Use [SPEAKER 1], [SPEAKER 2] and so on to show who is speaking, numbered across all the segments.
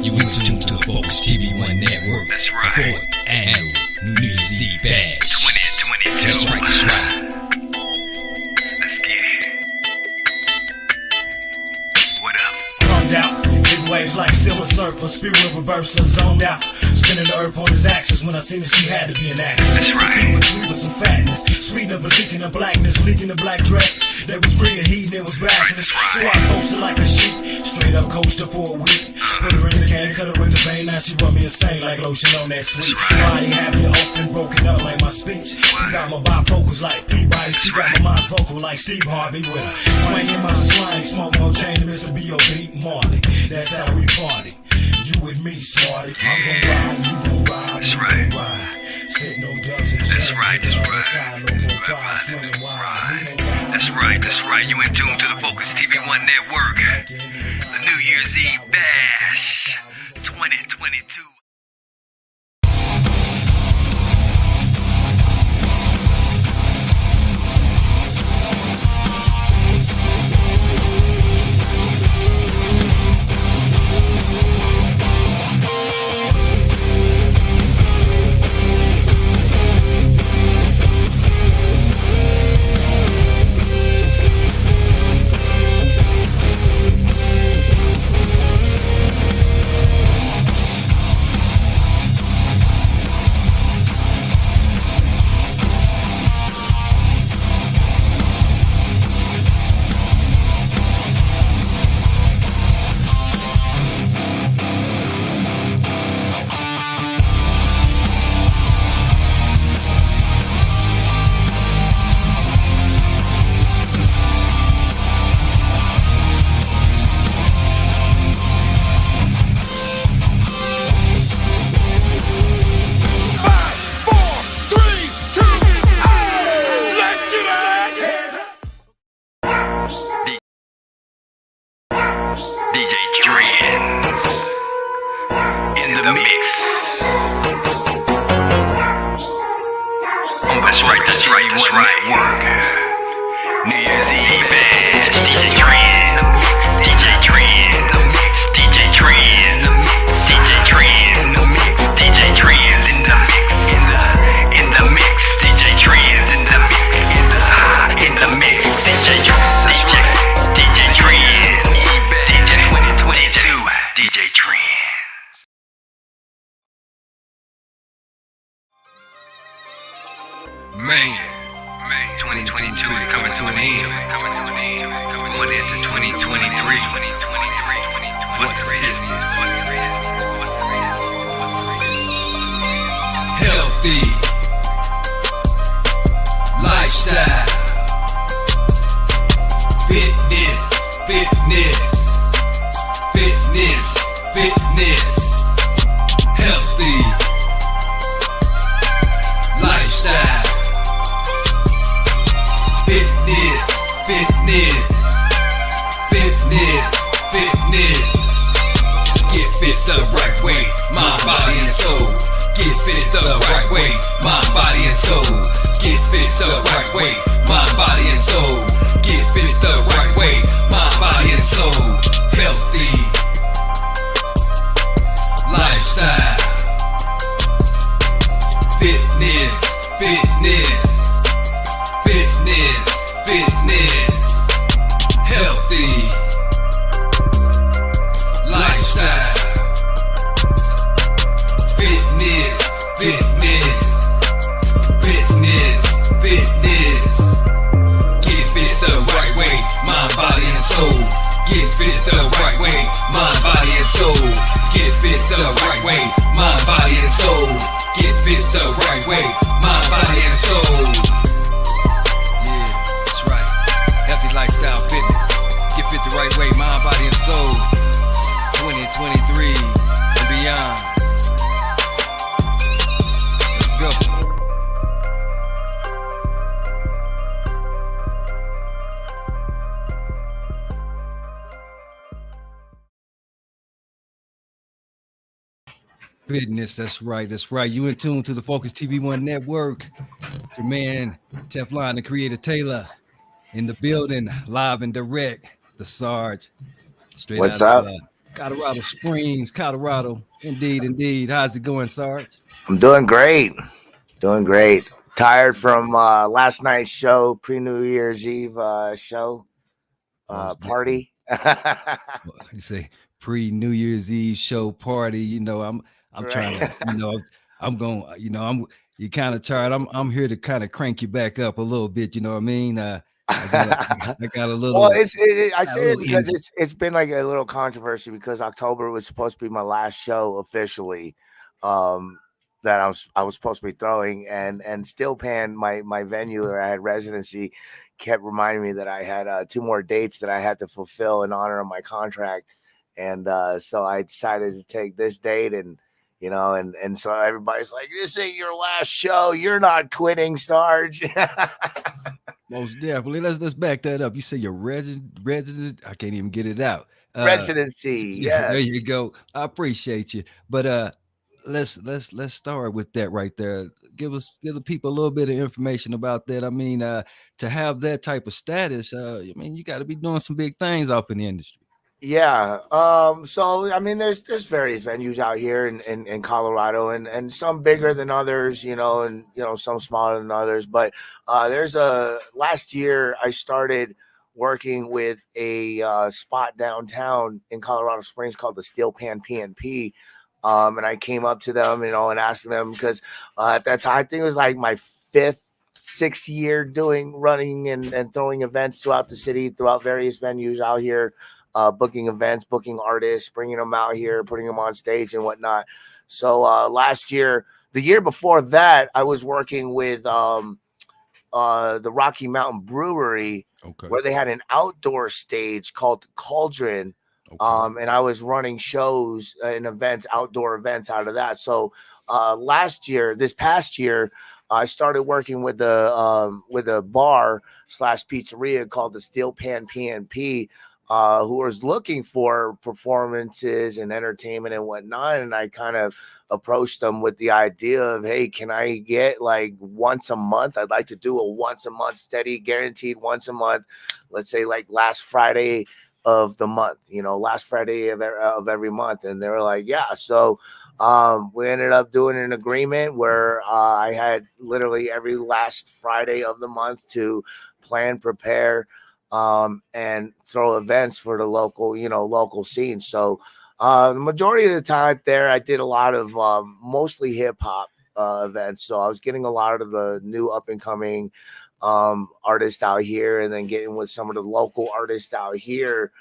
[SPEAKER 1] You in tune to the Focuz TV1 Network.
[SPEAKER 2] That's right.
[SPEAKER 1] Fourth annual New Year's Eve Bash.
[SPEAKER 2] 2022.
[SPEAKER 1] That's right, that's right.
[SPEAKER 2] Let's get it. What up?
[SPEAKER 3] Calmed out, big waves like silver surfer, spirit reverse, zoned out. Spinning the earth on his axis. When I seen it, she had to be an actress.
[SPEAKER 2] That's right.
[SPEAKER 3] Petite but sweet with some fatness. Sweet of a seeking of blackness, leaking the black dress. That was bringing heat and it was badness. So I coached her like a sheep. Straight up coached her for a week. Put her in the can, cut her in the vein. Now she run me insane like lotion on that sweet. Body happy, open, broken up like my speech. You got my bifocals like Peabody. She got my mind's vocal like Steve Harvey with her. Swing in my slang, smoke no chain to Mr. B.O.B. Marley. That's how we party. You with me, smarty. I'm gon' ride, you gon' ride,
[SPEAKER 2] That's
[SPEAKER 3] we
[SPEAKER 2] right.
[SPEAKER 3] gon' ride. Sit no dubs and
[SPEAKER 2] That's right,
[SPEAKER 3] the
[SPEAKER 2] that's
[SPEAKER 3] other
[SPEAKER 2] right.
[SPEAKER 3] side, no profile, swinging wide. We gon' ride.
[SPEAKER 2] That's right, that's right. You in tune to the Focuz TV1 Network. The New Year's Eve Bash 2022. DJ Dread in the mix. Oh, that's right, that's right, that's right. Work. New Year's Eve Bash. DJ Dread in the mix. DJ Dread in the mix. DJ Dread in the mix. DJ Dread in the mix. DJ Dread in the mix. In the mix. DJ Dread in the mix. In the mix. DJ Dread. DJ Trends. Man, 2022 is coming to an end. Going into 2023. What's business?
[SPEAKER 1] Healthy lifestyle, fitness, healthy lifestyle, fitness. Get fit the right way, mind, body, and soul. Get fit the right way, mind, body, and soul. Get fit the right way, mind, body, and soul. Get fit the right way, mind, body, and soul. Healthy lifestyle, fitness. Healthy lifestyle, fitness. Get fit the right way, mind, body, and soul. Get fit the right way, mind, body, and soul. Get fit the right way, mind, body, and soul. Get fit the right way, mind, body, and soul. Yeah, that's right. Healthy lifestyle fitness. Get fit the right way, mind, body, and soul. 2023 and beyond. Let's go. Fitness, that's right. You in tune to the Focuz TV1 Network. Your man, Teflon, the Creator Taylor, in the building, live and direct. The Sarge, straight
[SPEAKER 4] What's
[SPEAKER 1] out
[SPEAKER 4] up?
[SPEAKER 1] of Colorado Springs, Colorado. Indeed, indeed. How's it going, Sarge?
[SPEAKER 4] I'm doing great. Doing great. Tired from last night's show, pre New Year's Eve show
[SPEAKER 1] Most definitely.
[SPEAKER 4] party.
[SPEAKER 1] Well, you say pre New Year's Eve show party. I'm trying to.
[SPEAKER 4] Right.
[SPEAKER 1] I'm going. You kind of tired. I'm here to kind of crank you back up a little bit. You know what I mean? I got a, I got a
[SPEAKER 4] Well,
[SPEAKER 1] little,
[SPEAKER 4] I
[SPEAKER 1] got a
[SPEAKER 4] say it
[SPEAKER 1] little
[SPEAKER 4] because
[SPEAKER 1] energy.
[SPEAKER 4] it's been like a little controversy because October was supposed to be my last show officially. Um, that I was supposed to be throwing, and Steel Pan, my venue where I had residency, kept reminding me that I had two more dates that I had to fulfill in honor of my contract, and so I decided to take this date and. And so everybody's like, "This ain't your last show. You're not quitting, Sarge."
[SPEAKER 1] Most definitely. Let's back that up. You say your resident. I can't even get it out. Uh,
[SPEAKER 4] Residency,
[SPEAKER 1] yeah, there you
[SPEAKER 4] yes.
[SPEAKER 1] go. I appreciate you. But let's start with that right there. Give the people a little bit of information about that. I mean, to have that type of status, I mean, you got to be doing some big things off in the industry.
[SPEAKER 4] Yeah. So I mean, there's various venues out here in Colorado, and some bigger than others, and some smaller than others. But there's a last year I started working with a spot downtown in Colorado Springs called the Steel Pan PNP. And I came up to them, and asked them because at that time I think it was like my fifth, sixth year doing running and throwing events throughout the city, throughout various venues out here, booking events, booking artists, bringing them out here, putting them on stage and whatnot. So last year, the year before that, I was working with the Rocky Mountain Brewery,
[SPEAKER 1] Okay.
[SPEAKER 4] where they had an outdoor stage called Cauldron.
[SPEAKER 1] Okay.
[SPEAKER 4] And I was running shows and events, outdoor events out of that. So this past year, I started working with a bar slash pizzeria called the Steel Pan PNP, who was looking for performances and entertainment and whatnot. And I kind of approached them with the idea of, hey, can I get like once a month? I'd like to do a once a month steady, guaranteed once a month. Let's say like last Friday of the month, last Friday of every month. And they were like, yeah. So we ended up doing an agreement where I had literally every last Friday of the month to plan, prepare, and throw events for the local scene. So the majority of the time there, I did a lot of mostly hip hop events. So I was getting a lot of the new up and coming artists out here, and then getting with some of the local artists out here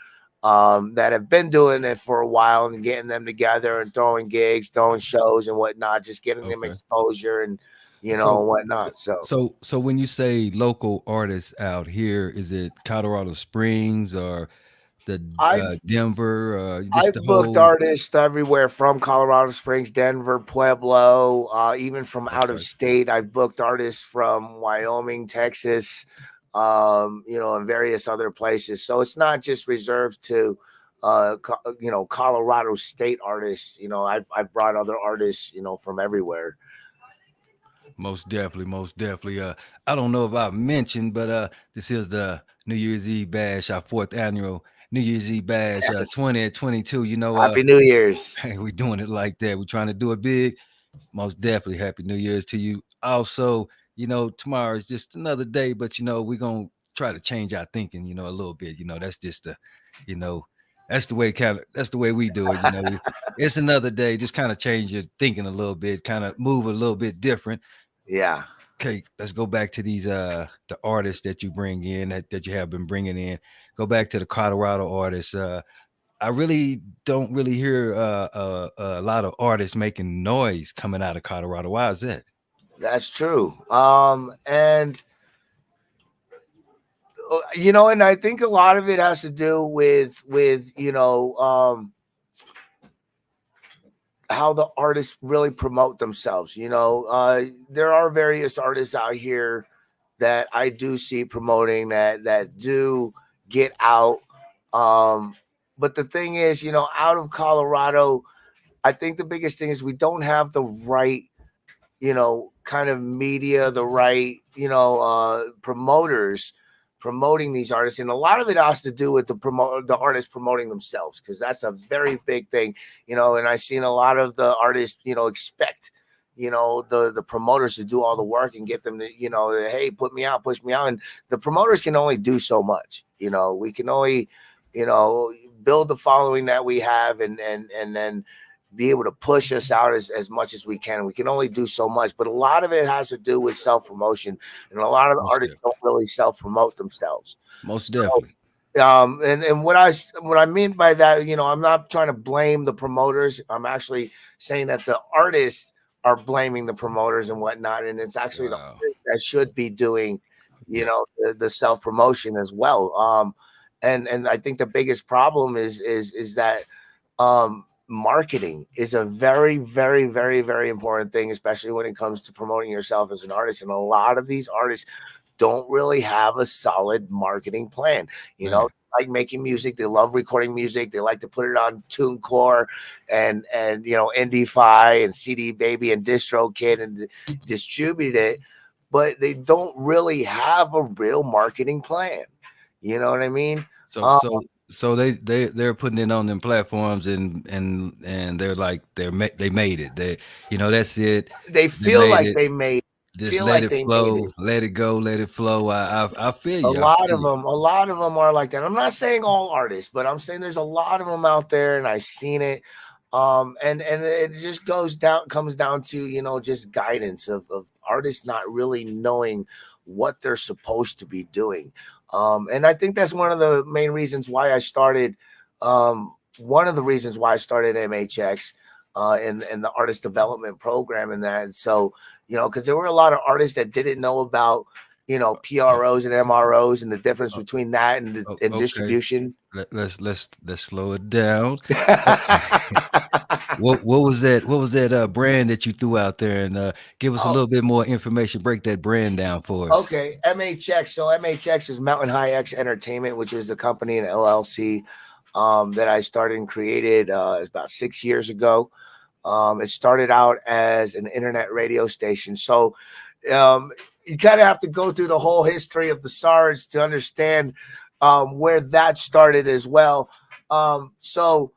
[SPEAKER 4] that have been doing it for a while, and getting them together and throwing gigs, throwing shows and whatnot, just getting them
[SPEAKER 1] Okay.
[SPEAKER 4] exposure and
[SPEAKER 1] So, so,
[SPEAKER 4] whatnot. So
[SPEAKER 1] so when you say local artists out here, is it Colorado Springs or the
[SPEAKER 4] I've
[SPEAKER 1] Denver, just the
[SPEAKER 4] I've booked
[SPEAKER 1] whole?
[SPEAKER 4] artists everywhere from Colorado Springs, Denver, Pueblo, even from out of
[SPEAKER 1] Okay.
[SPEAKER 4] state. I've booked artists from Wyoming, Texas, and various other places. So it's not just reserved to, Colorado state artists. I've brought other artists, from everywhere.
[SPEAKER 1] Most definitely, most definitely. I don't know if I mentioned, but this is the New Year's Eve bash, our fourth annual New Year's Eve bash,
[SPEAKER 4] Yes.
[SPEAKER 1] 2022.
[SPEAKER 4] Happy New Year's.
[SPEAKER 1] Hey, we're doing it like that. We're trying to do it big. Most definitely, happy New Year's to you. Also, tomorrow is just another day, but we're gonna try to change our thinking, a little bit. That's just you know, that's the way we do it. It's another day, just kind of change your thinking a little bit, kind of move a little bit different.
[SPEAKER 4] Yeah.
[SPEAKER 1] Okay, let's go back to these the artists that you bring in that you have been bringing in. Go back to the Colorado artists. I really don't really hear a lot of artists making noise coming out of Colorado. Why is that?
[SPEAKER 4] That's true. And and I think a lot of it has to do with how the artists really promote themselves. There are various artists out here that I do see promoting that do get out. Um, but the thing is, out of Colorado, I think the biggest thing is we don't have the right, kind of media, the right, promoters promoting these artists, and a lot of it has to do with the artists promoting themselves, because that's a very big thing, and I've seen a lot of the artists, expect the promoters to do all the work and get them to, hey, put me out, push me out. And the promoters can only do so much. We can only, build the following that we have, and then be able to push us out as much as we can. We can only do so much, but a lot of it has to do with self-promotion, and a lot of the
[SPEAKER 5] Most
[SPEAKER 4] artists
[SPEAKER 5] definitely.
[SPEAKER 4] don't really self-promote themselves.
[SPEAKER 5] Most
[SPEAKER 4] So,
[SPEAKER 5] definitely.
[SPEAKER 4] and what I mean by that, I'm not trying to blame the promoters. I'm actually saying that the artists are blaming the promoters and whatnot, and it's actually the
[SPEAKER 5] Wow.
[SPEAKER 4] artists that should be doing,
[SPEAKER 5] Yeah.
[SPEAKER 4] the self promotion as well. And I think the biggest problem is that marketing is a very, very, very, very important thing, especially when it comes to promoting yourself as an artist. And a lot of these artists don't really have a solid marketing plan.
[SPEAKER 5] Man.
[SPEAKER 4] Like making music, they love recording music, they like to put it on TuneCore and Indie-Fi and CD Baby and DistroKid and distribute it, but they don't really have a real marketing plan. You know what I mean?
[SPEAKER 5] So so they're putting it on them platforms, and they're like they made it. That's it.
[SPEAKER 4] They
[SPEAKER 5] They
[SPEAKER 4] feel
[SPEAKER 5] made
[SPEAKER 4] like
[SPEAKER 5] it.
[SPEAKER 4] they made
[SPEAKER 5] Just
[SPEAKER 4] feel
[SPEAKER 5] let
[SPEAKER 4] like
[SPEAKER 5] it
[SPEAKER 4] they made
[SPEAKER 5] flow,
[SPEAKER 4] it.
[SPEAKER 5] let it go, let it flow. I feel
[SPEAKER 4] A
[SPEAKER 5] you. I
[SPEAKER 4] lot
[SPEAKER 5] feel
[SPEAKER 4] of
[SPEAKER 5] you.
[SPEAKER 4] them, a lot of them are like that. I'm not saying all artists, but I'm saying there's a lot of them out there, and I've seen it. And it just comes down to just guidance of artists not really knowing what they're supposed to be doing. And I think that's one of the main reasons why I started. One of the reasons why I started MHX, in the artist development program, and that. So because there were a lot of artists that didn't know about PROs and MROs and the difference
[SPEAKER 5] Oh,
[SPEAKER 4] between that and
[SPEAKER 5] okay.
[SPEAKER 4] distribution.
[SPEAKER 5] Let's slow it down. Oh, what was that? What was that brand that you threw out there? And give us a
[SPEAKER 4] Oh,
[SPEAKER 5] little bit more information. Break that brand down for us.
[SPEAKER 4] okay. MHX. So MHX is Mountain High X Entertainment, which is a company in LLC that I started and created about 6 years ago. It started out as an internet radio station. So um, you kind of have to go through the whole history of the SARS to understand where that started as well. So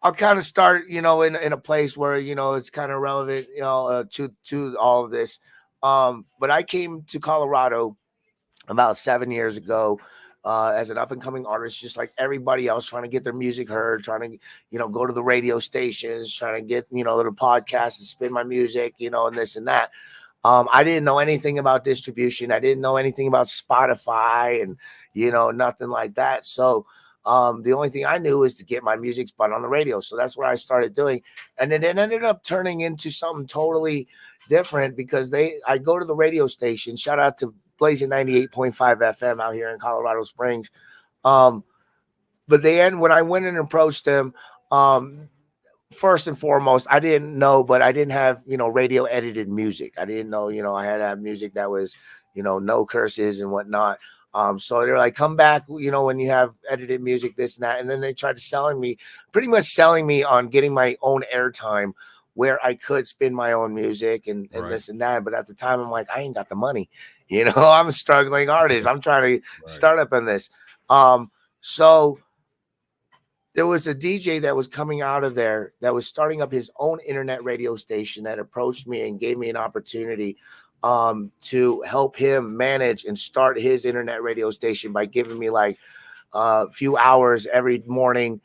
[SPEAKER 4] I'll kind of start, in a place where it's kind of relevant, to all of this. But I came to Colorado about 7 years ago as an up and coming artist, just like everybody else, trying to get their music heard, trying to, go to the radio stations, trying to get, the podcasts and spin my music, and this and that. I didn't know anything about distribution. I didn't know anything about Spotify and, nothing like that. So the only thing I knew is to get my music spun on the radio. So that's what I started doing. And then it ended up turning into something totally different because I go to the radio station. Shout out to Blazing 98.5 FM out here in Colorado Springs. But when I went and approached them, first and foremost, I didn't know, but I didn't have, radio edited music. I didn't know, I had to have music that was, no curses and whatnot. So they're like, come back, when you have edited music, this and that. And then they tried to pretty much selling me on getting my own airtime where I could spin my own music and
[SPEAKER 5] Right.
[SPEAKER 4] this and that. But at the time, I'm like, I ain't got the money. I'm a struggling artist. I'm trying to start up in this. So there was a DJ that was coming out of there that was starting up his own internet radio station that approached me and gave me an opportunity to help him manage and start his internet radio station by giving me like a few hours every morning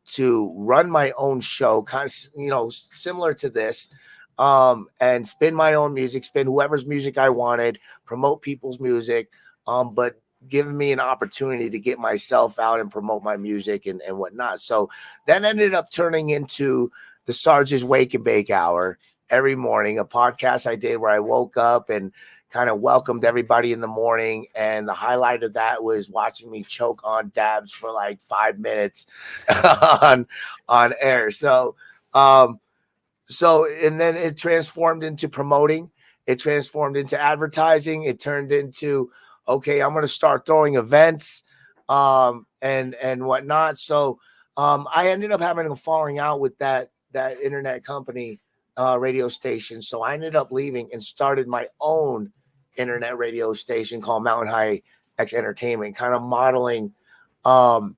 [SPEAKER 4] to run my own show, kind of, similar to this, and spin my own music, spin whoever's music I wanted, promote people's music, but giving me an opportunity to get myself out and promote my music and whatnot. So that ended up turning into the Sarge's Wake and Bake Hour every morning, a podcast I did where I woke up and kind of welcomed everybody in the morning. And the highlight of that was watching me choke on dabs for like 5 minutes on air. So, and then it transformed into promoting. It transformed into advertising. It turned into, okay, I'm going to start throwing events and whatnot. So I ended up having a falling out with that internet company radio station. So I ended up leaving and started my own internet radio station called Mountain High X Entertainment, kind of modeling um,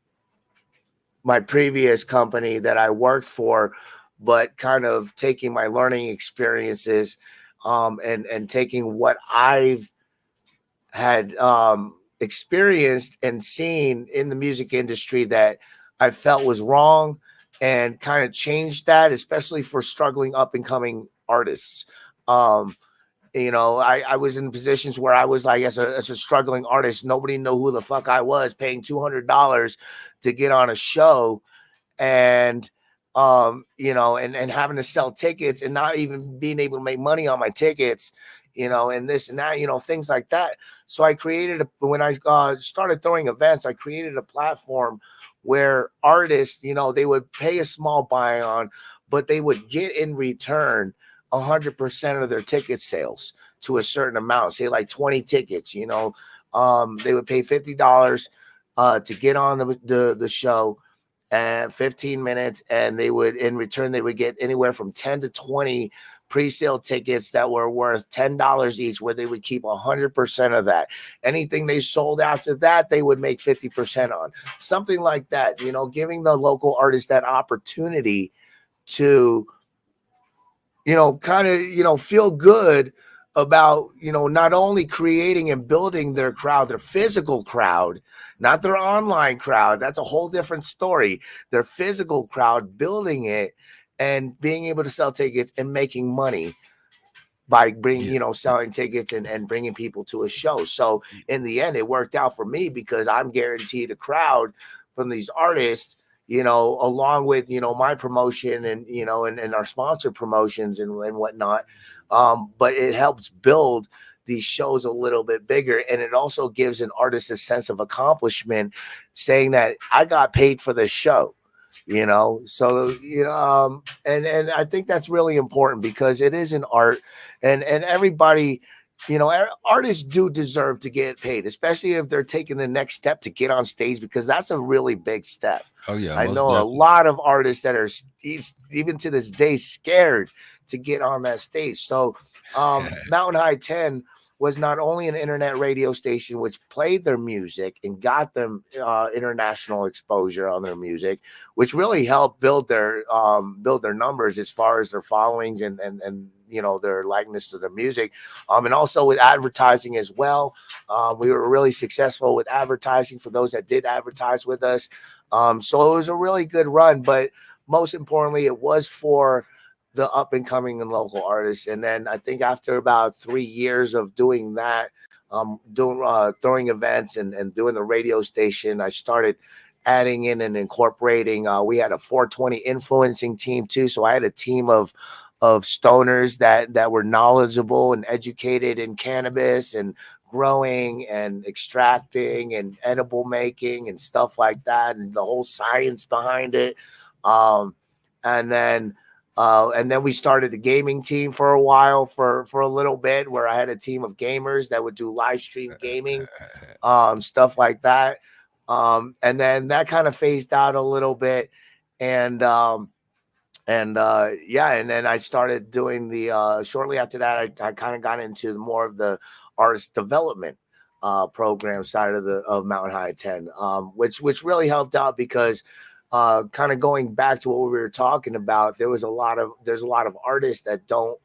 [SPEAKER 4] my previous company that I worked for, but kind of taking my learning experiences and taking what I've had experienced and seen in the music industry that I felt was wrong, and kind of changed that, especially for struggling up and coming artists. Um, I was in positions where I was like, as a struggling artist, nobody knew who the fuck I was, paying $200 to get on a show, and and having to sell tickets and not even being able to make money on my tickets, and this and that, things like that. So I created when I started throwing events, I created a platform where artists, they would pay a small buy on, but they would get in return 100% of their ticket sales to a certain amount, say like 20 tickets. They would pay $50 to get on the show and 15 minutes, and they would, in return, they would get anywhere from 10 to 20 pre-sale tickets that were worth $10 each, where they would keep 100% of that. Anything they sold after that, they would make 50% on, something like that. Giving the local artists that opportunity to kind of, feel good about, not only creating and building their crowd, their physical crowd, not their online crowd. That's a whole different story. Their physical crowd, building it and being able to sell tickets and making money by bringing, selling tickets and bringing people to a show. So in the end, it worked out for me because I'm guaranteed a crowd from these artists, along with, my promotion and, and our sponsor promotions and whatnot. But it helps build these shows a little bit bigger. And it also gives an artist a sense of accomplishment, saying that I got paid for this show. So and I think that's really important because it is an art, and everybody, artists do deserve to get paid, especially if they're taking the next step to get on stage, because that's a really big step.
[SPEAKER 5] Oh yeah,
[SPEAKER 4] I
[SPEAKER 5] most
[SPEAKER 4] know a
[SPEAKER 5] definitely.
[SPEAKER 4] lot of artists that are even to this day scared to get on that stage. So Mountain High 10 was not only an internet radio station which played their music and got them international exposure on their music, which really helped build their numbers as far as their followings and their likeness to their music, and also with advertising as well. We were really successful with advertising for those that did advertise with us. So it was a really good run, but most importantly, it was for the up and coming and local artists. And then I think after about 3 years of doing that, throwing events and doing the radio station, I started adding in and incorporating. We had a 420 influencing team too, so I had a team of stoners that were knowledgeable and educated in cannabis and growing and extracting and edible making and stuff like that, and the whole science behind it. Um, and then we started the gaming team for a while, for a little bit, where I had a team of gamers that would do live stream gaming, stuff like that. And then that kind of phased out a little bit, and yeah, and then I started doing the shortly after that, I kind of got into more of the artist development program side of Mountain High 10, which really helped out because kind of going back to what we were talking about, there's a lot of artists that don't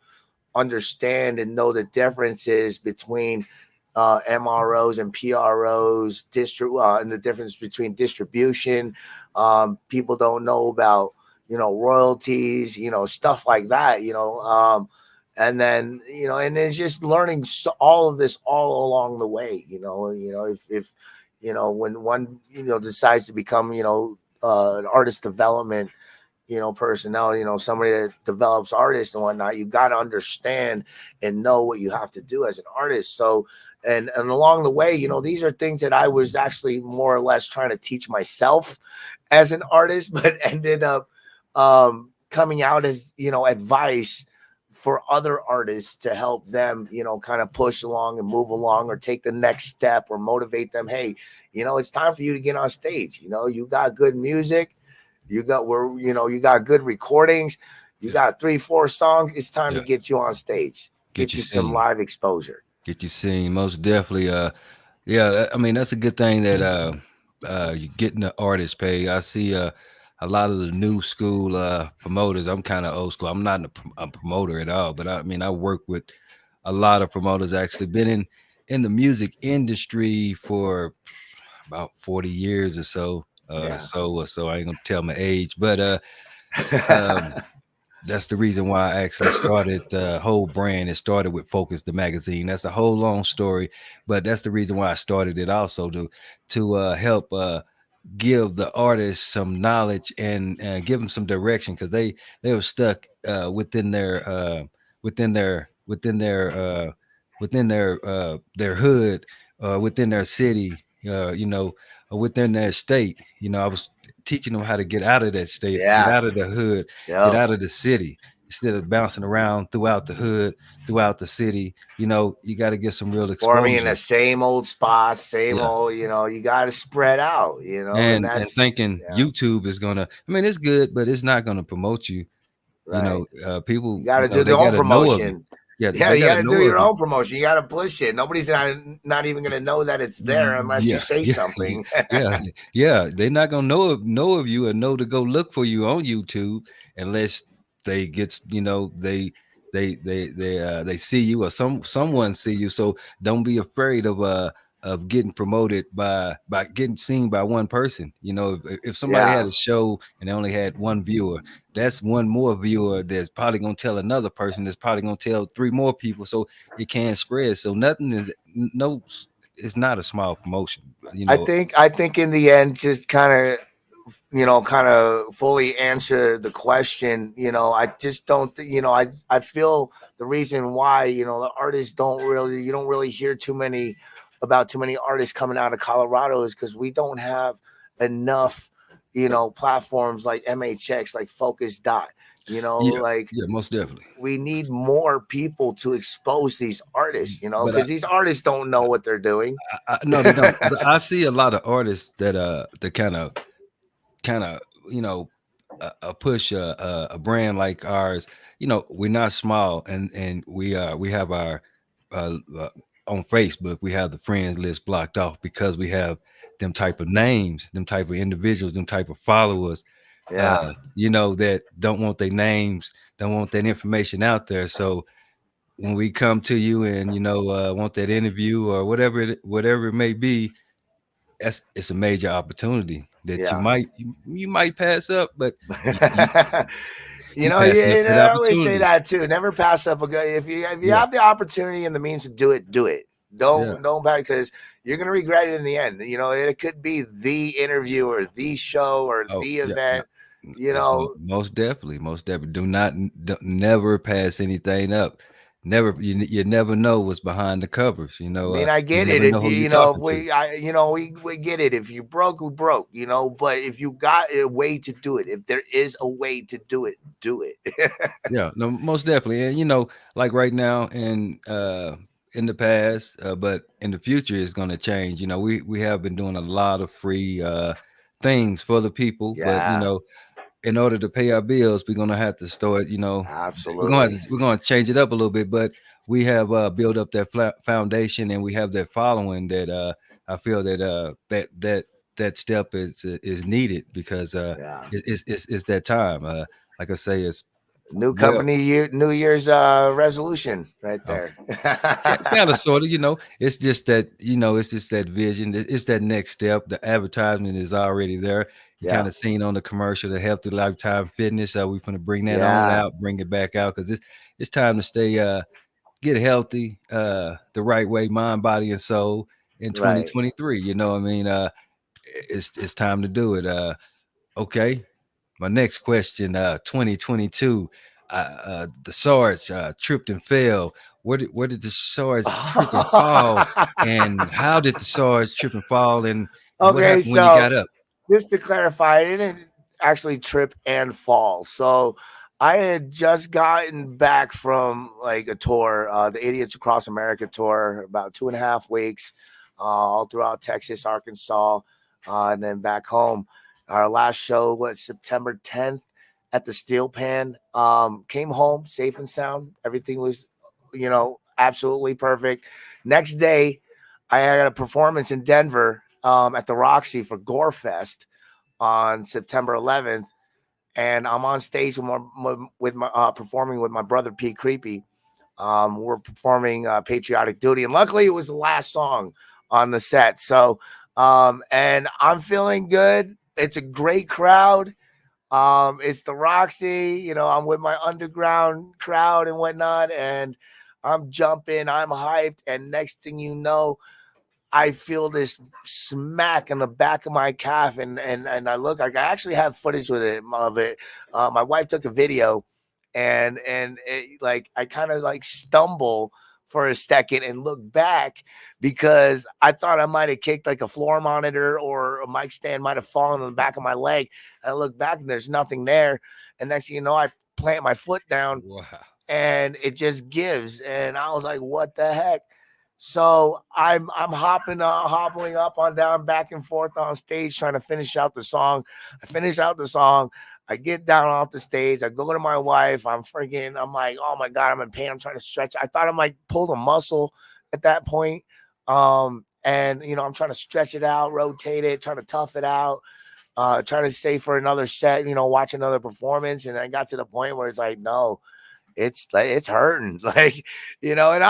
[SPEAKER 4] understand and know the differences between MROs and PROs, and the difference between distribution. People don't know about, royalties, stuff like that, and then, and it's just learning all of this all along the way, if when one, decides to become, an artist development, personnel, somebody that develops artists and whatnot, you got to understand and know what you have to do as an artist. So, and along the way, these are things that I was actually more or less trying to teach myself as an artist, but ended up coming out as, advice for other artists to help them, kind of push along and move along or take the next step or motivate them. Hey, it's time for you to get on stage. You got good music. You got good recordings. You got 3-4 songs. It's time to
[SPEAKER 5] Yeah.
[SPEAKER 4] get you on stage. Get
[SPEAKER 5] Get you
[SPEAKER 4] you some
[SPEAKER 5] seen.
[SPEAKER 4] live exposure.
[SPEAKER 5] Get you seen. Most definitely. Yeah, I mean that's a good thing that you're getting the artist pay. I see a lot of the new school promoters. I'm kind of old school. I'm not a promoter at all, but I mean I work with a lot of promoters. Actually, been in the music industry for about 40 years or so.
[SPEAKER 4] Yeah.
[SPEAKER 5] So I ain't gonna tell my age, but um, that's the reason why I actually started the whole brand. It started with Focus the magazine. That's a whole long story, but that's the reason why I started it also to help give the artists some knowledge and give them some direction because they were stuck within their within their their hood within their city within their state. I was teaching them how to get out of that state, get
[SPEAKER 4] Yeah.
[SPEAKER 5] out of the hood, get
[SPEAKER 4] Yep.
[SPEAKER 5] out of the city instead of bouncing around throughout the hood, throughout the city. You got to get some real
[SPEAKER 4] Performing in the
[SPEAKER 5] exposure.
[SPEAKER 4] same old spots, same
[SPEAKER 5] Yeah.
[SPEAKER 4] old, you got to spread out, and
[SPEAKER 5] And
[SPEAKER 4] that's,
[SPEAKER 5] thinking
[SPEAKER 4] yeah,
[SPEAKER 5] YouTube is gonna, I mean, it's good, but it's not gonna promote you.
[SPEAKER 4] right. You
[SPEAKER 5] People,
[SPEAKER 4] got to do
[SPEAKER 5] they
[SPEAKER 4] their own
[SPEAKER 5] gotta know of you.
[SPEAKER 4] promotion.
[SPEAKER 5] Yeah,
[SPEAKER 4] Yeah,
[SPEAKER 5] they
[SPEAKER 4] you got
[SPEAKER 5] gotta
[SPEAKER 4] to do
[SPEAKER 5] know of
[SPEAKER 4] your
[SPEAKER 5] you.
[SPEAKER 4] own promotion. You got to push it. Nobody's not even going to know that it's there unless you
[SPEAKER 5] Yeah,
[SPEAKER 4] say
[SPEAKER 5] yeah,
[SPEAKER 4] something.
[SPEAKER 5] yeah, yeah. They're not gonna know of you and know to go look for you on YouTube unless they get they see you or someone see you. So don't be afraid of getting promoted by getting seen by one person. If somebody
[SPEAKER 4] Yeah.
[SPEAKER 5] had a show and they only had one viewer, that's one more viewer that's probably gonna tell another person. That's probably gonna tell three more people. So it can spread. So nothing is no it's not a small promotion.
[SPEAKER 4] I think in the end, just kind of fully answer the question. I just don't. I feel the reason why the artists you don't really hear too many artists coming out of Colorado is because we don't have enough platforms like MHX, like Focus Dot.
[SPEAKER 5] Yeah,
[SPEAKER 4] Like
[SPEAKER 5] yeah, most definitely.
[SPEAKER 4] we need more people to expose these artists.
[SPEAKER 5] But
[SPEAKER 4] Because these artists don't know what they're doing.
[SPEAKER 5] no, they don't. 'Cause I see a lot of artists that kind of push a brand like ours. We're not small, and we have our on Facebook we have the friends list blocked off because we have them type of names, them type of individuals, them type of followers.
[SPEAKER 4] Yeah.
[SPEAKER 5] That don't want their names, don't want that information out there. So when we come to you and want that interview or whatever it may be, it's a major opportunity that
[SPEAKER 4] Yeah.
[SPEAKER 5] you might pass up, but you passing up
[SPEAKER 4] Yeah,
[SPEAKER 5] that
[SPEAKER 4] I always say
[SPEAKER 5] opportunity.
[SPEAKER 4] that too. Never pass up a good. If you
[SPEAKER 5] Yeah,
[SPEAKER 4] have the opportunity and the means to do it, do it.
[SPEAKER 5] yeah.
[SPEAKER 4] Don't back because you're gonna regret it in the end. It could be the interview or the show or
[SPEAKER 5] Oh,
[SPEAKER 4] the
[SPEAKER 5] yeah. No,
[SPEAKER 4] event. You
[SPEAKER 5] that's
[SPEAKER 4] know,
[SPEAKER 5] most definitely, most definitely. Don't never pass anything up. Never, you never know what's behind the covers.
[SPEAKER 4] I mean, I
[SPEAKER 5] You
[SPEAKER 4] get it.
[SPEAKER 5] never
[SPEAKER 4] If
[SPEAKER 5] know who you're
[SPEAKER 4] if
[SPEAKER 5] talking to.
[SPEAKER 4] we get it. If you broke, we broke. But if you got a way to do it, if there is a way to do it, do it.
[SPEAKER 5] Yeah, no, most definitely. And like right now in the past, but in the future it's gonna change. We have been doing a lot of free things for the people, but
[SPEAKER 4] Yeah,
[SPEAKER 5] in order to pay our bills, we're gonna have to start,
[SPEAKER 4] absolutely.
[SPEAKER 5] we're gonna change it up a little bit, but we have built up that foundation and we have that following that I feel that that step is needed because
[SPEAKER 4] Yeah.
[SPEAKER 5] it's that time. Like I say, it's
[SPEAKER 4] New
[SPEAKER 5] well.
[SPEAKER 4] company year, New Year's resolution right
[SPEAKER 5] Oh,
[SPEAKER 4] there.
[SPEAKER 5] kind of, sort of, it's just that, it's just that vision. It's that next step. The advertisement is already there. You kind
[SPEAKER 4] Yeah,
[SPEAKER 5] of seen on the commercial, the healthy lifetime fitness. We're going to bring that on
[SPEAKER 4] yeah,
[SPEAKER 5] out, bring it back out because it's time to stay, get healthy, the right way, mind, body, and soul in
[SPEAKER 4] right.
[SPEAKER 5] 2023. You know what I mean? It's time to do it. Okay. My next question, 2022, the Sarge tripped and fell. Where did the Sarge trip and fall? And how did the Sarge trip and fall? And what
[SPEAKER 4] Okay,
[SPEAKER 5] happened when you
[SPEAKER 4] so
[SPEAKER 5] got up?
[SPEAKER 4] just to clarify, I didn't actually trip and fall. So I had just gotten back from like a tour, the Idiots Across America tour, about 2.5 weeks, all throughout Texas, Arkansas, and then back home. Our last show was September 10th at the Steel Pan. Came home safe and sound. Everything was, absolutely perfect. Next day, I had a performance in Denver at the Roxy for Gore Fest on September 11th, and I'm on stage with my performing with my brother Pete Creepy. We're performing Patriotic Duty, and luckily it was the last song on the set. So, and I'm feeling good. It's a great crowd. It's the Roxy, you know, I'm with my underground crowd and whatnot, and I'm jumping, I'm hyped, and next thing you know, I feel this smack in the back of my calf, and I look like I actually have footage with it of it. My wife took a video, and it, like I kind of like stumble for a second and look back because I thought I might have kicked like a floor monitor or a mic stand might have fallen on the back of my leg. And I look back and there's nothing there. And next thing you know, I plant my foot down.
[SPEAKER 5] Wow.
[SPEAKER 4] And it just gives. And I was like, what the heck? So I'm hobbling up on down, back and forth on stage, trying to finish out the song. I finish out the song. I get down off the stage. I go to my wife. I'm like, oh my God, I'm in pain. I'm trying to stretch. I thought I might pull a muscle at that point. And you know, I'm trying to stretch it out, rotate it, trying to tough it out, trying to stay for another set, you know, watch another performance. And I got to the point where it's like, no, it's hurting, like, you know, and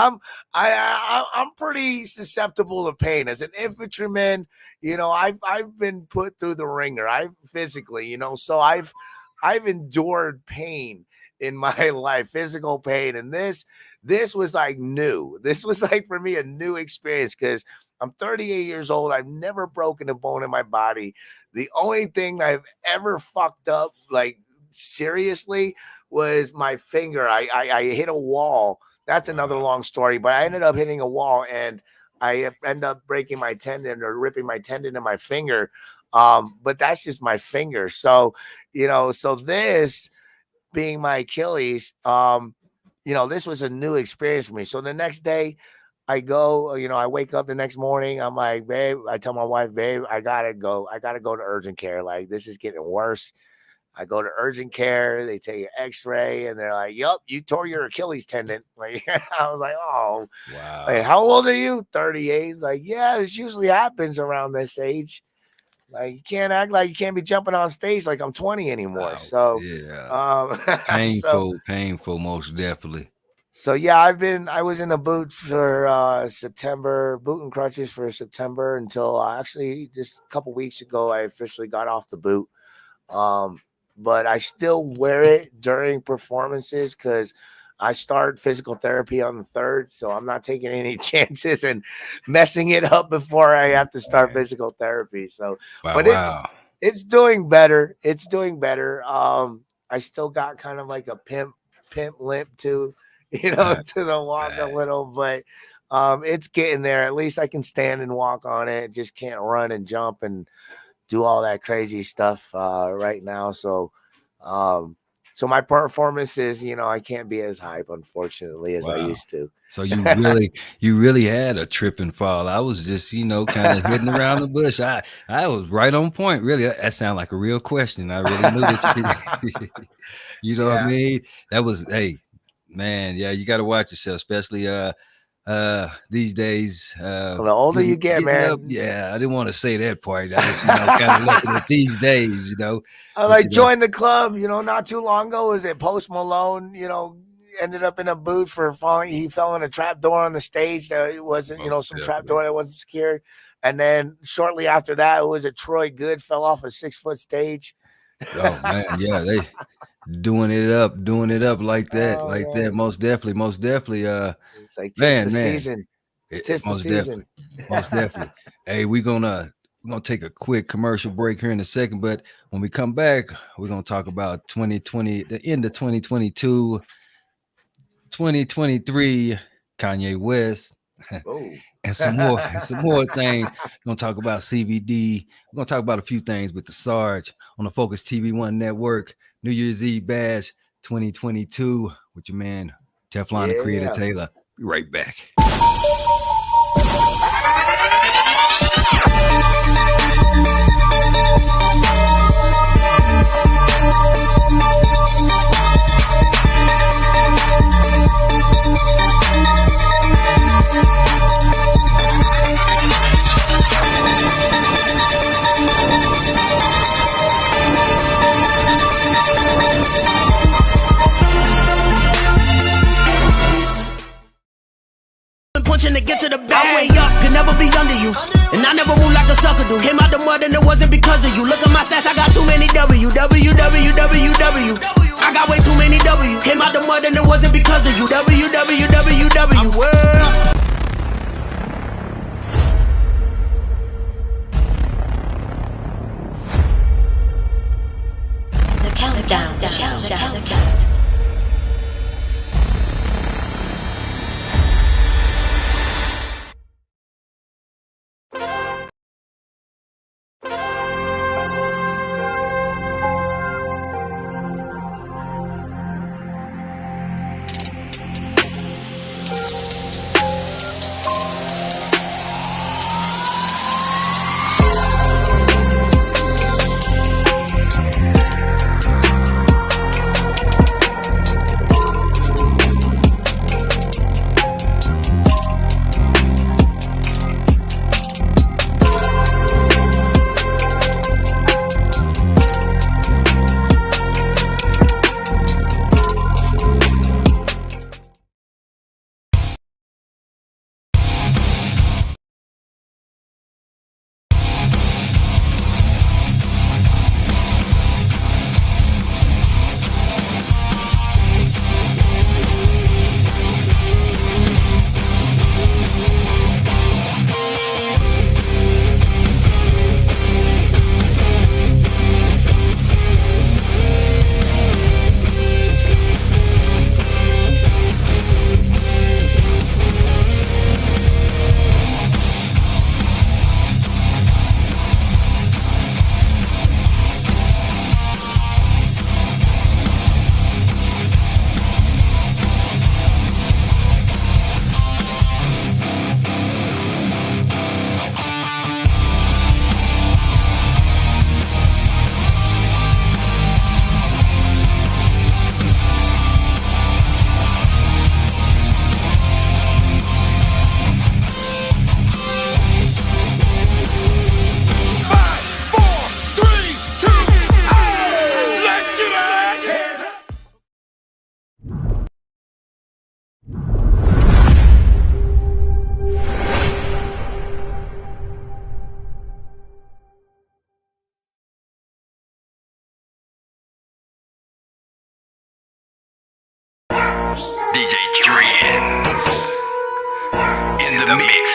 [SPEAKER 4] I'm pretty susceptible to pain as an infantryman. You know, I've been put through the ringer. I've physically, you know, so I've endured pain in my life, physical pain, and this was like new. This was like for me a new experience because I'm 38 years old. I've never broken a bone in my body. The only thing I've ever fucked up, like seriously, was my finger. I hit a wall. That's another long story, but I ended up hitting a wall and I ended up breaking my tendon or ripping my tendon in my finger. But that's just my finger. So, you know, so this being my Achilles, you know, this was a new experience for me. So the next day I go, you know, I wake up the next morning. I'm like, babe, I tell my wife, babe, I gotta go to urgent care. Like, this is getting worse. I go to urgent care. They take an X-ray, and they're like, "Yup, you tore your Achilles tendon." Like, I was like, "Oh,
[SPEAKER 5] wow."
[SPEAKER 4] Like, how old are you? 38. He's like, "Yeah, this usually happens around this age. Like, you can't act like you can't be jumping on stage like I'm 20 anymore."
[SPEAKER 5] Wow.
[SPEAKER 4] So,
[SPEAKER 5] yeah, painful, most definitely.
[SPEAKER 4] So yeah, I was in the boot for September, boot and crutches for September until actually just a couple weeks ago I officially got off the boot. But I still wear it during performances because I start physical therapy on the 3rd, so I'm not taking any chances and messing it up before I have to start physical therapy. So, but it's doing better. It's doing better. I still got kind of like a pimp limp too, you know, to the walk a little, but it's getting there. At least I can stand and walk on it. Just can't run and jump and do all that crazy stuff right now. So so my performances, you know, I can't be as hype, unfortunately, as I used to.
[SPEAKER 5] So you really had a trip and fall. I was just, you know, kind of hitting around the bush. I was right on point. Really, that sounded like a real question. I really knew that you know what I mean? That was, hey, man, yeah, you got to watch yourself, especially these days.
[SPEAKER 4] Well, the older you get, man.
[SPEAKER 5] I didn't want to say that part. I just, you know, kind of looking at these days, you know.
[SPEAKER 4] I like joined the club, you know, not too long ago. Was it Post Malone, you know, ended up in a boot for falling. He fell in a trap door on the stage that it wasn't, you know, some trap door that wasn't secured. And then shortly after that, it was a Troy Good fell off a 6-foot stage.
[SPEAKER 5] Oh man, yeah, they doing it up like that, that. Most definitely.
[SPEAKER 4] It's like tis the season. Tis the season.
[SPEAKER 5] Most definitely. Hey, we're gonna take a quick commercial break here in a second, but when we come back, we're gonna talk about 2020, the end of 2022, 2023, Kanye West. And some more things. We're gonna talk about CBD. We're gonna talk about a few things with the Sarge on the Focus TV1 network. New Year's Eve bash 2022 with your man Teflon the Creator Taylor. Be right back.
[SPEAKER 6] mud and it wasn't because of you. Look at my stats, I got too many W. I got way too many W. Came out the mud and it wasn't because of you. World.
[SPEAKER 7] The countdown.
[SPEAKER 2] DJ Trend in the mix.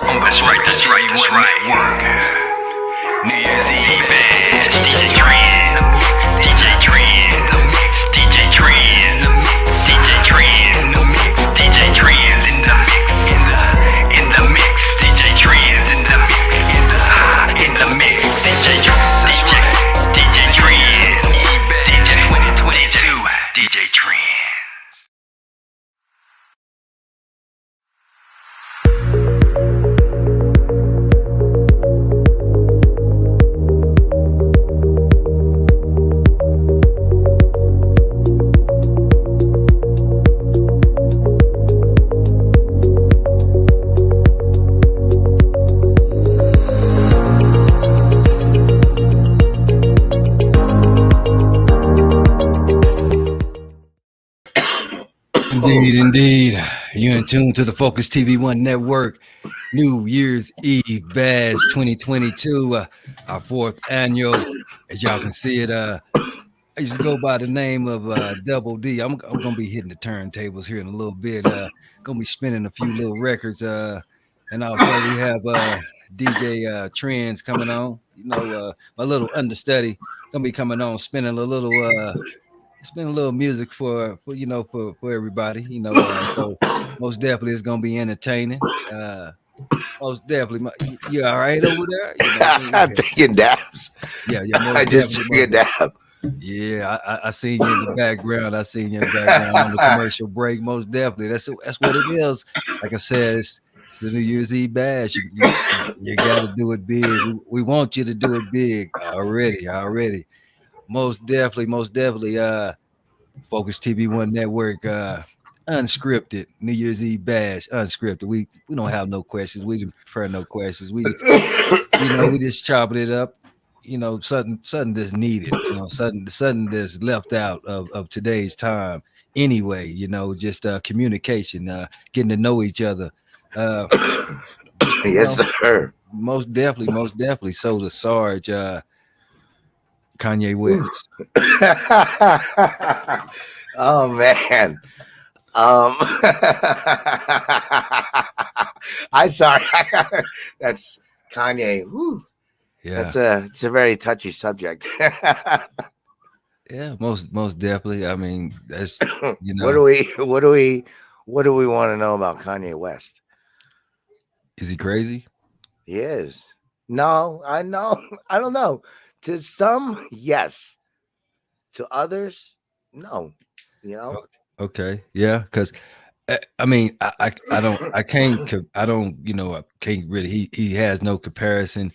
[SPEAKER 2] Oh, that's right. Work. New Year's Eve bash. DJ Trend. DJ Trend in the mix. DJ Trend. DJ Trend in the mix. DJ Trend in the mix. In the mix. DJ Trend in the mix. In the mix. DJ Trend. DJ Trend. DJ 2022. DJ Trend.
[SPEAKER 5] Indeed. You're in tune to the Focus TV1 Network. New Year's Eve Bash 2022, our fourth annual. As y'all can see it, I used to go by the name of Double D. I'm gonna be hitting the turntables here in a little bit. Gonna be spinning a few little records. And also we have DJ Trends coming on. You know, my little understudy gonna be coming on, spinning a little music for everybody. You know, so most definitely it's gonna be entertaining. Most definitely. You all right over there? You know,
[SPEAKER 4] I'm taking dabs.
[SPEAKER 5] Yeah.
[SPEAKER 4] I just took a dab.
[SPEAKER 5] Yeah, I seen you in the background. On the commercial break. Most definitely. That's what it is. Like I said, it's the New Year's Eve bash. You got to do it big. We want you to do it big already. Most definitely. Focus TV1 Network. Unscripted New Year's Eve bash. Unscripted. We don't have no questions. We prefer no questions. We just chopping it up. You know, something that's needed. You know, something that's left out of today's time. Anyway, you know, just communication, getting to know each other. You
[SPEAKER 4] Yes,
[SPEAKER 5] know,
[SPEAKER 4] sir.
[SPEAKER 5] most definitely. So the Sarge, Kanye
[SPEAKER 4] Ooh.
[SPEAKER 5] West.
[SPEAKER 4] Oh man. Um, I'm sorry. That's Kanye. Whew.
[SPEAKER 5] Yeah,
[SPEAKER 4] It's a very touchy subject.
[SPEAKER 5] yeah, most definitely. I mean, that's you
[SPEAKER 4] what
[SPEAKER 5] know,
[SPEAKER 4] do we what do we what do we want to know about Kanye West?
[SPEAKER 5] is he crazy?
[SPEAKER 4] He is. No, I know. I don't know. To some, yes. To others, no. You know?
[SPEAKER 5] Okay, yeah, because I mean, I don't I can't I don't I can't really he has no comparison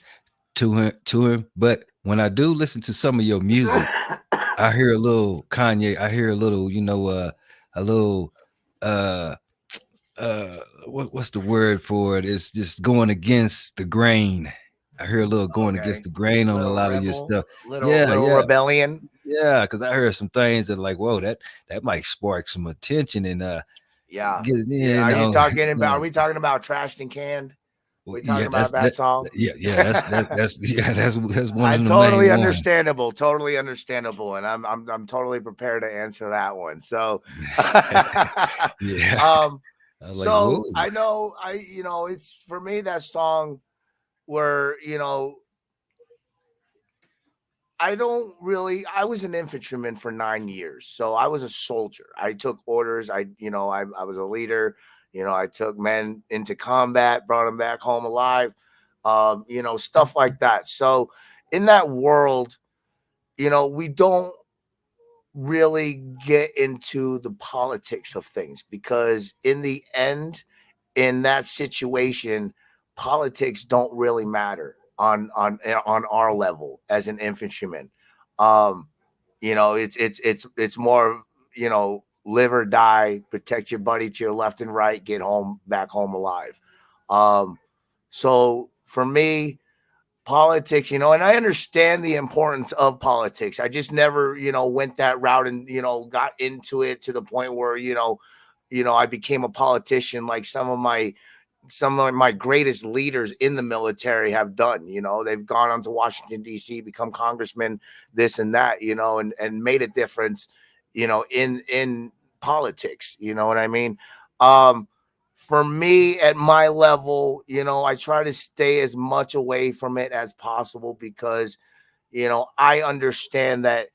[SPEAKER 5] to him. But when I do listen to some of your music, I hear a little Kanye. I hear a little a little uh what's the word for it? It's just going against the grain. I hear a little going against
[SPEAKER 4] Okay.
[SPEAKER 5] the grain on a
[SPEAKER 4] Little
[SPEAKER 5] lot of your
[SPEAKER 4] rebel,
[SPEAKER 5] stuff.
[SPEAKER 4] little
[SPEAKER 5] Yeah,
[SPEAKER 4] little
[SPEAKER 5] yeah,
[SPEAKER 4] rebellion.
[SPEAKER 5] yeah. Because I heard some things that like, whoa, that might spark some attention and
[SPEAKER 4] Yeah.
[SPEAKER 5] get
[SPEAKER 4] Yeah. Are you
[SPEAKER 5] uh,
[SPEAKER 4] talking about are we talking about trashed and canned?
[SPEAKER 5] well,
[SPEAKER 4] We
[SPEAKER 5] yeah,
[SPEAKER 4] talking about that song?
[SPEAKER 5] yeah, that's yeah, that's one
[SPEAKER 4] I
[SPEAKER 5] of the main
[SPEAKER 4] totally
[SPEAKER 5] ones.
[SPEAKER 4] totally understandable, and I'm totally prepared to answer that one. So,
[SPEAKER 5] Yeah,
[SPEAKER 4] um,
[SPEAKER 5] I was like, whoa,
[SPEAKER 4] so I know it's for me that song where I don't really. I was an infantryman for 9 years, so I was a soldier. I took orders. I was a leader. I took men into combat, brought them back home alive. Stuff like that. So, in that world, we don't really get into the politics of things because in the end, in that situation, politics don't really matter on our level as an infantryman. Um, it's more live or die, protect your buddy to your left and right, get home back home alive. Um, so for me, politics, and I understand the importance of politics. I just never, went that route and, got into it to the point where, I became a politician like some of my greatest leaders in the military have done. They've gone on to Washington, D.C., become congressmen, this and that, and made a difference, in politics. You know what I mean? Um, for me, at my level, I try to stay as much away from it as possible because, I understand that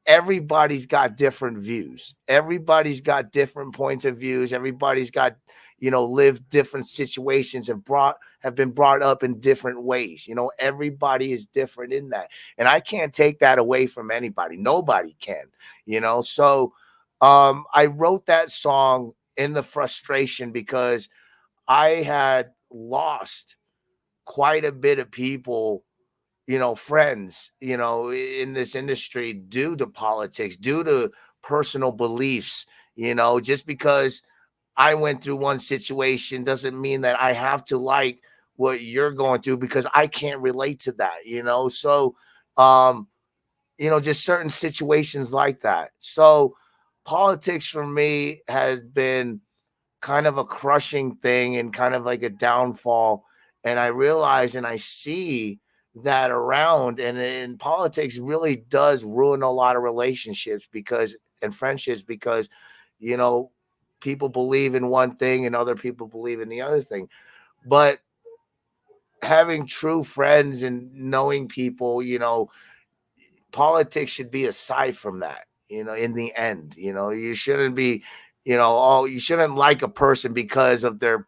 [SPEAKER 4] everybody's got different views. Everybody's got different points of views. Everybody's got, lived different situations have been brought up in different ways. Everybody is different in that. And I can't take that away from anybody. Nobody can. So I wrote that song in the frustration because I had lost quite a bit of people, friends, in this industry due to politics, due to personal beliefs, just because I went through one situation doesn't mean that I have to like what you're going through because I can't relate to that. So, um, just certain situations like that. So, politics for me has been kind of a crushing thing and kind of like a downfall. And I realize and I see that around and politics really does ruin a lot of relationships because and friendships because you know people believe in one thing and other people believe in the other thing. But having true friends and knowing people, politics should be aside from that. In the end, you shouldn't be, you shouldn't like a person because of their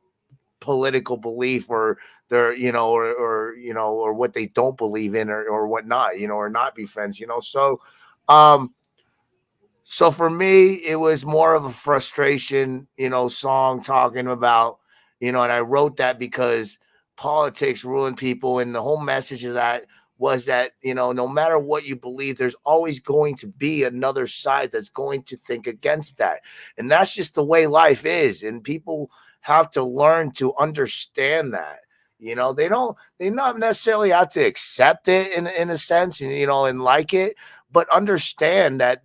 [SPEAKER 4] political belief or their, or what they don't believe in or whatnot, or not be friends. Um, so for me, it was more of a frustration, song talking about, and I wrote that because politics ruin people. And the whole message of that was that, no matter what you believe, there's always going to be another side that's going to think against that. And that's just the way life is. And people have to learn to understand that. They not necessarily have to accept it in a sense and, and like it, but understand that,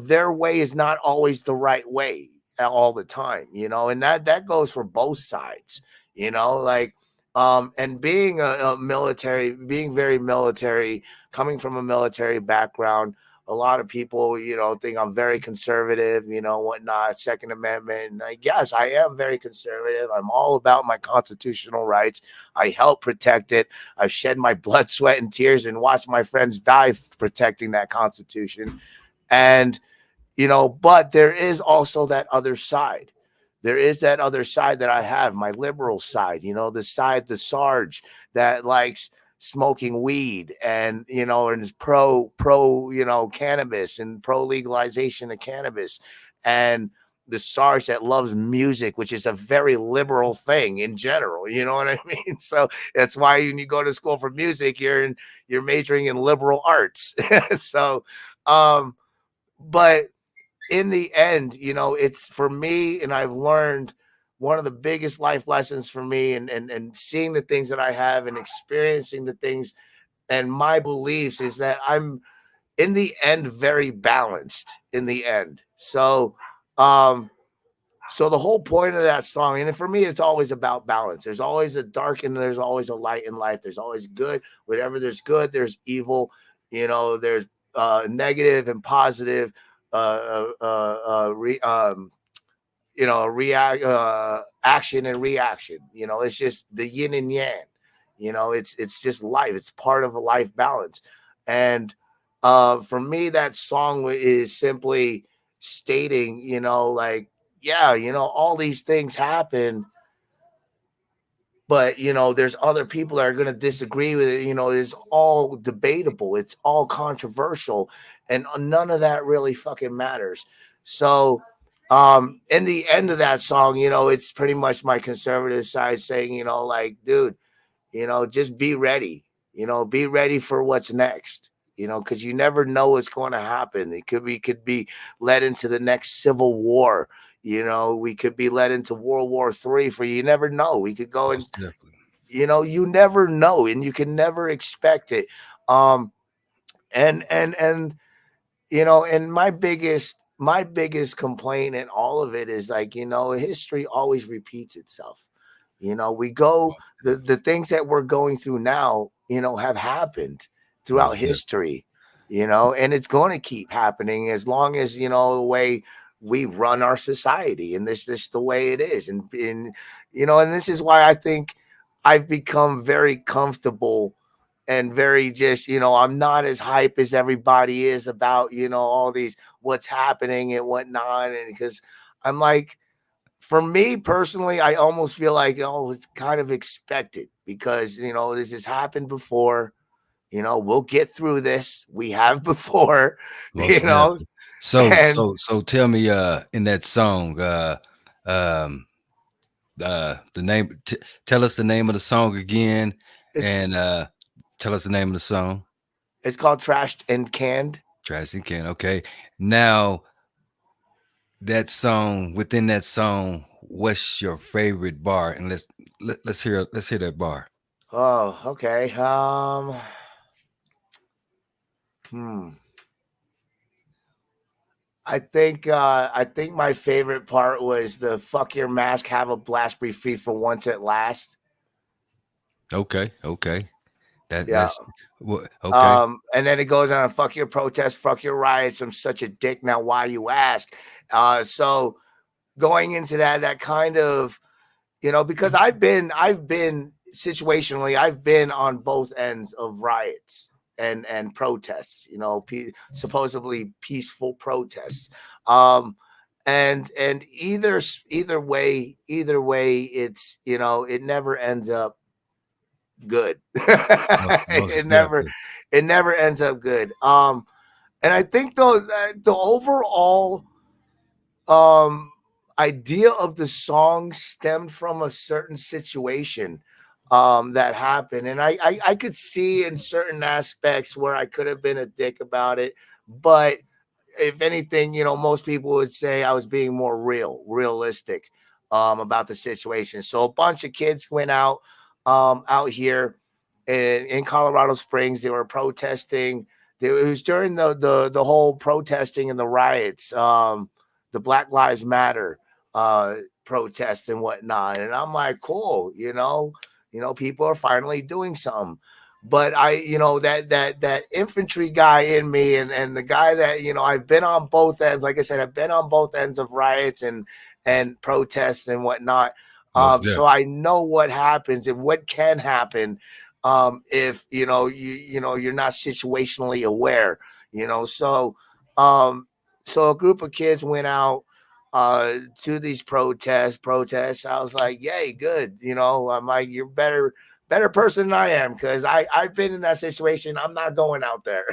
[SPEAKER 4] their way is not always the right way all the time, and that goes for both sides. you know, like, and being a military, being very military, coming from a military background, a lot of people, you know, think I'm very conservative, you know, whatnot, Second Amendment. And yes, I am very conservative. I'm all about my constitutional rights. I help protect it. I've shed my blood, sweat, and tears and watched my friends die protecting that Constitution. And, you know, but there is also that other side. There is that other side that I have, my liberal side, you know, the side, the Sarge that likes smoking weed and, you know, and is pro, you know, cannabis and pro legalization of cannabis. And the Sarge that loves music, which is a very liberal thing in general. You know what I mean? So that's why when you go to school for music, you're majoring in liberal arts. So, but in the end, you know, it's for me, and I've learned one of the biggest life lessons for me, and seeing the things that I have and experiencing the things and my beliefs is that I'm in the end very balanced in the end. Um, so the whole point of that song, and for me, it's always about balance. There's always a dark and there's always a light in life. There's always good. Whenever there's good, there's evil. You know, there's negative and positive. Uh, uh, uh, re, um, you know, react, action and reaction. You know, it's just the yin and yang. You know, it's just life. It's part of a life balance. And for me, that song is simply stating, you know, like, yeah, you know, all these things happen, but you know, there's other people that are going to disagree with it. You know, it's all debatable, it's all controversial, and none of that really fucking matters. So in the end of that song, you know, it's pretty much my conservative side saying, you know, like, dude, you know, just be ready. You know, be ready for what's next. You know, because you never know what's going to happen. It could be led into the next civil war. You know, we could be led into World War III. For you never know. We could go and,
[SPEAKER 5] Most definitely.
[SPEAKER 4] you know, you never know, and you can never expect it. Um, and you know, and my biggest complaint in all of it is like, you know, history always repeats itself. You know, we go the things that we're going through now, you know, have happened throughout
[SPEAKER 5] Most definitely.
[SPEAKER 4] history, you know, and it's going to keep happening as long as, you know, the way we run our society, and this the way it is. And you know, and this is why I think I've become very comfortable and very just, you know, I'm not as hype as everybody is about, you know, all these what's happening and whatnot. And because I'm like, for me personally, I almost feel like, oh, it's kind of expected because, you know, this has happened before. You know, we'll get through this. We have before, you
[SPEAKER 5] Most
[SPEAKER 4] know,
[SPEAKER 5] definitely. So
[SPEAKER 4] and
[SPEAKER 5] so tell me in that song um the name tell us the name of the song again,
[SPEAKER 4] it's
[SPEAKER 5] and tell us the name of the song.
[SPEAKER 4] it's called Trashed and Canned.
[SPEAKER 5] Trash and Can. Okay. Now that song, within that song, what's your favorite bar? And let's hear that bar.
[SPEAKER 4] Oh, okay. Hmm. I think my favorite part was the fuck your mask, have a blast, be free for once at last.
[SPEAKER 5] Okay, okay.
[SPEAKER 4] Yeah.
[SPEAKER 5] That's okay.
[SPEAKER 4] And then it goes on, fuck your protest, fuck your riots. I'm such a dick. Now why you ask? So going into that kind of, you know, because I've been situationally, I've been on both ends of riots and protests, you know, supposedly peaceful protests. Um, and either way, it's, you know, it never ends up good.
[SPEAKER 5] Most
[SPEAKER 4] it never
[SPEAKER 5] definitely.
[SPEAKER 4] it never ends up good. And I think though the overall um idea of the song stemmed from a certain situation that happened, and I could see in certain aspects where I could have been a dick about it, but if anything, you know, most people would say I was being more realistic about the situation. So a bunch of kids went out here in Colorado Springs. They were protesting. It was during the whole protesting and the riots, the Black Lives Matter protests and whatnot. And I'm like, cool, people are finally doing something. But that infantry guy in me, and the guy that, I've been on both ends. Like I said, I've been on both ends of riots and protests and whatnot.
[SPEAKER 5] Most
[SPEAKER 4] So
[SPEAKER 5] definitely.
[SPEAKER 4] I know what happens and what can happen if you're not situationally aware. So so a group of kids went out to these protests. I was like, yay, good. I'm like, you're better person than I am, because I've been in that situation. I'm not going out there.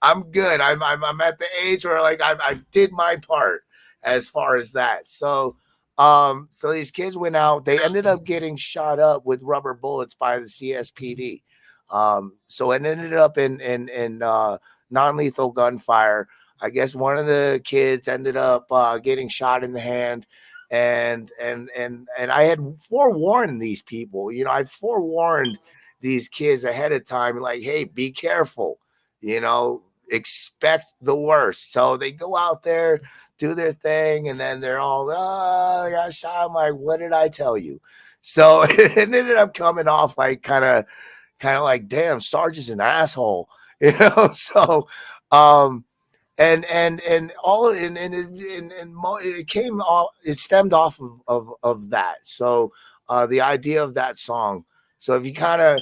[SPEAKER 4] I'm good. I'm at the age where, like, I did my part as far as that. So these kids went out. They ended up getting shot up with rubber bullets by the CSPD. So it ended up in non-lethal gunfire. I guess one of the kids ended up getting shot in the hand, and I had forewarned these people. I forewarned these kids ahead of time, like, hey, be careful. Expect the worst. So they go out there, do their thing, and then they're all, oh, I got shot. I'm like, what did I tell you? So it ended up coming off like kind of like, damn, Sarge is an asshole, So, um, and all it came off. It stemmed off of that. So, the idea of that song. So if you kind of,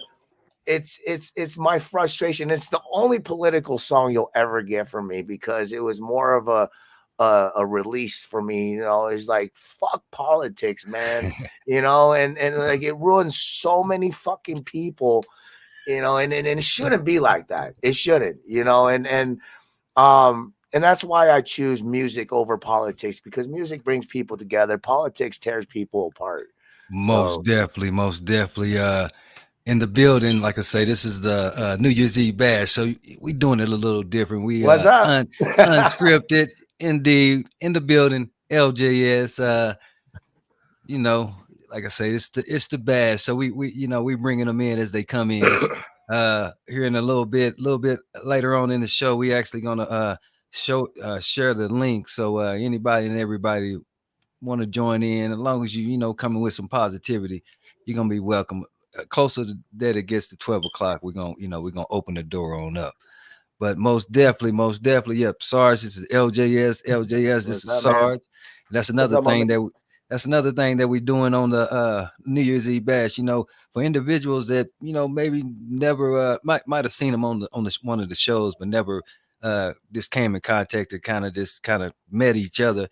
[SPEAKER 4] it's my frustration. It's the only political song you'll ever get from me, because it was more of a release for me. It's like, fuck politics, man. And like, it ruins so many fucking people. And it shouldn't be like that. It shouldn't. And that's why I choose music over politics, because music brings people together. Politics tears people apart.
[SPEAKER 5] Most
[SPEAKER 4] So
[SPEAKER 5] definitely, most definitely. In the building, like I say, this is the New Year's Eve bash, so we doing it a little different. We
[SPEAKER 4] what's up?
[SPEAKER 5] unscripted, indeed. In the building, LJS. You know, like I say, it's the bash. So we bringing them in as they come in. Here in a little bit later on in the show, we actually gonna share the link. So anybody and everybody want to join in, as long as you coming with some positivity, you're gonna be welcome. Closer to that it gets to 12 o'clock, we're gonna open the door on up. But most definitely, yep. Sarge, this is LJS. LJS, this
[SPEAKER 4] What's
[SPEAKER 5] is
[SPEAKER 4] up, man?
[SPEAKER 5] Sarge. That's
[SPEAKER 7] What's
[SPEAKER 5] another
[SPEAKER 7] up, my
[SPEAKER 5] thing
[SPEAKER 7] man?
[SPEAKER 5] that we're doing on the New Year's Eve bash. For individuals that maybe never might have seen them on one of the shows, but never just came in contact or kind of met each other.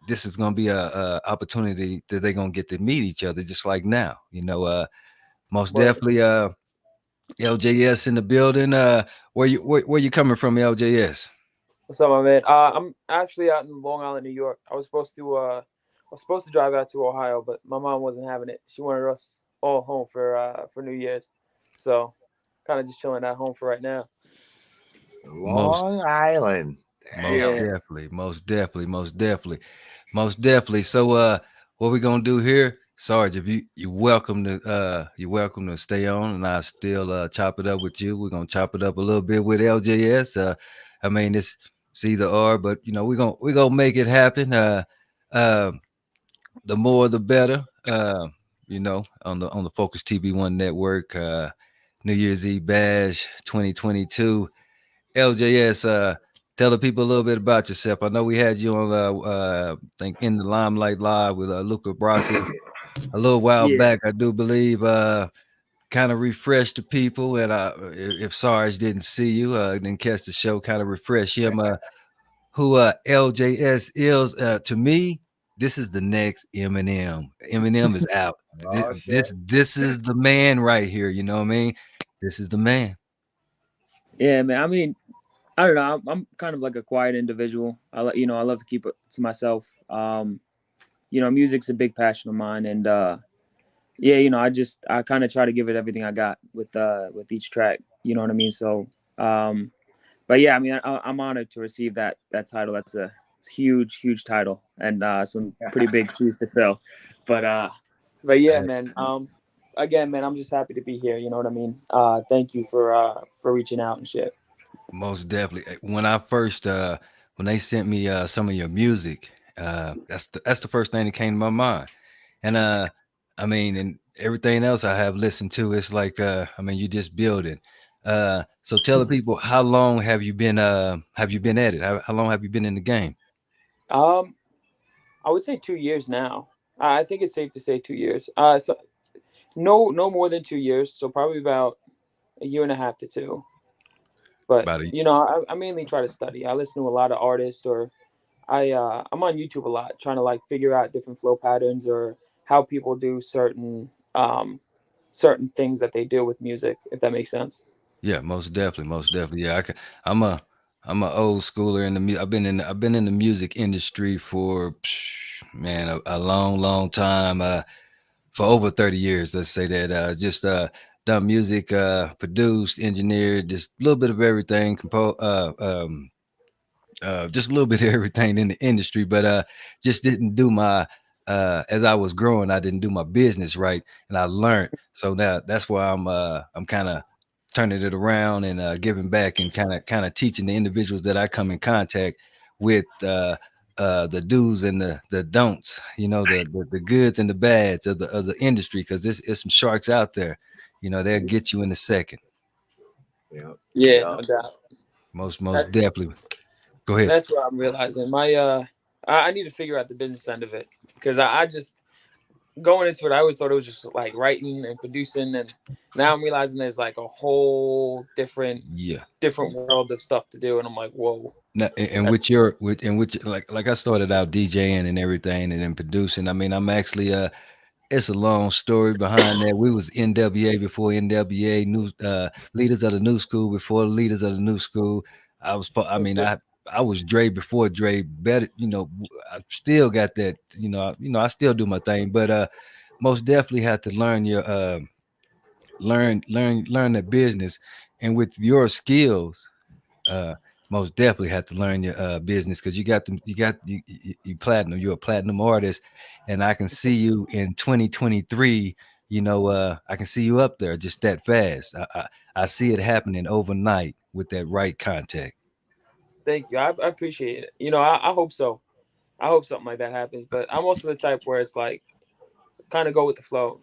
[SPEAKER 5] This is going to be a opportunity that they're going to get to meet each other, just like now. Most
[SPEAKER 7] Word.
[SPEAKER 5] definitely. LJS in the building. Where you coming from, LJS?
[SPEAKER 7] What's up, my man? I'm actually out in Long Island, New York. I was supposed to drive out to Ohio, but my mom wasn't having it. She wanted us all home for New Year's, so kind of just chilling at home for right now.
[SPEAKER 5] Most
[SPEAKER 4] Long Island.
[SPEAKER 5] most
[SPEAKER 4] Damn.
[SPEAKER 7] Yeah.
[SPEAKER 5] definitely, most definitely, most definitely, most definitely. So what we gonna do here, Sarge? If you're welcome to stay on, and I still chop it up with you. We're gonna chop it up a little bit with LJS. I mean it's either or, but we're gonna make it happen. Uh, the more the better. On the Focus TV1 network, New Year's Eve bash 2022. LJS, tell the people a little bit about yourself. I know we had you on I think in the Limelight Live with Luca Brasi a little while
[SPEAKER 7] Yeah.
[SPEAKER 5] back, I do believe. Kind of refresh the people, and if Sarge didn't see you, didn't catch the show, kind of refresh him. Who LJS is to me. This is the next Eminem. Eminem is out.
[SPEAKER 4] Oh shit.
[SPEAKER 5] This is the man right here. You know what I mean? This is the man.
[SPEAKER 7] Yeah, man. I mean, I don't know. I'm kind of like a quiet individual. I love to keep it to myself. Music's a big passion of mine, and yeah, I kind of try to give it everything I got with each track. You know what I mean? So, but yeah, I mean, I'm honored to receive that title. It's a huge title, and some pretty big shoes to fill. But yeah, man. Again, man, I'm just happy to be here. You know what I mean? Thank you for reaching out and shit.
[SPEAKER 5] Most definitely. When I first when they sent me some of your music, That's the first thing that came to my mind. And I mean, and everything else I have listened to, it's like I mean, you just building. So tell the people, how long have you been at it? How long have you been in the game?
[SPEAKER 7] Um, I would say 2 years now. I think it's safe to say 2 years. So no more than 2 years. So probably about a year and a half to two. But
[SPEAKER 5] About a
[SPEAKER 7] I mainly try to study. I listen to a lot of artists, or I'm on YouTube a lot, trying to like figure out different flow patterns or how people do certain things that they do with music, if that makes sense.
[SPEAKER 5] Yeah, most definitely, most definitely. Yeah, I'm a I'm a old schooler in the I've been in the music industry for man a long long time. For over 30 years, let's say that. Just done music, produced, engineered, just a little bit of everything. Just a little bit of everything in the industry, but just didn't do my as I was growing, I didn't do my business right, and I learned. So now that's why I'm kind of turning it around and giving back and kind of teaching the individuals that I come in contact with the do's and the don'ts, the goods and the bads of the industry, because there's some sharks out there, they'll get you in a second.
[SPEAKER 4] Yep.
[SPEAKER 7] Yeah,
[SPEAKER 4] Yep.
[SPEAKER 7] no doubt.
[SPEAKER 5] Most
[SPEAKER 7] That's
[SPEAKER 5] definitely. Go ahead.
[SPEAKER 7] that's what I'm realizing. I need to figure out the business end of it because I just going into it, I always thought it was just like writing and producing, and now I'm realizing there's like a whole
[SPEAKER 5] Yeah.
[SPEAKER 7] different world of stuff to do, and I'm like, whoa.
[SPEAKER 5] No, and
[SPEAKER 7] That's,
[SPEAKER 5] with your with and with like I started out DJing and everything and then producing. I mean, I'm actually it's a long story behind that. We was NWA before NWA, new leaders of the new school before the leaders of the new school. I mean, I was Dre before Dre. Better, I still got that. I still do my thing, but most definitely have to learn your learn the business, and with your skills uh most definitely have to learn your business, because you platinum, you're a platinum artist, and I can see you in 2023. I can see you up there just that fast. I see it happening overnight with that right contact.
[SPEAKER 7] thank you. I appreciate it. I hope so. I hope something like that happens. But I'm also the type where it's like kind of go with the flow.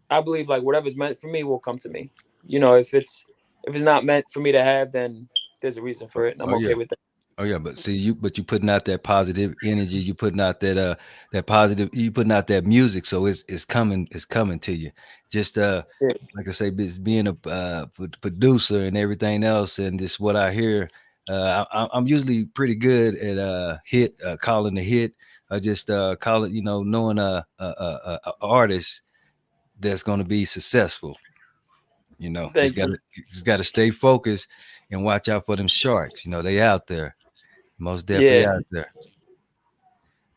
[SPEAKER 7] I believe like whatever's meant for me will come to me. If it's not meant for me to have, then there's a reason for it, and I'm
[SPEAKER 5] Oh yeah.
[SPEAKER 7] okay with that.
[SPEAKER 5] Oh yeah, but see you putting out that positive energy, you putting out that positive, you putting out that music, so it's coming to you. Just
[SPEAKER 7] Yeah.
[SPEAKER 5] like I say, being a producer and everything else, and just what I hear, I'm usually pretty good at calling a hit, or just calling, knowing a artist that's going to be successful. Just
[SPEAKER 7] Thank you.
[SPEAKER 5] gotta stay focused and watch out for them sharks. They out there. Most definitely
[SPEAKER 7] Yeah.
[SPEAKER 5] out there.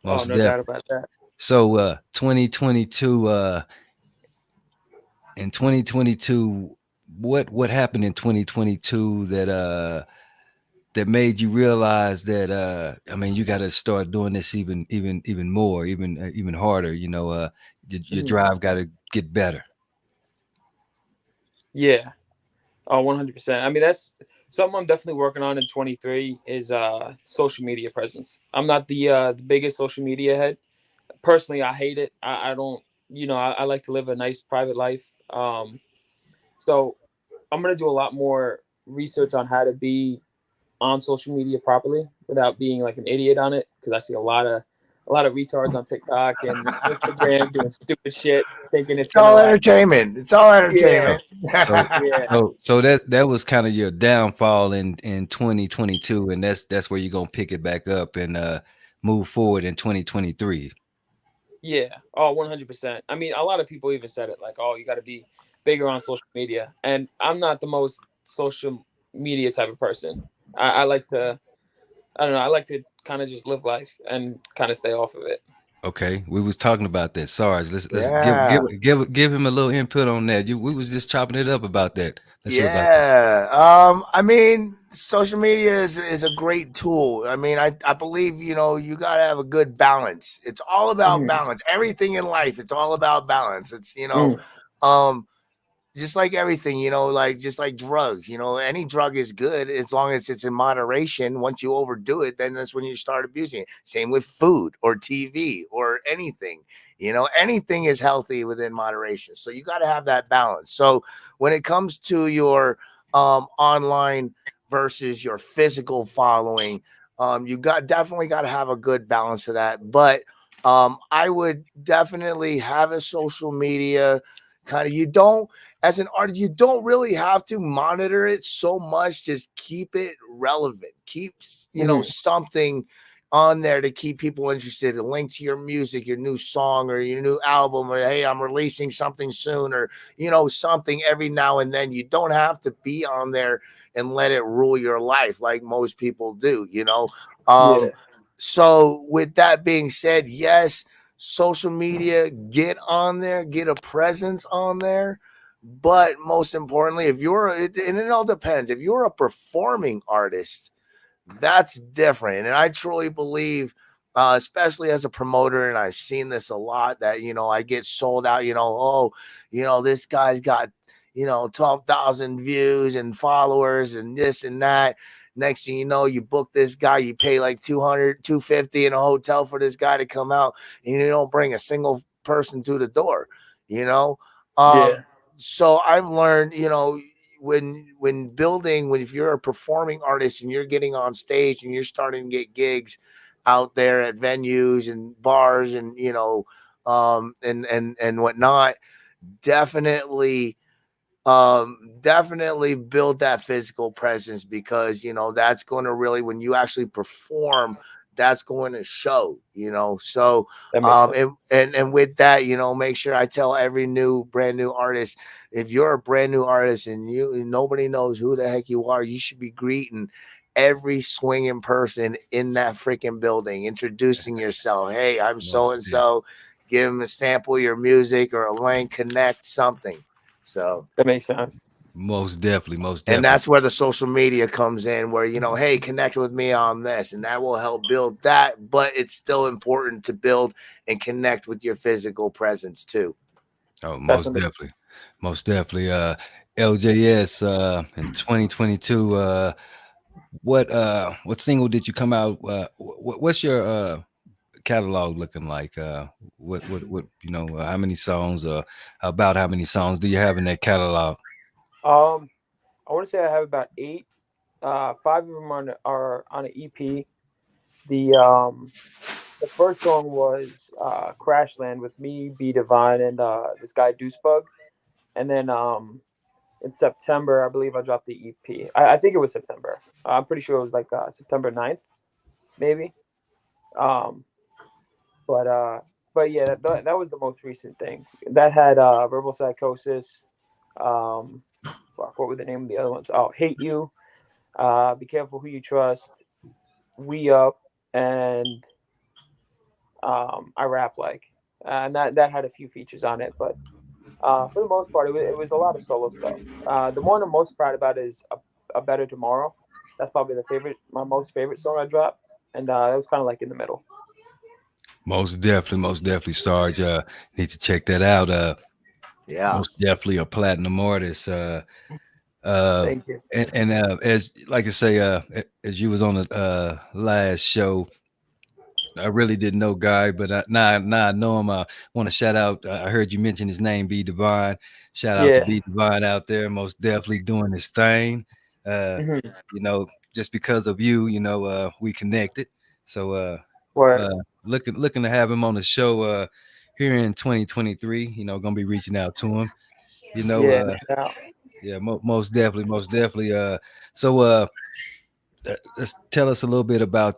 [SPEAKER 7] Oh,
[SPEAKER 5] Most
[SPEAKER 7] no doubt
[SPEAKER 5] definitely.
[SPEAKER 7] about that.
[SPEAKER 5] So 2022 in 2022, what happened in 2022 that made you realize that I mean, you got to start doing this even more, even harder, your
[SPEAKER 7] Mhm.
[SPEAKER 5] drive got to get better.
[SPEAKER 7] Yeah. Oh, 100%. I mean, that's something I'm definitely working on in 23 is social media presence. I'm not the biggest social media head. Personally, I hate it. I don't, I like to live a nice private life. So I'm gonna do a lot more research on how to be on social media properly without being like an idiot on it, because I see a lot of retards on TikTok and Instagram doing stupid shit, thinking it's
[SPEAKER 4] It's
[SPEAKER 7] gonna
[SPEAKER 4] all
[SPEAKER 7] like,
[SPEAKER 4] entertainment. It's all
[SPEAKER 7] yeah,
[SPEAKER 4] entertainment.
[SPEAKER 5] So
[SPEAKER 7] yeah,
[SPEAKER 5] so that was kind of your downfall in 2022, and that's where you're gonna pick it back up and move forward in 2023.
[SPEAKER 7] yeah. Oh, 100%. I mean, a lot of people even said it like, oh, you got to be bigger on social media, and I'm not the most social media type of person. I like to, I don't know, I like to kind of just live life and kind of stay off of it.
[SPEAKER 5] Okay, we was talking about that. Sarge, let's
[SPEAKER 4] Yeah.
[SPEAKER 5] give him a little input on that. We was just chopping it up about that. Let's hear about that.
[SPEAKER 4] Yeah. I mean, social media is a great tool. I mean, I believe, you gotta have a good balance. It's all about
[SPEAKER 7] Mhm.
[SPEAKER 4] balance. Everything in life, it's all about balance. It's,
[SPEAKER 7] Mm.
[SPEAKER 4] um, just like everything, like just like drugs, any drug is good as long as it's in moderation. Once you overdo it, then that's when you start abusing it. Same with food or TV or anything. Anything is healthy within moderation. So you got to have that balance. So when it comes to your online versus your physical following, you definitely got to have a good balance of that. But I would definitely have a social media kind of, you don't, as an artist, you don't really have to monitor it so much. Just keep it relevant. Keep, something on there to keep people interested. A link to your music, your new song or your new album, or hey, I'm releasing something soon, or something every now and then. You don't have to be on there and let it rule your life like most people do.
[SPEAKER 7] Yeah.
[SPEAKER 4] So with that being said, yes, social media, get on there, get a presence on there. But most importantly, and it all depends. If you're a performing artist, that's different. And I truly believe, especially as a promoter, and I've seen this a lot, that, I get sold out, this guy's got, 12,000 views and followers and this and that. Next thing you know, you book this guy, you pay like 200, 250 in a hotel for this guy to come out, and you don't bring a single person through the door, you know?
[SPEAKER 7] Yeah.
[SPEAKER 4] So I've learned, when building, if you're a performing artist and you're getting on stage and you're starting to get gigs out there at venues and bars and and whatnot, definitely definitely build that physical presence, because that's going to really, when you actually perform, that's going to show. So
[SPEAKER 7] That makes sense.
[SPEAKER 4] and with that, make sure I tell every brand new artist, if you're a brand new artist and nobody knows who the heck you are, you should be greeting every swinging person in that freaking building, introducing yourself. Hey, I'm so
[SPEAKER 5] Most
[SPEAKER 4] and
[SPEAKER 5] definitely.
[SPEAKER 4] so. Give them a sample of your music or a link, connect something. So,
[SPEAKER 7] That makes sense.
[SPEAKER 5] Most definitely. Most
[SPEAKER 4] and
[SPEAKER 5] definitely.
[SPEAKER 4] that's where the social media comes in, where, hey, connect with me on this, and that will help build that. But it's still important to build and connect with your physical presence too.
[SPEAKER 5] Oh, most
[SPEAKER 7] Definitely.
[SPEAKER 5] definitely. Most definitely. LJS in 2022. What single did you come out? What's your catalog looking like? What how many songs, about how many songs do you have in that catalog?
[SPEAKER 7] Um, I want to say I have about 8. Five of them are on an EP. The first song was Crashland with me, B Divine, and this guy Deucebug. And then in September, I believe I dropped the EP. I think it was September. I'm pretty sure it was like September 9th, maybe. Um, but uh, but yeah, that was the most recent thing. That had Verbal Psychosis. Um, fuck, what were the name of the other ones? Oh, Hate You. Be Careful Who You Trust. We Up, and I Rap Like. And that had a few features on it, but for the most part, it was a lot of solo stuff. The one I'm most proud about is a Better Tomorrow. That's probably my most favorite song I dropped, and it was kind of like in the middle.
[SPEAKER 5] Most definitely, Sarge. Need to check that out.
[SPEAKER 4] Yeah.
[SPEAKER 5] Most definitely a platinum artist. Uh,
[SPEAKER 7] Thank you.
[SPEAKER 5] and as like I say, as you was on the last show, I really didn't know Guy, but now I know him. I want to shout out. I heard you mention his name, B Divine. Shout out to
[SPEAKER 7] Yeah.
[SPEAKER 5] B Divine out there, most definitely doing his thing. Uh,
[SPEAKER 7] Hmm.
[SPEAKER 5] you know, just because of you, we connected. So
[SPEAKER 7] Word.
[SPEAKER 5] uh, looking to have him on the show here in 2023. Gonna be reaching out to him. You know,
[SPEAKER 7] Yeah.
[SPEAKER 5] uh,
[SPEAKER 7] No doubt.
[SPEAKER 5] yeah, most definitely, most definitely. So let's tell us a little bit about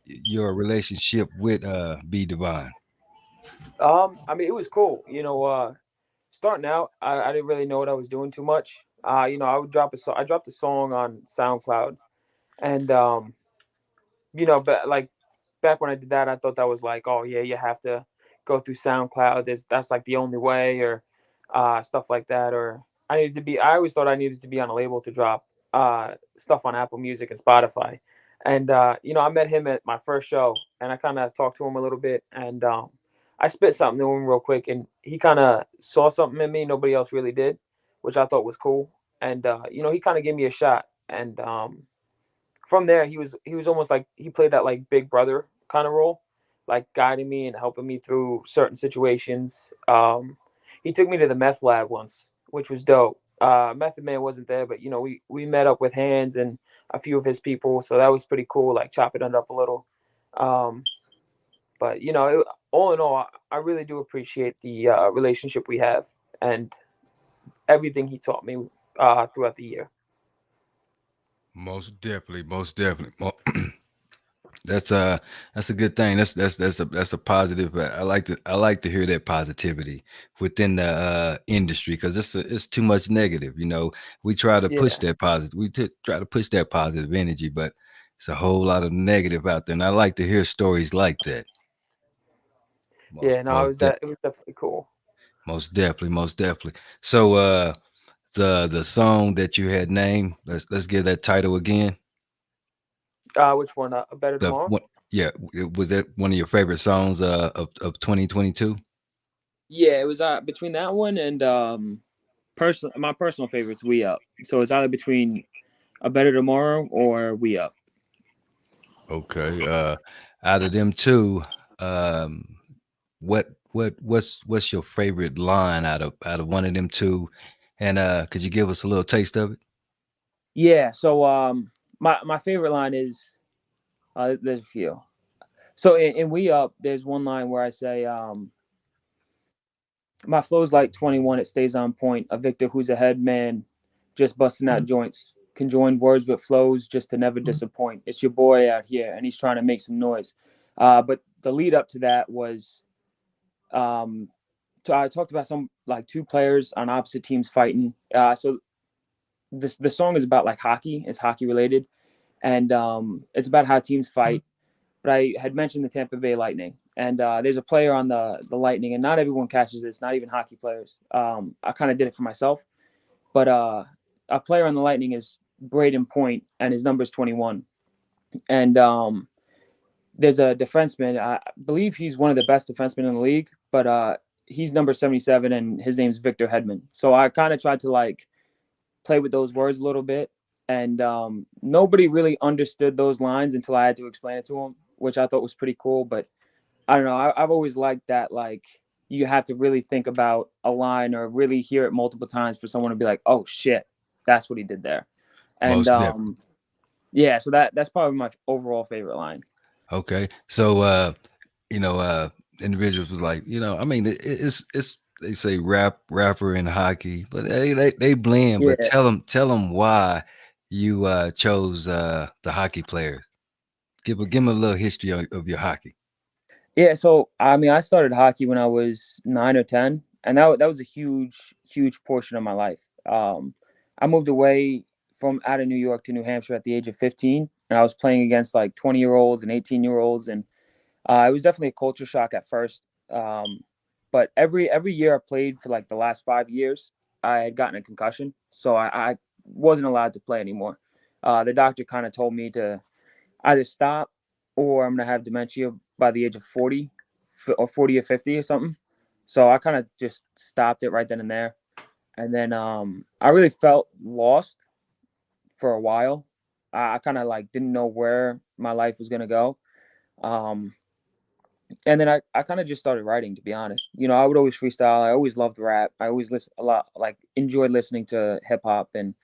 [SPEAKER 5] your relationship with B Divine.
[SPEAKER 7] I mean, it was cool. Starting out, I didn't really know what I was doing too much. I would drop a song. I dropped a song on SoundCloud, and but like back when I did that, I thought that was like, oh yeah, you have to go through SoundCloud. That's like the only way, or stuff like that. Or I always thought I needed to be on a label to drop stuff on Apple Music and Spotify. And I met him at my first show, and I kind of talked to him a little bit, and I spit something to him real quick, and he kind of saw something in me nobody else really did, which I thought was cool. And he kind of gave me a shot, and from there he was almost like he played that like big brother kind of role, like guiding me and helping me through certain situations. He took me to the meth lab once, which was dope. Method Man wasn't there, but we met up with Hands and a few of his people, so that was pretty cool. Like chopping it up a little. Um, but all in all, I really do appreciate the relationship we have and everything he taught me throughout the year.
[SPEAKER 5] Most definitely, most definitely. That's that's a good thing. That's a positive. I like to hear that positivity within the industry because it's too much negative. We try to push
[SPEAKER 7] Yeah,
[SPEAKER 5] that positive. Try to push that positive energy, but it's a whole lot of negative out there. And I like to hear stories like that. Most
[SPEAKER 7] yeah. No,
[SPEAKER 5] most de-
[SPEAKER 7] it was definitely cool.
[SPEAKER 5] most definitely, most definitely. So the song that you had named, let's give that title again.
[SPEAKER 7] Which one? A Better
[SPEAKER 5] The
[SPEAKER 7] Tomorrow?
[SPEAKER 5] what? Yeah, was that one of your favorite songs of 2022?
[SPEAKER 7] Yeah, it was between that one and my personal favorites, We Up. So it's either between A Better Tomorrow or We Up.
[SPEAKER 5] Okay. Out of them two, um, what's your favorite line out of one of them two? And could you give us a little taste of it?
[SPEAKER 7] Yeah. So my favorite line is there's a few. So in We Up, there's one line where I say my flow's like 21, it stays on point. A Victor who's a head man, just busting out joints. Conjoined words with flows just to never disappoint. It's your boy out here, and he's trying to make some noise. But the lead up to that was um, I talked about some like two players on opposite teams fighting. So the song is about like hockey. It's hockey related, and it's about how teams fight. But I had mentioned the Tampa Bay Lightning, and there's a player on the Lightning, and not everyone catches this, not even hockey players. I kind of did it for myself, but a player on the Lightning is Braden Point, and his number is 21. And there's a defenseman. I believe he's one of the best defensemen in the league, but he's number 77, and his name's Victor Hedman. So I kind of tried to like play with those words a little bit, and nobody really understood those lines until I had to explain it to them, which I thought was pretty cool. But I don't know. I've always liked that. Like you have to really think about a line or really hear it multiple times for someone to be like, "Oh shit, that's what he did there." And
[SPEAKER 5] Most definitely.
[SPEAKER 7] yeah, so that's probably my overall favorite line.
[SPEAKER 5] Okay. So you know, individuals was like, I mean, it's they say rapper and hockey, but they blend. But
[SPEAKER 7] Yeah.
[SPEAKER 5] tell them why you chose the hockey players. Give them a little history of your hockey.
[SPEAKER 7] Yeah, so I mean, I started hockey when I was 9 or 10, and that was a huge portion of my life. I moved away from out of New York to New Hampshire at the age of 15, and I was playing against like 20-year-olds and 18-year-olds, and it was definitely a culture shock at first. But every year I played for like the last 5 years, I had gotten a concussion, so I wasn't allowed to play anymore. The doctor kind of told me to either stop or I'm gonna have dementia by the age of 40 or 40 or 50 or something. So I kind of just stopped it right then and there. And then I really felt lost for a while. I kind of like didn't know where my life was gonna go. Um, and then I kind of just started writing, to be honest. I would always freestyle. I always loved rap. I always listen a lot, like enjoyed listening to hip hop. And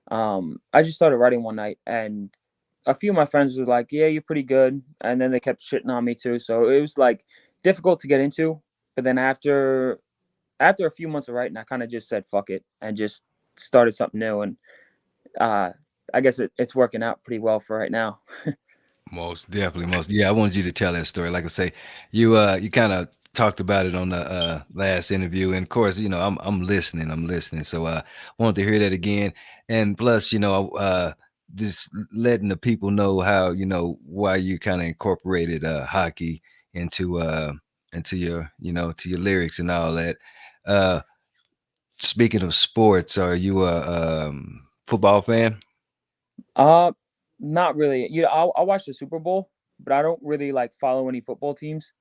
[SPEAKER 7] I just started writing one night, and a few of my friends were like, "Yeah, you're pretty good," and then they kept shitting on me too. So it was like difficult to get into. But then after a few months of writing, I kind of just said fuck it and just started something new. And uh, I guess it's working out pretty well for right now.
[SPEAKER 5] Most definitely, yeah. I wanted you to tell that story. Like I say, you kind of talked about it on the last interview, and of course, I'm listening. I'm listening. So wanted to hear that again, and plus, just letting the people know how why you kind of incorporated hockey into into your lyrics and all that. Uh, Speaking of sports, are you a football fan?
[SPEAKER 7] Uh, Not really. I'll watch the Super Bowl, but I don't really like follow any football teams.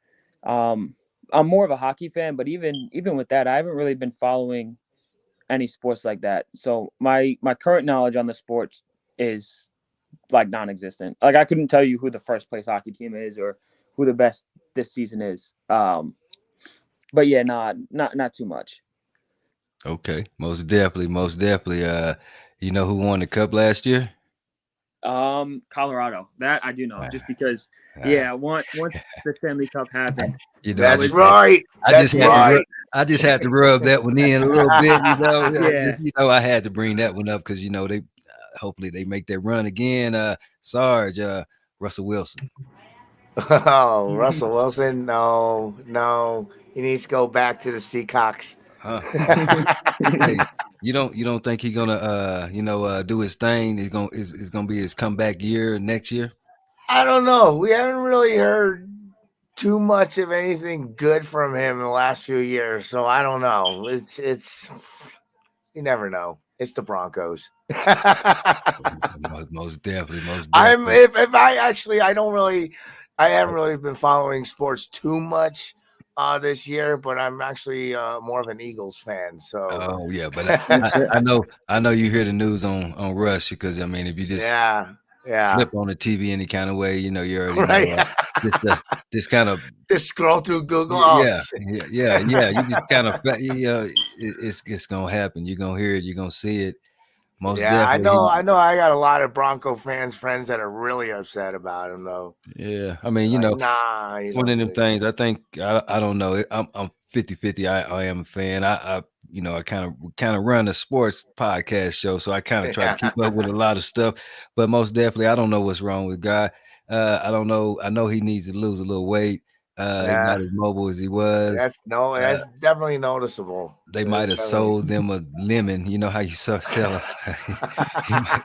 [SPEAKER 7] Um, I'm more of a hockey fan, but even with that, I haven't really been following any sports like that. So my current knowledge on the sports is like non-existent. Like I couldn't tell you who the first place hockey team is or who the best this season is. But yeah, not too much.
[SPEAKER 5] Okay, most definitely, most definitely. You know who won the cup last year?
[SPEAKER 7] Colorado. That I do know,
[SPEAKER 5] Ah,
[SPEAKER 7] just because.
[SPEAKER 5] ah,
[SPEAKER 7] Yeah, once the Stanley Cup happened,
[SPEAKER 5] you know,
[SPEAKER 7] I
[SPEAKER 4] That's
[SPEAKER 7] was
[SPEAKER 4] right.
[SPEAKER 5] I just
[SPEAKER 4] That's
[SPEAKER 5] had to
[SPEAKER 7] yeah
[SPEAKER 4] right.
[SPEAKER 5] I just had to rub that one in a little bit. You know,
[SPEAKER 7] yeah.
[SPEAKER 5] I had to bring that one up because you know they hopefully they make that run again. Sarge, Russell Wilson.
[SPEAKER 4] Oh, Russell Wilson. No, no. He needs to go back to the Seacocks.
[SPEAKER 5] Huh? Hey, you don't think he's gonna do his thing? It's gonna be his comeback year next year.
[SPEAKER 4] I don't know. We haven't really heard too much of anything good from him in the last few years, so I don't know. It's you never know. It's the Broncos.
[SPEAKER 5] Most definitely, most
[SPEAKER 4] I'm
[SPEAKER 5] definitely.
[SPEAKER 4] if I actually I haven't really been following sports too much this year, but I'm actually more of an Eagles fan. So
[SPEAKER 5] Oh yeah, but I know you hear the news on Rush because I mean if you just
[SPEAKER 4] yeah, yeah,
[SPEAKER 5] flip on the TV any kind of way, you already know
[SPEAKER 4] right.
[SPEAKER 5] just this kind of
[SPEAKER 4] Just scroll through Google. Oh,
[SPEAKER 5] yeah
[SPEAKER 4] shit.
[SPEAKER 5] yeah. You just kind of it's gonna happen. You're gonna hear it. You're gonna see it. Most
[SPEAKER 4] Yeah, I
[SPEAKER 5] definitely.
[SPEAKER 4] know. I know. I got a lot of Bronco friends that are really upset about him, though.
[SPEAKER 5] Yeah, I mean
[SPEAKER 4] They're like, nah,
[SPEAKER 5] it's
[SPEAKER 4] you
[SPEAKER 5] one
[SPEAKER 4] don't
[SPEAKER 5] of them
[SPEAKER 4] really.
[SPEAKER 5] things. I think I don't know. I'm 50-50. I am a fan. I kind of run a sports podcast show, so I kind of try to
[SPEAKER 4] Yeah,
[SPEAKER 5] keep up with a lot of stuff. But most definitely, I don't know what's wrong with Guy. I don't know. I know he needs to lose a little weight. He's
[SPEAKER 4] yeah.
[SPEAKER 5] not as mobile as he was.
[SPEAKER 4] That's no.
[SPEAKER 5] Uh,
[SPEAKER 4] That's definitely noticeable.
[SPEAKER 5] they might have sold them a lemon. You know how you sell a he might,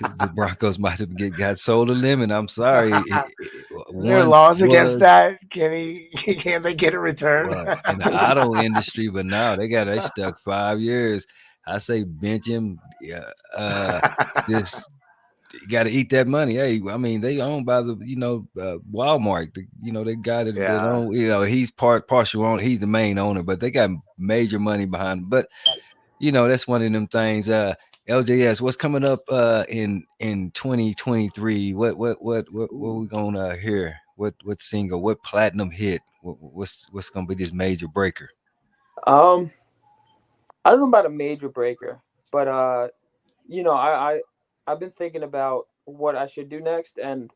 [SPEAKER 5] the Broncos might have got sold a lemon. I'm sorry.
[SPEAKER 4] Isn't there
[SPEAKER 5] One
[SPEAKER 4] laws against
[SPEAKER 5] was
[SPEAKER 4] that? Can he? Can they get a return?
[SPEAKER 5] well in the auto industry, but now they stuck 5 years. I say bench him. Yeah, this you got to eat that money. Hey, I mean they owned by the Walmart. They got it. They
[SPEAKER 4] Yeah.
[SPEAKER 5] don't. He's partial owner. He's the main owner, but they got major money behind him. But that's one of them things. LJS, what's coming up in 2023? What we gonna hear? What single? What platinum hit? What's gonna be this major breaker?
[SPEAKER 7] Um, I don't know about a major breaker, but I've been thinking about what I should do next, and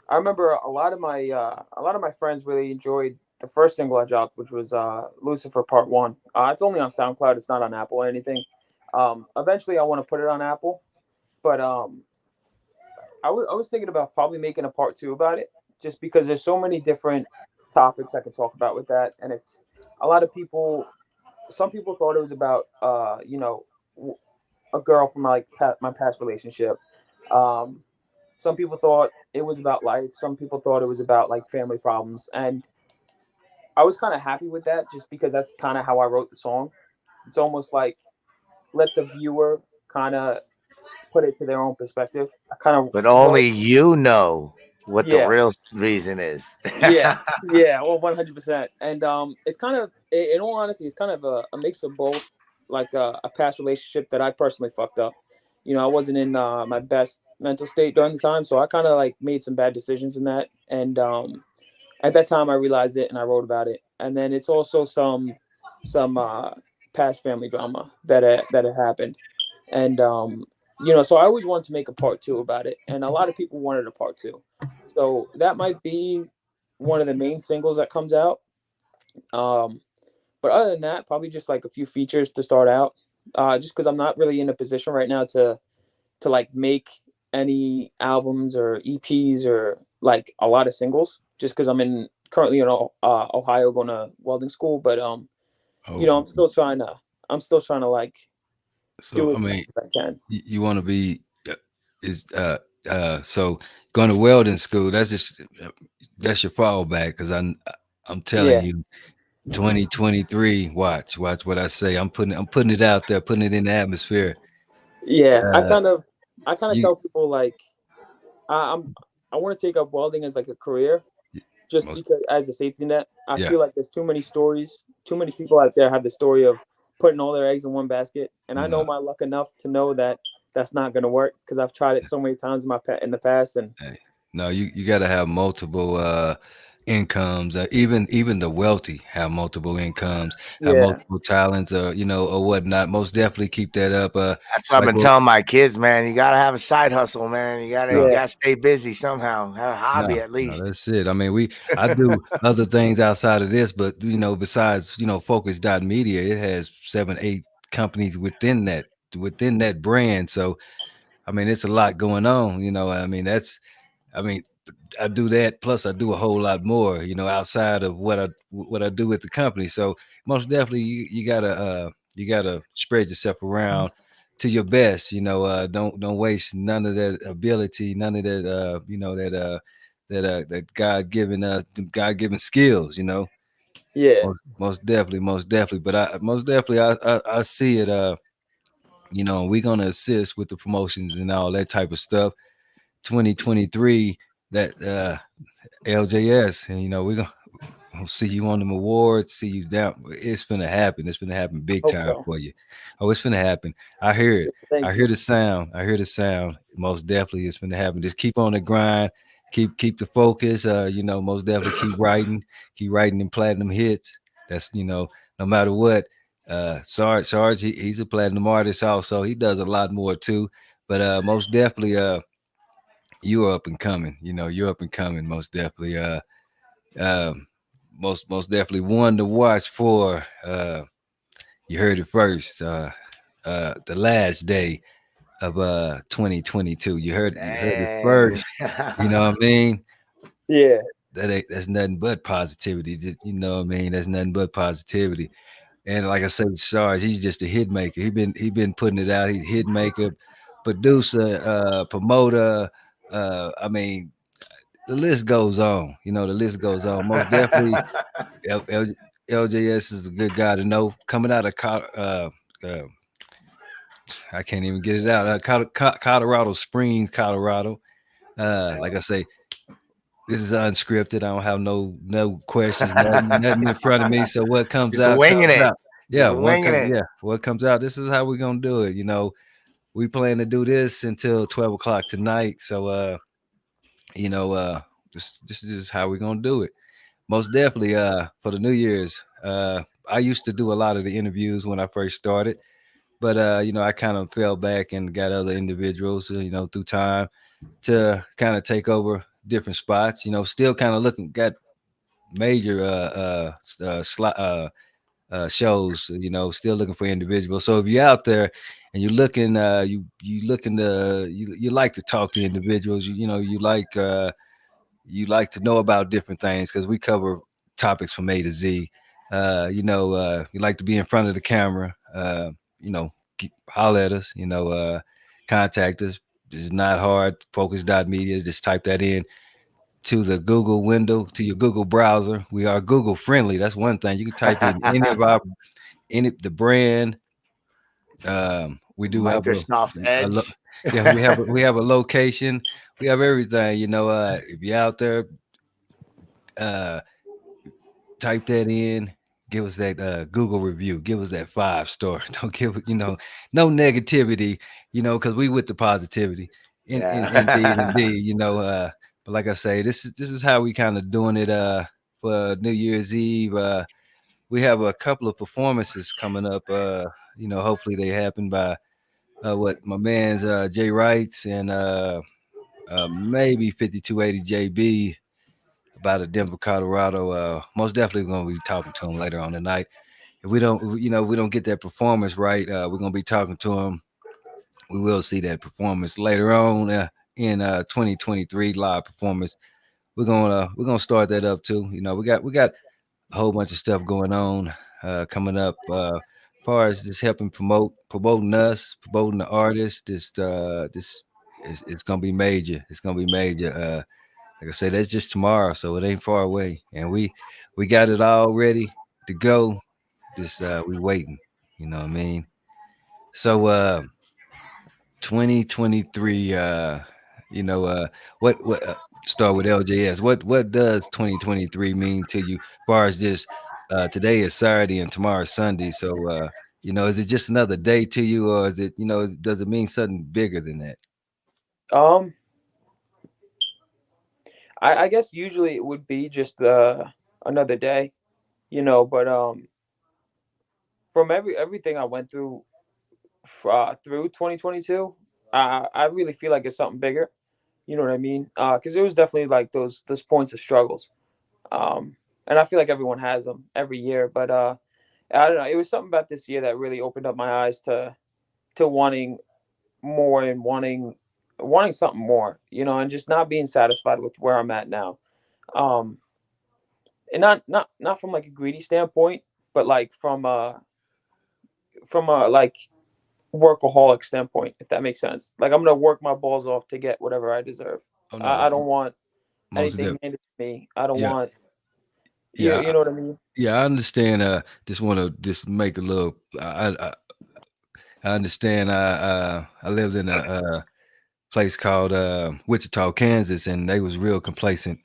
[SPEAKER 7] I remember a lot of my friends really enjoyed the first single I dropped, which was Lucifer Part One. It's only on SoundCloud. It's not on Apple or anything. Eventually, I want to put it on Apple, but I was thinking about probably making a part two about it, just because there's so many different topics I could talk about with that, and it's a lot of people. Some people thought it was about a girl from my past relationship. Um, some people thought it was about life. Some people thought it was about like family problems, and I was kind of happy with that, just because that's kind of how I wrote the song. It's almost like let the viewer kind of put it to their own perspective. I kind of
[SPEAKER 4] But
[SPEAKER 7] wrote,
[SPEAKER 4] only you know what the
[SPEAKER 7] yeah,
[SPEAKER 4] real reason is.
[SPEAKER 7] yeah, yeah, well, 100%. And it's kind of, in all honesty, it's kind of a mix of both, like a past relationship that I personally fucked up. I wasn't in my best mental state during the time, so I kind of like made some bad decisions in that. And at that time, I realized it and I wrote about it. And then it's also some past family drama that had happened. And so I always wanted to make a part two about it, and a lot of people wanted a part two. So that might be one of the main singles that comes out. Um, but other than that, probably just like a few features to start out. Just because I'm not really in a position right now to like make any albums or EPs or like a lot of singles. Just because currently in Ohio going to welding school, but
[SPEAKER 5] Oh,
[SPEAKER 7] I'm still trying to like do
[SPEAKER 5] so
[SPEAKER 7] as
[SPEAKER 5] I
[SPEAKER 7] much
[SPEAKER 5] mean,
[SPEAKER 7] as I can.
[SPEAKER 5] you want to be is so going to welding school. That's your fallback because I'm telling
[SPEAKER 7] Yeah.
[SPEAKER 5] you. 2023. Watch what I say. I'm putting it out there, putting it in the atmosphere.
[SPEAKER 7] Yeah,
[SPEAKER 5] Uh,
[SPEAKER 7] I kind of
[SPEAKER 5] you
[SPEAKER 7] tell people like I, I'm I want to take up welding as like a career, just
[SPEAKER 5] most
[SPEAKER 7] because as a safety net. I
[SPEAKER 5] yeah.
[SPEAKER 7] feel like there's too many stories, too many people out there have the story of putting all their eggs in one basket, and I know
[SPEAKER 5] No,
[SPEAKER 7] my luck enough to know that that's not going to work because I've tried it so many times in in the past, and
[SPEAKER 5] hey, no, you got to have multiple incomes. Even the wealthy have multiple incomes, have
[SPEAKER 7] yeah,
[SPEAKER 5] multiple talents, or whatnot. Most definitely keep that up.
[SPEAKER 4] That's what I've
[SPEAKER 5] Like
[SPEAKER 4] been
[SPEAKER 5] what?
[SPEAKER 4] telling my kids, man. You gotta have a side hustle, man. You
[SPEAKER 5] No,
[SPEAKER 7] yeah,
[SPEAKER 4] gotta stay busy somehow. Have a hobby
[SPEAKER 5] no,
[SPEAKER 4] at
[SPEAKER 5] no,
[SPEAKER 4] least.
[SPEAKER 5] that's it. I mean, I do other things outside of this, but besides Focus Dot Media, it has 7, 8 companies within that brand. So I mean, it's a lot going on. I mean, I mean, I do that. Plus, I do a whole lot more, outside of what I do with the company. So most definitely, you gotta spread yourself around to your best. Don't waste none of that ability, none of that that God given skills.
[SPEAKER 7] yeah.
[SPEAKER 5] Most definitely. But I most definitely I see it. We're gonna assist with the promotions and all that type of stuff. 2023, that LJS, and we're gonna see you on them awards, see you down. It's gonna happen. It's gonna happen big
[SPEAKER 7] Hope
[SPEAKER 5] time
[SPEAKER 7] so.
[SPEAKER 5] for you. Oh, it's gonna happen. I hear it. I
[SPEAKER 7] Thank
[SPEAKER 5] hear
[SPEAKER 7] you.
[SPEAKER 5] the sound. I hear the sound. Most definitely, it's gonna happen. Just keep on the grind. Keep the focus. Most definitely keep writing and platinum hits. That's no matter what. Sarge, he's a platinum artist also. He does a lot more too. But most definitely, you're up and coming. You're up and coming. Most definitely. Um, most definitely one to watch for. You heard it first. The last day of 2022. You heard it
[SPEAKER 4] Dang.
[SPEAKER 5] first. You know what I mean?
[SPEAKER 7] Yeah,
[SPEAKER 5] That's nothing but positivity. You know what I mean? That's nothing but positivity. And like I said, Sarge, he's just a hit maker. He been putting it out. He's a hit maker, producer, promoter. I mean, the list goes on. The list goes on. Most definitely, LJS is a good guy to know. Coming out of uh, I can't even get it out. Colorado Springs, Colorado. Like I say, this is unscripted. I don't have no questions, nothing in front of me. So what comes
[SPEAKER 4] Just
[SPEAKER 5] out
[SPEAKER 4] winging
[SPEAKER 5] comes
[SPEAKER 4] it.
[SPEAKER 5] out.
[SPEAKER 4] Just
[SPEAKER 5] Yeah,
[SPEAKER 4] winging it.
[SPEAKER 5] what comes out. This is how we're gonna do it. We plan to do this until 12 o'clock tonight. So you know, uh, this is how we're gonna do it. Most definitely. For the New Year's, I used to do a lot of the interviews when I first started, but I kind of fell back and got other individuals, through time to kind of take over different spots. Still kind of looking got major shows. Still looking for individuals. So if you're out there and you're looking, you looking to you like to talk to individuals. You like to know about different things because we cover topics from A to Z. You like to be in front of the camera. Holler at us. Contact us. It's not hard. Focus Dot Media. Just type that in to the Google window, to your Google browser. We are Google friendly. That's one thing. You can type in any the brand. We do have
[SPEAKER 4] Microsoft Edge.
[SPEAKER 5] yeah, we have a location. We have everything. If you're out there, uh, type that in. Give us that Google review. Give us that 5 star. Don't give no negativity. Because we with the positivity. Indeed. But like I say, this is how we kind of doing it. For New Year's Eve. We have a couple of performances coming up. Hopefully they happen by what my man's Jay Wrights and maybe 5280 JB about a Denver, Colorado. Most definitely going to be talking to him later on tonight. If we don't get that performance right, we're going to be talking to him. We will see that performance later on in 2023 live performance. We're gonna start that up too. We got a whole bunch of stuff going on coming up. As far as just helping promoting us, promoting the artists. This it's gonna be major. It's gonna be major. Like I said, that's just tomorrow, so it ain't far away, and we got it all ready to go. Just we waiting. You know what I mean? So 2023. You know what? start with LJS. What does 2023 mean to you? As far as just today is Saturday and tomorrow is Sunday. So is it just another day to you, or is it does it mean something bigger than that?
[SPEAKER 7] Um, I guess usually it would be just another day, but from everything I went through through 2022, I really feel like it's something bigger. You know what I mean? Because it was definitely like those points of struggles. And I feel like everyone has them every year, but I don't know. It was something about this year that really opened up my eyes to wanting more and wanting something more, and just not being satisfied with where I'm at now. Um, and not from like a greedy standpoint, but like from a like workaholic standpoint, if that makes sense. Like I'm gonna work my balls off to get whatever I deserve.
[SPEAKER 5] Oh no,
[SPEAKER 7] I don't want
[SPEAKER 5] most
[SPEAKER 7] anything
[SPEAKER 5] definitely.
[SPEAKER 7] handed to me. I don't
[SPEAKER 5] Yeah,
[SPEAKER 7] want you.
[SPEAKER 5] yeah,
[SPEAKER 7] You know what I mean?
[SPEAKER 5] yeah. I understand. Just want to just make a little. I understand. I lived in a place called Wichita, Kansas, and they was real complacent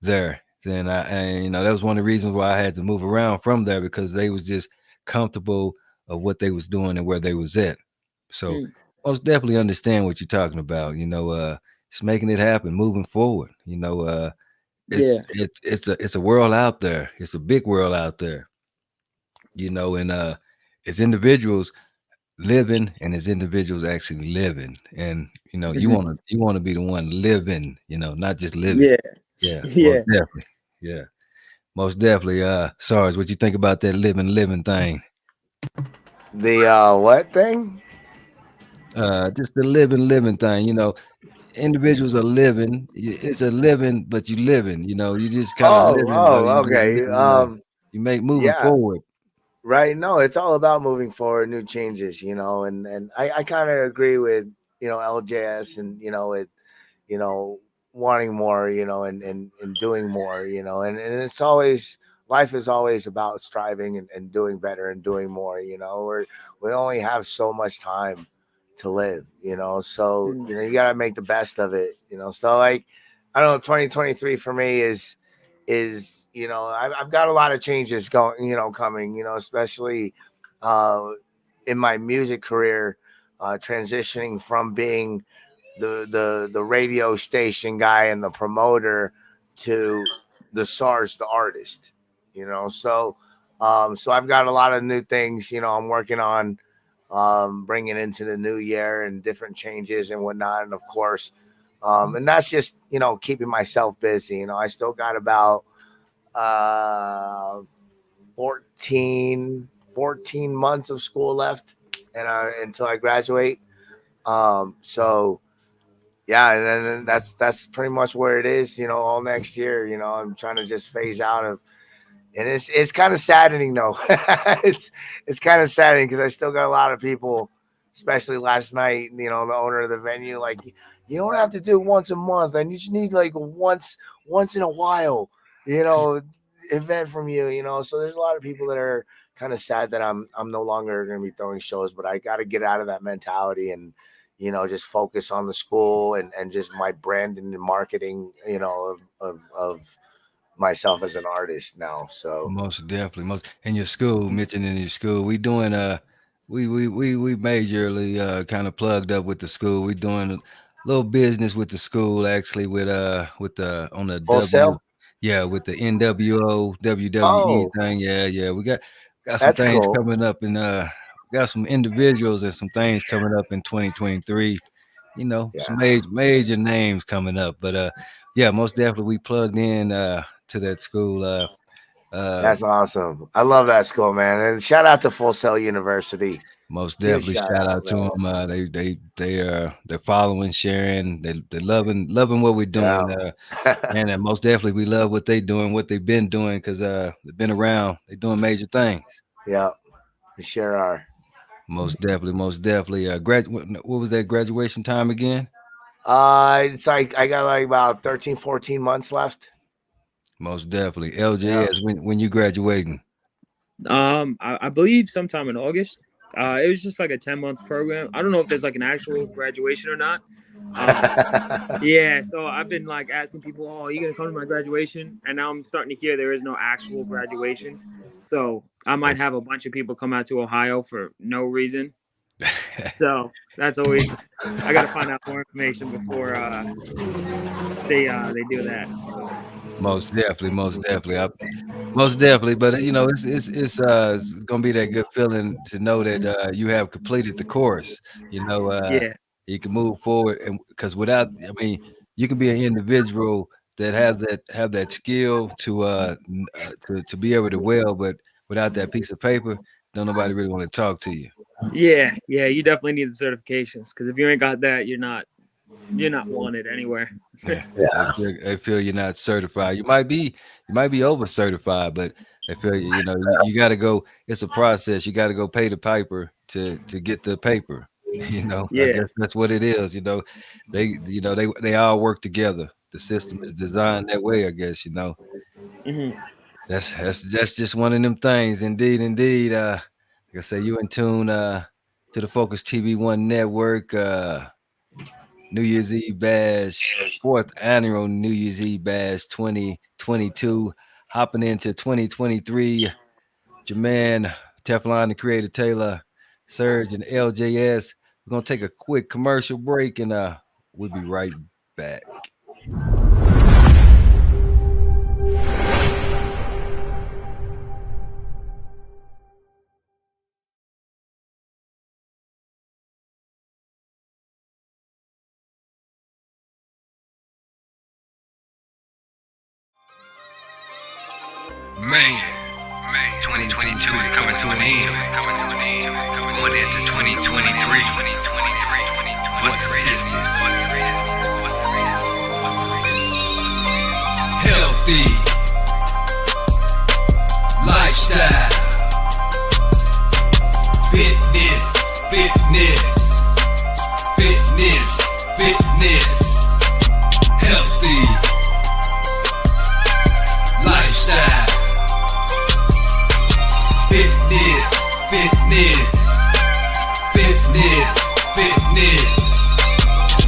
[SPEAKER 5] there. And that was one of the reasons why I had to move around from there because they was just comfortable of what they was doing and where they was at. So
[SPEAKER 7] Mm,
[SPEAKER 5] most definitely understand what you're talking about. It's making it happen, moving forward.
[SPEAKER 7] yeah.
[SPEAKER 5] It's a world out there. It's a big world out there. And as individuals living and as individuals actually living, and
[SPEAKER 7] Mhm.
[SPEAKER 5] you want to be the one living, not just living.
[SPEAKER 7] Yeah.
[SPEAKER 5] Yeah, most
[SPEAKER 7] Yeah.
[SPEAKER 5] definitely. Yeah, most definitely. Sarge, what you think about that living thing?
[SPEAKER 4] The what thing?
[SPEAKER 5] Just the living thing. Individuals are living. It's a living, but you living. You just kind of
[SPEAKER 4] Oh,
[SPEAKER 5] living, but
[SPEAKER 4] oh,
[SPEAKER 5] you just
[SPEAKER 4] okay.
[SPEAKER 5] living. You make moving
[SPEAKER 4] Yeah,
[SPEAKER 5] forward.
[SPEAKER 4] right. No, it's all about moving forward, new changes, and I kind of agree with, LJS and, you know, wanting more, and doing more, and it's always, life is always about striving and doing better and doing more, we only have so much time to live, so,
[SPEAKER 7] Mm,
[SPEAKER 4] you got to make the best of it, so like, I don't know, 2023 for me is I've got a lot of changes going, coming, especially uh, in my music career, transitioning from being the radio station guy and the promoter to the SARS, the artist, so I've got a lot of new things, I'm working on, bringing into the new year and different changes and whatnot. And of course, and that's just, keeping myself busy. I still got about uh, 14 months of school left and until I graduate. So yeah, and then that's pretty much where it is, all next year. I'm trying to just phase out of, and it's kind of saddening though. It's kind of saddening because I still got a lot of people, especially last night. The owner of the venue, like, you don't have to do once a month, and you just need like once in a while, you know, event from you. So there's a lot of people that are kind of sad that I'm no longer going to be throwing shows, but I got to get out of that mentality and just focus on the school and just my branding and marketing, of myself as an artist now. So
[SPEAKER 5] Most definitely. Most in your school, mentioning your school, we doing we majorly kind of plugged up with the school. We doing a little business with the school actually with the on the
[SPEAKER 4] Full
[SPEAKER 5] W,
[SPEAKER 4] Sail.
[SPEAKER 5] yeah, with the NWO WWE
[SPEAKER 4] Oh,
[SPEAKER 5] thing. Yeah. We got some
[SPEAKER 4] that's
[SPEAKER 5] things
[SPEAKER 4] cool.
[SPEAKER 5] coming up and got some individuals and some things coming up in 2023. Some
[SPEAKER 4] Yeah,
[SPEAKER 5] major names coming up. But yeah, most definitely we plugged in to that school. Uh,
[SPEAKER 4] that's awesome. I love that school, man. And shout out to Full Sail University.
[SPEAKER 5] Most
[SPEAKER 4] Huge
[SPEAKER 5] definitely
[SPEAKER 4] shout
[SPEAKER 5] shout
[SPEAKER 4] out,
[SPEAKER 5] out to
[SPEAKER 4] man.
[SPEAKER 5] them. They're following, sharing. They're loving what we're
[SPEAKER 4] Yeah,
[SPEAKER 5] doing. And most definitely we love what they doing, what they've been doing because they've been around. They're doing major things.
[SPEAKER 4] yeah, we sure are.
[SPEAKER 5] Most definitely, most definitely. What was that graduation time again?
[SPEAKER 4] It's like I got like about 13, 14 months left.
[SPEAKER 5] Most definitely.
[SPEAKER 4] Yeah.
[SPEAKER 5] LJS, when you graduating?
[SPEAKER 7] I believe sometime in August. It was just like a 10-month program. I don't know if there's like an actual graduation or not, Yeah, so I've been like asking people, "Oh, are you gonna come to my graduation?" And now I'm starting to hear there is no actual graduation. So I might have a bunch of people come out to Ohio for no reason. So that's always I gotta find out more information before they do that.
[SPEAKER 5] Most definitely, most definitely. Most definitely, but you know, it's gonna be that good feeling to know that you have completed the course. You know,
[SPEAKER 7] Yeah.
[SPEAKER 5] you can move forward, and because without, I mean, you can be an individual that has that skill to to be able to weld, but without that piece of paper, don't nobody really want to talk to you.
[SPEAKER 7] Yeah, you definitely need the certifications because if you ain't got that, you're not wanted anywhere.
[SPEAKER 5] Yeah, they feel you're not certified. You might be over certified, but they feel you know you got to go. It's a process. You got to go pay the piper to get the paper. You know, I
[SPEAKER 7] Yeah.
[SPEAKER 5] guess that's what it is. They all work together. The system is designed that way. I guess
[SPEAKER 7] Hmm.
[SPEAKER 5] that's just one of them things. Indeed, indeed. Like I say, you in tune to the Focus TV1 network. New Year's Eve Bash, fourth annual New Year's Eve Bash 2022, hopping into 2023. Your man, Teflon, the Creator Taylor, Surge, and LJS. We're gonna take a quick commercial break, and we'll be right back.
[SPEAKER 1] Man,
[SPEAKER 2] 2022 is coming to an end. Going into 2023. What's the business?
[SPEAKER 1] healthy lifestyle, fitness, fitness, fitness, fitness, healthy lifestyle, fitness, fitness, fitness, fitness.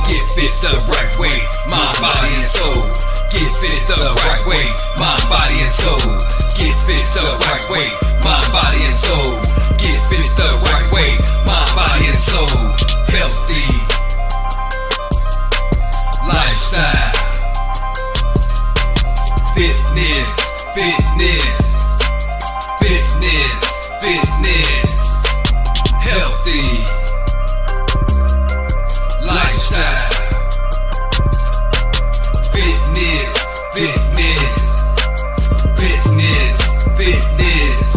[SPEAKER 1] Get fit the right way, mind, body, and soul. Get fit the right way, mind, body, and soul. Get fit the right way, mind, body, and soul. Get fit the right way, mind, body, and soul. Healthy lifestyle, fitness, fitness, fitness, fitness, healthy lifestyle, fitness, fitness, fitness, fitness.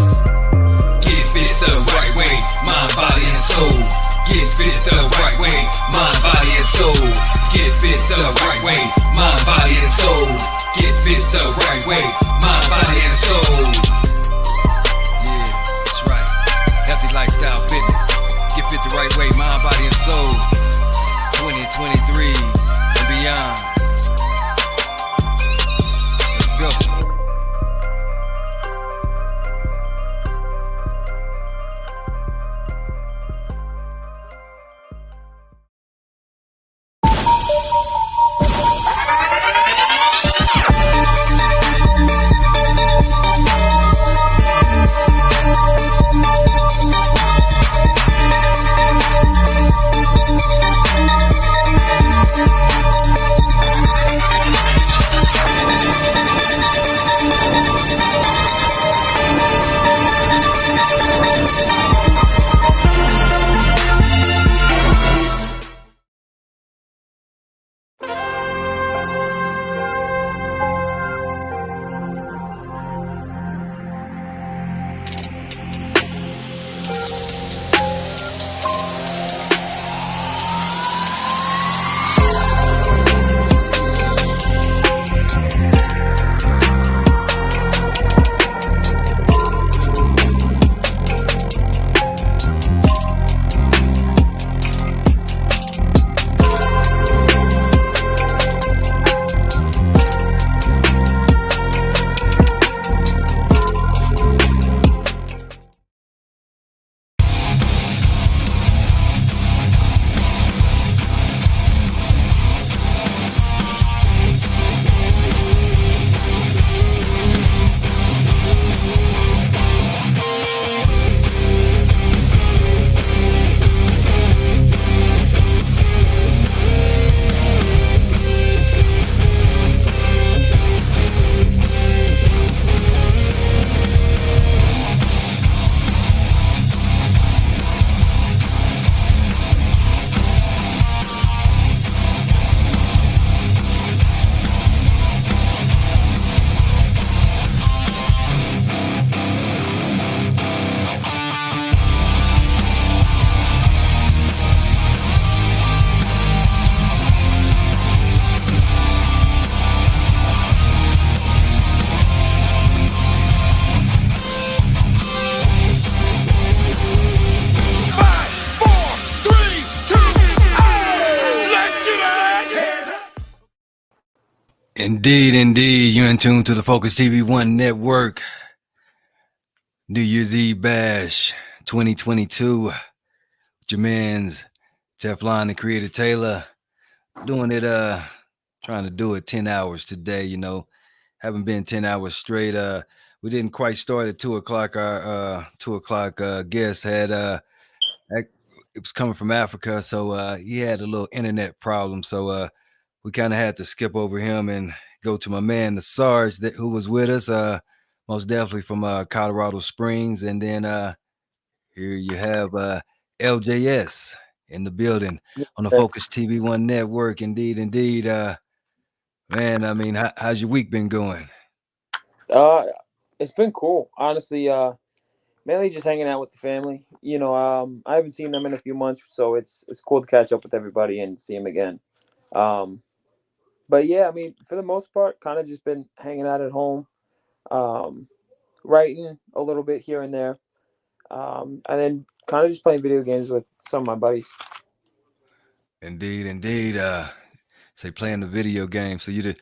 [SPEAKER 1] Get fit the right way, mind, body, and soul. Get fit the right way, mind, body, and soul. Get fit the right way, mind, body, and soul. Get fit the right way, mind, body, and soul. Yeah, that's right. Healthy lifestyle fitness. Get fit the right way, mind, body, and soul. 2023 and beyond. Let's go.
[SPEAKER 5] Indeed, indeed. You're in tune to the Focus TV1 network. New Year's Eve Bash 2022. With your man's Teflon and Creator Taylor. Doing it, trying to do it 10 hours today, Haven't been 10 hours straight. We didn't quite start at 2 o'clock. Our 2 o'clock guest had it was coming from Africa, so he had a little internet problem. So we kind of had to skip over him and go to my man, the Sarge, who was with us, most definitely from Colorado Springs. And then here you have LJS in the building on the Focus TV1 network. Indeed, indeed. Man, I mean, how's your week been going?
[SPEAKER 7] It's been cool, honestly. Mainly just hanging out with the family. I haven't seen them in a few months, so it's cool to catch up with everybody and see them again. But yeah, I mean, for the most part, kind of just been hanging out at home, writing a little bit here and there, and then kind of just playing video games with some of my buddies.
[SPEAKER 5] Indeed, indeed. Say playing the video game. So you the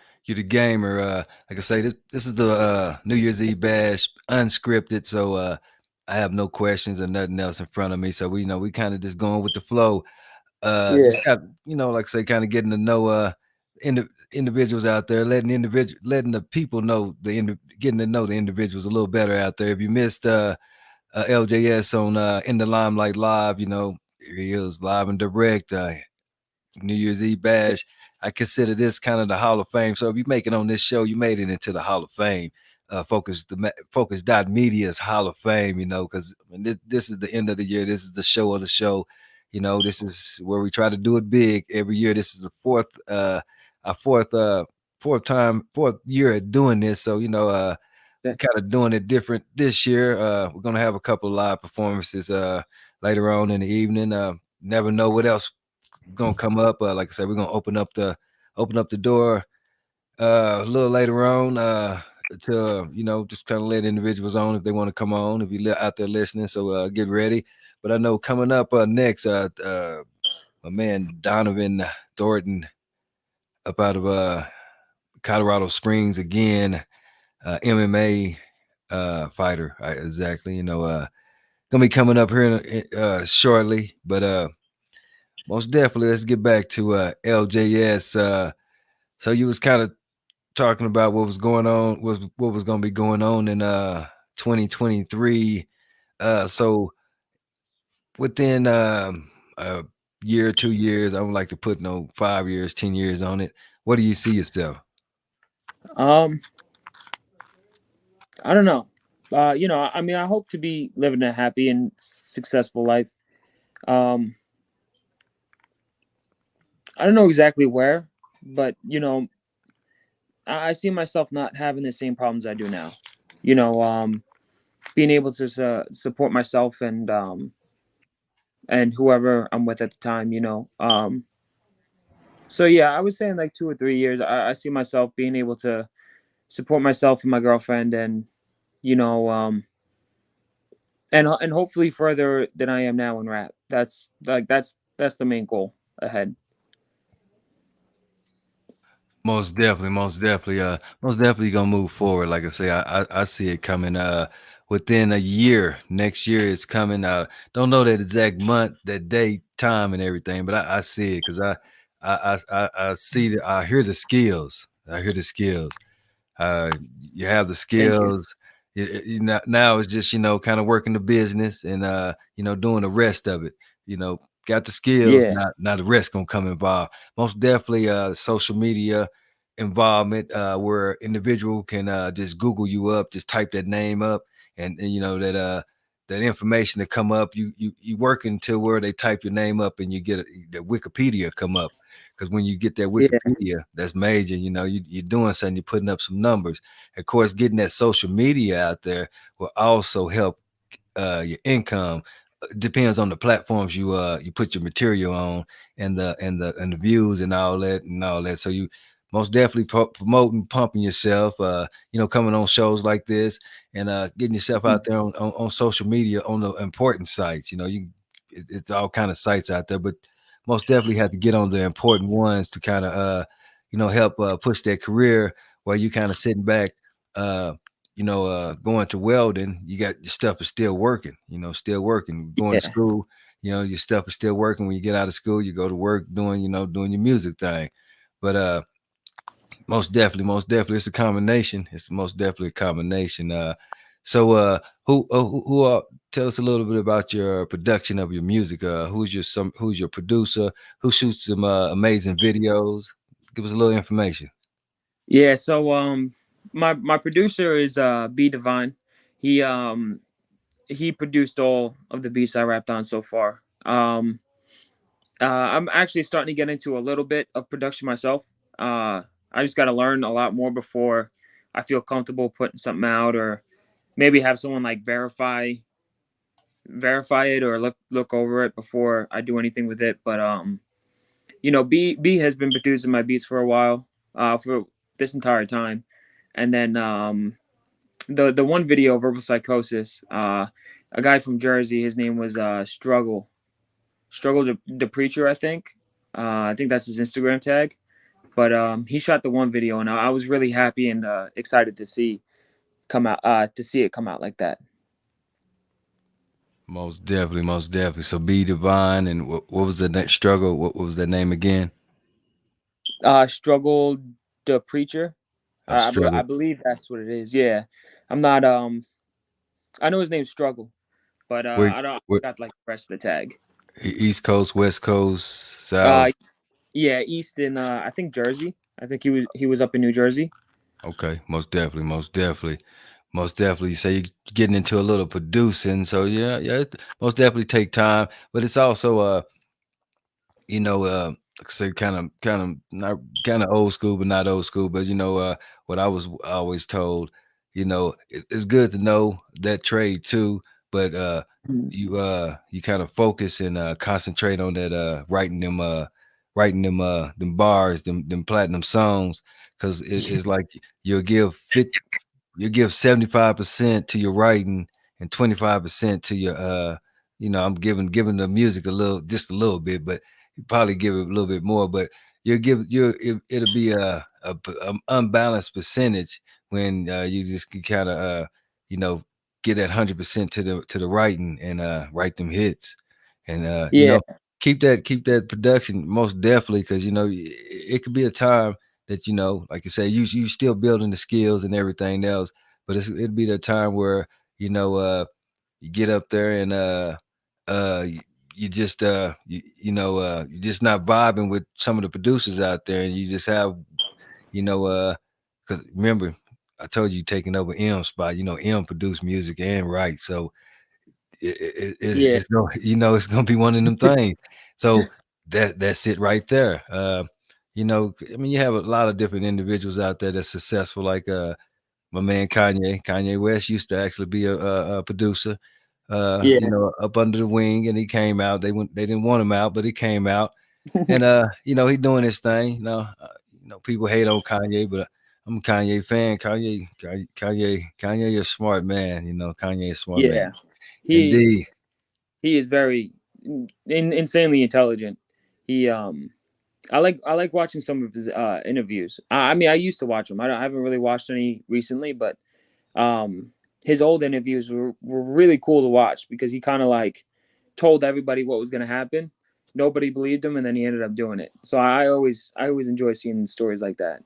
[SPEAKER 5] gamer. Like I say, this is the New Year's Eve bash, unscripted. So I have no questions or nothing else in front of me. So we kind of just going with the flow.
[SPEAKER 7] Yeah,
[SPEAKER 5] Just got like I say, kind of getting to know individuals out there, letting the people know getting to know the individuals a little better out there. If you missed LJS on In the Limelight Live, here he is live and direct. New Year's Eve bash. I consider this kind of the Hall of Fame. So if you make it on this show, you made it into the Hall of Fame. Focus Dot Media's Hall of Fame, because this is the end of the year. This is the show of the show. This is where we try to do it big every year. This is the fourth year at doing this. So, we're kind of doing it different this year. We're gonna have a couple of live performances later on in the evening. Never know what else gonna come up. Like I said, we're gonna open up the door a little later on to just kind of let individuals on if they want to come on, if you're out there listening. So get ready. But I know coming up next, my man Donovan Thornton up out of Colorado Springs again, MMA fighter, exactly. Gonna be coming up here shortly, but most definitely, let's get back to LJS. So you was kind of talking about what was going on, what was going to be going on in 2023. So within a year, 2 years, I don't like to put no 5 years, 10 years on it. What do you see yourself?
[SPEAKER 7] I don't know. I mean, I hope to be living a happy and successful life. I don't know exactly where, but I see myself not having the same problems I do now. Being able to support myself and whoever I'm with at the time. So yeah, I was saying like 2 or 3 years. I see myself being able to support myself and my girlfriend, and you know, and hopefully further than I am now in rap. That's the main goal ahead.
[SPEAKER 5] Most definitely, most definitely gonna move forward. Like I say, I see it coming. Within a year, next year it's coming. Don't know that exact month, that date, time, and everything, but I see it because I see I hear the skills. I hear the skills. You have the
[SPEAKER 7] Thank you.
[SPEAKER 5] skills. Now it's just kind of working the business and doing the rest of it. Got the skills.
[SPEAKER 7] Yeah,
[SPEAKER 5] Now the rest gonna come involved. Most definitely, social media involvement where individual can just Google you up, just type that name up, and that information to come up. You work until where they type your name up and you get the Wikipedia come up. Because when you get that
[SPEAKER 7] yeah,
[SPEAKER 5] Wikipedia, that's major. You're doing something, you're putting up some numbers. Of course, getting that social media out there will also help your income. Depends on the platforms you put your material on and the views and all that. So you most definitely promoting, pumping yourself. Coming on shows like this and getting yourself out there on social media on the important sites. It's all kind of sites out there, but most definitely have to get on the important ones to kind of help push their career while you kind of sitting back, going to welding. You got your stuff is still working, still working, going to
[SPEAKER 7] Yeah.
[SPEAKER 5] school, your stuff is still working. When you get out of school, you go to work doing your music thing. But most definitely, it's a combination. It's most definitely a combination. So tell us a little bit about your production of your music. Who's your producer? Who shoots some amazing videos? Give us a little information.
[SPEAKER 7] Yeah. So my producer is B Divine. He um he produced all of the beats I rapped on so far. I'm actually starting to get into a little bit of production myself. I just got to learn a lot more before I feel comfortable putting something out, or maybe have someone like verify it or look over it before I do anything with it. But B has been producing my beats for a while, for this entire time, and then the one video, Verbal Psychosis, a guy from Jersey, his name was Struggle the Preacher, I think that's his Instagram tag. But he shot the one video, and I was really happy and excited to see it come out like that.
[SPEAKER 5] Most definitely, most definitely. So be divine, and what was the next struggle? What was that name again?
[SPEAKER 7] Struggle the Preacher. I
[SPEAKER 5] Struggle.
[SPEAKER 7] believe that's what it is. Yeah, I'm not. I know his name's Struggle, but
[SPEAKER 5] Where,
[SPEAKER 7] I
[SPEAKER 5] where
[SPEAKER 7] got like the rest of the tag.
[SPEAKER 5] East Coast, West Coast,
[SPEAKER 7] Uh,
[SPEAKER 5] South.
[SPEAKER 7] yeah, East in I think Jersey. I think he was up in New Jersey.
[SPEAKER 5] Okay, most definitely, most definitely, most definitely. So you're getting into a little producing. So yeah, yeah, most definitely take time, but it's also like I say, not kind of old school, but not old school. But what I was always told, it's good to know that trade too, but
[SPEAKER 7] Mhm.
[SPEAKER 5] you kind of focus and concentrate on that writing them bars, them platinum songs, because it's like you'll give fit you give 75% to your writing and 25% to your I'm giving the music just a little bit, but you probably give it a little bit more, but it'll be a unbalanced percentage when you just kind of you know get that 100% to the writing and write them hits, and
[SPEAKER 7] Yeah,
[SPEAKER 5] keep that production most definitely, because it could be a time that like you say, you still building the skills and everything else, but it'd be the time where you know you get up there and uh you just you're just not vibing with some of the producers out there, and you just have because remember, I told you taking over M spot. M produce music and write, so
[SPEAKER 7] yeah,
[SPEAKER 5] it's gonna it's gonna be one of them things. So that's it right there. I mean, you have a lot of different individuals out there that's successful, like my man Kanye West used to actually be a producer,
[SPEAKER 7] yeah,
[SPEAKER 5] up under the wing, and he came out. They didn't want him out, but he came out, and he doing his thing. People hate on Kanye, but I'm a Kanye fan. Kanye is a smart man. Kanye is a smart man.
[SPEAKER 7] yeah. He
[SPEAKER 5] Indeed.
[SPEAKER 7] he is very insanely intelligent. He I like watching some of his interviews. I mean, I used to watch them. I haven't really watched any recently, but his old interviews were really cool to watch, because he kind of like told everybody what was going to happen. Nobody believed him, and then he ended up doing it. So I always enjoy seeing stories like that.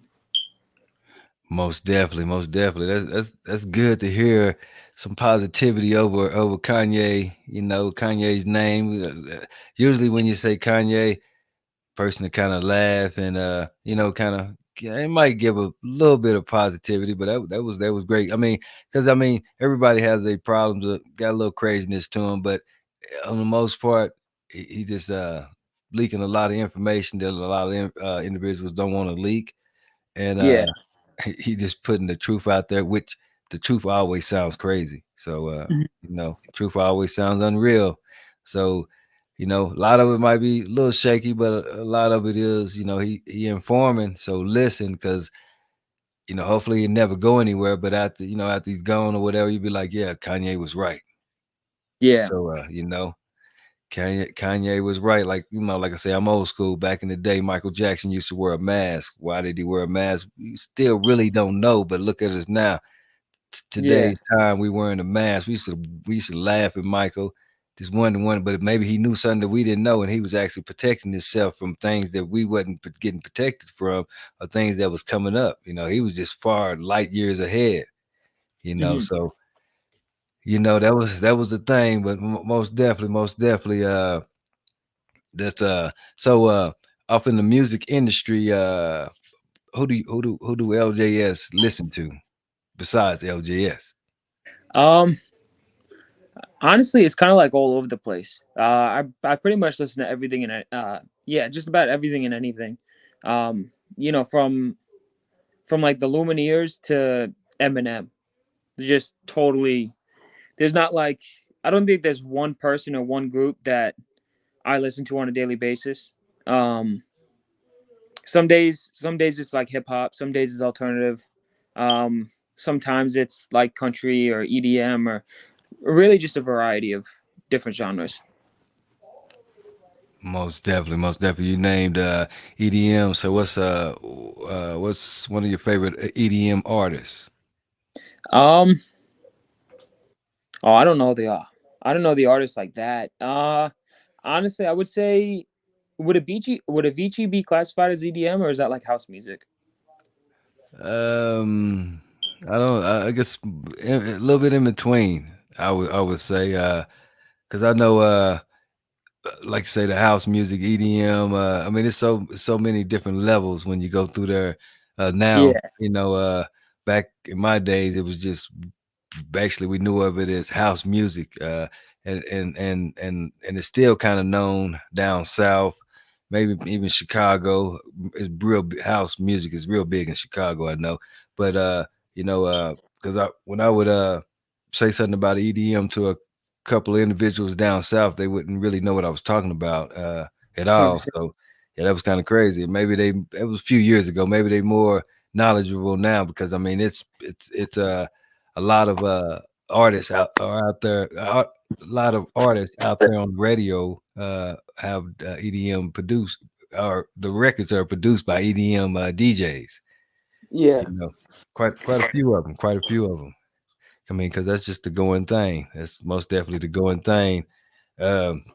[SPEAKER 5] Most definitely, most definitely. That's good to hear some positivity over Kanye. Kanye's name. Usually, when you say Kanye, person to kind of laugh and kind of it might give a little bit of positivity, but that was great. I mean, because everybody has their problems, got a little craziness to them, but on the most part, he just leaking a lot of information that a lot of individuals don't want to leak, and
[SPEAKER 7] Yeah,
[SPEAKER 5] he just putting the truth out there, which the truth always sounds crazy. So
[SPEAKER 7] Mhm.
[SPEAKER 5] truth always sounds unreal. So a lot of it might be a little shaky, but a lot of it is he informing. So listen, because hopefully he never go anywhere. But after he's gone or whatever, you'd be like, yeah, Kanye was right.
[SPEAKER 7] yeah,
[SPEAKER 5] So Kanye was right. Like, like I say, I'm old school. Back in the day, Michael Jackson used to wear a mask. Why did he wear a mask? You still really don't know, but look at us now.
[SPEAKER 7] Yeah.
[SPEAKER 5] Today's time, we wearing a mask. We used to laugh at Michael. Just one, but maybe he knew something that we didn't know, and he was actually protecting himself from things that we wasn't getting protected from, or things that was coming up. He was just far light years ahead.
[SPEAKER 7] Hmm.
[SPEAKER 5] So that was the thing. But most definitely, that's so off in the music industry. Who do LJS listen to besides LJS?
[SPEAKER 7] Um, Honestly, it's kind of like all over the place. I pretty much listen to everything and yeah, just about everything and anything. From like the Lumineers to Eminem. Just totally. There's not like I don't think there's one person or one group that I listen to on a daily basis. Um, some days it's like hip hop. Some days it's alternative. Sometimes it's like country or EDM or really just a variety of different genres.
[SPEAKER 5] Most definitely, most definitely. You named EDM. So what's one of your favorite EDM artists?
[SPEAKER 7] Um, oh, I don't know the I don't know the artists like that. Honestly, I would say would Avicii be classified as EDM or is that like house music?
[SPEAKER 5] Um, I don't. I guess a little bit in between. I would say because I know like I say the house music EDM. I mean, it's so many different levels when you go through there. Now
[SPEAKER 7] Yeah,
[SPEAKER 5] back in my days, it was just basically we knew of it as house music, and it's still kind of known down south, maybe even Chicago. It's house music is real big in Chicago, I know, but because when I would say something about EDM to a couple of individuals down south, they wouldn't really know what I was talking about at all.
[SPEAKER 7] 100%.
[SPEAKER 5] So yeah, that was kind of crazy. Maybe it was a few years ago. Maybe they more knowledgeable now because I mean it's a lot of artists out there. A lot of artists out there on the radio have EDM produced, or the records are produced by EDM DJs.
[SPEAKER 7] Yeah.
[SPEAKER 5] You know, quite a few of them. Quite a few of them. I mean, because that's just the going thing. That's most definitely the going thing. Um,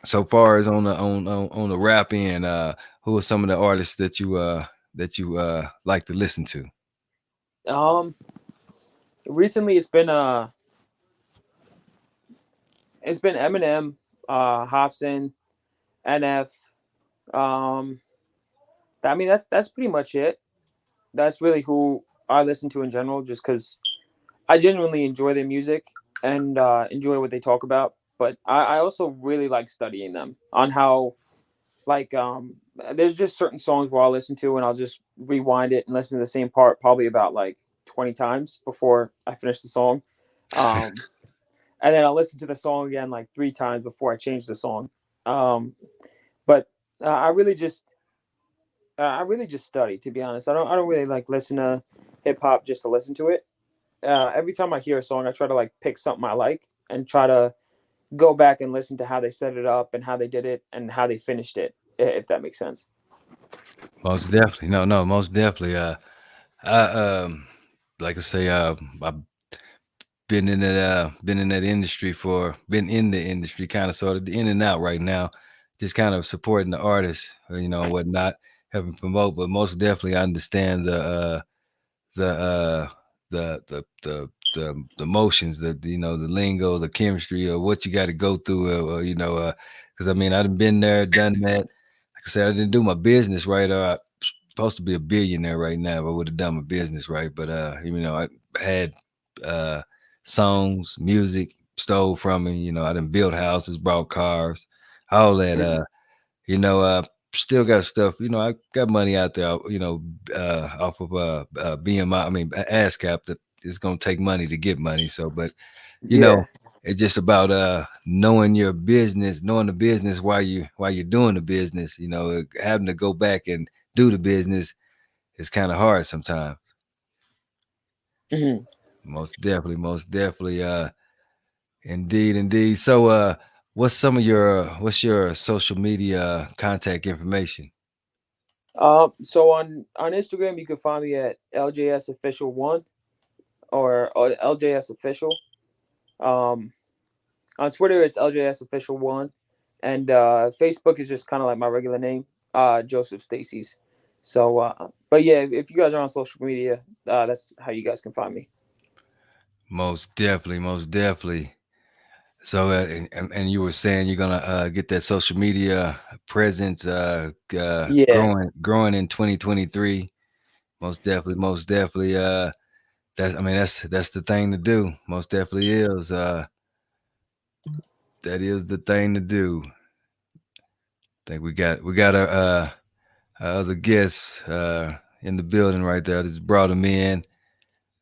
[SPEAKER 5] so far as on the rap end, who are some of the artists that you like to listen to?
[SPEAKER 7] Um, Recently it's been Eminem, Hobson, NF. Um, I mean that's pretty much it. That's really who I listen to in general, just because I genuinely enjoy their music and enjoy what they talk about. But I also really like studying them on how like there's just certain songs where I'll listen to and I'll just rewind it and listen to the same part probably about like 20 times before I finish the song. Um, and then I'll listen to the song again like 3 times before I change the song. Um, but I really just study, to be honest. I don't really like listen to hip hop just to listen to it. Every time I hear a song, I try to like pick something I like and try to go back and listen to how they set it up and how they did it and how they finished it, if that makes sense.
[SPEAKER 5] Most definitely, no, most definitely. I like I say, I've been in the industry, kind of sort of in and out right now, just kind of supporting the artists, and whatnot, helping promote. But most definitely, I understand the the motions, the lingo, the chemistry, or what you got to go through, because I mean, I've been there, done that. Like I said, I didn't do my business right. I'm supposed to be a billionaire right now. If I would have done my business right, but I had uh songs, music stole from me. I done built houses, bought cars, all that.
[SPEAKER 7] Mhm.
[SPEAKER 5] Still got stuff. I got money out there. Off of BMI. I mean, ASCAP. That it's gonna take money to get money. So, but you
[SPEAKER 7] Yeah.
[SPEAKER 5] know, it's just about knowing your business, knowing the business while you're doing the business. Having to go back and do the business is kind of hard sometimes.
[SPEAKER 7] Mhm.
[SPEAKER 5] Most definitely, most definitely. Indeed, indeed. So, what's your social media contact information?
[SPEAKER 7] So on Instagram, you can find me at LJS Official One or LJS Official. Um, on Twitter, it's LJS Official One, and Facebook is just kind of like my regular name, Joseph Stacy's. So, but yeah, if you guys are on social media, that's how you guys can find me.
[SPEAKER 5] Most definitely, most definitely. So, and you were saying you're gonna get that social media presence
[SPEAKER 7] Yeah.
[SPEAKER 5] growing in 2023. Most definitely, most definitely. That's I mean that's the thing to do. Most definitely is. That is the thing to do. Think we got our other guests in the building right there. Just brought him in,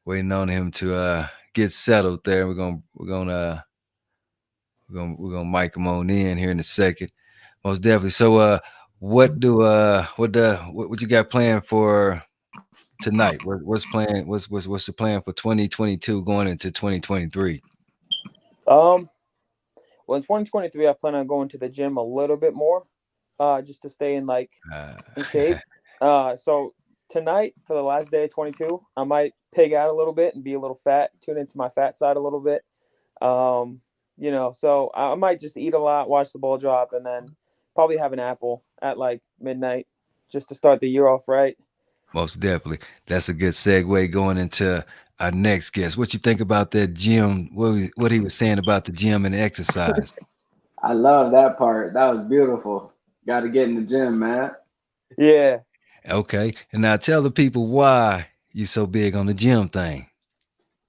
[SPEAKER 5] waiting on him to get settled there. We're gonna mic him on in here in a second. Most definitely. So what you got planned for tonight? What's the plan for 2022 going into 2023?
[SPEAKER 7] Um. Well, in 2023, I plan on going to the gym a little bit more, just to stay
[SPEAKER 5] Uh,
[SPEAKER 7] in shape. So tonight for the last day of 22, I might pig out a little bit and be a little fat, tune into my fat side a little bit. Um, so I might just eat a lot, watch the ball drop, and then probably have an apple at like midnight just to start the year off right.
[SPEAKER 5] Most definitely. That's a good segue going into our next guest. What you think about that gym? What he was saying about the gym and the exercise?
[SPEAKER 8] I love that part. That was beautiful. Got to get in the gym, man.
[SPEAKER 7] Yeah.
[SPEAKER 5] Okay. And now tell the people why you so big on the gym thing.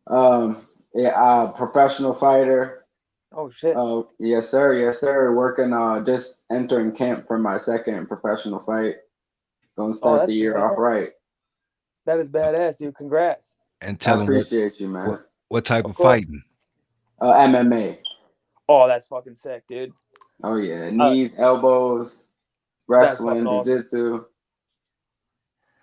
[SPEAKER 8] Um, yeah, professional fighter.
[SPEAKER 7] Oh shit.
[SPEAKER 8] Yes, sir. Yes, sir. Working, just entering camp for my second professional fight. Gonna
[SPEAKER 7] Oh,
[SPEAKER 8] start
[SPEAKER 7] that's
[SPEAKER 8] the year off
[SPEAKER 7] badass.
[SPEAKER 8] right.
[SPEAKER 7] That is badass, dude. Congrats.
[SPEAKER 5] And
[SPEAKER 8] I
[SPEAKER 5] tell them
[SPEAKER 8] appreciate you,
[SPEAKER 5] what
[SPEAKER 8] man.
[SPEAKER 5] what type
[SPEAKER 7] Of
[SPEAKER 5] of
[SPEAKER 7] course.
[SPEAKER 5] fighting.
[SPEAKER 8] MMA.
[SPEAKER 7] Oh, that's fucking sick, dude.
[SPEAKER 8] Oh yeah,
[SPEAKER 7] Uh,
[SPEAKER 8] knees, elbows,
[SPEAKER 7] that's fucking
[SPEAKER 8] wrestling,
[SPEAKER 7] awesome.
[SPEAKER 8] jiu-jitsu.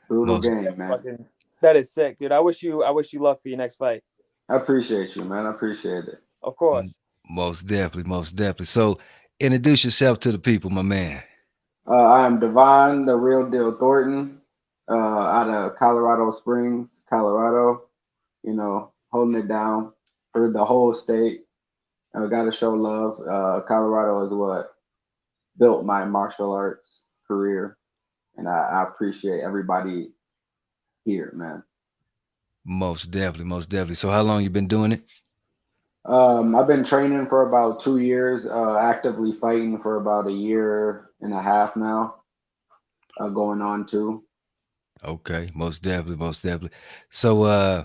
[SPEAKER 8] Brutal
[SPEAKER 5] Most
[SPEAKER 8] game,
[SPEAKER 7] That's
[SPEAKER 8] man.
[SPEAKER 7] fucking. That is sick, dude. I wish you luck for your next fight.
[SPEAKER 8] I appreciate you, man. I appreciate it.
[SPEAKER 7] Of
[SPEAKER 5] m-
[SPEAKER 7] course.
[SPEAKER 5] most definitely, most definitely. So introduce yourself to the people, my man.
[SPEAKER 8] I am Devon, the real deal Thornton, out of Colorado Springs, Colorado. Holding it down for the whole state. I got to show love. Colorado is what built my martial arts career, and I appreciate everybody here, man.
[SPEAKER 5] Most definitely, most definitely. So how long you been doing it?
[SPEAKER 8] I've been training for about 2 years, actively fighting for about a year and a half now, going on two.
[SPEAKER 5] Okay, most definitely, most definitely. So uh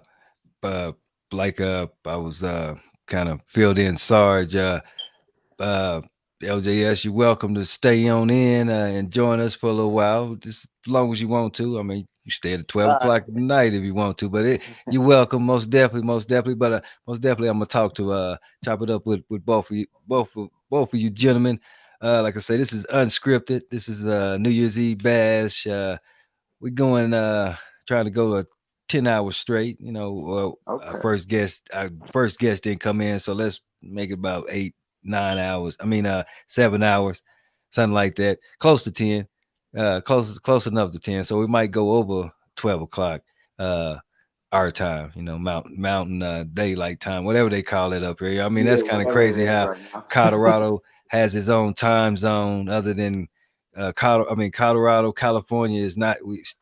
[SPEAKER 5] like I was kind of filled in Sarge. Uh LJS, you're welcome to stay on in and join us for a little while, just as long as you want to. I mean, you stay at 12
[SPEAKER 7] Uh,
[SPEAKER 5] o'clock at night if you want to, but you're welcome, most definitely, most definitely. But most definitely, I'm gonna talk to chop it up with both of you, both of you gentlemen. Like I say, this is unscripted. This is New Year's Eve bash. We're going trying to go 10 hours straight.
[SPEAKER 8] Okay.
[SPEAKER 5] Our first guest didn't come in, so let's make it about 8 9 hours. I mean 7 hours, something like that. Close to 10. Close enough to 10. So we might go over 12 o'clock. Our time, mountain daylight time, whatever they call it up here. I mean,
[SPEAKER 8] Yeah,
[SPEAKER 5] that's kind of
[SPEAKER 8] whatever
[SPEAKER 5] crazy
[SPEAKER 8] it is
[SPEAKER 5] how
[SPEAKER 8] right now.
[SPEAKER 5] Colorado has its own time zone other than Colorado, California is not.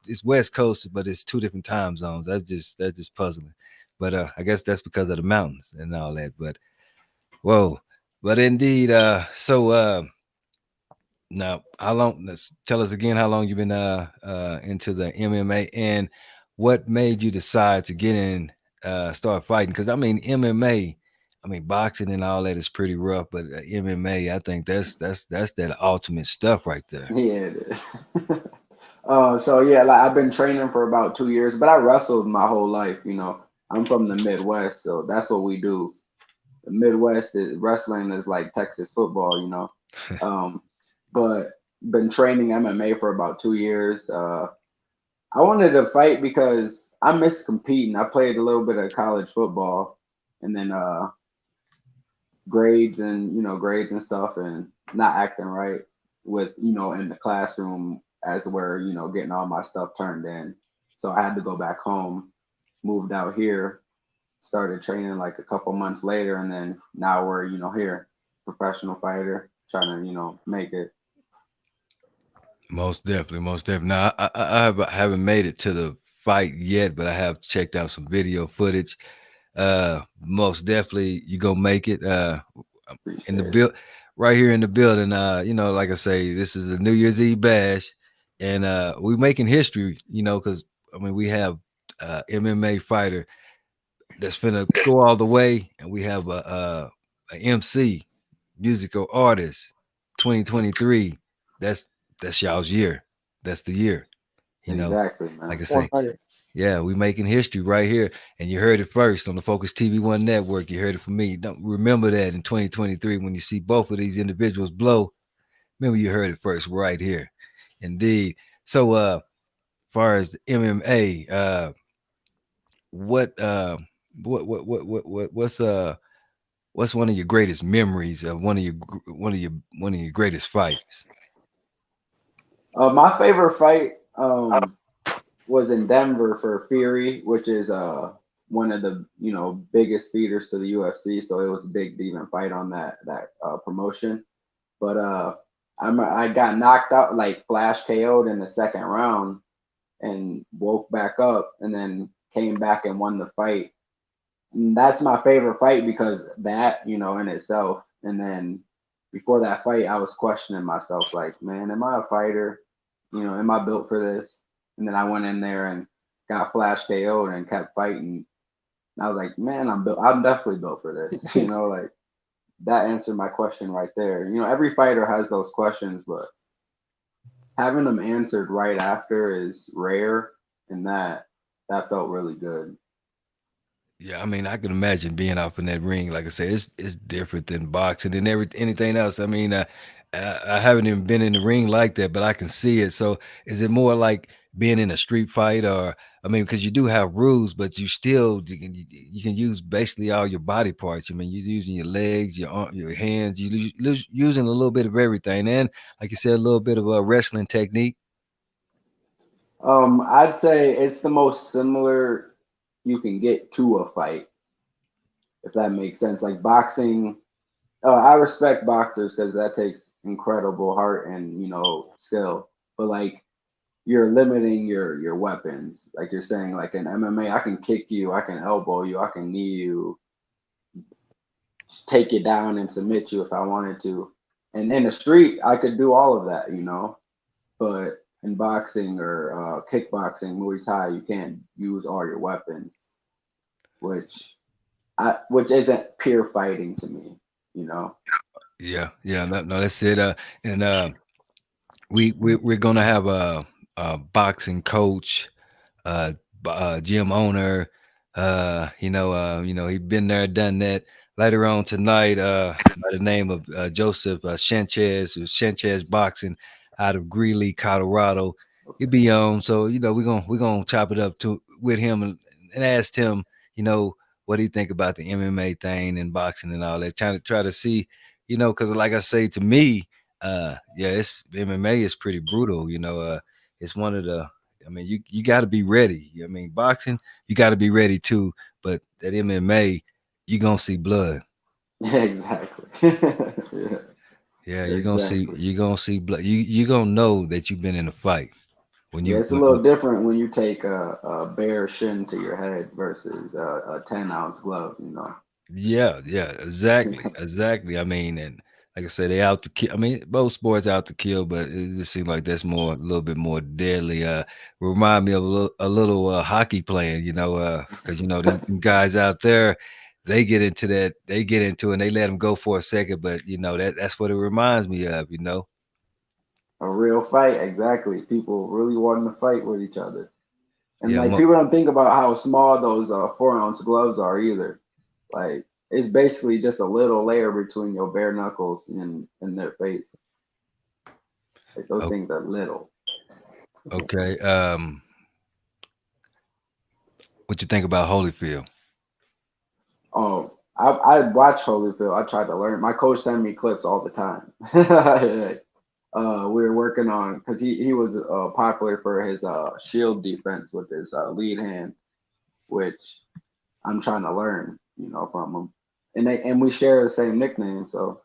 [SPEAKER 5] It's West Coast, but it's two different time zones. That's just puzzling. But I guess that's because of the mountains and all that. But whoa, but indeed. Now, how long? Let's tell us again how long you've been into the MMA and what made you decide to get in, start fighting? Because I mean MMA. I mean, boxing and all that is pretty rough, but MMA, I think that's that ultimate stuff right there.
[SPEAKER 8] Yeah, it is. So yeah, like I've been training for about 2 years, but I wrestled my whole life. I'm from the Midwest, so that's what we do. The Midwest is wrestling is like Texas football. Um, but been training MMA for about 2 years. I wanted to fight because I miss competing. I played a little bit of college football, and then grades and grades and stuff, and not acting right with in the classroom as we're getting all my stuff turned in. So I had to go back home, moved out here, started training like a couple months later, and then now we're here, professional fighter, trying to make it.
[SPEAKER 5] Most definitely, most definitely. Now, haven't made it to the fight yet, but I have checked out some video footage. Most definitely, you gonna make it. In the
[SPEAKER 8] Appreciate it.
[SPEAKER 5] build, right here in the building. Like I say, this is a New Year's Eve bash, and we're making history. Because I mean, we have MMA fighter that's finna go all the way, and we have a MC, musical artist, 2023. That's that's y'all's year. That's the year. You know,
[SPEAKER 8] Exactly,
[SPEAKER 5] like
[SPEAKER 8] man.
[SPEAKER 5] I say,
[SPEAKER 7] 100.
[SPEAKER 5] yeah, we making history right here, and you heard it first on the Focus TV One Network. You heard it from me. Don't remember that in 2023 when you see both of these individuals blow. Remember, you heard it first right here, indeed. So, far as the MMA, what, uh, what's one of your greatest memories of one of your greatest fights?
[SPEAKER 8] My favorite fight was in Denver for Fury, which is one of the biggest feeders to the UFC. So it was a big even fight on that promotion. But I got knocked out, like flash KO'd in the second round, and woke back up, and then came back and won the fight. And that's my favorite fight because that in itself. And then before that fight, I was questioning myself, like, man, am I a fighter? Am I built for this? And then I went in there and got flash KO'd and kept fighting. And I was like, man, I'm built. I'm definitely built for this. Like that answered my question right there. Every fighter has those questions, but having them answered right after is rare, and that felt really good.
[SPEAKER 5] Yeah, I mean, I can imagine being off in that ring. Like I said, it's different than boxing and anything else. I mean, I haven't even been in the ring like that, but I can see it. So, is it more like being in a street fight, or I mean, because you do have rules, but you can use basically all your body parts. I mean, you're using your legs, your arm, your hands. Using a little bit of everything, and like you said, a little bit of a wrestling technique.
[SPEAKER 8] I'd say it's the most similar you can get to a fight, if that makes sense. Like boxing, I respect boxers because that takes incredible heart and skill. But like you're limiting your weapons. Like you're saying, like in MMA, I can kick you, I can elbow you, I can knee you, take you down and submit you if I wanted to. And in the street, I could do all of that. But in boxing or kickboxing, Muay Thai, you can't use all your weapons, which which isn't pure fighting to me.
[SPEAKER 5] Yeah, yeah, no, that's it. And we're gonna have a boxing coach, gym owner. He been there, done that. Later on tonight, by the name of Joseph Sanchez, Sanchez Boxing, out of Greeley, Colorado. He'll be on. So we're gonna chop it up to with him and ask him, you know, what do you think about the MMA thing and boxing and all that. Trying to try to see, because like I say to me, yeah, it's MMA is pretty brutal. It's one of the. I mean, you got to be ready. I mean, boxing, you got to be ready too. But that MMA, you gonna see blood.
[SPEAKER 8] Yeah, exactly. Yeah,
[SPEAKER 5] Yeah,
[SPEAKER 8] exactly.
[SPEAKER 5] you gonna see blood. You gonna know that you've been in a fight when
[SPEAKER 8] Yeah,
[SPEAKER 5] you.
[SPEAKER 8] it's a little different when you take a bare shin to your head versus a 10-ounce glove.
[SPEAKER 5] Yeah, yeah, exactly, exactly. I mean, and like I said, they out to kill. I mean, both sports out to kill, but it just seems like that's more a little bit more deadly. Remind me of a little hockey playing, because them guys out there, they get into that, they get into it, and they let them go for a second, but that's what it reminds me of.
[SPEAKER 8] A real fight, exactly. People really wanting to fight with each other. And
[SPEAKER 5] Yeah,
[SPEAKER 8] like people don't think about how small those 4-ounce gloves are either. Like it's basically just a little layer between your bare knuckles and their face. Like those things are little.
[SPEAKER 5] okay. What you think about Holyfield?
[SPEAKER 8] Oh, I watch Holyfield. I tried to learn. My coach sent me clips all the time. We were working on because he was popular for his shield defense with his lead hand, which I'm trying to learn, from him. And we share the same nickname, so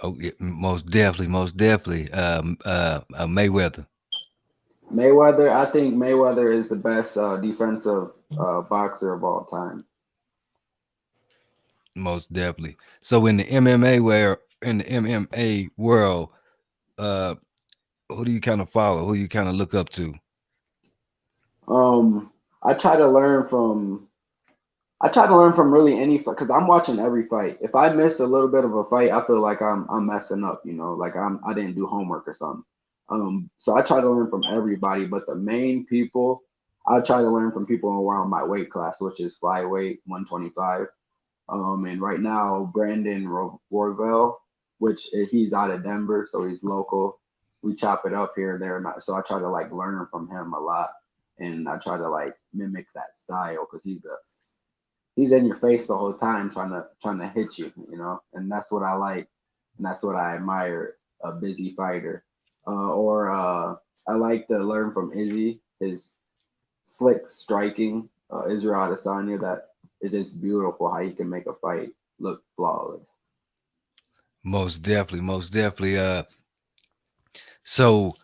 [SPEAKER 5] Oh, yeah, most definitely, most definitely. Mayweather,
[SPEAKER 8] Mayweather. I think Mayweather is the best defensive boxer of all time.
[SPEAKER 5] most definitely. So in the MMA world, uh, who do you kind of follow? Who you kind of look up to?
[SPEAKER 8] Um, I try to learn from I try to learn from really any fight because I'm watching every fight. If I miss a little bit of a fight, I feel like I'm messing up, like I didn't do homework or something. So I try to learn from everybody, but the main people I try to learn from people around my weight class, which is flyweight 125. And right now Brandon Royval, which he's out of Denver, so he's local. We chop it up here and there, so I try to like learn from him a lot, and I try to like mimic that style because he's in your face the whole time trying to hit you, and that's what I like, and that's what I admire a busy fighter. Or I like to learn from Izzy, his slick striking, Israel Adesanya, that is just beautiful how he can make a fight look flawless.
[SPEAKER 5] Most definitely, most definitely. So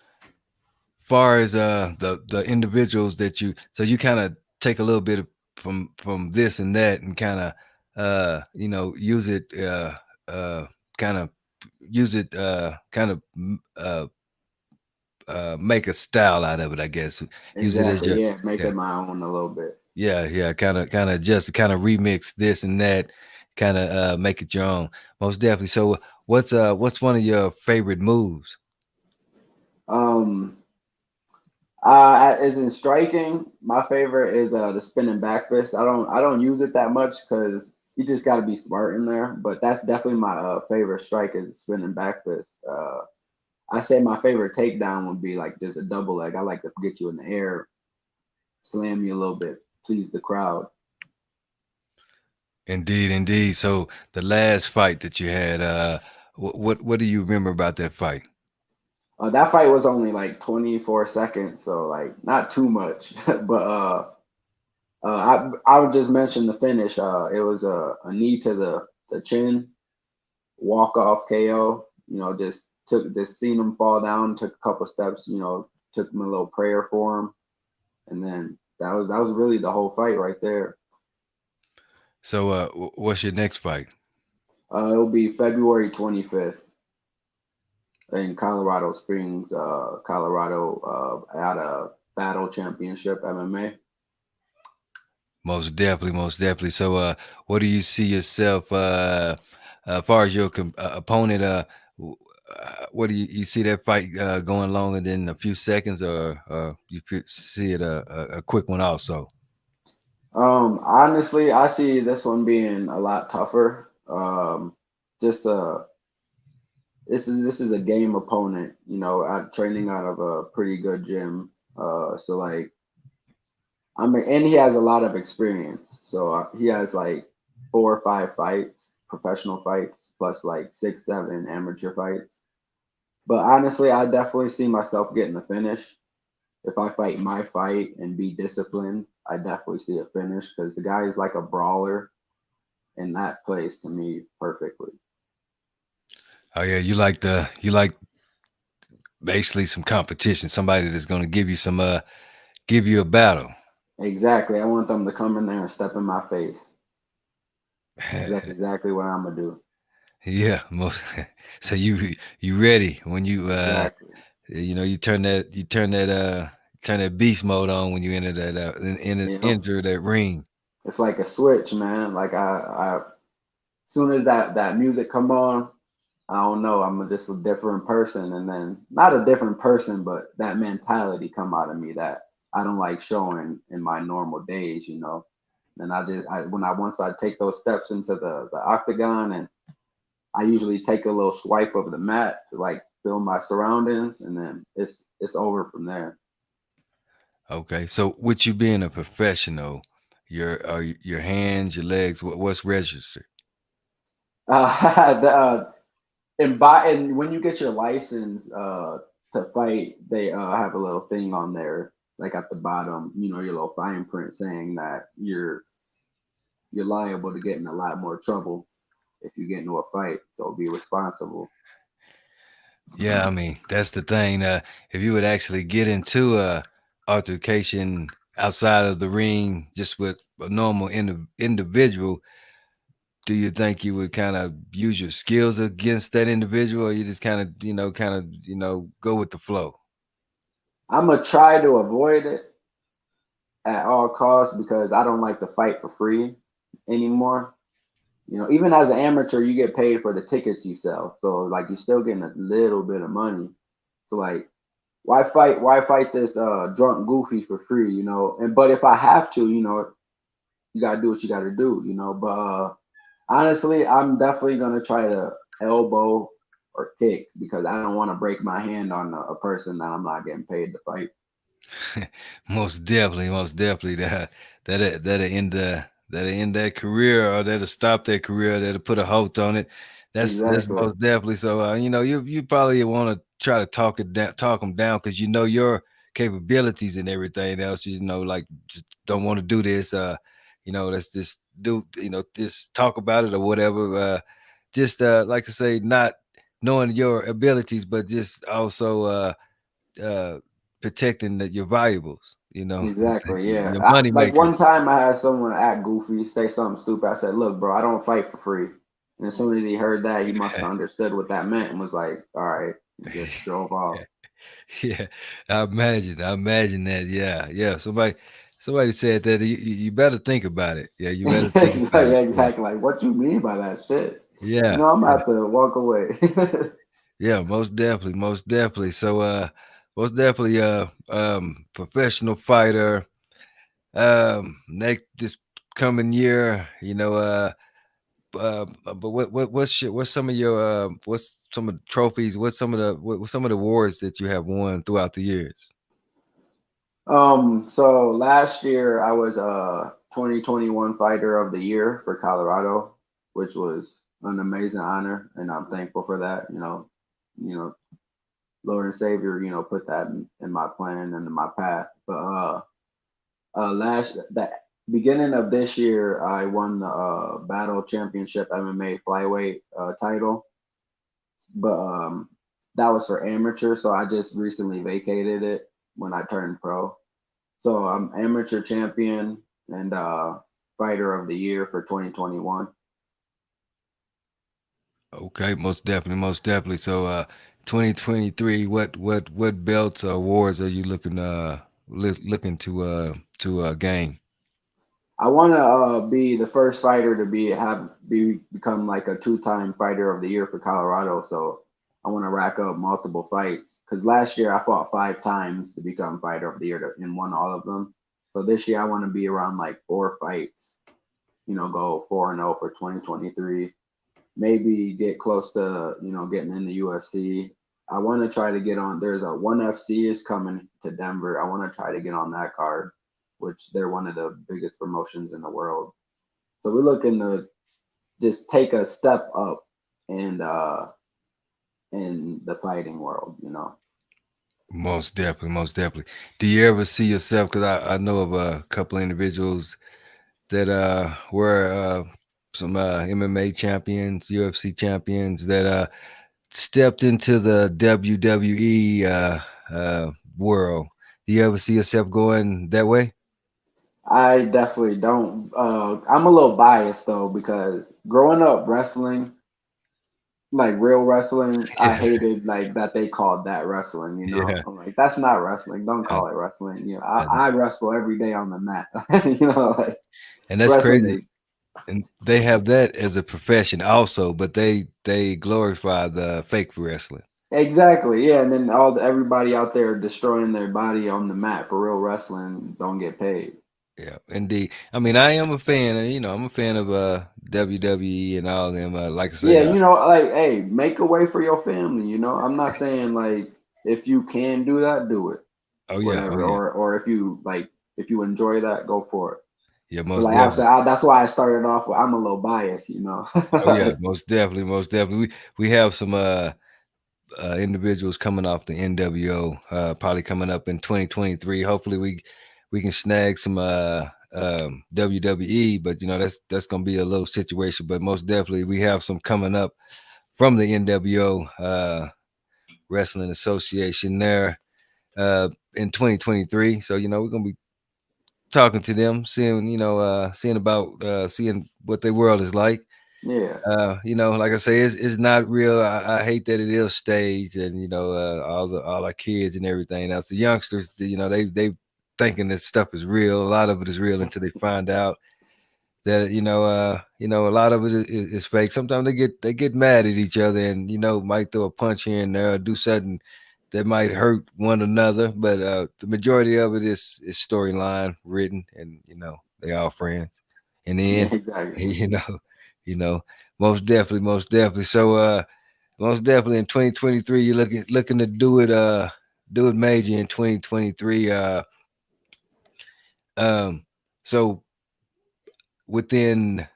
[SPEAKER 5] far as the individuals that you kind of take a little bit from this and that and kind of use it kind of use it kind of make a style out of it, I guess. Use it as
[SPEAKER 8] Exactly,
[SPEAKER 5] your
[SPEAKER 8] yeah, make
[SPEAKER 5] yeah,
[SPEAKER 8] it my own a little bit.
[SPEAKER 5] yeah, kind of just kind of remix this and that, kind of make it your own. Most definitely. So what's one of your favorite moves?
[SPEAKER 8] Um, as in striking, my favorite is the spinning back fist. I don't use it that much because you just got to be smart in there. But that's definitely my favorite strike is spinning back fist. I say my favorite takedown would be like just a double leg. I like to get you in the air, slam you a little bit, please the crowd.
[SPEAKER 5] Indeed, indeed. So the last fight that you had, what do you remember about that fight?
[SPEAKER 8] That fight was only like 24 seconds, so like not too much. But I would just mention the finish. It was a knee to the chin, walk off KO. Just seen him fall down, took a couple steps. Took him a little prayer for him, and then that was really the whole fight right there.
[SPEAKER 5] So what's your next fight?
[SPEAKER 8] It'll be February 25th in Colorado Springs, Colorado, at a Battle Championship MMA.
[SPEAKER 5] Most definitely, most definitely. So what do you see yourself as far as your opponent? What do you see that fight going longer than a few seconds, or see it a quick one also?
[SPEAKER 8] Honestly, I see this one being a lot tougher. Just this is a game opponent. I'm training out of a pretty good gym. So like and he has a lot of experience. So he has like 4 or 5 fights, professional fights, plus like 6, 7 amateur fights. But honestly, I definitely see myself getting the finish. If I fight my fight and be disciplined, I definitely see a finish because the guy is like a brawler, and that plays to me perfectly.
[SPEAKER 5] Oh yeah, you like basically some competition, somebody that's going to give you a battle.
[SPEAKER 8] Exactly. I want them to come in there and step in my face because that's exactly what I'm gonna do.
[SPEAKER 5] Yeah, most. So you ready when
[SPEAKER 8] Exactly.
[SPEAKER 5] you turn that beast mode on when you enter that
[SPEAKER 8] Yep.
[SPEAKER 5] enter that ring.
[SPEAKER 8] It's like a switch, man. Like soon as that music come on, I don't know. I'm just a different person, and then not a different person, but that mentality come out of me that I don't like showing in my normal days. And once I take those steps into the octagon, and I usually take a little swipe of the mat to like feel my surroundings, and then it's over from there.
[SPEAKER 5] Okay, so with you being a professional, your hands, your legs? What's registered?
[SPEAKER 8] And when you get your license to fight, they have a little thing on there, like at the bottom, your little fine print saying that you're liable to get in a lot more trouble if you get into a fight. So be responsible.
[SPEAKER 5] Yeah, I mean that's the thing. If you would actually get into a altercation outside of the ring, just with a normal individual, do you think you would kind of use your skills against that individual, or you just kind of go with the flow?
[SPEAKER 8] I'm gonna try to avoid it at all costs because I don't like to fight for free anymore. Even as an amateur, you get paid for the tickets you sell. So like you're still getting a little bit of money. So like why fight this drunk goofy for free, And but if I have to, you gotta do what you gotta do. But honestly, I'm definitely gonna try to elbow or kick because I don't want to break my hand on a person that I'm not getting paid to fight.
[SPEAKER 5] Most definitely, most definitely. That'll end that career, or that'll stop their career. That'll put a halt on it. That's
[SPEAKER 8] Exactly.
[SPEAKER 5] most definitely. So you probably want to try to talk them down, because your capabilities and everything else. Like, just don't want to do this. Let's just do just talk about it or whatever. Just like I say, not knowing your abilities, but just also uh protecting your valuables,
[SPEAKER 8] Exactly. Yeah.
[SPEAKER 5] your money
[SPEAKER 8] Like one
[SPEAKER 5] makers.
[SPEAKER 8] time I had someone act goofy, say something stupid. I said, "Look, bro, I don't fight for free." And as soon as he heard that, he must have understood what that meant and was like, "All right," and just drove off.
[SPEAKER 5] Yeah, I imagine that. Yeah, yeah. Somebody said that you better think about it. Yeah, you better think
[SPEAKER 8] It's like,
[SPEAKER 5] about it.
[SPEAKER 8] yeah,
[SPEAKER 5] Yeah,
[SPEAKER 8] exactly. Like, what you mean by that shit?
[SPEAKER 5] yeah,
[SPEAKER 8] I'm gonna
[SPEAKER 5] yeah,
[SPEAKER 8] have to walk away.
[SPEAKER 5] yeah. Most definitely, most definitely. So, most definitely, professional fighter. Next this coming year, but what's some of your what's some of the trophies? What's some of the awards that you have won throughout the years?
[SPEAKER 8] So last year I was a 2021 Fighter of the Year for Colorado, which was an amazing honor, and I'm thankful for that. You know, Lord and Savior, put that in my plan and in my path. But last the beginning of this year, I won the Battle Championship MMA flyweight title, but that was for amateur. So I just recently vacated it when I turned pro. So I'm amateur champion and fighter of the year for 2021.
[SPEAKER 5] Okay, most definitely, most definitely. So, 2023, what belts or awards are you looking to gain?
[SPEAKER 8] I want to be the first fighter to become like a two-time fighter of the year for Colorado. So I want to rack up multiple fights because last year I fought 5 times to become fighter of the year and won all of them. So this year I want to be around like 4 fights. Go 4-0 for 2023. Maybe get close to getting in the UFC. I want to try to get on. There's a ONE FC is coming to Denver. I want to try to get on that card, which they're one of the biggest promotions in the world. So we're looking to just take a step up and in the fighting world.
[SPEAKER 5] Most definitely, most definitely. Do you ever see yourself? Because I know of a couple of individuals that were some MMA champions, UFC champions that stepped into the WWE world. Do you ever see yourself going that way?
[SPEAKER 8] I definitely don't. I'm a little biased though because growing up wrestling, like real wrestling, I
[SPEAKER 5] Yeah,
[SPEAKER 8] hated like that they called that wrestling,
[SPEAKER 5] yeah.
[SPEAKER 8] I'm like, that's not wrestling. Don't
[SPEAKER 5] Uh,
[SPEAKER 8] call it wrestling.
[SPEAKER 5] uh,
[SPEAKER 8] I wrestle every day on the mat. Like
[SPEAKER 5] and that's
[SPEAKER 8] wrestling
[SPEAKER 5] crazy.
[SPEAKER 8] is
[SPEAKER 5] And they have that as a profession also, but they glorify the fake wrestling.
[SPEAKER 8] exactly, yeah. And then everybody out there destroying their body on the mat for real wrestling don't get paid.
[SPEAKER 5] Yeah, indeed. I mean, I am a fan, I'm a fan of WWE and all them. Like I say,
[SPEAKER 8] Yeah, like, hey, make a way for your family. I'm not saying like if you can do that, do it,
[SPEAKER 5] oh yeah, oh
[SPEAKER 8] whatever.
[SPEAKER 5] yeah,
[SPEAKER 8] Or if you enjoy that, go for it.
[SPEAKER 5] Yeah,
[SPEAKER 8] But
[SPEAKER 5] most
[SPEAKER 8] like
[SPEAKER 5] definitely.
[SPEAKER 8] that's why I started off with, I'm a little biased, you know.
[SPEAKER 5] Oh yeah, most definitely, most definitely. We have some individuals coming off the NWO, probably coming up in 2023. Hopefully we can snag some WWE, but you know that's gonna be a little situation. But most definitely we have some coming up from the NWO Wrestling Association there in 2023. So you know we're gonna be talking to them, seeing seeing about seeing what their world is like.
[SPEAKER 8] Yeah,
[SPEAKER 5] You know, like I say, it's not real. I hate that it is staged, and you know, all our kids and everything else. The youngsters, you know, they thinking that stuff is real. A lot of it is real until they find out that a lot of it is fake. Sometimes they get mad at each other, and you know, might throw a punch here and there, or do something that might hurt one another. But the majority of it is storyline written, and you know, they all friends. In the
[SPEAKER 8] yeah,
[SPEAKER 5] end,
[SPEAKER 8] exactly.
[SPEAKER 5] you know, most definitely, most definitely. So most definitely in 2023, you're looking to do it major in 2023. Um so within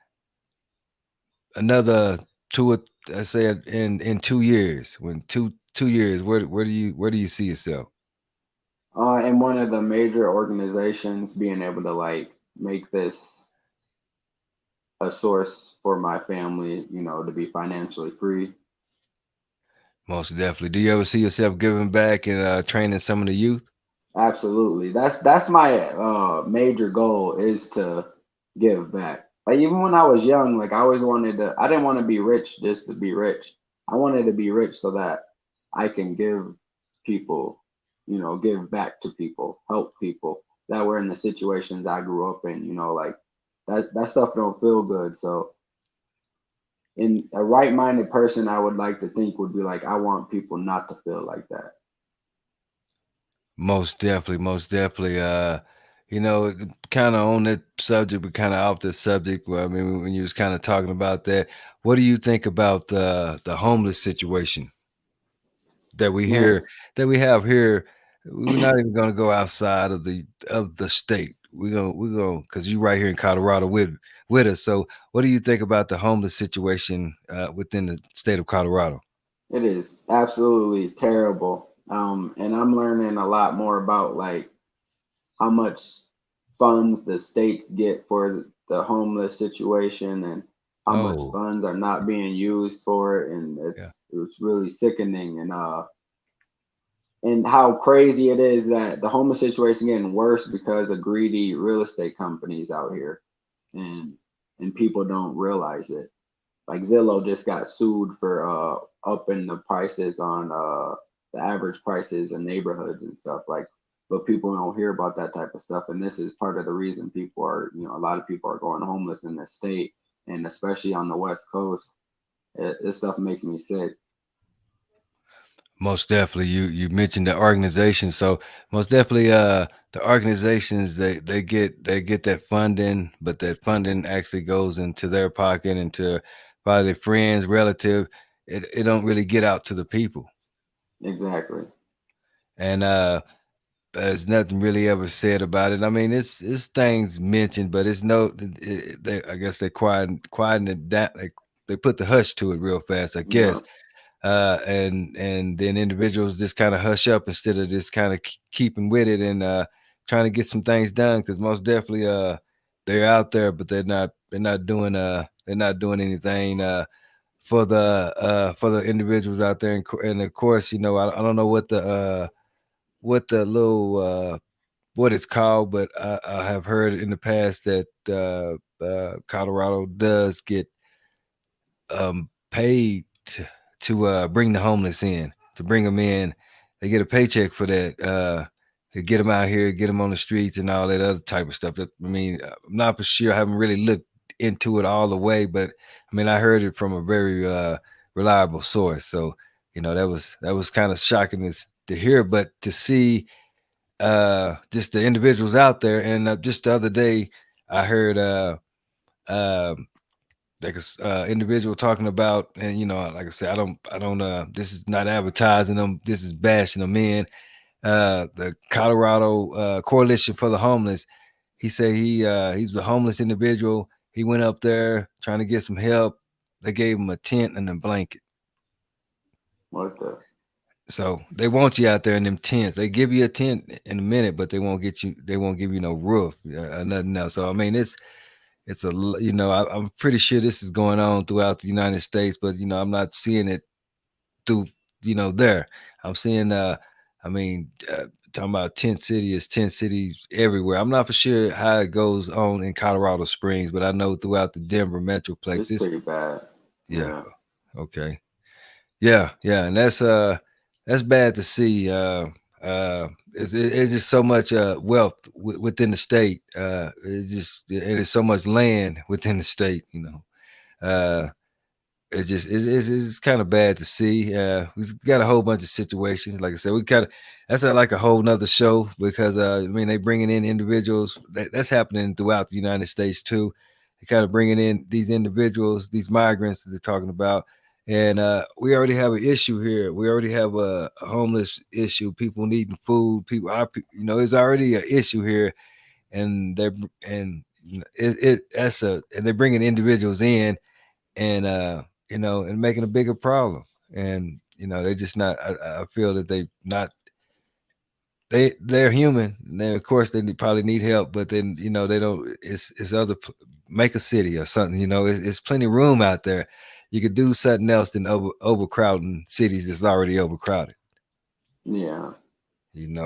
[SPEAKER 5] another two or I say in 2 years, when two years, where do you see yourself?
[SPEAKER 8] And one of the major organizations being able to like make this a source for my family, you know, to be financially free.
[SPEAKER 5] Most definitely. Do you ever see yourself giving back and training some of the youth?
[SPEAKER 8] Absolutely. That's my major goal is to give back. Like even when I was young, like I always wanted to I didn't want to be rich just to be rich. I wanted to be rich so that I can give people, you know, give back to people, help people that were in the situations I grew up in, you know, like that stuff don't feel good. So in a right-minded person, I would like to think would be like I want people not to feel like that.
[SPEAKER 5] Most definitely, most definitely. You know, kind of on that subject, but kind of off the subject. Well, I mean, when you was kind of talking about that, what do you think about the homeless situation that we
[SPEAKER 8] Man,
[SPEAKER 5] hear that we have here? We're not even going to go outside of the state. We're going because you right here in Colorado with us. So, what do you think about the homeless situation within the state of Colorado?
[SPEAKER 8] it is absolutely terrible. And I'm learning a lot more about like how much funds the states get for the homeless situation and how much
[SPEAKER 5] Oh,
[SPEAKER 8] funds are not being used for it. And
[SPEAKER 5] yeah.
[SPEAKER 8] it's really sickening and how crazy it is that the homeless situation getting worse because of greedy real estate companies out here and and people don't realize it. Like Zillow just got sued for upping the prices on the average prices in neighborhoods and stuff like, but people don't hear about that type of stuff, and this is part of the reason people are, you know, a lot of people are going homeless in this state, and especially on the West Coast. This stuff makes me sick.
[SPEAKER 5] Most definitely. You mentioned the organization. So most definitely the organizations they get that funding, but that funding actually goes into their pocket and to probably their friends, relative. It don't really get out to the people.
[SPEAKER 8] Exactly.
[SPEAKER 5] And there's nothing really ever said about it. I mean, it's things mentioned, but it's no I guess they quieting it down. They put the hush to it real fast, I
[SPEAKER 8] Yeah.
[SPEAKER 5] guess. And then individuals just kind of hush up instead of just kind of keeping with it and trying to get some things done, because most definitely they're out there, but they're not doing anything for the individuals out there. And of course, you know, I don't know what the little what it's called, but I have heard in the past that Colorado does get paid to bring the homeless in, to bring them in. They get a paycheck for that, to get them out here, get them on the streets and all that other type of stuff. That, I mean, I'm not for sure. I haven't really looked into it all the way, but I mean, I heard it from a very reliable source. So, you know, that was kind of shocking to hear, but to see just the individuals out there. And just the other day, I heard um like a individual talking about, and you know, like I said, I don't this is not advertising them, this is bashing them in the Colorado Coalition for the Homeless. He said he's a homeless individual. He went up there trying to get some help. They gave him a tent and a blanket.
[SPEAKER 8] What the?
[SPEAKER 5] So they want you out there in them tents. They give you a tent in a minute, but they won't get you. They won't give you no roof, nothing else. So I mean, it's I'm pretty sure this is going on throughout the United States, but I'm not seeing it through there. I'm seeing I mean talking about tent city is tent cities everywhere. I'm not for sure how it goes on in Colorado Springs, but I know throughout the Denver metroplex,
[SPEAKER 8] It's pretty bad.
[SPEAKER 5] yeah,
[SPEAKER 8] Yeah.
[SPEAKER 5] okay. Yeah, and that's bad to see. It's just so much wealth within the state. And it's so much land within the state. Uh, it's kind of bad to see. We've got a whole bunch of situations. Like I said, we kind of that's like a whole nother show because I mean they bringing in individuals that's happening throughout the United States too. They kind of bringing in these individuals, these migrants that they're talking about, and we already have an issue here. We already have a homeless issue. People needing food. There's already an issue here, and they're bringing individuals in and and making a bigger problem. And they're just not. I feel that they not. They're human. And of course, probably need help, but then they don't. It's make a city or something. It's plenty of room out there. You could do something else than overcrowding cities that's already overcrowded.
[SPEAKER 8] Yeah.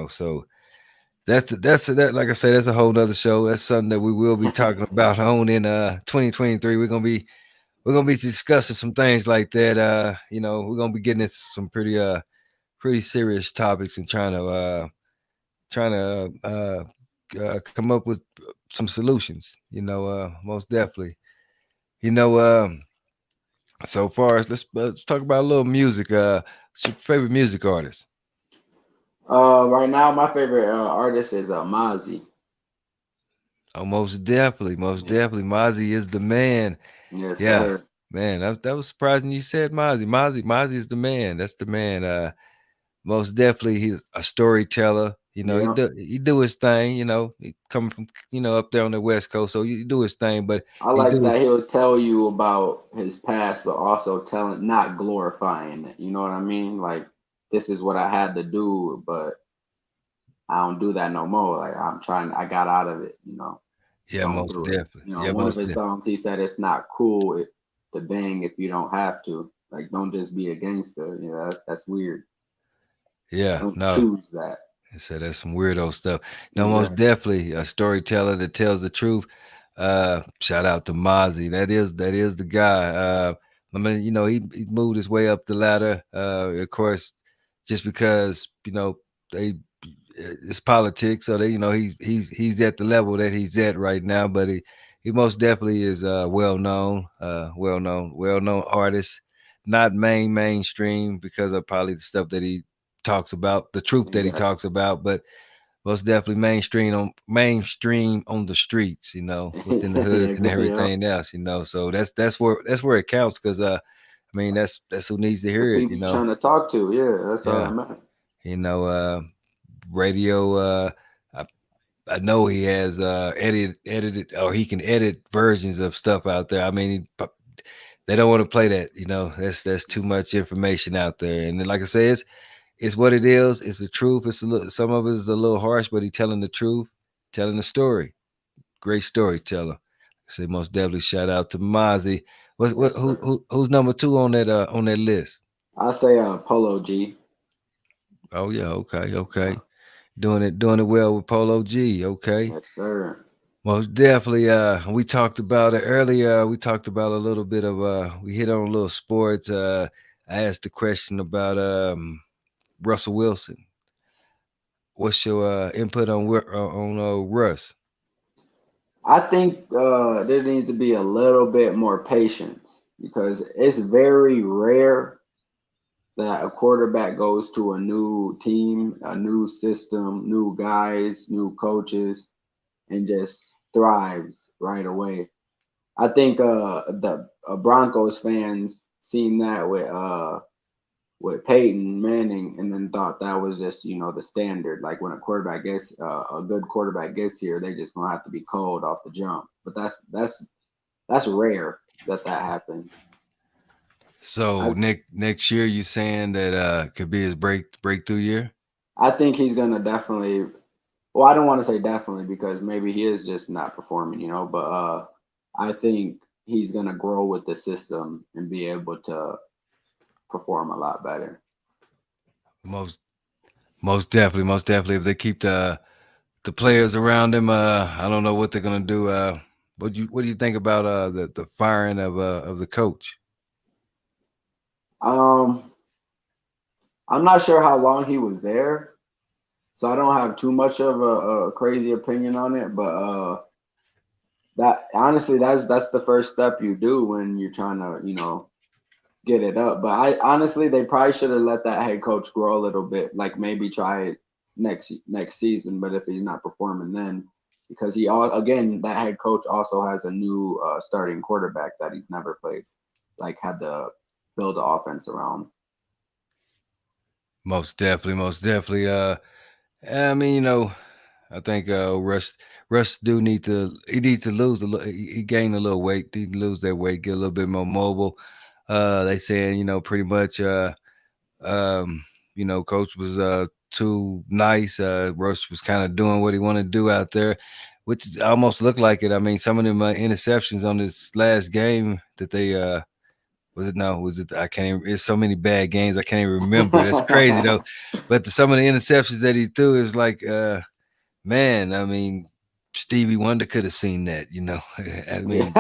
[SPEAKER 5] So that like I say, that's a whole nother show. That's something that we will be talking about on in 2023. We're gonna be discussing some things like that. We're gonna be getting into some pretty serious topics and trying to come up with some solutions. Most definitely. You know, um, so far as let's talk about a little music. What's your favorite music artist?
[SPEAKER 8] Right now, my favorite artist is Mozzie.
[SPEAKER 5] Oh, most
[SPEAKER 8] Yeah.
[SPEAKER 5] definitely. Mozzie is the man.
[SPEAKER 8] Yes,
[SPEAKER 5] Yeah,
[SPEAKER 8] sir.
[SPEAKER 5] man, that was surprising you said Mozzie. Mozzie is the man. That's the man. Most definitely, he's a storyteller. He
[SPEAKER 8] Yeah.
[SPEAKER 5] do his thing. He coming from up there on the West Coast, so you do his thing. But
[SPEAKER 8] I
[SPEAKER 5] he
[SPEAKER 8] like
[SPEAKER 5] do
[SPEAKER 8] that he'll tell you about his past, but also telling, not glorifying it. You know what I mean? Like, this is what I had to do, but I don't do that no more. Like, I got out of it,
[SPEAKER 5] yeah,
[SPEAKER 8] don't
[SPEAKER 5] most
[SPEAKER 8] do it.
[SPEAKER 5] definitely. Yeah,
[SPEAKER 8] One of
[SPEAKER 5] most
[SPEAKER 8] his
[SPEAKER 5] definitely.
[SPEAKER 8] songs, he said it's not cool to bang if you don't have to. Like, don't just be a gangster. That's weird.
[SPEAKER 5] Yeah,
[SPEAKER 8] Don't
[SPEAKER 5] no.
[SPEAKER 8] choose that.
[SPEAKER 5] I said that's some weirdo stuff. No, most
[SPEAKER 8] Exactly.
[SPEAKER 5] definitely a storyteller that tells the truth. Shout out to Mozzie. That is the guy. I mean, he moved his way up the ladder. Of course, just because they it's politics, so he's at the level that he's at right now. But he most definitely is well known artist. Not mainstream because of probably the stuff that he talks about, the truth that he
[SPEAKER 8] Exactly.
[SPEAKER 5] talks about, but most definitely mainstream on the streets, within the hoods and
[SPEAKER 8] Exactly. Yeah.
[SPEAKER 5] everything else. So that's where it counts because I mean that's who needs to
[SPEAKER 8] The
[SPEAKER 5] hear it.
[SPEAKER 8] people you're trying to talk to. Yeah, that's all
[SPEAKER 5] Yeah,
[SPEAKER 8] that matters.
[SPEAKER 5] you know, uh, radio. I, I know he has edited or he can edit versions of stuff out there. I mean, they don't want to play that. That's too much information out there. And then, like I said, it's what it is. It's the truth. It's a little. Some of it is a little harsh, but he telling the truth, telling the story. Great storyteller. Say most definitely shout out to Mozzie. What
[SPEAKER 8] Yes, sir.
[SPEAKER 5] who's number two on that list?
[SPEAKER 8] I say Polo G.
[SPEAKER 5] Oh yeah, okay,
[SPEAKER 8] Yeah.
[SPEAKER 5] okay. Doing it well with Polo G. Okay.
[SPEAKER 8] Yes, sir.
[SPEAKER 5] Most definitely. We talked about it earlier. We talked about a little bit of we hit on a little sports. I asked the question about Russell Wilson. What's your input on Russ?
[SPEAKER 8] I think there needs to be a little bit more patience because it's very rare that a quarterback goes to a new team, a new system, new guys, new coaches, and just thrives right away. I think the Broncos fans seen that with with Peyton Manning, and then thought that was just, you know, the standard. Like when a quarterback gets a good quarterback gets here, they just gonna have to be cold off the jump. But that's rare that happened.
[SPEAKER 5] So next year, you saying that could be his breakthrough year?
[SPEAKER 8] I think he's gonna definitely. Well, I don't want to say definitely because maybe he is just not performing, you know. But I think he's gonna grow with the system and be able to perform a lot better.
[SPEAKER 5] Most definitely. If they keep the players around him, I don't know what they're gonna do. What do you think about the firing of the coach?
[SPEAKER 8] I'm not sure how long he was there, so I don't have too much of a crazy opinion on it. But that honestly, that's the first step you do when you're trying to, you know, get it up. But honestly, they probably should have let that head coach grow a little bit, like maybe try it next season. But if he's not performing then, because that head coach also has a new starting quarterback that he's never played, like had to build the offense around.
[SPEAKER 5] Most definitely. I mean, you know, I think Russ needs to lose a little. He gained a little weight. He needs to lose that weight, get a little bit more mobile. They saying, you know, pretty much, you know, coach was too nice. Russ was kind of doing what he wanted to do out there, which almost looked like it. I mean, some of them interceptions on this last game that they I can't even, there's so many bad games I can't even remember. That's crazy though. But some of the interceptions that he threw is like, man, I mean, Stevie Wonder could have seen that, you know. I mean,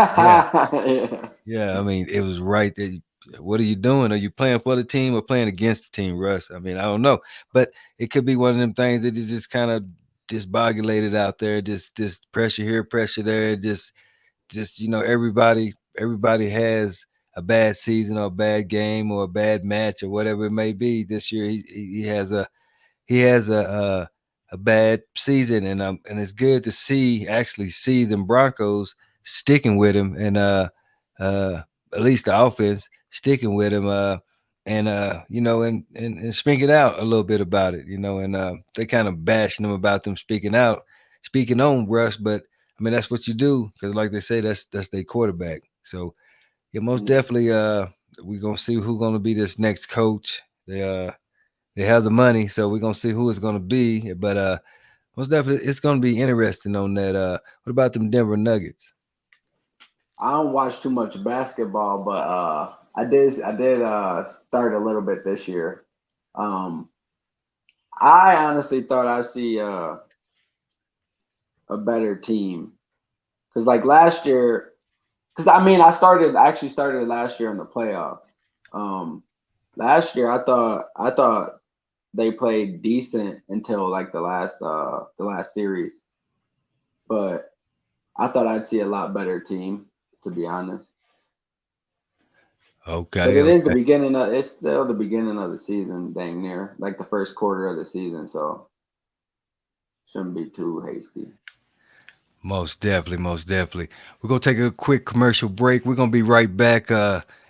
[SPEAKER 5] yeah. I mean, it was right there. What are you doing? Are you playing for the team or playing against the team, Russ? I mean, I don't know, but it could be one of them things that is just kind of disbogulated out there, just pressure here, pressure there, just you know, everybody has a bad season or a bad game or a bad match or whatever it may be. This year he has a bad season, and it's good to actually see them Broncos sticking with him, and at least the offense sticking with him, and you know, and speaking out a little bit about it, you know, and they kind of bashing them about them speaking on Russ, but I mean that's what you do because, like they say, that's their quarterback. So yeah, most definitely, we're gonna see who's gonna be this next coach. They have the money, so we're gonna see who it's gonna be. But most definitely, it's gonna be interesting on that. What about them Denver Nuggets?
[SPEAKER 8] I don't watch too much basketball, but I did start a little bit this year. I honestly thought I'd see a better team because, like last year. Because I mean, I actually started last year in the playoffs. Last year, I thought they played decent until like the last series, but I thought I'd see a lot better team, to be honest.
[SPEAKER 5] Okay,
[SPEAKER 8] but it's still the beginning of the season, dang near like the first quarter of the season, so shouldn't be too hasty.
[SPEAKER 5] Most definitely. We're going to take a quick commercial break. We're going to be right back.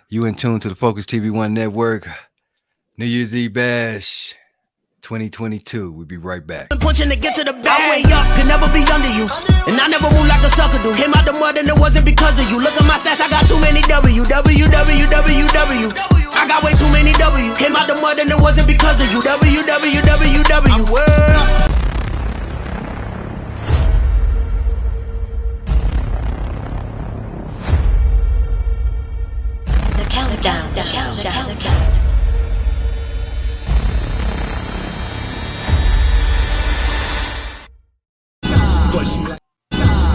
[SPEAKER 5] You in tune to the Focus TV 1 Network. New Year's Eve Bash 2022. We'll be right back.
[SPEAKER 6] Pushing to get to the back. I'm way up, could never be under you. And I never move like a sucker do. Came out the mud and it wasn't because of you. Look at my stats, I got too many W. I got way too many W. Came out the mud and it wasn't because of you. World.
[SPEAKER 9] Countdown.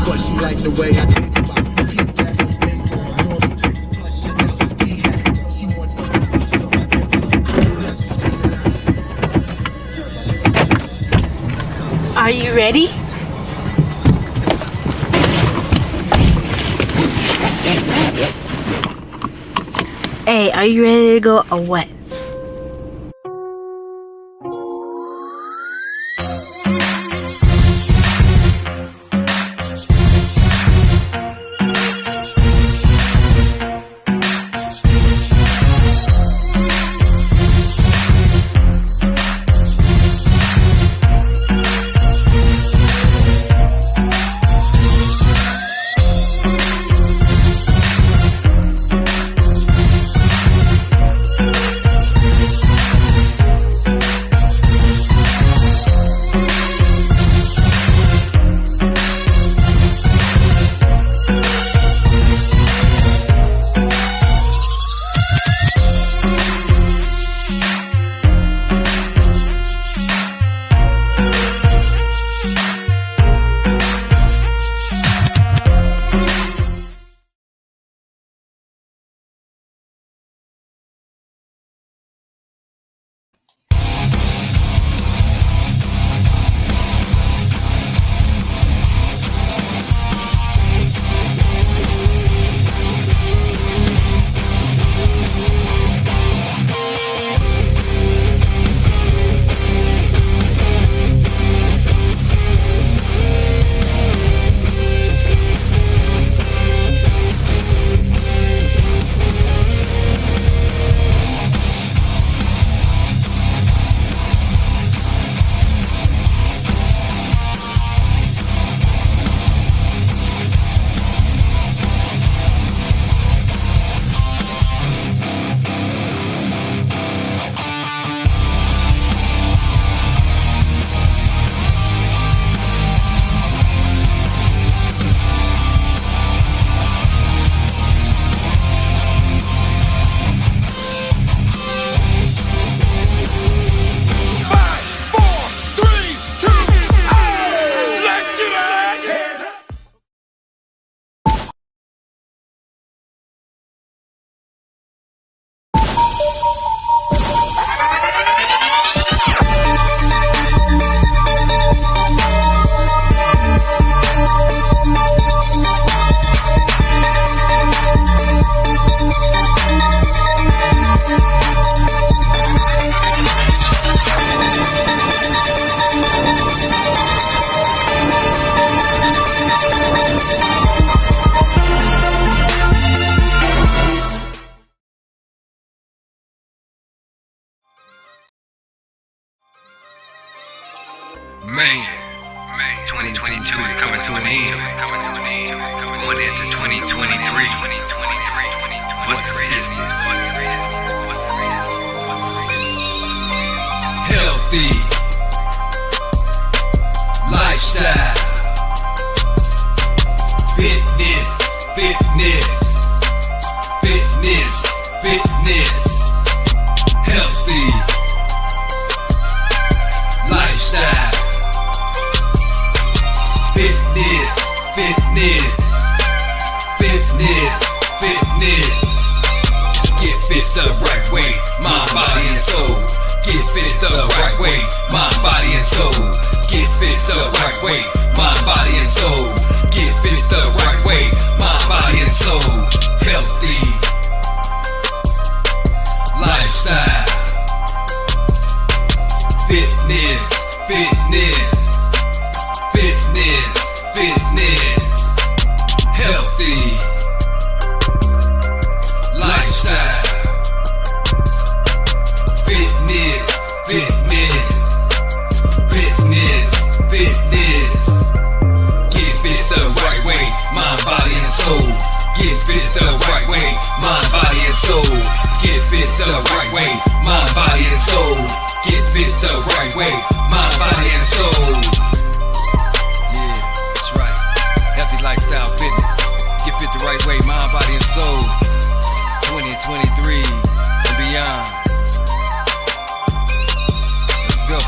[SPEAKER 3] But she likes the way I think about it.
[SPEAKER 9] Are you ready? Hey, are you ready to go or what?
[SPEAKER 2] Man, 2022 is coming to an end. Going into 2023. What's the business?
[SPEAKER 1] Healthy lifestyle, fitness, fitness, fitness, fitness, healthy lifestyle, fitness, fitness, fitness, fitness. Get fit the right way, mind, body, and soul. Get fit the right way, mind, body, and soul. Get fit the right way, mind, body, and soul. Get fit the right way, mind, body, and soul. Healthy lifestyle, fitness, fitness, fitness, fitness, healthy lifestyle, fitness, fitness, fitness, fitness. Get fit the right way, mind, body, and soul. Get fit the right way, mind, body, and soul. Get fit the right way, mind, body, and soul. Get fit the right way, mind, body, and soul.
[SPEAKER 5] Yeah, that's right. Healthy lifestyle fitness. Get fit the right way, mind, body, and soul. 2023 and beyond. Let's go.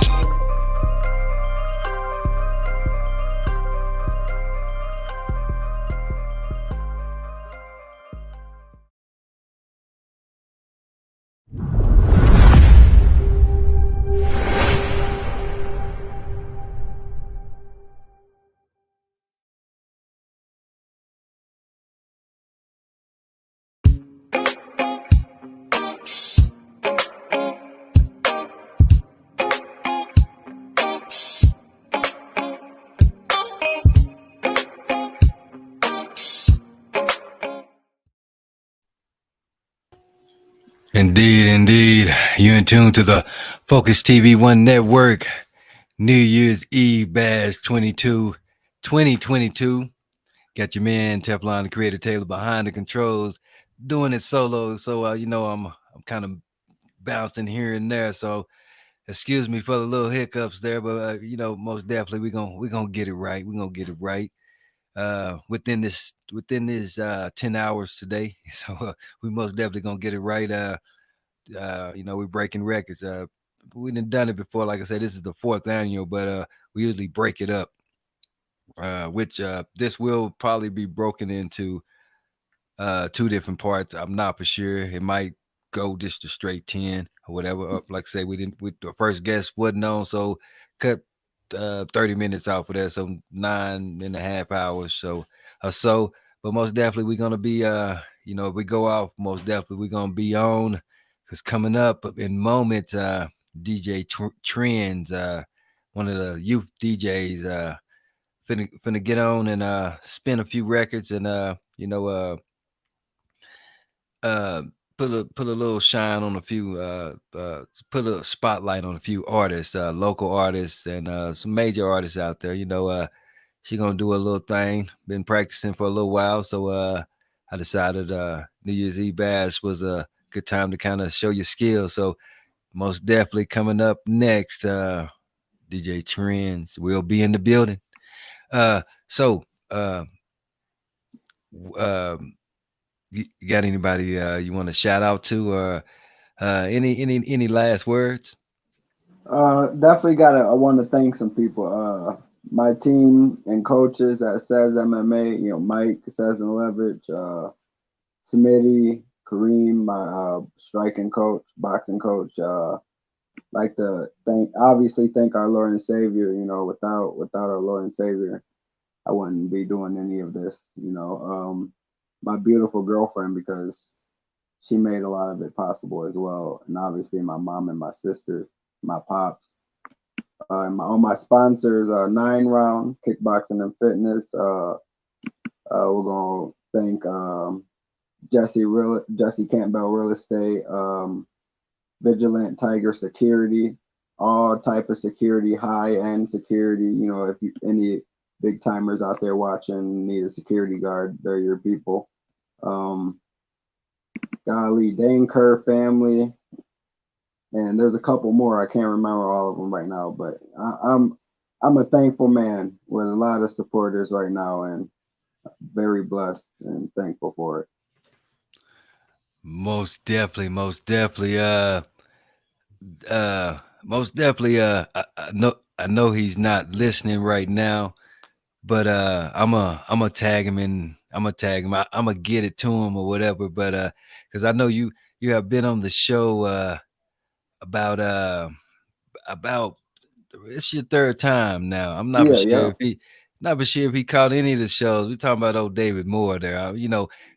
[SPEAKER 5] Indeed, indeed. You're in tune to the Focus TV One Network. New Year's Eve Bash 2022. Got your man Teflon, the Creator Taylor, behind the controls, doing it solo. So I'm kind of bouncing here and there. So excuse me for the little hiccups there, but most definitely we're gonna get it right. We're gonna get it right. Within this 10 hours today. So we most definitely gonna get it right. We're breaking records. We done it before. Like I said, this is the 4th annual, but we usually break it up. Which this will probably be broken into 2 different parts. I'm not for sure. It might go just a straight 10 or whatever. Like I say, the first guest wasn't on, so cut 30 minutes off of that, so 9.5 hours so. But most definitely we're gonna be if we go off, most definitely we're gonna be on, because coming up in moments, DJ Trends, one of the youth DJs, finna get on and spin a few records and put a little shine on a few, put a spotlight on a few artists, local artists and some major artists out there. She gonna do a little thing. Been practicing for a little while, so I decided New Year's Eve Bash was a good time to kind of show your skills. So most definitely coming up next, DJ Trends will be in the building. So you got anybody you want to shout out to, or any last words?
[SPEAKER 8] Definitely I want to thank some people. My team and coaches at Says MMA, Mike, Says and Leverage, Smitty, Kareem, my striking coach, boxing coach. Like to thank our Lord and Savior. Without our Lord and Savior, I wouldn't be doing any of this. My beautiful girlfriend, because she made a lot of it possible as well, and obviously my mom and my sister, my pops. And all my sponsors, 9 Round Kickboxing and Fitness. We're gonna thank Jesse Campbell Real Estate, Vigilant Tiger Security, all type of security, high-end security. You know, if you, any big timers out there watching need a security guard, they're your people. Golly, Dane Kerr family, and there's a couple more. I can't remember all of them right now, but I'm a thankful man with a lot of supporters right now, and very blessed and thankful for it.
[SPEAKER 5] Most definitely, most definitely. Most definitely. I know he's not listening right now, but I'm a tag him in. I'm gonna tag him. I'm gonna get it to him or whatever. But because I know you have been on the show about it's your third time now. I'm not for sure
[SPEAKER 8] Yeah.
[SPEAKER 5] if he. Not for sure if he caught any of the shows. We're talking about old David Moore there.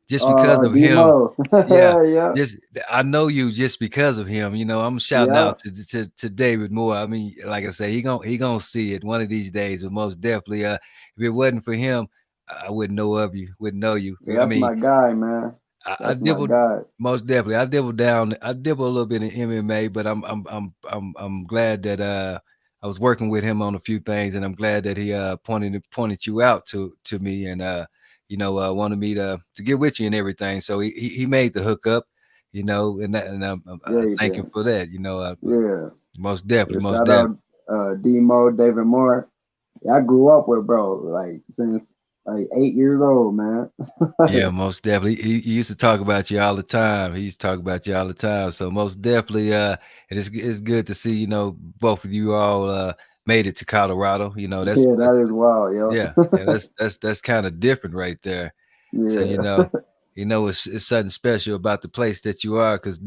[SPEAKER 5] Just because of him,
[SPEAKER 8] Demo.
[SPEAKER 5] yeah.
[SPEAKER 8] Yeah.
[SPEAKER 5] Just I know you just because of him. I'm shouting
[SPEAKER 8] Yeah.
[SPEAKER 5] out to David Moore. I mean, like I say, he gonna see it one of these days. But most definitely, if it wasn't for him, I wouldn't know of you. Wouldn't know you.
[SPEAKER 8] Yeah,
[SPEAKER 5] I
[SPEAKER 8] that's
[SPEAKER 5] mean,
[SPEAKER 8] my guy, man.
[SPEAKER 5] I
[SPEAKER 8] That's my
[SPEAKER 5] dibbled
[SPEAKER 8] guy.
[SPEAKER 5] most definitely. I dibbled down. I dibble a little bit in MMA, but I'm glad that I was working with him on a few things, and I'm glad that he pointed you out to me, and wanted me to get with you and everything. So he made the hookup, and I
[SPEAKER 8] Yeah,
[SPEAKER 5] thank him for that.
[SPEAKER 8] yeah.
[SPEAKER 5] Most definitely,
[SPEAKER 8] Yeah,
[SPEAKER 5] most
[SPEAKER 8] shout
[SPEAKER 5] definitely.
[SPEAKER 8] out Demo, David Moore. Yeah, I grew up with bro, like since like 8 years old, man.
[SPEAKER 5] Yeah, most definitely. He used to talk about you all the time. He used to talk about you all the time. So most definitely, and it's good to see, both of you all made it to Colorado. That's
[SPEAKER 8] Yeah, that is wild, yo.
[SPEAKER 5] yeah, that's kind of different right there. So
[SPEAKER 8] Yeah.
[SPEAKER 5] it's something special about the place that you are, because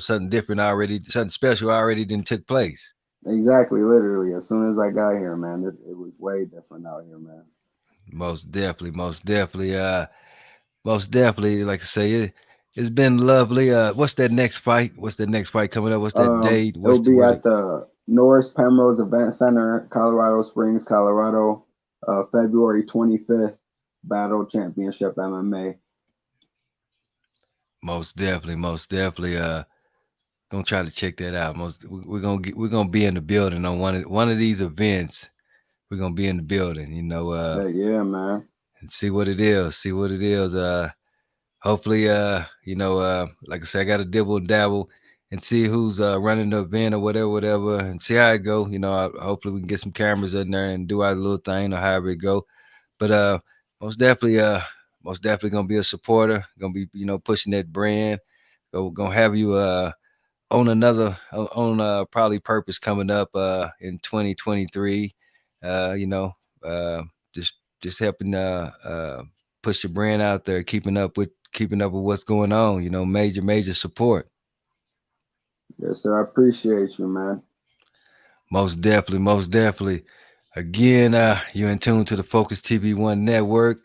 [SPEAKER 5] something special already didn't took place.
[SPEAKER 8] Exactly, literally. As soon as I got here, man, it was way different out here, man.
[SPEAKER 5] Most definitely, most definitely. Most definitely, like I say, it's been lovely. What's that next fight? What's the next fight coming up? What's that date?
[SPEAKER 8] It'll
[SPEAKER 5] What's the
[SPEAKER 8] be
[SPEAKER 5] word?
[SPEAKER 8] at the Norris Penrose Event Center, Colorado Springs, Colorado, February 25th, Battle Championship MMA.
[SPEAKER 5] Most definitely, most definitely. Gonna try to check that out. We're gonna be in the building on one of these events. We're gonna be in the building,
[SPEAKER 8] Yeah, man.
[SPEAKER 5] and see what it is. See what it is. Hopefully, like I said, I got to dibble and dabble and see who's running the event or whatever, and see how it go. Hopefully we can get some cameras in there and do our little thing or however it go. But most definitely gonna be a supporter. Gonna be pushing that brand. Gonna have you on probably Purpose coming up in 2023. You know, just helping push your brand out there, keeping up with what's going on. Major support.
[SPEAKER 8] Yes, sir. I appreciate you, man.
[SPEAKER 5] Most definitely. Again, you're in tune to the Focus TV1 network.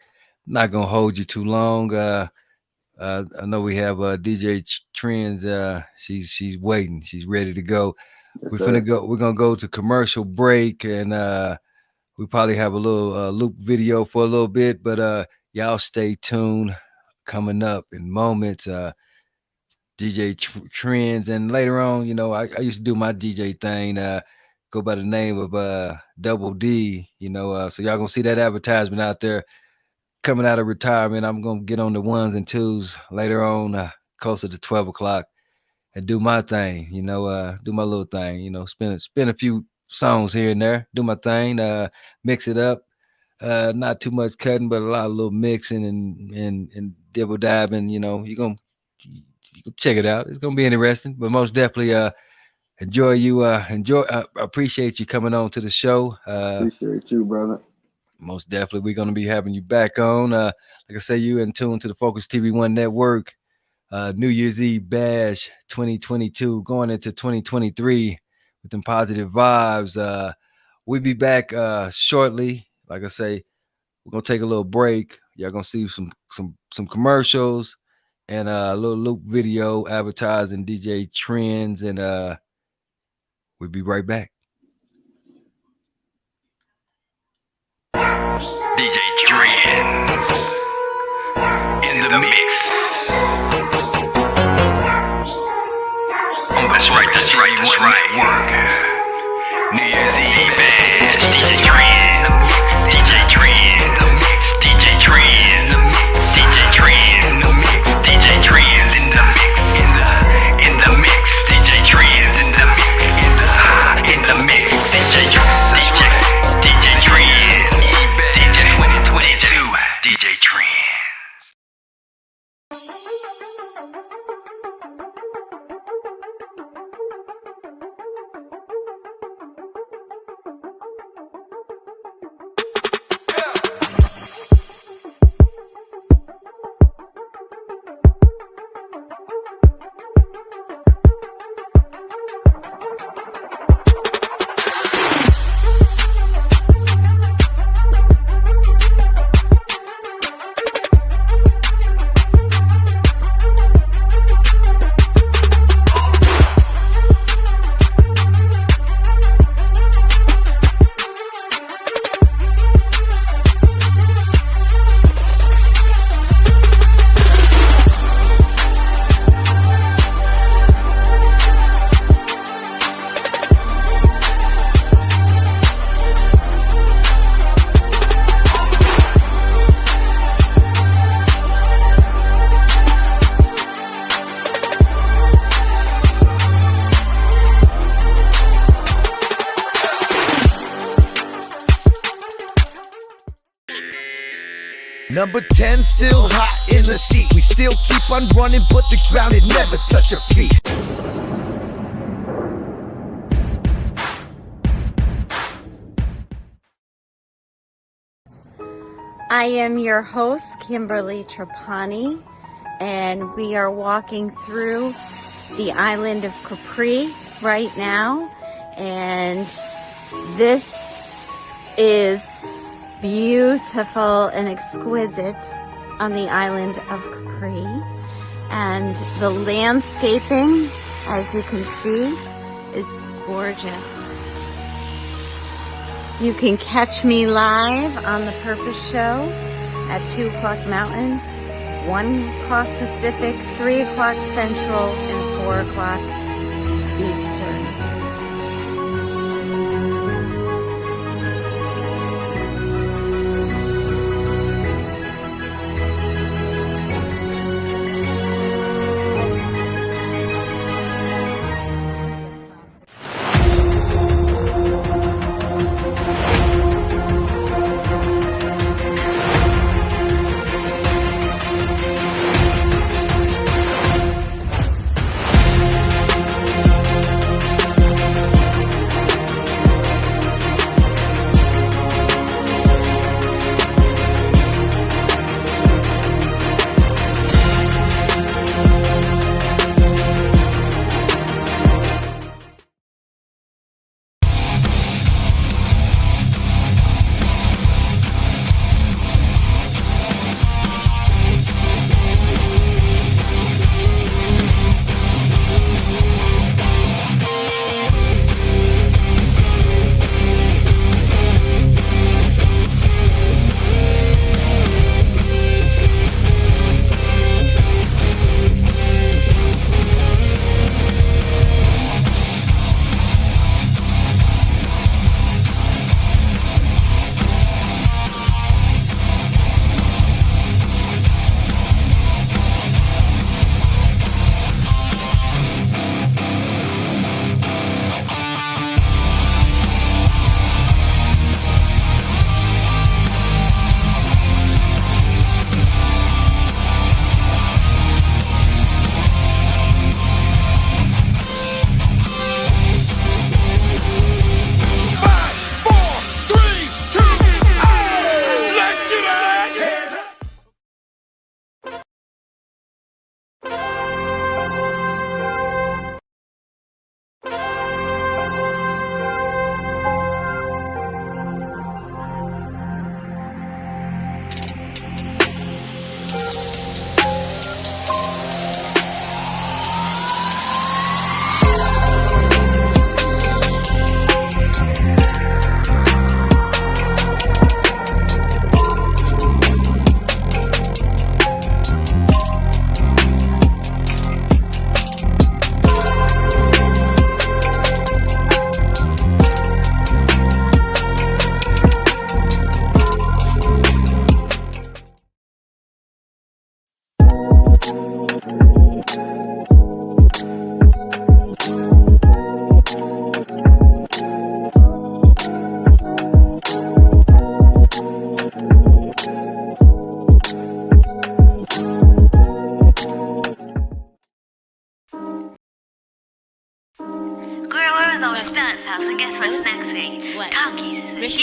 [SPEAKER 5] I'm not gonna hold you too long. I know we have DJ Trends. She's waiting. She's ready to go.
[SPEAKER 8] Yes,
[SPEAKER 5] We're
[SPEAKER 8] sir.
[SPEAKER 5] gonna go to commercial break, and we probably have a little loop video for a little bit. But y'all stay tuned. Coming up in moments, DJ Trends, and later on, I used to do my DJ thing. Go by the name of Double D. So y'all gonna see that advertisement out there. Coming out of retirement, I'm gonna get on the ones and twos later on, closer to 12 o'clock, and do my thing. Do my little thing. Spin a few songs here and there. Do my thing. Mix it up. Not too much cutting, but a lot of little mixing and dibble dabbing. You can check it out. It's gonna be interesting, but most definitely enjoy. Appreciate you coming on to the show.
[SPEAKER 8] Appreciate you, brother.
[SPEAKER 5] Most definitely, we're going to be having you back on. Like I say, you in tune to the Focus TV1 network. New Year's Eve bash 2022, going into 2023 with them positive vibes. We'll be back shortly. Like I say, we're gonna take a little break. Y'all gonna see some commercials and a little loop video advertising DJ Trends, and we'll be right back.
[SPEAKER 2] DJ Trends in the mix. Oh, that's right. Work. New Year's Eve bash. DJ Trend. DJ Trend. DJ Trend. DJ Trend. DJ Trend in the mix. In the mix. DJ Trend in the mix. In the mix. DJ Trend. DJ Trend. DJ 2022. DJ Trend.
[SPEAKER 10] Number 10 still hot in the seat. We still keep on running, but the ground it never touch our feet.
[SPEAKER 11] I am your host, Kimberly Trapani, and we are walking through the island of Capri right now, and this is beautiful and exquisite on the island of Capri, and the landscaping, as you can see, is gorgeous. You can catch me live on The Purpose Show at 2 o'clock Mountain, 1 o'clock Pacific, 3 o'clock Central, and 4 o'clock Eastern.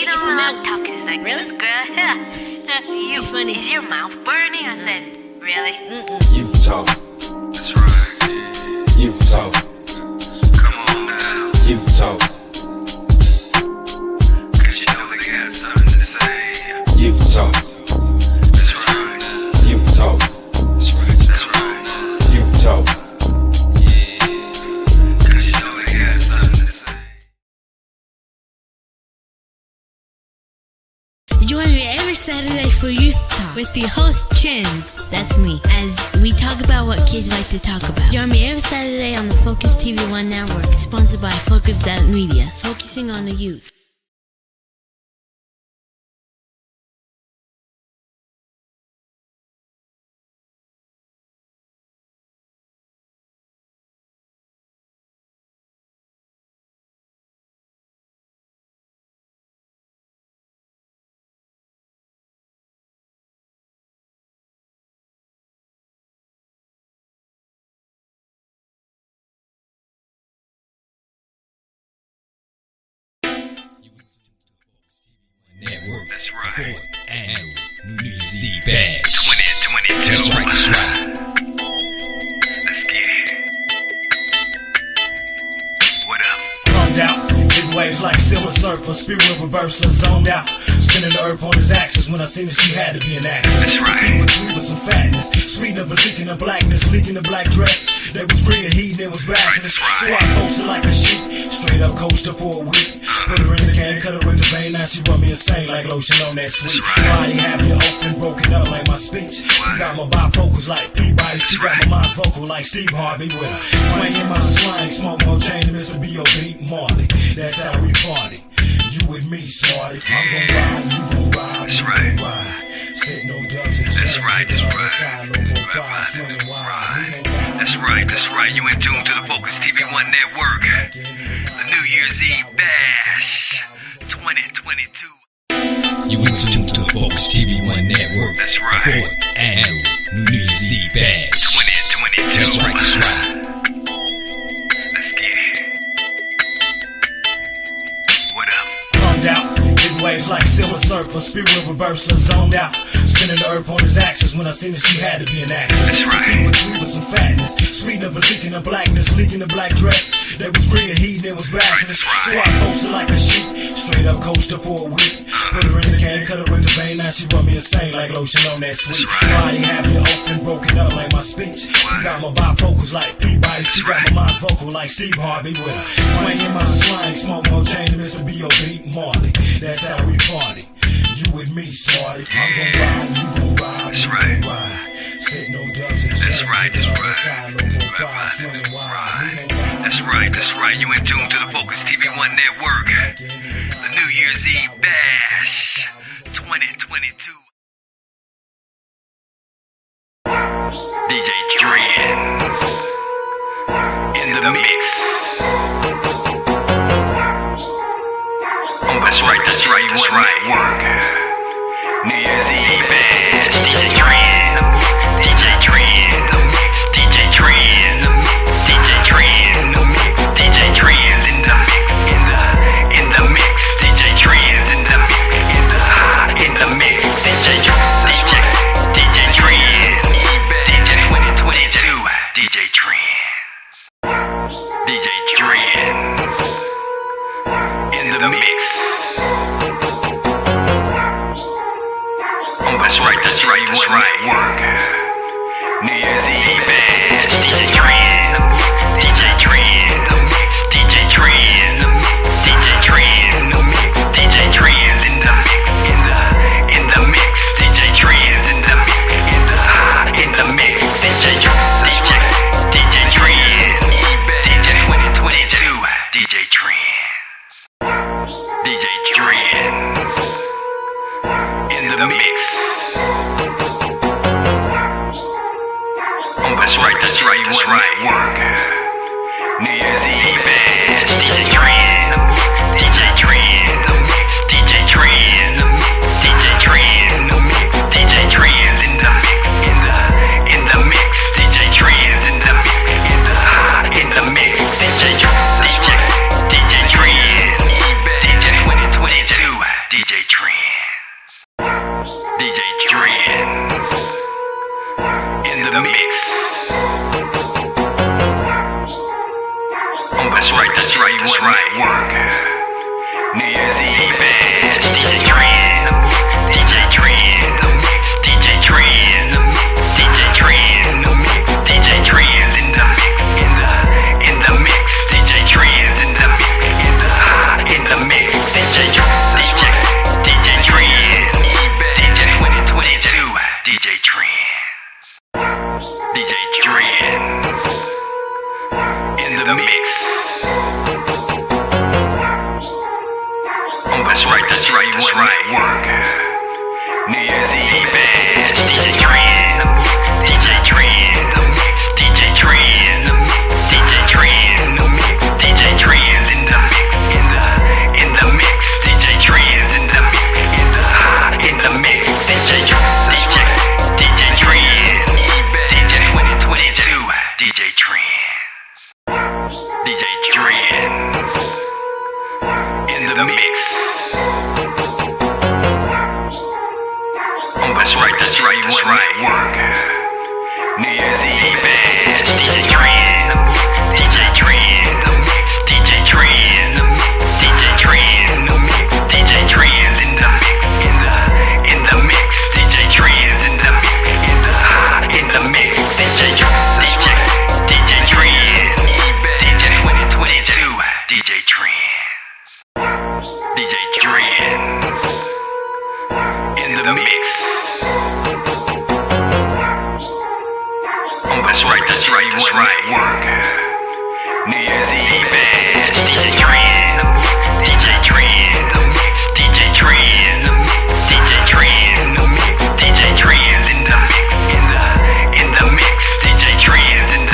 [SPEAKER 12] you know, talking like this, girl. You, funny. Is your mouth burning? I said, really?
[SPEAKER 1] You talk. That's right. You talk. Come on now. You talk. Cause you know they got something to say. You talk. That's right. You talk. That's right. That's right. You talk. Yeah. Cause you know they got something to say.
[SPEAKER 9] Join me every Saturday for Youth Talk with the host Chins, that's me, as we talk about what kids like to talk about. Join me every Saturday on the Focus TV One Network, sponsored by Focuz Dot Media, focusing on the youth.
[SPEAKER 1] Network. That's right. Annual New Year's Eve Bash 2022. That's right. That's right. Let's get it. What up?
[SPEAKER 3] Plumbed out, big waves like silver surfer, spirit reverser, zoned out. Spinning the earth on his axis. When I seen it, she had to be an actress.
[SPEAKER 1] That's right.
[SPEAKER 3] Petite with some fatness, sweet of a seeking of blackness, leaking the black dress. That was bringing heat and it was badness. So I posted like a sheep, straight up coached her for a week. Put her in the can, cut her in the vein. Now she run me insane like lotion on that sweet. Body happy, open, broken up like my speech. You got my bifocals like Peabody. She got my mind's vocal like Steve Harvey with her. Swinging my slang, smoke more chain than Mr. B.O.B. Marley. That's how we party. You with me, smarty. I'm gon' ride, you gon' ride,
[SPEAKER 1] that's
[SPEAKER 3] we
[SPEAKER 1] right.
[SPEAKER 3] gon' ride. Sit no dubs and
[SPEAKER 1] That's right.
[SPEAKER 3] the
[SPEAKER 1] That's
[SPEAKER 3] other
[SPEAKER 1] right.
[SPEAKER 3] side, low profile, swinging wide. We gon' ride.
[SPEAKER 1] That's right. That's right. You in tune to the Focus TV One Network. The New Year's Eve Bash 2022. You in tune to the Focus TV One Network. That's right. Annual New Year's Eve Bash 2022. That's right. That's right. Let's get it. What up?
[SPEAKER 3] Plumbed out, big waves like silver surfer, spirit reverser, zoned out. Spinning the earth on his axis. When I seen it, she had to be an actress.
[SPEAKER 1] That's right.
[SPEAKER 3] Petite with some fatness, sweet of a seeking of blackness, leaking the black dress. That was bringing heat and it was badness. So I posted like a sheep, straight up coached her for a week. Put her in the can, cut her in the vein. Now she run me insane like lotion on that sweet. Body happy, open, broken up like my speech. You got my bifocals like Peabody. She got my mind's vocal like Steve Harvey with her. Swinging my slang, smoke more chain than Mr. B.O.B. Marley. That's how we party. You with me, smarty. I'm gon' ride, you gon' ride,
[SPEAKER 1] That's
[SPEAKER 3] we
[SPEAKER 1] right.
[SPEAKER 3] gon' ride. Sit no dubs and
[SPEAKER 1] That's right.
[SPEAKER 3] the
[SPEAKER 1] That's
[SPEAKER 3] other
[SPEAKER 1] right.
[SPEAKER 3] side, low profile, swinging wide. We gon' ride.
[SPEAKER 1] That's right. That's right. You in tune to the Focus TV One Network. The New Year's Eve Bash 2022. DJ Dread in the mix. Oh, that's right. That's right. That's right. Work. New Year's Eve Bash. DJ Dread. DJ Dread. DJ Dread. DJ Dread. DJ Dread in the mix. In the mix. DJ Dread in the mix. In the mix. DJ Dread. DJ Dread. DJ 2022. DJ Dread. DJ Dread in the mix. Oh, that's right. That's right. That's right. Work. New Year's Eve Bash. DJ Dread. DJ Dread. DJ Dread. DJ Dread. DJ Dread in the mix. In the mix. DJ Dread in the mix. In the mix. DJ Dread. DJ Dread. DJ 2022. DJ Dread. DJ Dread in the mix. Oh, that's right. That's right. That's right. Work. New Year's Eve Bash. DJ Dread. DJ Dread. DJ Dread. DJ Dread. DJ Dread in the mix. In the mix. DJ Dread in the mix. In the mix. DJ Dread. DJ Dread. DJ 2022. DJ
[SPEAKER 2] DJ Trends. DJ Trends. In the mix. Oh, that's right, work. New Year's Eve, DJ Trends. DJ Trends. DJ Trends. DJ Trends. DJ Trends in the mix. DJ Trends in the mix. DJ Trends. DJ Trends. DJ 2022. DJ Trends. DJ Trends. In the mix. Oh, that's right, work. New Year's Eve, DJ Trends. DJ Trends. DJ Trends. DJ Trends. DJ Trends in the mix. DJ Trends in the mix. DJ Trends. DJ Trends. DJ 2022. DJ Trends. DJ Trends. In the mix. Oh, that's right, work. New Year's Eve, DJ Trends. DJ Trends. DJ Trends. DJ Trends. DJ Trends in the mix. DJ Trends in the mix. DJ Trends. DJ Trends. DJ 2022. DJ Trends. DJ Trends. In the mix. Oh, that's right, work. New Year's Eve, DJ Trends. DJ Trends. DJ Trends. DJ Trends. DJ Trends in the mix. DJ Trends in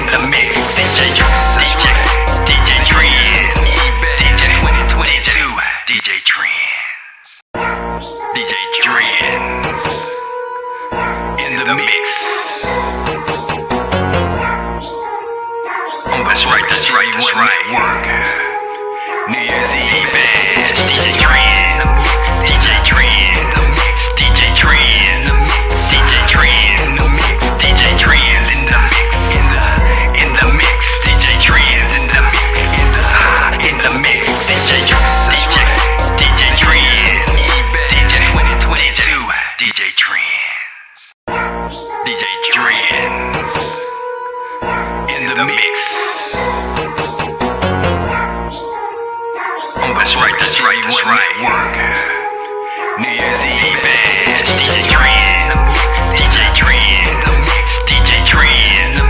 [SPEAKER 2] the mix. DJ Trends. DJ Trends. DJ 2022. DJ Trends. DJ Trends. In the mix. Oh, that's right, work. New Year's Eve, DJ Trends. DJ Trends. DJ Trends. DJ Trends. DJ Trends in the mix. DJ Trends in the mix. DJ Trends. DJ Trends. DJ 2022. DJ Trends. DJ Trends. In the mix. Oh, that's right, work. New Year's Eve, DJ Trends. DJ Trends. DJ Trends. DJ Trends.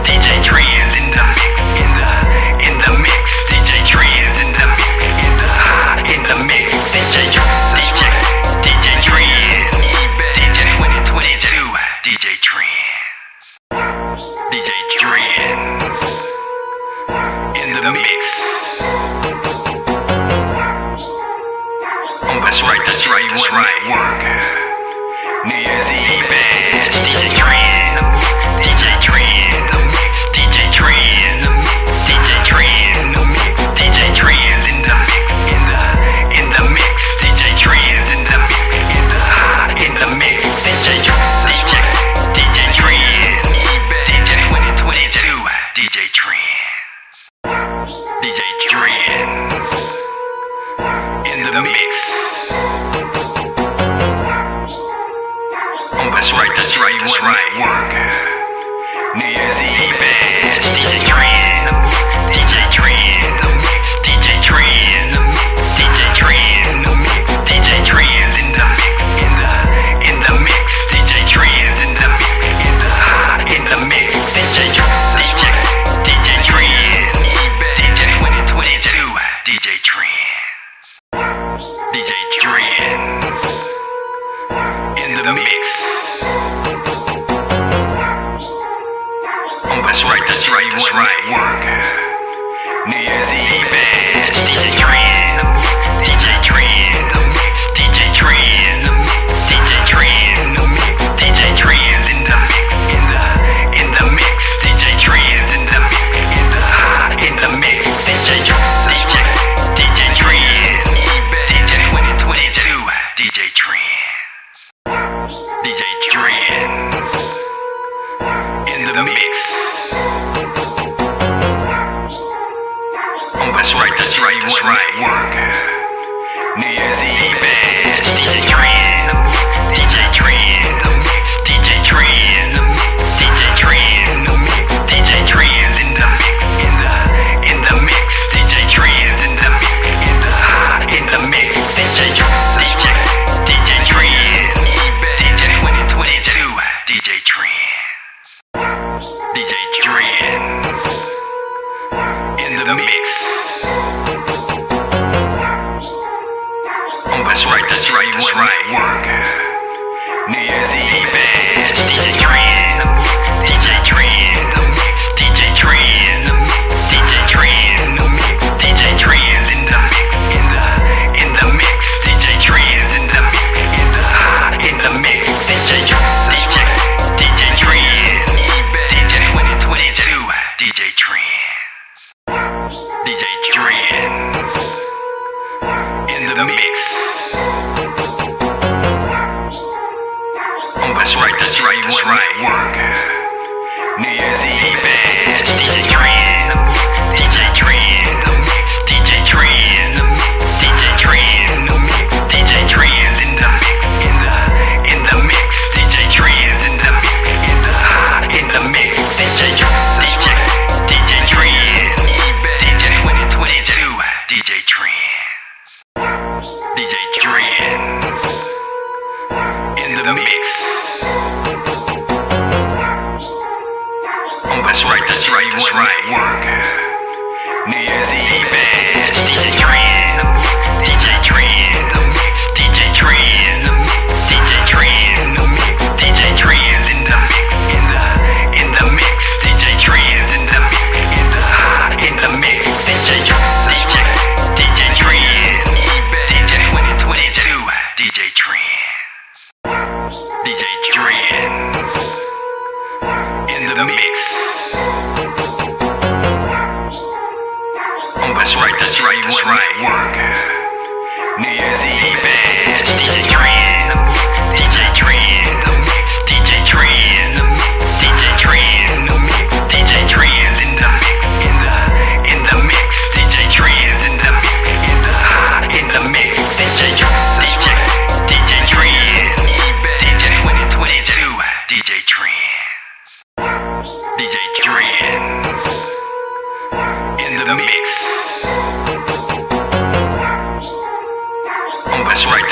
[SPEAKER 2] DJ Trends in the mix. DJ Trends in the mix. DJ Trends. DJ Trends. DJ 2022. DJ Trends. DJ Trends. In the mix. Oh, that's right, work. New Year's Eve, DJ Trends. DJ Trends. DJ Trends. DJ Trends. DJ Trends in the mix. DJ Trends in the mix. DJ Trends. DJ Trends. DJ 2022. DJ Trends. DJ Trends. In the mix. Oh, that's right, work. New Year's Eve, DJ Trends. DJ Trends. DJ Trends. DJ Trends. DJ Trends in the mix. DJ Trends in the mix. DJ Trends. DJ Trends. DJ 2022. DJ Trends. DJ Trends. In the mix. Oh, that's right, work. New Year's Eve, DJ Trends. DJ Trends. DJ Trends. DJ Trends. DJ Trends in the mix. DJ Trends in the mix. DJ Trends. DJ work. New Year's Eve bash. DJ Trend. DJ Trend. DJ Trend. DJ Trend. DJ Trend in the mix. DJ Trend in the mix. DJ Trend. DJ Trend. DJ 2022. DJ Trend. DJ Trend in the mix. Oh, that's right, work. New Year's Eve bash. DJ Trend. DJ Trend. DJ Trend. DJ Trend. DJ Trend in the mix. DJ Trend in the mix. DJ Trend. DJ Trend. DJ 2022. DJ Trend. DJ Trend in the mix. Oh, that's right, work. New Year's Eve bash. DJ Trend. DJ Trend. DJ Trend. DJ Trend. DJ Trend in the mix. DJ Trend in the mix. DJ Trend. DJ Trend. DJ 2022. DJ Trend. DJ Trend in the mix. Oh, that's right, work. New Year's Eve bash. DJ Trend. DJ Trend. DJ Trend. DJ Trend. DJ Trend in the mix. DJ Trend in the mix. DJ Trend. DJ Trend. DJ 2022. DJ Trend. DJ Trend in the mix. Oh, that's right, work. New Year's Eve bash. DJ Trend. DJ Trend. DJ Trend. DJ Trend. DJ Trend in the mix. DJ Trend in the mix. DJ Trend. DJ Trend. DJ 2022. DJ Trend. DJ Trend in the mix. Oh, that's right,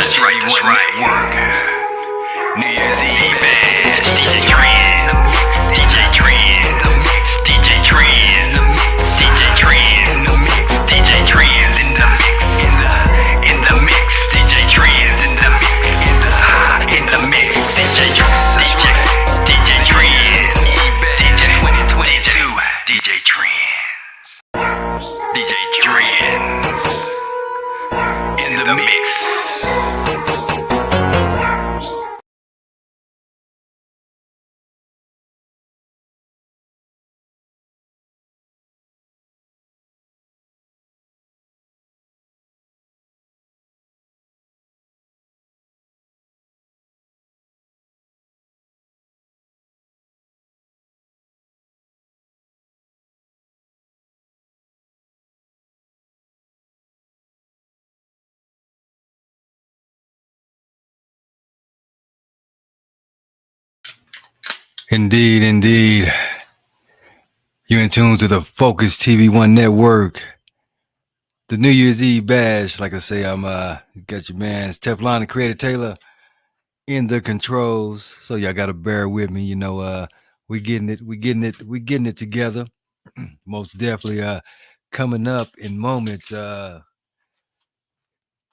[SPEAKER 2] work. New Year's Eve bash. DJ Trend. DJ Trend. DJ Trend. DJ Trend. DJ Trend in the mix. DJ Trend in the mix. DJ Trend. DJ Trend. DJ 2022. DJ Trend. DJ Trend in the mix.
[SPEAKER 5] Indeed. You're in tune to the Focus TV One Network. The New Year's Eve bash. Like I say, I'm got your man's Teflon and Creator Taylor in the controls. So y'all gotta bear with me. You know, we getting it together. Most definitely coming up in moments.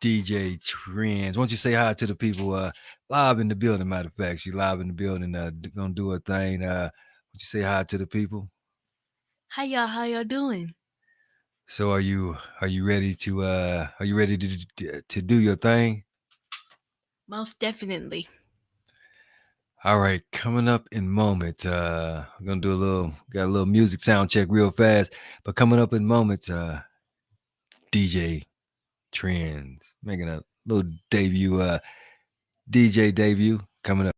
[SPEAKER 5] DJ Trends. Why don't you say hi to the people live in the building? Matter of fact, she live in the building, gonna do her thing. Why don't you say hi to the people?
[SPEAKER 9] Hi y'all, how y'all doing?
[SPEAKER 5] So are you ready to do your thing?
[SPEAKER 9] Most definitely.
[SPEAKER 5] All right, coming up in moments. We're gonna do got a little music sound check real fast, but coming up in moments, DJ Trends making a little debut, DJ debut coming up.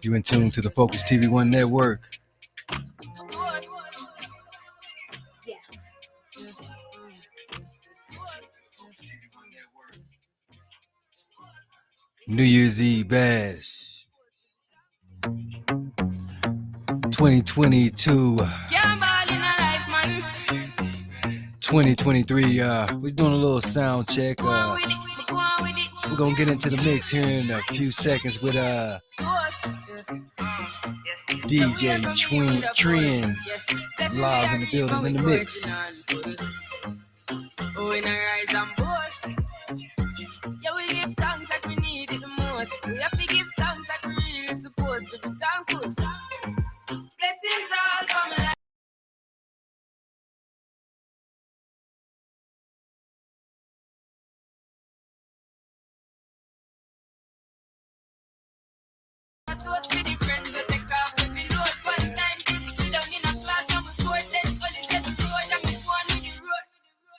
[SPEAKER 5] You in tune to the Focus TV One Network. New Year's Eve bash 2022 2023 we're doing a little sound check. We're gonna get into the mix here in a few seconds with DJ Trends live in the building in the mix.
[SPEAKER 13] We not rise and boast. Yeah, we give thanks like we need it the most. We have to give thanks like we really supposed to be thankful. Blessings all from life. Those be the friends that take off every load. One time did sit down in a class and we bored. Then only said the road and we go on with the road.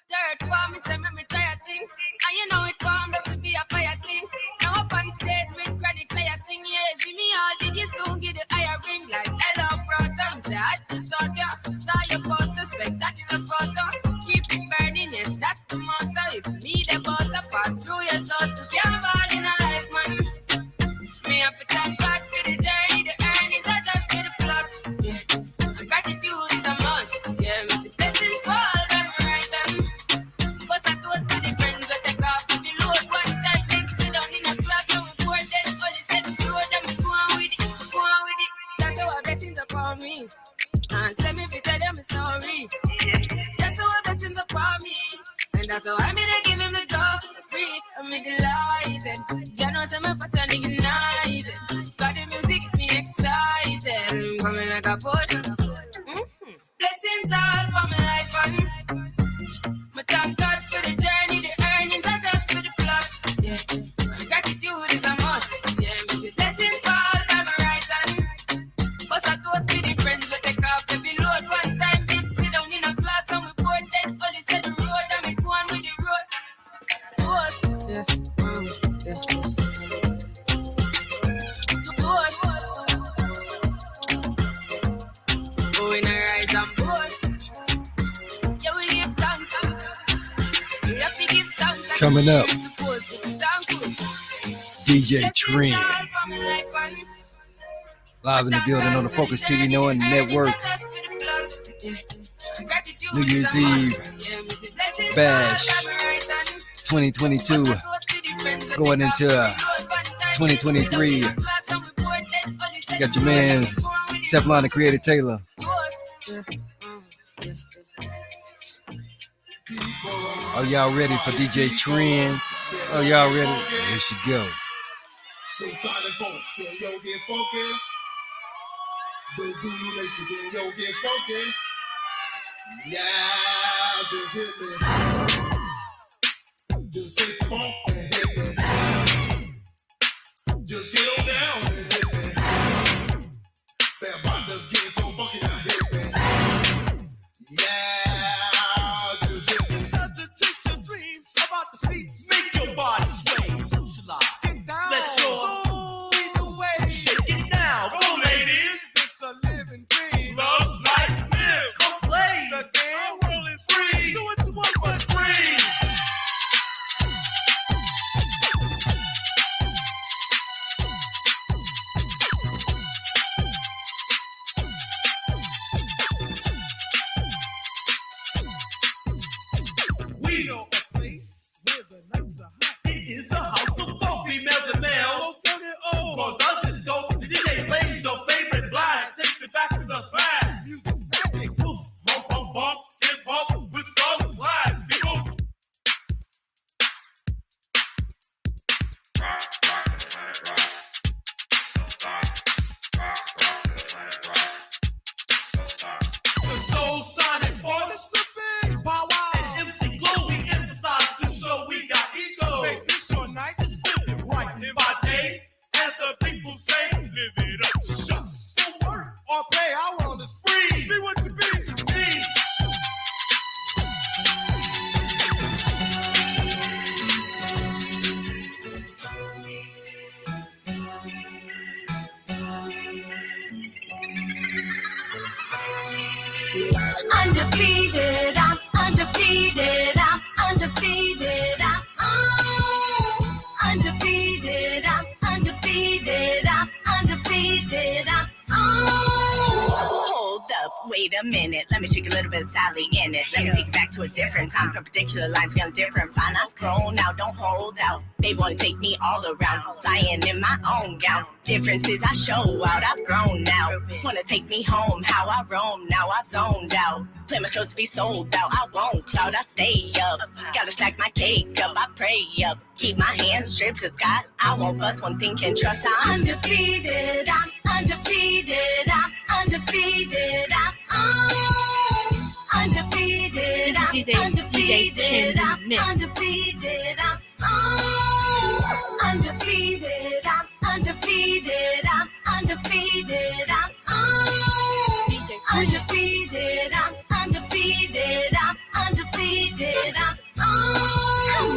[SPEAKER 13] Third form, me say make me try a thing. And you know it formed up to be a fire thing. Now up on stage with chronic say I sing. Yeah, see me all dig it soon get the higher ring. Like hello brother, me say I just shot ya. Saw your poster, spectacular photo. Keep it burning, yes that's the motto. If me the butter pass through your soul to can't fall in a life man. Me have to thank God for the journey, the earnings are just for the plus. Yeah, and gratitude is a must. Yeah, me see blessings fall when we write them. But I toast to the friends we take off with the load. One time they sit down in a class and we bored. Then only said the road and we go on with it, go on with it. That's how our blessings upon me. And send me to tell them a story. That's how our blessings upon me. And that's how I made to give him the job. Free, I'm delighted. Jano say my passion ignited. Got the music, me excited. I'm coming like a potion. Blessings all for my life and my thank God for the journey, the earnings are just for the plus. Yeah, and gratitude is a must. Yeah, me say blessings fall by my right hand. But I toast for the friends we take off every load. One time did sit down in a class and we bored. Then only said the road and we go on with the road. Toast, yeah, yeah. Toast. Oh, we not rise and boast. Yeah, we give thanks. We have to give thanks. Like
[SPEAKER 5] Coming up,
[SPEAKER 13] we're supposed to be thankful.
[SPEAKER 5] DJ
[SPEAKER 13] Blessings
[SPEAKER 5] Trend
[SPEAKER 13] all from my life and
[SPEAKER 5] live in the building on the Focus TV One Network. New Year's Eve bash 2022 going into 2023. Got your man Teflon Taylor. Are y'all ready for DJ Trends? Are y'all ready? Here she go.
[SPEAKER 14] So silent folks, can yo get funky? The Zulu Nation, can yo get funky? Yeah, just hit me. Just face the funk and hit me. Just get on down and hit me. That bot just getting so funky and hit me. Yeah, just hit me. Time to chase your dreams about the seats. Make your body sway, socialize. Get down. Let your soul lead the way. Shake it now, go ladies. It's a living dream. Love, life, live. Come play the game. Our world is free. Do what you want, but free.
[SPEAKER 13] Undefeated, I'm undefeated, I'm undefeated, undefeated, I'm undefeated, I'm undefeated, Hold up, wait a minute. Let me shake a little bit of Sally in it. Let me take it back to a different time. Perpendicular lines, we on different fine. I scroll now, don't hold out. They wanna take me all around, flying in my own gown. Differences I show out, I've grown now. Wanna take me home, how I roam now, I've zoned out. Play my shows to be sold out, I won't cloud, I stay up. Gotta stack my cake up, I pray up. Keep my hands stripped to sky, I won't bust one thing, can trust. I'm undefeated, I'm undefeated, I'm undefeated, I'm undefeated.
[SPEAKER 9] This is DJ Chins in the mix.
[SPEAKER 13] Undefeated, I'm undefeated, I'm undefeated, I'm undefeated, I'm undefeated, I'm undefeated, I'm undefeated, I'm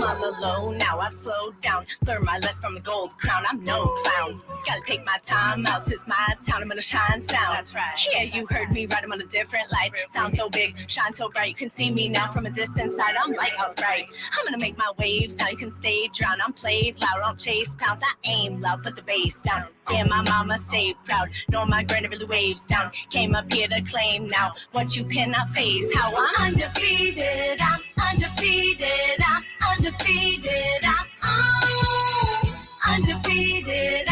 [SPEAKER 13] all alone now, I've slowed down. Learn my lesson from the gold crown, I'm no clown. Gotta take my time out, this my town, I'm gonna shine sound. That's right. Yeah, you heard me right, I'm on a different light. Sound so big, shine so bright, you can see me now from a distant side. I'm lighthouse bright, I'm gonna make my waves now, you can stay drowned. I'm played loud, I'll chase pounds, I aim loud, put the bass down. Yeah, my mama stay proud, know my granny really waves down. Came up here to claim now, what you cannot face. How I'm undefeated, I'm undefeated, I'm undefeated, I'm undefeated, I'm undefeated.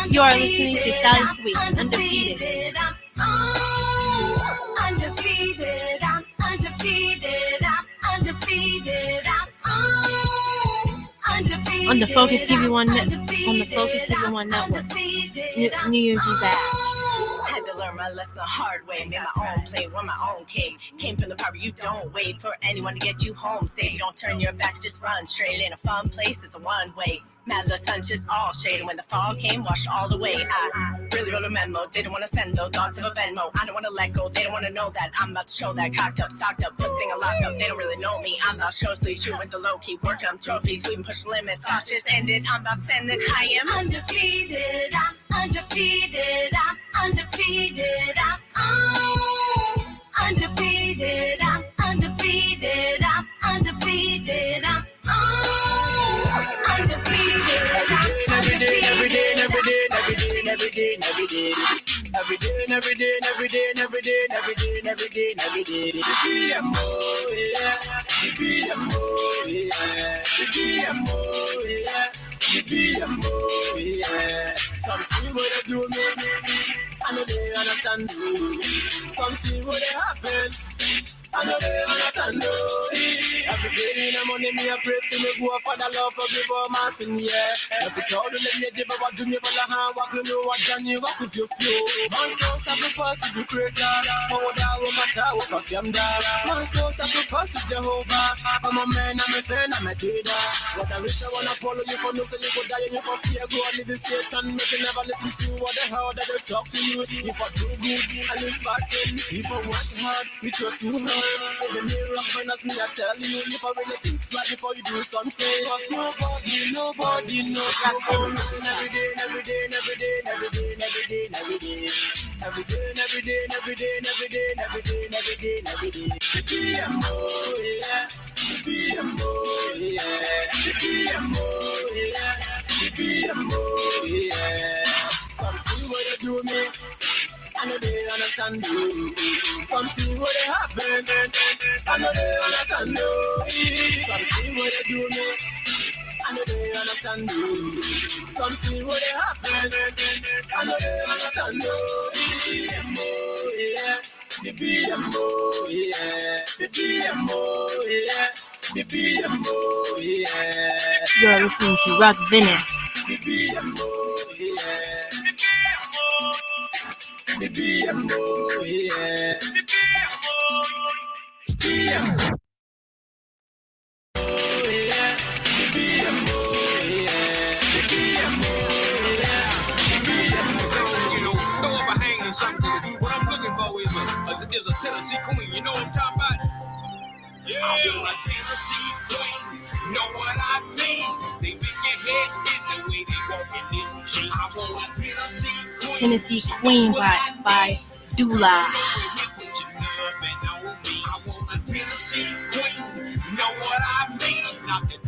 [SPEAKER 9] You are listening to Sally Sweet's Undefeated.
[SPEAKER 13] Undefeated, I'm undefeated, I'm undefeated, I'm undefeated.
[SPEAKER 9] On the Focus TV One on the Focus TV One network. New Year's Eve bash.
[SPEAKER 13] Had to learn my lesson the hard way. Made my own play, won my own cake. Came from the poverty, you don't wait for anyone to get you home safe. You don't turn your back, just run straight. In a fun place, it's a one way. Mad the sun's just all shade, and when the fall came, washed all away. I really wrote a memo, didn't want to send those thoughts of a Venmo. I don't want to let go, they don't want to know that I'm about to show that cocked up, stocked up, good thing I locked up. They don't really know me, I'm about to show sleep, shoot with the low key, working on trophies, we can push limits. Thoughts just ended, I'm about to send this. I am undefeated, I'm undefeated, I'm undefeated, I'm undefeated, I'm undefeated, I'm undefeated, I'm
[SPEAKER 14] Something would have do me, I know they understand you. Something would have happened, I know they understand you. Every day in the morning, me a pray to me go for the love of me for my sin, yeah. Every time you let me give up, do me for the hand, what you know, what done you, what could you do? Man, so sacrifice to the creator, for what I will matter, what of them there. Man, so sacrifice to Jehovah, I'm a man, I'm a friend, I'm a leader. What I wish I wanna follow you for no, so you could die, you for fear, go and live in Satan, make you never listen to what the hell that they talk to you. If I do good, I live bad thing. If I work hard, with your 2 hands. Say the mirror when as me I tell you, if I really think twice before you do something. Cause nobody knows what's going on. Every day, every day, every day, every day, every day, every day. Every day, every day, every day, every day, every day, every day, every day. The BMO, yeah. The BMO, yeah. The BMO, yeah. The BMO, yeah. Something what you do me, I know they understand you. Something would happen, I know they understand you. Something would do me, I know they understand you. Something would happen, I know they understand you. The BMO, yeah. The BMO, yeah. The BMO, yeah.
[SPEAKER 9] You are listening to Rock Venice.
[SPEAKER 14] The BMO, yeah. The BMO, yeah. The BMO, yeah. The BMO, yeah. The BMO, yeah. The BMO.
[SPEAKER 15] You know, throw up a hang or something. What I'm looking for is a Tennessee queen. You know what I'm talking about? Yeah. I want a Tennessee queen. Know what I mean? They make your head spin the way they walk in this jeans. I want a Tennessee queen.
[SPEAKER 9] Tennessee Queen by Dula.
[SPEAKER 15] Put your love in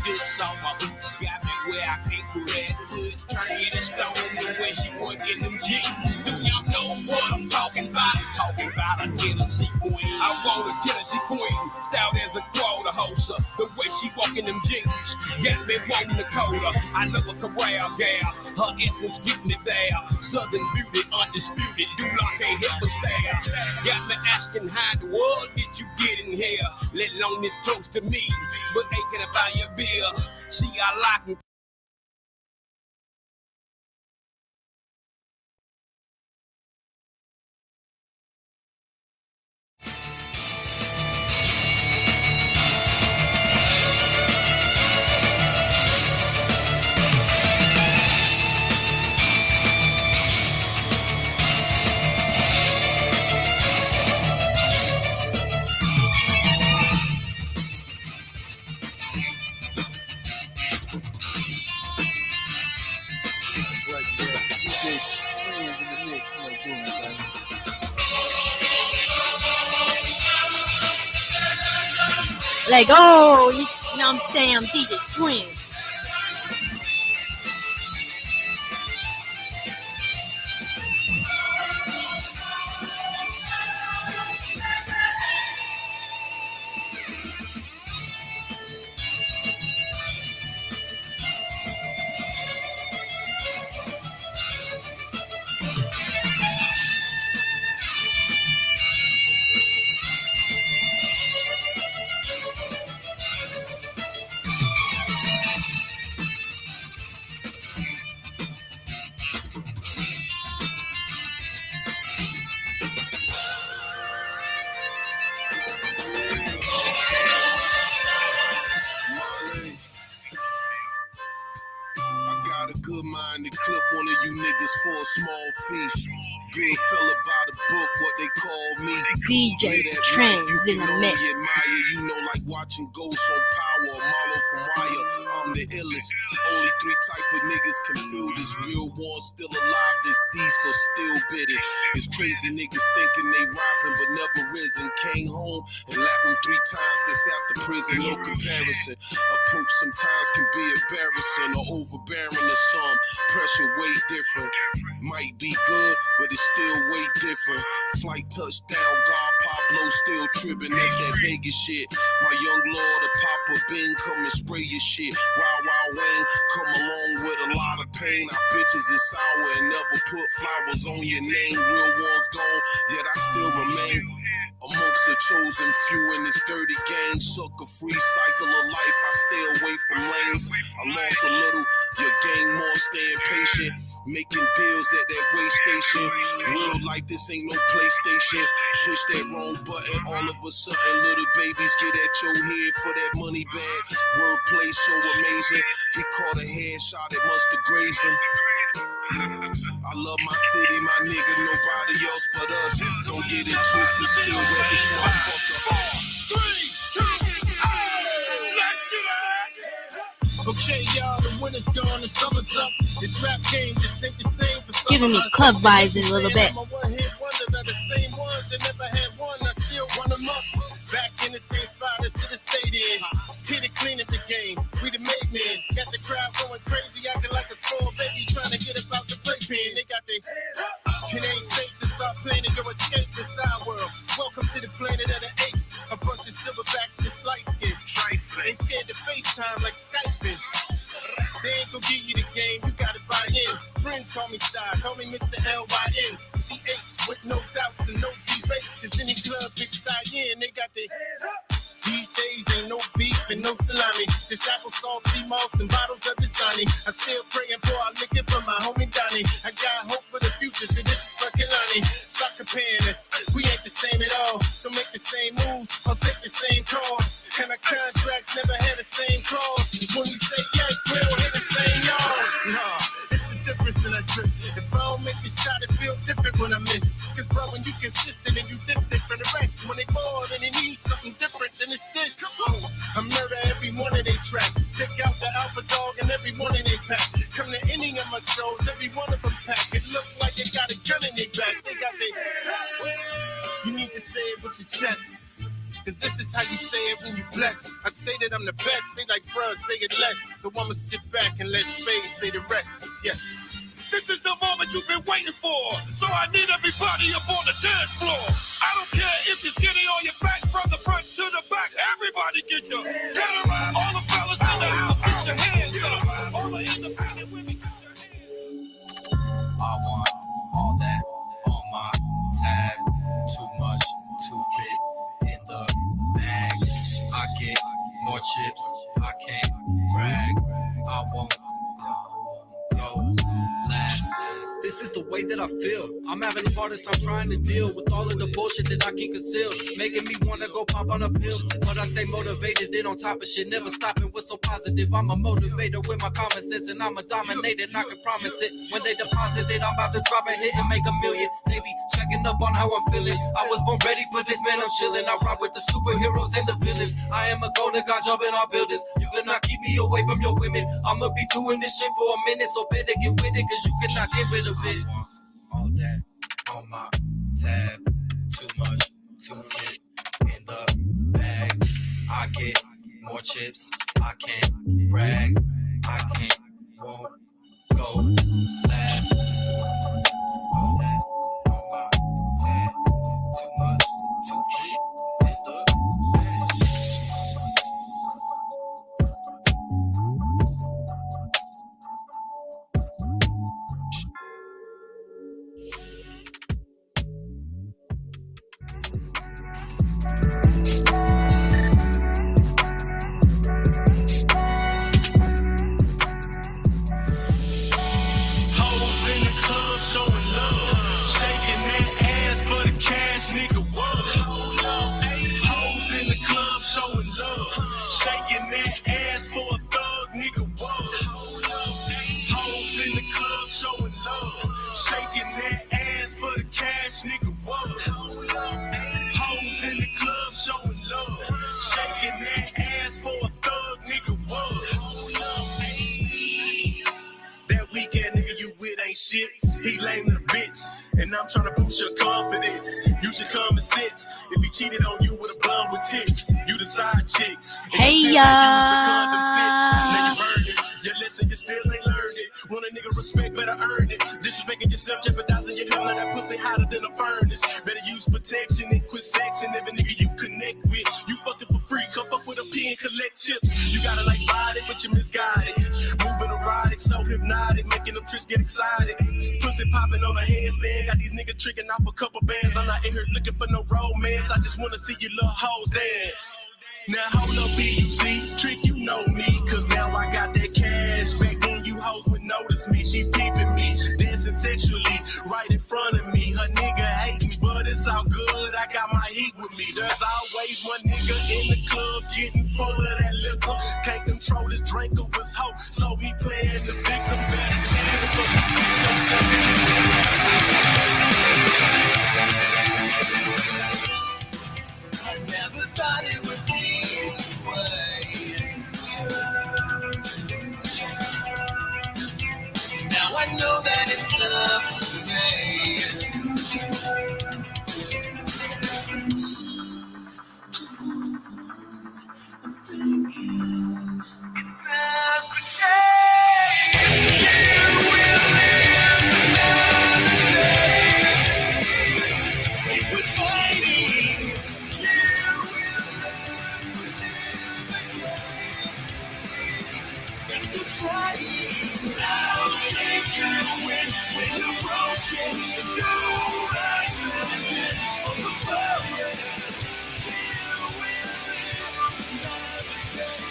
[SPEAKER 15] dips on my boots. Got me where I can't do that good. Turning the stone the way she working them jeans. Do y'all know what I'm talking about? I'm talking about a Tennessee queen. I want a Tennessee queen, styled as a quarter holster. The way she walking them jeans, got me wanting the coda. I love a corral gal, her essence getting it there. Southern beauty, undisputed, do like can't help but stare. Got me asking how the world did you get in here? Let alone this close to me, but ain't gonna buy your beer. See, I like me.
[SPEAKER 9] Like, oh, you know what I'm saying? I'm DJ Twin.
[SPEAKER 15] Good mind to clip one of you niggas for a small fee. Good fella by the book, what they call me.
[SPEAKER 9] DJ Trends in the mix.
[SPEAKER 15] Admire, you know, like watching Ghosts on Power, Marlo from Wire. I'm the illest. Only 3 type of niggas can feel this real war still alive, deceased, so still bitter. It's crazy niggas thinking they rising but never risen. Came home and lapped them 3 times, that's after prison, no comparison. Approach sometimes can be embarrassing or overbearing to some. Pressure way different. Might be good, but it's still way different. Flight touchdown, God Pablo still tripping. That's that Vegas shit. My young lord, a Papa Bean, come and spray your shit. Wild Wild Wayne, come along with a lot of pain. Our bitches is sour and never put flowers on your name. Real ones gone, yet I still remain amongst the chosen few in this dirty game. Sucker free cycle of life, I stay away from lanes. I lost a little, your game more, staying patient. Making deals at that way station. Real life, this ain't no PlayStation. Push that wrong button, all of a sudden little babies get at your head for that money bag. Wordplay so amazing. He caught a headshot, it must have grazed him. I love my city, my nigga, nobody else but us. Don't get it twisted, still rep this motherfucker. 3, 2, 1, let's get it! Okay, y'all, the winter's gone, the summer's up. This rap game just ain't the same for some.
[SPEAKER 9] Giving me club vibes a little bit.
[SPEAKER 15] I'm a one-hit wonder that the same ones that never had one, I still run them up. Back in the same spot I should have stayed in. Hit it clean at the game, we the made men. Got the crowd going crazy, acting like a small baby trying to get about the playpen. They got their it ain't safe to start playing in your escape this our world. Welcome to the planet of the apes. A bunch of silverbacks and slice skin. They scared to FaceTime like Skyping. They ain't gon' give you the game, you gotta buy in. Friends call me Star, call me Mr. LYN. CH with no doubts and no debates. Cause any club big style in, they got their these days ain't no beef and no salami. Just applesauce, sea moss, and bottles of Dasani. I still praying for I lick it from my homie Donnie. I got hope for the future, so this is fucking Lonnie. Stop comparing us, we ain't the same at all. Don't make the same moves, I'll take the same calls. And our contracts never had the same clause. When we say yes, we don't hit the same y'all. Nah, it's the difference in a trip. If I don't make the shot, it feel different when I miss. Cause bro, when you consistent and you distant from the rest, when they ball and they need something different than it's this. I murder every one of they tracks. Take out the alpha dog and every one of they pack. Come to any of my shows, every one of them pack. It look like they got a gun in their back. They got their. You need to say it with your chest. Cause this is how you say it when you bless. I say that I'm the best, they like, bruh, say it less. So I'ma sit back and let space say the rest. Yes.
[SPEAKER 14] This is the moment you've been waiting for. So I need everybody up on the dance floor. I don't care if you're skinny on your back, from the front to the back. Everybody get your get around. All the fellas in the house, get your hands up. All the independent women, get your hands up.
[SPEAKER 1] I want all that on my tab. Too much to fit in the bag. I get more chips, I can't brag. I won't go last.
[SPEAKER 16] This is the way that I feel. I'm having the hardest time trying to deal with all of the bullshit that I can't conceal. Making me wanna go pop on a pill. But I stay motivated and on top of shit. Never stopping, what's so positive? I'm a motivator with my common sense. And I'm a dominator, and I can promise it. When they deposit it, I'm about to drop a hit and make $1 million. They be checking up on how I'm feeling. I was born ready for this, man, I'm chilling. I ride with the superheroes and the villains. I am a golden god jumping on buildings. You cannot keep me away from your women. I'ma be doing this shit for a minute, so better get with it, cause you cannot get rid of it.
[SPEAKER 1] All that on my tab. Too much to fit in the bag. I get more chips, I can't brag. I can't, won't go last. All that on my tab. Too much to fit in the
[SPEAKER 14] Hoes in the club showing love. Shaking that ass for the cash, nigga, what? Hoes in the club showing love. Shaking that ass for a thug, nigga, what? Hoes in the club showing love. Shaking that ass for the cash, nigga, what? Hoes in the club showing love. Shaking that ass for a thug, nigga, what? That weekend nigga you with ain't shit. He lame to the bitch. And I'm trying to boost your confidence. Use your common sense. If he cheated on you with a blonde with tits, you the side chick. And
[SPEAKER 9] Hey,
[SPEAKER 14] you still ain't used the condom since. Now you
[SPEAKER 9] y'all.
[SPEAKER 14] burned it. Your lesson, you still ain't learned it. Want a nigga respect, better earn it. Disrespecting yourself, jeopardizing your health. Now that pussy hotter than a furnace. Better use protection and quit sexing every nigga you connect with. You fucking for free, come fuck with a P and collect chips. You got a nice body, but you misguided. Moving erotic, so hypnotic, making them tricks get excited. Pussy popping on a handstand, got these niggas tricking off a couple bands. I'm not in here looking for no romance, I just wanna see you little hoes dance. Now hold up, PUC, trick, you know me, cause now I got that cash. Back then you hoes would notice me, she peeping me, dancing sexually, right in front of me. Her nigga hate me, but it's all good, I got my heat with me. There's always one nigga in the club getting full of that liquor. Can't control his drink of his hoe, so he playing the victim. Better chill before you get yourself I never thought it would be this way. Now I know that it's up to me. Just hold on, I'm thinking. It's time for change. You will live another day. If we're fighting, you will learn to live again. Just keep trying. Now take you when you're broken. Do right again on the floor. You will live another day.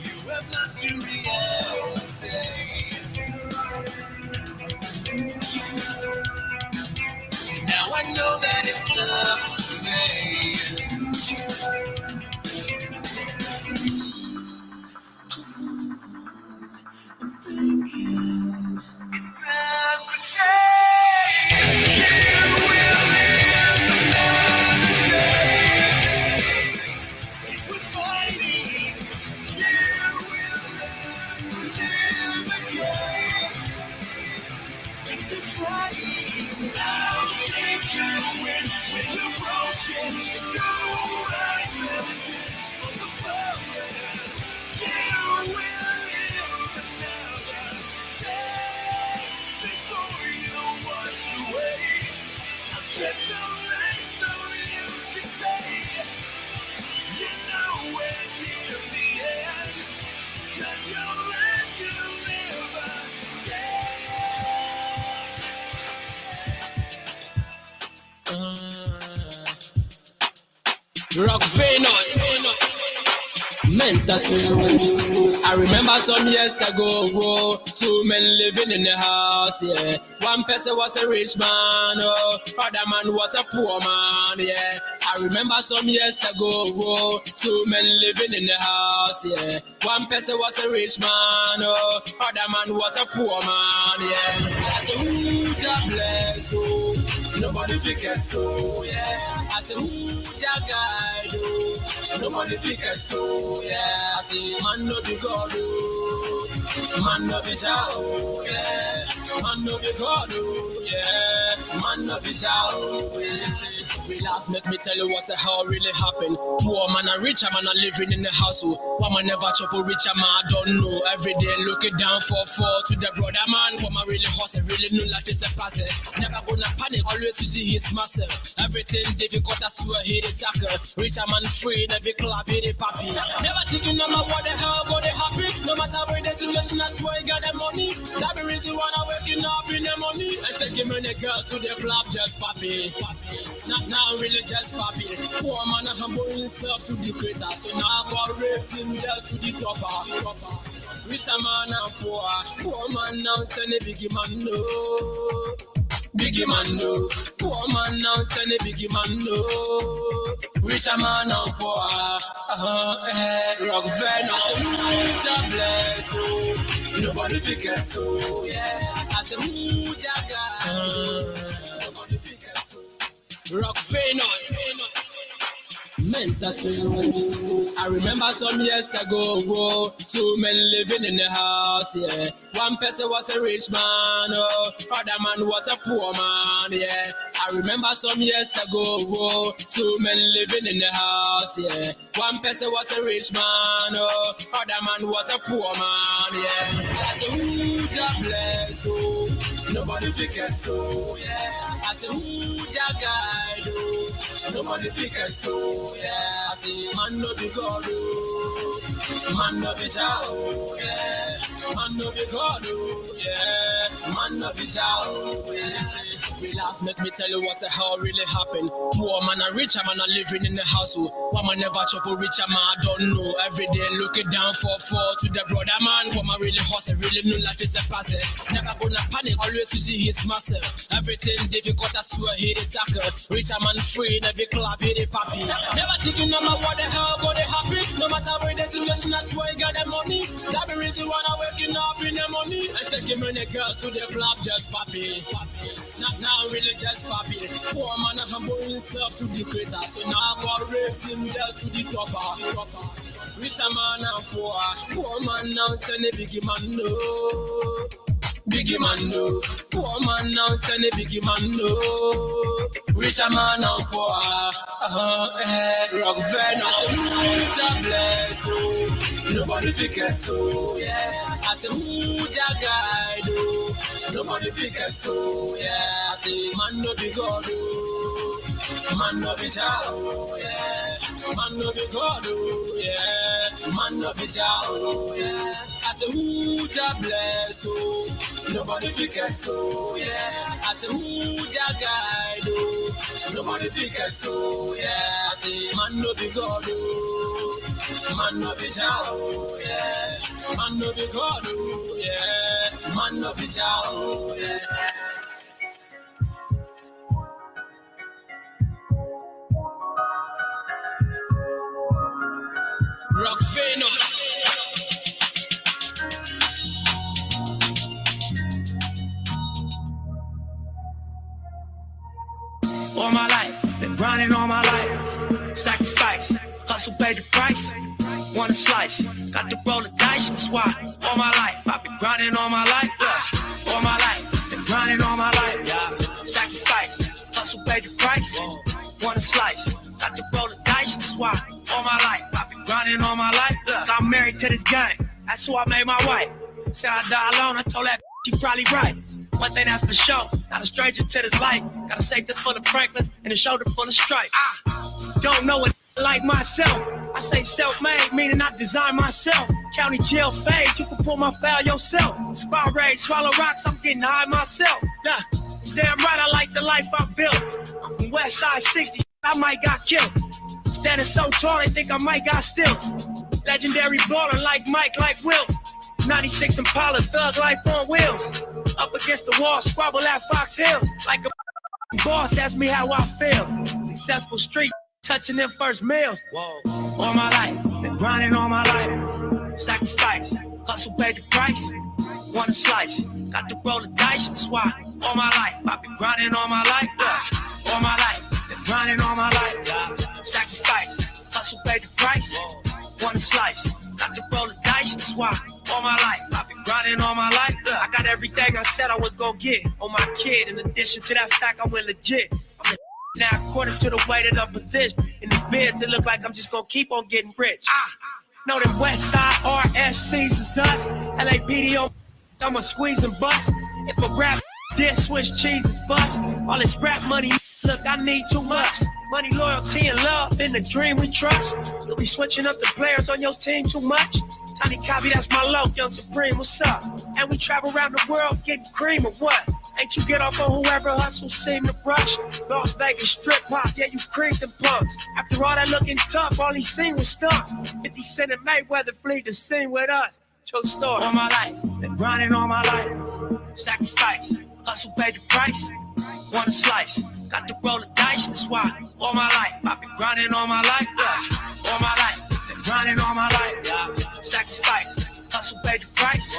[SPEAKER 14] You have lost your reality. Now I know that it's up to me. Just hold on, I'm thinking. It's time for change. You will live another day. If we're fighting, you will learn to live again. Can you do what I said again from the forward? You will live another day before you wash away. I said so right so you can say you know we're near the end. Just your right to live a day.
[SPEAKER 17] Rock Venus. Mental tunes. I remember some years ago, two men living in the house, yeah. One person was a rich man, oh, other man was a poor man, yeah. I remember some years ago, two men living in the house, yeah. One person was a rich man, oh, other man was a poor man, yeah. I said, ooh, God bless, oh, nobody forgets, so, yeah. I said, ooh, God guide, oh, nobody forgets, so, yeah. I say, man no be God, oh, man no be child, oh, yeah. Man no be God, oh, yeah. Man no be child, oh, yeah. Listen, relax, make me tell you what the hell really happened. Poor man and richer man are living in the household. One man never chop a richer man, I don't know. Every day looking down for to the brother man. For my really hustle, really know life is a pass. Never gonna panic, always using his muscle. Everything difficult, I swear he the tackle. Richer man free, never clap, he the papi. Never thinking no matter what the hell go they happy. No matter where the situation, I swear he got the money. That be reason why I'm waking up in the money. And taking many girls to the club, just papi. Not now, really just papi. Poor man humble himself to the creator. So now I got raising just to the topper. Richer man and poor man now tell the biggie man no. Biggie man no, poor man now tell the biggie man no. Richer man and poor, rock Venus. God bless, oh, nobody forgets, so yeah. I say who Jaga, nobody forgets, so. Rock Venus. Mental tunes. I remember some years ago, two men living in the house, yeah. One person was a rich man, oh, other man was a poor man, yeah. I remember some years ago, two men living in the house, yeah. One person was a rich man, oh, other man was a poor man, yeah. I said, ooh, God bless, oh, nobody forgets, so, yeah. I said, ooh, God guide, oh, nobody forgets, so, yeah. I say, man no be God, oh, man no be child, oh, yeah. Man no be God, oh, yeah. Man no be child, oh, yeah. Listen, relax, make me tell you what the hell really happened. Poor man and richer man are living in the household. One man never chop a richer man, I don't know. Every day looking down for to the brother man. For my really hustle, really know life is a pass. Never gonna panic, always using his muscle. Everything difficult, I swear he the tackle. Richer man free, never clap, he the papi. Never thinking no matter what the hell go they happy. No matter where the situation, I swear he got the money. That be reason why I'm waking up in the money. And taking many girls to the club, just papi. Not now, really just papi. Poor man humble himself to the creator. So now I got raise him just to the topper. Richer man and poor man now tell the biggie man no. Biggie man no, poor man now tell the biggie man no. Richer man and poor, rock Venus. God bless, oh, nobody forgets, so yeah. I say who Jah guide, oh, nobody forgets, so yeah. I say man no be God, oh, man no be child, oh yeah. Man no be God, oh yeah. Man no be child, oh yeah. I say who Jah bless, oh, nobody forgets, so yeah. I say who Jah guide, oh, nobody forgets, so yeah. I say man no be God, oh, man no be child, oh yeah. Man no be God, oh yeah. Man no be child, oh yeah. Rock Venus.
[SPEAKER 18] All my life, been grinding all my life. Sacrifice, hustle, pay the price. Want a slice, got to roll the dice. That's why all my life, I've been grinding all my life. Yeah. All my life, been grinding all my life. Yeah. Sacrifice, hustle, pay the price. Want a slice.
[SPEAKER 6] Got to roll the dice, that's why all my life I've been grinding all my life. Look, I'm married to this game, that's who I made my wife. Said I die alone, I told that she probably right. One thing that's for sure, not a stranger to this life. Got a safe that's full of Franklins and a shoulder full of stripes. I don't know what like myself. I say self-made, meaning I design myself. County jail fade, you can pull my foul yourself. Spy raid, swallow rocks, I'm getting high myself. Nah, damn right, I like the life I built. I'm from West Side 60, I might got killed. Standing so tall, they think I might got stilts. Legendary baller like Mike, like Wilt. 96 Impala, thug life on wheels. Up against the wall, squabble at Fox Hills. Like a boss, ask me how I feel. Successful street, touching them first meals. Whoa. All my life, been grinding all my life. Sacrifice, hustle, pay the price. Want a slice, got to roll the dice. That's why all my life, I've been grinding all my life. Yeah. All my life, been grinding all my life. Yeah. Sacrifice, hustle, pay the price. Want a slice, got to roll the dice. That's why all my life, I've been grinding all my life. Look, I got everything I said I was gonna get on my kid. In addition to that fact, I went legit. I'm the now according to the way that I'm positioned. In this biz, it look like I'm just gonna keep on getting rich. Know them West Side RSCs is us. LAPD on I'ma squeeze and bust. If a rap this switch cheese and bust. All this rap money, look, I need too much. Money, loyalty, and love in the dream we trust. You'll be switching up the players on your team too much. Tiny copy, that's my low, Young Supreme, what's up? And we travel around the world getting cream or what? Ain't you get off on whoever hustle seem to brush? Las Vegas strip pop, yeah, you creamed them punks. After all that looking tough, all he seen was stunts. 50 Cent and Mayweather flee the scene with us. Your story. All my life, been grinding all my life. Sacrifice, hustle, pay the price. Want a slice, got to roll the dice, that's why all my life, I've been grinding all my life. Yeah. All my life, been grinding all my life. Yeah. Sacrifice, hustle, pay the price.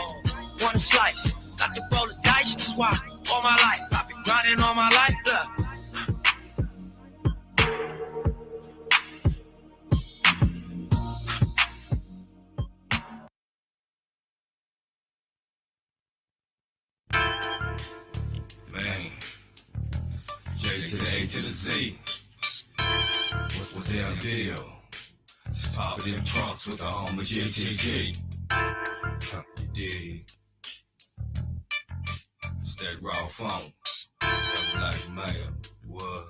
[SPEAKER 6] Want a slice, got to roll the dice, that's why all my life, I've been grinding all my life. Yeah.
[SPEAKER 1] Man, J to the A to the Z. What's the damn deal? Just pop it in trunks with the homie GTG. You dig? It's that raw phone. Like mail. What?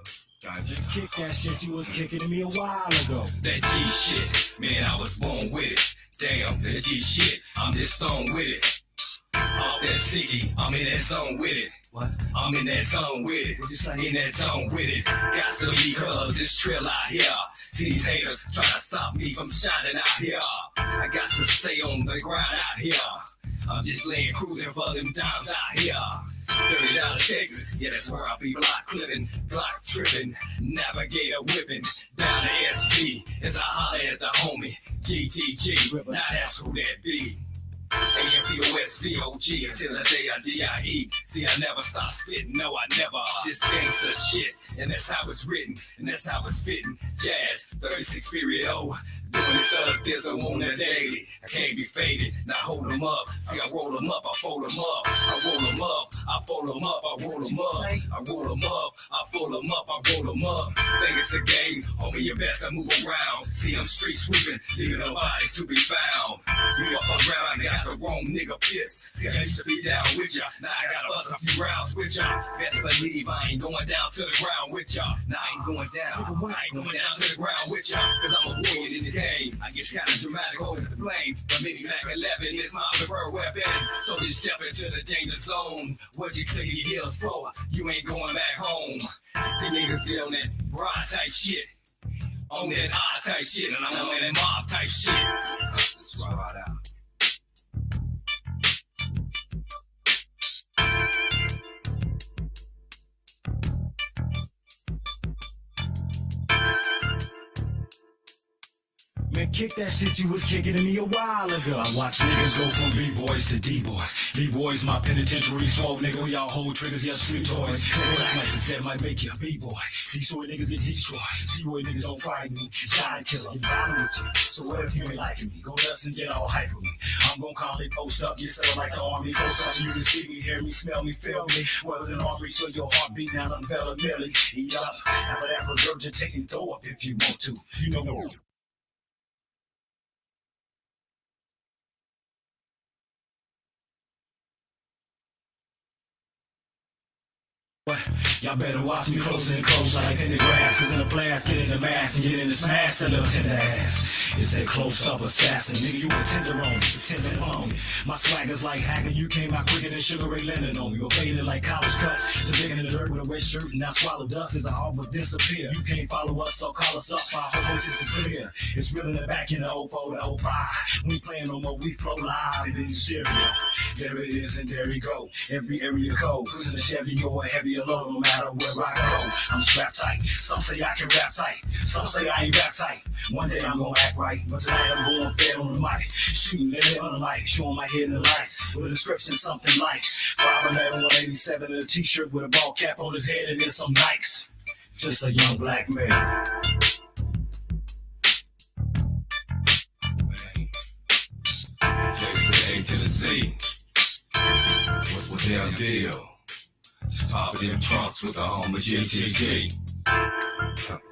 [SPEAKER 3] Kick that shit you was kicking to me a while ago.
[SPEAKER 1] That G shit, man, I was born with it. Damn, that G shit, I'm just stoned with it. Off that sticky, I'm in that zone with it.
[SPEAKER 3] What?
[SPEAKER 1] I'm in that zone with it.
[SPEAKER 3] What you say?
[SPEAKER 1] In that zone with it. Got to be cuz it's trill out here. See these haters trying to stop me from shining out here. I got to stay on the grind out here. I'm just laying cruising for them dimes out here. $30 Texas, yeah, that's where I be block clipping, block tripping, navigator whipping, down to SV as I holler at the homie, GTG, now that's who that be. AMPOSVOG until the day I DIE. See, I never stop spitting, no, I never. This gangsta shit, and that's how it's written, and that's how it's fitting. Jazz, 36 period O. Doing this other thizzle on the daily. I can't be faded, now hold them up. See, I roll them up, I fold them up. I roll them up, I fold them up, I roll them up. I roll them up, I fold them up, I roll them up. Think it's a game, homie, you best to move around. See, I'm street sweeping, leaving no bodies to be found. You up around, they got the wrong nigga pissed. See, I used to be down with ya, now I gotta bust a few rounds with ya. Best believe I ain't going down to the ground with ya. Now I ain't going down, I ain't going down to the ground with ya. Cause I'm a warrior in this game. I get kinda dramatic holding the flame, but maybe Mac 11 is my preferred weapon. So just step into the danger zone. What you clicking your heels for? You ain't going back home. See niggas be on that broad type shit, on that odd type shit, and I'm on that mob type shit. Let's ride out.
[SPEAKER 3] Man, kick that shit you was kicking to me a while ago. I watch niggas go from B-boys to D-boys. B-boys my penitentiary, swole nigga, y'all hold triggers, yeah, street toys. Niggas like this that might make you a B-boy. D-boy niggas get destroyed. C-boy niggas don't fight me. Shine killer, get violent with you. So what if you ain't liking me? Go nuts and get all hype with me. I'm I'm gon' calmly post up, get settled like the army. Close up so you can see me, hear me, smell me, feel me. Well, an arm reach for your heartbeat, now I'm Bella Millie. Eat up, have that regurgitating, throw up if you want to. You know. Y'all better watch me closer and closer like in the grass. Cause in the blast, get in the mass and get in the smash, that little tender ass. It's that close-up assassin. Nigga, you a tenderoni, pretending on me. My swagger's like hacking, you came out quicker than Sugar Ray Leonard on me. You're faded like college cuts, to digging in the dirt with a wet shirt and now swallow dust as I all but disappear. You can't follow us, so call us up, our whole voices is clear. It's real in the back in the 04 to 05. We ain't playing no more, we flow live in Syria. There it is and there we go. Every area code, cruising the Chevy, you're a heavier load, no matter where I go. I'm strapped tight, some say I can rap tight, some say I ain't rap tight. One day I'm gonna act right, but tonight I'm going fed on the mic. Shooting it on the mic, showing my head in the lights. With a description, something like 5'11", 187 and a t-shirt with a ball cap on his head and then some Nikes. Just a young black man.
[SPEAKER 1] A to the Z. What's the damn deal? Just pop in them trunks with the homie GTG.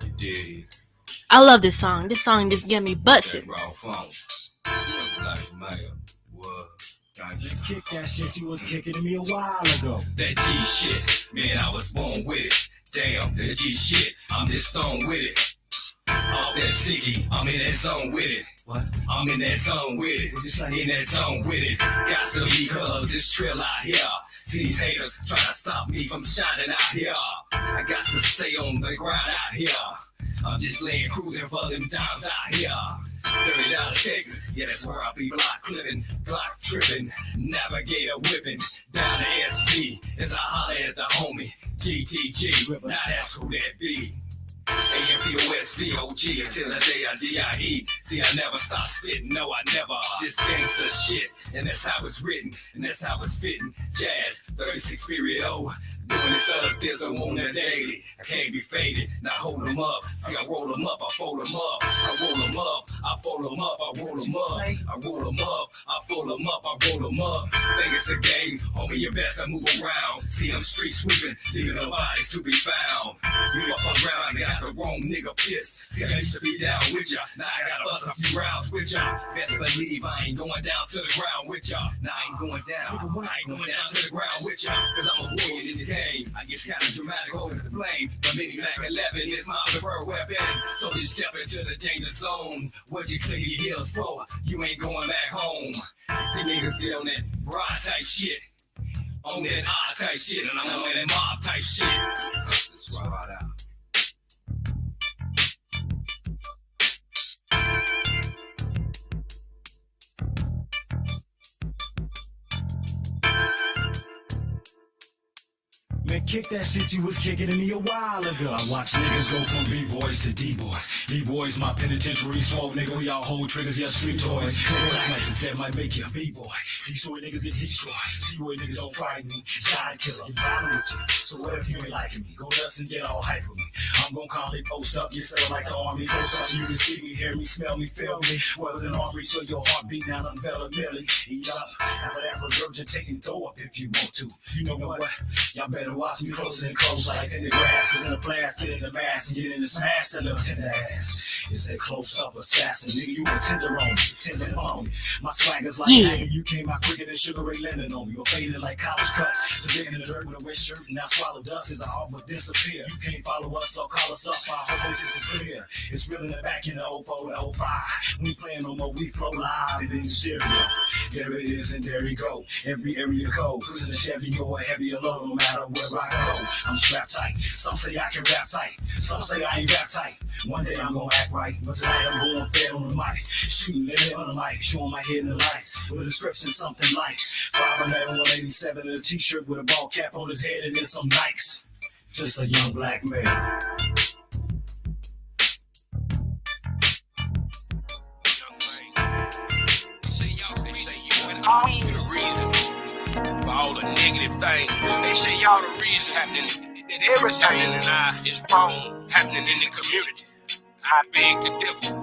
[SPEAKER 1] You dig?
[SPEAKER 9] I love this song. This song just get me busted.
[SPEAKER 3] Just kick that shit you was kicking to me a while ago.
[SPEAKER 1] That G shit, man, I was born with it. Damn, that G shit, I'm just stoned with it. All that sticky, I'm in that zone with it.
[SPEAKER 3] What?
[SPEAKER 1] I'm in that zone with it.
[SPEAKER 3] What you say?
[SPEAKER 1] In that zone with it. Got to be cause it's trill out here. See these haters trying to stop me from shining out here. I got to stay on the grind out here. I'm just laying cruising for them dimes out here. $30 Texas, yeah, that's where I be block clipping, block tripping, navigator whipping, down the SP as I holler at the homie GTG. Now that's who that be. AMPOSVOG until the day I DIE. See, I never stop spitting, no, I never. This gangsta shit, and that's how it's written, and that's how it's fitting. Jazz, 36 period O. Doing this other thizzle on the daily. I can't be faded, now hold them up. See, I roll them up, I fold them up. I roll them up, I fold them up, I roll them up. I roll them up, I fold them up, I roll them up. Think it's a game, homie, you best to move around. See, I'm street sweeping, leaving no bodies to be found. You up around, they got the wrong nigga pissed. See, I used to be down with ya, now I gotta bust a few rounds with ya. Best believe I ain't going down to the ground with ya. Now I ain't going down, I ain't going down to the ground with ya. Cause I'm a warrior in this game. I get kinda dramatic holding the flame, but maybe Mac 11 is my preferred weapon. So you step into the danger zone. What you click your heels for? You ain't going back home. See niggas get on that ride type shit, on that odd type shit, and I'm on that mob type shit. Let's ride out.
[SPEAKER 3] Man, kick that shit you was kicking to me a while ago. I watch niggas go from B-boys to D-boys. B-boys, my penitentiary swole, nigga. We all hold triggers, yeah, street toys. Boys like this, that might make you a B-boy. D-soy niggas get destroyed. C-boy niggas don't fight me. Side killer, get violent with you. So what if you ain't liking me? Go nuts and get all hype with me. I'm gon' calmly post up, get settled like the army. Post up so you can see me, hear me, smell me, feel me. Well, an arm reach for your heartbeat, now I'm Bella Millie. Eat up, have that regurgitating, throw up if you want to. You know what? Y'all better watch me closer and closer like in the grass. Cause in the flash, get in the mass and get in the smash, that little tender ass. It's that close-up assassin. Nigga, you a tenderoni, on me. My swagger's like hacking. You came out quicker than Sugar Ray Leonard on me. You're faded like college cuts, to digging in the dirt with a wet shirt and now swallow dust as I all but disappear. You can't follow us, so call us up, our whole voices is clear. It's real in the back in the 04 to 05. We ain't playing no more, we flow live in Syria. There it is and there we go. Every area code, cruising the Chevy, you're a heavier load, no matter where I go. I'm strapped tight, some say I can rap tight, some say I ain't rap tight. One day I'm gonna act right, but tonight I'm going fed on the mic. Shooting it on the mic, showing my head in the lights. With a description, something like 5'11", 187 and a t-shirt with a ball cap on his head and then some Nikes. Just a young black man.
[SPEAKER 15] The reason for all the negative things. They say y'all the reason happening, that everything happening in our is wrong, happening in the community. I beg to differ.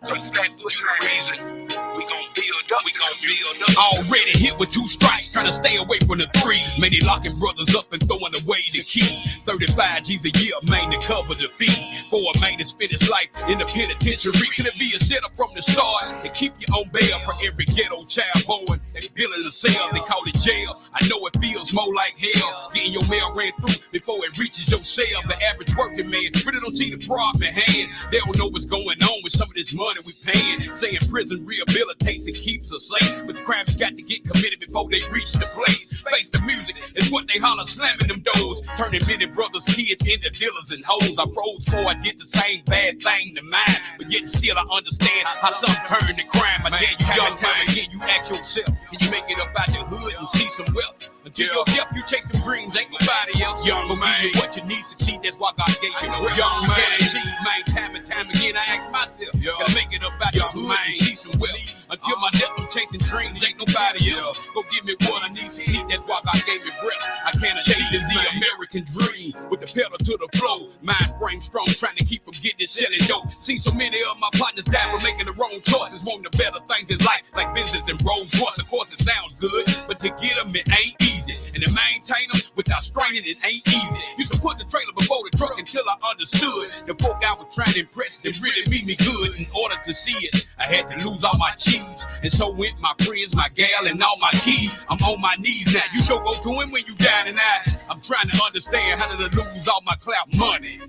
[SPEAKER 15] Cause that was the reason We gon' build up, we gon' build up. Already hit with 2 strikes, trying to stay away from the 3. Man, they locking brothers up and throwing away the key. 35 G's a year, man, to cover the fee. For a man to spend his life in the penitentiary. Could it be a setup from the start to keep you on bail for every ghetto child born that's building a cell? They call it jail. I know it feels more like hell. Getting your mail ran through before it reaches your cell. The average working man really don't see the problem at hand. They don't know what's going on with some of this money we paying. Saying prison rehabilitates and keeps us safe, but the crimes got to get committed before they reach the place. Face the music is what they holler, slamming them doors, turning many brothers, kids into dealers and hoes. I froze before I did the same bad thing to mine, but yet still I understand how some turn to crime. I tell you, young time again, you ask yourself, can you make it up out the hood and see some wealth? Until your death, you chase them dreams, ain't nobody else. Young man, what you need to succeed, that's why God gave you the young man. Achieve, man, time and time again, I ask myself, can I make it up out the hood and see some wealth? Until my death, I'm chasing dreams, ain't nobody else. Go give me what I need to succeed, that's why God gave me breath. I can't achieve the American dream with the pedal to the flow. Mind frame strong, trying to keep from getting this selling dope. Seen so many of my partners die for making the wrong choices, wanting the better things in life, like business and road course. Of course, it sounds good, but to get them, it ain't easy. And to maintain them without straining, it ain't easy. Used to put the trailer before the truck until I understood the folk I was trying to impress, they really meet me good. In order to see it, I had to lose all my cheese. And so went my friends, my gal, and all my keys. I'm on my knees now. You sure go to him when you down and out. I'm trying to understand how did I lose all my clout money.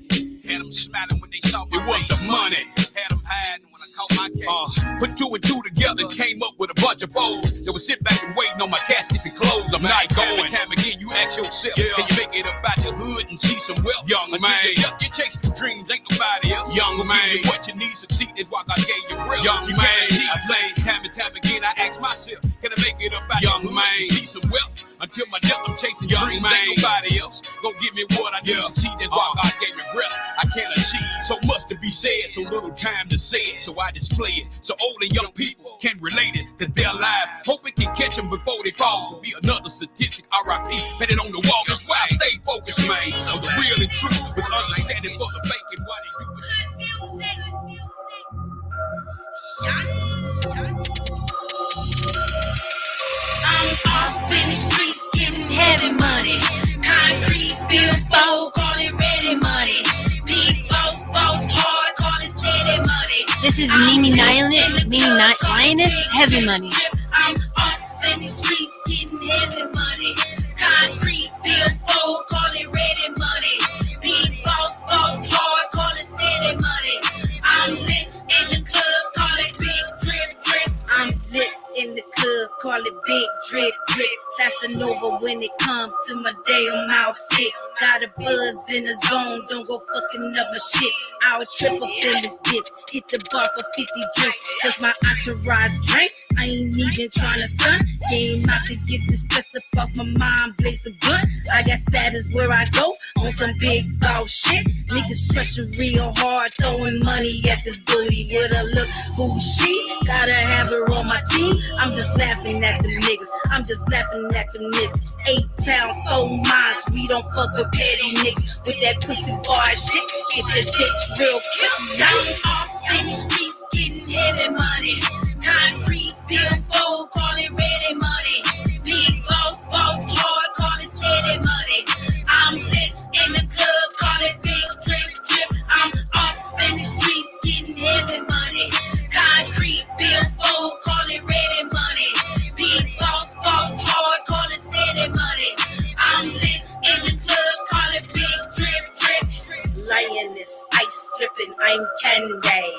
[SPEAKER 15] Had them smiling when they saw me. It was the money. Had them hiding when I caught my case. Put 2 and 2 together and came up with a bunch of bows that would sit back and waiting on my casket to close. I'm not going. Time again, you ask yourself, can you make it up out the hood and see some wealth? Young man, you chase some dreams, ain't nobody else. Young man, what you need to succeed is why God gave you breath. Young man, I say time and time again, I ask myself, can I make it up out the hood and see some wealth? Until my death, I'm chasing dreams, ain't nobody else. Go give me what I need to succeed, that's why God gave me breath. I can't achieve so much to be said, so little time to say it, so I display it, so old and young people can relate it to their lives. Hope it can catch them before they fall. To be another statistic, R.I.P. Painted on the wall. That's why I stay focused, man, on the real and true, with understanding for the fake and why they do
[SPEAKER 18] I'm off in the streets getting heavy money. Concrete, billfold, call it ready money. Big boss, hard, call it steady money.
[SPEAKER 9] This is Mimi Lioness, Heavy Money.
[SPEAKER 18] I'm off in the streets getting heavy money. Concrete, billfold, call it ready money. Big boss, hard, call it steady money. I'm lit in the club, call it big drip. I'm lit in the club, call it big drip. Flashing over when it comes to my damn outfit. Got a buzz in the zone, don't go fucking up my shit. I'll trip up in this bitch, hit the bar for 50 drinks. Cause my entourage drink, I ain't even trying to stunt. Came out to get this stressed up off my mind, blaze a blunt. I got status where I go, on some big boss shit. Niggas pressuring real hard, throwing money at this booty. With a look, who she? Gotta have her on my team. I'm just laughing at them niggas, I'm just laughing at them niggas. 8-town, 4 miles, we don't fuck with petty niggas. With that pussy boy shit, get your ditch real quick. Now I'm off in the streets getting heavy money. Concrete, billfold, call it ready money. Big boss, hard, call it steady money. I'm lit in the club, call it big drip. I'm off in the streets getting heavy money. Concrete, billfold, call it ready money. Big boss, hard, call it steady money. I'm lit in the club, call it big drip. Lioness, ice stripping, I'm candy.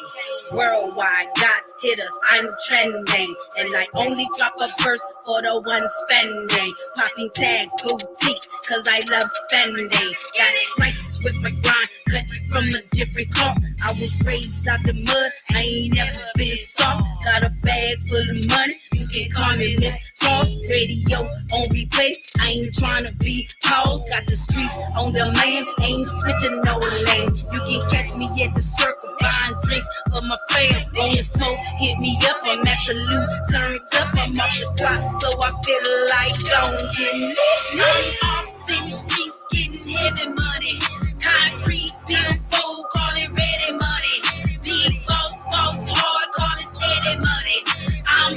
[SPEAKER 18] Worldwide, got hitters, I'm trending. And I only drop a verse for the one spending. Popping tags, boutiques, cause I love spending. Got slices with my grind, cut from a different cloth. I was raised out the mud, I ain't never been soft. Got a bag full of money, you can call me Miss Charles. Radio on replay, I ain't trying to be hoes. Got the streets on the man, ain't switching no lanes. You can catch me at the circle, buying drinks for my fam. On the smoke, hit me up, I'm at the loop, turned up, I'm off the clock, so I feel like don't get lit. I'm off in the streets getting heavy money. Concrete, billfold, call it ready money. Big boss, hard, call it steady money. I'm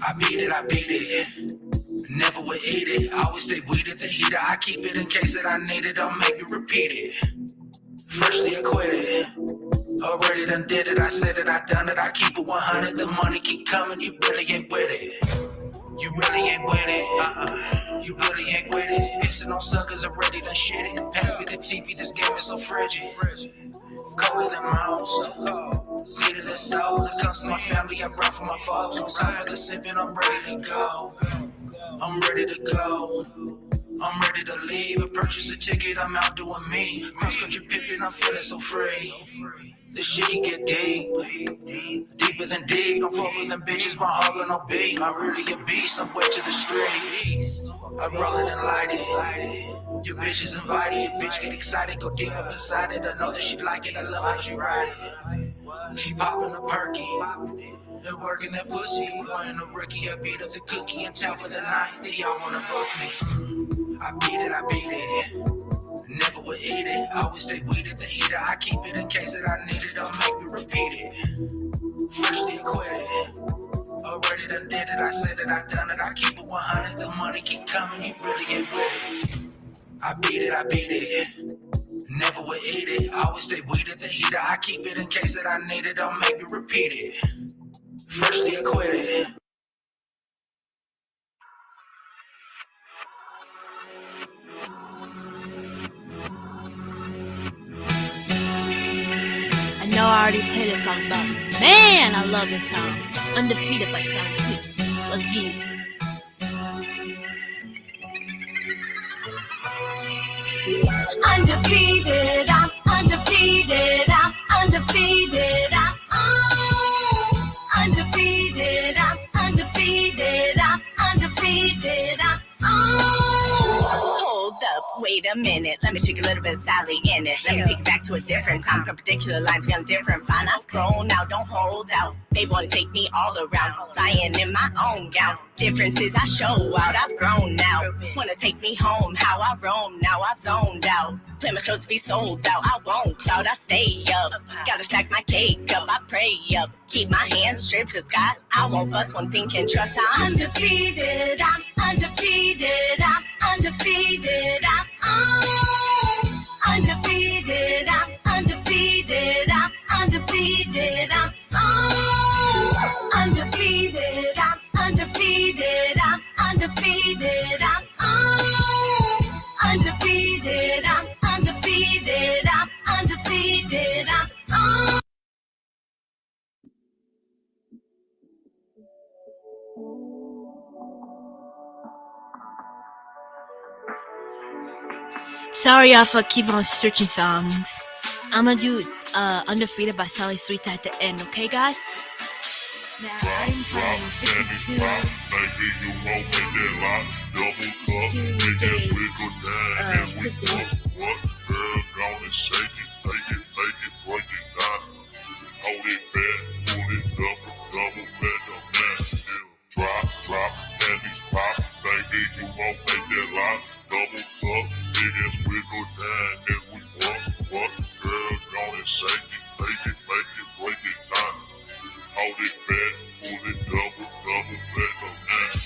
[SPEAKER 18] I beat it. Never would eat it. Always stay weed at the heater. I keep it in case that I need it. Don't make me repeat it. Freshly acquitted. Already done did it. I said it, I done it. I keep it 100. The money keep coming. You really ain't with it. You really ain't with it. You really ain't with it. Pissing on suckers already done shit it. Pass me the TP. This game is so frigid. Colder than mouse. Leader the soul. It comes to my family. I brought for my folks. I'm time for the sipping. I'm ready to go. I'm ready to go. I'm ready to leave. I purchase a ticket. I'm out doing me. Cross country pippin'. I'm feeling so free. This shit can get deep. Deeper than deep. Don't fuck with them bitches. My heart got no beat. I'm really a beast. I'm wet to the street. I roll it and light it. Your bitch is invited. Your bitch get excited. Go deep up inside it. I know that she like it. I love how she ride it. She popping a perky. And working that pussy. Playing a rookie. I beat up the cookie in town for the night. They all wanna book me. I beat it. Never would eat it. Always stay weed at the heater. I keep it in case that I need it. Don't make me repeat it. Freshly acquitted. Already done did it. I said it, I done it. I keep it 100. The money keep coming. You really ain't with it. I beat it. Never would eat it. Always stay weed at the heater. I keep it in case that I need it. Don't make me repeat it. Freshly acquitted.
[SPEAKER 9] I know I already played this song, but man, I love this song. Undefeated by Sally Sweets. Let's get it.
[SPEAKER 19] Undefeated, I'm undefeated, I'm undefeated, I'm undefeated, I'm undefeated, I'm undefeated, I'm Hold up, wait a minute, let me shake a little bit of Sally in it. Let me take it back to a different time, perpendicular lines, we on different fine. I scroll now, don't hold out. They wanna take me all around, flying in my own gown. Differences I show out, I've grown now. Wanna take me home, how I roam now, I've zoned out. Plan my shows to be sold out, I won't cloud, I stay up. Gotta stack my cake up, I pray up. Keep my hands stripped to God, I won't bust one thing, can trust. I'm undefeated, I'm undefeated, I'm undefeated, I'm undefeated, I'm undefeated, I'm undefeated, I'm undefeated, I'm undefeated, I'm undefeated, I'm undefeated, I'm undefeated, I'm undefeated, I'm
[SPEAKER 9] Sorry y'all for keep on searching songs. I'm gonna do Undefeated by Sally Sweet at the end, okay guys? Now I'm playing 52.
[SPEAKER 14] Maybe you won't make that lot. Double cup, niggas wiggle down as we fuck. What? Girl, gonna shake it, break it, break it down. Hold it back, pull it double, let them dance. Drop, panties pop. Maybe you won't make that lot. Double cup, niggas wiggle down as we fuck. What? Girl, gonna shake it, break it, break it down. Hold it back, pull it double, let them dance.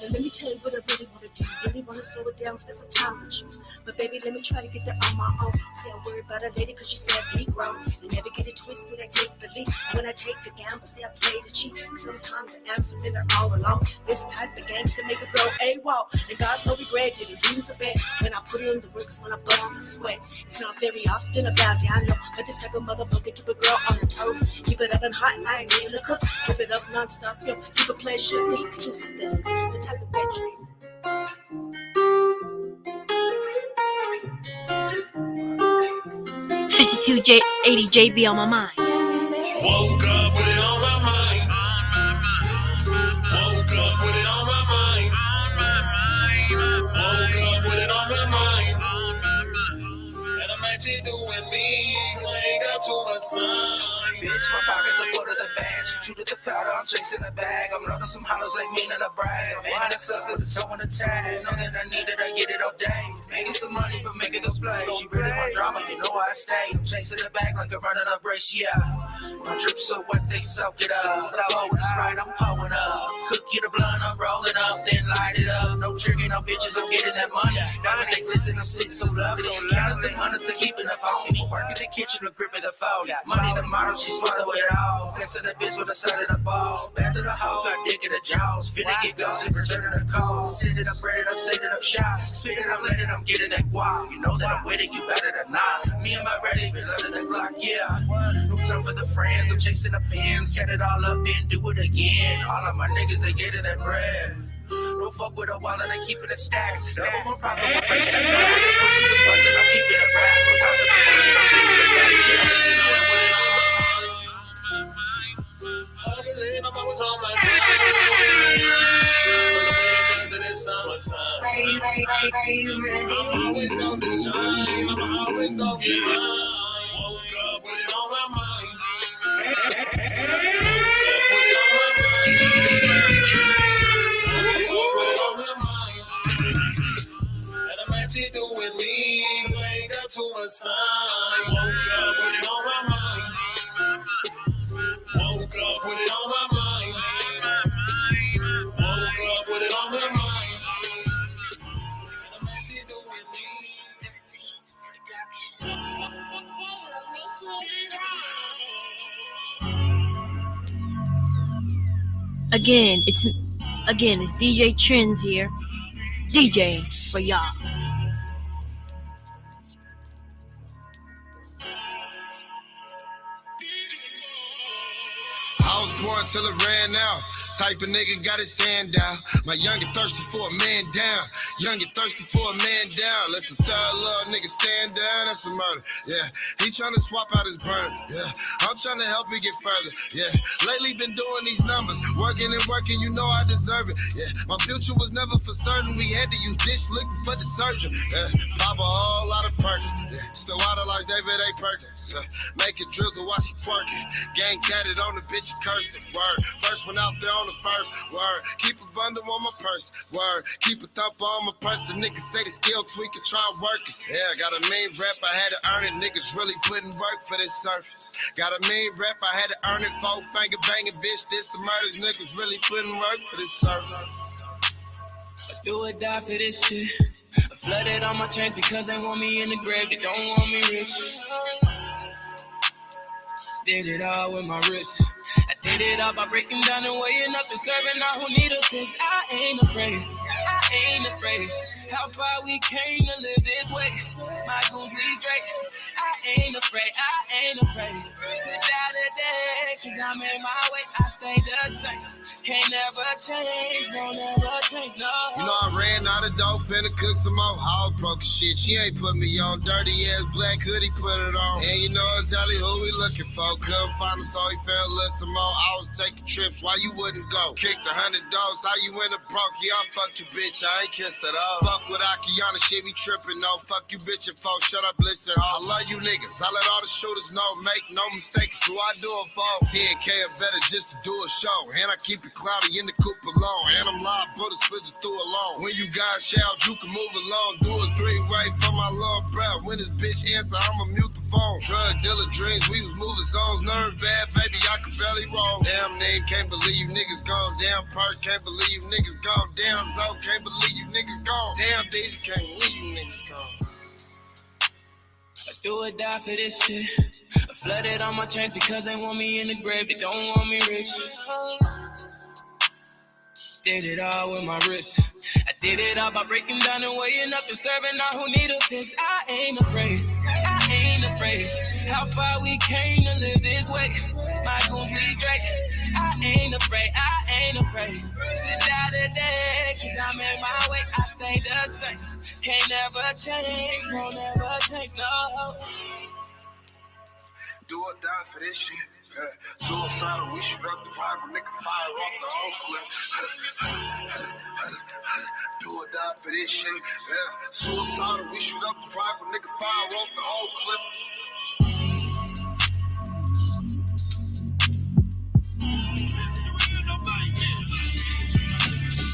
[SPEAKER 20] Now let me tell you what I really want to do. Really want to slow it down, spend some time with you. But baby, let me try to get there on my own. Say I'm worried about a lady cause you said we grown. And never get it twisted, I take the lead. And when I take the gamble, say I play the cheat. Sometimes the answer when they're all alone. This type of gangster make it go AWOL. And God know we grade didn't use a bit. When I put in the works, when I bust a sweat. It's not very often I bow down, no. But this type of motherfucker keep a girl on her toes. Keep it oven hot and I ain't even a cook. Whip it up non-stop, yo. Keep a pleasure, this exclusive things. The type of bedroom.
[SPEAKER 9] 5280 JB on my mind.
[SPEAKER 14] Woke up with it on my mind. Woke up with it on my mind. Woke up with it on my mind. And I'm actually doing me. I ain't got too much sun.
[SPEAKER 18] Bitch, my pockets are full of the bag. She chewed at the powder, I'm chasing the bag. I'm loading some hollows, ain't meaning to brag. I'm aiming the suckers, it's towing the tag. Know that I need it, I get it all day. Making some money for making those plays. She really want drama, you know I I stay. I'm chasing it back like a running up race, yeah. My drip so wet, they soak it up. The flow with the Sprite, I'm pulling up. Cook you the blunt, I'm rolling up, then light it up. No tricking, no bitches, I'm getting that money. Diamonds, they glisten, I'm sick, so lovely. Counting the money to keeping the phone. Me work in the kitchen, the grip of the phone. Money, the model, she swallow it all. Flexing the bitch on the side of the ball. Back to the hoe, got dick in the jaws. Finna get ghosted, returning the call. Send it up, bread it up, send it up, shot. Spit it up, let it, I'm getting that guap. You know that I'm with it, you better than not. Me and my ready, been under the clock, yeah. No time for the friends, I'm chasing the pins. Get it all up and do it again. All of my niggas, they getting that bread. Don't fuck with a wallet, they keeping the stacks. Double more profit, we're breaking it back. The pussy was busting, I'm keeping it rap. No time for the bullshit, I'm chasing it back,
[SPEAKER 14] Hustling, I'm always on my feet. From the winter to the summertime.
[SPEAKER 13] Are you ready?
[SPEAKER 14] I'm always gonna shine. I'm always gonna be mine. Woke up with it on my mind. Woke up with it on my mind. Woke up with it on my mind. And I'm actually doing me. Ain't got too much time. Woke up with it on my mind. Woke up with it on my mind. Woke up with it on my mind. And I'm actually doing me.
[SPEAKER 9] Again, it's DJ Trends here, DJ for y'all.
[SPEAKER 21] I was born till it ran out. Type of nigga got his hand down. My youngin' thirsty for a man down. Youngin' thirsty for a man down. Listen, tell a little nigga stand down. That's a murder. Yeah, he tryna swap out his burner. Yeah, I'm tryna help him get further. Yeah, lately been doing these numbers, working and working. You know I deserve it. Yeah, my future was never for certain. We had to use dish liquid for detergent. Yeah, pop a whole lot of Perkins. Yeah, still water like David A. Perkins. Yeah, make it drizzle while she twerking. Gang tatted on the bitch cursing. Word, first one out there on the first. Word, keep a bundle on my purse. Word, keep a thump on my purse. The niggas say the skill tweak and try and work it. Yeah, got a mean rep, I had to earn it. Niggas really putting work for this surface. Got a mean rep, I had to earn it. 4-finger banging, bitch, this the murders. Niggas really putting work for this surface.
[SPEAKER 17] I do or die for this shit. I flooded all my chains because they want me in the grave. They don't want me rich. Did it all with my wrist. I did it all by breaking down and weighing up and serving all who need a fix. I ain't afraid. I ain't afraid. How far we came to live this way. My goons lead straight. I ain't afraid. I ain't afraid. Sit down today, cause I'm in my way. I stay the same. Can't never change. Won't never change, no.
[SPEAKER 21] You know I ran out of dough, finna cook some more hog broken shit. She ain't put me on dirty ass black hoodie, put it on. And you know exactly who we looking for. Couldn't find him, so he fell listen more. I was taking trips, why you wouldn't go? Kicked $100, how you went and broke? Yeah, I fucked your bitch, I ain't kiss at all. Fuck with Akiana, shit be tripping, no. Fuck you bitch and folks, shut up, listen. I love you niggas, I let all the shooters know, make no mistakes. Who I do it for? 10K or better just to do a show. And I keep it cloudy in the coupe alone. And I'm live, but it's slid through alone. When you guys shout, you can move along. Do a 3-way for my little breath. When this bitch answer, I'ma mute the phone. Drug dealer dreams, we was moving zones. Nerve bad, baby, I could barely roll. Damn name, can't believe you niggas gone. Damn perk, can't believe you niggas gone. Damn zone, can't believe you niggas gone. Damn days, can't believe you niggas gone.
[SPEAKER 17] I do or die for this shit. I flooded all my chains because they want me in the grave. They don't want me rich. Did it all with my wrist. I did it all by breaking down and weighing up and serving all who need a fix. I ain't afraid. I ain't afraid. How far we came to live this way. My goons lead straight. I ain't afraid. I ain't afraid. Sit down today, cause I'm in my way. I stay the same. Can't never change. Won't never change, no.
[SPEAKER 21] Do or die for this shit. Yeah. Suicidal, we shoot up the rival, nigga fire off the whole clip. Do or die for this shit. Yeah. Suicidal, we shoot up the rival, nigga fire off the whole clip.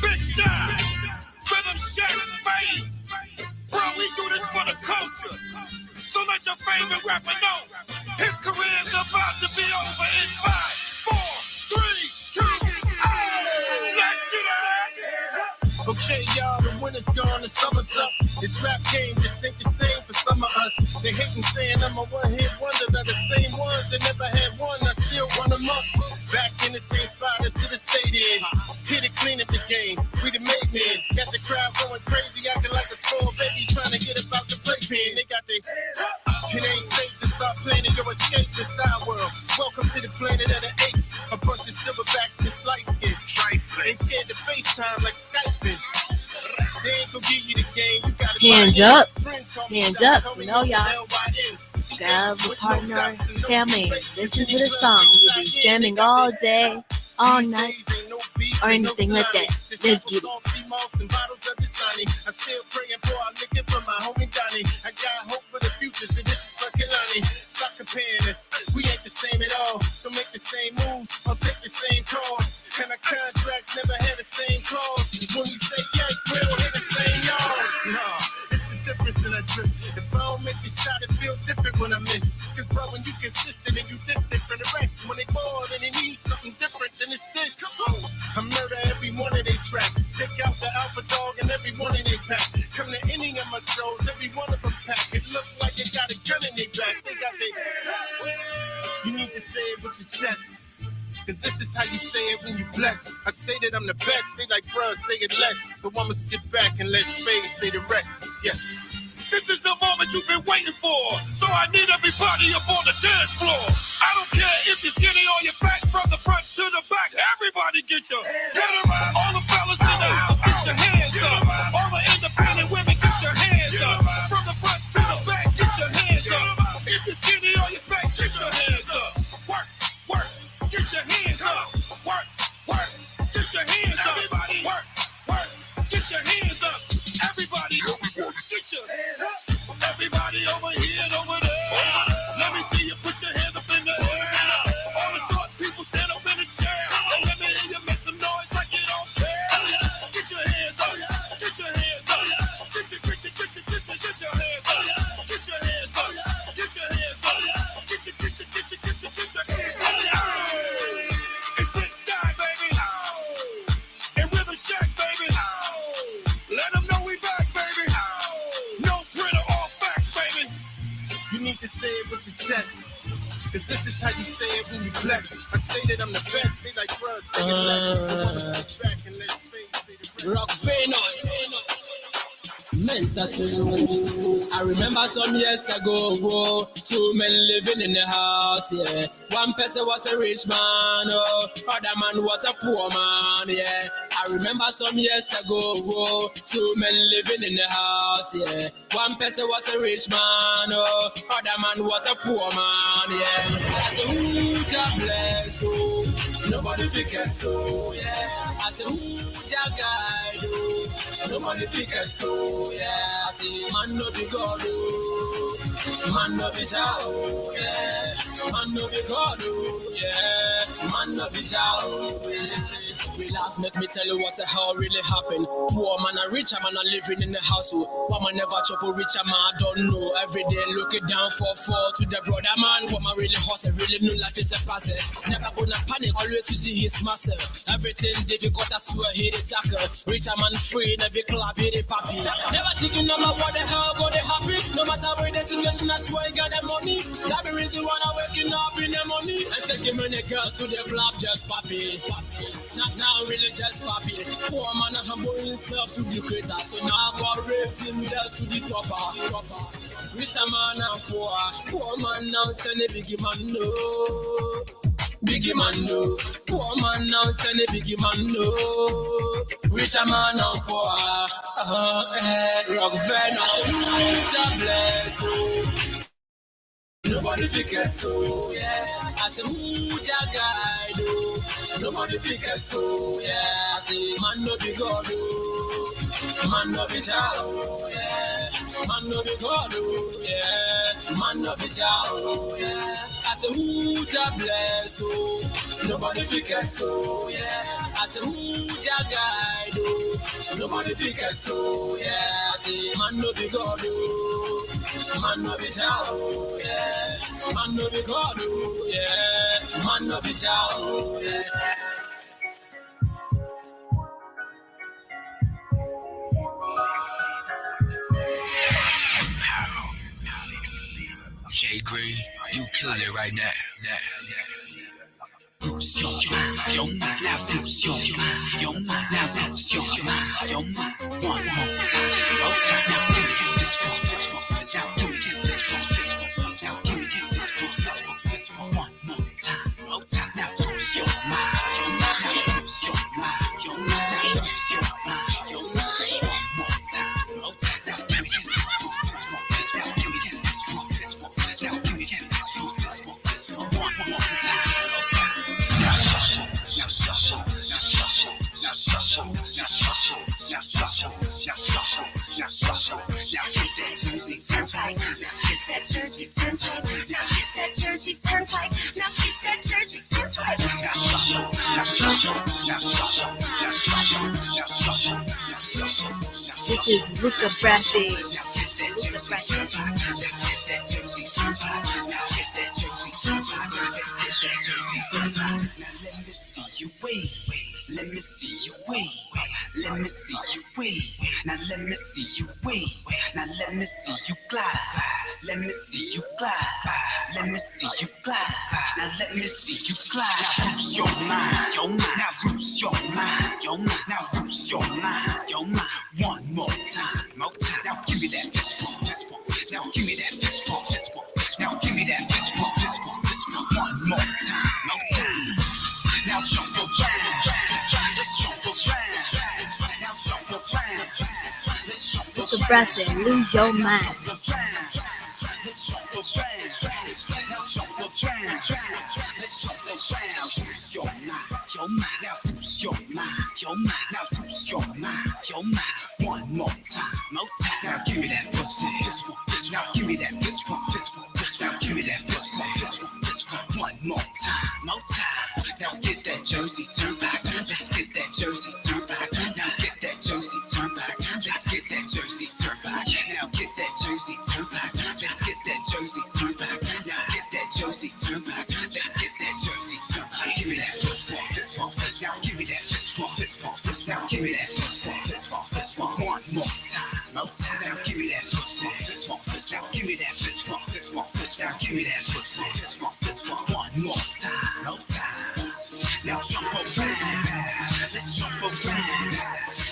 [SPEAKER 14] Big style, rhythm shake, space. Bro, we do this for the culture. So let your favorite rapper
[SPEAKER 21] okay, y'all, the winter's gone, the summer's up. This rap game just ain't the same for some of us. They hating saying I'm a one-hit wonder. They're the same ones that never had one. I still run them up. Back in the same spot I should have stayed in. Hit it clean at the game. We the made men. Got the crowd going crazy, acting like a small baby trying to get about the playpen. They got their it ain't safe to start playing in your escape this side world. Welcome to the planet of the apes. A bunch of silverbacks and slice skin. Ain't scared to FaceTime like Skype. They ain't gonna give you the game. You gotta
[SPEAKER 4] Hands up. Hands up. You know, y'all. Grab a partner, family. Listen to the song. We'll be jamming all day, all night, or anything like that. Let's get it.
[SPEAKER 21] I still praying for our liquor from my homie Donnie. I got hope for the future, so this is for Kalani. Stop comparing us, we ain't the same at all. Don't make the same moves, I'll take the same calls. And our contracts never had the same clause. When we say yes, we don't hit the same yards. Nah, it's the difference in a drip. If I don't make the shot, it feel different when I miss. Cause bro, when you consistent and you distant from the rest. When they bored and they need something different, then it's this. I murder every one of their tracks. Take out the alpha dog and every one in their pack. Come to any of my shows, every one of them pack. It look like they got a gun in their back. They got their... You need to say it with your chest. Cause this is how you say it when you bless. I say that I'm the best. They like, bruh, say it less. So I'ma sit back and let Spade say the rest. Yes.
[SPEAKER 22] This is the moment you've been waiting for. So I need everybody up on the dance floor. I don't care if you're skinny on your back, from the front to the back. Everybody get your head around. All the fellas in the house, get your hands up. All the independent women, get your hands up. From the front to the back, get your hands up. If you're skinny on your back, get your hands up. Work, work, get your hands up. Work, work, get your hands up. Everybody, work, work, get your hands up. Everybody, get your hands up. Everybody over here and over there. Let me see you put your hands up in the air. All the short people stand up in the chair. And let me hear you make some noise like you don't care. Get your hands up. Get your hands up. Get your hands up. Get your hands up. Get your hands up. Get your hands up. It's Big Sky, baby. And Rhythm Shack, baby. Let them know we back, baby. No printer or fax, baby.
[SPEAKER 21] You need to say it with your chest. Cause this is how you say it when you flex. I say that I'm the best. They like, bruh, say it less. Back and let Spade say the rest.
[SPEAKER 17] Rock Venus. Mental tunes. I remember some years ago, two men living in the house, yeah. One person was a rich man, oh, other man was a poor man, yeah. I remember some years ago, two men living in the house, yeah. One person was a rich man, oh, other man was a poor man, yeah. I said, ooh, God bless, oh, nobody figures so, yeah. I said, ooh, God guide, oh, nobody figures so, yeah. I say, man no be God, oh, man no be child, oh, yeah. Man no be God, oh, yeah. Man no be child, oh, listen. Relax, make me tell you what the hell really happened. Poor man and richer man are living in the household. One man never chop a richer man, I don't know. Every day looking down for to the brother man. What man really hustle, really know life is a puzzle. Never gonna panic, always using his muscle. Everything difficult, I swear he the tackle. Richer man free, never clap, he the papi. Never thinking about what the hell gonna happen. No matter where the situation, I swear he got the money. That the reason why I'm waking up in the money. And taking many girls to the club, just papi. Not now, really just papi. Poor man humble himself to the creator. So now God raise him just to the proper. Richer man and poor man now tell the biggie man no. Biggie man no. Poor man now tell the biggie man no. Richer man and poor. Rock Venus, God bless you. Nobody figures so, yeah. I say, who ja guide, oh. Nobody figures so, yeah. I say, man no be God, oh. Man no be child, oh, yeah. Man no be God, oh, yeah. Man no be child, oh, yeah. I say, who ja bless, oh. Nobody figures so, yeah. I say, who ja guide, oh. Nobody figures so, yeah. I say, man no be God, oh. Man no be child, oh, yeah. Man no be God, oh, yeah. Man no be child, oh, yeah.
[SPEAKER 1] J Green, you killing it right now.
[SPEAKER 18] Lose your mind, now lose your mind, now lose your mind, one more time, now give me this one, now give me this one, now give me this one, one more time, now lose your mind, now lose your mind, now lose your mind, one more time, now give me this one, now give me this one, now give me this one, one more time. Now get that Jersey Turnpike. Let's get that Jersey Turnpike. Now get that Jersey Turnpike. Now get that Jersey Turnpike.
[SPEAKER 4] This is Luca Brasi.
[SPEAKER 18] Let's get that Jersey Turnpike. Now get that Jersey Turnpike. Let's get that Jersey Turnpike. Now let me see you wave. Let me see you wave. Let me see you wave. Now let me see you wave. Now let me see you glide. Let me see you glide. Let me see you glide. Now let me see you glide. Now lose your mind, your mind. Now lose your mind, your mind. Now lose your mind, your mind. One more time, more time. Now give me that fist bump, fist bump, fist bump. Now give me that fist bump, fist bump, fist bump. Now give me that fist bump, fist bump, fist bump. One more time, more time. Now jump around, let's jump around. Now jump around, let's jump around.
[SPEAKER 4] Luca Brasi, lose your mind.
[SPEAKER 18] Let's jump around. Now jump around. Let's jump around. Lose your mind, your mind. Now lose your mind, your mind. Now lose your mind, your mind. One more time, more time. Now give me that pussy, this one, this. Now give me that this one, this one, this. Now give me that pussy, this one, this one. One more time, more time. Now get that Jersey Turnpike. Let's get that Jersey Turnpike. Now get that Jersey Turnpike. Let's get that Jersey Turnpike. Now get that Jersey Turnpike. Let's get that Jersey Turnpike. Now get that Jersey Turnpike. Let's get that Jersey Turnpike. Give me that fist bump, fist bump, fist. Now give me that fist bump, fist bump, fist. Now give me that fist bump, fist bump, fist bump. One more time, more time. Now give me that fist bump, fist bump, fist. Now give me that fist bump, fist bump, fist. Now give me that fist bump, fist bump, fist bump. One more time, more time. Now jump around, let's jump around.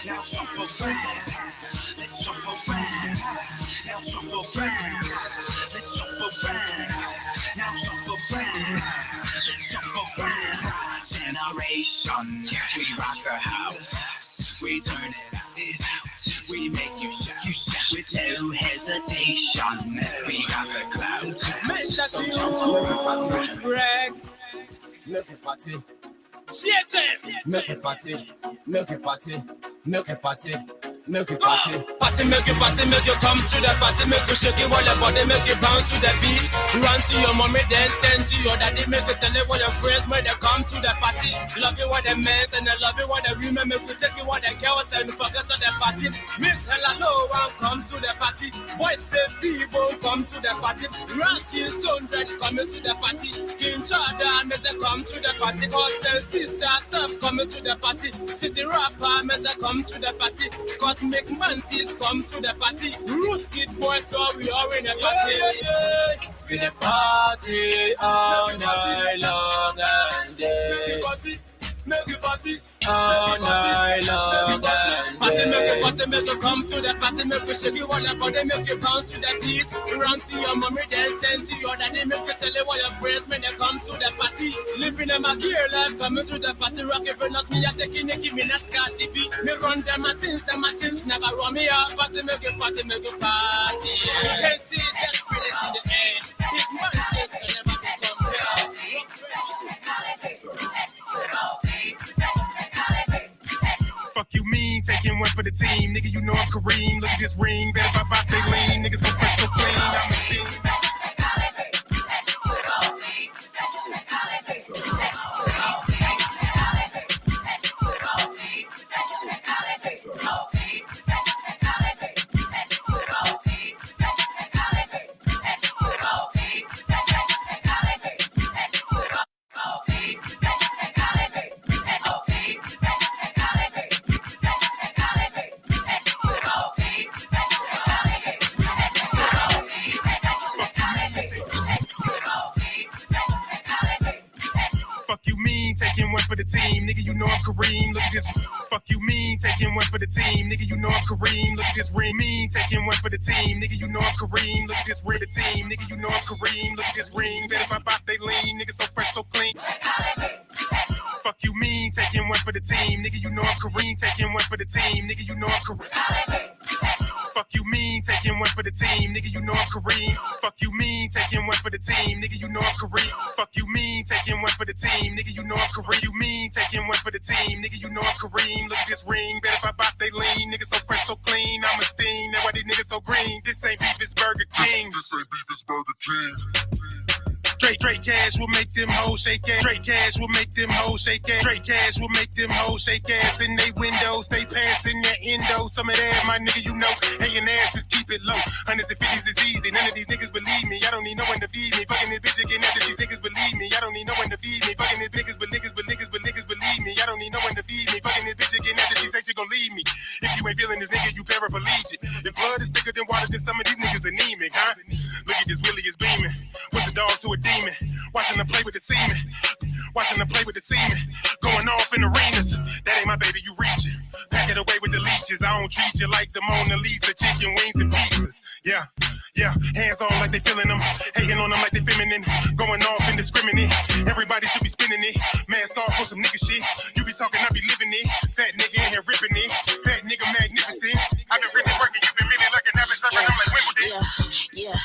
[SPEAKER 18] Now jump around, let's jump around. Now jump around, let's jump around. Now jump around, let's jump around. Generation, we rock the house, we turn it out, we make you shout with no hesitation. We got the clout, so jump around.
[SPEAKER 17] Greg, milk and party. Milk and party, milk and party, milk and party, milk and party. Party, milk you come to the party, make you shake it while your body make you bounce to the beat. Run to your mommy, then tend to your daddy, make you tell it what your friends when they come to the party. Love you what they meant and I love you what they women, make you take you what they girls and forget to the party. Miss Hella no one come to the party. Boys say people come to the party. Rusty Stone Dread coming to the party. King Jordan, may they come to the party. Cause sister self coming to the party. City rapper, may they come to the party. Cause make mantis come to the party. Rooskid boys, so we are in a party. We the party all night long and day. Make you party all night long and day. Make you come to the party. Make you shake you all your body. Make you bounce to the beat. Run to your mommy, then tend to your daddy. Make you tell you what your friends when they come to the party. Living them a gear life, coming to the party. Rock even as me, I taking Nicki Minaj, got the beat. Me run them a things never run me out. Party, make you party, make you party. You can see just feel it in the air. Big mansions can never be compared.
[SPEAKER 22] Fuck you mean, taking one for the team. Nigga, you know I'm Kareem. Look at this ring, better if I box they lean. Niggas so fresh, so clean. I'm a fiend. Kareem. Look at this. Fuck you mean, taking one for the team. Nigga, you know I'm Kareem. Look at this ring. Mean, taking one for the team. Nigga, you know I'm Kareem. Look at this ring. The team. Nigga, you know I'm Kareem. Look at this ring. Bet if I pop, they lean. Nigga, so fresh, so clean. Fuck you mean, taking one for the team. Nigga, you know I'm Kareem. Taking one for the team. Nigga, you know I'm Kareem. Fuck you mean, taking one for the team. Nigga, you know I'm Kareem. Fuck you mean, taking one for the team. Nigga, you know I'm Kareem. Fuck you mean, taking one for the team. Nigga, you know I'm Kareem. You mean, taking one for the team. Nigga, you know I'm Kareem. Look at this ring. Bet if I bop, they lean. Nigga, so fresh, so clean. I'm a sting. That's why these niggas so green. This ain't beef, it's Burger King. This ain't beef, it's Burger King. Straight cash will make them hoes shake ass. Straight cash will make them hoes shake ass. Straight cash will make them hoes shake ass in they windows. They passing their endo. Some of that, my nigga, you know. Hating asses, keep it low. Hundreds and fifties is easy. None of these niggas believe me. I don't need no one to feed me. Fucking this bitch again after these niggas believe me. I don't need no one to feed me. Fucking this niggas, but niggas believe me. I don't need no one to feed me. Fucking this bitch again after she say she gon' leave me. If you ain't feeling this nigga, you paraplegic. If blood is thicker than water, then some of these niggas anemic, huh? Look at this Willie is beaming. What's a dog to a demon? Watching her play with the semen. Watching her play with the semen. Going off in arenas. That ain't my baby, you reaching. Pack it away with the leeches. I don't treat you like the Mona Lisa. Chicken wings and pizzas. Yeah. Hands on like they feeling them. Hating on them like they feminine. Going off indiscriminate. Everybody should be spinning it. Man, start for some nigga shit. You be talking, I be living it. Fat nigga in here ripping it. Fat nigga magnificent. I've been really working, you been really looking at me. I'm like,
[SPEAKER 7] Yeah.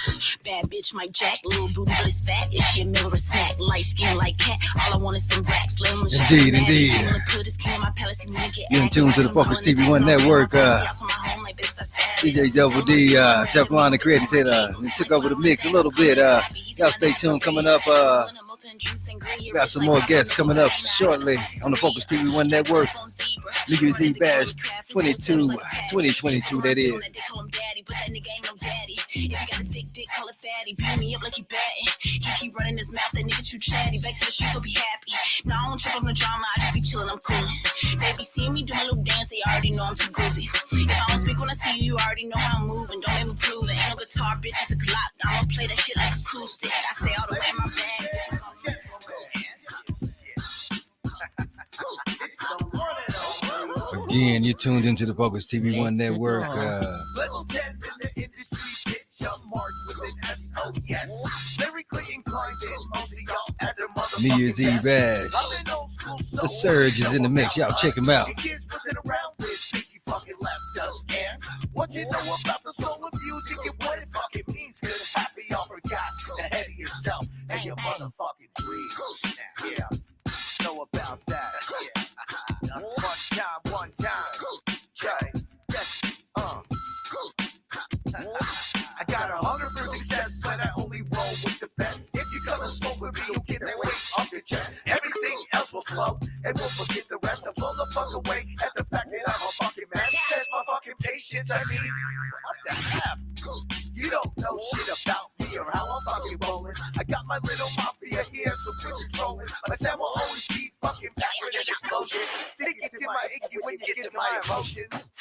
[SPEAKER 7] Bad bitch, Mike Jack. Little booty, but it's fat. Is she a Miller or snack? Light skin like cat. All I want is some racks.
[SPEAKER 5] Indeed. You're in tune to the Focuz TV1 Network. DJ Double D, Teflon, the creator, said he took over the mix a little bit. Y'all stay tuned. Coming up, we got some more guests coming up shortly on the Focuz TV1 Network. New Year's Eve Bash 2022, that is.
[SPEAKER 7] If you got a dick, call it fatty. Beat me up like he batting. He keep running his mouth, that nigga too chatty. Back to the streets, so be happy. No, I don't trip on the drama, I just be chillin', I'm coolin'. They be seeing me do my little dance, they already know I'm too groovy. If I don't speak when I see you, you already know how I'm moving. Don't make me prove it. Ain't no guitar, bitch, it's a Glock. I don't play that shit like acoustic. I stay all the way in my bag.
[SPEAKER 5] Again, you're tuned into the Focuz TV1 Network. New Year's Eve Bash. The Surge is in the mix. Y'all check him out.
[SPEAKER 14] What you know about the soul of music and what it fucking means? Cause half of y'all forgot the head of yourself and your motherfucking dreams. Yeah, know about that. One time. Okay. I got a hunger for success, but I only roll with the best. If you come and smoke with me, you'll get that weight off your chest. Everything else will flow, and we'll forget the rest. I blow the fuck away at the fact that I'm a fucking man. Test my fucking patience, I mean, what the F? You don't know shit about me or how I'm fucking rolling. I got my little mafia here, so quit controlling. My sound will always be fucking back with an explosion. Stick it to my icky when you get to my emotions.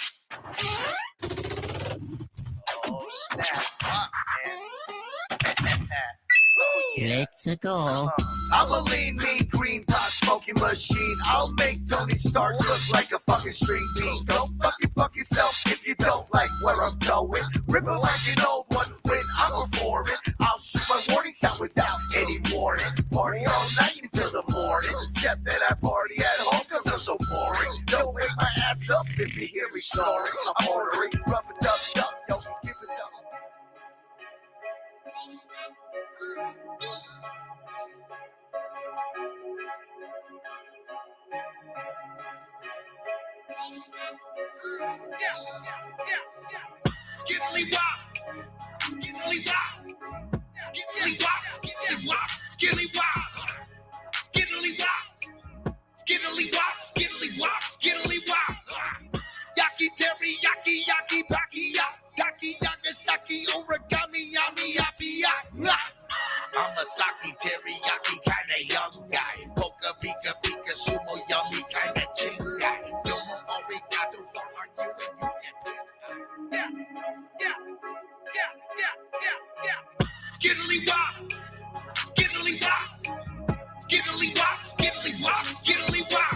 [SPEAKER 8] Let's go.
[SPEAKER 14] I'm a lean, mean, green pot smoking machine. I'll make Tony Stark look like a fucking string bean. Go fuck yourself if you don't like where I'm going. Ripping like an old one when I'm performing. I'll shoot my warnings out without any warning. Party all night until the morning. Except that I party at home cause I'm so boring. Don't wake my ass up if you hear me snoring. I'm ordering, rub it up, yo, give it up.
[SPEAKER 1] Skiddly wop, skiddly wop, skiddly wop, skiddly wop, skiddly wop, skiddly wop, skiddly wop, skiddly wop, skiddly wop. Yaki teriyaki, yaki baki, yaki yagasaki, origami, yami yapi yak. I'm a sake teriyaki kinda young guy. Poka pika pika sumo yummy kinda ching guy. Domo arigato for our you and you. Yeah. Skiddly wop, skiddly wop, skiddly wop, skiddly wop, skiddly wop.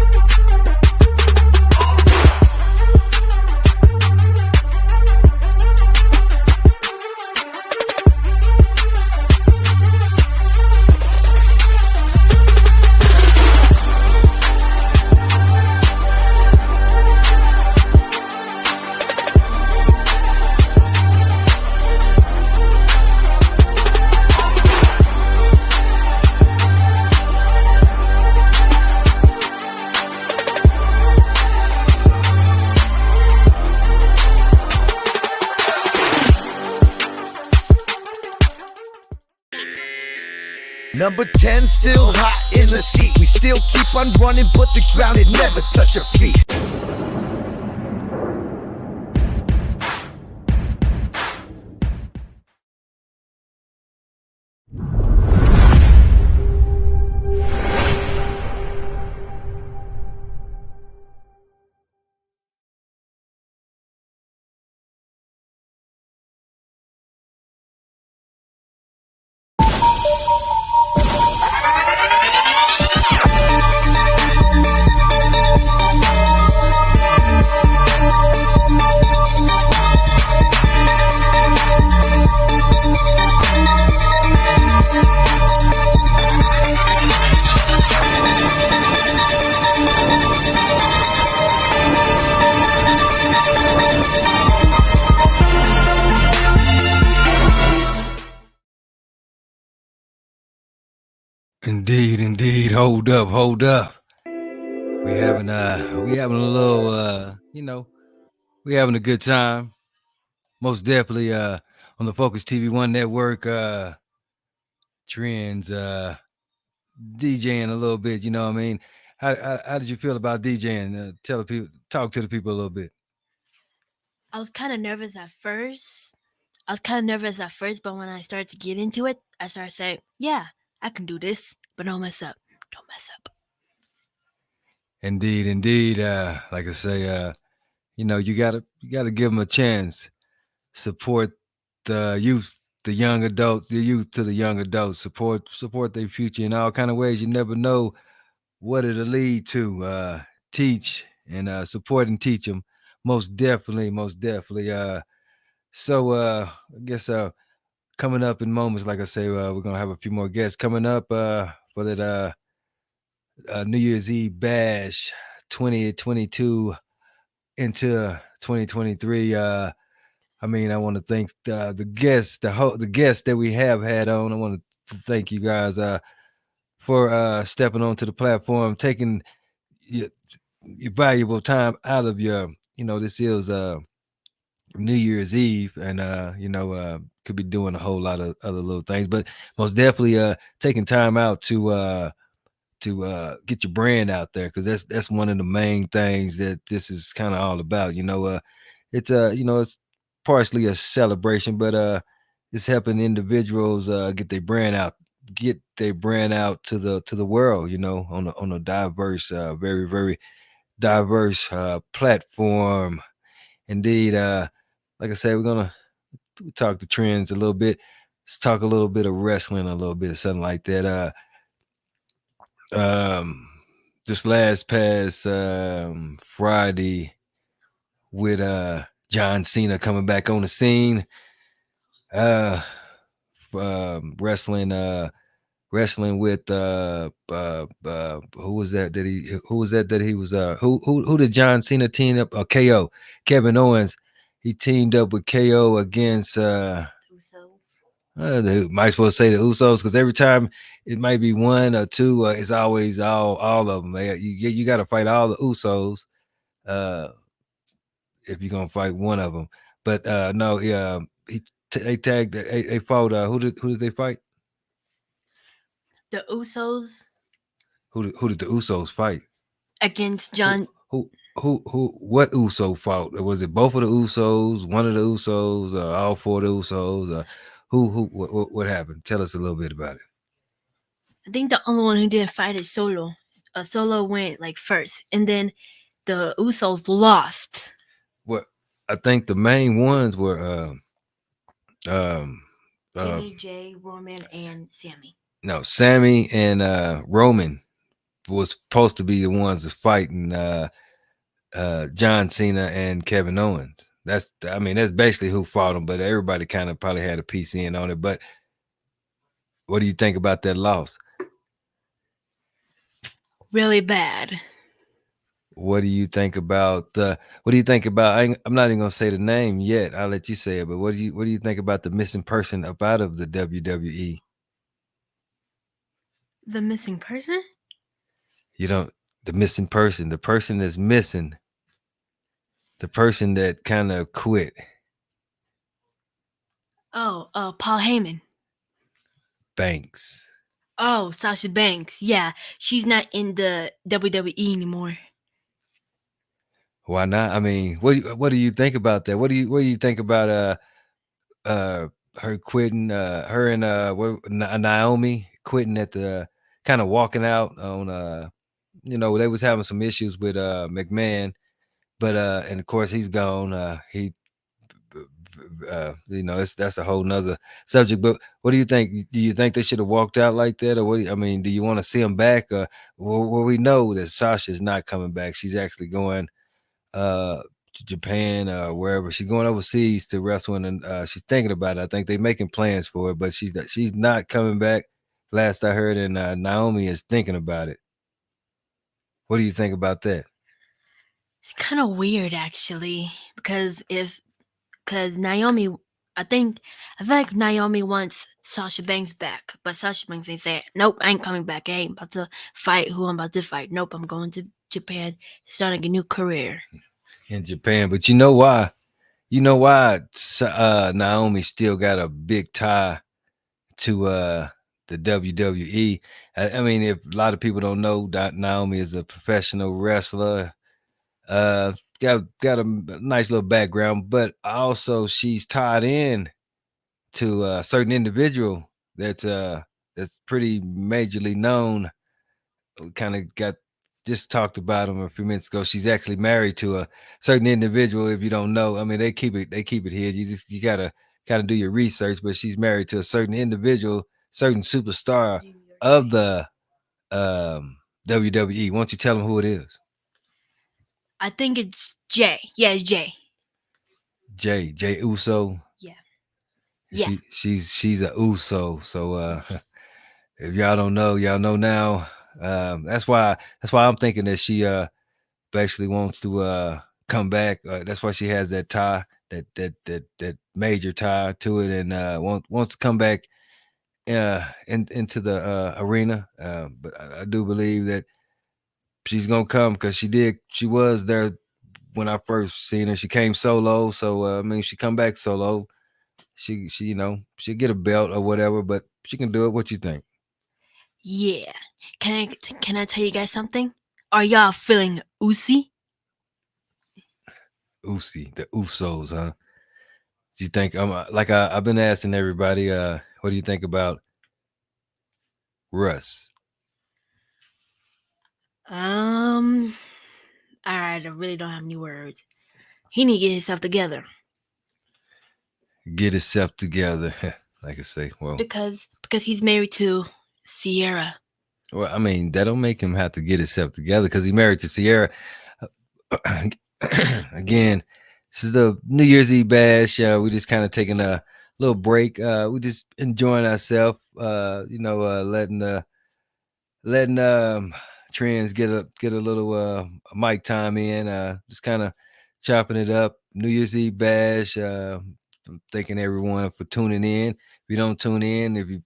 [SPEAKER 2] Number 10 still hot in the seat. We still keep on running, but the ground it never touch our feet.
[SPEAKER 5] Indeed. Hold up. We having a little we having a good time. Most definitely on the Focus TV One Network, trends, DJing a little bit, you know what I mean? How did you feel about DJing? Talk to the people a little bit.
[SPEAKER 4] I was kind of nervous at first. But when I started to get into it, I started saying, yeah, I can do this, but don't mess up.
[SPEAKER 5] Indeed. Like I say, you gotta give them a chance. Support the youth, the young adults, the youth to the young adults. Support their future in all kind of ways. You never know what it'll lead to. Teach and support and teach them. Most definitely. I guess coming up in moments, like I say, we're gonna have a few more guests coming up for that New Year's Eve bash 2022 into 2023. I want to thank the guests, the guests that we have had on. I want to thank you guys for stepping onto the platform, taking your valuable time out of your, this is New Year's Eve, and could be doing a whole lot of other little things, but most definitely taking time out to get your brand out there, because that's one of the main things that this is kind of all about. It's partially a celebration, but it's helping individuals get their brand out to the world, on a diverse, very, very diverse platform. Indeed. Like I said, we're gonna talk the trends a little bit. Let's talk a little bit of wrestling, a little bit of something like that. This last past Friday, with John Cena coming back on the scene, wrestling with who was that he was who did John Cena team up? KO, Kevin Owens. He teamed up with KO against might as well say the Usos, because every time it might be one or two, it's always all of them. You got to fight all the Usos if you're gonna fight one of them. But no, they tagged. They fought. Who did they fight?
[SPEAKER 4] The Usos.
[SPEAKER 5] Who did the Usos fight?
[SPEAKER 4] Against John.
[SPEAKER 5] What Uso fought? Was it both of the Usos? One of the Usos? All four of the Usos? What happened? Tell us a little bit about it.
[SPEAKER 4] I think the only one who didn't fight is Solo. Solo went first, and then the Usos lost.
[SPEAKER 5] Well, I think the main ones were
[SPEAKER 4] Jimmy, Jay, Roman, and Sammy.
[SPEAKER 5] No, Sammy and Roman was supposed to be the ones that's fighting John Cena and Kevin Owens. That's basically who fought them, but everybody kind of probably had a piece in on it. But what do you think about that loss?
[SPEAKER 4] Really bad.
[SPEAKER 5] What do you think about I'm not even gonna say the name yet. I'll let you say it. But what do you think about the missing person up out of the WWE?
[SPEAKER 4] The missing person?
[SPEAKER 5] The missing person, the person that's missing, the person that kind of quit.
[SPEAKER 4] Oh, Paul Heyman.
[SPEAKER 5] Thanks.
[SPEAKER 4] Oh, Sasha Banks. Yeah, she's not in the WWE anymore.
[SPEAKER 5] Why not? I mean, what do you think about that? What do you think about uh her quitting, her and Naomi quitting at the kind of walking out on they was having some issues with McMahon, but and of course he's gone. He that's a whole nother subject. But what do you think? Do you think they should have walked out like that, or I mean, do you want to see them back? Well, we know that Sasha's not coming back. She's actually going to Japan, wherever she's going overseas to wrestle, and she's thinking about it. I think they're making plans for it, but she's not coming back. Last I heard, and Naomi is thinking about it. What do you think about that?
[SPEAKER 4] It's kind of weird actually, because Naomi, I feel like Naomi wants Sasha Banks back, but Sasha Banks ain't saying, nope, I ain't coming back. I ain't about to fight who I'm about to fight. Nope, I'm going to Japan, starting a new career.
[SPEAKER 5] In Japan, but you know why? You know why Naomi still got a big tie to the WWE. I mean, if a lot of people don't know, Naomi is a professional wrestler. Got a nice little background, but also she's tied in to a certain individual that's pretty majorly known. We kind of got just talked about him a few minutes ago. She's actually married to a certain individual. If you don't know, I mean, they keep it here. You gotta kind of do your research. But she's married to a certain individual, certain superstar of the WWE. Why don't you tell them who it is?
[SPEAKER 4] I think it's Jay. Yeah, it's Jay.
[SPEAKER 5] Jay Uso.
[SPEAKER 4] Yeah.
[SPEAKER 5] She's a Uso. So if y'all don't know, y'all know now. That's why I'm thinking that she basically wants to come back. That's why she has that tie, that major tie to it, and wants to come back into the arena. But I do believe that she's gonna come because she was there when I first seen her. She came solo, so I mean, she come back solo. She she'll get a belt or whatever, but she can do it. What you think?
[SPEAKER 4] Yeah. Can I tell you guys something? Are y'all feeling oozy?
[SPEAKER 5] Usi, the Usos, huh? Do you think I've been asking everybody, what do you think about Russ?
[SPEAKER 4] Alright, I really don't have any words. He need to get himself together.
[SPEAKER 5] Get himself together. Like I say, well,
[SPEAKER 4] Because he's married to Sierra.
[SPEAKER 5] I mean, that don't make him have to get himself together because he's married to Sierra. Again, this is the New Year's Eve bash. We just kind of taking a little break. We just enjoying ourselves. Letting trends get a little mic time in. Just kind of chopping it up. New Year's Eve bash. I'm thanking everyone for tuning in. If you don't tune in, if you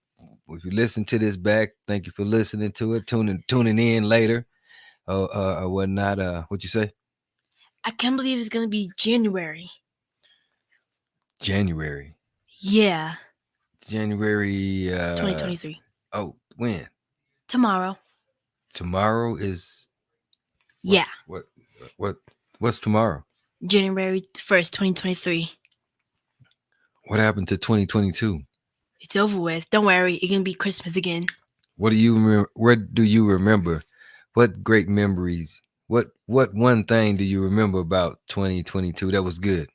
[SPEAKER 5] listen to this back, thank you for listening to it. Tuning in later or whatnot. What you say?
[SPEAKER 4] I can't believe it's gonna be January.
[SPEAKER 5] January.
[SPEAKER 4] Yeah.
[SPEAKER 5] January
[SPEAKER 4] 2023.
[SPEAKER 5] Oh, when?
[SPEAKER 4] Tomorrow.
[SPEAKER 5] Tomorrow is
[SPEAKER 4] Yeah.
[SPEAKER 5] What's tomorrow?
[SPEAKER 4] January 1st, 2023.
[SPEAKER 5] What happened to 2022?
[SPEAKER 4] It's over with. Don't worry, it can be Christmas again.
[SPEAKER 5] What do you remember? What do you remember? What great memories? What one thing do you remember about 2022 that was good?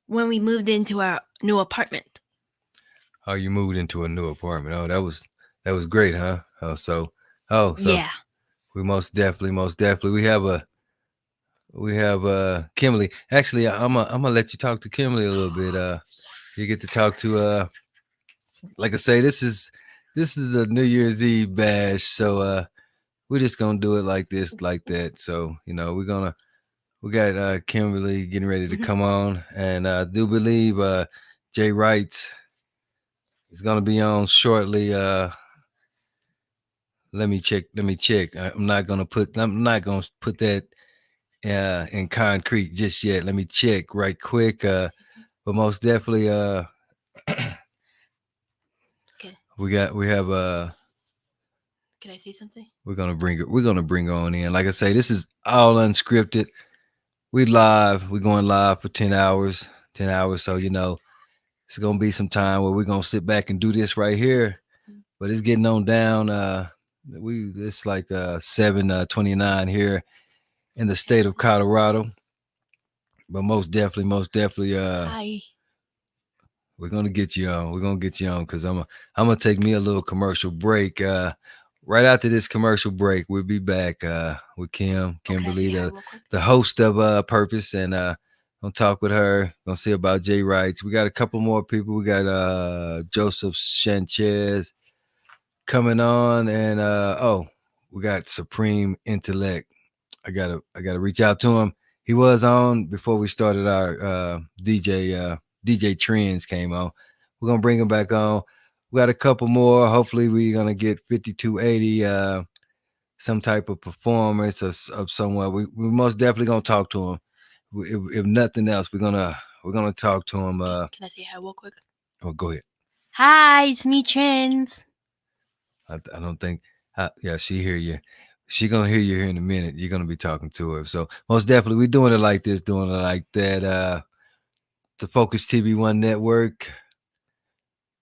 [SPEAKER 4] When we moved into our new apartment.
[SPEAKER 5] Oh, you moved into a new apartment. Oh, that was great, huh? So
[SPEAKER 4] Yeah.
[SPEAKER 5] we most definitely we have Kimberly. Actually, I'm gonna let you talk to Kimberly a little bit. You get to talk to like I say, this is the New Year's Eve bash, so we're just gonna do it like this, like that. So we got Kimberly getting ready to come on, and I do believe Jay Wright is gonna be on shortly. Let me check. I'm not gonna put that in concrete just yet. Let me check right quick. But most definitely we have
[SPEAKER 4] Can I say something?
[SPEAKER 5] we're gonna bring her on in. Like I say, this is all unscripted. We live. We're going live for 10 hours. 10 hours. So it's gonna be some time where we're gonna sit back and do this right here. But it's getting on down. It's like 7:29 here in the state of Colorado. But most definitely
[SPEAKER 4] Hi.
[SPEAKER 5] we're gonna get you on. We're gonna get you on because I'm gonna take me a little commercial break. Right after this commercial break, we'll be back with Kimberly, the host of Purpose, and gonna talk with her. Gonna see about Jay Rights. We got a couple more people. We got Joseph Sanchez coming on, and we got Supreme Intellect. I gotta reach out to him. He was on before we started our DJ Trends came on. We're gonna bring him back on. We got a couple more. Hopefully we're gonna get 5280 some type of performance of somewhere. We most definitely gonna talk to him. If nothing else, we're gonna talk to him.
[SPEAKER 4] Can I say hi real quick?
[SPEAKER 5] Oh, go ahead.
[SPEAKER 4] Hi, it's me, Trends.
[SPEAKER 5] I don't think. Yeah, she hear you. She gonna hear you here in a minute. You're gonna be talking to her. So most definitely, we're doing it like this, doing it like that. The Focus TV One Network,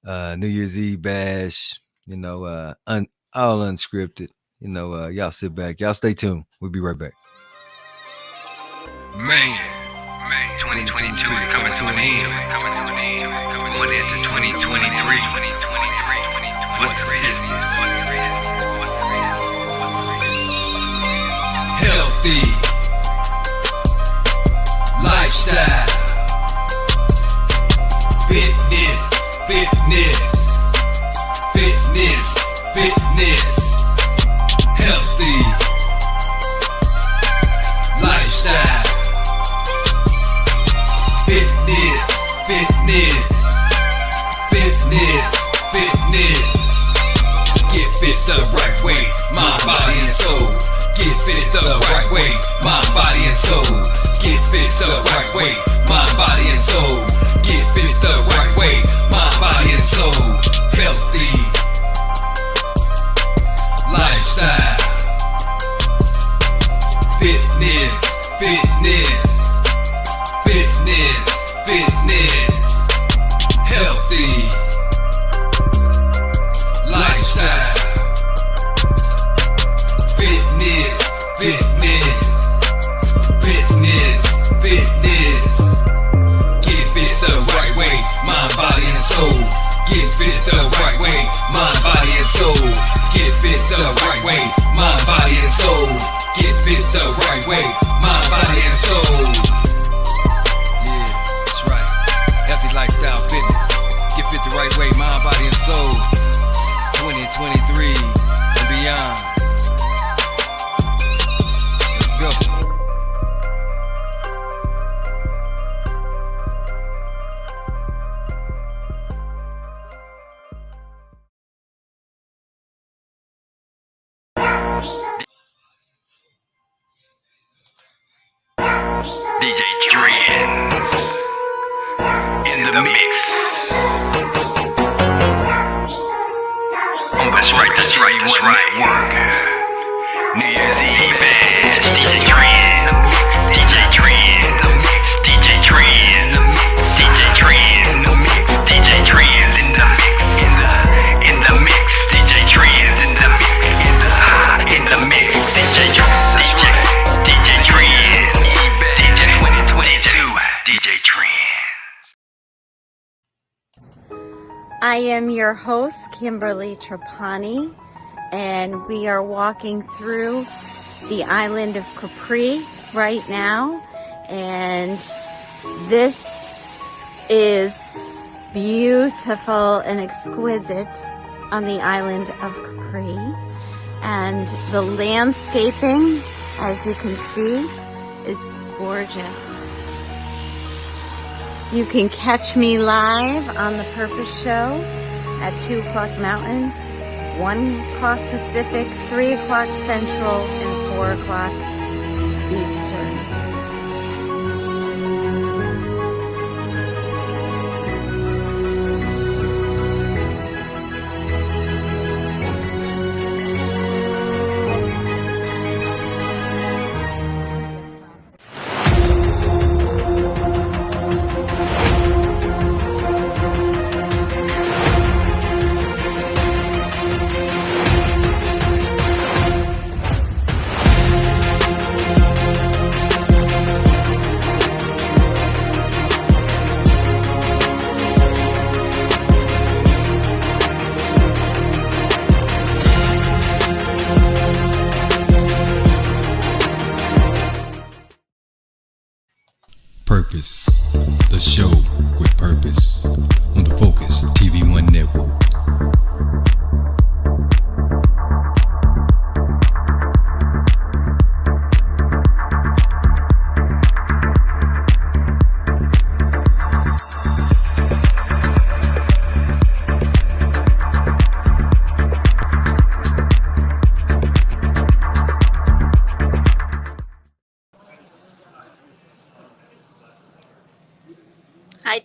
[SPEAKER 5] New Year's Eve bash. All unscripted. Y'all sit back. Y'all stay tuned. We'll be right back.
[SPEAKER 1] Man, 2022 is coming to an end. Going into 2023. What's this? Healthy lifestyle, fitness, healthy lifestyle, fitness. Get fit the right way, mind, body, and soul. Get fit the right way, mind, body, and soul. Get fit the right way, mind, body, and soul. Get fit the right way, mind, body, and soul. Healthy lifestyle, fitness. Healthy lifestyle, fitness. Get fit the right way, mind, body, and soul. Get fit the right way, mind, body, and soul. Get fit the right way, mind, body, and soul. Get fit the right way, mind, body, and soul. Yeah, that's right. Healthy lifestyle fitness. Get fit the right way, mind, body, and soul. 2023 and beyond. Let's go. DJ Trends in the mix. Oh, that's right, work. New Year's Eve bash, DJ Trends, DJ Trends, DJ Trends, DJ Trends, DJ Trends in the mix, DJ Trends in the mix, DJ Trends, DJ 2022, DJ Trends.
[SPEAKER 6] I am your host, Kimberly Trapani, and we are walking through the island of Capri right now, and this is beautiful and exquisite on the island of Capri, and the landscaping, as you can see, is gorgeous. You can catch me live on the Purpose Show at 2 o'clock Mountain, 1 o'clock Pacific, 3 o'clock Central, and 4 o'clock Eastern.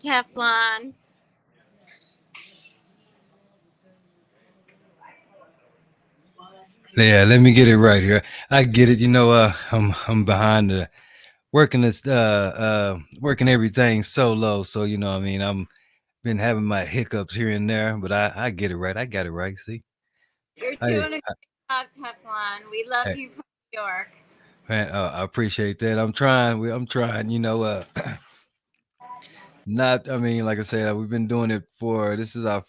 [SPEAKER 6] Teflon.
[SPEAKER 5] Yeah, let me get it right here. I get it. I'm behind the working everything solo. So what I mean, I'm been having my hiccups here and there, but I get it right. I got it right. See,
[SPEAKER 6] You're
[SPEAKER 5] hey,
[SPEAKER 6] doing a great job, Teflon. We love
[SPEAKER 5] hey,
[SPEAKER 6] you from New York.
[SPEAKER 5] man, I appreciate that. I'm trying. I'm trying. Not. I mean, like I said, we've been doing it for this is our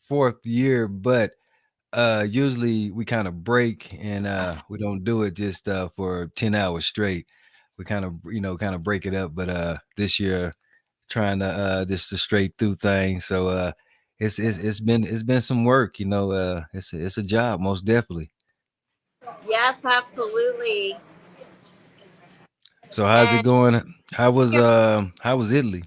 [SPEAKER 5] fourth year, but usually we kind of break and we don't do it just for 10 hours straight. We kind of kind of break it up, but this year trying to just to straight through things. So it's been some work. It's a job, most definitely.
[SPEAKER 6] Yes, absolutely.
[SPEAKER 5] So how's it
[SPEAKER 6] And
[SPEAKER 5] going? How was Italy?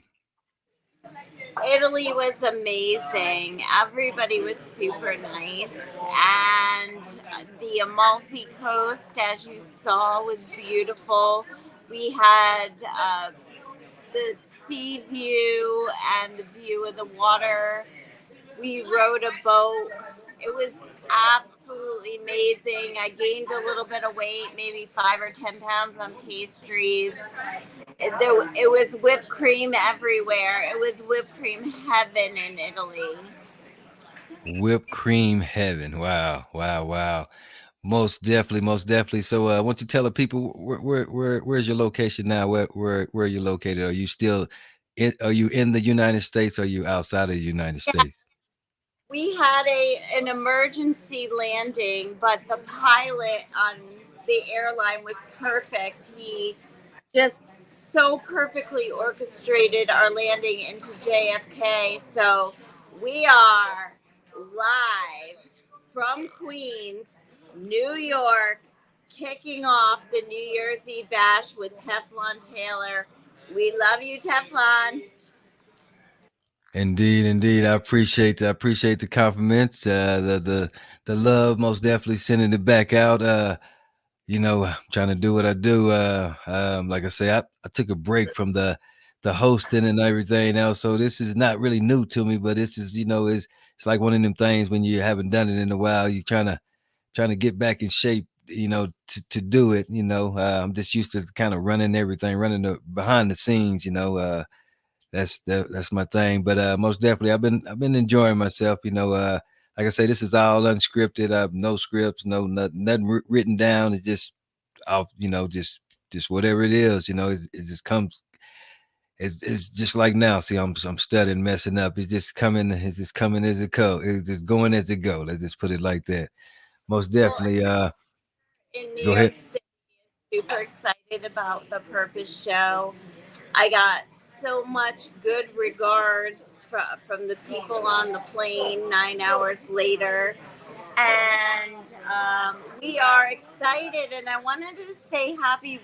[SPEAKER 6] Italy was amazing. Everybody was super nice. And the Amalfi Coast, as you saw, was beautiful. We had the sea view and the view of the water. We rode a boat. It was absolutely amazing. I gained a little bit of weight, maybe 5 or 10 pounds on pastries. It was whipped cream everywhere. It was whipped cream heaven in Italy.
[SPEAKER 5] Whipped cream heaven. Wow, wow, wow. Most definitely, most definitely. So, why don't you tell the people where's your location now? Where are you located? Are you still are you in the United States? Or are you outside of the United
[SPEAKER 6] Yeah,
[SPEAKER 5] States?
[SPEAKER 6] we had an emergency landing, but the pilot on the airline was perfect. He just so perfectly orchestrated our landing into JFK. So we are live from Queens, New York, kicking off the New Year's Eve bash with Teflon Taylor. We love you, Teflon.
[SPEAKER 5] Indeed, indeed. I appreciate the compliments. The love, most definitely sending it back out. I'm trying to do what I do. Like I say, I took a break from the hosting and everything else. So this is not really new to me, but this is, it's like one of them things when you haven't done it in a while, you're trying to get back in shape, to do it. I'm just used to kind of running everything, running behind the scenes, that's my thing. But most definitely I've been enjoying myself, like I say, this is all unscripted. No scripts, nothing written down. It's just off, just whatever it is, it just comes. It's just like now. See, I'm studying, messing up. It's just coming as it go. It's just going as it go. Let's just put it like that. Most
[SPEAKER 6] Well,
[SPEAKER 5] definitely.
[SPEAKER 6] in New
[SPEAKER 5] Go ahead.
[SPEAKER 6] York City, super excited about the Purpose Show. I got so much good regards from the people on the plane 9 hours later. And we are excited. And I wanted to say Happy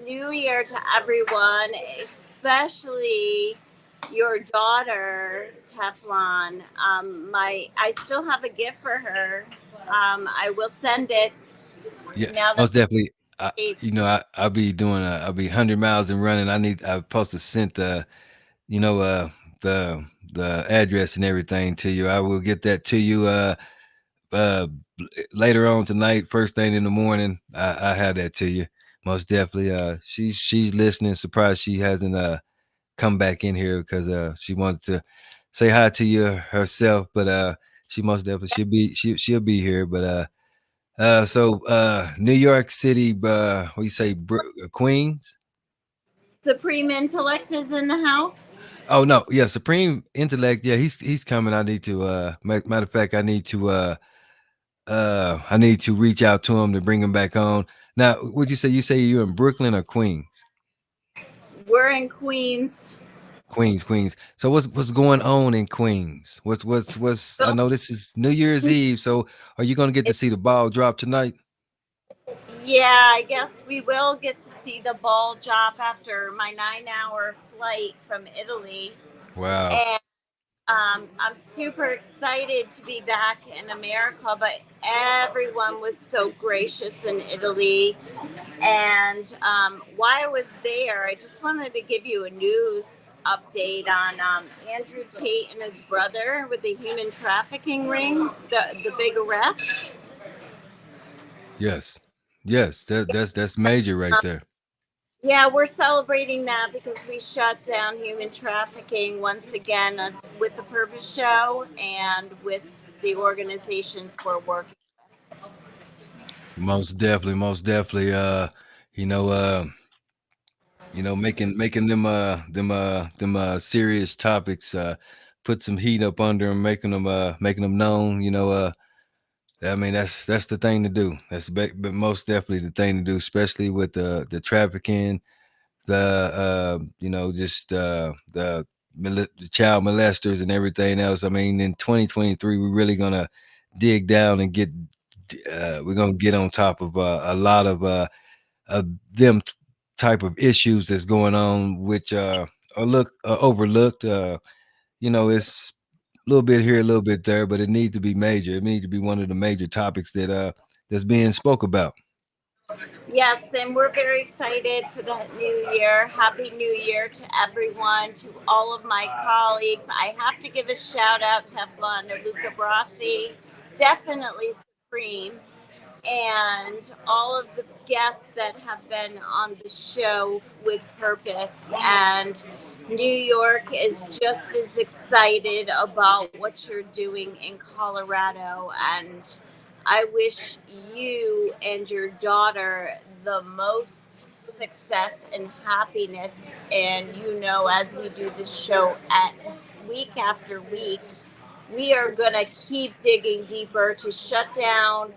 [SPEAKER 6] New Year to everyone, especially your daughter, Teflon. I still have a gift for her. I will send it
[SPEAKER 5] Yeah,
[SPEAKER 6] now that
[SPEAKER 5] most definitely.
[SPEAKER 6] we
[SPEAKER 5] I'll be doing. I'll be 100 miles and running. I supposed to send you know, the address and everything to you. I will get that to you uh later on tonight, first thing in the morning. I have that to you. Most definitely. She's listening. Surprised she hasn't come back in here because she wanted to say hi to you herself, but she most definitely she'll be here. But New York City, what you say, Queens?
[SPEAKER 6] Supreme Intellect is in the house.
[SPEAKER 5] Oh no, yeah, Supreme Intellect. Yeah, he's coming. I need to matter of fact, I need to reach out to him to bring him back on. Now, would you say you're in Brooklyn or Queens?
[SPEAKER 6] We're in Queens.
[SPEAKER 5] Queens. So what's going on in Queens? What's I know this is New Year's Eve, so are you gonna get to see the ball drop tonight?
[SPEAKER 6] Yeah, I guess we will get to see the ball drop after my 9 hour flight from Italy.
[SPEAKER 5] Wow.
[SPEAKER 6] And I'm super excited to be back in America, but everyone was so gracious in Italy. And while I was there, I just wanted to give you a news. update on Andrew Tate and his brother with the human trafficking ring, the big arrest.
[SPEAKER 5] Yes, yes, that's major right there.
[SPEAKER 6] Yeah, we're celebrating that because we shut down human trafficking once again with the Purpose Show and with the organizations we're working.
[SPEAKER 5] Most definitely, most definitely. You know, uh, making them serious topics, put some heat up under them, making them known. I mean, that's the thing to do. But most definitely the thing to do, especially with the trafficking, just the child molesters and everything else. I mean, in 2023, we're really gonna dig down and we're gonna get on top of a lot of them type of issues that's going on, which are overlooked. It's a little bit here, a little bit there, but it needs to be major. It needs to be one of the major topics that's being spoke about.
[SPEAKER 6] Yes, and we're very excited for the new year. Happy New Year to everyone, to all of my colleagues. I have to give a shout out Teflon to Luca Brasi, definitely Supreme, and all of the guests that have been on the show with purpose. And New York is just as excited about what you're doing in Colorado. And I wish you and your daughter the most success and happiness. And as we do this show at week after week, we are going to keep digging deeper to shut down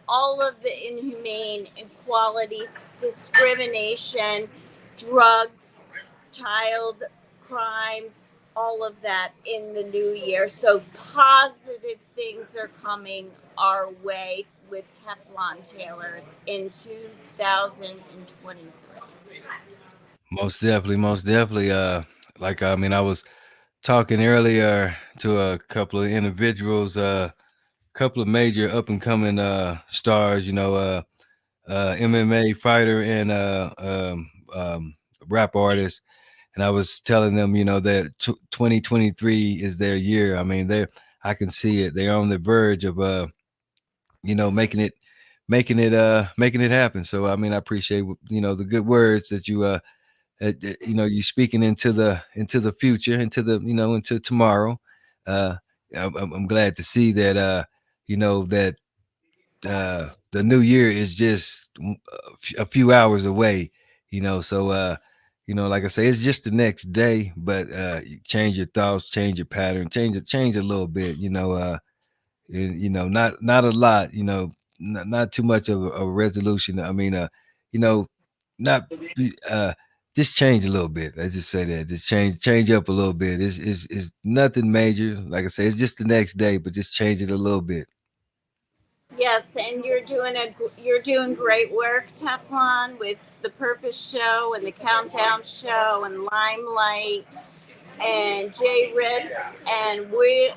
[SPEAKER 6] all of the inhumane, equality, discrimination, drugs, child crimes, all of that in the new year. So positive things are coming our way with Teflon Taylor in 2023.
[SPEAKER 5] Most definitely, most definitely. I was talking earlier to a couple of individuals, couple of major up and coming stars. MMA fighter and rap artist. And I was telling them, that 2023 is their year. I mean, I can see it. They're on the verge of, making it happen. So, I mean, I appreciate, the good words that you speaking into the future, into tomorrow. Uh, I'm glad to see that, that the new year is just a few hours away, so like I say, it's just the next day, but you change your thoughts, change your pattern, change a little bit, not a lot, not too much of a resolution. I mean, not just change a little bit. Let's just say that, just change up a little bit. It's nothing major. Like I say, it's just the next day, but just change it a little bit.
[SPEAKER 6] Yes, and you're doing great work, Teflon, with the Purpose Show and the Countdown Show and Limelight and Jay Ritz, and we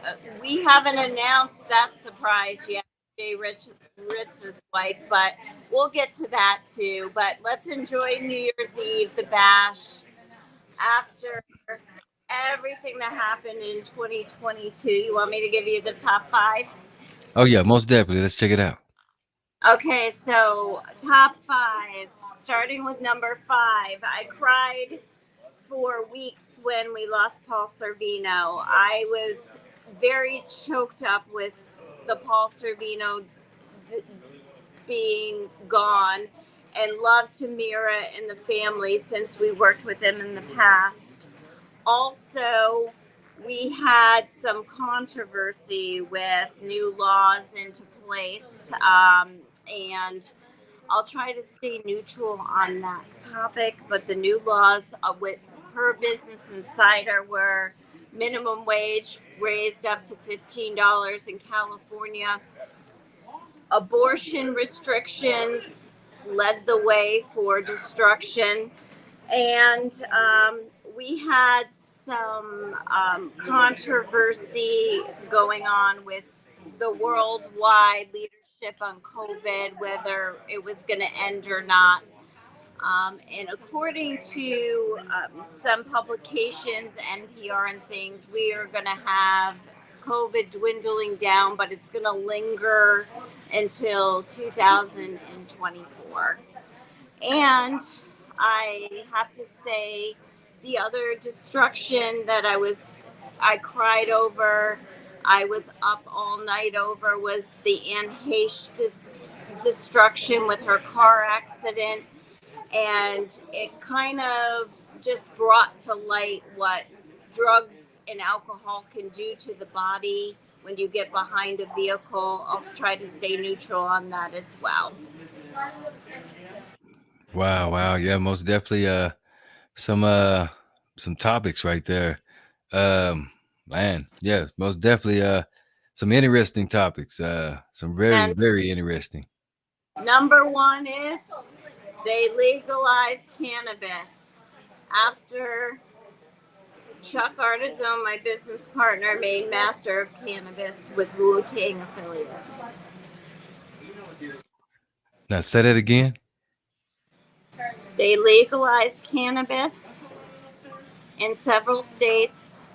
[SPEAKER 6] haven't announced that surprise yet, Ritz's wife, but we'll get to that too. But let's enjoy New Year's Eve, the bash, after everything that happened in 2022. You want me to give you the top five?
[SPEAKER 5] Oh yeah, most definitely. Let's check it out.
[SPEAKER 6] Okay, so top five, starting with number five. I cried for weeks when we lost Paul Sorvino. I was very choked up with the Paul Sorvino being gone, and love to Mira and the family since we worked with them in the past. Also, we had some controversy with new laws into place, and I'll try to stay neutral on that topic. But the new laws with per Business Insider were minimum wage raised up to $15 in California. Abortion restrictions led the way for destruction. And we had some controversy going on with the worldwide leadership on COVID, whether it was going to end or not. And according to some publications, NPR and things, we are going to have COVID dwindling down, but it's going to linger until 2024. And I have to say, the other destruction that I cried over, I was up all night over, was the Anne Heche destruction with her car accident. And it kind of just brought to light what drugs and alcohol can do to the body when you get behind a vehicle. I'll try to stay neutral on that as well.
[SPEAKER 5] Wow, wow, yeah, most definitely. Some uh, some topics right there. Man, yeah, most definitely. Some interesting topics. Some very,
[SPEAKER 6] And
[SPEAKER 5] very interesting.
[SPEAKER 6] number one is they legalized cannabis after Chuck Artisan, my business partner, made master of cannabis with Wu Tang affiliate.
[SPEAKER 5] Now say that again.
[SPEAKER 6] They legalized cannabis in several states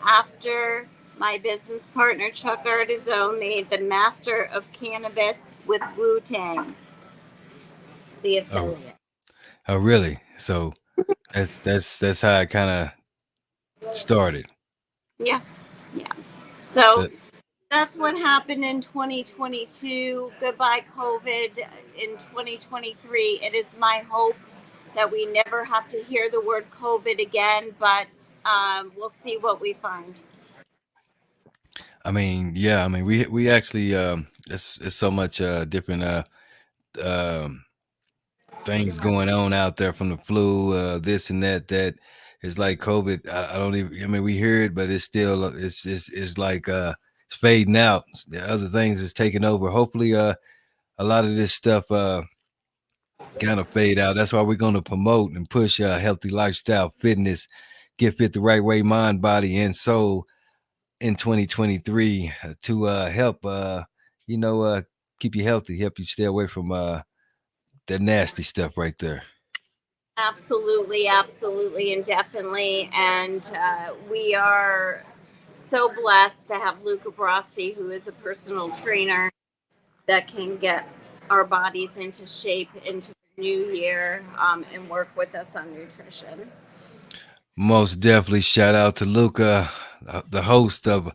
[SPEAKER 6] after my business partner Chuck Artisan made the master of cannabis with Wu Tang, the
[SPEAKER 5] Oh,
[SPEAKER 6] affiliate.
[SPEAKER 5] oh, really? So that's how it kind of started.
[SPEAKER 6] Yeah, yeah. So
[SPEAKER 5] That-
[SPEAKER 6] that's what happened in 2022. Goodbye, COVID. In 2023, it is my hope that we never have to hear the word COVID again, but we'll see what we find.
[SPEAKER 5] I mean, yeah. I mean, we actually it's so much different um things going on out there from the flu, this and that. That is like COVID. I don't even. I mean, we hear it, but it's still it's like it's fading out. The other things is taking over. Hopefully, a lot of this stuff kind of fade out. That's why we're going to promote and push healthy lifestyle, fitness, get fit the right way, mind, body, and soul in 2023 to help you know keep you healthy, help you stay away from that nasty stuff right there.
[SPEAKER 6] Absolutely, absolutely, and definitely. And we are so blessed to have Luca Brasi, who is a personal trainer that can get our bodies into shape into the new year and work with us on nutrition.
[SPEAKER 5] Most definitely shout out to Luca, the host of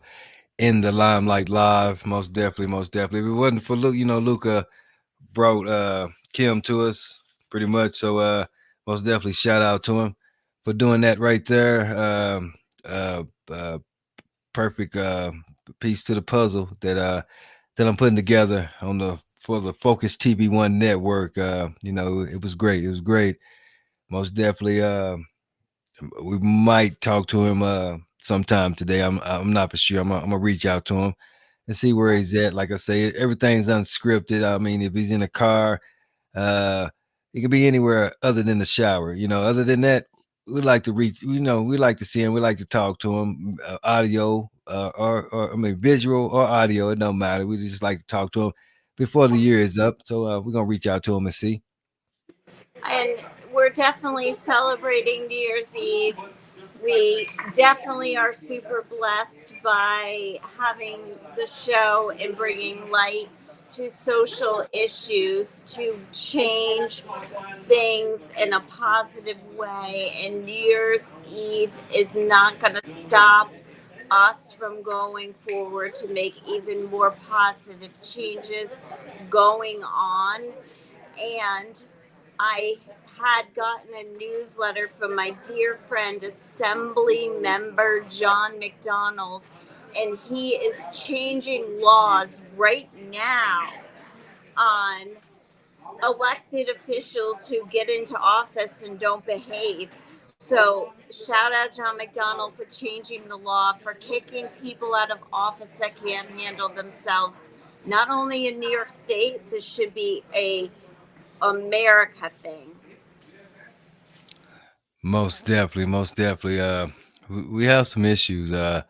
[SPEAKER 5] In the Limelight Live. Most definitely, most definitely. If it wasn't for Luke, Luca brought Kim to us pretty much. So most definitely shout out to him for doing that right there. Uh, uh, Perfect piece to the puzzle that I'm putting together on the for the Focus TV1 network. It was great. It was great. Most definitely. We might talk to him sometime today. I'm not for sure. I'm gonna reach out to him and see where he's at. Like I say, everything's unscripted. I mean, if he's in a car, uh, it could be anywhere other than the shower. Other than that, we like to reach. We like to see him. We like to talk to him, audio or I mean, visual or audio. It don't matter. We just like to talk to him before the year is up. So we're gonna reach out to him and see.
[SPEAKER 6] And we're definitely celebrating New Year's Eve. We definitely are super blessed by having the show and bringing light to social issues to change things in a positive way. And New Year's Eve is not going to stop us from going forward to make even more positive changes going on. And I had gotten a newsletter from my dear friend, Assembly Member John McDonald, and he is changing laws right now on elected officials who get into office and don't behave. So, shout out John McDonald for changing the law, for kicking people out of office that can't handle themselves. Not only in New York State, this should be a America thing.
[SPEAKER 5] Most definitely, most definitely. We have some issues, and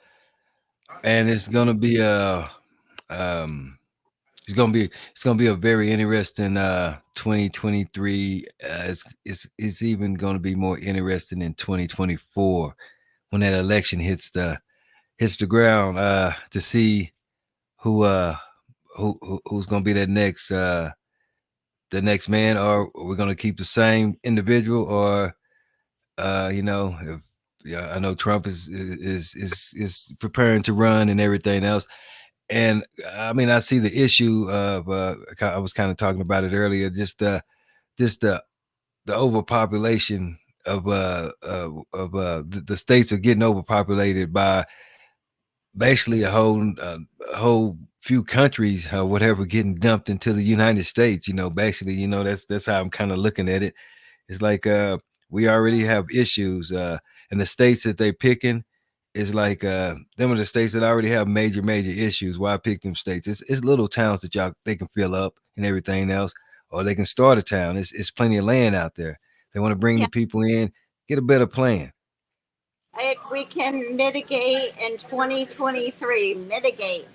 [SPEAKER 5] it's gonna be um it's gonna be a very interesting 2023. It's even gonna be more interesting in 2024 when that election hits the ground to see who who's gonna be the next man, or we're gonna keep the same individual, or if yeah, I know Trump is preparing to run and everything else. And I mean, I see the issue of I was kind of talking about it earlier, just the overpopulation of the states are getting overpopulated by basically a whole few countries, whatever, getting dumped into the United States. Basically, that's how I'm kind of looking at it. It's like we already have issues, and the states that they picking is like them are the states that already have major issues. Why pick them states? It's little towns that y'all they can fill up and everything else, or they can start a town. It's plenty of land out there. They want to bring
[SPEAKER 6] Yeah.
[SPEAKER 5] the people in, get a better plan.
[SPEAKER 6] We can mitigate in 2023. Mitigate.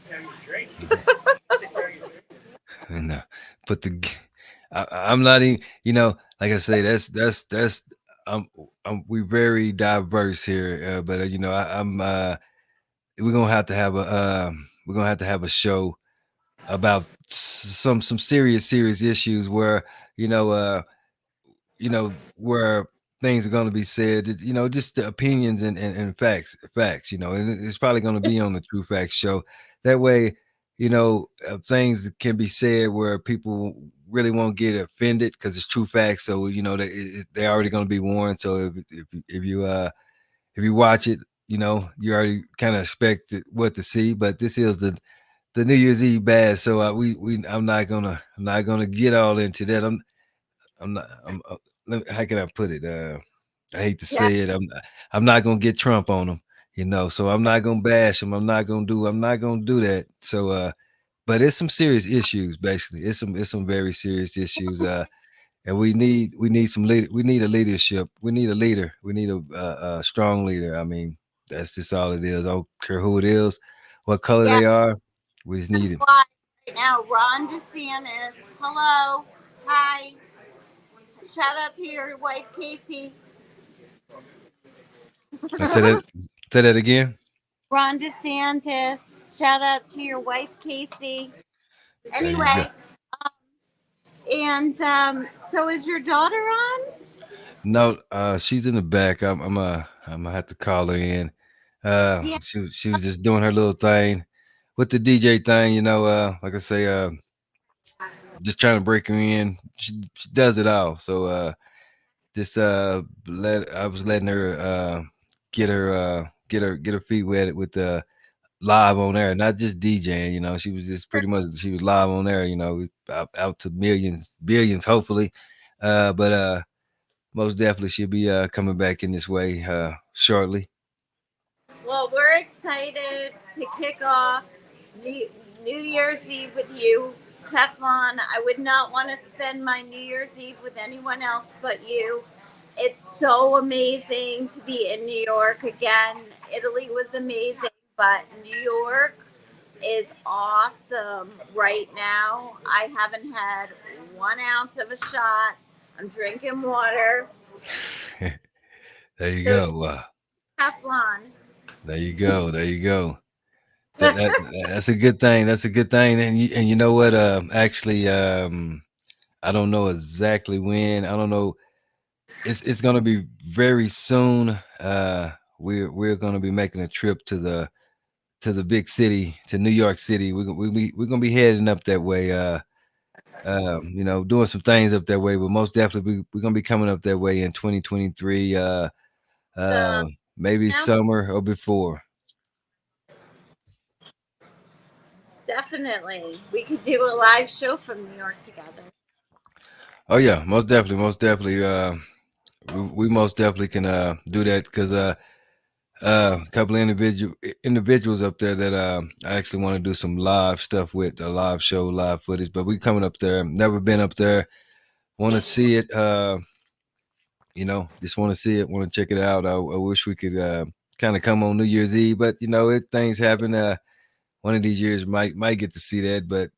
[SPEAKER 5] And but I'm not even, like I say, that's we very diverse here, but we're gonna have to have a show about some serious issues where you know uh where things are going to be said, just the opinions and facts, and it's probably going to be on the True Facts show. That way, things can be said where people really won't get offended because it's true facts. So they're already going to be warned. So if you watch it, you already kind of expect what to see. But this is the New Year's Eve bash, so I'm not gonna get all into that. I'm not. How can I put it? I hate to
[SPEAKER 6] Yeah.
[SPEAKER 5] say it. I'm not gonna get Trump on him, So I'm not gonna bash him. I'm not gonna do that. So, but it's some serious issues. Basically, it's some very serious issues. And we need some leader. We need a leadership. We need a leader. We need a strong leader. I mean, that's just all it is. I don't care who it is, what color
[SPEAKER 6] Yeah.
[SPEAKER 5] they are. We just need it.
[SPEAKER 6] Live right now, Ron DeSantis. Hello. Hi. Shout out to your wife, Casey.
[SPEAKER 5] I said that. Say that again.
[SPEAKER 6] Ron DeSantis. Shout out to your wife, Casey.
[SPEAKER 5] There you go.
[SPEAKER 6] Anyway, and so is your daughter on?
[SPEAKER 5] No, she's in the back. I'm gonna have to call her in.
[SPEAKER 6] Yeah.
[SPEAKER 5] She was just doing her little thing with the DJ thing, like I say, just trying to break her in. She does it all. So just let I was letting her get her feet wet with live on air, not just DJing. She was just pretty much she was live on air. Out to millions, billions, hopefully. But most definitely she'll be coming back in this way shortly.
[SPEAKER 6] Well, we're excited to kick off New Year's Eve with you, Teflon. I would not want to spend my New Year's Eve with anyone else but you. It's so amazing to be in New York again. Italy was amazing, but New York is awesome right now. I haven't had 1 ounce of a shot. I'm drinking water.
[SPEAKER 5] There you
[SPEAKER 6] So,
[SPEAKER 5] go.
[SPEAKER 6] Teflon.
[SPEAKER 5] There you go. There you go. That's a good thing. That's a good thing. And you know what? Actually, I don't know exactly when. I don't know. It's gonna be very soon. We're gonna be making a trip to the big city, to New York City. We're gonna be heading up that way. Doing some things up that way. But most definitely, we're gonna be coming up that way in 2023. Uh, maybe
[SPEAKER 6] Now,
[SPEAKER 5] summer or before.
[SPEAKER 6] definitely. We could do a live show from New York together.
[SPEAKER 5] Oh yeah, most definitely, most definitely. We most definitely can do that because a couple of individuals up there that I actually want to do some live stuff with, a live show, live footage. But we coming up there. Never been up there. Want to see it. Just want to see it. Want to check it out. I wish we could kind of come on New Year's Eve, but things happen. one of these years might get to see that, but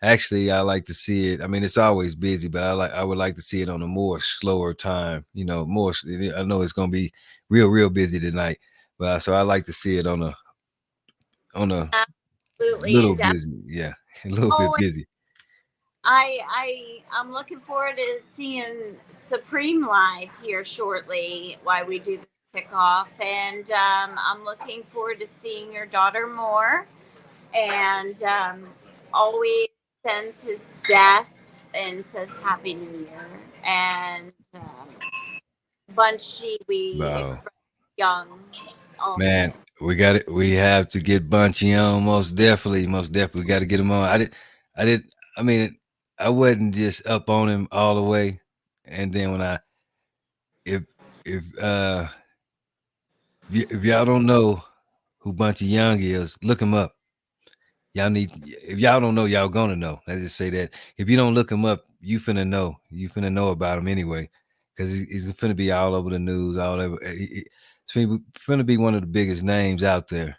[SPEAKER 5] actually I like to see it. I mean, it's always busy, but I would like to see it on a more slower time. More. I know it's gonna be real busy tonight, but so I like to see it on a
[SPEAKER 6] Absolutely,
[SPEAKER 5] little
[SPEAKER 6] and
[SPEAKER 5] busy. Yeah, a little bit
[SPEAKER 6] definitely.
[SPEAKER 5] busy.
[SPEAKER 6] I'm looking forward to seeing Supreme live here shortly while we do the kickoff, and I'm looking forward to seeing your daughter more. And always sends his best and says Happy New Year. And Bunchy, we
[SPEAKER 5] Wow.
[SPEAKER 6] express young
[SPEAKER 5] Man,
[SPEAKER 6] also.
[SPEAKER 5] we got it. We have to get Bunchy on. Most definitely, got to get him on. I did. I mean, I wasn't just up on him all the way, and then when if if if y'all don't know who Bunchy Young is, look him up. Y'all need. If y'all don't know, y'all gonna know. Let's just say that. If you don't look him up, you finna know. You finna know about him anyway, because he's finna be all over the news, all over. It's finna be one of the biggest names out there,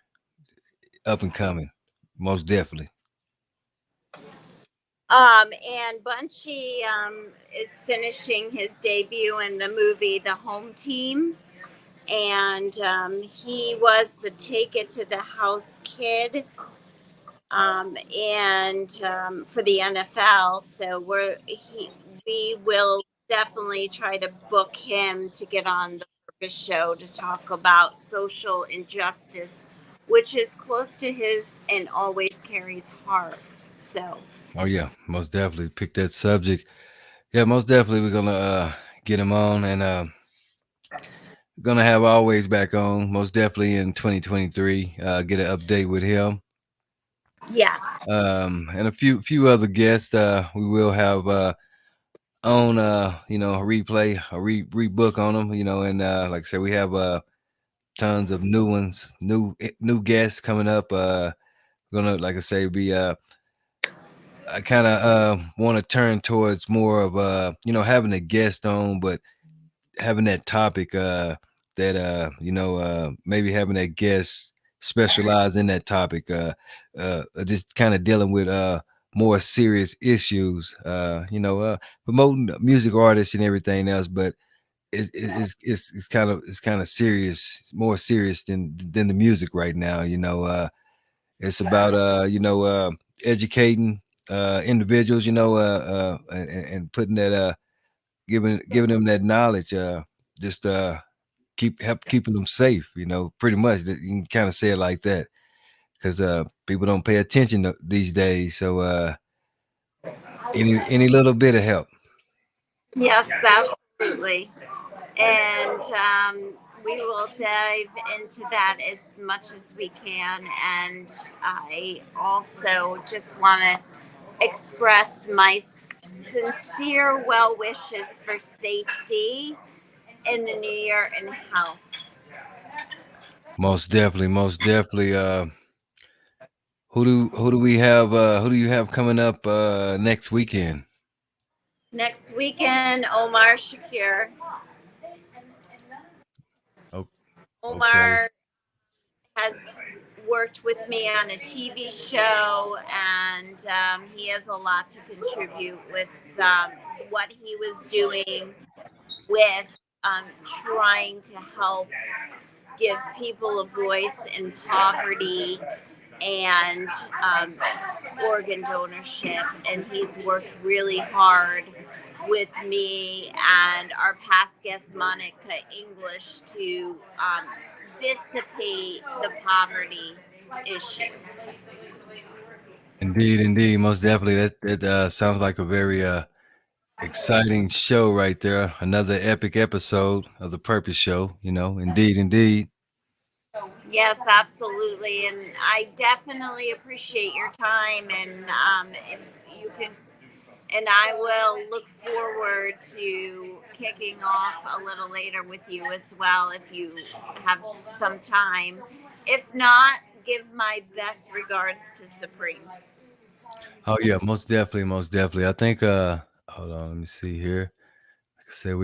[SPEAKER 5] up and coming, most definitely.
[SPEAKER 6] And Bunchy is finishing his debut in the movie The Home Team. And he was the Take It to the House kid, and for the NFL. So we will definitely try to book him to get on the Purpose Show to talk about social injustice, which is close to his and always carries heart. So
[SPEAKER 5] Oh yeah, most definitely pick that subject. Yeah, most definitely we're gonna get him on, and gonna have always back on. Most definitely in 2023, get an update with him.
[SPEAKER 6] yes,
[SPEAKER 5] And a few other guests. We will have on a replay, a rebook on them. And like I said, we have tons of new ones, new guests coming up. Gonna, like I say, be I kind of want to turn towards more of having a guest on, but having that topic that maybe having that guest specialize in that topic, just kind of dealing with more serious issues, promoting music artists and everything else, but it's kind of serious. It's more serious than the music right now. It's about educating individuals, and putting that giving them that knowledge, just keeping them safe. Pretty much you can kind of say it like that, because people don't pay attention these days. So any little bit of help.
[SPEAKER 6] yes, absolutely. And we will dive into that as much as we can. And I also just want to express my sincere well wishes for safety in the new year and health.
[SPEAKER 5] Most definitely, most definitely. Who do we have? Who do you have coming up next weekend?
[SPEAKER 6] Next weekend, Omar Shakir.
[SPEAKER 5] Oh, okay.
[SPEAKER 6] Omar has worked with me on a TV show, and he has a lot to contribute with what he was doing with trying to help give people a voice in poverty and um, organ donorship. And he's worked really hard with me and our past guest, Monica English, to dissipate the poverty issue.
[SPEAKER 5] Indeed, most definitely. That sounds like a very exciting show right there. Another epic episode of the Purpose Show. Indeed.
[SPEAKER 6] Yes, absolutely. And I definitely appreciate your time. And if you can, and I will look forward to kicking off a little later with you as well if you have some time. If not, give my best regards to Supreme.
[SPEAKER 5] Oh yeah, most definitely, most definitely. I think hold on, let me see here. Like I said,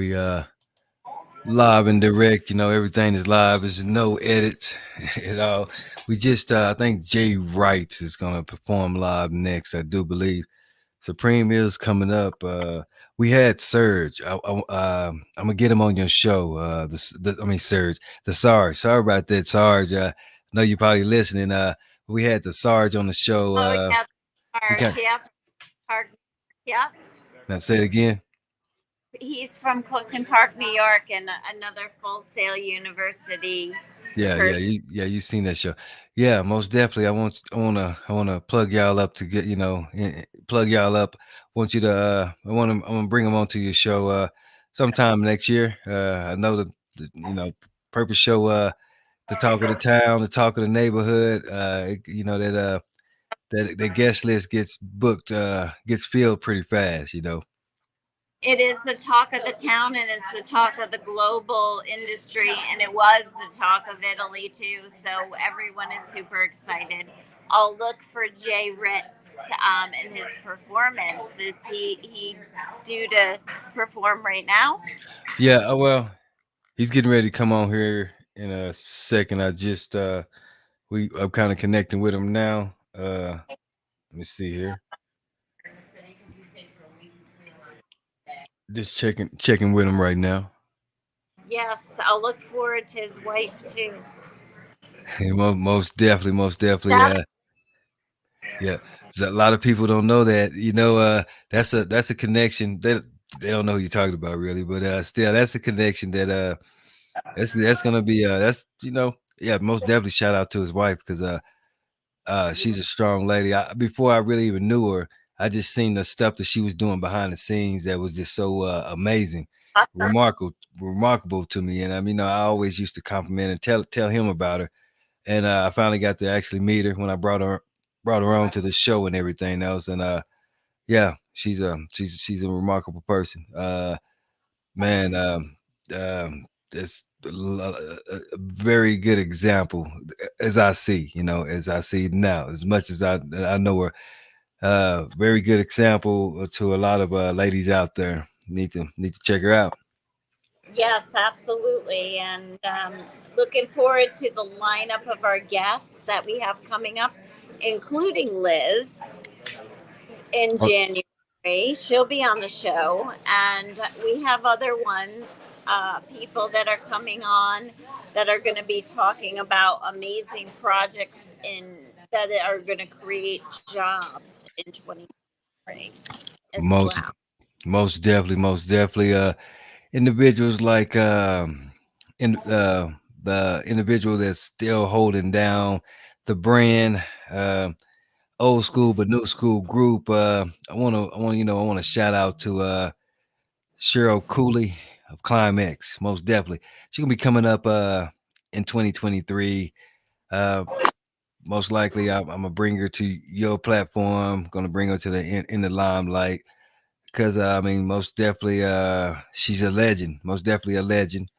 [SPEAKER 5] live and direct. Everything is live. There's no edits at all. We just, I think Jay Wright is gonna perform live next. I do believe Supreme is coming up. We had Surge. I'm gonna get him on your show. I mean Surge, the Sarge. Sorry about that, Sarge. I know you're probably listening. We had the Sarge on the show.
[SPEAKER 6] Oh, yeah,
[SPEAKER 5] We
[SPEAKER 6] Park,
[SPEAKER 5] can
[SPEAKER 6] yeah, Park, yeah.
[SPEAKER 5] now say it again.
[SPEAKER 6] He's from Clifton Park, New York, and another Full Sail University person.
[SPEAKER 5] You seen that show? Yeah, most definitely. I wanna plug y'all up to get plug y'all up. Want you to I wanna bring them onto your show sometime next year. I know the Purpose Show, the talk of the town, the talk of the neighborhood. That guest list gets booked, gets filled pretty fast.
[SPEAKER 6] It is the talk of the town, and it's the talk of the global industry, and it was the talk of Italy too. So everyone is super excited. I'll look for Jay Ritz and his performance. Is he due to perform right now?
[SPEAKER 5] Yeah, well, he's getting ready to come on here in a second. I'm kind of connecting with him now. Let me see here. Just checking with him right now.
[SPEAKER 6] Yes, I'll look forward to his wife too.
[SPEAKER 5] And most definitely, most definitely.
[SPEAKER 6] That
[SPEAKER 5] Yeah. A lot of people don't know that. That's a connection. They don't know who you're talking about really, but still, that's a connection that's gonna be yeah, most definitely shout out to his wife because she's a strong lady. Before I really even knew her, I just seen the stuff that she was doing behind the scenes that was just so amazing, remarkable to me. And I always used to compliment and tell him about her. And I finally got to actually meet her when I brought her on to the show and everything else. And yeah, she's a remarkable person. Man, it's a very good example as I see now, as much as I know her. Very good example to a lot of ladies out there. Need to check her out.
[SPEAKER 6] Yes, absolutely. And looking forward to the lineup of our guests that we have coming up, including Liz in
[SPEAKER 5] Oh,
[SPEAKER 6] January. She'll be on the show. And we have other ones, people that are coming on that are going to be talking about amazing projects that are going to create jobs in 2023 as
[SPEAKER 5] most
[SPEAKER 6] well.
[SPEAKER 5] most definitely. Individuals like in the individual that's still holding down the brand, old school but new school group. I want to shout out to Cheryl Cooley of Climax. Most definitely, she's gonna be coming up in 2023. Uh, Most likely, I'm gonna bring her to your platform. Gonna bring her to in the limelight because most definitely, she's a legend. Most definitely a legend.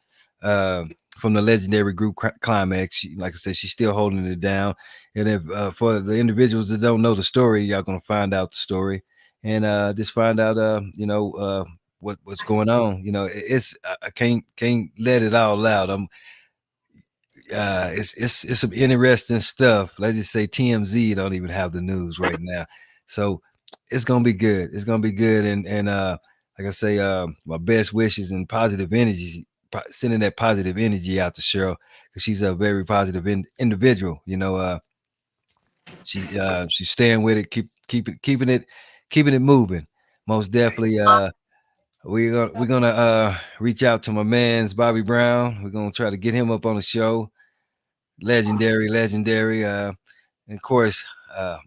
[SPEAKER 5] Uh, from the legendary group Climax, like I said, she's still holding it down. And if for the individuals that don't know the story, y'all gonna find out the story and just find out, what's going on. I can't let it all out. It's some interesting stuff. Let's just say TMZ don't even have the news right now, so it's gonna be good. It's gonna be good, and like I say, my best wishes and positive energy, sending that positive energy out to Cheryl because she's a very positive individual. She's staying with it, keeping it moving. Most definitely. We're gonna reach out to my man's Bobby Brown. We're gonna try to get him up on the show. Legendary. And of course,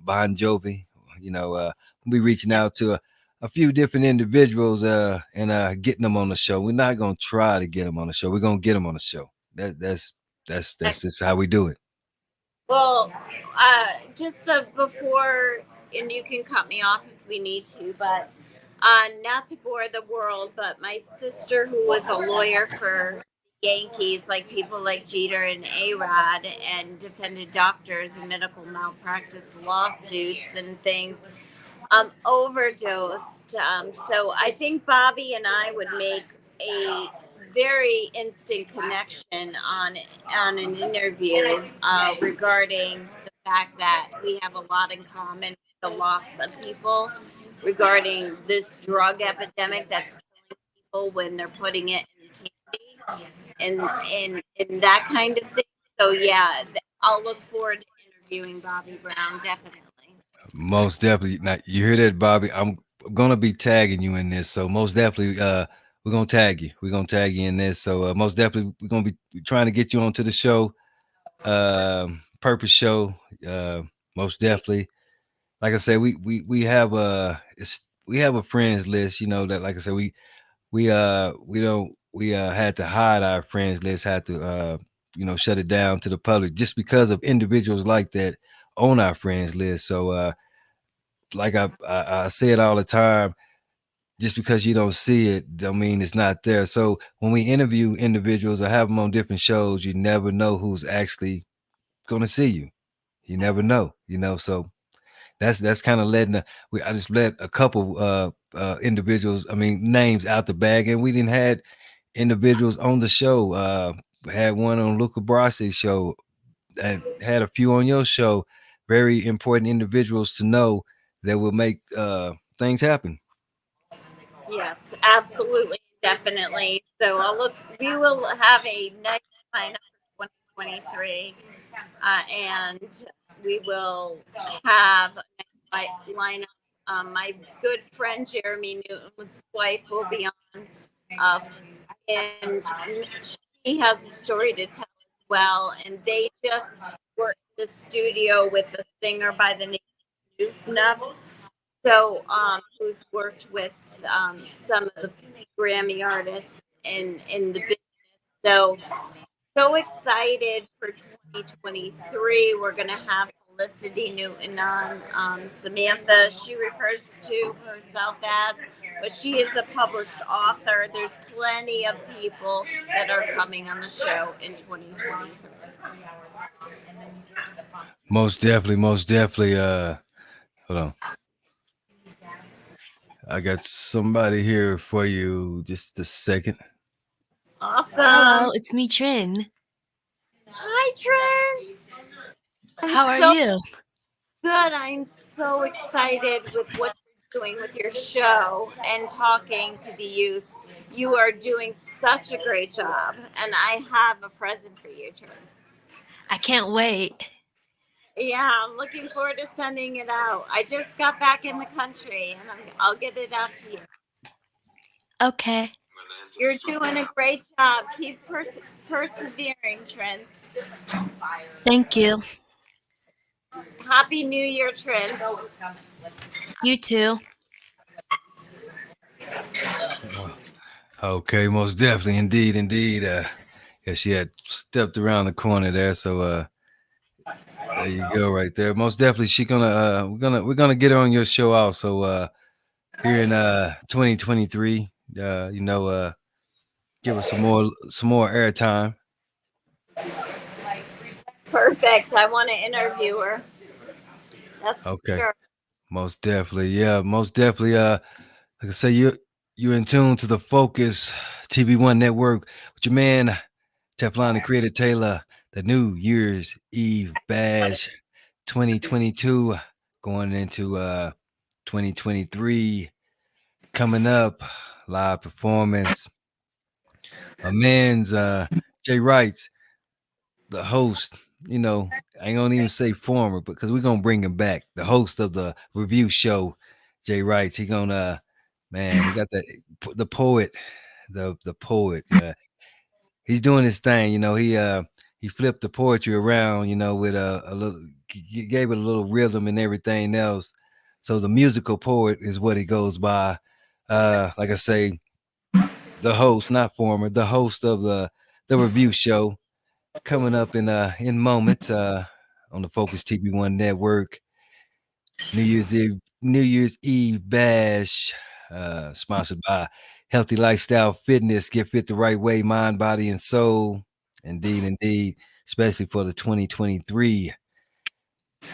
[SPEAKER 5] Bon Jovi. We'll be reaching out to a few different individuals and getting them on the show. We're not gonna try to get them on the show. We're gonna get them on the show. That's just how we do it.
[SPEAKER 6] Well, just before, and you can cut me off if we need to, but not to bore the world, but my sister, who was a lawyer for Yankees, like people like Jeter and A Rod, and defended doctors in medical malpractice lawsuits and things, overdosed. So I think Bobby and I would make a very instant connection on an interview regarding the fact that we have a lot in common with the loss of people regarding this drug epidemic that's killing people when they're putting it in candy and that kind of thing. So yeah, I'll look forward to interviewing Bobby Brown definitely.
[SPEAKER 5] Most definitely. Now you hear that, Bobby? I'm gonna be tagging you in this. So most definitely, we're gonna tag you. We're gonna tag you in this. So most definitely, we're gonna be trying to get you onto the show. Purpose show. Most definitely. Like I said, we have we have a friends list. You know that, like I said, we don't we had to hide our friends list. Had to shut it down to the public just because of individuals like that on our friends list. So like I say it all the time, just because you don't see it don't mean it's not there. So when we interview individuals or have them on different shows, you never know who's actually going to see you. You never know, so that's kind of letting I just let a couple individuals, I mean names out the bag, and we didn't had individuals on the show. Had one on Luca Brasi's show, and had a few on your show. Very important individuals to know that will make things happen.
[SPEAKER 6] Yes, absolutely, definitely. So we will have a nice lineup for 2023, and we will have a nice lineup. My good friend Jeremy Newton's wife will be on, uh, and she has a story to tell as well. And they just were in the studio with a singer by the name of Nuff, so who's worked with some of the Grammy artists in the business. So so excited for 2023. We're gonna have Felicity Newton on. Samantha, she refers to herself as, but she is a published author. There's plenty of people that are coming on the show in 2023.
[SPEAKER 5] Most definitely, most definitely. Hold on. I got somebody here for you. Just a second.
[SPEAKER 6] Awesome.
[SPEAKER 4] Hello, it's me, Trin.
[SPEAKER 6] Hi, Trent.
[SPEAKER 4] How are you?
[SPEAKER 6] Good. I'm so excited with what you're doing with your show and talking to the youth. You are doing such a great job, and I have a present for you, Trent.
[SPEAKER 4] I can't wait.
[SPEAKER 6] Yeah, I'm looking forward to sending it out. I just got back in the country, and I'll get it out to you.
[SPEAKER 4] Okay.
[SPEAKER 6] You're doing a great job. Keep persevering, Trent.
[SPEAKER 4] Thank you.
[SPEAKER 6] Happy New Year, Trent.
[SPEAKER 4] You too.
[SPEAKER 5] Okay, most definitely, indeed. Yeah, she had stepped around the corner there, so there you go, right there. Most definitely, she gonna we're gonna get her on your show also here in 2023. Give us some more airtime.
[SPEAKER 6] Perfect. I want to interview her. That's
[SPEAKER 5] Okay.
[SPEAKER 6] sure.
[SPEAKER 5] Most definitely, yeah, most definitely. Like I say, you're in tune to the Focus TV1 network with your man Teflon and Creator Taylor. The New Year's Eve Bash 2022 going into 2023 coming up. Live performance. My man's Jay Wrights, the host. I ain't gonna even say former, because we're gonna bring him back. The host of the review show, Jay Wrights. He gonna man, he got the poet, the poet. He's doing his thing. He flipped the poetry around. With a little, gave it a little rhythm and everything else. So the musical poet is what he goes by. Like I say, the host, not former, the host of the review show, coming up in moments on the Focus TV1 network. New Year's Eve bash, sponsored by Healthy Lifestyle Fitness. Get fit the right way, mind, body, and soul. Indeed, especially for the 2023.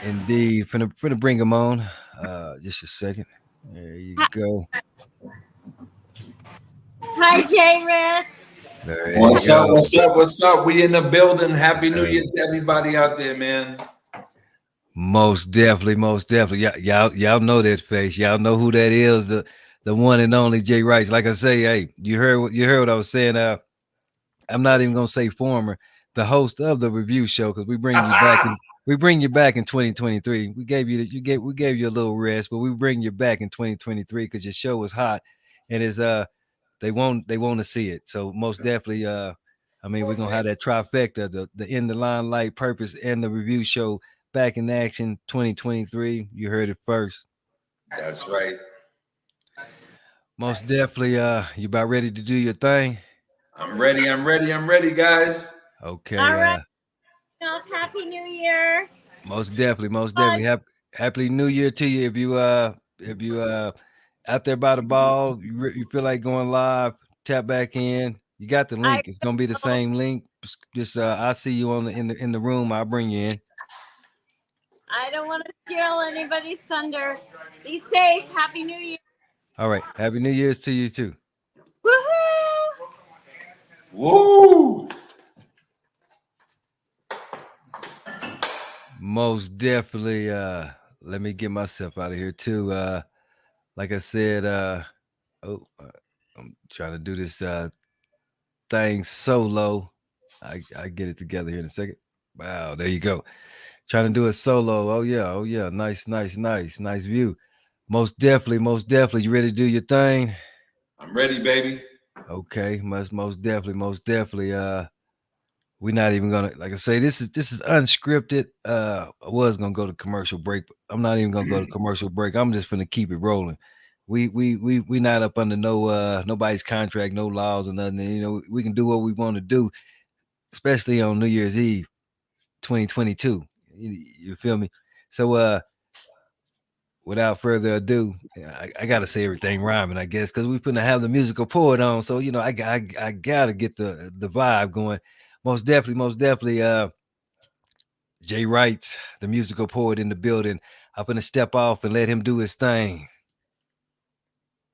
[SPEAKER 5] Indeed, finna bring them on. Just a second. There you go.
[SPEAKER 6] Hi, Jay Ritz.
[SPEAKER 3] What's up? What's up? What's up? We in the building. Happy New Year to everybody out there, man.
[SPEAKER 5] Most definitely, most definitely. Y'all know that face. Y'all know who that is. The one and only Jay Rice. Like I say, hey, you heard what I was saying. I'm not even gonna say former, the host of the review show, because we bring you back in 2023. We gave you a little rest, but we bring you back in 2023 because your show was hot, and is they want to see it. So most definitely, I mean, we're gonna have that trifecta, the in the limelight, purpose, and the review show back in action 2023. You heard it first.
[SPEAKER 3] That's right.
[SPEAKER 5] Most definitely, you about ready to do your thing?
[SPEAKER 3] I'm ready, guys.
[SPEAKER 5] Okay.
[SPEAKER 6] All right. Happy New Year.
[SPEAKER 5] Most definitely. Happy New Year to you. If you out there by the ball, you feel like going live, tap back in. You got the link. It's gonna be the same link. Just I see you in the room. I'll bring you in.
[SPEAKER 6] I don't want to steal anybody's thunder. Be safe. Happy New Year.
[SPEAKER 5] All right. Happy New Year's to you too.
[SPEAKER 6] Woohoo!
[SPEAKER 3] Woo!
[SPEAKER 5] Most definitely. Let me get myself out of here too. Like I said, I'm trying to do this thing solo. I get it together here in a second. Wow, there you go. Trying to do it solo. Oh yeah. Nice view. Most definitely. You ready to do your thing?
[SPEAKER 3] I'm ready, baby.
[SPEAKER 5] Okay, most definitely. We're not even gonna, like I say, this is unscripted. I was gonna go to commercial break, but I'm not even gonna go to commercial break. I'm just gonna keep it rolling. We not up under no nobody's contract, no laws or nothing. You know, we can do what we want to do, especially on New Year's Eve, 2022. You feel me? So without further ado, I gotta say everything rhyming, I guess, because we're gonna have the musical poet on. So you know, I gotta get the vibe going. Most definitely. Jay Wrights, the musical poet in the building. I'm gonna step off and let him do his thing.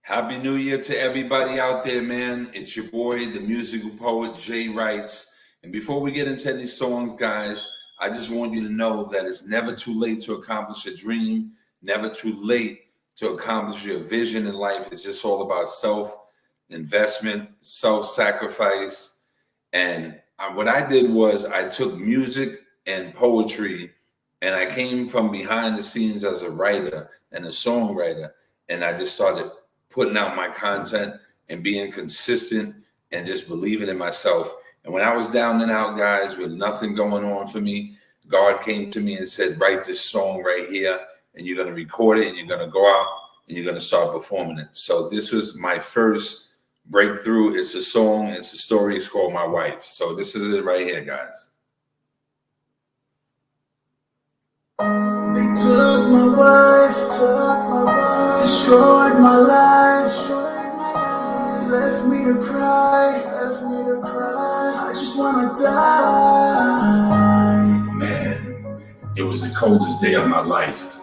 [SPEAKER 3] Happy New Year to everybody out there, man. It's your boy, the musical poet, Jay Wrights. And before we get into any songs, guys, I just want you to know that it's never too late to accomplish a dream, never too late to accomplish your vision in life. It's just all about self-investment, self-sacrifice. And what I did was I took music and poetry, and I came from behind the scenes as a writer and a songwriter, and I just started putting out my content and being consistent and just believing in myself. And when I was down and out, guys, with nothing going on for me, God came to me and said, write this song right here, and you're going to record it, and you're going to go out and you're going to start performing it. So this was my first breakthrough. It's a song, it's a story, it's called My Wife. So this is it right here, guys.
[SPEAKER 12] They took my wife, destroyed my life, left me to cry, I just wanna die.
[SPEAKER 3] Man, it was the coldest day of my life,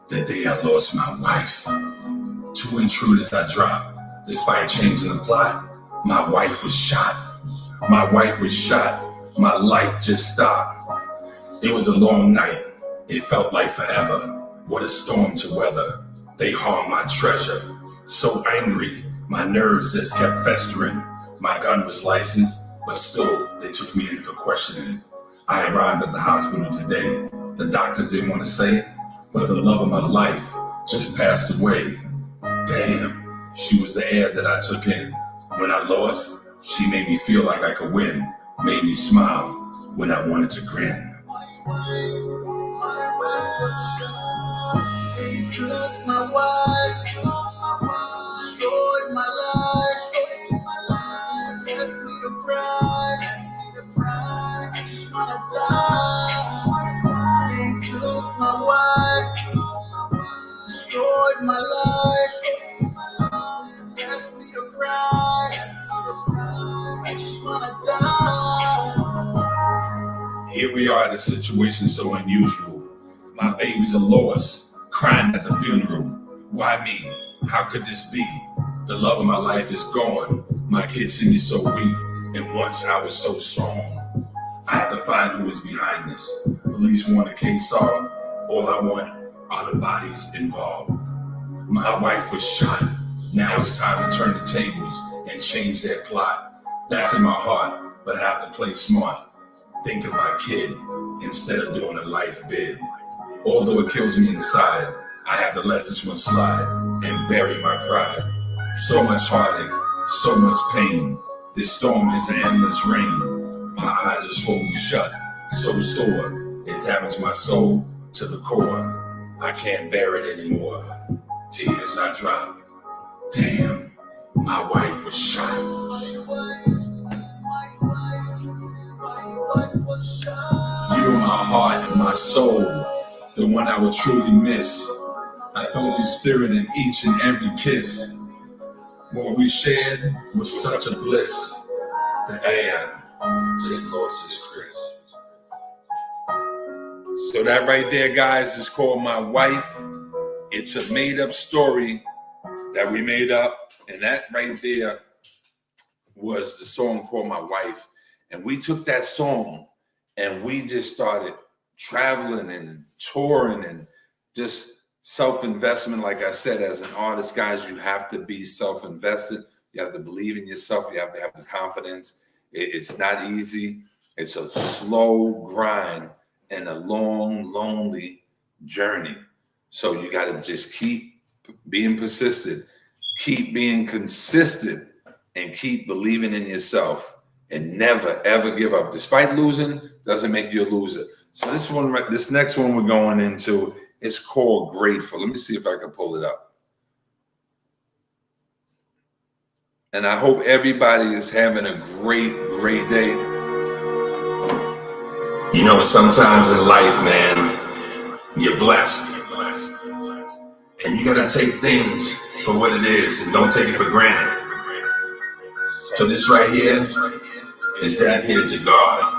[SPEAKER 3] the day I lost my wife. 2 intruders I dropped, despite changing the plot. My wife was shot, my life just stopped. It was a long night. It felt like forever. What a storm to weather. They harmed my treasure. So angry, my nerves just kept festering. My gun was licensed, but still, they took me in for questioning. I arrived at the hospital today. The doctors didn't want to say it, but the love of my life just passed away. Damn, she was the air that I took in. When I lost, she made me feel like I could win. Made me smile when I wanted to grin.
[SPEAKER 12] They took my wife, destroyed my life, left me to cry, I just wanna die. They took my wife, destroyed my life, left me to cry, I just wanna die.
[SPEAKER 3] Here we are at a situation so unusual. My babies are lost, crying at the funeral. Why me? How could this be? The love of my life is gone. My kids see me so weak. And once I was so strong, I had to find who was behind this. Police want a case solved. All I want are the bodies involved. My wife was shot. Now it's time to turn the tables and change their plot. That's in my heart, but I have to play smart. Think of my kid instead of doing a life bid. Although it kills me inside, I have to let this one slide and bury my pride. So much heartache, so much pain. This storm is an endless rain. My eyes are swollen shut, so sore. It damaged my soul to the core. I can't bear it anymore. Tears I drop. Damn, my wife was shot. You are my heart and my soul, the one I will truly miss. I felt your spirit in each and every kiss. What we shared was such a bliss. The air just lost its grip. So that right there, guys, is called My Wife. It's a made-up story that we made up, and that right there was the song called My Wife. And we took that song and we just started traveling and touring and just self-investment. Like I said, as an artist, guys, you have to be self-invested. You have to believe in yourself. You have to have the confidence. It's not easy. It's a slow grind and a long, lonely journey. So you got to just keep being persistent, keep being consistent, and keep believing in yourself and never, ever give up. Despite losing, doesn't make you a loser. So this next one we're going into is called Grateful. Let me see if I can pull it up. And I hope everybody is having a great, great day. You know, sometimes in life, man, you're blessed. And you gotta take things for what it is and don't take it for granted. So this right here is dedicated to God.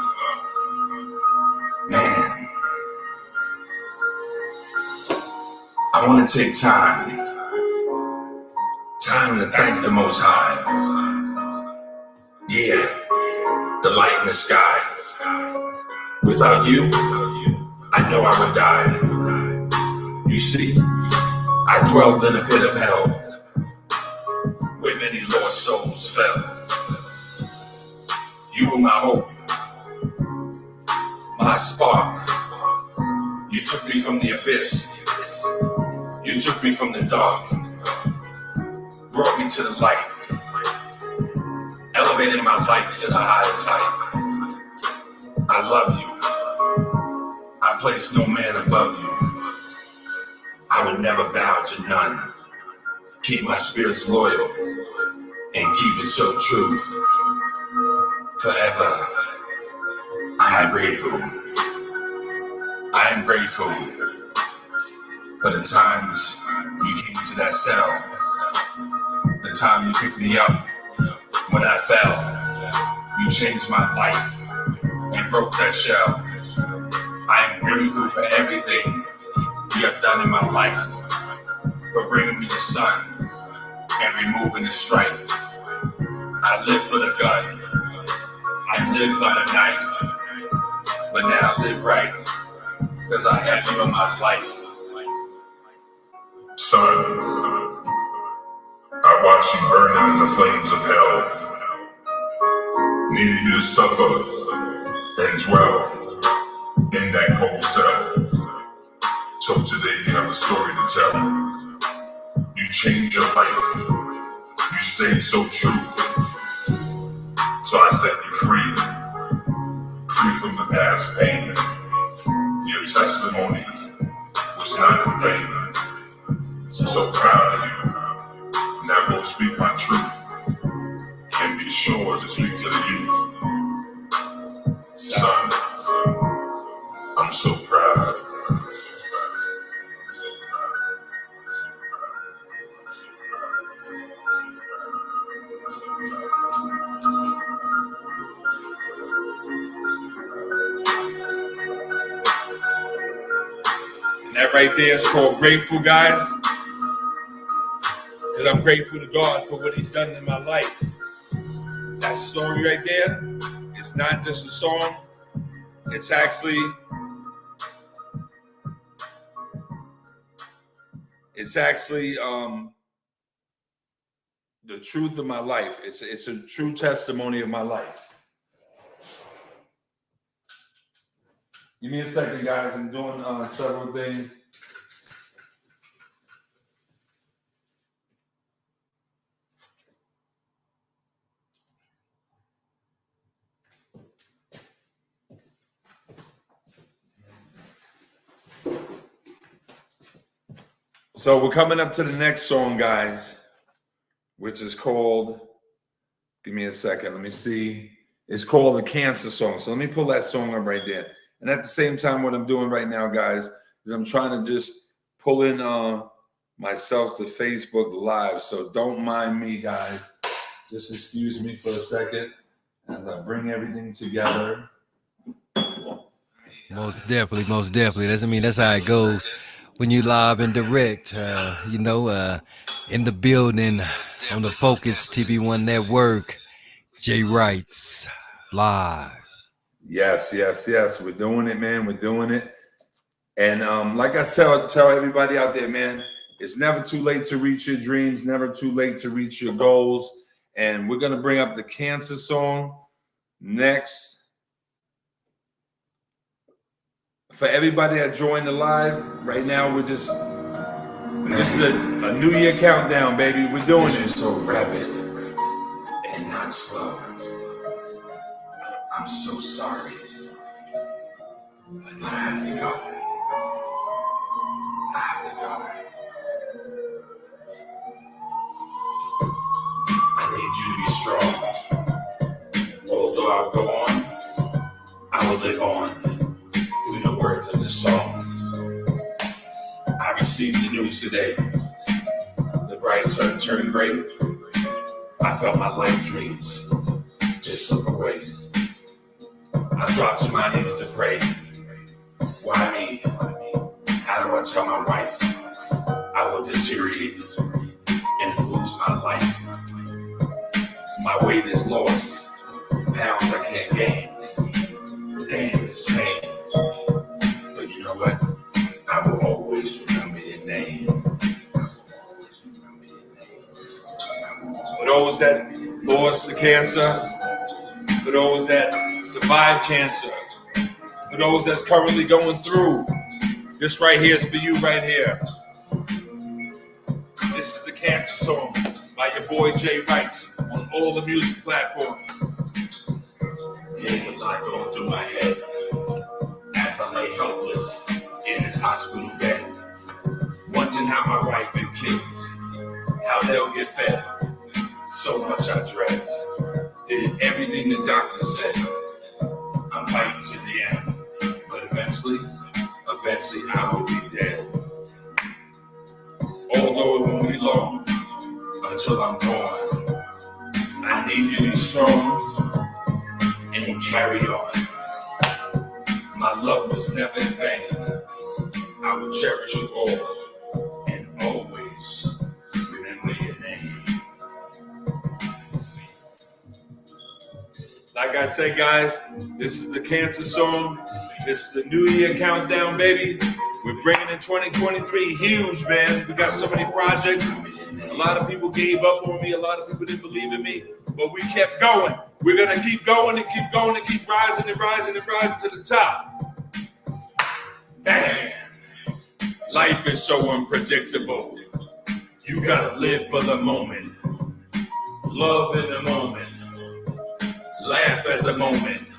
[SPEAKER 3] Man, I want to take time to thank the Most High. Yeah, the light in the sky. Without you, I know I would die. You see, I dwelled in a pit of hell where many lost souls fell. You were my hope, my spark. You took me from the abyss. You took me from the dark, brought me to the light, elevated my life to the highest height. I love you. I place no man above you. I would never bow to none. Keep my spirits loyal and keep it so true. Forever, I am grateful. I am grateful for the times you came to that cell, the time you picked me up when I fell. You changed my life and broke that shell. I am grateful for everything you have done in my life, for bringing me the sun and removing the strife. I live for the gun. I live by the knife, but now I live right, because I have you in my life.
[SPEAKER 15] Son, I watch you burning in the flames of hell. Needed you to suffer and dwell in that cold cell. So today you have a story to tell. You changed your life. You stayed so true. So I set you free from the past pain. Your testimony was not in vain. So proud of you. Now go speak my truth and be sure to speak to the youth. Son, I'm so proud.
[SPEAKER 3] And that right there is called Grateful, guys. Because I'm grateful to God for what he's done in my life. That story right there is not just a song. It's actually the truth of my life. It's a true testimony of my life. Give me a second, guys. I'm doing several things. So we're coming up to the next song, guys, which is called, give me a second, let me see. It's called The Cancer Song. So let me pull that song up right there. And at the same time, what I'm doing right now, guys, is I'm trying to just pull in myself to Facebook Live. So don't mind me, guys. Just excuse me for a second as I bring everything together.
[SPEAKER 5] Most definitely, most definitely. That's how it goes when you live and direct. In the building on the Focus TV1 network. Jay Wrights live.
[SPEAKER 3] Yes. We're doing it, man. We're doing it. And like I said, tell everybody out there, man, it's never too late to reach your dreams, never too late to reach your goals. And we're going to bring up the Cancer Song next. For everybody that joined the live, right now this is a New Year countdown, baby. We're doing it.
[SPEAKER 15] So rapid and not slow. I'm so sorry, but I have to go. I need you to be strong. Although I'll go on, I will live on through the words of the songs. I received the news today. The bright sun turned gray. I felt my life dreams just slip away. I dropped to my knees to pray. Why me? How do I tell my wife I will deteriorate and lose my life? My weight is lost, pounds I can't gain. Damn, it's pain. But you know what? I will always remember your name.
[SPEAKER 3] For those that lost to cancer, for those that survived cancer, for those that's currently going through, this right here is for you right here. This is the Cancer Song by your boy Jay Wrights on all the music platforms.
[SPEAKER 15] There's a lot going through my head as I lay helpless in this hospital bed, wondering how my wife and kids, how they'll get fed. So much I dread. Did everything the doctor said. I'm fighting to the end, but eventually I will be dead. Although it won't be long until I'm gone, I need you to be strong and carry on. My love was never in vain. I will cherish you all and always remember your name.
[SPEAKER 3] Like I said, guys, this is the Cancer Song. This is the New Year countdown, baby. We're bringing in 2023 huge, man. We got so many projects. A lot of people gave up on me. A lot of people didn't believe in me. But we kept going. We're going to keep going and keep going and keep rising and rising and rising to the top.
[SPEAKER 15] Man, life is so unpredictable. You gotta live for the moment. Love in the moment. Laugh at the moment.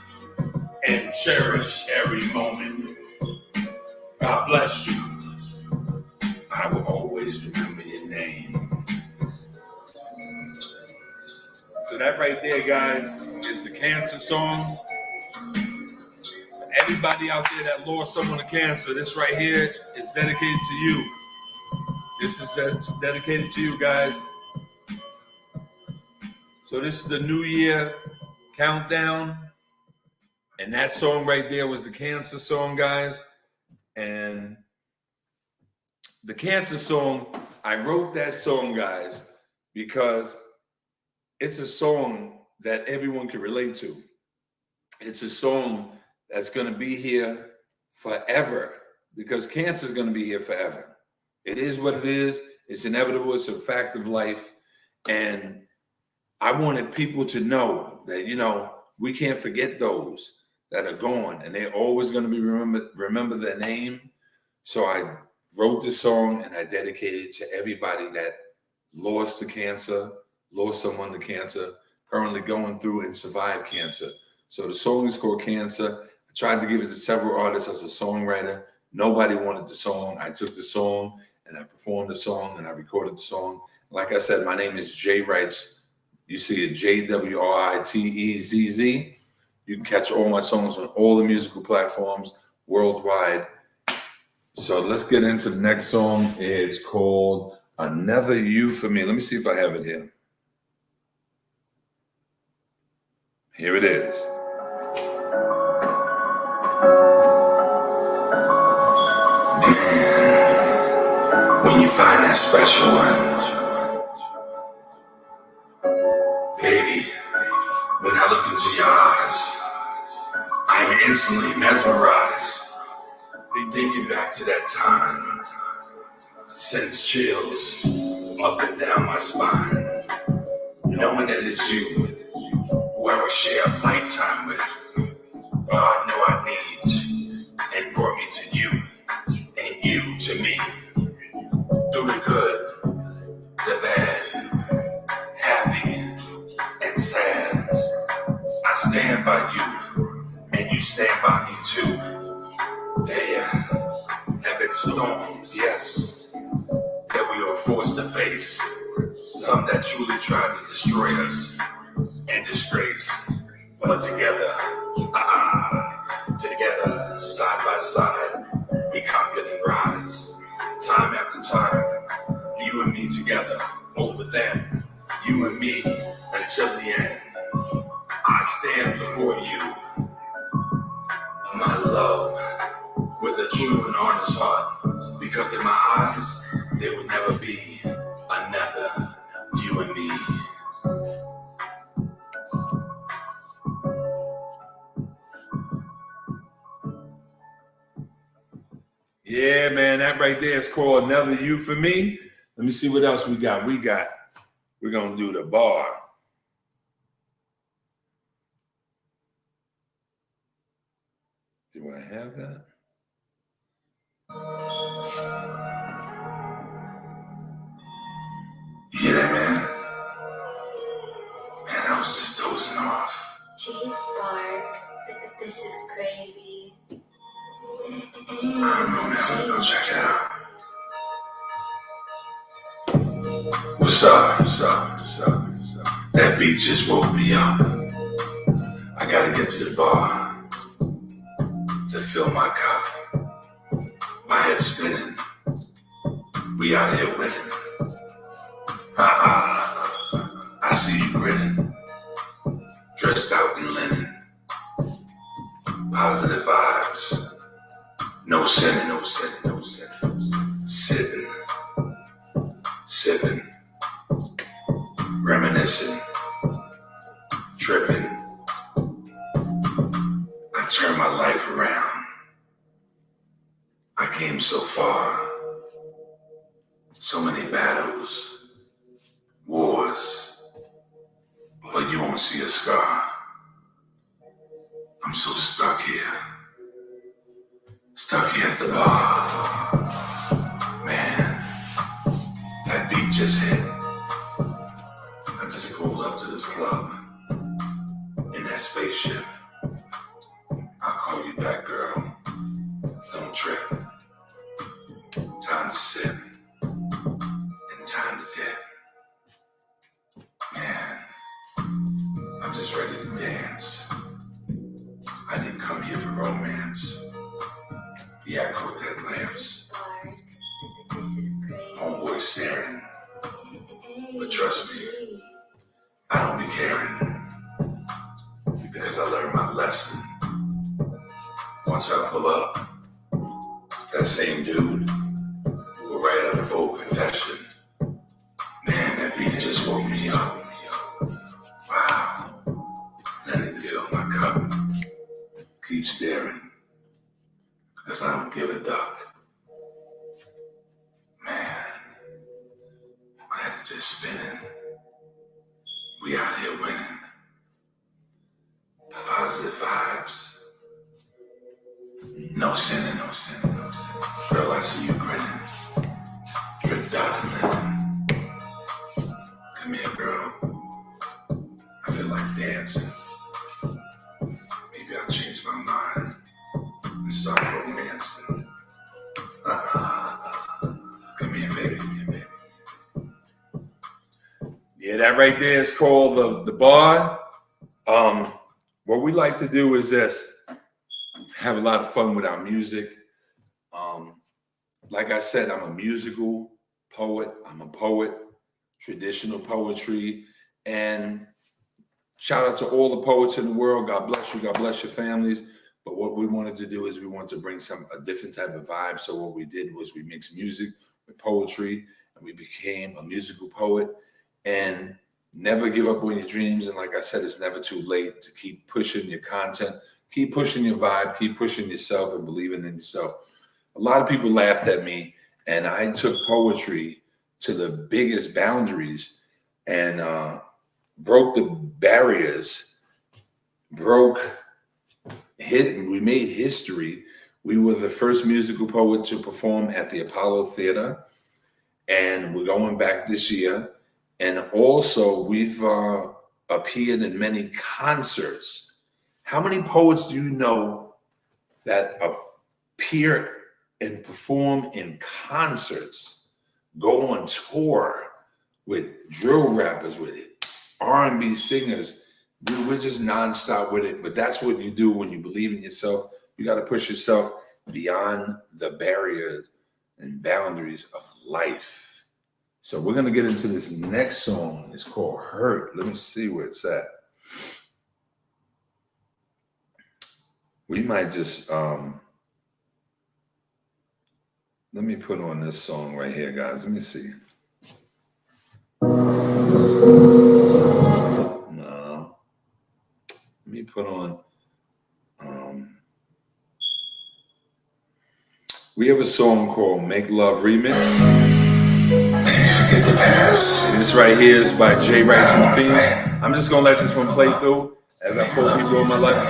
[SPEAKER 15] And cherish every moment. God bless you. I will always remember your name.
[SPEAKER 3] So that right there, guys, is the Cancer Song. For everybody out there that lost someone to cancer, this right here is dedicated to you. This is dedicated to you, guys. So this is the New Year countdown. And that song right there was the Cancer Song, guys. And the Cancer Song, I wrote that song, guys, because it's a song that everyone can relate to. It's a song that's going to be here forever because cancer is going to be here forever. It is what it is. It's inevitable. It's a fact of life. And I wanted people to know that, you know, we can't forget those that are gone, and they're always going to be remember their name. So I wrote this song and I dedicated it to everybody that lost to cancer, lost someone to cancer, currently going through and survived cancer. So the song is called Cancer. I tried to give it to several artists as a songwriter. Nobody wanted the song. I took the song and I performed the song and I recorded the song. Like I said, my name is Jay Wrights. You see it, JWRITEZZ. You can catch all my songs on all the musical platforms worldwide. So let's get into the next song. It's called Another You for Me. Let me see if I have it here. Here it is.
[SPEAKER 15] Man, when you find that special one, baby, when I look into your eyes, I am instantly mesmerized. Thinking back to that time sends chills up and down my spine, knowing that it's you who I will share a lifetime with. God knew our needs and brought me to you, and you to me. Through the good, the bad, happy, and sad, I stand by you, and you stand by me too. There have been storms, yes, that we were forced to face. Some that truly tried to destroy us and disgrace. But together, together, side by side, we conquered and rise. Time after time, you and me together, over them, you and me, until the end. I stand before you, my love, with a true and honest heart, because in my eyes, there would never be another you and me.
[SPEAKER 3] Yeah, man, that right there is called Another You for Me. Let me see what else we got. We're going to do the bar. Do I have that?
[SPEAKER 15] You hear that, man? Man, I was just dozing off.
[SPEAKER 16] Jeez, Bark. This is crazy.
[SPEAKER 15] I don't know, man. Let's go check it out. What's up? What's up? What's up? What's up? That beat just woke me up. I gotta get to the bar to fill my cup. My head's spinning. We out here winning. I see you grinning. Dressed out in linen. Positive vibes. No sinning, no sinning, no sinning. Sitting. Sipping. Reminiscing. Tripping. I turned my life around. I came so far. So many battles. Wars. But you won't see a scar. I'm so stuck here. Stuck here at the bar. Man, that beat just hit. I just pulled up to this club in that spaceship. I'll call you back, girl. Don't trip. Time to sip and time to dip. Man, I'm just ready to dance. I didn't come here for romance. Yeah, I caught that glance. Homeboy staring. But trust me, I don't be caring. Because I learned my lesson. Once I pull up, that same dude will write out a full confession. Man, that beat just woke me up. Wow. just spinning. We out here winning. Positive vibes. No sinning, no sinning, no sinning. Girl, I see you grinning. Dripped out and linen. Come here, girl. I feel like dancing. Maybe I'll change my mind and start romancing. Come here, baby. Come here, baby.
[SPEAKER 3] Yeah, that right there is called the bar. What we like to do is just have a lot of fun with our music. Like I said, I'm a musical poet. I'm a poet, traditional poetry. And shout out to all the poets in the world. God bless you. God bless your families. But what we wanted to do is we wanted to bring a different type of vibe. So what we did was we mixed music with poetry, and we became a musical poet. And never give up on your dreams. And like I said, it's never too late to keep pushing your content, keep pushing your vibe, keep pushing yourself and believing in yourself. A lot of people laughed at me, and I took poetry to the biggest boundaries and broke the barriers, we made history. We were the first musical poet to perform at the Apollo Theater, and we're going back this year. And also, we've appeared in many concerts. How many poets do you know that appear and perform in concerts, go on tour with drill rappers, with R&B singers? Dude, we're just nonstop with it. But that's what you do when you believe in yourself. You got to push yourself beyond the barriers and boundaries of life. So we're going to get into this next song. It's called Hurt. Let me see where it's at. We might just, let me put on this song right here, guys. Let me see. No. Let me put on, we have a song called Make Love Remix.
[SPEAKER 15] Forget the past.
[SPEAKER 3] This right here is by Jay Rice and the Fiends. I'm just gonna let this one play through as I pull people in my life.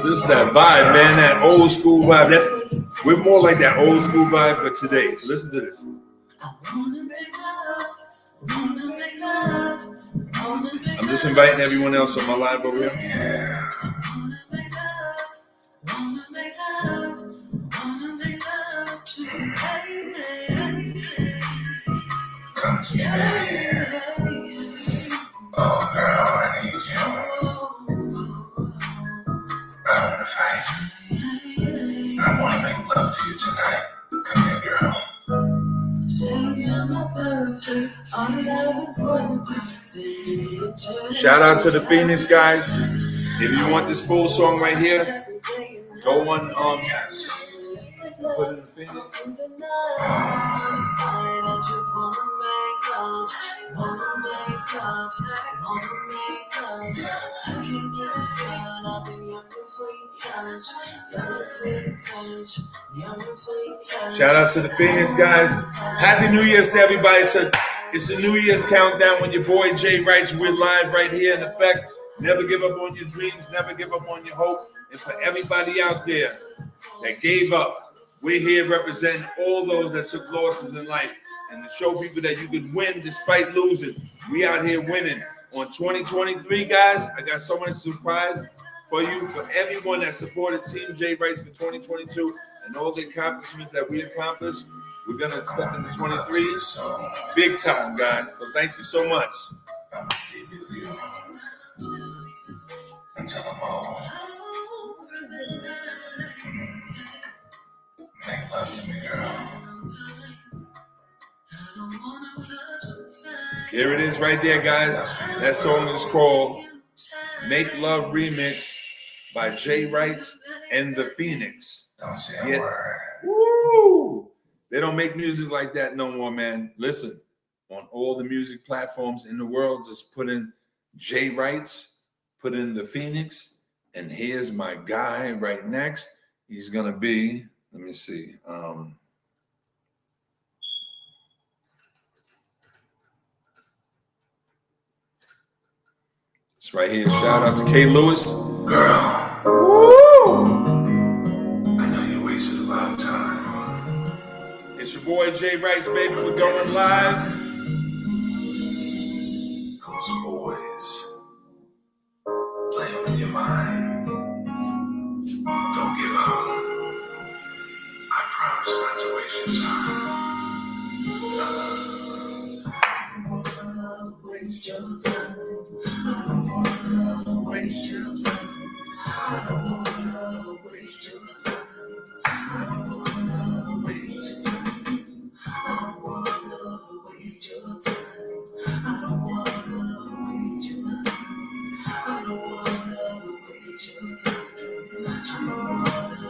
[SPEAKER 3] This is that vibe, man, that old school vibe. We're more like that old school vibe for today. So listen to this. I'm just inviting everyone else on my live over here.
[SPEAKER 15] Come to me, baby. Oh, girl, I need you. I want to fight. I want to make love to you tonight. Come here, girl.
[SPEAKER 3] Shout out to the Phoenix guys. If you want this full song right here, go on put in the Phoenix. Shout out to the Phoenix guys. Happy New Year's to everybody. It's a New Year's countdown when your boy Jay writes. We're live right here in effect. Never give up on your dreams. Never give up on your hope. And for everybody out there that gave up, we're here representing all those that took losses in life and to show people that you can win despite losing. We out here winning. On 2023, guys, I got so much surprise for you, for everyone that supported Team J Rights for 2022 and all the accomplishments that we accomplished. We're going to step into 23 big time, guys. So thank you so much.
[SPEAKER 15] I'm going to be with you until I'm old. Make love to me, girl.
[SPEAKER 3] Here it is right there, guys. That song is called Make Love Remix by Jay Rights and the Phoenix.
[SPEAKER 15] Don't say a word.
[SPEAKER 3] Woo! They don't make music like that no more, man. Listen, on all the music platforms in the world, just put in Jay Wrights, put in the Phoenix, and here's my guy right next. He's gonna be, let me see. It's right here. Shout out to K. Lewis.
[SPEAKER 15] Girl.
[SPEAKER 3] Woo!
[SPEAKER 15] I know you wasted a lot of time.
[SPEAKER 3] It's your boy Jay Wrights, baby. We're going live.
[SPEAKER 15] Those boys playing with your mind. Don't give up. I promise not to waste your time. I don't wanna waste your time. I don't wanna waste your time. I don't wanna waste your time. I don't wanna waste your time. I don't wanna waste your time. I don't wanna waste your time. I don't wanna waste your time. I don't wanna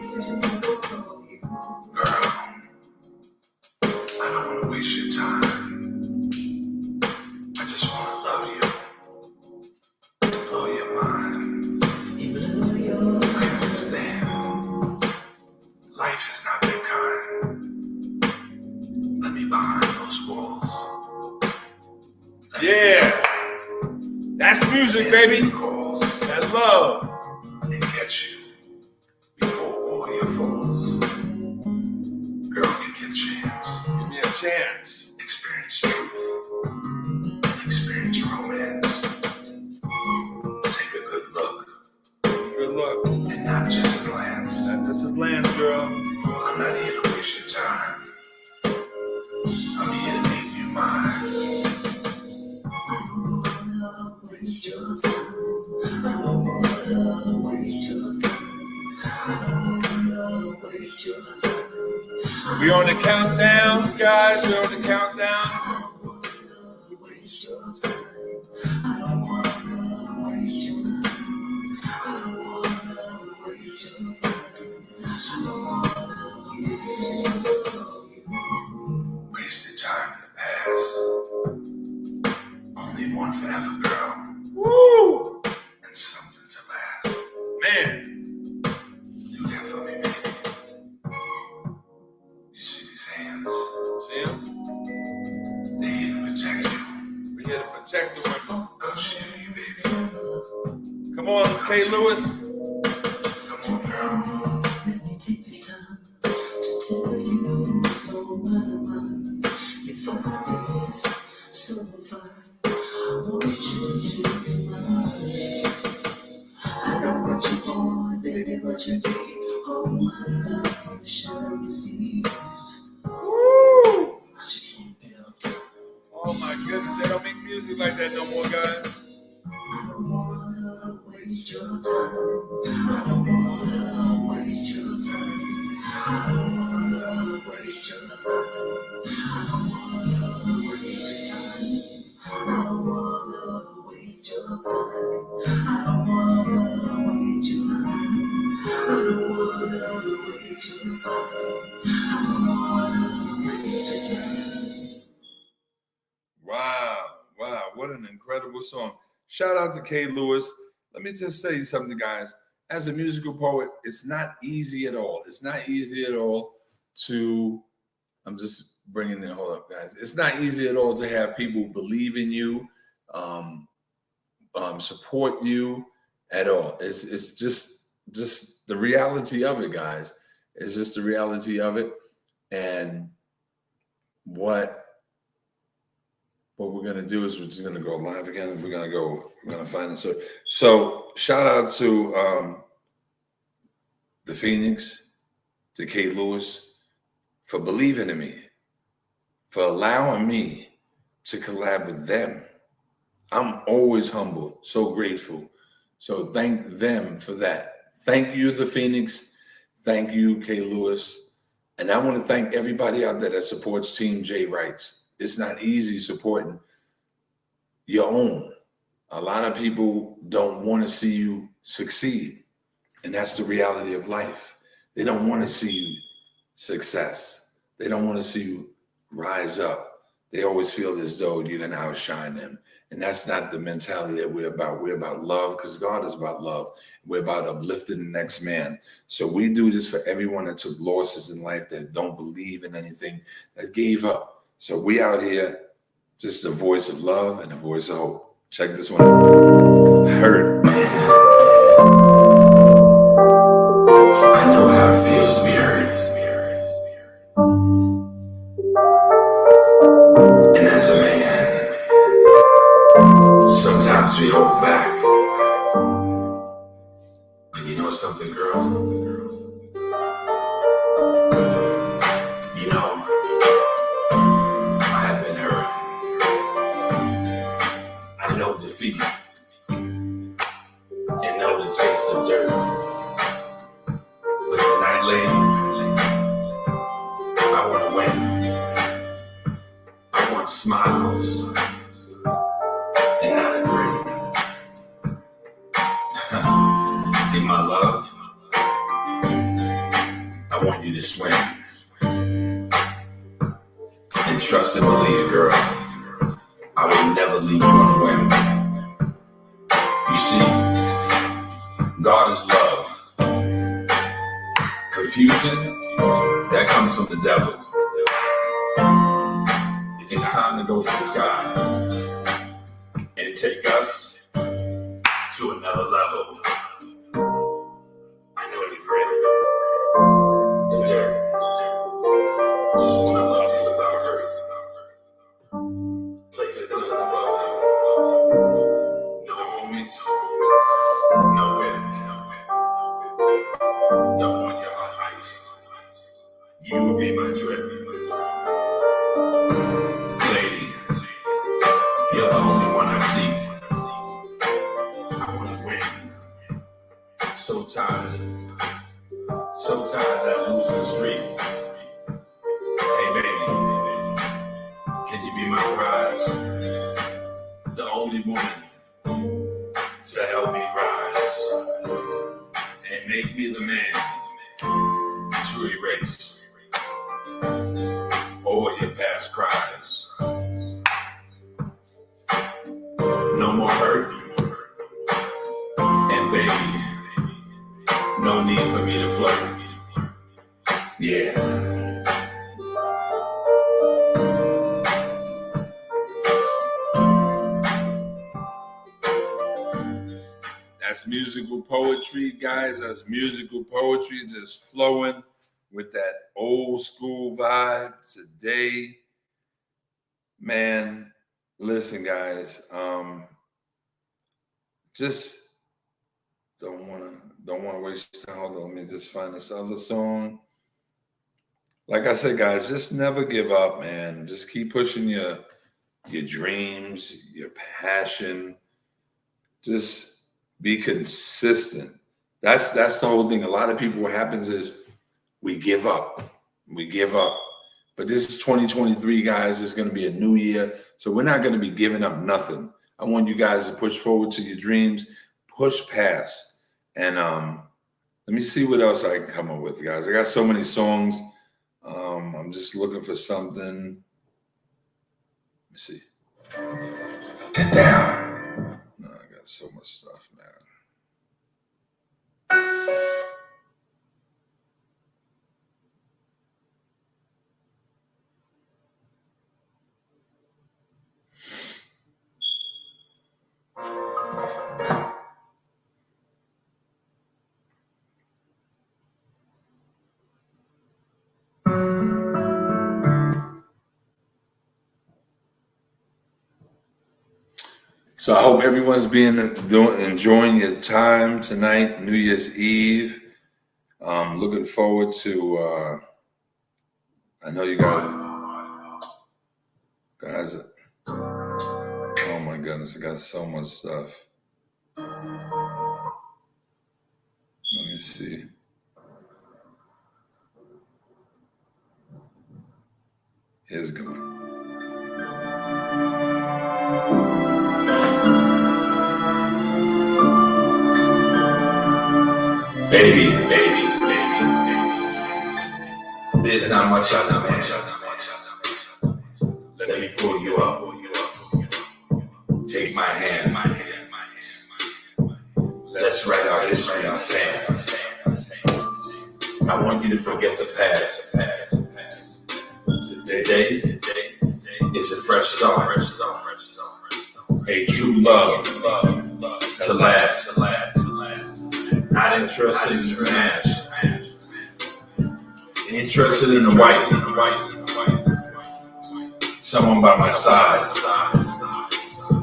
[SPEAKER 15] waste your time. Girl, I don't wanna waste your time. I just wanna love you. Blow your mind. I understand. Life has not been kind. Let me behind those walls.
[SPEAKER 3] Yeah. That's music, baby. That's love.
[SPEAKER 15] And catch you before all your falls. Girl, give me a chance.
[SPEAKER 3] Give me a chance.
[SPEAKER 15] Experience truth. And experience romance. Take a good look.
[SPEAKER 3] Good luck.
[SPEAKER 15] And not just a glance.
[SPEAKER 3] Not just a glance, girl.
[SPEAKER 15] I'm not here to waste your time. I'm here to make you mine. I don't wanna waste your time. I don't wanna waste your time. I don't wanna waste your time.
[SPEAKER 3] We on the countdown, guys. We're on the countdown.
[SPEAKER 15] I don't wanna waste your time. I don't wanna waste your time. I don't wanna waste your time. I don't wanna waste your time. Wasted time in the past. Only one forever, girl.
[SPEAKER 3] Woo!
[SPEAKER 15] And something to last.
[SPEAKER 3] Man.
[SPEAKER 15] Do that for me, baby. You see these hands?
[SPEAKER 3] See them?
[SPEAKER 15] They're here to protect you.
[SPEAKER 3] We're here to protect the women.
[SPEAKER 15] I'll share you, baby.
[SPEAKER 3] Come on, K. Lewis.
[SPEAKER 15] Come on, girl. Let me take the time to tell you what's on my mind. Your body is so fine. I want you to be mine. I got what you want, baby, what you need. Oh, my love, you shall receive.
[SPEAKER 3] Woo!
[SPEAKER 15] I just can't help.
[SPEAKER 3] Oh my goodness, they don't make music like that no more, guys.
[SPEAKER 15] I don't wanna waste your time. I don't wanna waste your time. I don't wanna waste your time. I don't wanna waste your time. I don't wanna waste your time. I don't wanna waste your time. I don't wanna waste your time. I don't wanna waste your time.
[SPEAKER 3] Wow, what an incredible song. Shout out to K. Lewis. Let me just say something, guys. As a musical poet, it's not easy at all. It's not easy at all to, I'm just bringing it, hold up, guys. It's not easy at all to have people believe in you, support you at all. It's just the reality of it, guys. It's just the reality of it. And what we're going to do is we're just going to go live again. We're going to find it. So shout out to the Phoenix, to K. Lewis, for believing in me, for allowing me to collab with them. I'm always humbled, so grateful. So thank them for that. Thank you, the Phoenix. Thank you, K. Lewis. And I want to thank everybody out there that supports Team Jay Wrights. It's not easy supporting your own. A lot of people don't want to see you succeed. And that's the reality of life. They don't want to see you success. They don't want to see you rise up. They always feel as though you're going to outshine them. And that's not the mentality that we're about. We're about love because God is about love. We're about uplifting the next man. So we do this for everyone that took losses in life, that don't believe in anything, that gave up. So we out here, just the voice of love and the voice of hope. Check this one out. Hurt, man. I know how it feels to be hurt. And as a man, sometimes we hold back. But you know something, girls? You know, I have been hurt. I know defeat and know the taste of dirt. But tonight, lady, I want to win. I want smiles and not a grin. In my love, I want you to swim. And trust and believe, girl, I will never leave you on a whim. You see, God is love. Confusion, that comes from the devil. It's time to go to the sky and take us to another level. I know the grit, the dirt. Just wanna love you without hurt. Place it under the rug. No homies, nowhere. Don't want your heart iced. You will be my drip. Lady, you're the only one I seek. I wanna win. So tired of that losing streak. Hey baby, can you be my prize? The only woman to help me rise and make me the man to erase all your past cries. No more hurt, and baby, no need for me to flirt. Yeah. That's musical poetry, guys. That's musical poetry just flowing with that old school vibe today. Man, listen, guys. Just don't wanna waste time. Hold on, let me just find this other song. Like I said, guys, just never give up, man. Just keep pushing your dreams, your passion. Just be consistent. That's the whole thing. A lot of people, what happens is we give up. We give up. But this is 2023, guys. It's going to be a new year. So we're not going to be giving up nothing. I want you guys to push forward to your dreams, push past. And let me see what else I can come up with, guys. I got so many songs. I'm just looking for something. Let me see. Sit down. No, I got so much stuff, man. So I hope everyone's enjoying your time tonight, New Year's Eve. Looking forward to. I know you guys. Oh my goodness, I got so much stuff. Let me see. Here's going. Baby, there's not much I know, man. Let me pull you up. Take my hand. Let's write our history on sand. I want you to forget the past. Today is a fresh start. A true love to last. Not interested in smash. Interested in a wife. Someone by my side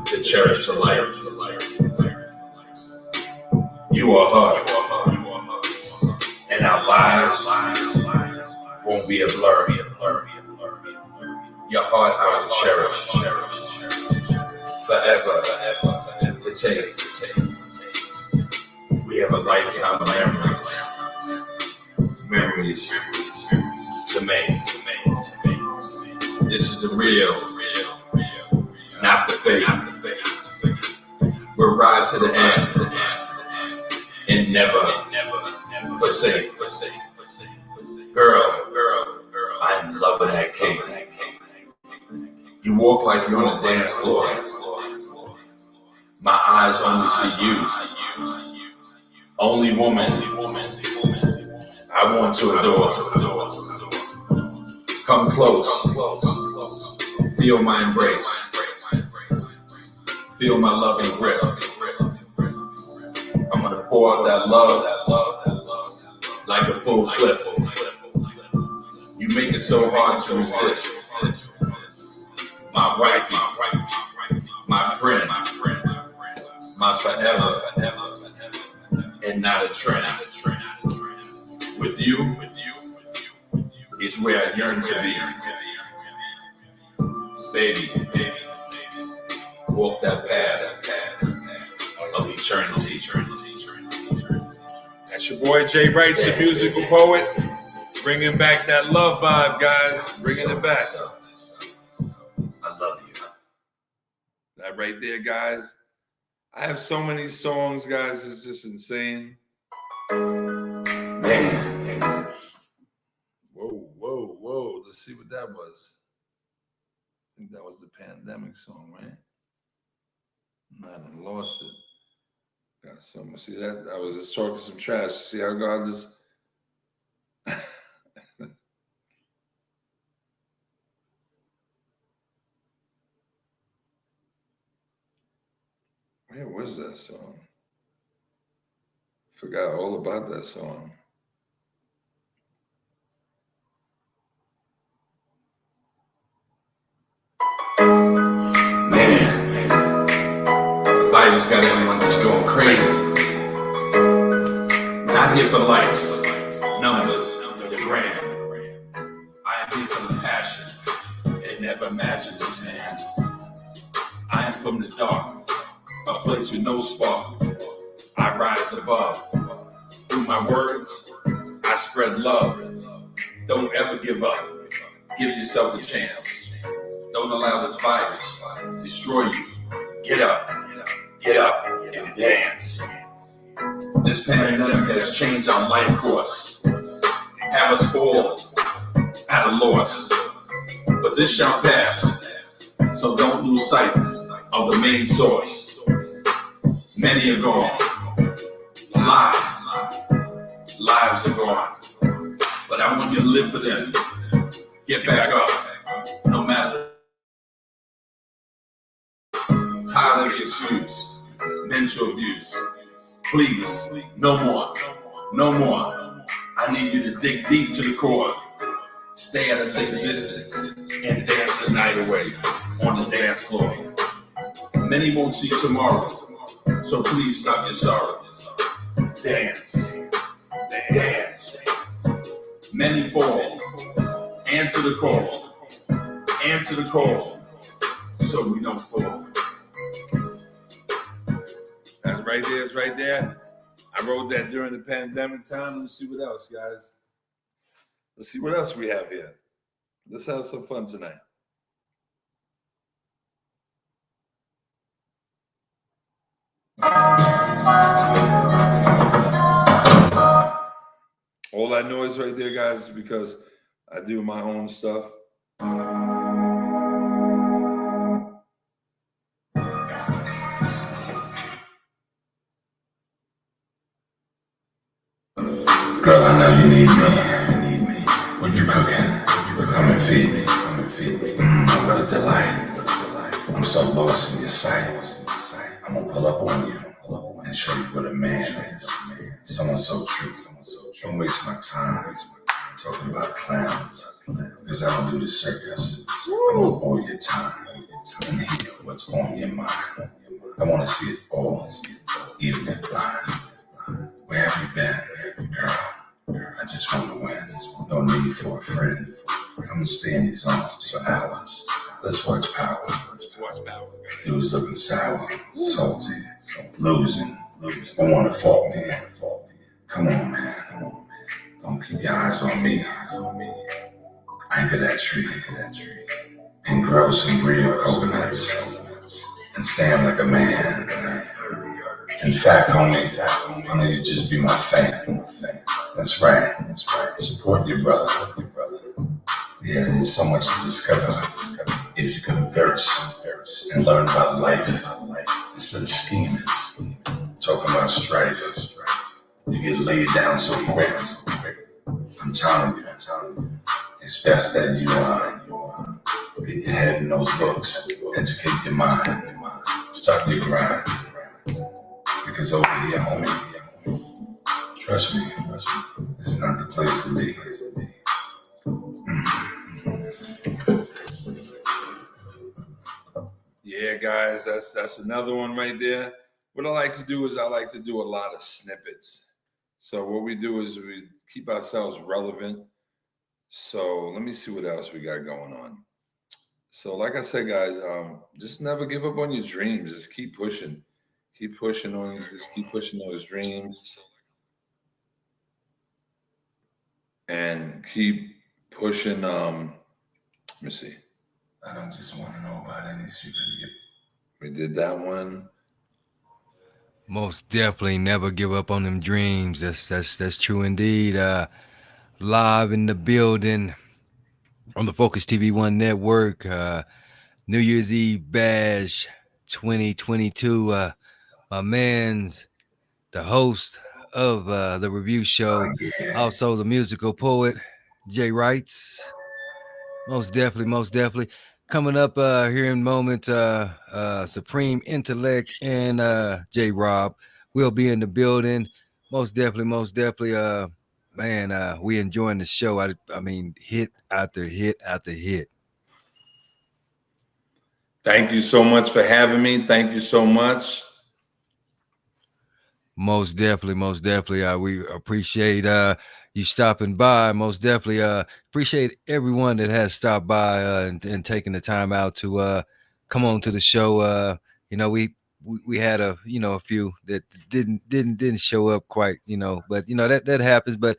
[SPEAKER 3] to cherish for life. You are her. And our lives won't be a blur. Your heart I will cherish forever to take. We have a lifetime of memories to make. This is the real, not the fake. We'll ride to the end and never forsake. Girl, I'm loving that cake. You walk like you're on a dance floor. My eyes only see you. Only woman I want to adore. Come close. Feel my embrace. Feel my loving grip. I'm gonna pour out that love like a full clip. You make it so hard to resist. My wifey, my friend, my forever, and not a trend. With you is where I yearn to be. Baby, walk that path of eternity.
[SPEAKER 13] That's your boy Jay Wrights, the musical poet, bringing back that love vibe, guys. Bringing it back.
[SPEAKER 3] I love you.
[SPEAKER 13] That right there, guys. I have so many songs, guys. It's just insane.
[SPEAKER 3] Man.
[SPEAKER 13] Whoa. Let's see what that was. I think that was the pandemic song, right? I done lost it. Got some. See that? I was just talking some trash. See how God just. Where was that song? Forgot all about that song.
[SPEAKER 3] Man, the virus got everyone just going crazy. Not here for likes, numbers, the gram. I am here from the passion and never imagined this, man. I am from the dark, a place with no spark. I rise above. Through my words, I spread love. Don't ever give up. Give yourself a chance. Don't allow this virus to destroy you. Get up and dance. This pandemic has changed our life course. Have us all at a loss. But this shall pass. So don't lose sight of the main source. Many are gone. Lives are gone. But I want you to live for them. Get back up. No matter. Tired of your shoes. Mental abuse. Please, no more. No more. I need you to dig deep to the core. Stay at a safe distance and dance the night away on the dance floor. Many won't see tomorrow, so please stop your sorrow. Dance. Dance. Many fall. Answer the call. Answer the call. So we don't fall.
[SPEAKER 13] That's right there. It's right there. I wrote that during the pandemic time. Let's see what else, guys. Let's see what else we have here. Let's have some fun tonight. that noise right there, guys, because I do my own stuff.
[SPEAKER 15] Girl, I know you need me. What you cooking? Come and feed me. What a delight. I'm so lost in your sight. I'm gonna pull up on you and show you what a man is. Someone so true. Don't waste my time talking about clowns, because I don't do the circus. I'm gonna bore your time and hear what's on your mind. I wanna see it all, even if blind. Where have you been, girl? I just wanna win. No need for a friend. Come and stay in these arms for hours. Let's watch Power. Dude's looking sour, salty, losing. Don't wanna fault me. Come on, man. Don't keep your eyes on me. Anchor that tree. And grow some real coconuts. And stand like a man. In fact, homie, I know you just be my fan. That's right. Support your brother. Yeah, there's so much to discover if you converse and learn about life instead of scheming. Talking about strife, you get laid down so quick. I'm telling you, it's best that you get your head in those books, educate your mind, start your grind. Because over here, homie, trust me, it's not the place to be.
[SPEAKER 13] Yeah, guys, that's another one right there. What I like to do is I like to do a lot of snippets. So what we do is we keep ourselves relevant. So let me see what else we got going on. So like I said, guys, just never give up on your dreams. Just keep pushing. Keep pushing those dreams. And keep pushing, let me see.
[SPEAKER 15] I don't just want to know about any secret.
[SPEAKER 13] We did that one.
[SPEAKER 5] Most definitely never give up on them dreams. That's true indeed. Live in the building on the Focus TV One Network. New Year's Eve Bash 2022. My man's the host of the review show, also the musical poet, Jay Wrights. Most definitely. Coming up here in a moment, Supreme Intellect and J Rob will be in the building. Most definitely. Man, we enjoying the show. I mean, hit after hit after hit.
[SPEAKER 13] Thank you so much for having me. Thank you so much.
[SPEAKER 5] Most definitely. We appreciate you stopping by. Most definitely appreciate everyone that has stopped by and taking the time out to come on to the show. We had a few that didn't show up quite, but that happens. But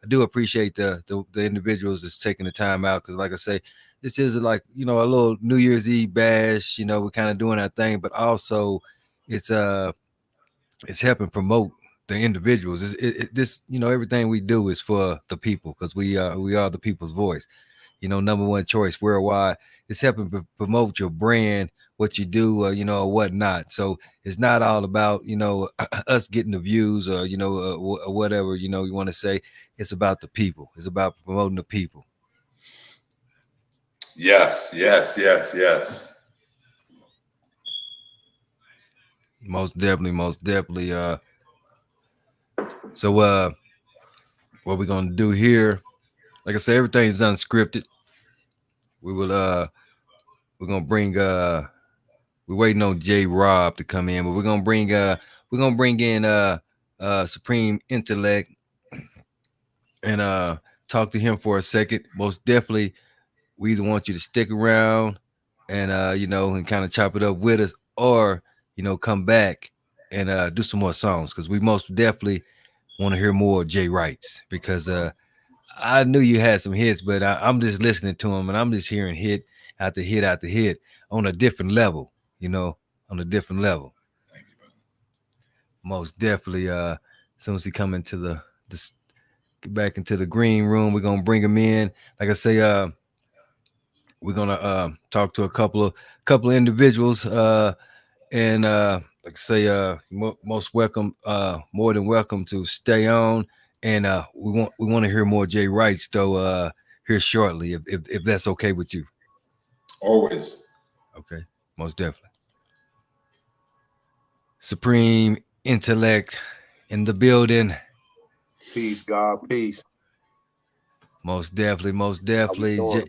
[SPEAKER 5] I do appreciate the individuals that's taking the time out, because like I say, this is like a little New Year's Eve bash. We're kind of doing our thing, but also it's helping promote the individuals. This everything we do is for the people, because we are the people's voice. Number one choice worldwide. It's helping promote your brand, what you do, or whatnot. So it's not all about us getting the views or or whatever you want to say. It's about the people. It's about promoting the people.
[SPEAKER 13] Yes.
[SPEAKER 5] Most definitely. So what we're gonna do here, like I said, everything's unscripted. We will we're gonna bring we're waiting on J Rob to come in, but we're gonna bring in Supreme Intellect and talk to him for a second. Most definitely, we either want you to stick around and and kind of chop it up with us, or come back and do some more songs, because we most definitely want to hear more of Jay Wrights, because I knew you had some hits, but I'm just listening to him and I'm just hearing hit after hit after hit on a different level, on a different level. Most definitely. As soon as he come into the get back into the green room. We're gonna bring him in. Like I say, we're gonna talk to a couple of individuals. And like I say, most welcome, more than welcome to stay on. And we want to hear more Jay Wrights though here shortly, if that's okay with you.
[SPEAKER 3] Always.
[SPEAKER 5] Okay, most definitely. Supreme intellect in the building.
[SPEAKER 9] Peace, God, peace.
[SPEAKER 5] Most definitely, most
[SPEAKER 9] How we
[SPEAKER 5] definitely.
[SPEAKER 9] doing?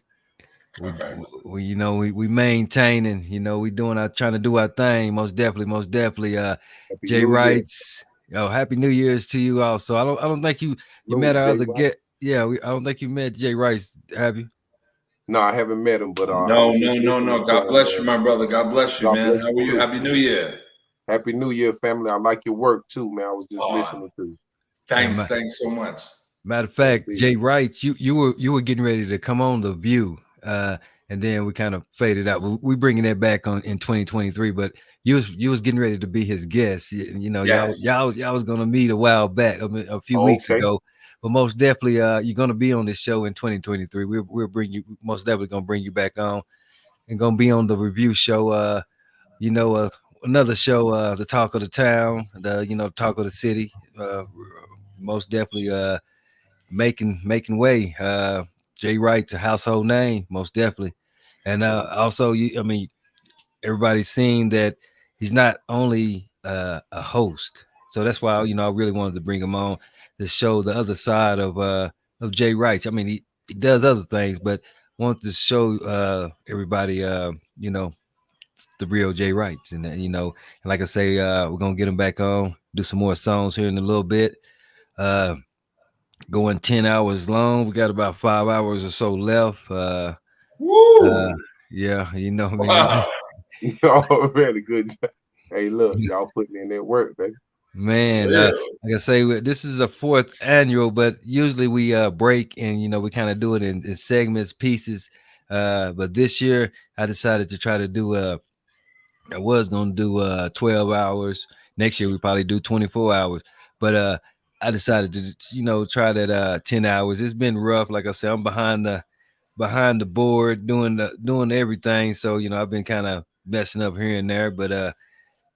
[SPEAKER 5] We you know we maintaining, we doing our trying to do our thing. Most definitely.
[SPEAKER 9] Happy
[SPEAKER 5] Jay
[SPEAKER 9] New Year.
[SPEAKER 5] Wrights. Happy New Year's to you also. I don't think you met
[SPEAKER 9] Salute,
[SPEAKER 5] our
[SPEAKER 9] Jay
[SPEAKER 5] other
[SPEAKER 9] White.
[SPEAKER 5] get. Yeah, I don't think you met Jay Rice. Have you?
[SPEAKER 9] No, I haven't met him, but I
[SPEAKER 3] No,
[SPEAKER 9] was
[SPEAKER 3] no,
[SPEAKER 9] just
[SPEAKER 3] no,
[SPEAKER 9] listening
[SPEAKER 3] no.
[SPEAKER 9] to
[SPEAKER 3] God
[SPEAKER 9] him,
[SPEAKER 3] bless you,
[SPEAKER 9] man.
[SPEAKER 3] my brother. God bless you,
[SPEAKER 9] God
[SPEAKER 3] man.
[SPEAKER 9] bless
[SPEAKER 3] How
[SPEAKER 9] you
[SPEAKER 3] are you?
[SPEAKER 9] too.
[SPEAKER 3] Happy New Year.
[SPEAKER 9] Happy New Year, family. I like your work too, man. I was just
[SPEAKER 3] Oh,
[SPEAKER 9] listening to you.
[SPEAKER 5] Yeah,
[SPEAKER 3] thanks so much.
[SPEAKER 5] matter of fact,
[SPEAKER 9] Indeed.
[SPEAKER 5] Jay Wright, you were getting ready to come on the View, and then we kind of faded out. We bringing that back on in 2023, but you was getting ready to be his guest. Y'all
[SPEAKER 3] Yes.
[SPEAKER 5] y'all was gonna meet a while back, a few
[SPEAKER 9] Oh,
[SPEAKER 5] weeks
[SPEAKER 9] okay.
[SPEAKER 5] ago, but most definitely, you're gonna be on this show in 2023. We'll bring you most definitely gonna bring you back on and gonna be on the review show. You know, uh, Another show, the talk of the town, the talk of the city. Most definitely. Making way. Jay Wright's a household name, most definitely, and also everybody's seen that he's not only a host, so that's why I really wanted to bring him on to show the other side of Jay Wright. I mean, he does other things, but want to show everybody the real Jay Wrights, and like I say, we're gonna get him back on, do some more songs here in a little bit. Uh, Going 10 hours long. We got about 5 hours or so left.
[SPEAKER 3] Woo!
[SPEAKER 5] Yeah,
[SPEAKER 3] Wow.
[SPEAKER 9] Oh, very good. Hey, look, y'all putting in that work, baby.
[SPEAKER 5] man.
[SPEAKER 3] Yeah.
[SPEAKER 5] Like I say, this is the fourth annual, but usually we break and we kind of do it in segments, pieces. But this year I decided to try to do I was gonna do 12 hours. Next year we probably do 24 hours. But I decided to try that 10 hours. It's been rough. Like I said, I'm behind the board doing everything. So I've been kind of messing up here and there, but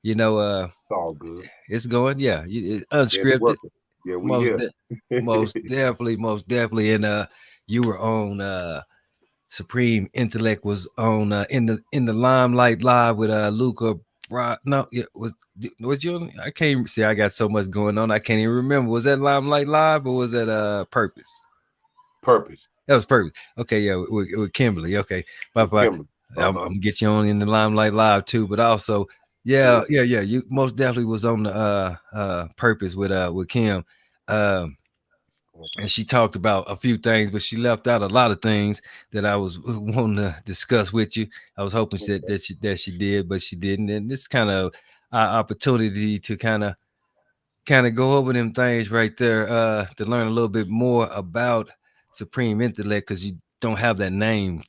[SPEAKER 5] you know uh
[SPEAKER 9] It's all good.
[SPEAKER 5] it's going, yeah, it's
[SPEAKER 9] Yeah, it's
[SPEAKER 5] unscripted,
[SPEAKER 9] working. Yeah, we
[SPEAKER 5] most
[SPEAKER 9] here.
[SPEAKER 5] de- most definitely. And you were on Supreme Intellect was on in the Limelight Live with Luca no, yeah, was you I can't even see, I got so much going on I can't even remember. Was that Limelight Live or was that Purpose?
[SPEAKER 9] Purpose
[SPEAKER 5] That was Purpose. Okay, yeah, with Kimberly. Okay, bye
[SPEAKER 9] with
[SPEAKER 5] bye.
[SPEAKER 9] Kimberly.
[SPEAKER 5] I'm gonna get you on in the Limelight Live too, but also, yeah,
[SPEAKER 9] Sure.
[SPEAKER 5] yeah. You most definitely was on the Purpose with Kim, and she talked about a few things, but she left out a lot of things that I was wanting to discuss with you. I was hoping that she did, but she didn't, and this kind of opportunity to kind of go over them things right there, to learn a little bit more about Supreme Intellect, because you don't have that name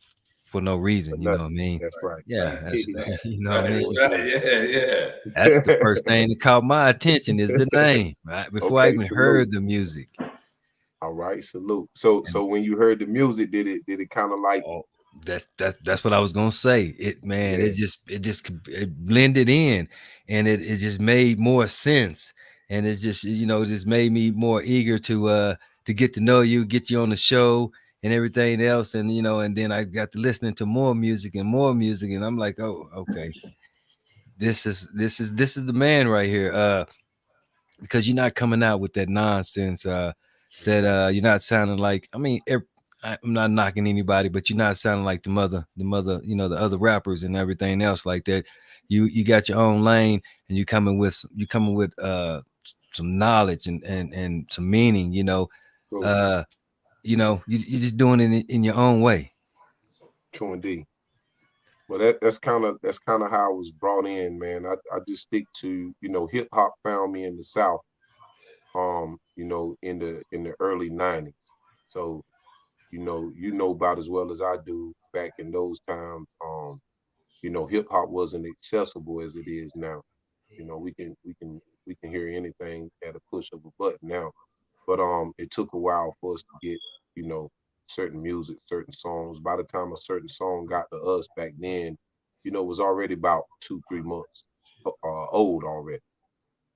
[SPEAKER 5] for no reason.
[SPEAKER 9] But
[SPEAKER 5] You know what I
[SPEAKER 9] nothing.
[SPEAKER 5] mean?
[SPEAKER 9] That's right.
[SPEAKER 5] Yeah, that's you know what I mean.
[SPEAKER 3] That's right. Yeah.
[SPEAKER 5] That's the first thing that caught my attention is the name, right? Before I
[SPEAKER 9] Okay,
[SPEAKER 5] even
[SPEAKER 9] salute.
[SPEAKER 5] heard the music.
[SPEAKER 9] All right, salute. So when you heard the music, did it kind of like,
[SPEAKER 5] Oh, that's what I was gonna say. It man,
[SPEAKER 9] yeah,
[SPEAKER 5] it blended in, and it just made more sense, and it just just made me more eager to get to know you, get you on the show, and everything else, and and then I got to listening to more music and more music, and I'm like, oh, okay, this is the man right here. Because you're not coming out with that nonsense, that you're not sounding like, I mean, I'm not knocking anybody, but you're not sounding like the mother, the other rappers and everything else like that. You got your own lane, and you coming with some knowledge and some meaning,
[SPEAKER 9] true,
[SPEAKER 5] uh you're just doing it in your own way.
[SPEAKER 9] true indeed. Well, that's kind of how I was brought in, man. I just stick to, hip hop found me in the South, in the early '90s. So, you know about as well as I do back in those times. Hip hop wasn't accessible as it is now. We can hear anything at a push of a button now. but it took a while for us to get, you know, certain music, certain songs. By the time a certain song got to us back then, you know, it was already about 2, 3 months old already.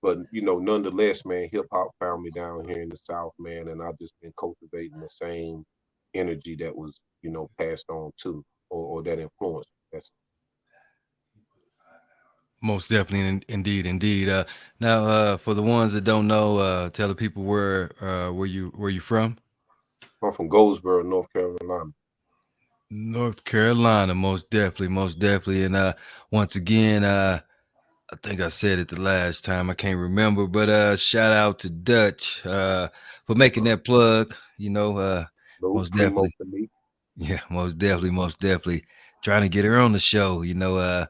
[SPEAKER 9] But you know, nonetheless, man, hip hop found me down here in the South, man, and I've just been cultivating the same energy that was, you know, passed on to me, or that influenced me. That's
[SPEAKER 5] Most definitely, indeed, indeed. Now, for the ones that don't know, tell the people where you from.
[SPEAKER 9] I'm from Goldsboro, North Carolina.
[SPEAKER 5] North Carolina, most definitely. And once again, I think I said it the last time. I can't remember, but shout out to Dutch for making that plug. You know,
[SPEAKER 9] No
[SPEAKER 5] most
[SPEAKER 9] primo
[SPEAKER 5] definitely.
[SPEAKER 9] for me.
[SPEAKER 5] Yeah, most definitely. Trying to get her on the show. You know,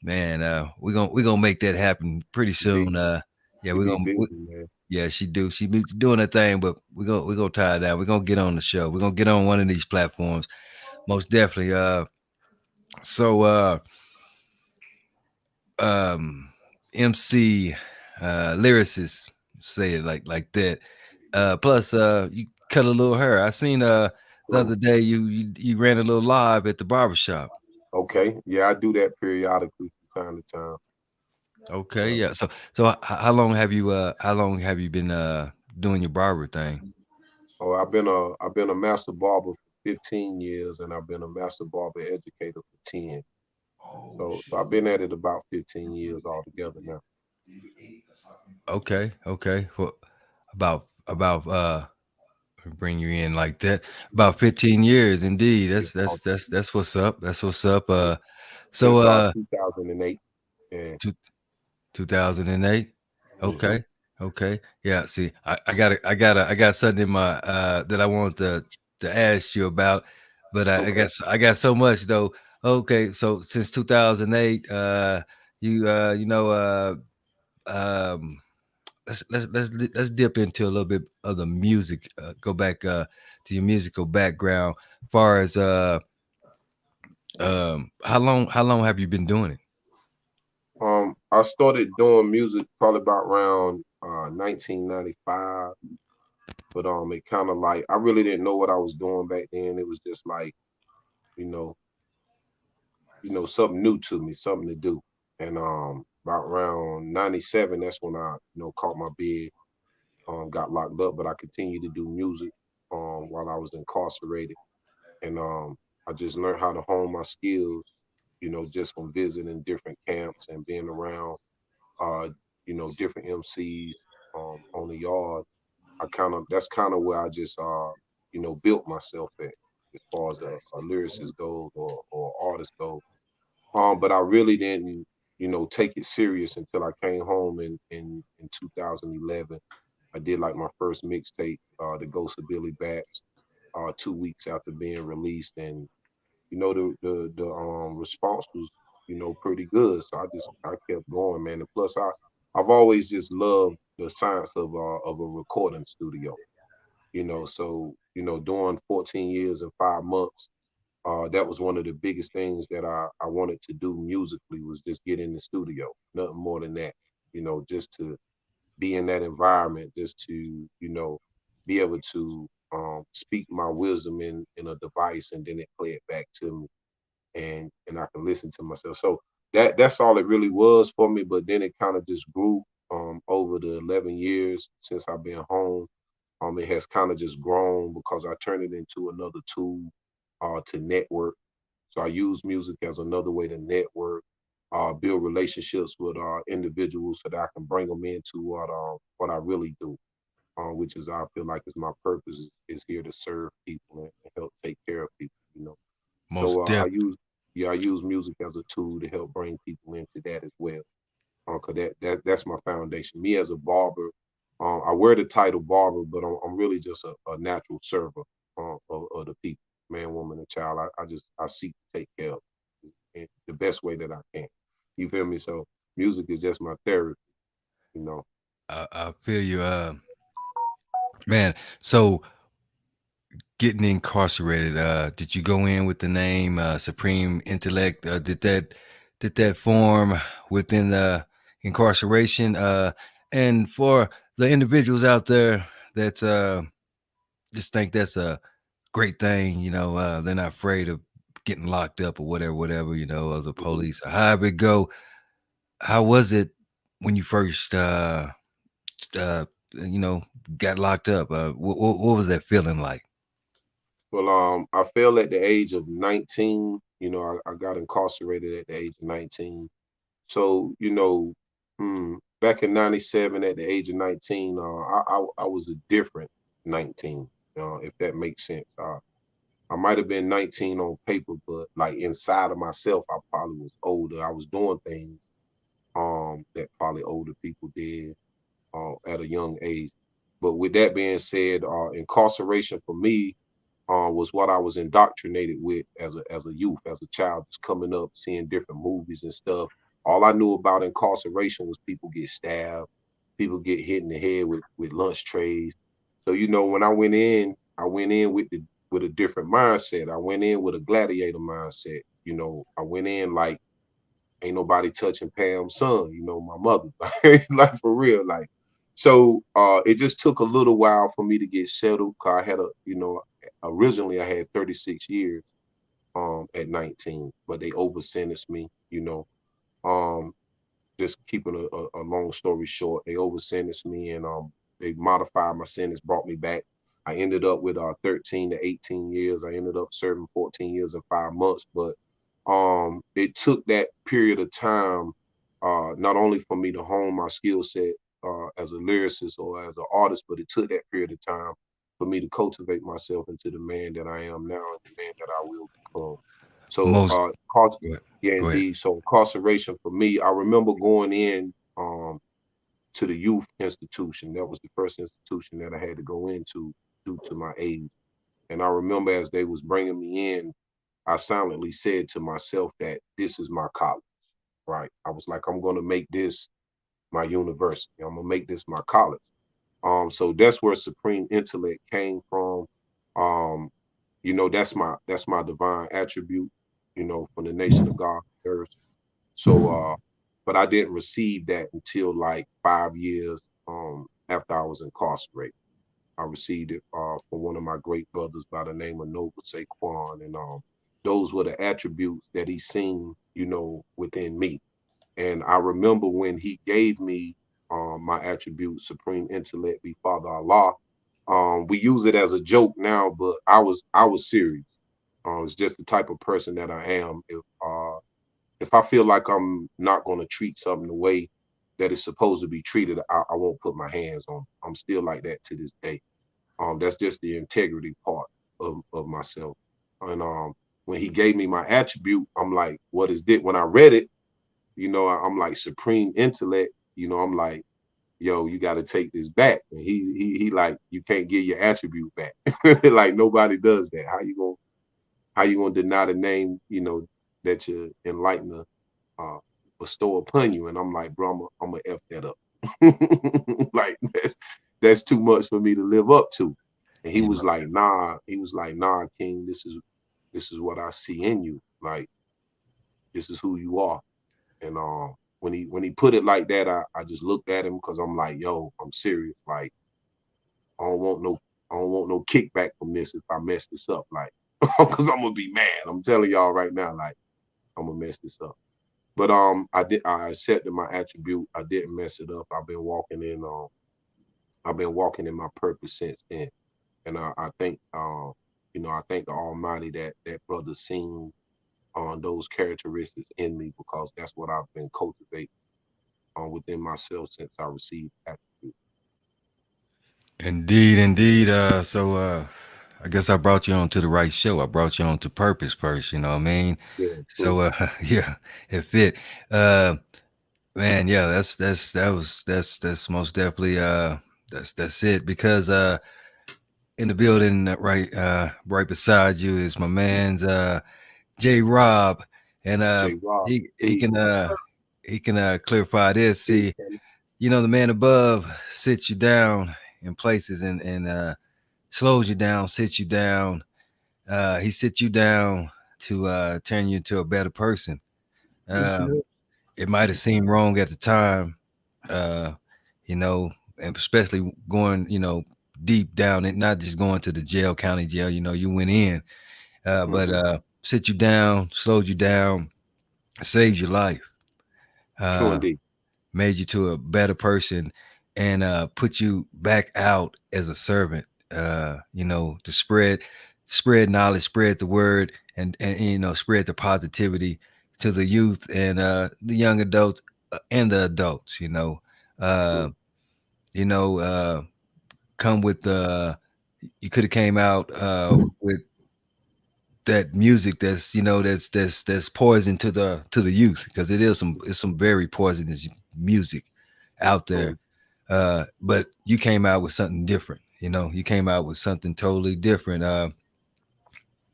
[SPEAKER 5] man, we gonna make that happen pretty soon. Yeah,
[SPEAKER 9] She be busy, man.
[SPEAKER 5] yeah, she be doing her thing, but we gonna tie it down. We're gonna get on the show. We're gonna get on one of these platforms. Most definitely. So um MC lyricist, say it like that. Plus you cut a little hair. I seen the other day you ran a little live at the barbershop.
[SPEAKER 9] Okay, yeah, I do that periodically from time to time.
[SPEAKER 5] Okay, yeah. So how long have you been doing your barber thing?
[SPEAKER 9] Oh, I've been a master barber for 15 years, and I've been a master barber educator for 10. So I've been at it about 15 years altogether now.
[SPEAKER 5] Okay, okay. For about bring you in like that. About 15 years indeed.
[SPEAKER 9] Yeah,
[SPEAKER 5] That's what's up. That's what's up. So
[SPEAKER 9] since 2008. Yeah.
[SPEAKER 5] 2008.
[SPEAKER 9] Hmm.
[SPEAKER 5] Okay. Okay. Yeah, see, I got something in my that I want to ask you about, but
[SPEAKER 9] Okay.
[SPEAKER 5] I got so much though. Okay, so since 2008, you know um let's dip into a little bit of the music. Go back to your musical background. Far as how long have you been doing it?
[SPEAKER 9] I started doing music probably about around 1995, but it kind of like I really didn't know what I was doing back then. It was just like, you know, something new to me, something to do. And about around 97, that's when I, caught my bid, got locked up, but I continued to do music while I was incarcerated. And I just learned how to hone my skills, just from visiting different camps and being around uh, different MCs on the yard. That's kind of where I just built myself at as far as a lyricist goes, or artist goes. But I really didn't, take it serious until I came home in 2011. I did like my first mixtape, The Ghost of Billy Bats, 2 weeks after being released, and the response was, pretty good. So I kept going, man. And plus I've always just loved the science of a recording studio. So doing 14 years and 5 months, that was one of the biggest things that I wanted to do musically, was just get in the studio. Nothing more than that. Just to be in that environment, just to, be able to speak my wisdom in a device, and then it play it back to me, and I can listen to myself. So that's all it really was for me. But then it kind of just grew over the 11 years since I've been home. It has kind of just grown because I turned it into another tool to network. So I use music as another way to network, build relationships with individuals so that I can bring them into what I really do, which is, I feel like, is my purpose, is here to serve people and help take care of people.
[SPEAKER 5] Most
[SPEAKER 9] So
[SPEAKER 5] definitely.
[SPEAKER 9] I use music as a tool to help bring people into that as well. Cause that's my foundation. Me as a barber, I wear the title barber, but I'm really just a natural server of the people, man, woman, and child. I seek to take care of in the best way that I can. You feel me? So music is just my therapy, you know.
[SPEAKER 5] I feel you, man. So getting incarcerated, did you go in with the name Supreme Intellect? Did that form within the incarceration? And for the individuals out there that just think that's a great thing, they're not afraid of getting locked up or whatever, of the
[SPEAKER 9] Mhm.
[SPEAKER 5] police or however it go. How was it when you first, uh, you know, got locked up? What was that feeling like?
[SPEAKER 9] Well, I fell at the age of 19. I got incarcerated at the age of 19. So, back in '97, at the age of 19, I was a different 19, if that makes sense. I might have been 19 on paper, but like inside of myself, I probably was older. I was doing things that probably older people did at a young age. But with that being said, incarceration for me was what I was indoctrinated with as a youth, as a child, just coming up, seeing different movies and stuff. All I knew about incarceration was people get stabbed, people get hit in the head with lunch trays. So when I went in with a different mindset. I went in with a gladiator mindset. I went in like ain't nobody touching Pam's son, my mother, like for real, like. So it just took a little while for me to get settled. Cause I had originally I had 36 years at 19, but they over sentenced me, um, just keeping a long story short, they over sentenced me and they modified my sentence, brought me back. I ended up with 13 to 18 years. I ended up serving 14 years and 5 months, but it took that period of time not only for me to hone my skill set as a lyricist or as an artist, but it took that period of time for me to cultivate myself into the man that I am now and the man that I will become. So,
[SPEAKER 5] Most Go ahead.
[SPEAKER 9] yeah,
[SPEAKER 5] Go ahead.
[SPEAKER 9] indeed. So incarceration for me, I remember going in to the youth institution. That was the first institution that I had to go into due to my age. And I remember as they was bringing me in, I silently said to myself that this is my college, right? I was like, I'm gonna make this my university. I'm gonna make this my college. So that's where supreme intellect came from. Um, that's my divine attribute, from the nation of God earth. So but I didn't receive that until like 5 years after I was incarcerated. I received it from one of my great brothers by the name of Noble Saquon, and those were the attributes that he seen, within me. And I remember when he gave me my attribute, supreme intellect, be Father Allah. We use it as a joke now, but I was serious. It's just the type of person that I am. If I feel like I'm not going to treat something the way that it's supposed to be treated, I won't put my hands on it. I'm still like that to this day. That's just the integrity part of myself. And when he gave me my attribute, I'm like, what is this? When I read it, I'm like supreme intellect. I'm like, yo, you got to take this back. And he like, you can't get your attribute back. Like nobody does that. How you gonna deny the name, that your enlightener uh, bestow upon you? And I'm like, bro, I'm gonna f that up. Like that's too much for me to live up to. And he
[SPEAKER 5] Yeah,
[SPEAKER 9] was like, nah. He was like, nah, King. This is what I see in you. Like this is who you are. And when he put it like that, I just looked at him because I'm like, yo, I'm serious. Like I don't want no I don't want no kickback from this if I mess this up. Like because I'm gonna be mad. I'm telling y'all right now, like I'm gonna mess this up. But I accepted my attribute. I didn't mess it up. I've been walking in my purpose since then. And I think I thank the Almighty that brother seen on those characteristics in me because that's what I've been cultivating within myself since I received attribute.
[SPEAKER 5] indeed, indeed. I guess I brought you on to the right show. I brought you on to purpose first. You know what I mean?
[SPEAKER 9] Yeah,
[SPEAKER 5] So,
[SPEAKER 9] true.
[SPEAKER 5] yeah, it fit. Uh, Man, yeah, that's most definitely that's it because in the building right beside you is my man's J Rob, and
[SPEAKER 9] J. Rob,
[SPEAKER 5] he
[SPEAKER 9] D,
[SPEAKER 5] can
[SPEAKER 9] what's up?
[SPEAKER 5] clarify this.
[SPEAKER 9] Peace,
[SPEAKER 5] See,
[SPEAKER 9] Kenny.
[SPEAKER 5] the man above sits you down in places and slows you down, sits you down. He sits you down to turn you into a better person.
[SPEAKER 9] Yes,
[SPEAKER 5] Um,
[SPEAKER 9] sir.
[SPEAKER 5] it might have seemed wrong at the time. Uh, you know, and especially going, deep down and not just going to the jail, county jail. You went in, but
[SPEAKER 9] Mm-hmm.
[SPEAKER 5] sit you down, slowed you down, saved your life.
[SPEAKER 9] True
[SPEAKER 5] Uh,
[SPEAKER 9] indeed.
[SPEAKER 5] Made you to a better person, and put you back out as a servant, to spread knowledge, spread the word, and spread the positivity to the youth and the young adults, and the adults. Uh,
[SPEAKER 9] True.
[SPEAKER 5] you know come with you could have came out with that music that's poison to the youth, because it's some very poisonous music out there.
[SPEAKER 9] True.
[SPEAKER 5] But you came out with something different. You came out with something totally different.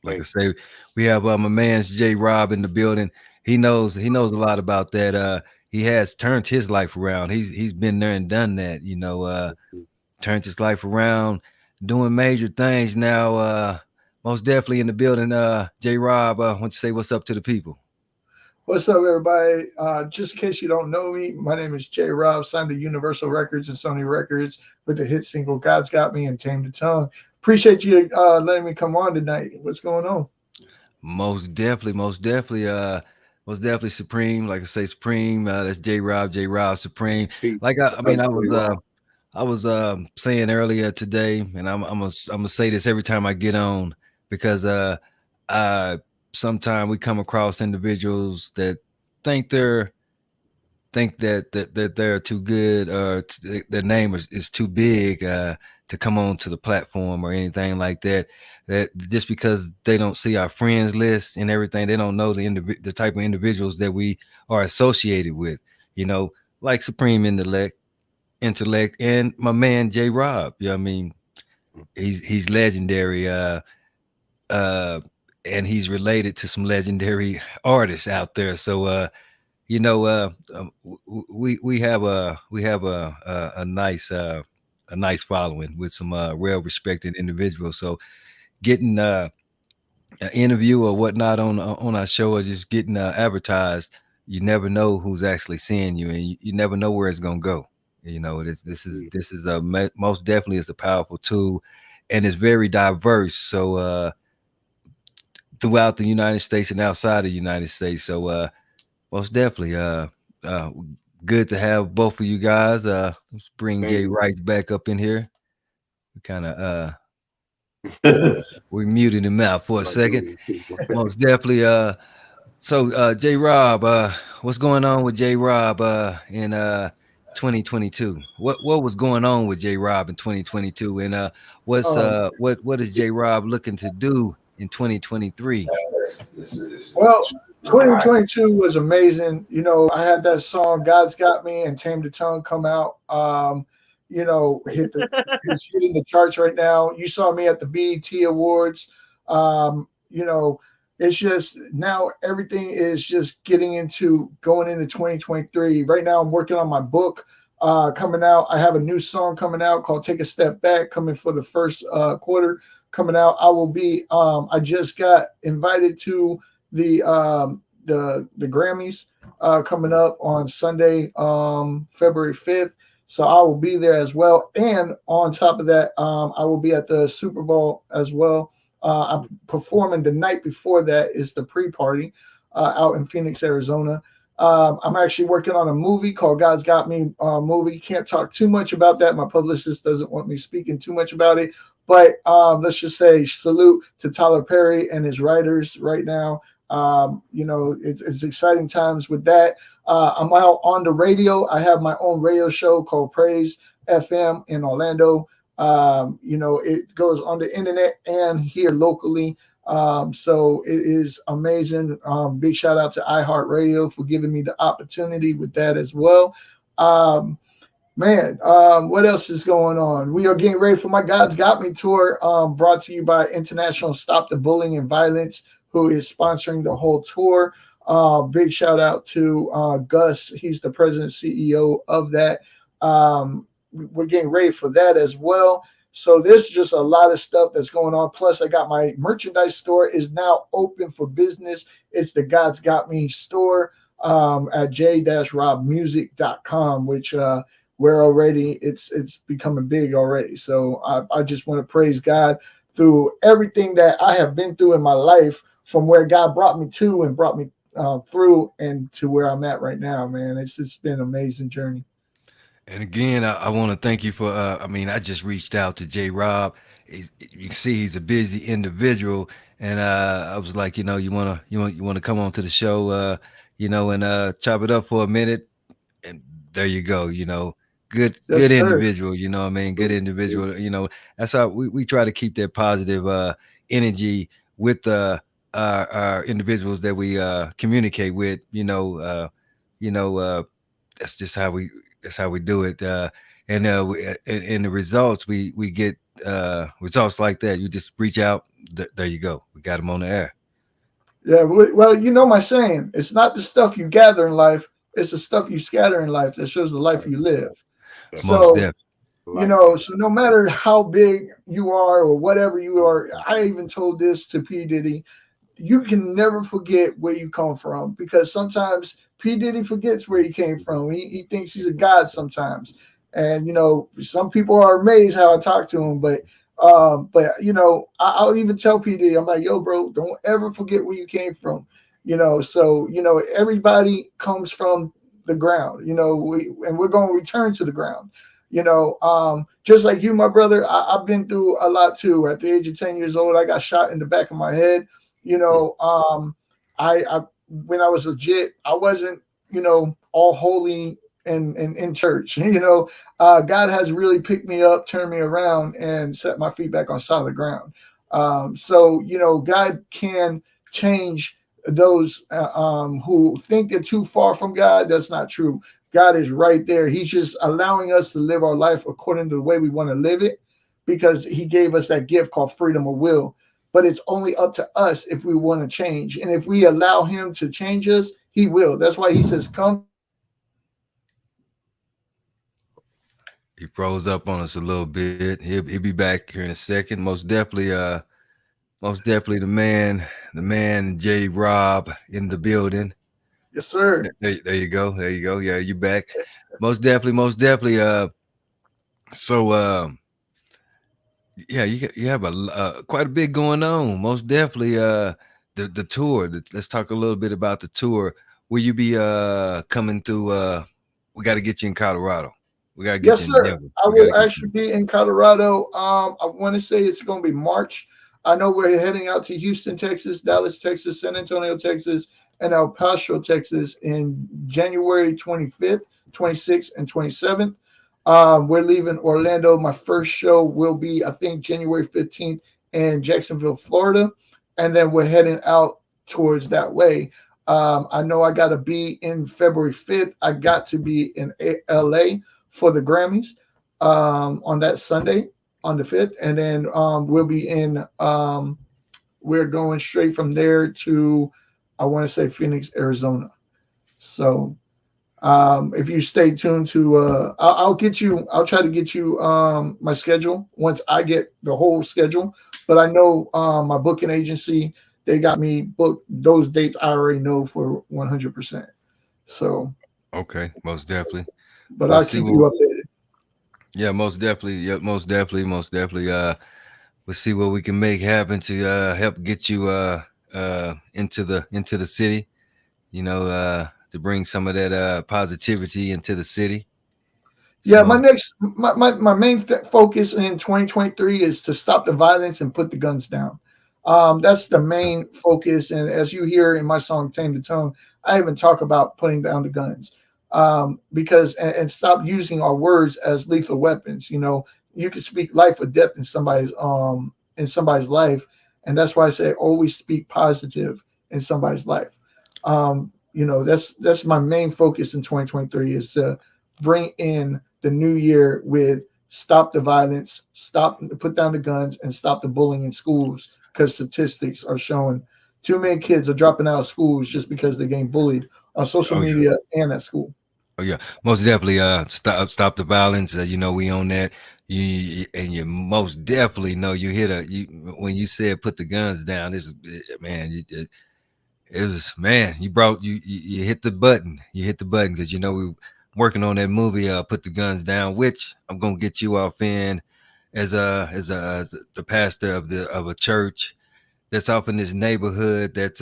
[SPEAKER 5] Like I
[SPEAKER 9] Thank
[SPEAKER 5] say, we have my man's J Rob in the building. He knows a lot about that. He has turned his life around. He's been there and done that.
[SPEAKER 9] you.
[SPEAKER 5] Turned his life around, doing major things now. Most definitely in the building. J Rob, why don't you say what's up to the people?
[SPEAKER 18] What's up, everybody? Just in case you don't know me, my name is Jay Rob, signed to Universal Records and Sony Records with the hit single God's Got Me and Tame the Tongue. Appreciate you letting me come on tonight. What's going on?
[SPEAKER 5] Most definitely Supreme. Like I say, Supreme. That's J Rob Supreme.
[SPEAKER 9] Peace.
[SPEAKER 5] Like I mean,
[SPEAKER 9] That's J-Rob.
[SPEAKER 5] I was saying earlier today, and I'm gonna say this every time I get on, because I sometimes we come across individuals that think they're think that they're too good, or their name is too big to come on to the platform or anything like that. That just because they don't see our friends list and everything, they don't know the type of individuals that we are associated with. You know, like Supreme Intellect, and my man J Rob. I mean, he's legendary. Uh, and he's related to some legendary artists out there. So we have a nice following with some well respected individuals. So getting an interview or whatnot on our show, or just getting advertised, you never know who's actually seeing you, and you never know where it's gonna go. This is most definitely is a powerful tool, and it's very diverse. So throughout the United States and outside the United States. So most definitely. Uh, Good to have both of you guys. Let's bring
[SPEAKER 9] Thank
[SPEAKER 5] Jay
[SPEAKER 9] you.
[SPEAKER 5] Rice back up in here. We kind of we muted him out for a
[SPEAKER 9] My
[SPEAKER 5] second.
[SPEAKER 9] goodness, people.
[SPEAKER 5] Most definitely. So J Rob, what's going on with J Rob in 2022? What was going on with J Rob in 2022, and what's
[SPEAKER 18] Um,
[SPEAKER 5] what is J Rob looking to do in 2023?
[SPEAKER 18] well, 2022 was amazing. I had that song "God's Got Me" and "Tame the Tongue" come out. It's hitting the charts right now. You saw me at the BET Awards. Um, you know, it's just now everything is just getting into going into 2023. Right now, I'm working on my book coming out. I have a new song coming out called "Take a Step Back," coming for the first quarter coming out. I will be. I just got invited to the Grammys coming up on Sunday, February 5th. So I will be there as well. And on top of that, I will be at the Super Bowl as well. I'm performing the night before that is the pre-party out in Phoenix, Arizona. I'm actually working on a movie called God's Got Me movie. Can't talk too much about that. My publicist doesn't want me speaking too much about it. But let's just say salute to Tyler Perry and his writers right now. It's exciting times with that. I'm out on the radio. I have my own radio show called Praise FM in Orlando. It goes on the internet and here locally. So it is amazing. Big shout out to iHeartRadio for giving me the opportunity with that as well. Man, what else is going on? We are getting ready for my God's Got Me tour, brought to you by International Stop the Bullying and Violence, who is sponsoring the whole tour. Big shout out to Gus. He's the president CEO of that. We're getting ready for that as well. So there's just a lot of stuff that's going on. Plus, I got my merchandise store is now open for business. It's the God's Got Me store at j-robmusic.com, which we're already it's becoming big already. So I just want to praise God through everything that I have been through in my life, from where God brought me to and brought me through, and to where I'm at right now, man. It's been an amazing journey.
[SPEAKER 5] And again, I want to thank you for. I mean, I just reached out to J. Rob. You can see he's a busy individual, and I was like, you want to come on to the show, and chop it up for a minute. And there you go. Good
[SPEAKER 18] Yes, sir.
[SPEAKER 5] individual. I mean, good individual. That's how we try to keep that positive energy with our individuals that we communicate with. You know. That's just how we do it. And the results we get results like that. You just reach out. There you go. We got them on the air.
[SPEAKER 18] Yeah, well, you know my saying. It's not the stuff you gather in life; it's the stuff you scatter in life that shows the life you live.
[SPEAKER 5] Most
[SPEAKER 18] So,
[SPEAKER 5] definitely.
[SPEAKER 18] so no matter how big you are or whatever you are, I even told this to P Diddy. You can never forget where you come from, because sometimes P Diddy forgets where he came from. He thinks he's a god sometimes, and some people are amazed how I talk to him. But I'll even tell P Diddy, I'm like, yo, bro, don't ever forget where you came from. So everybody comes from the ground. And we're going to return to the ground. Just like you, my brother, I've been through a lot too. At the age of 10 years old, I got shot in the back of my head. I when I was legit, I wasn't, all holy and in church. God has really picked me up, turned me around, and set my feet back on solid ground. So God can change those who think they're too far from God. That's not true. God is right there. He's just allowing us to live our life according to the way we want to live it, because He gave us that gift called freedom of will. But it's only up to us if we want to change. And if we allow Him to change us, He will. That's why He says, come.
[SPEAKER 5] He froze up on us a little bit. He'll be back here in a second. Most definitely the man J. Rob in the building.
[SPEAKER 18] Yes, sir.
[SPEAKER 5] There you go. There you go. Yeah, you back. Most definitely. Most definitely. So yeah, you have quite a bit going on. Most definitely. The tour. Let's talk a little bit about the tour. Will you be coming through? We got to get you in Colorado. We got to get
[SPEAKER 18] Yes,
[SPEAKER 5] you in
[SPEAKER 18] sir.
[SPEAKER 5] Denver.
[SPEAKER 18] I
[SPEAKER 5] We got to
[SPEAKER 18] will
[SPEAKER 5] get
[SPEAKER 18] actually
[SPEAKER 5] you.
[SPEAKER 18] be in Colorado. I want to say it's going to be March. I know we're heading out to Houston, Texas, Dallas, Texas, San Antonio, Texas, and El Paso, Texas in January 25th, 26th, and 27th. We're leaving Orlando. My first show will be, I think, January 15th in Jacksonville, Florida. And then we're heading out towards that way. I know I got to be in February 5th. I got to be in LA for the Grammys on that Sunday on the 5th. And then we'll be in, we're going straight from there to, I want to say, Phoenix, Arizona. So if you stay tuned to, I'll try to get you my schedule once I get the whole schedule. But I know my booking agency, they got me booked. Those dates I already know for 100%. So,
[SPEAKER 5] Okay, most definitely.
[SPEAKER 18] but
[SPEAKER 5] We'll
[SPEAKER 18] I'll
[SPEAKER 5] see
[SPEAKER 18] keep you
[SPEAKER 5] what.
[SPEAKER 18] updated.
[SPEAKER 5] Yeah, most definitely. Yeah, most definitely. Most definitely. We'll see what we can make happen to help get you into the city. To bring some of that positivity into the city.
[SPEAKER 18] Yeah,
[SPEAKER 5] Some
[SPEAKER 18] my
[SPEAKER 5] of
[SPEAKER 18] next, my main focus in 2023 is to stop the violence and put the guns down. That's the main focus. And as you hear in my song "Tame the Tone," I even talk about putting down the guns, because and stop using our words as lethal weapons. You can speak life or death in somebody's life, and that's why I say always speak positive in somebody's life. That's my main focus in 2023 is to bring in the new year with stop the violence, put down the guns, and stop the bullying in schools, because statistics are showing too many kids are dropping out of schools just because they're getting bullied on social
[SPEAKER 5] oh yeah,
[SPEAKER 18] media and at school.
[SPEAKER 5] oh yeah, most definitely. Stop the violence. We on that. And you most definitely know you hit when you said put the guns down. This is man. It was man. You brought you hit the button. You hit the button because we working on that movie, Put the Guns Down, which I'm gonna get you off in as the pastor of a church that's off in this neighborhood that's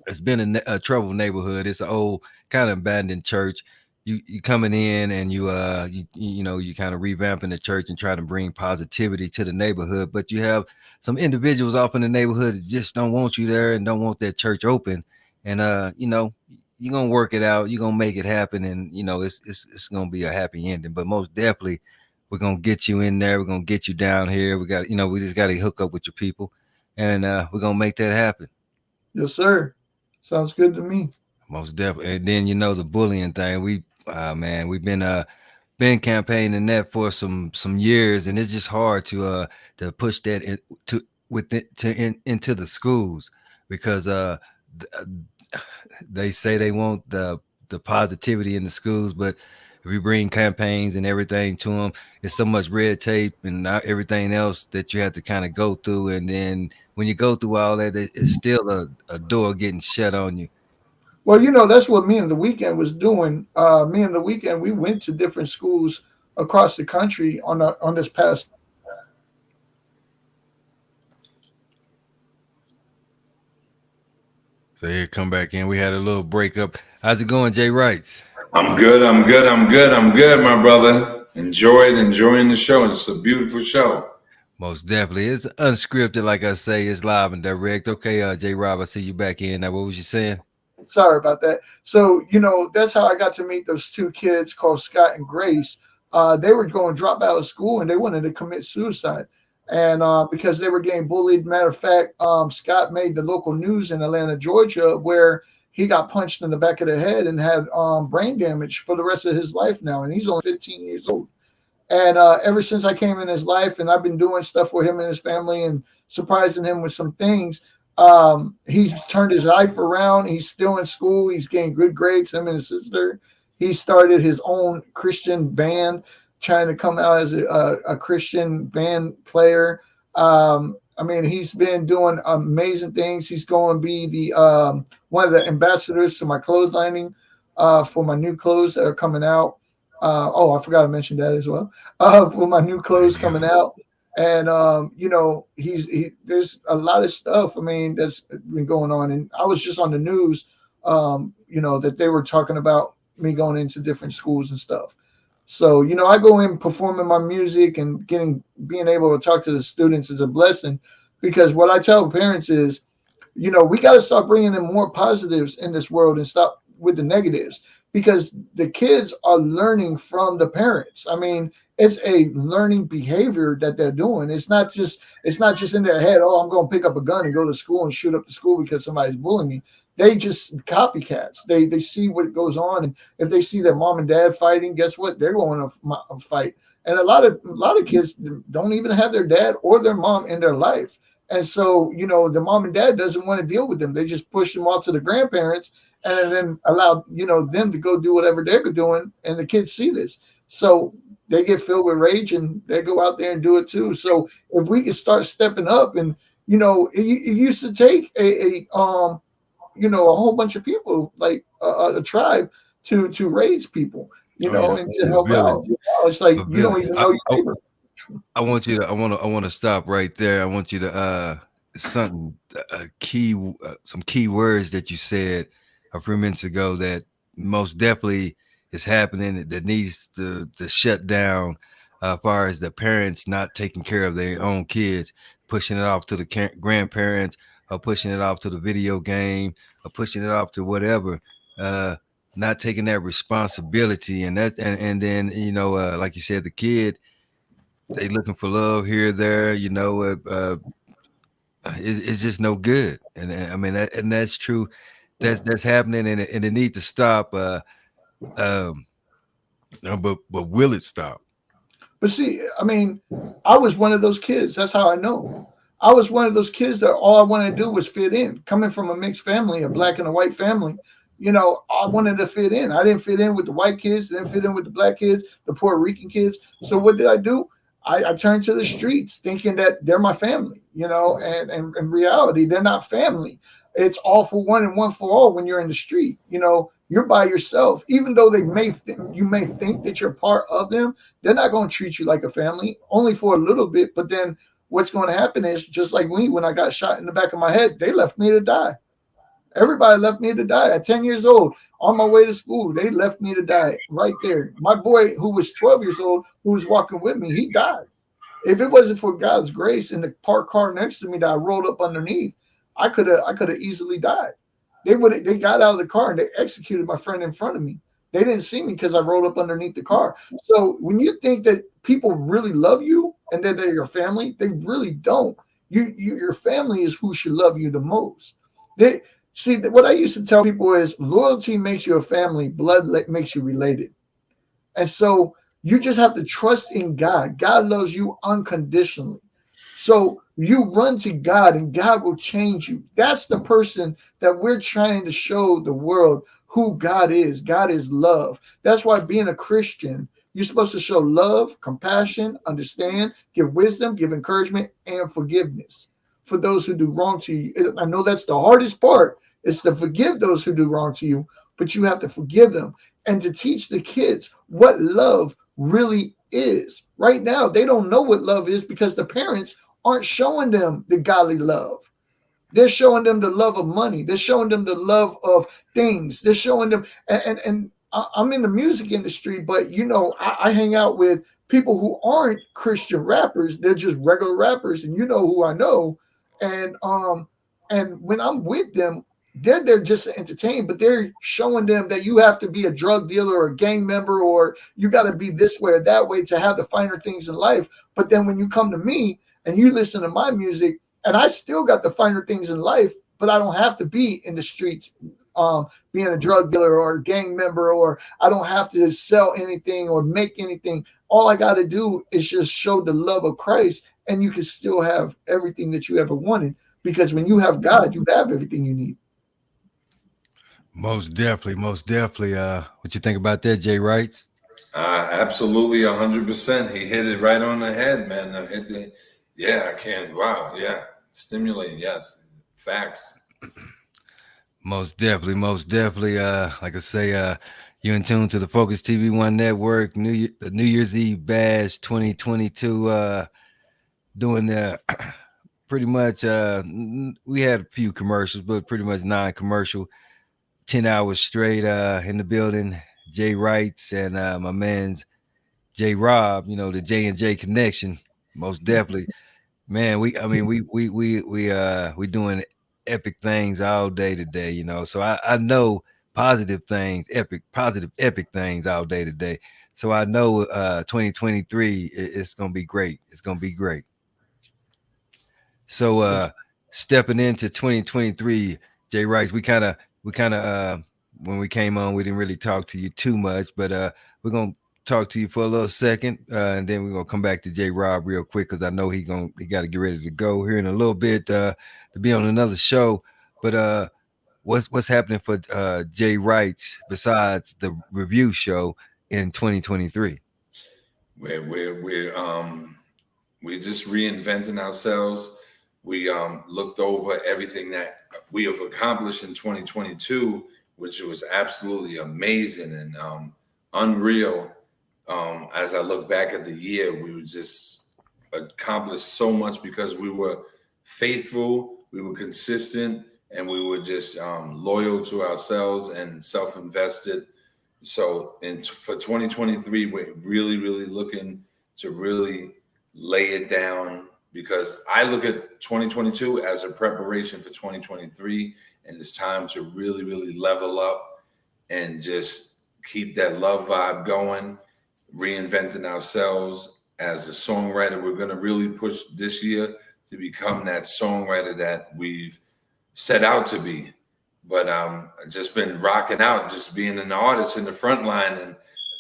[SPEAKER 5] it's been a troubled neighborhood. It's an old kind of abandoned church. You coming in and you know you kind of revamping the church and trying to bring positivity to the neighborhood, but you have some individuals off in the neighborhood that just don't want you there and don't want that church open. And you know you're gonna work it out. You're gonna make it happen, and you know it's gonna be a happy ending. But most definitely, we're gonna get you in there. We're gonna get you down here. We just got to hook up with your people, and we're gonna make that happen.
[SPEAKER 18] Yes, sir. Sounds good to me.
[SPEAKER 5] Most definitely. And then the bullying thing. Man, we've been campaigning that for some years, and it's just hard to push that into the schools because they say they want the positivity in the schools, but if we bring campaigns and everything to them, it's so much red tape and everything else that you have to kind of go through, and then when you go through all that, it's still a door getting shut on you.
[SPEAKER 18] Well, that's what me and the weekend was doing. Me and the weekend, we went to different schools across the country on this past.
[SPEAKER 5] So here, come back in. We had a little breakup. How's it going, Jay Wrights?
[SPEAKER 3] I'm good. I'm good, my brother. Enjoying the show. It's a beautiful show.
[SPEAKER 5] Most definitely. It's unscripted, like I say. It's live and direct. Okay, J Rob, I see you back in. Now, what was you saying?
[SPEAKER 18] Sorry about that. So, that's how I got to meet those two kids called Scott and Grace. They were going to drop out of school and they wanted to commit suicide. And because they were getting bullied. Matter of fact, Scott made the local news in Atlanta, Georgia, where he got punched in the back of the head and had brain damage for the rest of his life now. And he's only 15 years old. And ever since I came in his life and I've been doing stuff for him and his family and surprising him with some things, he's turned his life around. He's still in school. He's getting good grades, him and his sister. He started his own Christian band, trying to come out as a Christian band player. I mean, he's been doing amazing things. He's going to be the one of the ambassadors to my clotheslining for my new clothes that are coming out. I forgot to mention that as well. For my new clothes coming out, and there's a lot of stuff. I mean, that's been going on, and I was just on the news, that they were talking about me going into different schools and stuff. So I go in performing my music and being able to talk to the students is a blessing, because what I tell parents is, we got to start bringing in more positives in this world and stop with the negatives, because the kids are learning from the parents. I mean, it's a learning behavior that they're doing. It's not just in their head, oh, I'm going to pick up a gun and go to school and shoot up the school because somebody's bullying me. They just copycats. They see what goes on, and if they see their mom and dad fighting, guess what? They're going to fight. And a lot of kids don't even have their dad or their mom in their life. And so, the mom and dad doesn't want to deal with them. They just push them off to the grandparents and then allow, them to go do whatever they're doing. And the kids see this. So they get filled with rage and they go out there and do it too. So if we can start stepping up, and, it used to take a whole bunch of people, like a tribe to raise people, and to help out. It's like you don't even know your neighbor.
[SPEAKER 5] I want to stop right there. I want you to some key words that you said a few minutes ago that most definitely is happening, that needs to shut down, as far as the parents not taking care of their own kids, pushing it off to the grandparents, or pushing it off to the video game, or pushing it off to whatever, not taking that responsibility. And then like you said, the kid, they looking for love here, there, it's just no good. And I mean, and that's true. That's happening, and it needs to stop. But will it stop?
[SPEAKER 18] But see, I mean, I was one of those kids. That's how I know. I was one of those kids that all I wanted to do was fit in. Coming from a mixed family, a black and a white family, I wanted to fit in. I didn't fit in with the white kids, didn't fit in with the black kids, the Puerto Rican kids. So what did I do? I turned to the streets thinking that they're my family, and in reality, they're not family. It's all for one and one for all when you're in the street. You're by yourself. Even though you may think that you're part of them, they're not going to treat you like a family, only for a little bit. But then what's going to happen is, just like me, when I got shot in the back of my head, they left me to die. Everybody left me to die at 10 years old on my way to school. They left me to die right there. My boy, who was 12 years old, who was walking with me, he died. If it wasn't for God's grace in the parked car next to me that I rolled up underneath, I could have easily died. They got out of the car and they executed my friend in front of me. They didn't see me because I rolled up underneath the car. So when you think that people really love you and that they're your family, they really don't. Your family is who should love you the most. They see what I used to tell people is loyalty makes you a family, blood makes you related. And so you just have to trust in God. God loves you unconditionally. So you run to God and God will change you. That's the person that we're trying to show the world who God is. God is love. That's why being a Christian, you're supposed to show love, compassion, understand, give wisdom, give encouragement, and forgiveness for those who do wrong to you. I know that's the hardest part, is to forgive those who do wrong to you, but you have to forgive them and to teach the kids what love really is. Right now, they don't know what love is because the parents aren't showing them the godly love. They're showing them the love of money. They're showing them the love of things. They're showing them, and I'm in the music industry, but I hang out with people who aren't Christian rappers. They're just regular rappers, and you know who I know. And when I'm with them, they're there just to entertain, but they're showing them that you have to be a drug dealer or a gang member, or you got to be this way or that way to have the finer things in life. But then when you come to me and you listen to my music, and I still got the finer things in life, but I don't have to be in the streets being a drug dealer or a gang member, or I don't have to sell anything or make anything. All I got to do is just show the love of Christ, and you can still have everything that you ever wanted. Because when you have God, you have everything you need.
[SPEAKER 5] Most definitely, most definitely. What you think about that, Jay Wrights?
[SPEAKER 3] Absolutely, 100%. He hit it right on the head, man. Yeah, I can't. Wow, yeah, stimulating. Yes, facts.
[SPEAKER 5] Most definitely, most definitely. Like I say, you're in tune to the Focus TV One Network. The New Year's Eve Bash 2022. Doing pretty much. We had a few commercials, but pretty much non-commercial. 10 hours straight in the building. Jay Wrights and my man's J Rob, the J and J connection. Most definitely. Man, we doing epic things all day today, So I know positive things, positive epic things all day today. So I know 2023 it's gonna be great. It's gonna be great. So stepping into 2023, Jay Rice, we kind of when we came on, we didn't really talk to you too much, but we're gonna talk to you for a little second, and then we're gonna come back to J Rob real quick because I know he got to get ready to go here in a little bit to be on another show. But what's happening for Jay Wrights besides the review show in 2023?
[SPEAKER 3] We're just reinventing ourselves. We looked over everything that we have accomplished in 2022, which was absolutely amazing and unreal. As I look back at the year, we were just accomplished so much because we were faithful, we were consistent, and we were just loyal to ourselves and self-invested. So for 2023, we're really, really looking to really lay it down, because I look at 2022 as a preparation for 2023, and it's time to really, really level up and just keep that love vibe going, reinventing ourselves as a songwriter. We're going to really push this year to become that songwriter that we've set out to be. But I've just been rocking out, just being an artist in the front line, and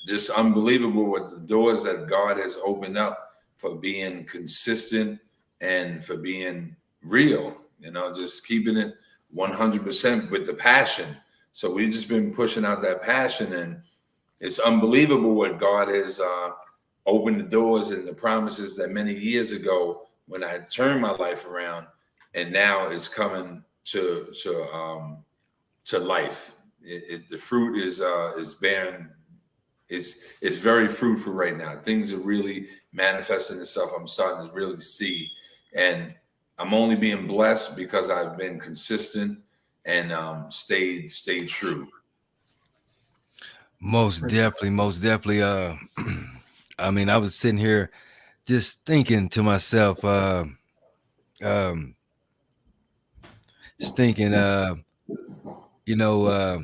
[SPEAKER 3] just unbelievable what the doors that God has opened up for being consistent and for being real, just keeping it 100% with the passion. So we've just been pushing out that passion, and it's unbelievable what God has opened the doors and the promises that many years ago when I turned my life around, and now it's coming to life. the fruit is bearing. It's very fruitful right now. Things are really manifesting itself. I'm starting to really see, and I'm only being blessed because I've been consistent and stayed true.
[SPEAKER 5] Most definitely, most definitely. I mean, I was sitting here just thinking to myself, um, just thinking, you know,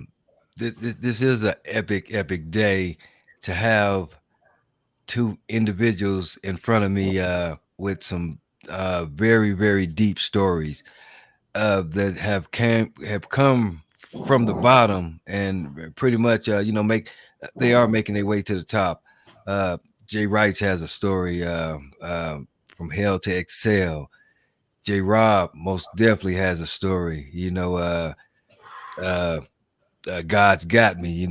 [SPEAKER 5] this is an epic day to have two individuals in front of me with some very deep stories that have come from the bottom and pretty much they are making their way to the top. Uh, Jay Wrights has a story from hell to excel. J Rob most definitely has a story. Uh, God's got me.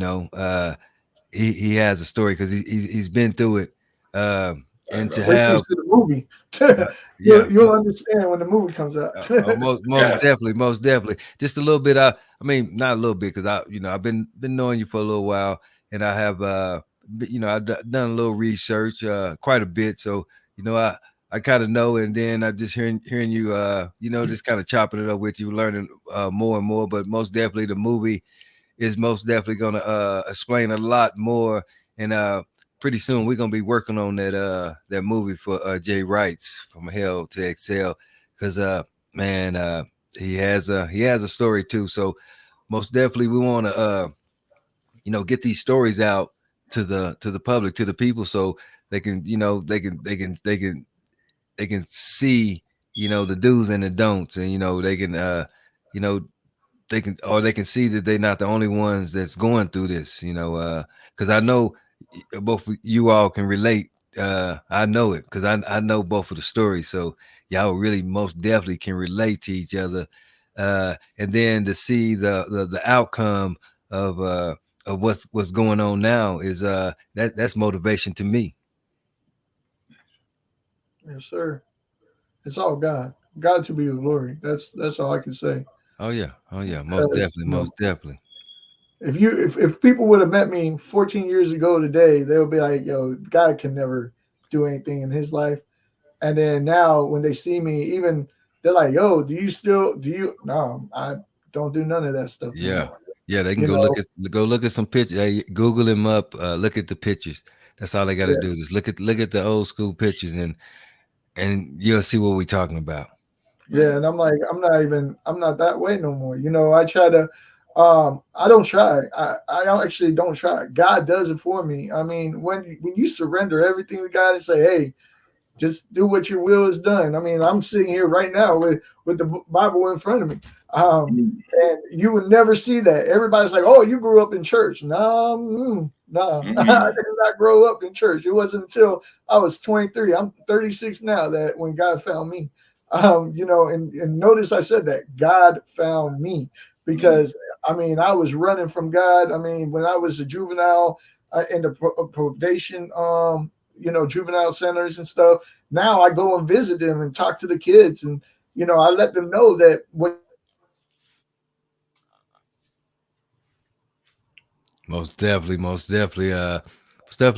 [SPEAKER 5] He has a story because he's been through it. Uh, and to
[SPEAKER 18] Wait till you
[SPEAKER 5] have
[SPEAKER 18] see the movie.
[SPEAKER 5] yeah,
[SPEAKER 18] You'll understand when the movie comes out.
[SPEAKER 5] most definitely. Just a little bit. I mean, not a little bit, because I've been knowing you for a little while, and I have, I've done a little research, quite a bit. So, I kind of know, and then I'm just hearing you, just kind of chopping it up with you, learning more and more. But most definitely, the movie is most definitely going to explain a lot more, and pretty soon we're gonna be working on that movie for Jay Wrights from Hell to Excel, because man, he has a story too. So most definitely we want to get these stories out to the public, to the people, so they can they can see the do's and the don'ts, and they can you know they can see that they're not the only ones that's going through this, because I know both of you all can relate. I know it because I know both of the stories, so y'all really most definitely can relate to each other. And then to see the outcome of what's going on now is that's motivation to me.
[SPEAKER 18] Yes, sir. It's all God. God to be the glory. That's all I can say.
[SPEAKER 5] Oh yeah, most
[SPEAKER 18] Because
[SPEAKER 5] definitely, most definitely.
[SPEAKER 18] if people would have met me 14 years ago today, they would be like, "Yo, God can never do anything in his life." And then now, when they see me, even they're like, "Yo, do you?" No, I don't do none of that stuff no
[SPEAKER 5] Yeah,
[SPEAKER 18] more.
[SPEAKER 5] yeah, they can
[SPEAKER 18] You
[SPEAKER 5] go
[SPEAKER 18] know,
[SPEAKER 5] look at some pictures. Hey, Google them up. Look at the pictures. That's all they got to
[SPEAKER 18] yeah.
[SPEAKER 5] do. Just look at the old school pictures, and you'll see what we're talking about.
[SPEAKER 18] Yeah, and I'm like, I'm not that way no more. I try to, I don't try. I actually don't try. God does it for me. I mean, when you surrender everything to God and say, hey, just do what your will is done. I mean, I'm sitting here right now with the Bible in front of me, and you would never see that. Everybody's like, "Oh, you grew up in church." No, no, I did not grow up in church. It wasn't until I was 23. I'm 36 now that when God found me. And notice I said that God found me because I mean I was running from God. I mean, when I was a juvenile in the probation, juvenile centers and stuff. Now I go and visit them and talk to the kids, and I let them know that what
[SPEAKER 5] Most definitely. Most definitely.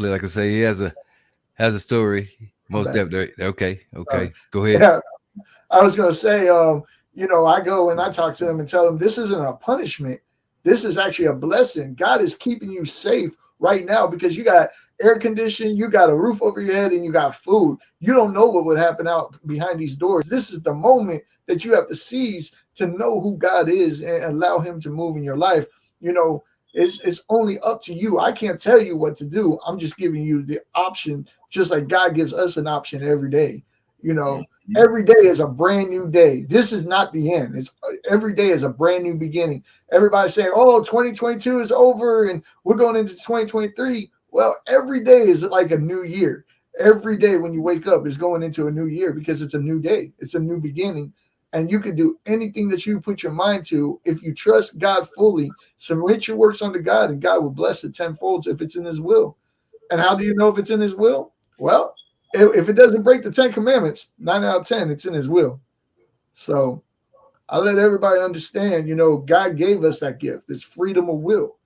[SPEAKER 5] Like I say, he has a story.
[SPEAKER 18] I'm
[SPEAKER 5] Most
[SPEAKER 18] back.
[SPEAKER 5] definitely. Okay,
[SPEAKER 18] Sorry.
[SPEAKER 5] okay. Go ahead.
[SPEAKER 18] Yeah, I was going to say, I go and I talk to them and tell them this isn't a punishment. This is actually a blessing. God is keeping you safe right now because you got air conditioning, you got a roof over your head, and you got food. You don't know what would happen out behind these doors. This is the moment that you have to seize to know who God is and allow Him to move in your life. It's only up to you. I can't tell you what to do. I'm just giving you the option, just like God gives us an option every day. Every day is a brand new day. This is not the end. It's every day is a brand new beginning. Everybody's saying, "Oh, 2022 is over and we're going into 2023." Well, every day is like a new year. Every day when you wake up is going into a new year because it's a new day. It's a new beginning. And you can do anything that you put your mind to if you trust God fully. Submit your works unto God, and God will bless it tenfold if it's in His will. And how do you know if it's in His will? Well, if it doesn't break the 10 commandments, 9 out of 10, it's in His will. So I let everybody understand, God gave us that gift. It's freedom of will.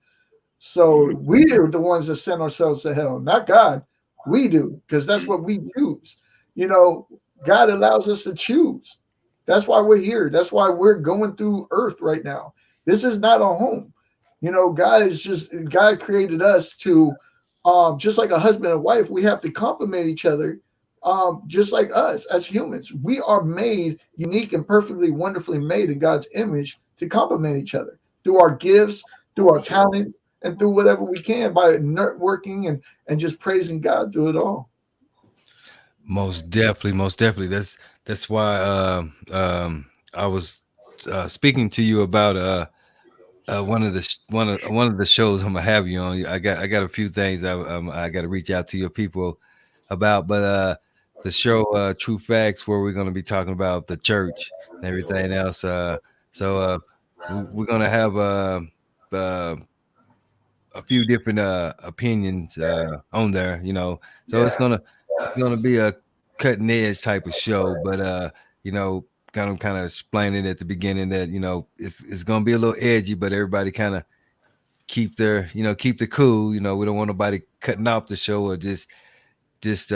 [SPEAKER 18] So we are the ones that send ourselves to hell, not God. We do, because that's what we choose. You know, God allows us to choose. That's why we're here. That's why we're going through earth right now. This is not our home. God created us to just like a husband and wife, we have to complement each other. Just like us as humans, we are made unique and perfectly, wonderfully made in God's image to complement each other through our gifts, through our talents, and through whatever we can by networking and just praising God through it all.
[SPEAKER 5] Most definitely, most definitely. That's why I was speaking to you about one of the shows I'm gonna have you on. I got a few things I got to reach out to your people about, but the show True Facts, where we're gonna be talking about the church and everything else. So we're gonna have uh, a few different opinions on there, So it's gonna be a cutting edge type of show, but kind of explaining at the beginning that it's gonna be a little edgy, but everybody kind of keep the cool. We don't want nobody cutting off the show or just just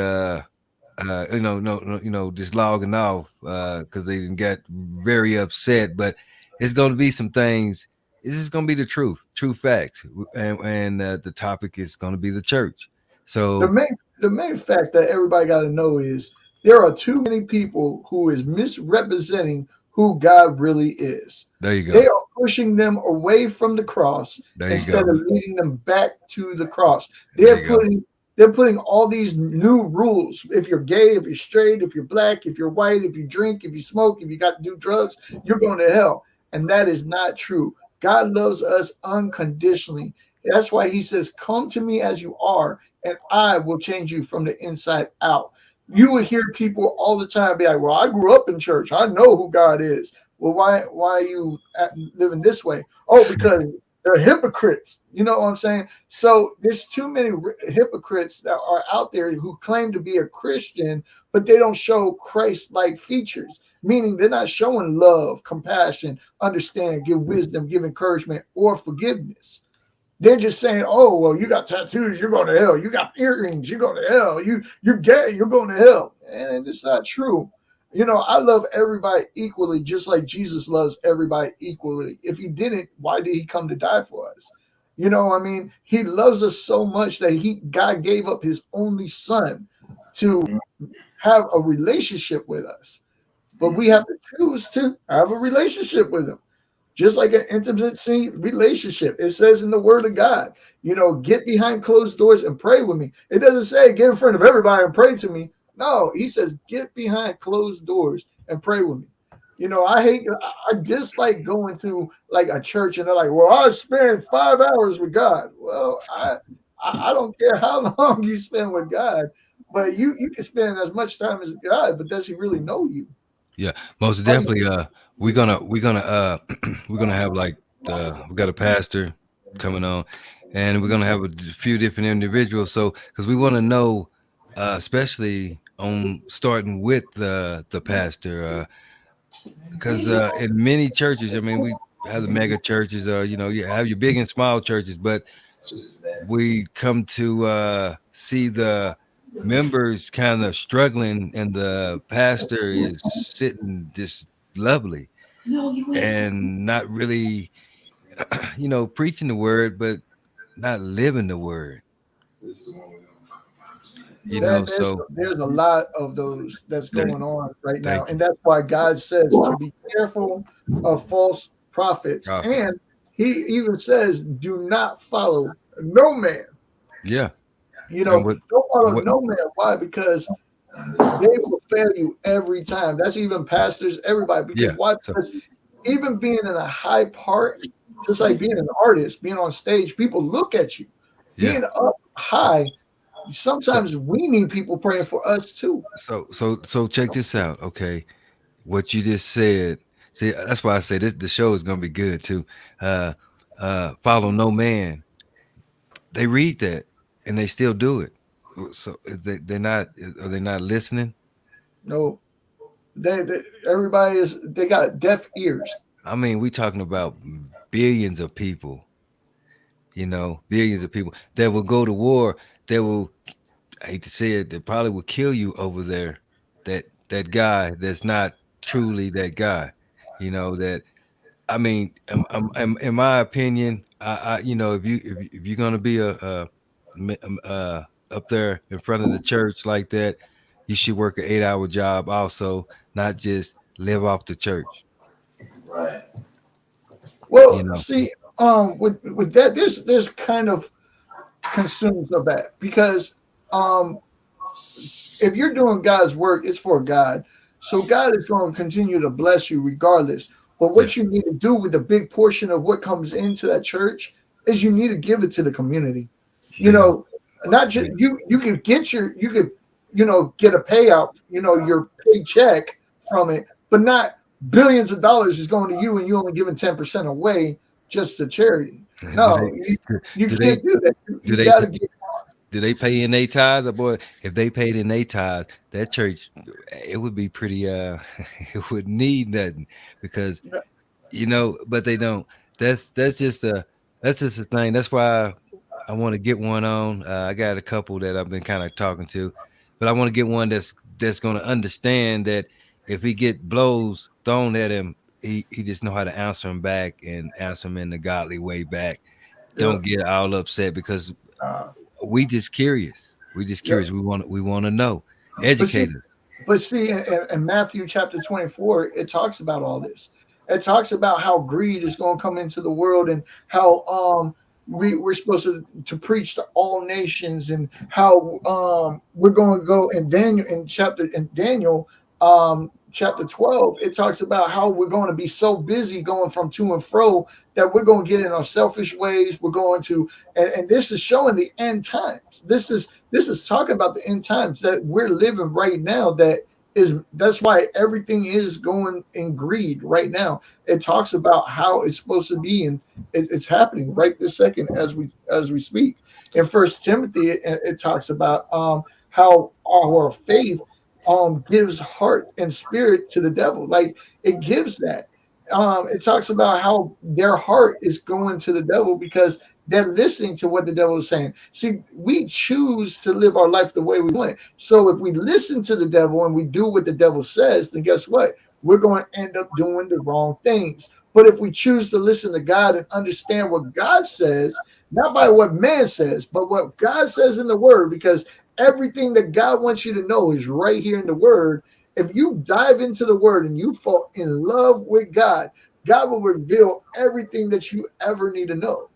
[SPEAKER 5] logging off because they didn't get very upset. But it's going to be some things. This is going to be the true facts, and the topic is going to be the church.
[SPEAKER 18] The
[SPEAKER 5] So
[SPEAKER 18] main fact that everybody got to know is there are too many people who is misrepresenting who God really is.
[SPEAKER 5] there you
[SPEAKER 18] They
[SPEAKER 5] go.
[SPEAKER 18] are pushing them away from the cross
[SPEAKER 5] There you
[SPEAKER 18] instead
[SPEAKER 5] go.
[SPEAKER 18] of leading them back to the cross.
[SPEAKER 5] There
[SPEAKER 18] They're
[SPEAKER 5] you go.
[SPEAKER 18] putting they're putting all these new rules. If you're gay, if you're straight, if you're black, if you're white, if you drink, if you smoke, if you got to do drugs, you're going to hell. And that is not true. God loves us unconditionally. That's why he says, "Come to me as you are, and I will change you from the inside out." You will hear people all the time be like, "Well, I grew up in church. I know who God is." Well, why are you living this way? Oh, because they're hypocrites. You know what I'm saying? So there's too many hypocrites that are out there who claim to be a Christian, but they don't show Christ-like features. Meaning they're not showing love, compassion, understand, give wisdom, give encouragement, or forgiveness. They're just saying, "Oh, well, you got tattoos, you're going to hell. You got earrings, you're going to hell. You're gay, you're going to hell." And it's not true. I love everybody equally, just like Jesus loves everybody equally. If he didn't, why did he come to die for us? I mean, he loves us so much that God gave up his only son to have a relationship with us. But we have to choose to have a relationship with him, just like an intimacy relationship. It says in the word of God, get behind closed doors and pray with me. It doesn't say get in front of everybody and pray to me. No, he says get behind closed doors and pray with me. I dislike going to like a church and they're like, "Well, I spend 5 hours with God." Well, I don't care how long you spend with God, but you can spend as much time as God, but does he really know you?
[SPEAKER 5] Yeah, most
[SPEAKER 18] Are you
[SPEAKER 5] definitely. We're gonna we're gonna have like we got a pastor coming on, and we're gonna have a few different individuals. So because we want to know, especially on starting with the pastor, because in many churches, I mean, we have the mega churches, you have your big and small churches, but we come to see the members kind of struggling and the pastor is sitting just lovely and not really preaching the word but not living the word.
[SPEAKER 18] That there's
[SPEAKER 5] So
[SPEAKER 18] there's a lot of those that's
[SPEAKER 5] there,
[SPEAKER 18] going on right now,
[SPEAKER 5] thank
[SPEAKER 18] and
[SPEAKER 5] you.
[SPEAKER 18] that's why God says to be careful of false prophets, and
[SPEAKER 5] Prophets.
[SPEAKER 18] He even says, "Do not follow no man."
[SPEAKER 5] Yeah.
[SPEAKER 18] Don't
[SPEAKER 5] and what
[SPEAKER 18] follow
[SPEAKER 5] and what
[SPEAKER 18] no man. Why? Because they will fail you every time. That's even pastors, everybody. Because
[SPEAKER 5] Yeah,
[SPEAKER 18] why?
[SPEAKER 5] so
[SPEAKER 18] Because even being in a high part, just like being an artist, being on stage, people look at you.
[SPEAKER 5] yeah
[SPEAKER 18] Being up high,
[SPEAKER 5] so
[SPEAKER 18] sometimes we need people praying for us too.
[SPEAKER 5] so check this out. Okay, what you just said. See, that's why I say this. The show is gonna be good too. Uh, follow no man. They read that and they still do it. So they're not. Are they not listening?
[SPEAKER 18] No, Everybody they got deaf ears.
[SPEAKER 5] I mean, we talking about billions of people, billions of people that will go to war, that will, I hate to say it, that probably will kill you over there. That guy that's not truly that guy, that I mean, in my opinion, if you're gonna be up there in front of the church like that, you should work an 8-hour job also, not just live off the church.
[SPEAKER 13] Right.
[SPEAKER 18] Well,
[SPEAKER 5] You know,
[SPEAKER 18] see, with that, there's kind of concerns of that because um if you're doing God's work, it's for God. So God is going to continue to bless you regardless. But
[SPEAKER 5] yeah,
[SPEAKER 18] what you need to do with the big portion of what comes into that church is you need to give it to the community. You
[SPEAKER 5] yeah,
[SPEAKER 18] know, not just you could get get a payout, your paycheck from it, but not billions of dollars is going to you and you only giving 10% away just to charity.
[SPEAKER 5] do
[SPEAKER 18] No,
[SPEAKER 5] they
[SPEAKER 18] you
[SPEAKER 5] do they
[SPEAKER 18] can't do that.
[SPEAKER 5] do
[SPEAKER 18] You
[SPEAKER 5] they
[SPEAKER 18] got to get
[SPEAKER 5] do they pay in their tithes? Or boy, if they paid in their tithes, that church, it would be pretty. It would need nothing because but they don't. That's just a thing. That's why I want to get one on. I got a couple that I've been kind of talking to, but I want to get one that's going to understand that if he get blows thrown at him, he just know how to answer them back and answer them in the godly way back.
[SPEAKER 18] yeah.
[SPEAKER 5] Don't get all upset because
[SPEAKER 18] Uh,
[SPEAKER 5] we just curious. We just
[SPEAKER 18] yeah.
[SPEAKER 5] curious. We want to know.
[SPEAKER 18] But see,
[SPEAKER 5] Educate us.
[SPEAKER 18] in Matthew chapter 24, it talks about all this. It talks about how greed is going to come into the world and how we're supposed to preach to all nations and how we're going to go in Daniel chapter 12, it talks about how we're going to be so busy going from to and fro that we're going to get in our selfish ways. We're going to and this is showing the end times. This is talking about the end times that we're living right now. That's why everything is going in greed right now. It talks about how it's supposed to be, and it's happening right this second as we speak. In First Timothy, it talks about how our faith gives heart and spirit to the devil. Like it gives that. It talks about how their heart is going to the devil because they're listening to what the devil is saying. See, we choose to live our life the way we want. So if we listen to the devil and we do what the devil says, then guess what? We're going to end up doing the wrong things. But if we choose to listen to God and understand what God says, not by what man says, but what God says in the word, because everything that God wants you to know is right here in the word. If you dive into the word and you fall in love with God, God will reveal everything that you ever need to know.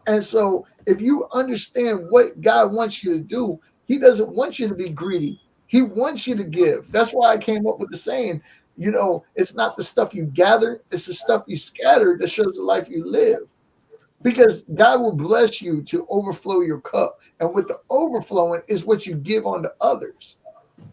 [SPEAKER 18] And so if you understand what God wants you to do, he doesn't want you to be greedy. He wants you to give. That's why I came up with the saying, it's not the stuff you gather, it's the stuff you scatter that shows the life you live. Because God will bless you to overflow your cup. And with the overflowing is what you give unto others.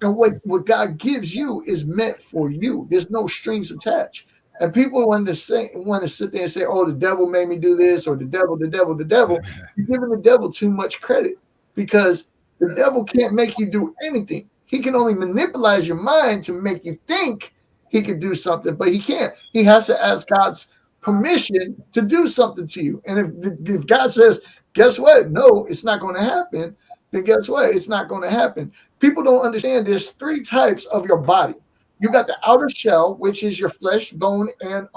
[SPEAKER 18] And what God gives you is meant for you. There's no strings attached. And people want to sit there and say, "Oh, the devil made me do this," or the devil, the devil. You're giving the devil too much credit because the devil can't make you do anything. He can only manipulate your mind to make you think he could do something, but he can't. He has to ask God's permission to do something to you. And if God says, "Guess what? No, it's not going to happen," then guess what? It's not going to happen. People don't understand there's three types of your body. You got the outer shell, which is your flesh, bone, and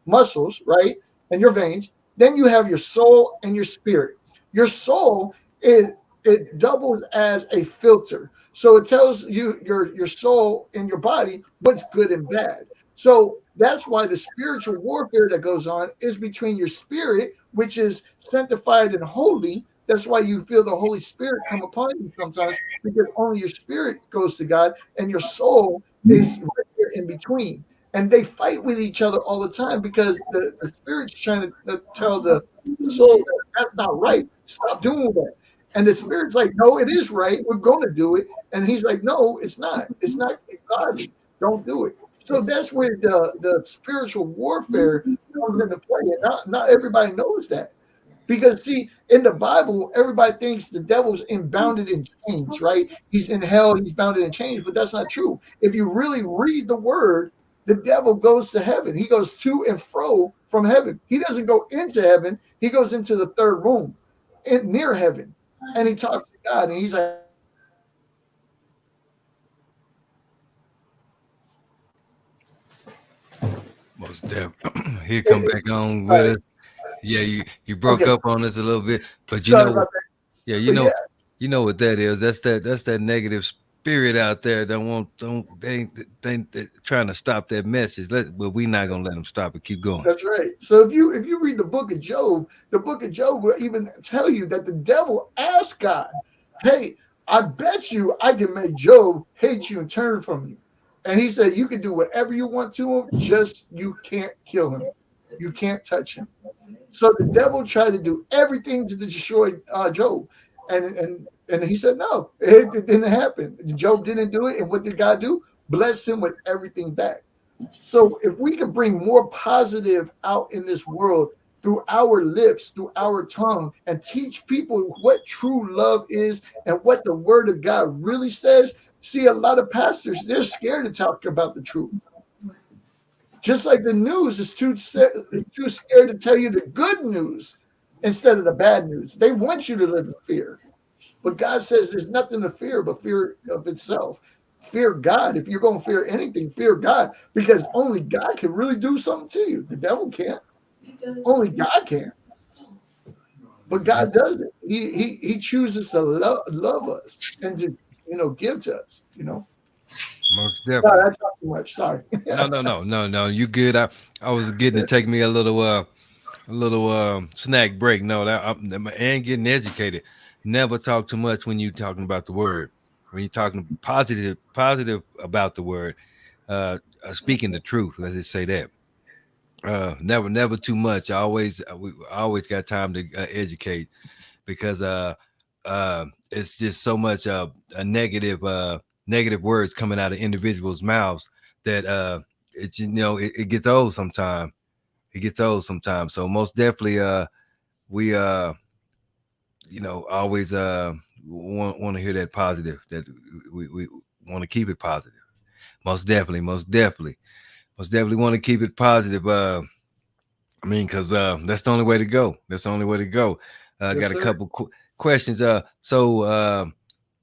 [SPEAKER 18] muscles, right? And your veins. Then you have your soul and your spirit. Your soul it doubles as a filter. So it tells you your soul and your body what's good and bad. So that's why the spiritual warfare that goes on is between your spirit, which is sanctified and holy. That's why you feel the Holy Spirit come upon you sometimes, because only your spirit goes to God and your soul is right there in between. And they fight with each other all the time because the spirit's trying to tell the soul that that's not right. Stop doing that. And the spirit's like, no, it is right. We're going to do it. And he's like, no, it's not. It's not godly. Don't do it. So that's where the spiritual warfare comes into play. And not everybody knows that. Because see, in the Bible, everybody thinks the devil's bounded in chains, right? He's in hell, he's bounded in chains, but that's not true. If you really read the word, the devil goes to heaven. He goes to and fro from heaven. He doesn't go into heaven, he goes into the third room near heaven. And he talks to God and he's like,
[SPEAKER 5] Most definitely. He'll come back on with us. Yeah, you broke
[SPEAKER 18] okay,
[SPEAKER 5] up on us a little bit, but you
[SPEAKER 18] sorry
[SPEAKER 5] know,
[SPEAKER 18] about that.
[SPEAKER 5] yeah,
[SPEAKER 18] But yeah,
[SPEAKER 5] you know what that is. That's that negative spirit out there. Don't they trying to stop that message. But we not gonna let them stop it. Keep going.
[SPEAKER 18] that's right. So if you read the book of Job, the book of Job will even tell you that the devil asked God, "Hey, I bet you I can make Job hate you and turn from you." And he said, "You can do whatever you want to him, just you can't kill him. You can't touch him." So the devil tried to do everything to destroy Job, and he said no, it didn't happen. Job didn't do it, and what did God do? Bless him with everything back. So if we could bring more positive out in this world through our lips, through our tongue, and teach people what true love is and what the word of God really says. See, a lot of pastors, they're scared to talk about the truth. Just like the news is too scared to tell you the good news instead of the bad news. They want you to live in fear. But God says there's nothing to fear but fear of itself. Fear God. If you're going to fear anything, fear God, because only God can really do something to you. The devil can't. Only God can. But God does it. He chooses to love us and to give to us.
[SPEAKER 5] Most
[SPEAKER 18] Sorry,
[SPEAKER 5] definitely.
[SPEAKER 18] I talked too much. Sorry.
[SPEAKER 5] No. You good? I was getting to take me a little snack break. No, and getting educated. Never talk too much when you talking about the word. When you're talking positive about the word, speaking the truth. Let's just say that. Never too much. I always got time to educate because it's just so much a negative words coming out of individuals' mouths that it's it gets old sometimes. It gets old sometimes. So most definitely, we always want to hear that positive. That we want to keep it positive. Most definitely want to keep it positive. I mean, because that's the only way to go. That's the only way to go.
[SPEAKER 18] Yes,
[SPEAKER 5] Got a
[SPEAKER 18] sir.
[SPEAKER 5] couple questions.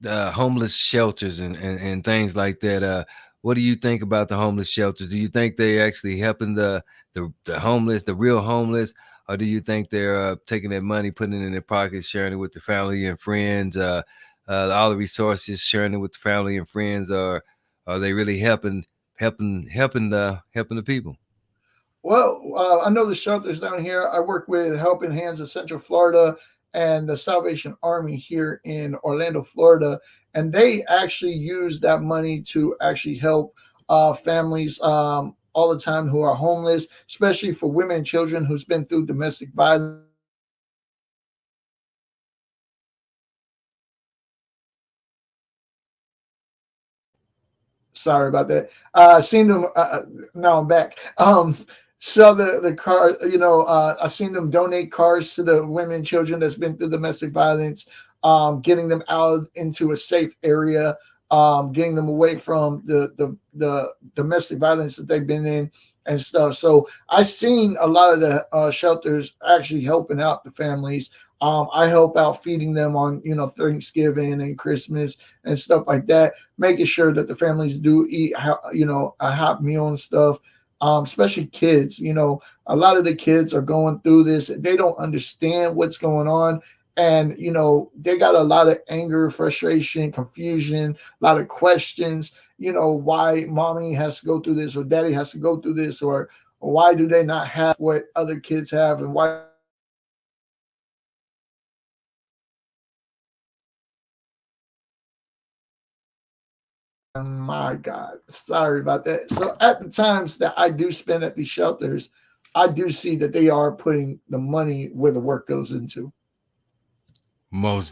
[SPEAKER 5] The homeless shelters and things like that. What do you think about the homeless shelters? Do you think they actually helping the homeless, the real homeless, or do you think they're taking that money, putting it in their pockets, sharing it with the family and friends, all the resources, sharing it with the family and friends, or are they really helping the people?
[SPEAKER 18] Well, I know the shelters down here. I work with Helping Hands of Central Florida and the Salvation Army here in Orlando, Florida, and they actually use that money to actually help families all the time who are homeless, especially for women and children who's been through domestic violence. Sorry about that. Seen them. Now I'm back. So the car, I've seen them donate cars to the women and children that's been through domestic violence, getting them out into a safe area, getting them away from the domestic violence that they've been in and stuff. So I've seen a lot of the shelters actually helping out the families. I help out feeding them on Thanksgiving and Christmas and stuff like that, making sure that the families do eat a hot meal and stuff. Especially kids, a lot of the kids are going through this. They don't understand what's going on. And they got a lot of anger, frustration, confusion, a lot of questions, why mommy has to go through this or daddy has to go through this, or why do they not have what other kids have, and why. My God, sorry about that. So at the times that I do spend at these shelters, I do see that they are putting the money where the work goes into.
[SPEAKER 5] Well,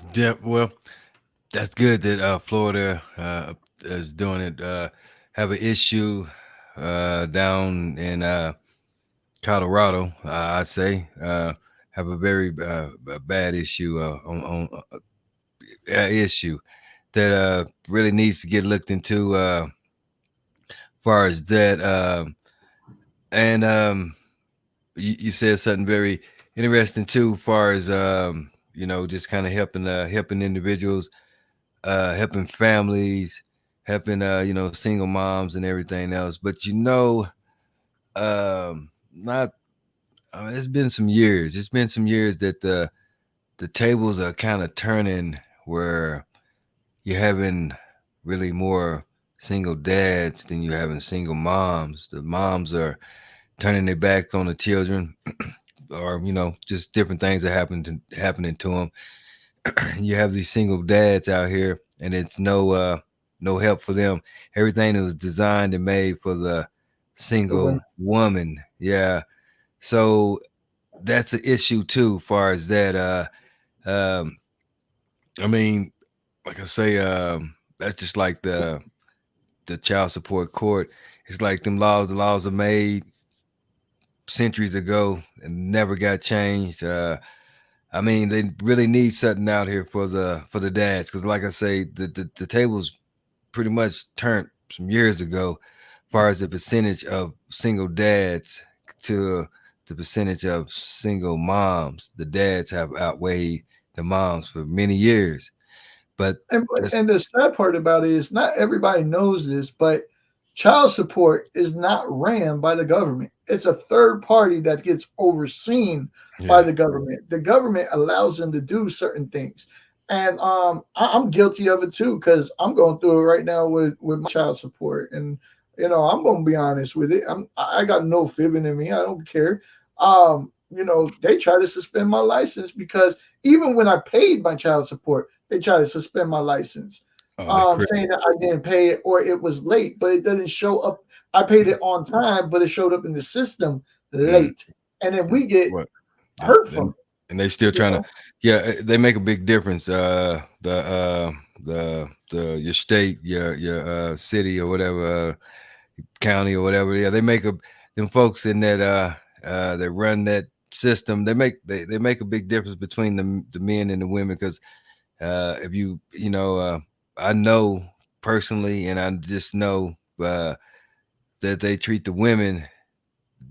[SPEAKER 5] that's good that Florida is doing it. Have an issue down in Colorado, I'd say. have a very bad issue issue that really needs to get looked into. Far as that, and you said something very interesting too, far as just kind of helping individuals, helping families, helping single moms and everything else. But not it's been some years. It's been some years that the tables are kind of turning where you're having really more single dads than you're having single moms. The moms are turning their back on the children, or just different things are happening to them. You have these single dads out here, and it's no help for them. Everything that was designed and made for the
[SPEAKER 18] The
[SPEAKER 5] single
[SPEAKER 18] women.
[SPEAKER 5] woman. Yeah. So that's an issue too, far as that. Um, I mean, like I say, that's just like the child support court. It's like the laws are made centuries ago and never got changed. I mean, they really need something out here for the dads, because, like I say, the tables pretty much turned some years ago, as far as the percentage of single dads to the percentage of single moms. The dads have outweighed the moms for many years, but that's
[SPEAKER 18] And the sad part about it is not everybody knows this, but child support is not ran by the government. It's a third party that gets overseen by
[SPEAKER 5] yeah.
[SPEAKER 18] the government. The government allows them to do certain things. And I'm guilty of it too, because I'm going through it right now with my child support. And I'm gonna be honest with it. I got no fibbing in me. I don't care. They try to suspend my license because even when I paid my child support, they try to suspend my license,
[SPEAKER 5] Oh, they crazy.
[SPEAKER 18] saying that I didn't pay it or it was late, but it doesn't show up. I paid it on time, but it showed up in the system
[SPEAKER 5] Mm.
[SPEAKER 18] late, and then we get
[SPEAKER 5] What?
[SPEAKER 18] hurt
[SPEAKER 5] And
[SPEAKER 18] from
[SPEAKER 5] and they still
[SPEAKER 18] it.
[SPEAKER 5] trying to, yeah, they make a big difference. The your state, your city or whatever, county or whatever. Yeah, they make them folks in that run that system. They make a big difference between the men and the women, because if I know personally, and I just know that they treat the women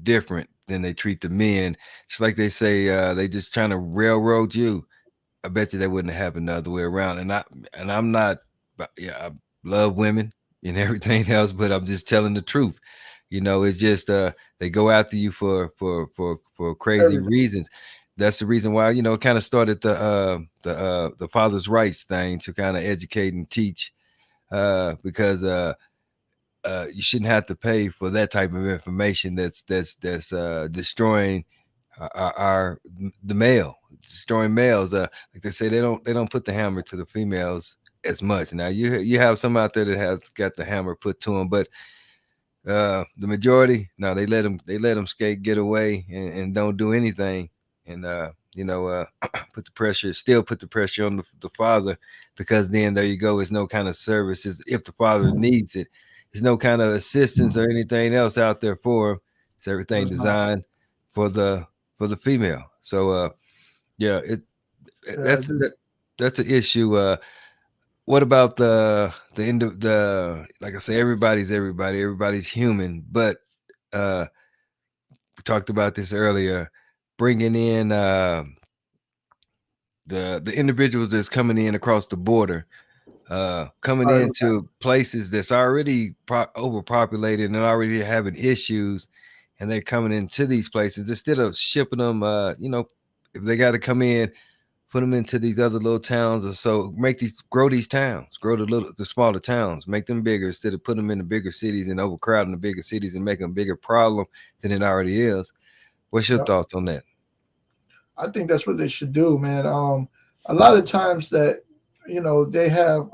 [SPEAKER 5] different than they treat the men. It's like they say, they just trying to railroad you. I bet you that wouldn't have happened the other way around. I'm not, but yeah, I love women and everything else, but I'm just telling the truth. It's just they go after you for crazy
[SPEAKER 18] Everything.
[SPEAKER 5] reasons. That's the reason why it kind of started the father's rights thing, to kind of educate and teach, because you shouldn't have to pay for that type of information that's destroying our the male, destroying males. Like they say, they don't put the hammer to the females as much. Now you have some out there that has got the hammer put to them, but the majority, no, they let them skate, get away, and don't do anything, and put the pressure on the father, because then there you go, it's no kind of services if the father needs it. There's no kind of assistance or anything else out there for him. It's everything
[SPEAKER 18] Was not.
[SPEAKER 5] designed for the female. So yeah,
[SPEAKER 18] Yeah,
[SPEAKER 5] that's that's an issue. What about the end of the, like I say, everybody's human, but we talked about this earlier, bringing in the individuals that's coming in across the border, coming
[SPEAKER 18] All right.
[SPEAKER 5] into places that's already overpopulated and already having issues, and they're coming into these places instead of shipping them. If they got to come in, put them into these other little towns, or so, grow these towns, grow the smaller towns, make them bigger, instead of putting them in the bigger cities and overcrowding the bigger cities and making a bigger problem than it already is. What's your
[SPEAKER 18] Yeah.
[SPEAKER 5] thoughts on that?
[SPEAKER 18] I think that's what they should do, man. A lot of times that they have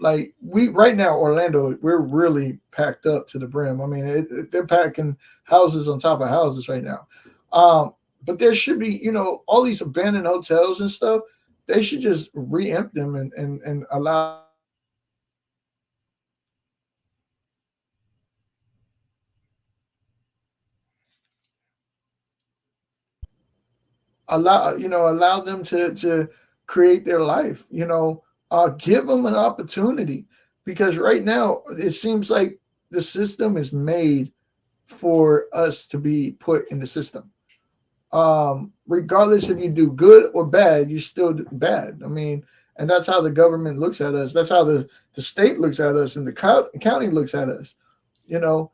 [SPEAKER 18] like we right now Orlando, we're really packed up to the brim. I mean, they're packing houses on top of houses right now. But there should be, all these abandoned hotels and stuff. They should just re-empt them and allow. allow them to create their life. Give them an opportunity, because right now it seems like the system is made for us to be put in the system. Regardless if you do good or bad, you still do bad. I mean, and that's how the government looks at us. That's how the state looks at us, and the county looks at us. You know,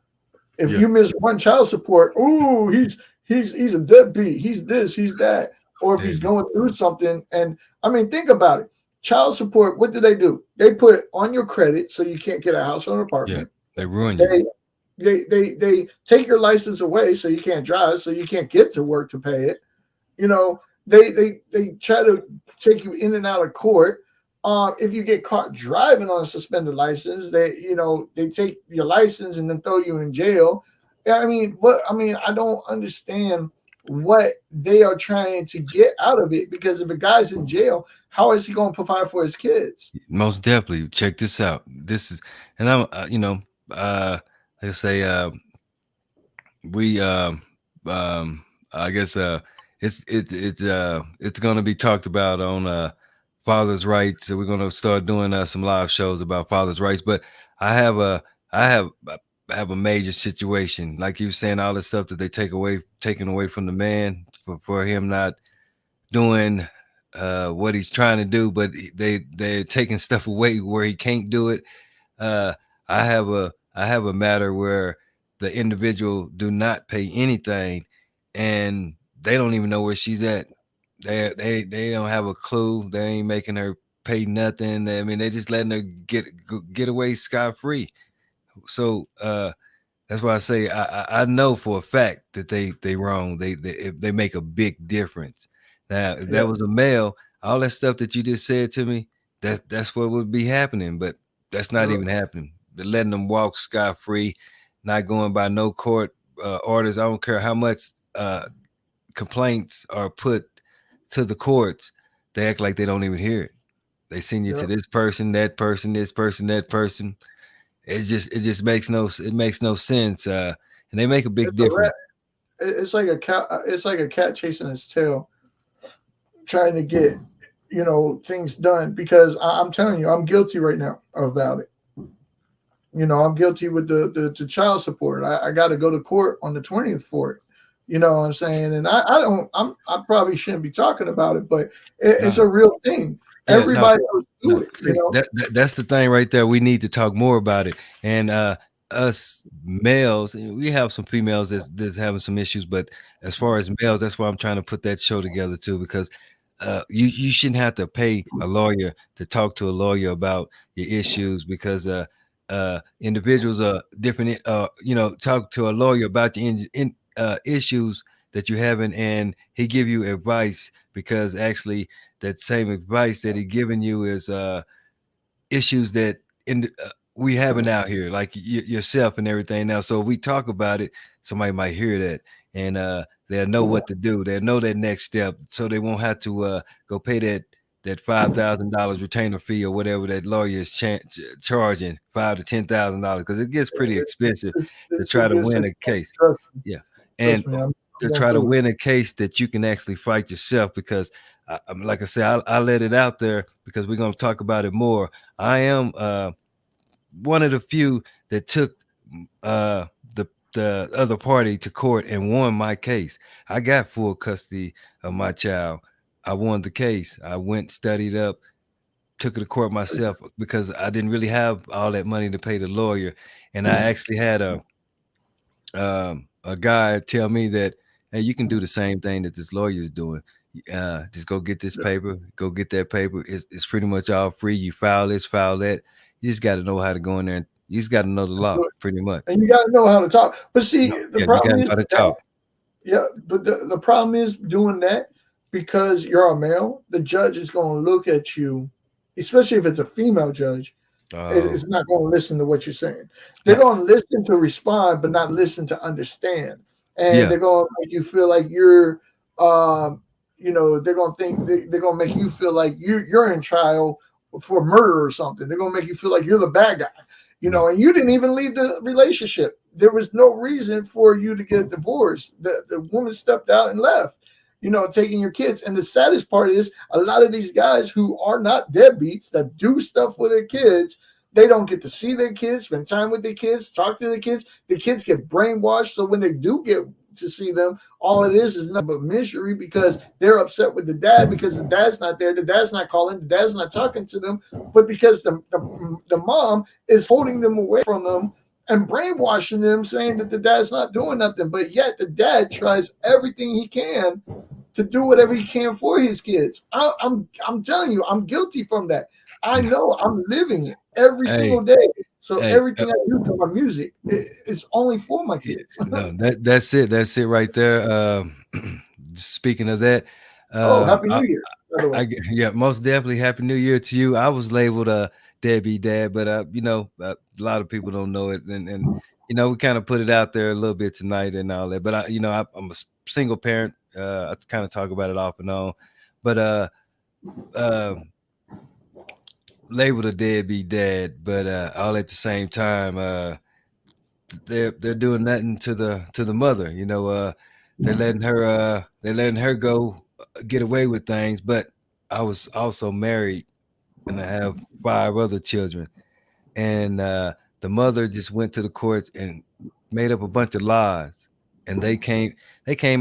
[SPEAKER 18] if
[SPEAKER 5] Yeah.
[SPEAKER 18] you miss one child support, ooh, he's a deadbeat. He's this, he's that. Or if he's going through something, and I mean, think about it. Child support. What do? They put on your credit so you can't get a house or an
[SPEAKER 5] Yeah.
[SPEAKER 18] apartment.
[SPEAKER 5] They ruin you.
[SPEAKER 18] They take your license away so you can't drive, so you can't get to work to pay it. They try to take you in and out of court. If you get caught driving on a suspended license, they take your license and then throw you in jail. I don't understand what they are trying to get out of it, because if a guy's in jail, how is he going to provide for his kids?
[SPEAKER 5] Most definitely. Check this out. This is, and I'm, let's say, we, I guess, it's going to be talked about on fathers' rights. So we're going to start doing some live shows about fathers' rights. But I have a major situation, like you were saying, all the stuff that they taking away from the man for him not doing what he's trying to do, but they're taking stuff away where he can't do it. I have a matter where the individual do not pay anything, and they don't even know where she's at. They don't have a clue. They ain't making her pay nothing. I mean, they just letting her get away scot free. So that's why I say I know for a fact that they wrong. They make a big difference. Now, if that was a male, all that stuff that you just said to me, that's what would be happening. But that's not even happening. They're letting them walk scot free, not going by no court orders. I don't care how much complaints are put to the courts. They act like they don't even hear it. They send you to this person, that person, this person, that person. It just makes no sense. And they make a big difference.
[SPEAKER 18] It's like a cat. It's like a cat chasing its tail, trying to get things done. Because I'm telling you, I'm guilty right now about it. I'm guilty with the child support. I got to go to court on the 20th for it. You know what I'm saying? And I probably shouldn't be talking about it, but it's a real thing.
[SPEAKER 5] Yeah,
[SPEAKER 18] Everybody goes through it.
[SPEAKER 5] See, that's the thing right there. We need to talk more about it. And us males, we have some females that's having some issues, but as far as males, that's why I'm trying to put that show together too, because you shouldn't have to pay a lawyer to talk to a lawyer about your issues, because individuals are different. Talk to a lawyer about your issues that you're having, and he give you advice, because actually that same advice that he giving you is issues that we having out here, like yourself and everything now. So if we talk about it, somebody might hear that, and they'll know what to do. They'll know that next step, so they won't have to go pay that $5,000 retainer fee or whatever that lawyer is charging, $5,000 to $10,000, because it gets pretty expensive to try to win a case. Yeah, and to try to win a case that you can actually fight yourself, because like I said, I let it out there because we're going to talk about it more. I am one of the few that took the other party to court and won my case. I got full custody of my child. I won the case. I went, studied up, took it to court myself, because I didn't really have all that money to pay the lawyer. And I actually had a guy tell me that, hey, you can do the same thing that this lawyer is doing. Just go get this paper, go get that paper. It's pretty much all free. You file this, file that. You just got to know how to go in there, and you just got to know the law, pretty much.
[SPEAKER 18] And you got to know how to talk. But see, the problem is,
[SPEAKER 5] talk.
[SPEAKER 18] Yeah, but the problem is doing that, because you're a male. The judge is going to look at you, especially if it's a female judge. It's not going to listen to what you're saying. They're going to listen to respond, but not listen to understand. And they're going to make you feel like you're, they're going to think they're going to make you feel like you're in trial for murder or something. They're going to make you feel like you're the bad guy, and you didn't even leave the relationship. There was no reason for you to get divorced. The woman stepped out and left. taking your kids. And the saddest part is a lot of these guys who are not deadbeats that do stuff for their kids, they don't get to see their kids, spend time with their kids, talk to their kids. The kids get brainwashed. So when they do get to see them, all it is nothing but misery because they're upset with the dad because the dad's not there, the dad's not calling, the dad's not talking to them, but because the mom is holding them away from them and brainwashing them, saying that the dad's not doing nothing. But yet the dad tries everything he can to do whatever he can for his kids. I'm telling you, I'm guilty from that. I know I'm living it every single
[SPEAKER 5] Hey,
[SPEAKER 18] day. So
[SPEAKER 5] hey,
[SPEAKER 18] everything I do to my music, it's only for my kids.
[SPEAKER 5] no, that's it right there. Speaking of that,
[SPEAKER 18] Oh,
[SPEAKER 5] um,
[SPEAKER 18] Happy
[SPEAKER 5] I,
[SPEAKER 18] New Year, by the way.
[SPEAKER 5] yeah, most definitely Happy New Year to you. I was labeled a deadbeat dad, but a lot of people don't know it, and we kind of put it out there a little bit tonight and all that. But I'm a single parent. I kind of talk about it off and on, but um labeled a deadbeat dad, but all at the same time, they're doing nothing to the mother. They're letting her go get away with things. But I was also married, and I have 5 other children, and the mother just went to the courts and made up a bunch of lies, and they came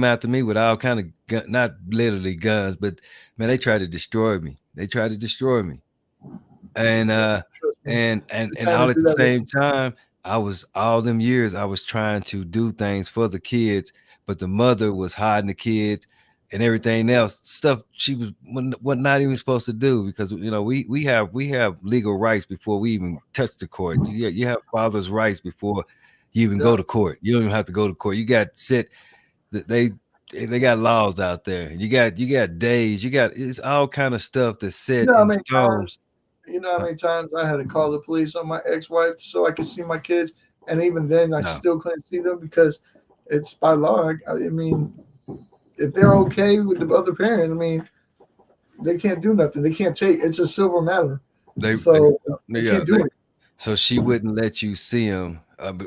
[SPEAKER 5] after me with all kind of not literally guns, but man, they tried to destroy me. They tried to destroy me, and
[SPEAKER 18] Trust me.
[SPEAKER 5] and
[SPEAKER 18] Trying to
[SPEAKER 5] all at
[SPEAKER 18] do
[SPEAKER 5] the
[SPEAKER 18] that.
[SPEAKER 5] same time, I was all them years I was trying to do things for the kids, but the mother was hiding the kids and everything else stuff she was not even supposed to do, because we have legal rights before we even touch the court. You have father's rights before you even go
[SPEAKER 18] Yeah.
[SPEAKER 5] to court. You don't even have to go to court. You got sit that they got laws out there. You got days. It's all kind of stuff that's
[SPEAKER 18] You
[SPEAKER 5] set
[SPEAKER 18] know how
[SPEAKER 5] in
[SPEAKER 18] many
[SPEAKER 5] stone.
[SPEAKER 18] times I had to call the police on my ex-wife so I could see my kids, and even then I
[SPEAKER 5] No,
[SPEAKER 18] still couldn't see them because it's by law. I mean, if they're okay with the other parent, I mean, they can't do nothing. They can't take. It's a civil matter,
[SPEAKER 5] they
[SPEAKER 18] so they
[SPEAKER 5] yeah,
[SPEAKER 18] can't do it.
[SPEAKER 5] so she wouldn't let you see them,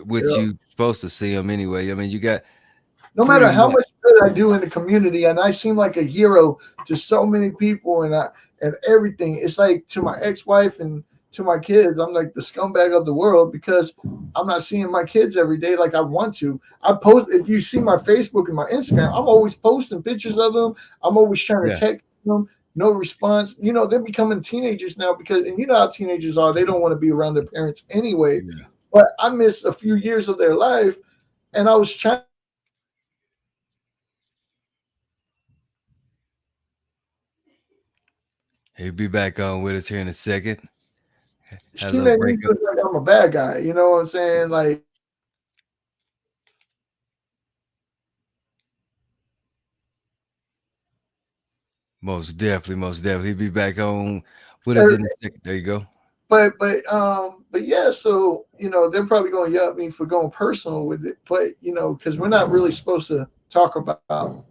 [SPEAKER 5] which
[SPEAKER 18] Yeah.
[SPEAKER 5] you supposed to see them anyway. I mean, you got
[SPEAKER 18] No matter
[SPEAKER 5] pretty
[SPEAKER 18] how
[SPEAKER 5] much.
[SPEAKER 18] much good I do in the community, and I seem like a hero to so many people, and everything. It's like to my ex-wife and to my kids, I'm like the scumbag of the world because I'm not seeing my kids every day like I want to. I post if you see my Facebook and my Instagram, I'm always posting pictures of them. I'm always trying to
[SPEAKER 5] Yeah,
[SPEAKER 18] text them. No response. They're becoming teenagers now because, and you know how teenagers are. They don't want to be around their parents anyway.
[SPEAKER 5] yeah.
[SPEAKER 18] But I missed a few years of their life, and I was trying.
[SPEAKER 5] He'll be back on with us here in a second. Had a
[SPEAKER 18] She
[SPEAKER 5] little
[SPEAKER 18] made me
[SPEAKER 5] breakup.
[SPEAKER 18] look like I'm a bad guy. You know what I'm saying? Like,
[SPEAKER 5] Most definitely, most definitely. He'll be back on with us
[SPEAKER 18] er,
[SPEAKER 5] in a second. There you go.
[SPEAKER 18] but yeah. So they're probably going to yell at me for going personal with it. But because we're not really supposed to talk about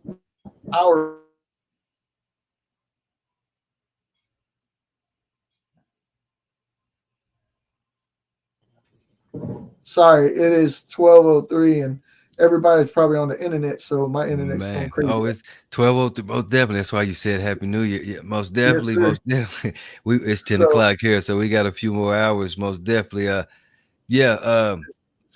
[SPEAKER 18] our. Sorry, it is 12:03, and everybody's probably on the internet, so my internet's going
[SPEAKER 5] Man,
[SPEAKER 18] crazy.
[SPEAKER 5] oh, it's 12:03. Most definitely. That's why you said Happy New Year. Yeah, most
[SPEAKER 18] Yes,
[SPEAKER 5] definitely,
[SPEAKER 18] sir.
[SPEAKER 5] most definitely. It's 10
[SPEAKER 18] So
[SPEAKER 5] o'clock here, so we got a few more hours. Most definitely. Yeah.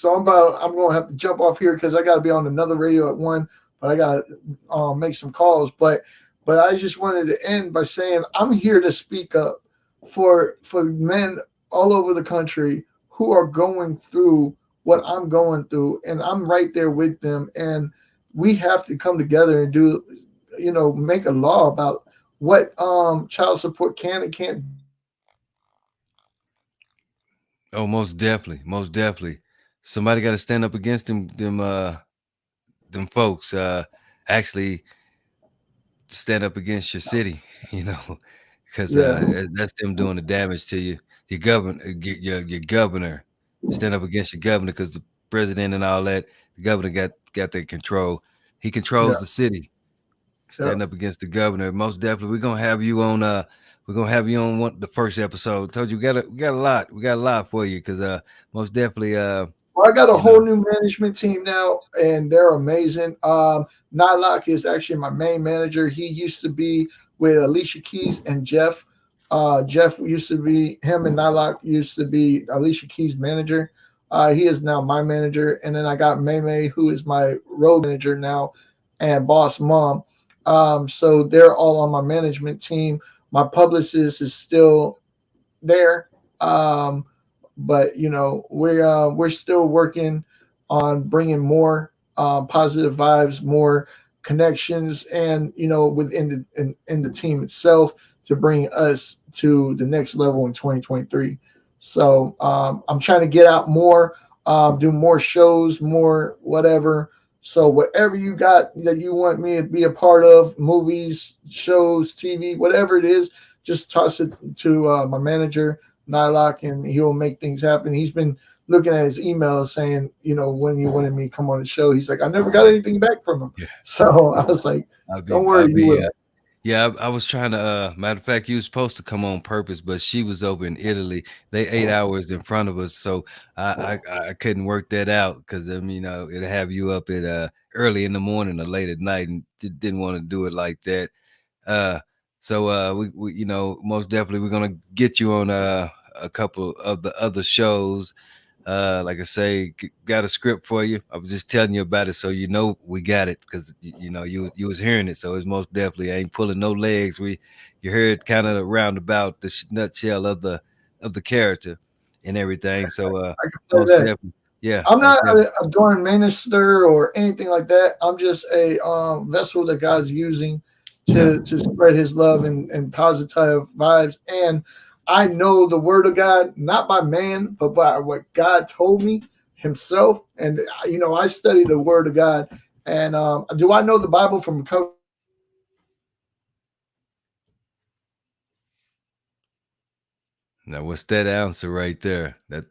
[SPEAKER 18] I'm gonna have to jump off here because I got to be on another radio at 1, but I got to make some calls. But I just wanted to end by saying I'm here to speak up for men all over the country who are going through what I'm going through, and I'm right there with them. And we have to come together and do, make a law about what child support can and can't.
[SPEAKER 5] Oh, most definitely, most definitely. Somebody got to stand up against them folks. Actually stand up against your city, because
[SPEAKER 18] Yeah,
[SPEAKER 5] that's them doing the damage to you. Your governor, stand up against your governor, because the president and all that, the governor got that control. He
[SPEAKER 18] yeah,
[SPEAKER 5] controls the city.
[SPEAKER 18] yeah.
[SPEAKER 5] Stand up against the governor. Most definitely, we're gonna have you on. We're gonna have you on the first episode. Told you we got a lot. We got a lot for you, because most definitely.
[SPEAKER 18] Well, I got a
[SPEAKER 5] You
[SPEAKER 18] whole
[SPEAKER 5] know,
[SPEAKER 18] new management team now, and they're amazing. Nylock is actually my main manager. He used to be with Alicia Keys and Jeff. Jeff used to be him, and Nylock used to be Alicia Keys' manager. He is now my manager, and then I got May, who is my road manager now, and Boss Mom. So they're all on my management team. My publicist is still there. But we're still working on bringing more positive vibes, more connections, and within in the team itself to bring us to the next level in 2023. So I'm trying to get out more, do more shows, more whatever. So whatever you got that you want me to be a part of, movies, shows, TV, whatever it is, just toss it to my manager Nylock, and he will make things happen. He's been looking at his emails saying, when you wanted me to come on the show, he's like, I never got anything back from him.
[SPEAKER 5] yeah,
[SPEAKER 18] So I was like, don't
[SPEAKER 5] I'll
[SPEAKER 18] worry, you
[SPEAKER 5] be,
[SPEAKER 18] will.
[SPEAKER 5] yeah, I was trying to, matter of fact, you was supposed to come on purpose, but she was over in Italy. They 8 hours in front of us, so I couldn't work that out because I mean, it'll have you up at early in the morning or late at night, and didn't want to do it like that. Uh, so we most definitely we're gonna get you on a couple of the other shows. Like I say, got a script for you. I was just telling you about it, so we got it because you was hearing it. So it's most definitely ain't pulling no legs. You heard kind of roundabout the nutshell of the character and everything. So
[SPEAKER 18] I can say
[SPEAKER 5] most
[SPEAKER 18] that.
[SPEAKER 5] definitely, yeah,
[SPEAKER 18] I'm
[SPEAKER 5] most
[SPEAKER 18] not
[SPEAKER 5] definitely.
[SPEAKER 18] a adoring minister or anything like that. I'm just a vessel that God's using
[SPEAKER 5] Yeah.
[SPEAKER 18] to spread his love and positive vibes. And I know the word of God, not by man, but by what God told me himself. And, I study the word of God. And do I know the Bible from cover?
[SPEAKER 5] Now, what's that answer right there? That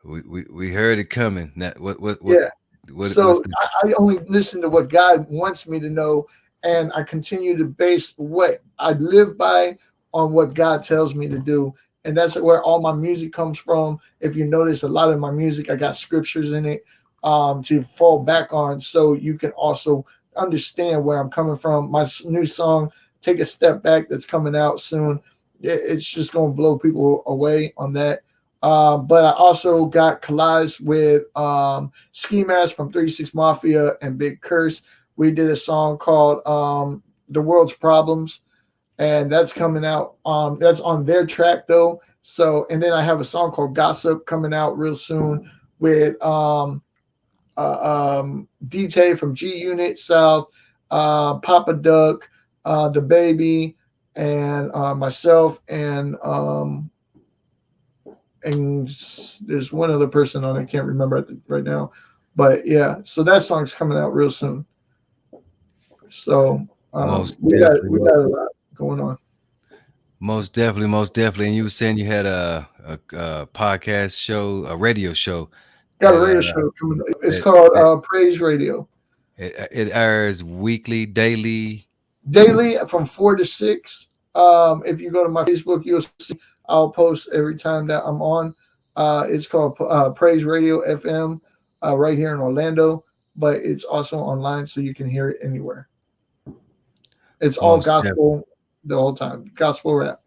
[SPEAKER 5] we heard it coming. That
[SPEAKER 18] Yeah.
[SPEAKER 5] what's
[SPEAKER 18] So
[SPEAKER 5] the
[SPEAKER 18] I only listen to what God wants me to know, and I continue to base what I live by on what God tells me to do. And that's where all my music comes from. If you notice, a lot of my music, I got scriptures in it to fall back on so you can also understand where I'm coming from. My new song, Take a Step Back, that's coming out soon. It's just going to blow people away on that. But I also got collabs with Ski Mask from 36 Mafia and Big Curse. We did a song called The World's Problems, and that's coming out. That's on their track though. So, and then I have a song called Gossip coming out real soon with DT from G Unit South, Papa Duck, the baby, and myself, and there's one other person on it. I can't remember right now, but yeah. So that song's coming out real soon. So
[SPEAKER 5] most
[SPEAKER 18] we got
[SPEAKER 5] definitely?
[SPEAKER 18] we got a lot going on.
[SPEAKER 5] Most definitely, most definitely. And you were saying you had a podcast show, a radio show
[SPEAKER 18] Got a
[SPEAKER 5] that
[SPEAKER 18] radio show coming. It's
[SPEAKER 5] that,
[SPEAKER 18] called
[SPEAKER 5] that
[SPEAKER 18] Praise Radio.
[SPEAKER 5] it airs weekly, daily.
[SPEAKER 18] Daily from 4 to 6. If you go to my Facebook, you'll see I'll post every time that I'm on. It's called Praise Radio FM right here in Orlando, but it's also online so you can hear it anywhere. It's all
[SPEAKER 5] Most definitely.
[SPEAKER 18] gospel the whole time, gospel rap.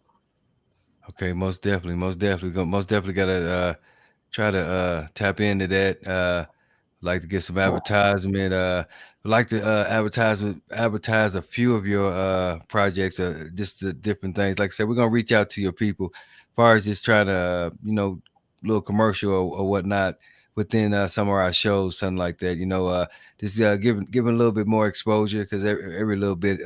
[SPEAKER 5] Okay, most definitely, most definitely gotta try to tap into that. Like to get some advertisement. Like to advertise a few of your projects, just the different things. Like I said, we're gonna reach out to your people, as far as just trying to little commercial or whatnot within some of our shows, something like that. Just giving a little bit more exposure because every little bit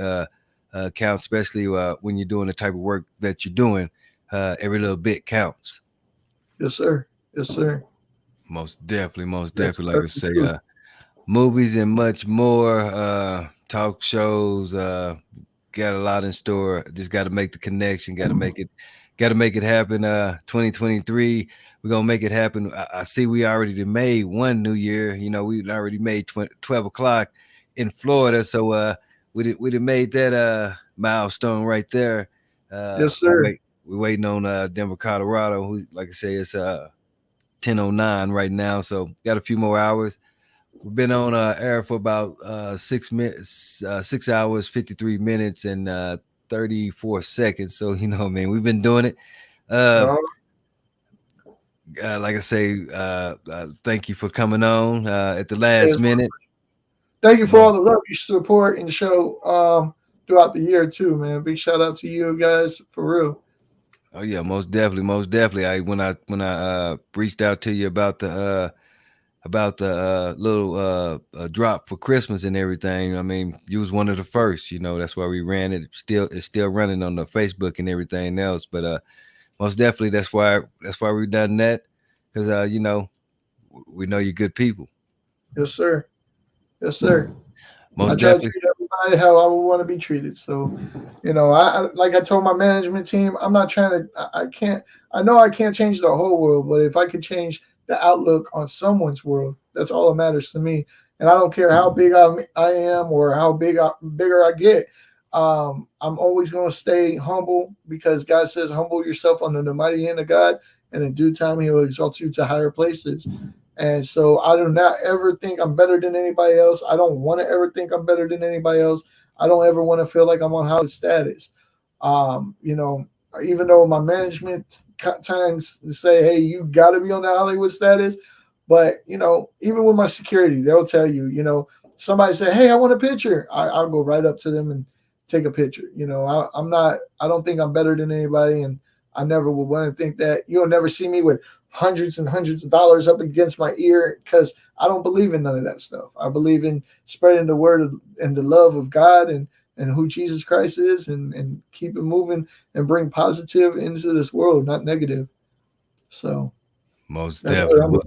[SPEAKER 5] counts, especially when you're doing the type of work that you're doing. Every little bit counts.
[SPEAKER 18] Yes, sir. Yes, sir.
[SPEAKER 5] Most
[SPEAKER 18] That's
[SPEAKER 5] definitely. Like I
[SPEAKER 18] that's the
[SPEAKER 5] say,
[SPEAKER 18] truth.
[SPEAKER 5] movies and much more. Talk shows. Got a lot in store. Just got to make the connection. Got to make it. Got to make it happen. 2023. We're gonna make it happen. I see we already done made one New Year. We already made 12 o'clock in Florida. So we done made that milestone right there.
[SPEAKER 18] Yes, sir.
[SPEAKER 5] We waiting on Denver, Colorado. Who, like I say, it's 10:09 right now, so got a few more hours. We've been on air for about 6 minutes, 6 hours, 53 minutes, and 34 seconds. So man, we've been doing it. Like I say, thank you for coming on at the last minute.
[SPEAKER 18] Thank you for all the love you support and show throughout the year too, man. Big shout out to you guys for real.
[SPEAKER 5] Oh yeah, most definitely, most definitely. When I reached out to you about the little drop for Christmas and everything. I mean, you was one of the first. That's why we ran it. It's still running on the Facebook and everything else. But most definitely, that's why we've done that, because we know you're good people.
[SPEAKER 18] Yes, sir. Yes, sir.
[SPEAKER 5] Most
[SPEAKER 18] I try to
[SPEAKER 5] definitely.
[SPEAKER 18] treat everybody how I would want to be treated. So, I like I told my management team, I'm not trying to. I can't. I know I can't change the whole world, but if I could change the outlook on someone's world, that's all that matters to me. And I don't care how big I am or how bigger I get. I'm always going to stay humble because God says, "Humble yourself under the mighty hand of God, and in due time He will exalt you to higher places." And so I do not ever think I'm better than anybody else. I don't want to ever think I'm better than anybody else. I don't ever want to feel like I'm on Hollywood status. Even though my management times say, hey, you got to be on the Hollywood status. But, even with my security, they'll tell you, somebody say, hey, I want a picture. I'll go right up to them and take a picture. I don't think I'm better than anybody. And I never would want to think that. You'll never see me with hundreds and hundreds of dollars up against my ear because I don't believe in none of that stuff. I believe in spreading the word and the love of God and who Jesus Christ is and keep it moving and bring positive into this world, not negative. So
[SPEAKER 5] most definitely.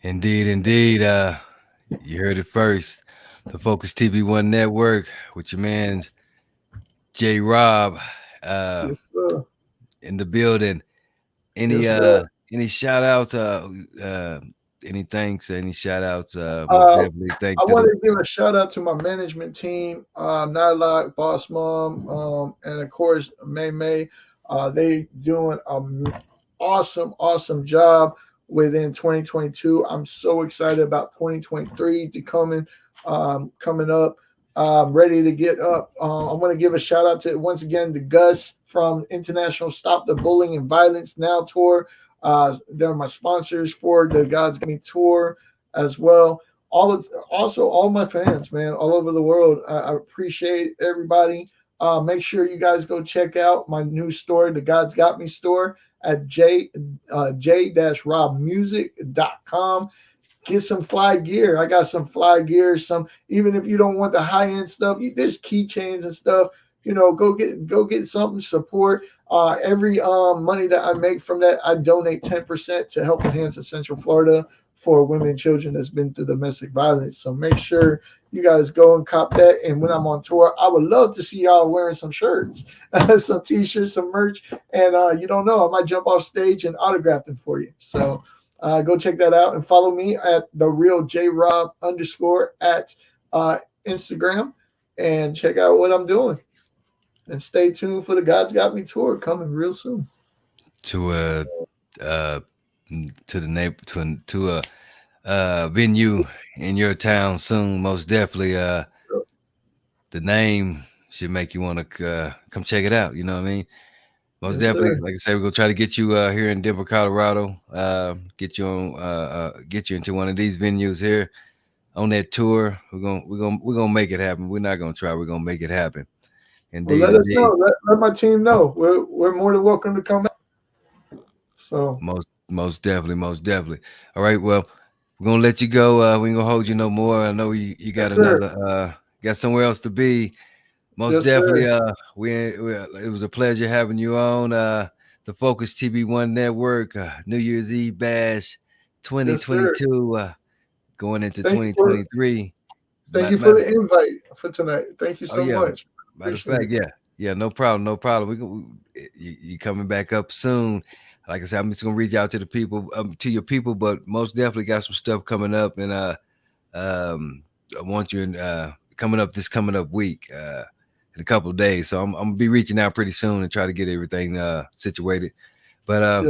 [SPEAKER 5] Indeed. You heard it first. The Focus TV One Network with your man's J Rob in the building. Any shout outs, any thanks, any shout outs, most definitely
[SPEAKER 18] I want to give a shout out to my management team, Nylock, Boss Mom, and of course May. They doing an awesome job within 2022. I'm so excited about 2023 to coming up. Ready to get up. I want to give a shout out to once again the Gus from International Stop the Bullying and Violence Now tour. They're my sponsors for the God's Got Me tour as well. All my fans, man, all over the world. I appreciate everybody. Make sure you guys go check out my new store, the God's Got Me store at j-robmusic.com. Get some fly gear. I got some fly gear. Even if you don't want the high end stuff, there's keychains and stuff. Go get something. Support. Every money that I make from that, I donate 10% to help enhance in Central Florida for women and children that's been through domestic violence. So make sure you guys go and cop that. And when I'm on tour, I would love to see y'all wearing some shirts, some t-shirts, some merch. And you don't know, I might jump off stage and autograph them for you. So go check that out and follow me at the real JRob _ at Instagram and check out what I'm doing. And stay tuned for the God's Got Me tour coming real soon.
[SPEAKER 5] To a venue in your town soon. Most definitely. The name should make you want to come check it out. You know what I mean? Most definitely. Sir. Like I said, we're gonna try to get you here in Denver, Colorado. Get you into one of these venues here on that tour. We're gonna make it happen. We're not gonna try. We're gonna make it happen. Indeed,
[SPEAKER 18] well, let us know. Let my team know. We're more than welcome to come out. So
[SPEAKER 5] most definitely. All right, well, we're gonna let you go. We ain't gonna hold you no more. I know you got another got somewhere else to be. Most definitely. It was a pleasure having you on the Focus TV One Network. New Year's Eve Bash 2022 going into 2023.
[SPEAKER 18] Thank you for the invite for tonight. Thank you so much.
[SPEAKER 5] Matter of fact, yeah, no problem. You coming back up soon. Like I said, I'm just gonna reach out to the people, to your people, but most definitely got some stuff coming up, and I want you coming up week, in a couple of days. So I'm gonna be reaching out pretty soon and try to get everything situated. But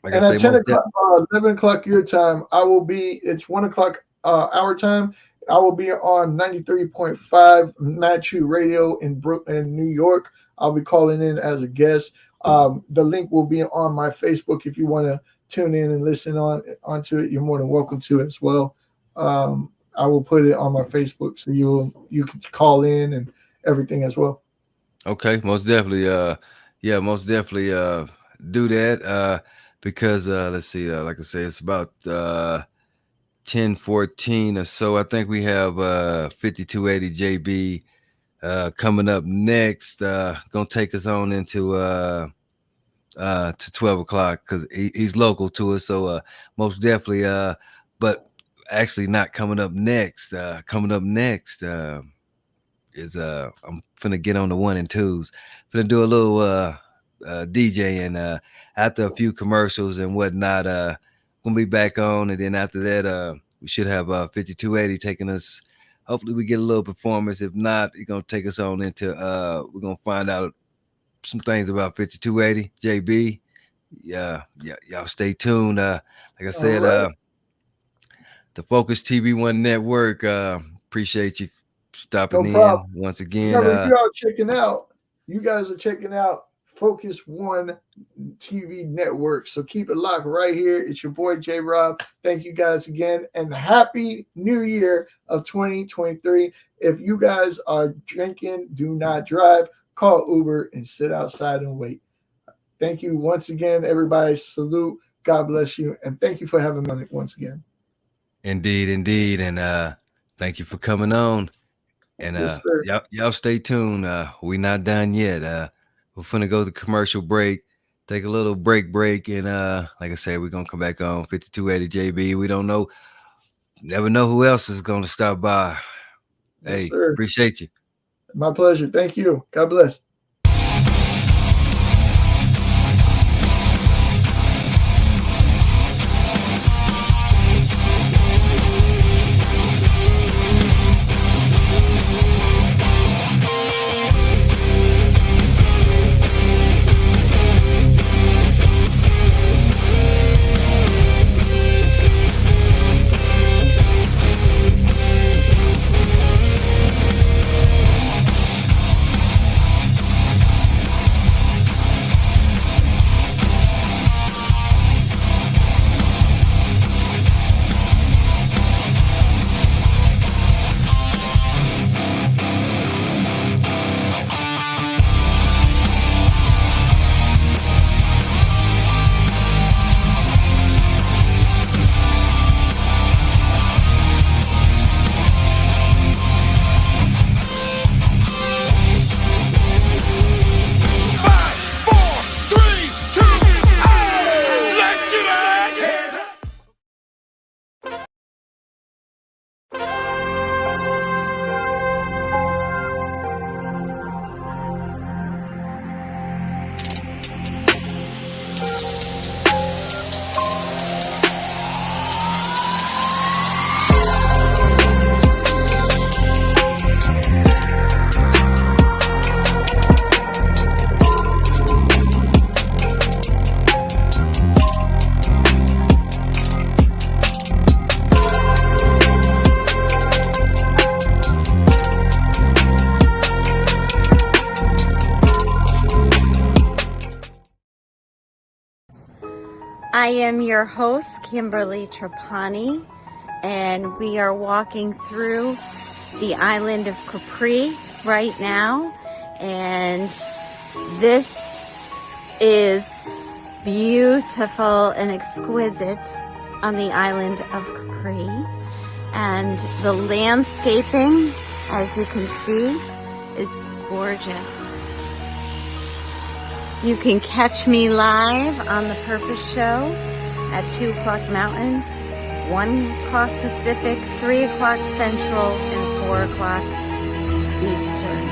[SPEAKER 5] like
[SPEAKER 18] And
[SPEAKER 5] I
[SPEAKER 18] at
[SPEAKER 5] say,
[SPEAKER 18] 10 o'clock, 11 o'clock your time, I will be, it's 1 o'clock our time. I will be on 93.5 Matchu Radio in New York. I'll be calling in as a guest. The link will be on my Facebook. If you want to tune in and listen onto it, you're more than welcome to as well. I will put it on my Facebook so you can call in and everything as well.
[SPEAKER 5] Okay, most definitely. Most definitely do that. Because let's see, like I say, it's about 10:14 or so. I think we have 5280 JB coming up next. Gonna take us on into to 12 o'clock because he's local to us. So most definitely. But actually not coming up next. Coming up next is I'm finna get on the 1 and 2s. Finna do a little DJ, and after a few commercials and whatnot, gonna be back on, and then after that, we should have 5280 taking us. Hopefully, we get a little performance. If not, it's gonna take us on into. We're gonna find out some things about 5280 JB. Yeah, y'all stay tuned. Like I said, the Focus TV1 Network. Appreciate you stopping
[SPEAKER 18] No
[SPEAKER 5] in
[SPEAKER 18] problem.
[SPEAKER 5] once again.
[SPEAKER 18] Remember, you are checking out. You guys are checking out Focus One TV Network. So keep it locked right here. It's your boy J Rob. Thank you guys again, and happy New Year of 2023. If you guys are drinking, do not drive. Call Uber and sit outside and wait. Thank you once again, everybody. Salute. God bless you, and thank you for having me once again.
[SPEAKER 5] Indeed, and thank you for coming on. And
[SPEAKER 18] Yes, sir.
[SPEAKER 5] y'all stay tuned. We not done yet. We're finna go to commercial break, take a little break, and like I said, we're gonna come back on 5280 JB. We don't know, never know who else is gonna stop by.
[SPEAKER 18] Yes,
[SPEAKER 5] Hey,
[SPEAKER 18] sir.
[SPEAKER 5] appreciate you.
[SPEAKER 18] My pleasure. Thank you. God bless.
[SPEAKER 6] I am your host, Kimberly Trapani, and we are walking through the island of Capri right now, and this is beautiful and exquisite on the island of Capri, and the landscaping, as you can see, is gorgeous. You can catch me live on The Purpose Show at 2 o'clock Mountain, 1 o'clock Pacific, 3 o'clock Central, and 4 o'clock Eastern.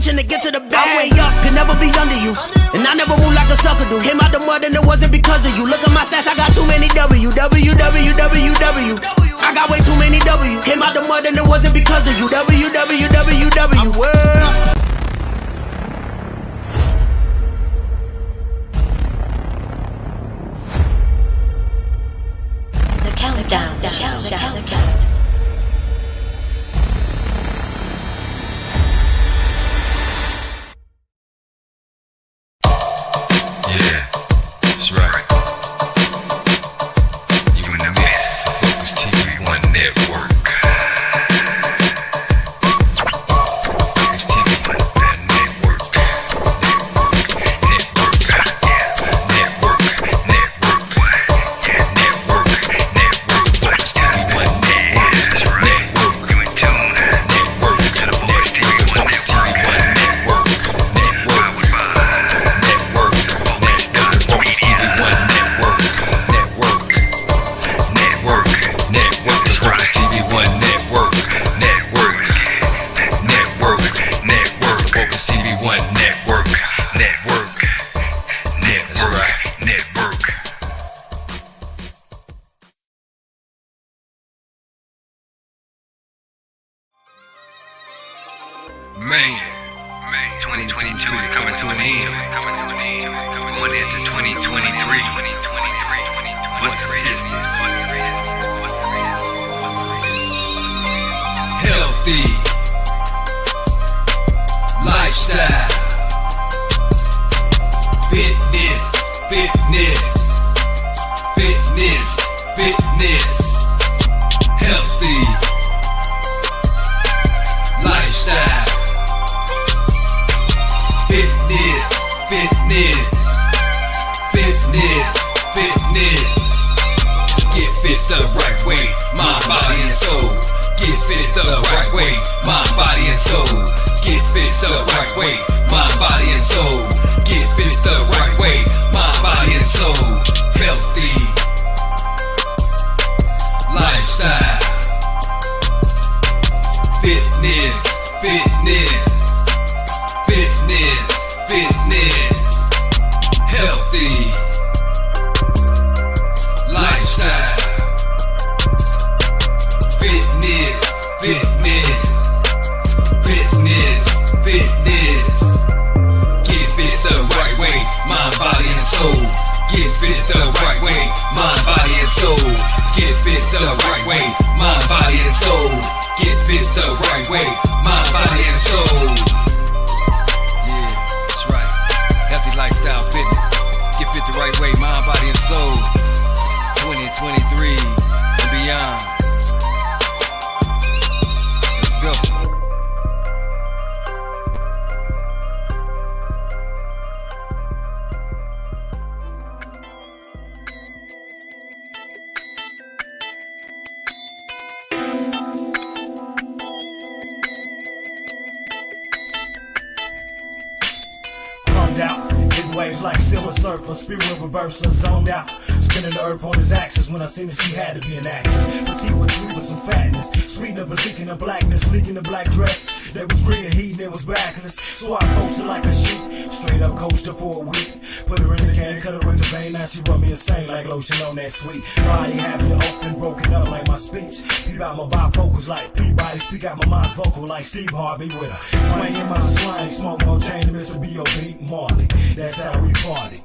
[SPEAKER 17] pushing to get to the bag. I'm way up, could never be under you. And I never move like a sucker do. Came out the mud and it wasn't because of you. Look at my stats, I got too many W. I got way too many W. Came out the mud and it wasn't because of you. W. World.
[SPEAKER 4] The countdown.
[SPEAKER 1] Yeah, that's right. You in the mix. Focuz TV One Network. Focuz TV One Network. Focuz TV One Network. That's right. You in tune. Network. Focuz TV One Network. Man, 2022 is coming to an end. Going into 2023. What's business? Healthy lifestyle, fitness, healthy lifestyle, fitness. Get fit the right way, mind, body, and soul. Get fit the right way, mind, body, and soul. Get fit the right way, mind, body, and soul. Get fit the right way, mind, body, and soul. Healthy lifestyle, fitness. Healthy lifestyle, fitness. Get fit the right way, mind, body, and soul. Get fit the right way, mind, body, and soul. Get fit the right way, mind, body, and soul. Get fit the right way, mind, body, and soul. Yeah, that's right. Healthy lifestyle, fitness. Get fit the right way, mind, body, and soul. 2023 and beyond. Let's go.
[SPEAKER 19] Out, hitting waves like silver surfer, spirit reverser, zoned out, spinning the earth on his axis. When I seen it, she had to be an actress. Petite with sweet with some fatness, sweet of a seeking of blackness, sneaking a black dress that was bringing heat and it was backless. So I coached her like a sheep, straight up coached her for a week. Put her in the can, cut her in the vein, now she run me insane like lotion on that sweet. Body happy, open, broken up like my speech. Peep out my bifocals like Peabody, speak out my mind's vocal like Steve Harvey with her. Swinging my slang, smoking on chain to Mr. B.O.B. Marley. That's how we party.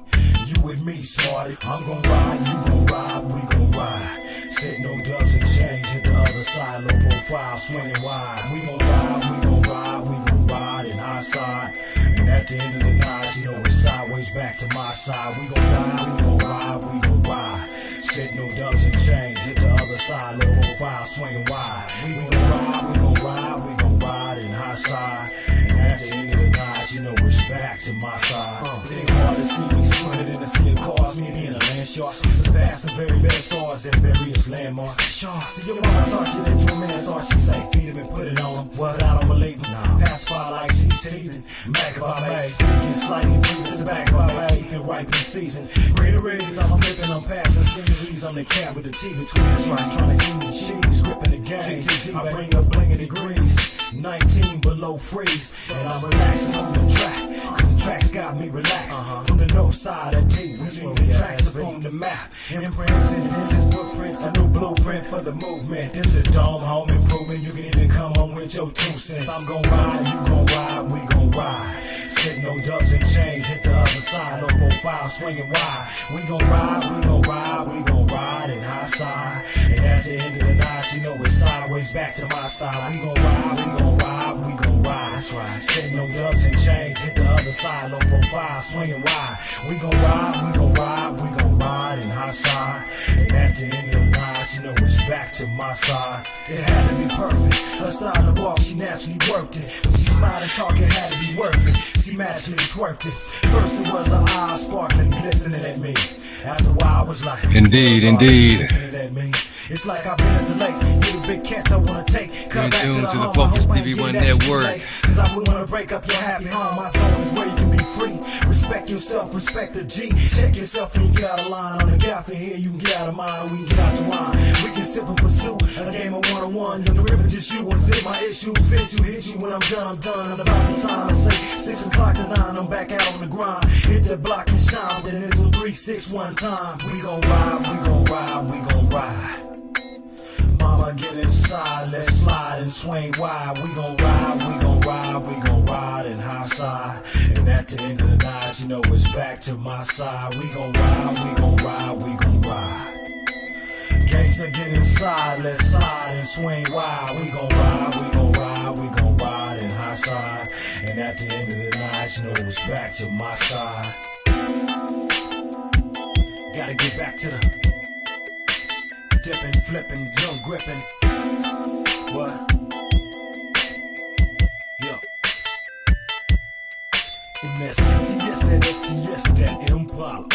[SPEAKER 19] You with me, smarty. I'm gon' ride, you gon' ride, we gon' ride. Set no dubs and change, hit the other side, low profile, swinging wide. We gon' ride, we gon' ride, we gon' ride in high side. And at the end of the night, you know it's sideways back to my side. We gon' ride, we gon' ride, we gon' ride. Set no dubs and change, hit the other side, low profile, swinging wide. We gon' ride, we gon' ride, we gon' ride in high side. And at the end of the night, eyes, you know it's back to my side. It ain't hard to see me swimming in the sea of cars, me being a land shark. Surpass the very best stars in various landmarks. See your mama taught you that to a man's heart. She say feed him and put it on him. What I don't believe him. Pacify like she's teething. Back by May. Speaking slightly pleasing. Back by May. And ripe in season. Greeneries, I'm flipping, I'm passing sceneries. I'm the cat with the T between us. Right, trying to eat the cheese. Gripping the game. I bring up blinging degrees. 19 below freeze. And I'm relaxing on the track. Cause the track's got me relaxed. From the north side of D. We leave the tracks up on the map. Imprints and dentist footprints. A new blueprint for the movement. This is Dome Home Improvement. You can even come on with your 2 cents. I'm gon' ride, you gon' ride, we gon' ride. Sitting on dubs and chains, hit the other side. Low profile swinging wide. We gon' ride, we gon' ride, we gon' ride in high side. And at the end of the night, you know it's sideways back to my side. We gon' ride, we gon' ride, we gon' ride. That's right. Sitting on dubs and chains, hit the other side. Low profile swinging wide. We gon' ride, we gon' ride, we gon' ride in high side. And at the end of the night, you know it's back to my side. It had to be perfect. Her style of walk, she naturally worked it. When she smiled and talked, it had to be worth it. She magically twerked it. First it was her eyes sparkling, glistening at me. After a while, I was like,
[SPEAKER 5] indeed.
[SPEAKER 19] Listening at me. It's like I've been at the lake. Little big cats I wanna take. Come back to the
[SPEAKER 5] Focuz TV1 Network.
[SPEAKER 19] Cause I wouldn't wanna break up your happy home. My zone is where you can be free. Respect yourself, respect the G. Check yourself when you get out of line. On the gap in here, you can get out of mine. We can get out the wine. We can sip and pursue a game of one-on-one. You're the ribbon, just you. Unzip my issues, fit you, hit you when I'm done. I'm done. And about the time I say 6 o'clock to 9, I'm back out on the grind. Hit that block and shine. Then it's a 3, 6, 1 time. We gon' ride, we gon' ride, we gon' ride. Mama, get inside, let's slide and swing wide. We gon' ride, we gon' ride, we gon' ride in high side. And at the end of the night, you know it's back to my side. We gon' ride, we gon' ride, we gon' ride. Gangsta, get inside, let's slide and swing wide. We gon' ride, we gon' ride, we gon' ride in high side. And at the end of the night, you know it's back to my side. Gotta get back to the dipping, flipping, young gripping. What? Yo. In that CTS, that STS, that Impala.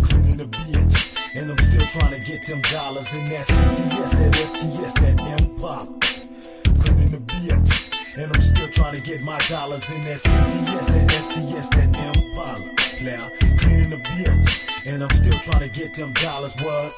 [SPEAKER 19] Cleaning the bitch. And I'm still trying to get them dollars. In that CTS, that STS, that Impala. Cleaning the bitch. And I'm still trying to get my dollars. In that CTS, that STS, that Impala. Now, cleaning the bitch. And I'm still trying to get them dollars. What?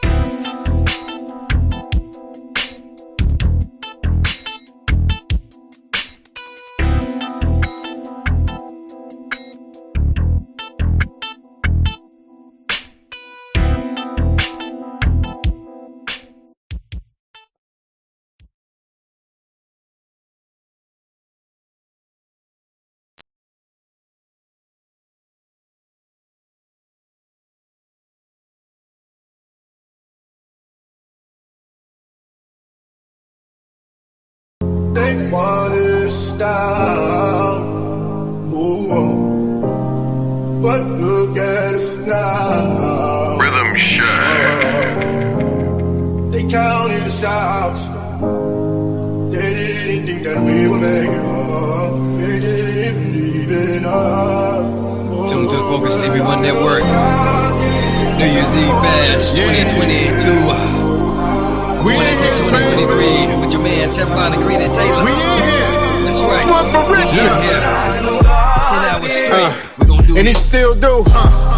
[SPEAKER 12] They wanted to stop, move on, but look at us now.
[SPEAKER 15] Rhythm Shack.
[SPEAKER 12] They counted us out. They didn't think that we would make it up. They didn't believe in us.
[SPEAKER 5] Tune to the Focuz TV1 Network. New Year's Eve Bash 2022.
[SPEAKER 15] We in here,
[SPEAKER 5] 2023 with your man Teflon Taylor.
[SPEAKER 15] We in here.
[SPEAKER 5] That's right.
[SPEAKER 15] It's one for Richard.
[SPEAKER 7] And it still do.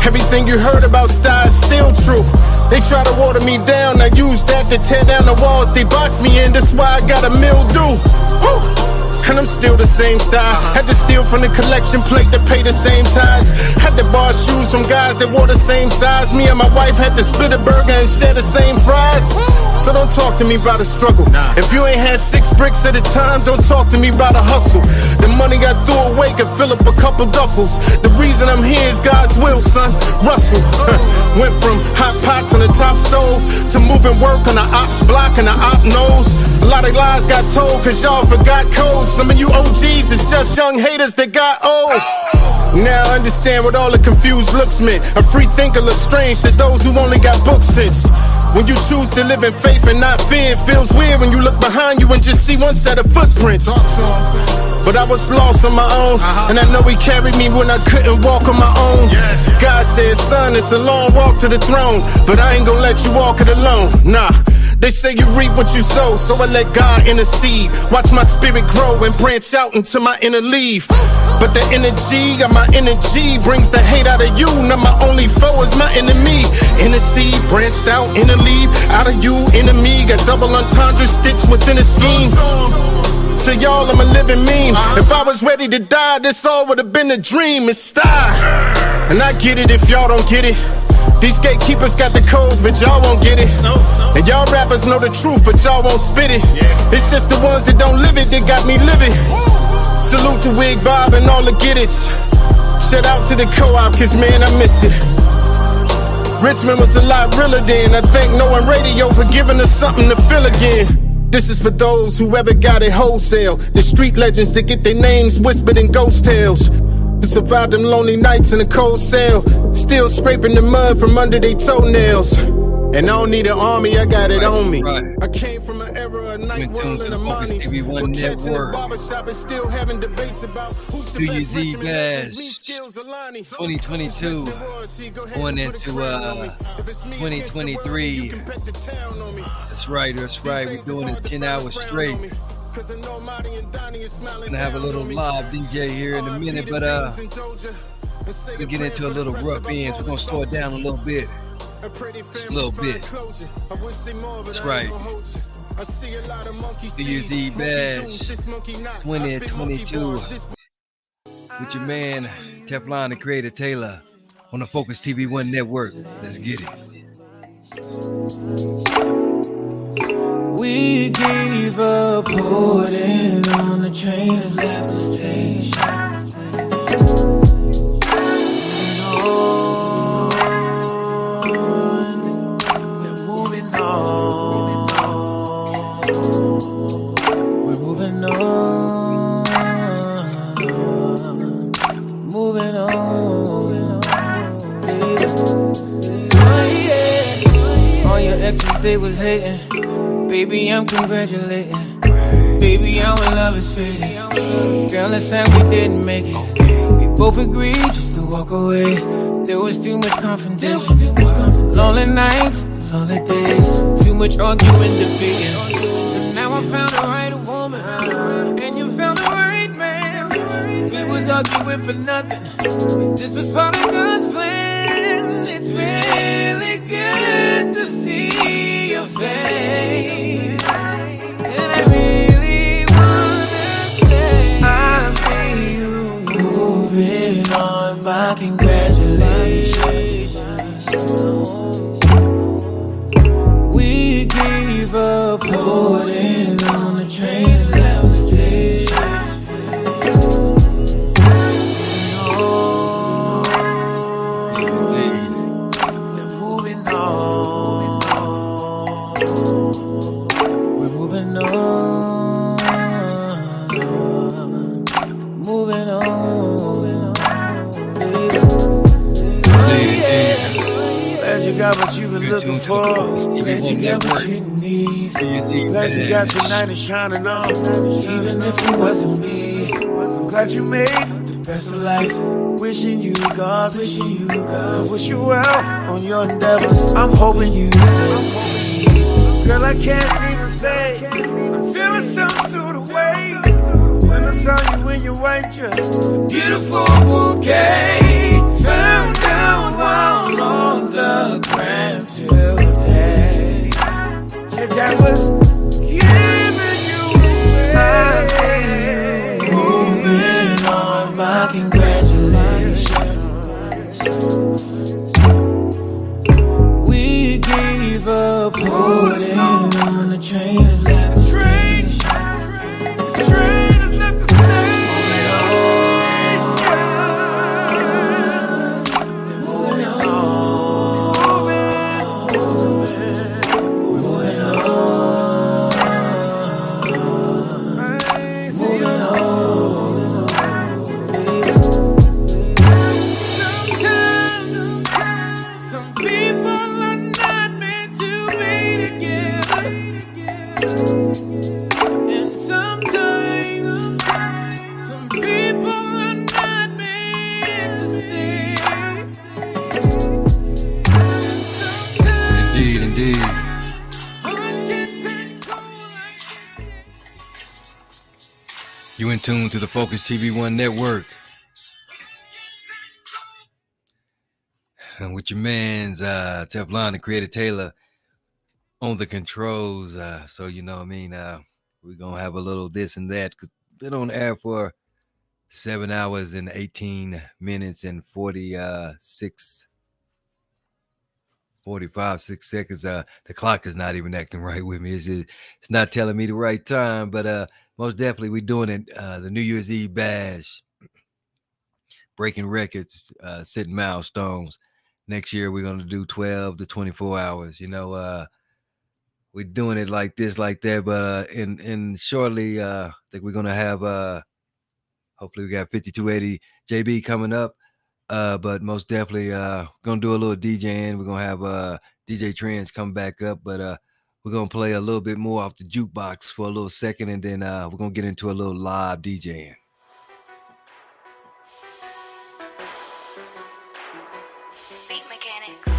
[SPEAKER 7] Everything you heard about style is still true. They try to water me down, I use that to tear down the walls. They box me in, that's why I got a mildew. And I'm still the same style. Had to steal from the collection plate to pay the same ties. Had to borrow shoes from guys that wore the same size. Me and my wife had to split a burger and share the same fries. So don't talk to me about a struggle. If you ain't had 6 bricks at a time, don't talk to me about a hustle. The money I threw away could fill up a couple duffels. The reason I'm here is God's will, son. Russell. Went from hot pots on the top stove to moving work on the ops block and the op nose. A lot of lies got told cause y'all forgot codes. Some of you OGs is just young haters that got old. Now I understand what all the confused looks meant. A free thinker looks strange to those who only got book sense. When you choose to live in faith and not fear, it feels weird when you look behind you and just see one set of footprints. But I was lost on my own, and I know he carried me when I couldn't walk on my own. God said, son, it's a long walk to the throne, but I ain't gonna let you walk it alone. Nah. They say you reap what you sow, so I let God intercede. Watch my spirit grow and branch out into my inner leaf. But the energy of my energy brings the hate out of you. Now my only foe is my enemy. Inner seed branched out, inner leaf out of you, enemy. Got double entendre stitched within a scheme. To y'all, I'm a living meme. If I was ready to die, this all would have been a dream. It's style. And I get it if y'all don't get it. These gatekeepers got the codes, but y'all won't get it. And y'all rappers know the truth, but y'all won't spit it. It's just the ones that don't live it that got me living. Salute to Wig Bob and all the get it's. Shout out to the co-op, cause man, I miss it. Richmond was a lot realer then. I thank Knowing Radio for giving us something to feel again. This is for those who ever got it wholesale. The street legends that get their names whispered in ghost tales. Who survived them lonely nights in a cold cell, still scraping the mud from under their toenails. And I don't need an army, I got it on me. I came from an era of night world and Amani.
[SPEAKER 5] TV1 Network.
[SPEAKER 7] Barbershop and still having debates about who's the
[SPEAKER 5] best Bash 2022 going into 2023. That's right. We're doing it 10 hours straight. Gonna have a little live DJ here in a minute, but we get into a little rough ends. We're gonna slow it down a little bit. Just a little bit. That's right. DUZ Bash 2022 with your man Teflon the Creator Taylor on the Focuz TV1 Network. Let's get it.
[SPEAKER 8] We gave up holding on, the train has left the station. We're moving on. We're moving on. Moving on. Oh yeah. All your exes, they was hating. Baby, I'm congratulating. Baby, our love is fading. Girl, it's time we didn't make it. We both agreed just to walk away. There was too much confrontation. Lonely nights, lonely days. Too much arguing, debating. And now I found the right woman. And you found the right man. We was arguing for nothing. This was part of God's plan. It's really good to see your face. And I really wanna say I see you moving on. My congratulations. We gave up holding on, the train has left the station. We're moving on. We're moving on. Moving on. Glad you got what you've been looking for. Glad you got what you need. Glad you got your night and shining on. Even if it wasn't me. I'm glad you made the best of life. Wishing you God. I wish you well on your endeavors. I'm hoping you stay. Girl, I can't even say I'm feeling some sort of way when I saw you in your white dress. Beautiful bouquet found out while on the gram today. Yeah, that was giving you away. Moving on, my congratulations. We gave up holding on, the train has left the station. The train has left the station. Moving on. Moving on. Moving on. Sometimes some people are not meant to be.
[SPEAKER 5] You in tune to the Focus TV1 network. And with your man's Teflon and Creator Taylor on the controls. So, you know what I mean? We're going to have a little this and that. Cause been on air for 7 hours and 18 minutes and 45, 6 seconds. The clock is not even acting right with me. It's not telling me the right time, but most definitely we're doing it. The New Year's Eve bash, breaking records, setting milestones. Next year we're going to do 12 to 24 hours. You know, we're doing it like this, like that, but in shortly, I think we're going to have, hopefully we got 5280 JB coming up. But most definitely gonna do a little DJing. We're gonna have DJ Trends come back up, but we're gonna play a little bit more off the jukebox for a little second, and then we're gonna get into a little live DJing.
[SPEAKER 10] Beat mechanics.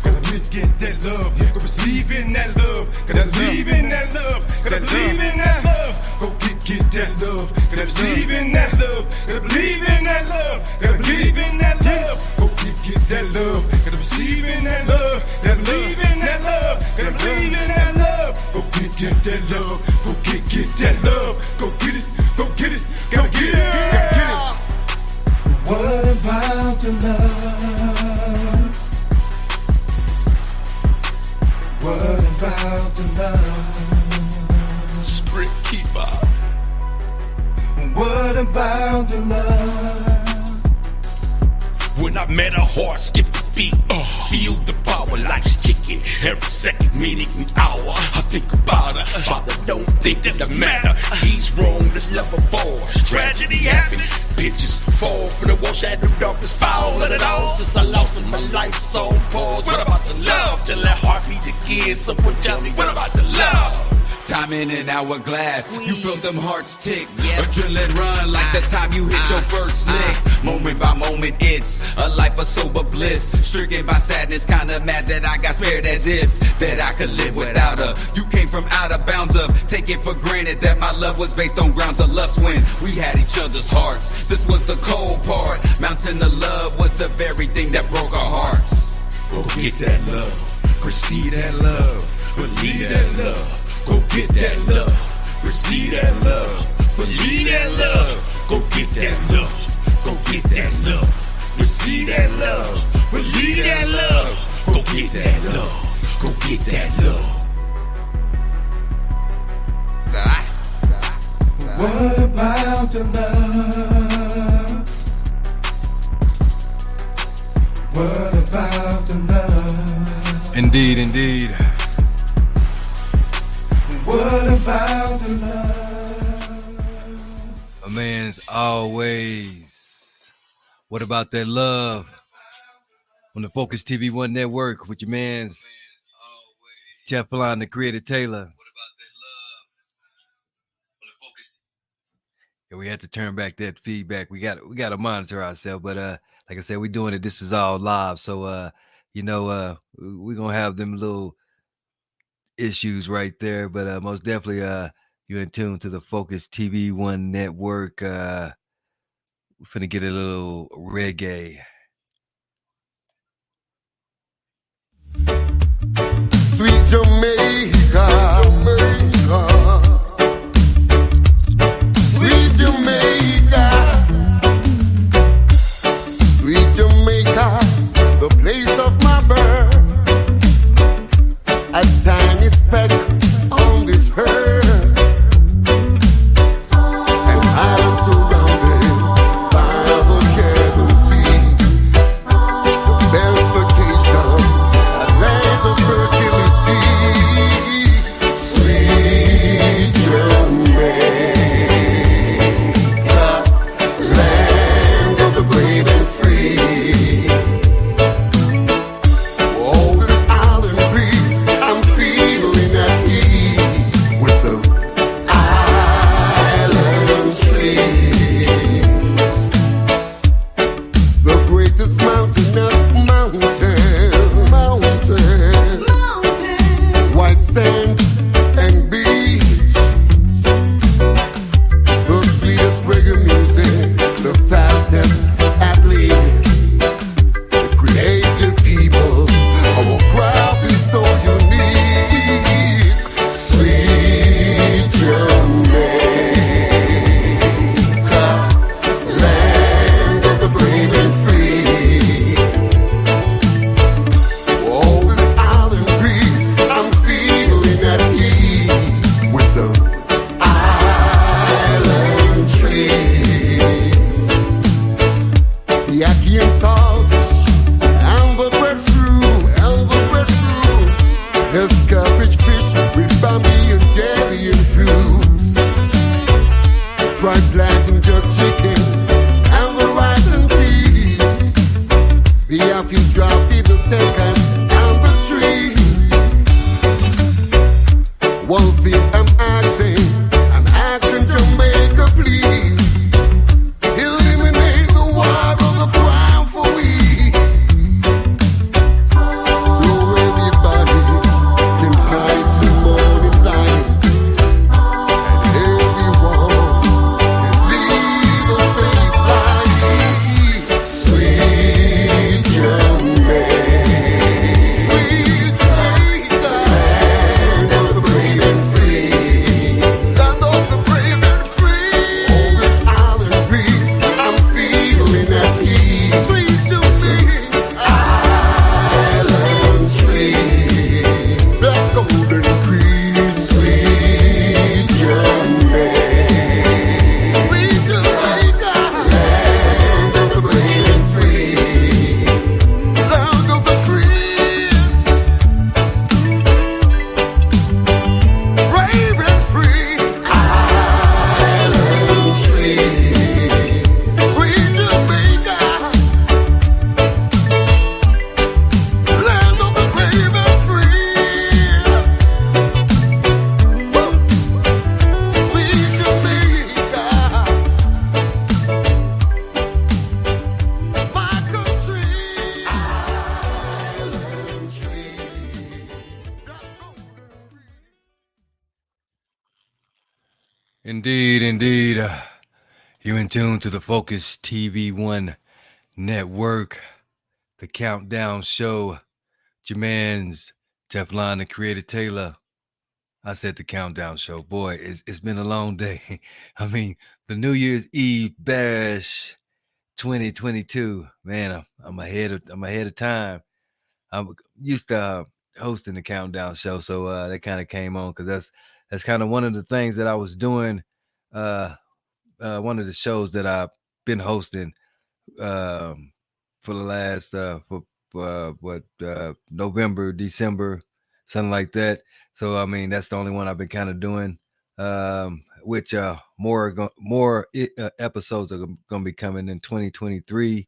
[SPEAKER 14] Gotta get that love, go receive in that love, gotta believe in that love, gotta believe in that love. Go get that love, gotta receive in that love, gotta believe in that love, gotta believe in that love. Go get that love, gotta receive in that love, gotta believe in that love, gotta believe in that love. Go get that love, go get that love, go get it, go get it, gotta get it, gotta get it. What about the love? What about the love? Script keeper. What about the love? When I met her heart skip the beat, feel the power, life's ticking, every second, minute, and hour. I think about her, father don't think that the matter. He's wrong, this love of boys, tragedy happened. Bitches fall for the wall, shadow darkness, foul, let it all. Since I lost in my life, so pause. What about the love? Till that heart beat again, someone tell me, what about the love?
[SPEAKER 1] Time in an hourglass, you feel them hearts tick. Adrenaline run like the time you hit your first lick. Moment by moment, it's a life of sober bliss. Stricken by sadness, kinda mad that I got spared as if that I could live without her. You came from out of bounds of taking for granted that my love was based on grounds of lust when we had each other's hearts. This was the cold part. Mountain of love was the very thing that broke our hearts.
[SPEAKER 14] Go get that love, receive that love, believe that love. Go get that love, receive that love, believe that love. Go get that love, go get that love, receive that love, believe that love. Go get that love, go get that love. What about the love? What about the love?
[SPEAKER 5] Indeed, indeed.
[SPEAKER 14] What about the love?
[SPEAKER 5] A man's always. What about that love? On the Focus TV1 network with your man's Teflon, the Creator Taylor. Yeah, we had to turn back that feedback. We got to monitor ourselves, but like I said, we're doing it. This is all live, so you know, we're gonna have them little issues right there, but most definitely you're in tune to the Focus TV1 network. We're finna get a little reggae.
[SPEAKER 12] Sweet Jamaica, sweet Jamaica, sweet Jamaica, the place of my birth. A tiny speck on this earth, and I am surrounded by the Caribbean Sea, the best vacation, a land of fertility.
[SPEAKER 5] Indeed, indeed. You're in tune to the Focus TV1 network, the Countdown Show. Jermaine's Teflon the Creator Taylor. I said the Countdown Show. Boy, it's been a long day. I mean, the New Year's Eve bash 2022. Man, I'm ahead of time. I'm used to hosting the Countdown Show, so that kind of came on because that's kind of one of the things that I was doing. One of the shows that I've been hosting for the last for November, December, something like that. So I mean, that's the only one I've been kind of doing. Which more episodes are going to be coming in 2023.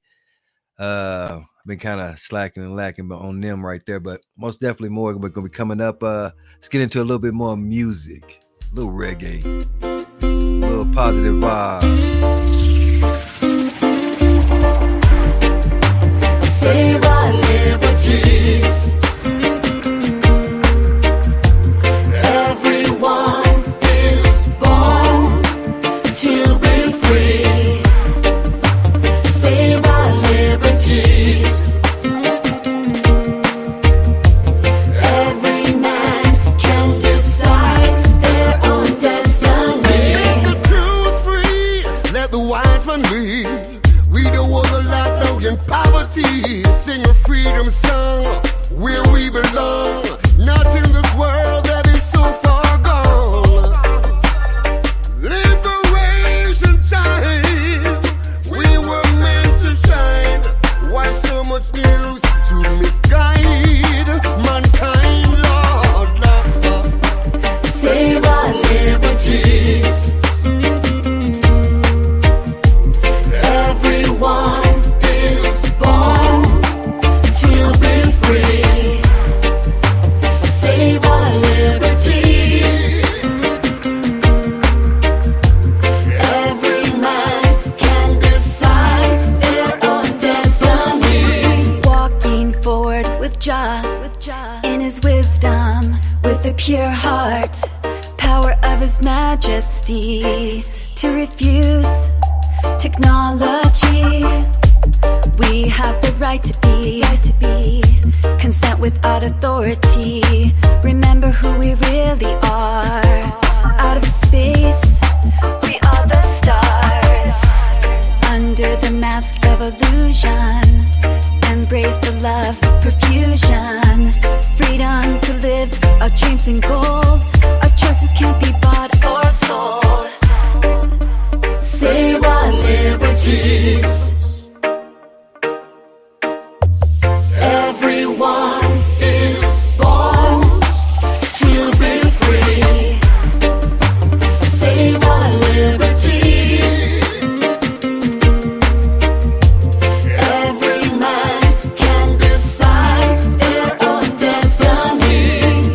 [SPEAKER 5] I've been kind of slacking and lacking on them right there, but most definitely more are going to be coming up. Let's get into a little bit more music, a little reggae, a little positive vibe.
[SPEAKER 20] Save our liberties. Everyone is born to be free. Save our liberties. Every man can decide their own destiny.
[SPEAKER 7] Make the truth free. Let the wise man lead. We don't want to lock down in poverty. Sing a freedom song where we belong. Not in this world that is so far gone. Liberation time. We were meant to shine. Why so much news to misguide mankind, Lord?
[SPEAKER 20] Save our liberties. Everyone is born to be free. Save our liberties. Every man can decide their own destiny.
[SPEAKER 21] Walking forward with Jah in his wisdom, with a pure heart, power of his majesty, to refuse technology. We have the right to be consent without authority. Remember who we really are. Out of space, we are the stars. Under the mask of illusion, embrace the love, profusion. Freedom to live our dreams and goals. Our choices can't be bought or sold.
[SPEAKER 20] Save our liberties. Everyone is born to be free. Save our liberties. Every man can decide their own destiny.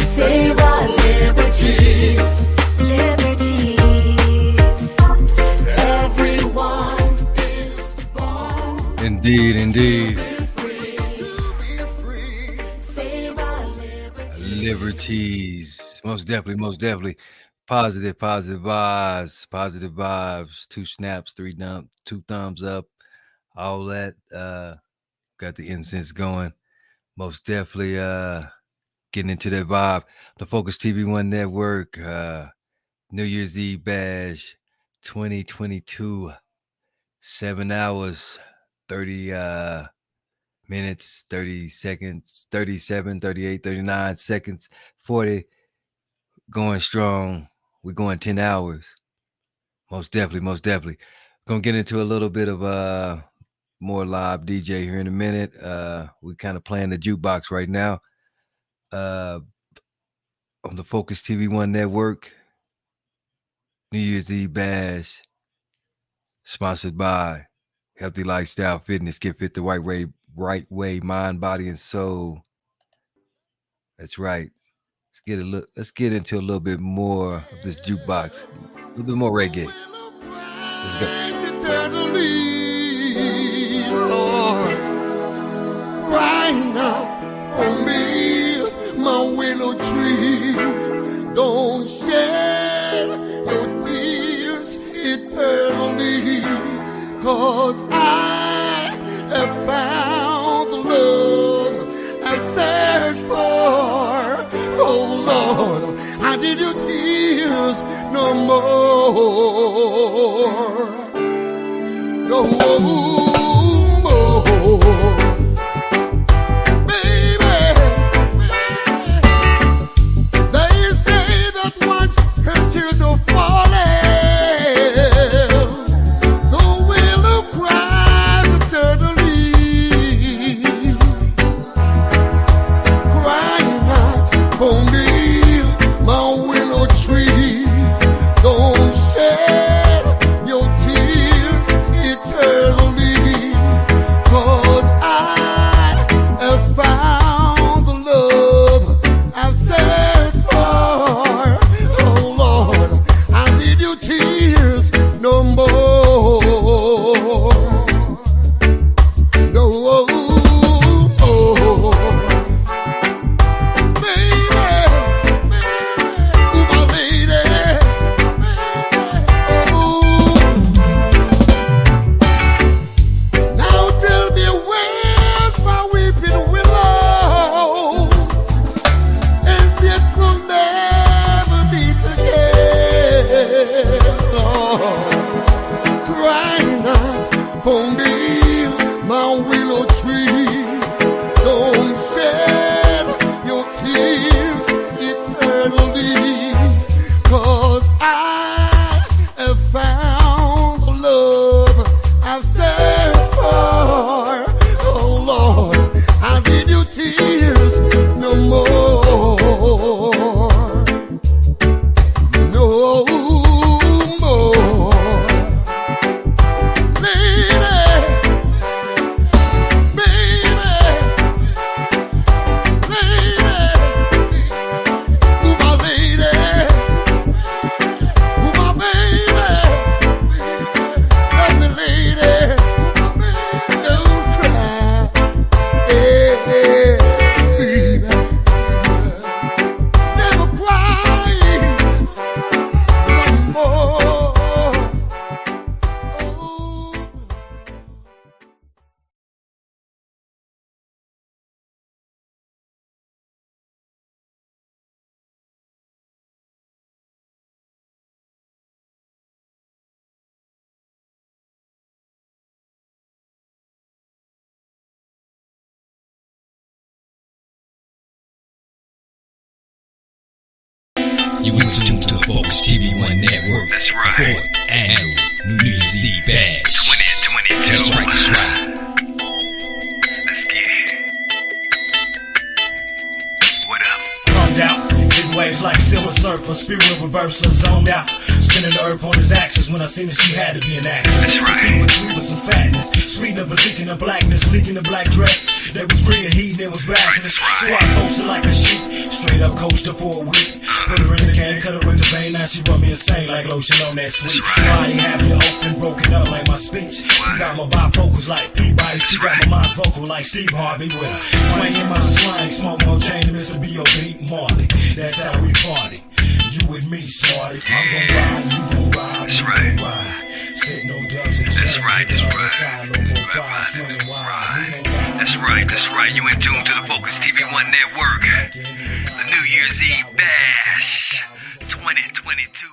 [SPEAKER 20] Save our liberties. Everyone is born.
[SPEAKER 5] Indeed, indeed.
[SPEAKER 20] Save our
[SPEAKER 5] Liberties. Most definitely. Positive vibes. 2 snaps, 2 thumbs up. All that. Got the incense going. Most definitely getting into that vibe. The Focus TV1 Network, New Year's Eve Bash 2022. 7 hours, 30 minutes, 30 seconds, 37, 38, 39 seconds, 40. Going strong. We're going 10 hours. Most definitely. Gonna get into a little bit of more live DJ here in a minute. We kind of playing the jukebox right now. On the Focus TV1 Network. New Year's Eve Bash. Sponsored by Healthy Lifestyle Fitness. Get fit the right way, mind, body, and soul. That's right. Let's get into a little bit more of this jukebox. A little bit more reggae. Let's go.
[SPEAKER 12] Eternally, Lord, crying out for me, my willow tree. Don't shed your tears eternally, 'cause I have found the love I've searched for. Oh Lord, I need your tears no more. No more. Baby, they say that once her tears are falling, the willow cries eternally, crying out for me, my willow tree. Don't shed your tears eternally, 'cause I have found the love I've searched for. Oh Lord, I need your tears no more. No more. Crying out for me, my willow tree. Don't shed your tears eternally, 'cause I have found the love I've searched for. Oh Lord, I need your tears no more. No more.
[SPEAKER 1] You went to the Focus TV One Network. That's right. Annual New Year's Eve Bash 2022. That's right, that's right. Let's get it. What up?
[SPEAKER 19] Calmed out, big waves like silver surfer, spirit reverser, zoned out. Spinning the earth on his axis. When I seen it, she had to be an actress. That's right. With some fatness, sweet of a in the blackness, leaking the black dress. There was bringing heat and it was backless. So I coached her like a sheep, straight up coached her for a week. Put her in the can, cut her in the vein. Now she run me insane like lotion on that sweet. Body happy, open, broken up like my speech. You got my bifocals like Peabody. She got my mind's vocal like Steve Harvey with her. Swinging my slang, smoke no chain, and Mr. B.O.B. Marley. That's how we party. You with me, smarty. I'm gon' ride, you gon' ride, we gon' ride. Sit no dubs and chains. That's right, that's right. No more fire, swinging wide.
[SPEAKER 1] That's right. You in tune to the Focus TV One Network. The New Year's Eve Bash 2022.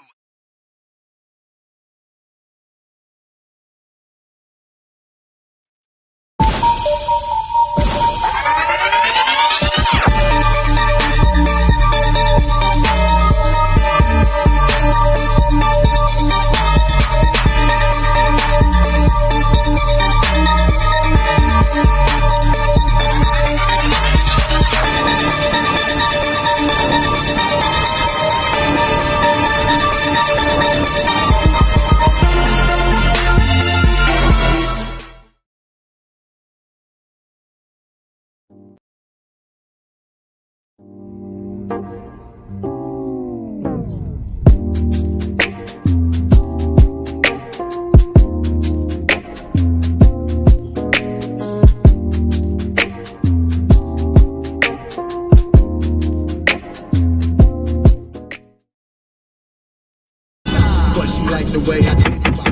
[SPEAKER 11] you like the way I think about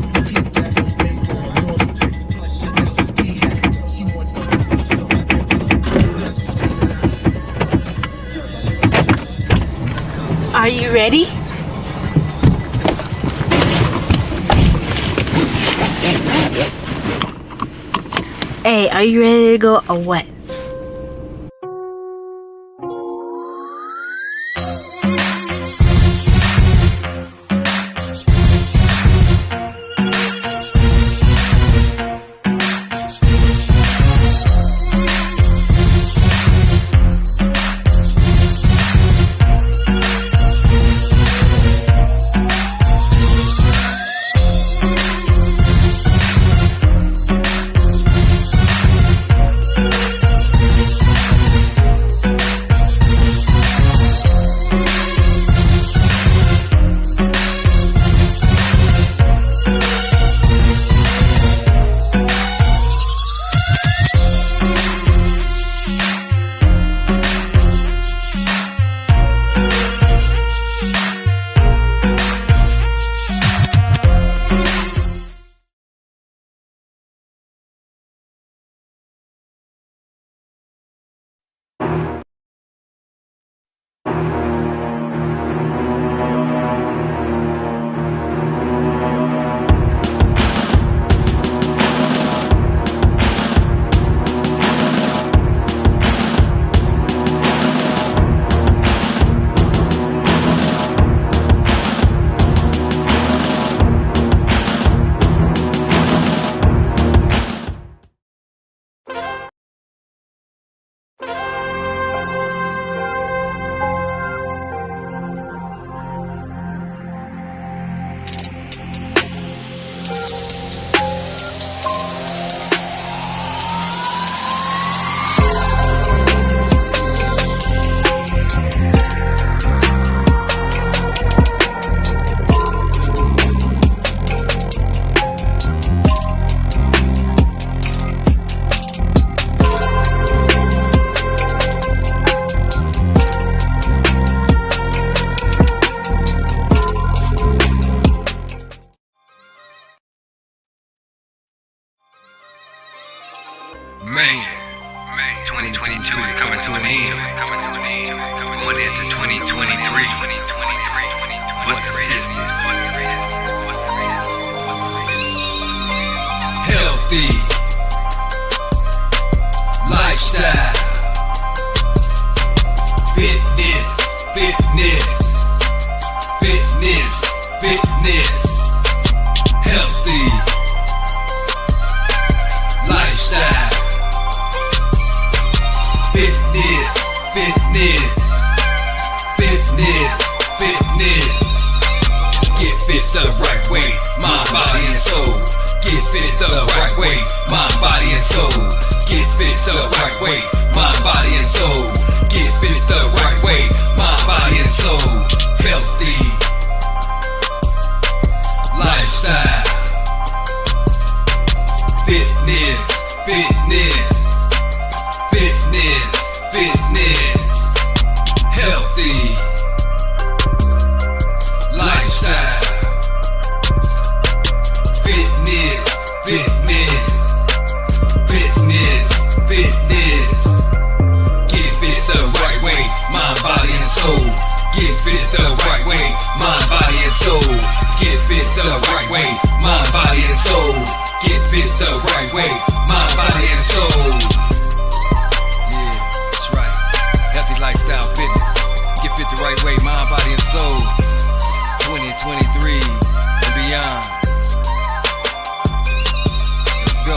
[SPEAKER 4] Are you ready? Hey, are you ready to go or what?
[SPEAKER 1] Man, 2022 is coming to an end. Going into 2023. What's the business? Healthy lifestyle. Fitness. Healthy lifestyle. Fitness. Get fit the right way, mind, body, and soul. Get fit the right way, mind, body, and soul. Get fit the right way, mind, body, and soul. Get fit the right way, mind, body, and soul. Healthy lifestyle. Fitness. Healthy lifestyle. Fitness. Get fit the right way, mind, body, and soul. Get fit the right way, mind, body, and soul. Get fit the right way, mind, body, and soul. Get fit the right way, mind, body, and soul. Yeah, that's right. Healthy lifestyle fitness. Get fit the right way, mind, body, and soul. 2023 and beyond. Let's go.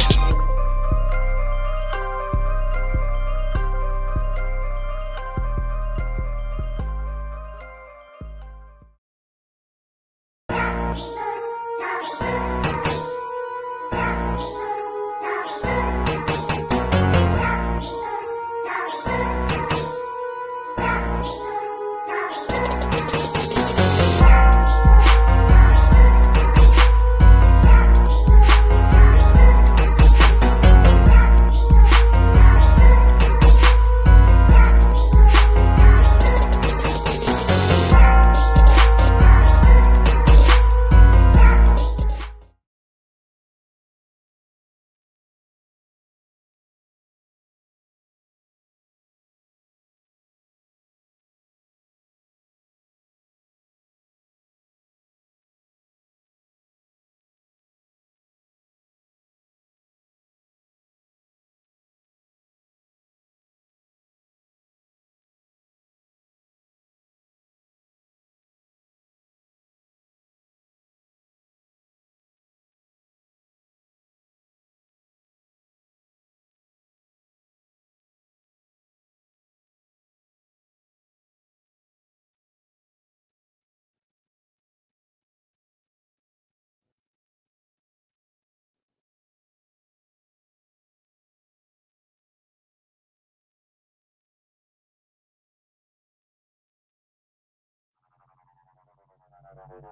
[SPEAKER 11] My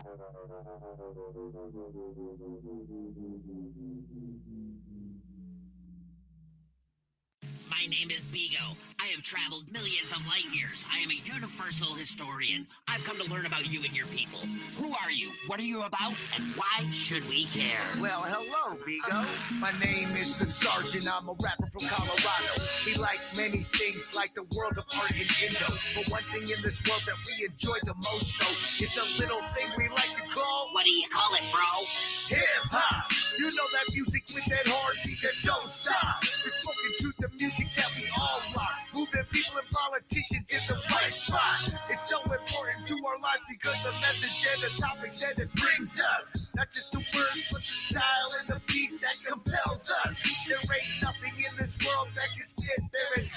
[SPEAKER 11] name is Bigo. I have traveled millions of light years. I am a universal historian. I've come to learn about you and your people. Who are you? What are you about? And why should we care?
[SPEAKER 2] Well, hello, Bigo. My name is the Sergeant. I'm a rapper from Colorado. We like many things, like the world of art and Indo. But one thing in this world that we enjoy the most, though, is a little thing we like to call.
[SPEAKER 11] What do you call it, bro?
[SPEAKER 2] Hip hop. You know that music with that hard beat that don't stop. The smoking truth, the music that we all rock. Moving people and politicians in the right spot. It's so important to our lives because the message and the topics that it brings us. Not just the words, but the style and the beat that compels us. There ain't nothing in this world that can sit there and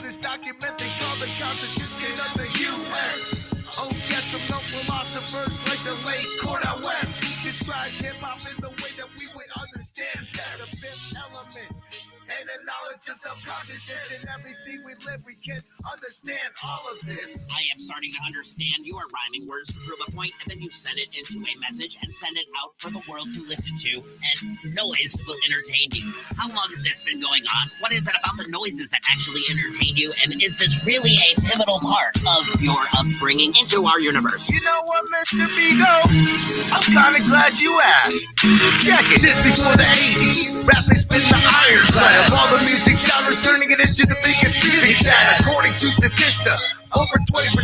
[SPEAKER 2] this document they call the Constitution of the U.S. Oh yes, some known philosophers like the late Cornel West described hip-hop in the way that we would understand that. The fifth element and the knowledge of subconsciousness. In everything we live, we can understand all of this.
[SPEAKER 11] I am starting to understand your rhyming words to prove a point, and then you send it into a message and send it out for the world to listen to, and noise will entertain you. How long has this been going on? What is it about the noises that actually entertain you, and is this really a pivotal part of your upbringing into our universe?
[SPEAKER 2] You know what, Mr. Bigo? I'm kind of glad you asked. Check it. This before the 80s. Rap has been the ironclad of all the music genres, turning it into the biggest music that, according to Statista, over 20%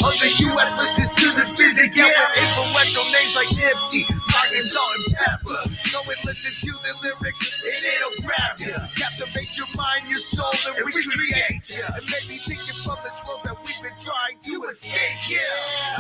[SPEAKER 2] of the U.S. listens to this music. Yeah, with influential names like Nipsey, Rock and Salt and Pepper. Go and listen to the lyrics, and it'll grab you, captivate your mind, your soul, and recreate you, and make me thinking from this world that we've been trying to escape. Yeah,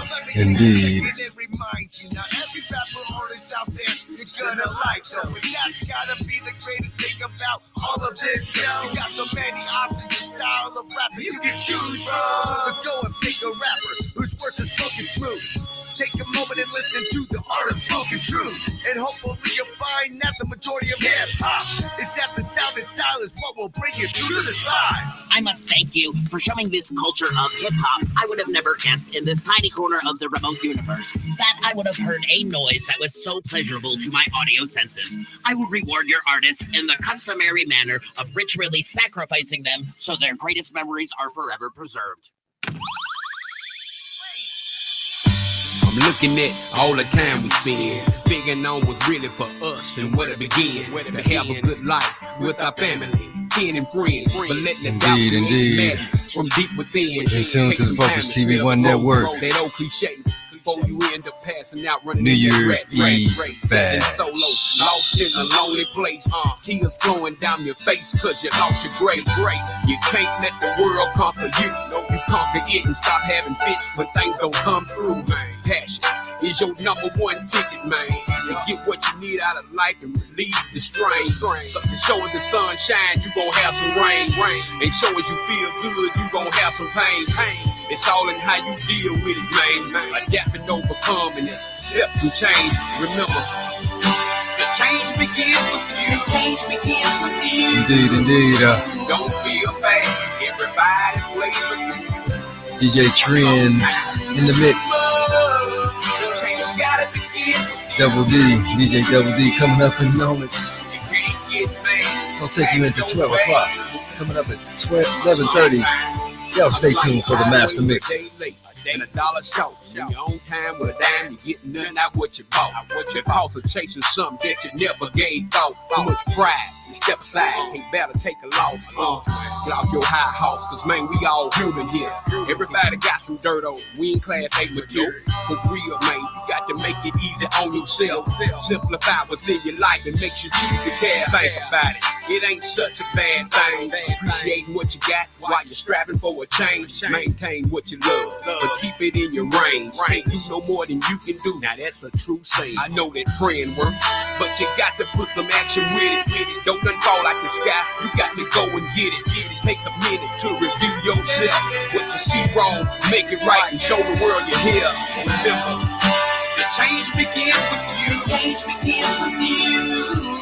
[SPEAKER 2] now let me
[SPEAKER 5] Indeed.
[SPEAKER 2] and remind you, now every rapper artist out there you're gonna like them, and that's gotta be the greatest thing about all of this. You got so many options and style of rapping you can choose from. But go and pick a rapper whose words are spoken smooth. Take a moment and listen to the art of spoken truth, and hopefully you'll find that the majority of hip hop is that the sound and style is what will bring you to the spot.
[SPEAKER 11] I must thank you for showing this culture of hip hop. I would have never guessed in this tiny corner of the remote universe that I would have heard a noise that was so pleasurable to my audio senses. I will reward your artists in the customary manner of ritually sacrificing them so their greatest memories are forever preserved.
[SPEAKER 22] I'm looking at all the time we spend, figuring on what's really for us and where to begin. To have a good life with our family, kin and friends, but letting the doubt create madness from deep within.
[SPEAKER 5] In tune to the Focus TV 1 network.
[SPEAKER 22] That old cliche. Before you end up passing out, running
[SPEAKER 5] New Year's Eve
[SPEAKER 22] standing
[SPEAKER 5] bash.
[SPEAKER 22] solo, lost in a lonely place. Tears flowing down your face cause you lost your grace. You can't let the world conquer you. No, you conquer it and stop having fits when things don't come through, man. Passion is your number one ticket, man. To get what you need out of life and relieve the strain. But to show the sun shine, you gon' have some rain. And show as you feel good, you gon' have some pain. It's all in how you deal with it, man. Adapt and overcome and accept some change. Remember, the change begins with you. The change begins with you.
[SPEAKER 5] Indeed.
[SPEAKER 22] Don't feel bad. Everybody plays for you.
[SPEAKER 5] DJ Trends in the mix.
[SPEAKER 22] The change gotta begin with you.
[SPEAKER 5] Double D, DJ Double D coming up in moments. I'll take you into 12 o'clock. Coming up at 11:30. Y'all stay tuned for the Master Mix.
[SPEAKER 22] And $1 short. In your own time with a dime, you get nothing out what you bought. What you cost of chasing something that you never gave thought. Too much pride, you step aside, can't better take a loss. Get off your high horse, cause man, we all human here. Everybody got some dirt on, we ain't class A material. For real, man, you got to make it easy on yourself. Simplify what's in your life and make you choose to care. Think about it, it ain't such a bad thing. Appreciating what you got while you're strapping for a change. Maintain what you love, but keep it in your range. Can't do no more than you can do. Now that's a true saying. I know that praying works, but you got to put some action with it. Don't nothing fall like the sky. You got to go and get it. Take a minute to review yourself. What you see wrong, make it right and show the world you're here. Remember, the change begins with you. The change begins with you.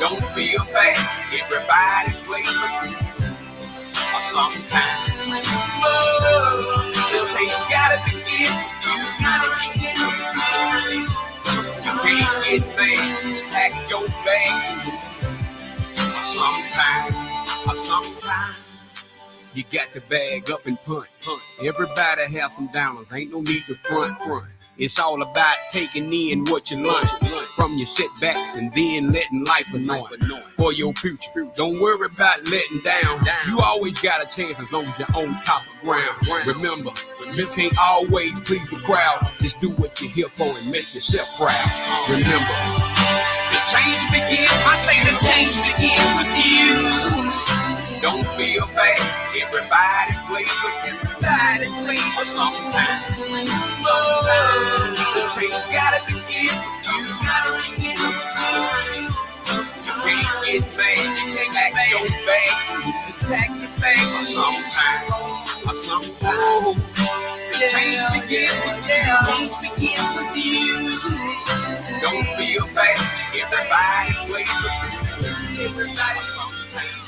[SPEAKER 22] Don't feel bad, everybody plays for you. Or sometimes, they'll say you gotta begin with you. You can't get things, pack your bags. Or sometimes, you got to bag up and punt. Everybody have some downers, ain't no need to front. It's all about taking in what you learn from your setbacks and then letting life annoy for your future. Don't worry about letting down. You always got a chance as long as you're on top of ground. Remember, you can't always please the crowd. Just do what you're here for and make yourself proud. Remember, the change begins. I say the change begins with you. Don't feel bad. Everybody plays for sometimes. The change gotta begin with you. You can't get mad. You can't pack your bags. You can pack your bags for sometimes. The change begins with you. Don't feel bad. Everybody plays for you. Everybody sometimes.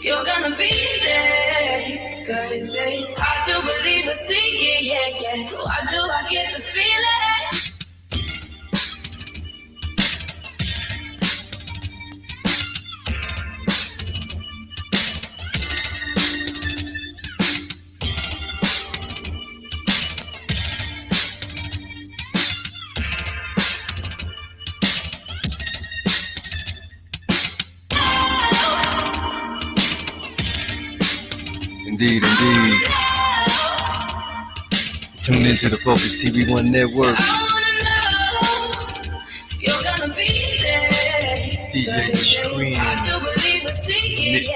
[SPEAKER 20] You're gonna be there, cause it's hard to believe or see, yeah. Why do I get the feeling?
[SPEAKER 5] Indeed. Tune into the Focus TV1 network.
[SPEAKER 20] You're gonna be there.
[SPEAKER 5] DJ Scream.
[SPEAKER 20] Hard to believe or see, yeah.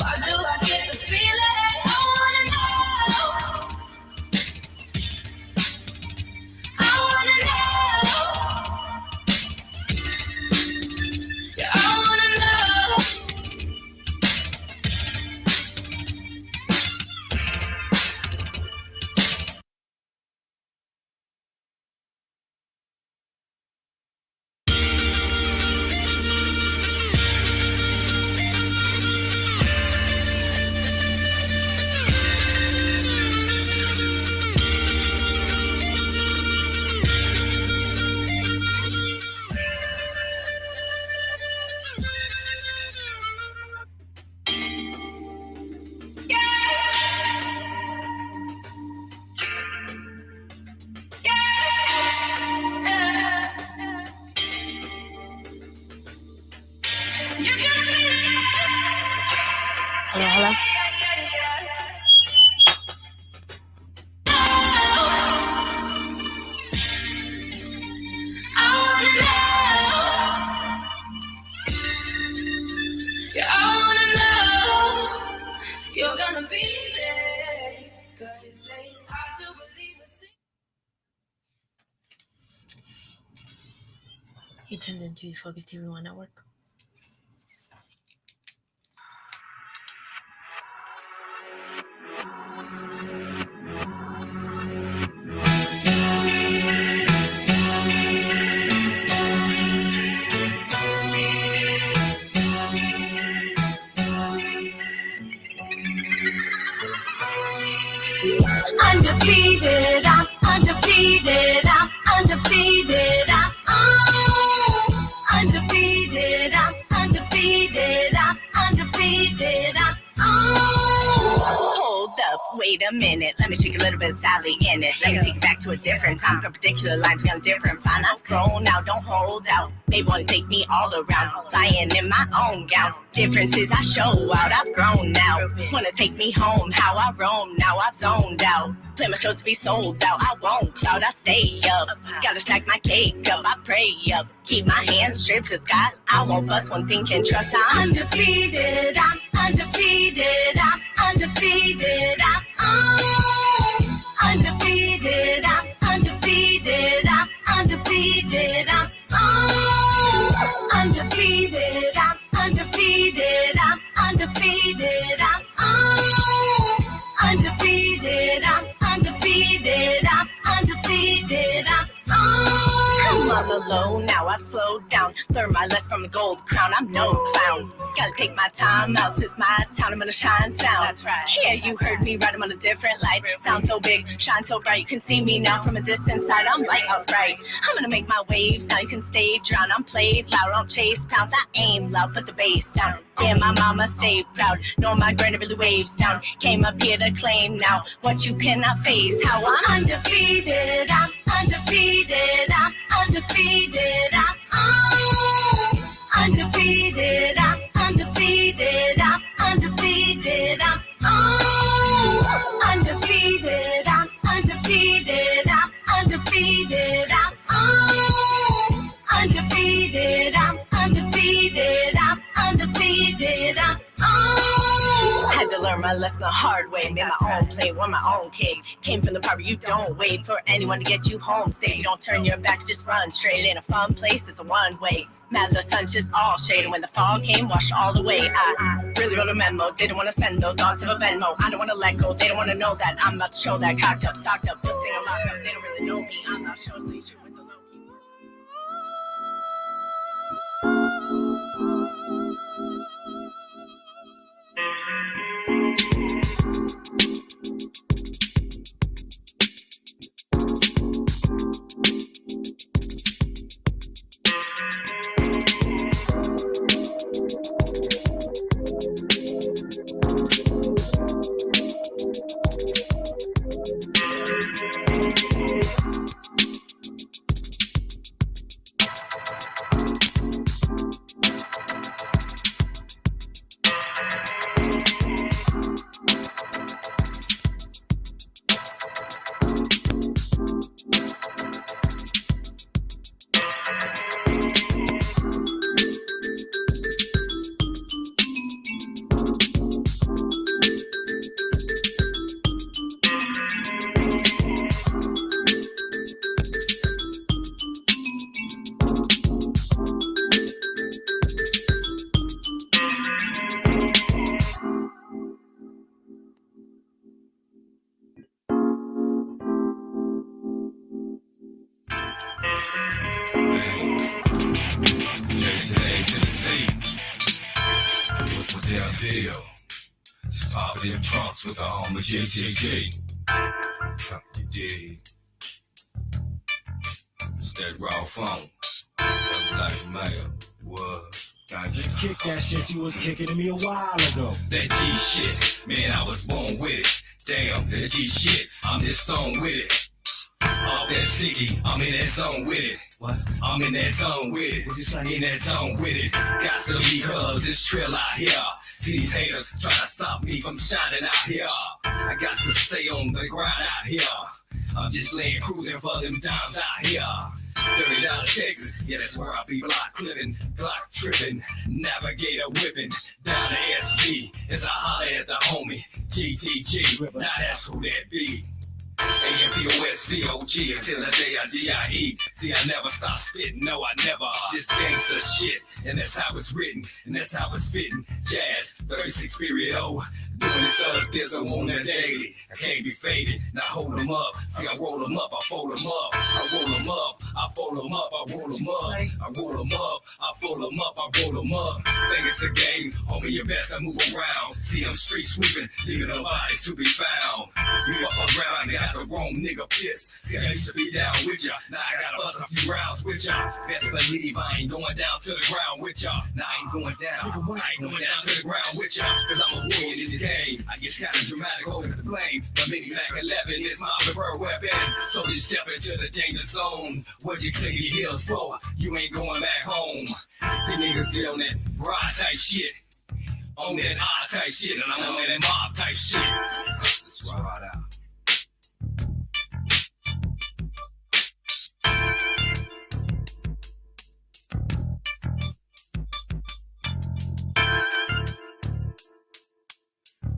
[SPEAKER 20] Why do I get the feeling? I wanna know. Yeah, I wanna know.
[SPEAKER 4] Hello?
[SPEAKER 20] You're gonna be there, cause it's hard to believe or see.
[SPEAKER 4] You tuned into the Focus TV1 network.
[SPEAKER 20] Undefeated, I'm undefeated, I'm undefeated, I'm undefeated,
[SPEAKER 9] wait a minute, let me shake a little bit of Sally in it. Let me take it back to a different time, perpendicular lines, we on a different fine. I scroll now, don't hold out. They wanna take me all around, flying in my own gown. Differences I show out, I've grown now. Wanna take me home, how I roam now, I've zoned out. Plan my shows to be sold out, I won't cloud, I stay up. Gotta stack my cake up, I pray up. Keep my hands stripped to sky, I won't bust one thing, can trust. I'm undefeated, I'm undefeated, I'm undefeated, I'm undefeated, I'm undefeated, I'm undefeated, I'm undefeated, I'm undefeated, I'm undefeated, I'm undefeated, I'm undefeated, I'm undefeated, I'm on the low now, I've slowed down. Learn my lesson from the gold crown, I'm no clown. Gotta take my time out, this is my town, I'm gonna shine sound. That's right. Yeah, you heard me right, I'm on a different light. Sound so big, shine so bright, you can see me now from a distant side. I'm lighthouse bright, I'm gonna make my waves, now you can stay drowned. I'm played loud, I don't chase pounds, I aim loud, put the bass down. Yeah, my mama stay proud, know my granny really waves down. Came up here to claim now, what you cannot face. How I'm undefeated, I'm undefeated, I'm undefeated, I'm undefeated, I'm undefeated, I'm undefeated, I'm undefeated, I'm undefeated, I'm undefeated, I'm undefeated, I'm undefeated, I'm undefeated, had to learn my lesson the hard way. Made my own play, won my own cake. Came from the part where you don't wait for anyone to get you home safe. You don't turn your back, just run straight. In a fun place, it's a one way. Mad the sun's just all shade, and when the fall came, washed all away. I really wrote a memo, didn't want to send no thoughts of a Venmo. I don't want to let go, they don't want to know that I'm about to show that cocked up, stocked up. Good thing I'm locked up, they don't really know me. I'm not sure, so you should with the low key.
[SPEAKER 1] deal. Just pop it in trunks with the homie JTJ. You dig? It's that raw phone. Like mail. What?
[SPEAKER 19] Let's kick that shit you was kicking to me a while ago.
[SPEAKER 1] That G shit, man, I was born with it. Damn, that G shit, I'm just stoned with it. All that sticky, I'm in that zone with it.
[SPEAKER 19] What?
[SPEAKER 1] I'm in that zone with it.
[SPEAKER 19] What you say?
[SPEAKER 1] In that zone with it. Got to be cuz it's trill out here. See these haters trying to stop me from shining out here. I got to stay on the grind out here. I'm just laying cruising for them dimes out here. $30 Texas, yeah, that's where I be. Block clipping, block tripping, navigator whipping. Down to SV as I holler at the homie GTG. Now that's who that be. AMPOSVOG until the day I DIE. See, I never stop spitting, no, I never. This gangsta shit, and that's how it's written, and that's how it's fitting. Jazz, 36 period O. Doing this other dizzle on the daily. I can't be faded, now hold them up. See, I roll them up, I fold them up. I roll them up, I fold them up, I roll them up. I roll them up, I fold them up, I roll them up. Think it's a game, homie, you best I move around. See, I'm street sweeping, leaving no bodies to be found. You up around, got the wrong chrome nigga pissed. See, I used to be down with ya. Now I gotta bust a few rounds with ya. Best believe I ain't going down to the ground with ya. Now I ain't going down. I ain't going down to the ground with ya. Cause I'm a warrior in this game. I get kinda dramatic holding the flame. But Mini Mac 11 is my preferred weapon. So you step into the danger zone. What you clicking your heels for? You ain't going back home. See niggas get on that ride type shit. On that I type shit. And I'm on that mob type shit. Let's ride out.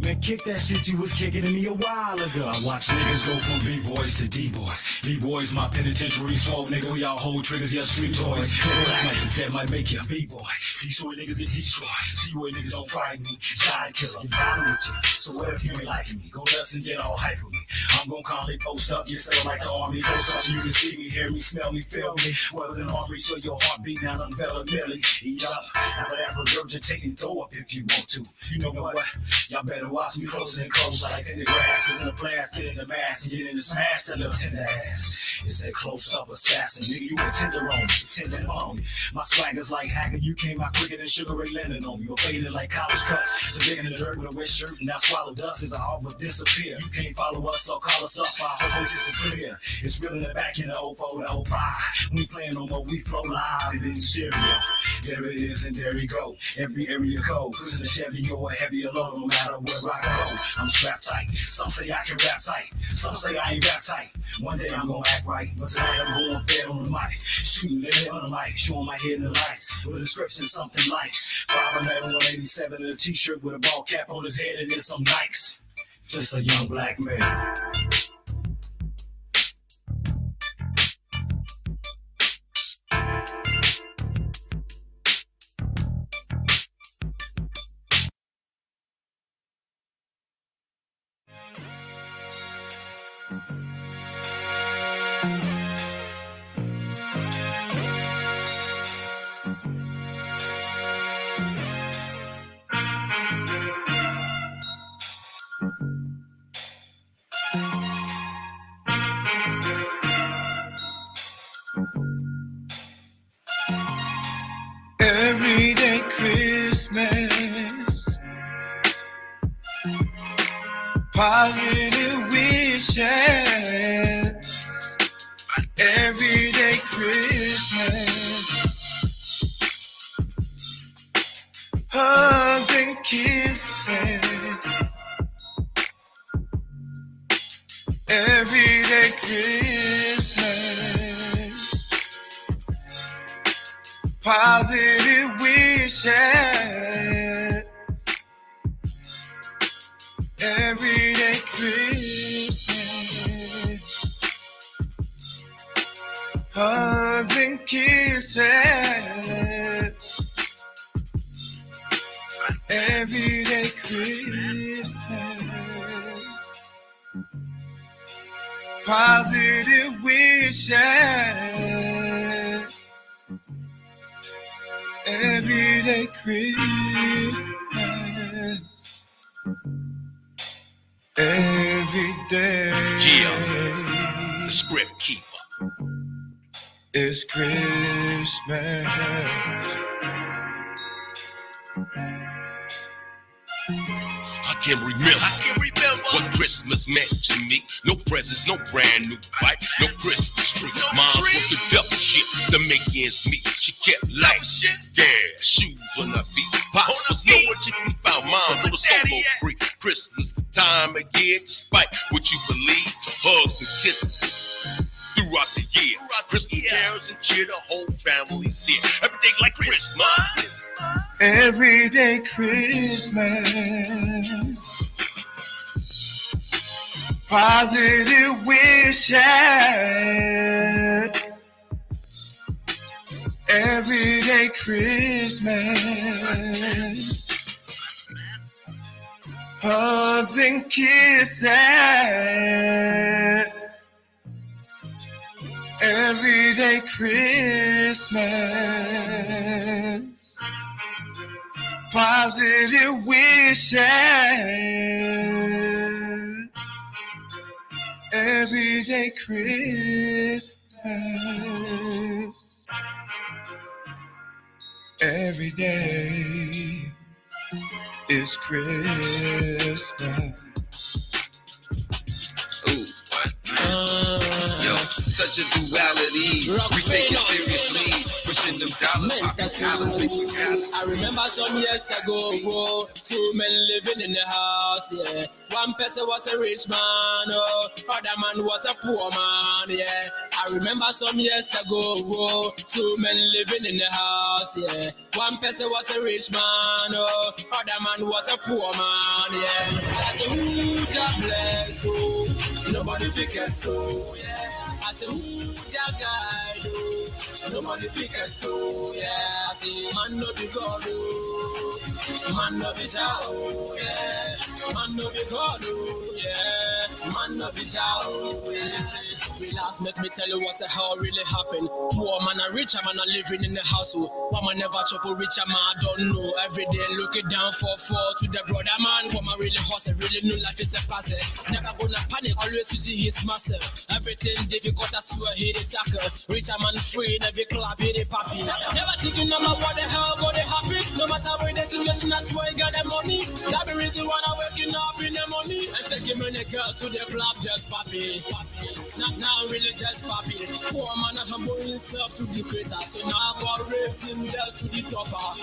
[SPEAKER 19] Man, kick that shit you was kicking to me a while ago. I watch niggas go from B-boys to D-boys. B-boys, my penitentiary swole, nigga. We all hold triggers, yeah, street toys. Niggas that might make you a B-boy. Peaceful niggas get destroyed. C-boy niggas don't fight me. Side killer, get violent with you. So what if you ain't liking me? Go nuts and get all hype with me. I'm gon' calmly post up, get set like the army. Post up so you can see me, hear me, smell me, feel me. Whether than arm reach or your heartbeat down on Bella Millie. Eat up, after that regurgitate and throw up if you want to. You know what? Y'all better watch me closer and closer like in the grass. Is in the flash, get in the mass and get in the smash that little tender ass. It's that close up assassin, nigga. You a tender on me, tender on me. My swagger's like hacker, you came out quicker than Sugar Ray Leonard on me. You're faded like college cuts. To dig in the dirt with a wet shirt and now swallow dust as I all but disappear. You can't follow us, so call us up. Our whole voices is clear. It's real in the back in the 04 to 05. We playing no more, we flow live in stereo. There it is and there we go. Every area code, pushing the Chevy or a heavier load, no matter where I go. I'm strapped tight. Some say I can rap tight. Some say I ain't rap tight. One day I'm gonna act right, but tonight I'm going fed on the mic. Shooting lit on the mic, showing my head in the lights. With a description, something like 5'11", 187 and a t-shirt with a ball cap on his head and then some Nikes. Just a young black man.
[SPEAKER 12] Everyday Christmas, positive wishes. Everyday Christmas, hugs and kisses. Everyday Christmas, positive wishes. Everyday Christmas, hugs and kisses. Everyday Christmas, positive wishes. Everyday Christmas, every day.
[SPEAKER 3] Yeah, the script keeper.
[SPEAKER 12] It's Christmas.
[SPEAKER 3] I can remember what Christmas meant to me. No presents, no brand new bike, no Christmas tree. Mom worked the double shit to make ends meet. She kept lights, yeah, shoes on her feet. Pops was nowhere to be found. Mom was a solo free. Christmas the time of year, despite what you believe. Hugs and kisses throughout the year. Christmas carols and cheer, the whole family's here. Everything like Christmas.
[SPEAKER 12] Everyday Christmas, positive wishes. Everyday Christmas, hugs and kisses. Everyday Christmas, positive wishes. everyday Christmas. Every day is Christmas.
[SPEAKER 1] Ooh, what? Yo, such a duality. We take it seriously. Pushing them dollars, popping collars, making collars.
[SPEAKER 13] I remember some years ago, two men living in the house, yeah. One person was a rich man, oh, other man was a poor man, yeah. I remember some years ago, two men living in the house, yeah. One person was a rich man, oh, other man was a poor man, yeah. I said, ooh, God bless, oh, nobody figure so, yeah. I said, ooh, God guide, oh, nobody figure so, yeah. I say, man no be God, oh, man no be child, yeah. Man no be God, oh, yeah. Man no be child, yeah. Listen, relax, make me tell you what the hell really happened. Poor man and richer man are living in the household. One man never chop a richer man, I don't know. Every day looking down for to the brother man. One man really hustle, really know life is a puzzle. Never gonna panic, always using his muscle. Everything difficult, I swear he the tackle. Richer man free, never club, he the papi. Never thinking no matter what the hell go they happy. No matter where the situation, I swear he got the money. That be reason why I'm waking up in the money. And taking many girls to the club, just papi. Now really just papi. Poor man I humble himself to the creator. So now God raise him just to the topper.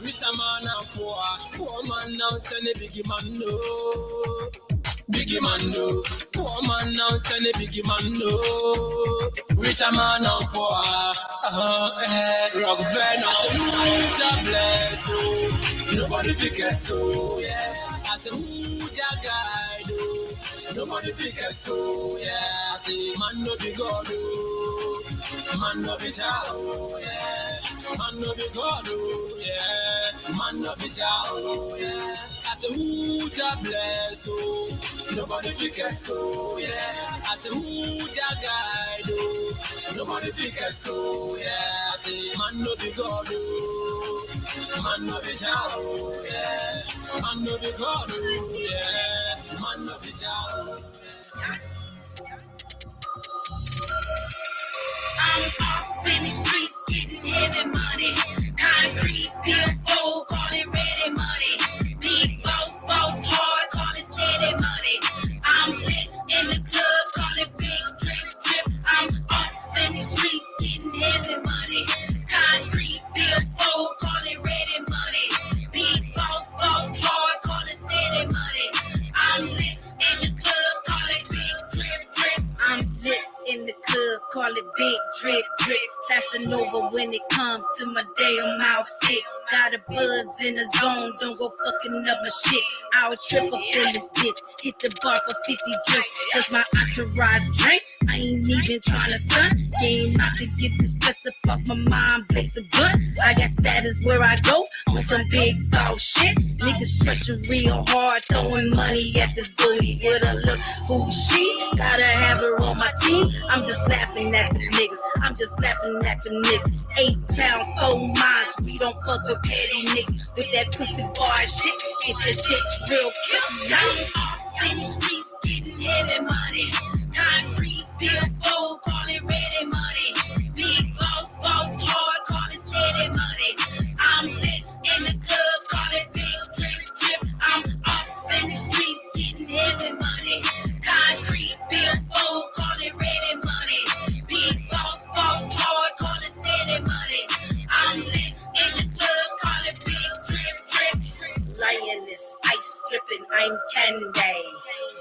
[SPEAKER 13] Richer man and poor man now tell the biggie man no. Biggie man no. Poor man now tell the biggie man no. Richer man and poor. Rock Venom. God bless oh. Nobody figure so yeah. I say who Jah guide oh. Nobody figure so yeah. I say man no be God oh. Man no be child yeah. Man no be God oh yeah. Man no be child yeah. I say who Jah bless oh. Nobody figure so yeah. I say who Jah guide oh. Nobody figure so yeah. I say man no be God oh. Man no be child yeah. Man no be God oh yeah. Man no be child yeah.
[SPEAKER 9] I'm off in the streets getting heavy money. Concrete, bill, call it ready money. Big boss, hard, call it steady money. I'm lit in the club, call it big drip. I'm off in the streets getting heavy money. Concrete, bill, call it ready money. Big boss, hard, call it steady money. I'm lit in the club, call it big drip. I'm lit in the club, call it big drip. Fashion over when it comes to my damn outfit. Got a buzz in the zone, don't go fucking up my shit. I'll trip up in this bitch, hit the bar for 50 drinks. Cause my entourage drink, I ain't even tryna stunt. Game out to get this stressed up off my mind, blaze a blunt. I got status where I go, with some big dog shit. Niggas stretching real hard, throwing money at this booty. With a look, who she? Gotta have her on my team. I'm just laughing at the niggas, I'm just laughing at the niggas. 8 town, 4 miles, we don't fuck with petty niggas. With that pussy bar shit, get your ditch real quick. I'm off in the streets, getting heavy money. Concrete, bill, call it ready money. Big boss, hard, call it steady money. I'm lit in the club, call it big drip. I'm off in the streets, getting heavy money. Concrete, bill, call it ready money. Big boss, hard, call it steady money. I'm lit in the club, call it big drip. Lioness, ice stripping, I'm candy.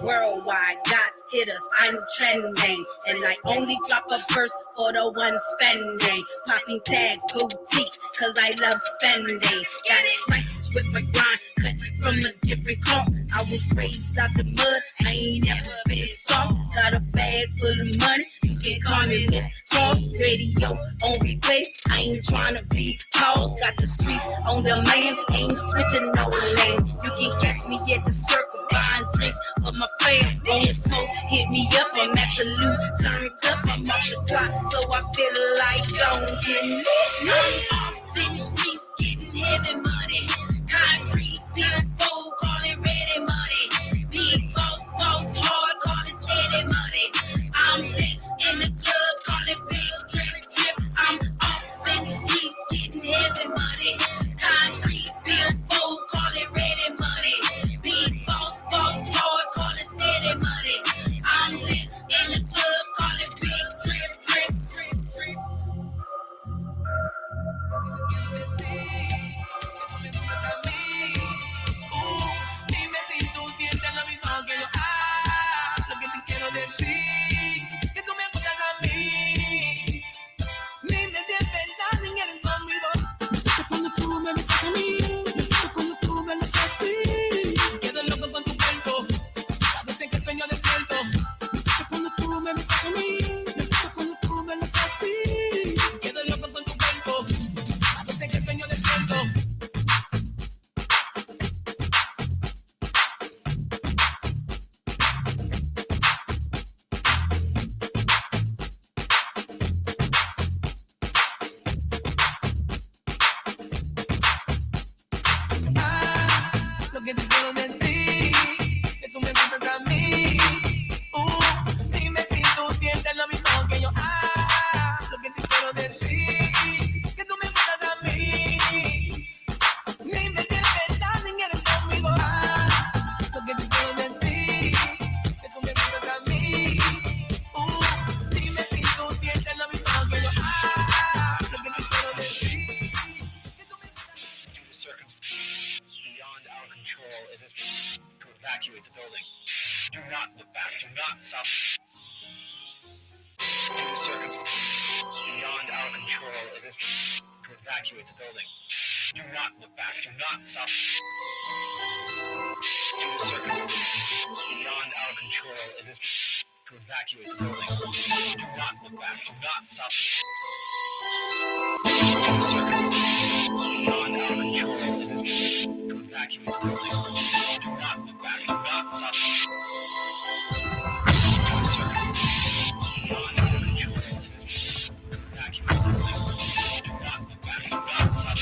[SPEAKER 9] Worldwide, got hitters, I'm trending. And I only drop a verse for the one spending. Popping tags, boutiques, cause I love spending. Got slices with my grind, cut from a different cloth. I was raised out the mud, I ain't never been soft. Got a bag full of money, you can call me Miss Charles. Radio on replay, I ain't tryna be paused. Got the streets on the man, ain't switching no lanes. You can catch me at the circle, buying drinks for my fam. Rolling smoke, hit me up, I'm at the loop, turned up, I'm off the clock, so I feel like don't get lit. I'm off in the streets, getting heavy money. Concrete, bill, call it ready money. Big boss, hard, call it steady money.
[SPEAKER 16] of control it has been to evacuate the building. Do not look back. Do not stop. Due to circumstances beyond our control, it has been to evacuate the building. Do not look back. Do not stop. Due to circumstances beyond our control, it has been to evacuate the building. Do not look back. Do not stop. Due to circumstances beyond our control, it has been to evacuate the building. Do not look back. Do not stop. Due to circumstances beyond our control, it has been to evacuate the building. Do not look back. Do not stop.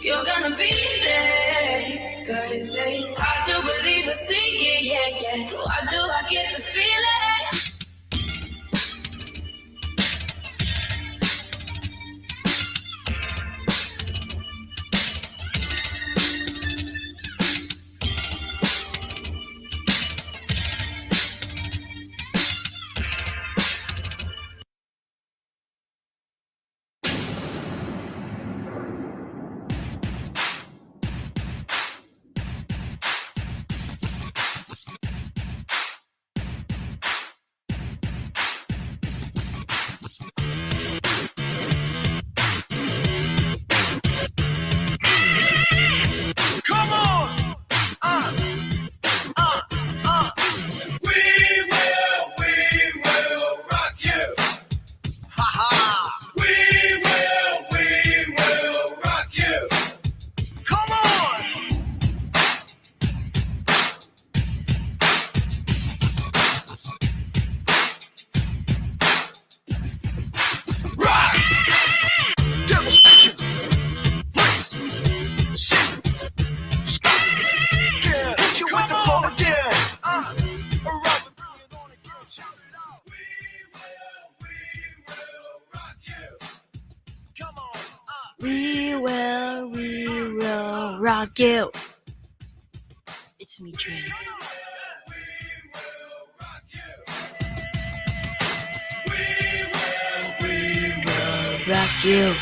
[SPEAKER 20] You're gonna be there, 'cause it's hard to believe I see it, yeah. Why do I get the feeling?
[SPEAKER 4] We will rock you. It's me, Trent. We will rock you.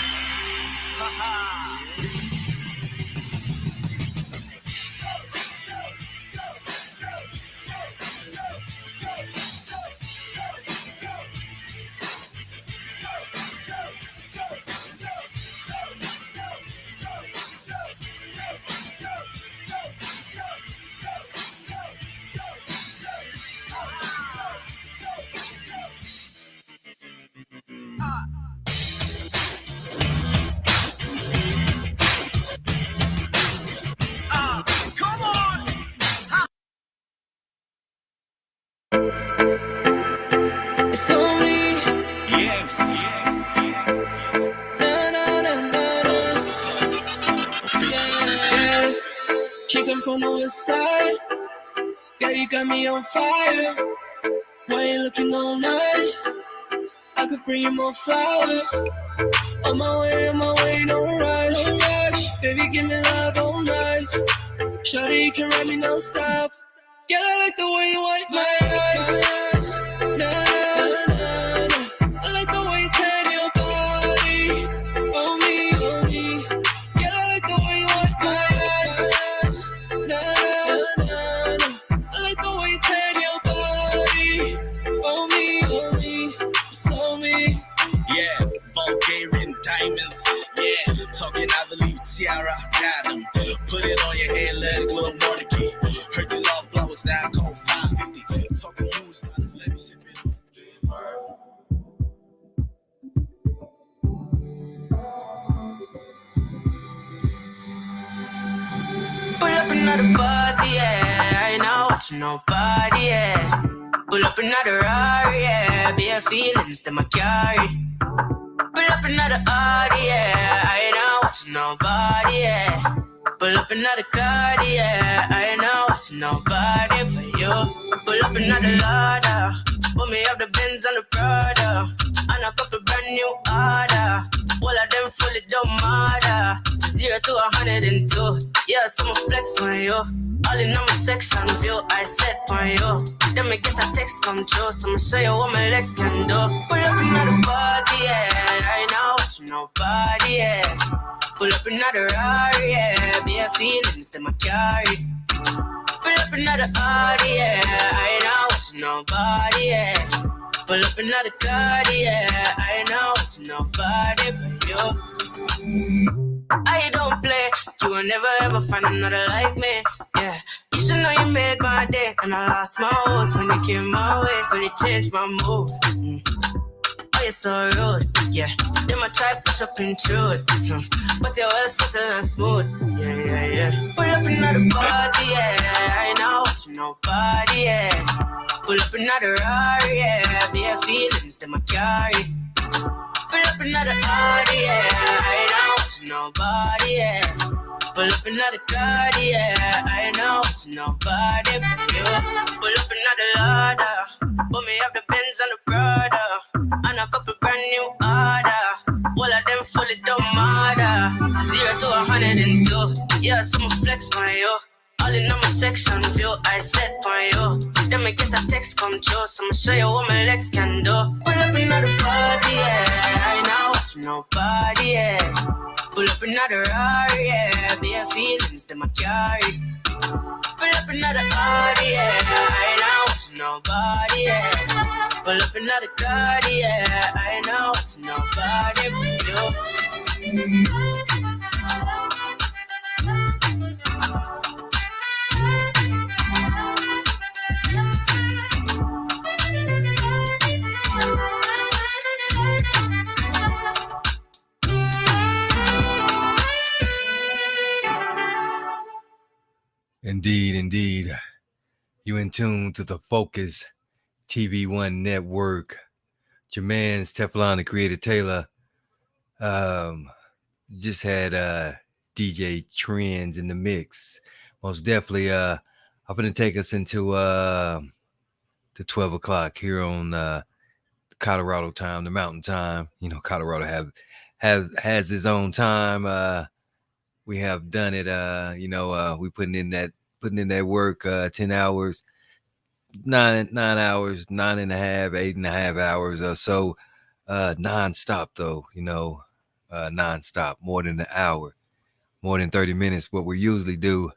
[SPEAKER 20] It's only
[SPEAKER 1] Yes.
[SPEAKER 20] na na na na na. Yeah. Chicken from the west side. Yeah, you got me on fire. Why you looking all nice? I could bring you more flowers. On my way, no rush. No rush. Baby, give me love all night. Shawty, you can ride me no stop. Girl, I like the way you wipe my eyes. Nah, nah, nah. I like the way you turn your body on me, on me. Girl, I like the way you wipe my eyes. Nah, nah, nah.
[SPEAKER 6] watching nobody, yeah. Pull up another Rari, yeah. Bare feelings that I carry. Pull up another Audi, yeah. I ain't not watching nobody, yeah. Pull up another card, yeah. I ain't not watching nobody but you. Pull up another ladder. Put me up the Benz and the Prada. And a couple brand new order. All of them fully don't matter. 0 to 102. Yeah, so I'ma flex on you. All in on my section view, I set on you. Then me get a text come true, so I'ma show you what my legs can do. Pull up another party, yeah. I ain't not watching nobody, yeah. Pull up another Rari, yeah. Bare feelings that I carry. Pull up another Audi, yeah. I ain't not watching nobody, yeah. Pull up another card, yeah. I ain't not watching nobody but you. I don't play, you will never ever find another like me, yeah. You should know you made my day, and I lost my horse when you came my way, but it changed my mood. Oh, you're so rude, yeah. Then I try push up intrude, but you're well settled and smooth, yeah. Pull up another party, yeah. I ain't not watching nobody, yeah. Pull up another Rari, yeah. Bare feelings that I carry. Pull up another Audi, yeah. I ain't not watching nobody, yeah. Pull up another card, yeah. I ain't not watching nobody but you. Pull up another ladder. Put me up the Benz and the Prada. And a couple brand new order. All of them fully don't matter. 0 to 102. Yeah, so I'ma flex on you. All in on my section view, I set on you. Then me get a text come true, so I'ma show you what my legs can do. Pull up another party, yeah. I ain't not watching nobody, yeah. Pull up another Rari, yeah. Bare feelings that I carry. Pull up another Audi, yeah. I ain't not watching nobody, yeah. Pull up another card, yeah. I ain't not watching nobody but you.
[SPEAKER 5] Indeed. You in tune to the Focus TV1 network. Your man's Teflon the Creator Taylor. Just had DJ Trends in the mix. Most definitely I'm gonna take us into the 12 o'clock here on Colorado time, the mountain time. You know, Colorado has his own time. We have done it, we putting in that work, 10 hours, 9 hours, 9.5, 8.5 hours or so, non-stop though, non-stop, more than an hour, more than 30 minutes, what we usually do.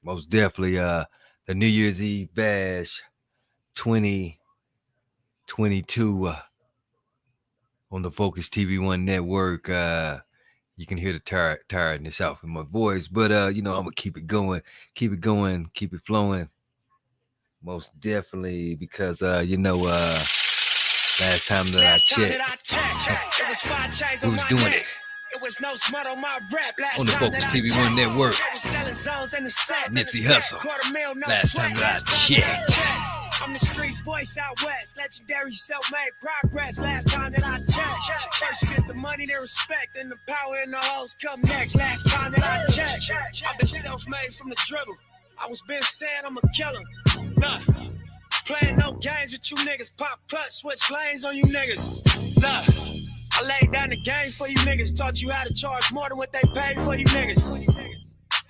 [SPEAKER 5] Most definitely the New Year's Eve Bash 2022 on the Focus TV1 network. You can hear the tiredness out from my voice, but I'm gonna keep it going, keep it flowing. Most definitely, because last time that I checked, who's doing it?
[SPEAKER 18] It was no smut on my rap last
[SPEAKER 5] on the Focus TV1 network. Nipsey Hussle. Last time that I checked.
[SPEAKER 18] I'm the streets voice out west, legendary self-made progress. Last time that I checked, first you get the money, then respect, and the power and the hoes come next. Last time that I checked, I've been self-made from the dribble. I was been saying I'm a killer. Nah, playing no games with you niggas. Pop clutch, switch lanes on you niggas. Nah, I laid down the game for you niggas. Taught you how to charge more than what they paid for you niggas.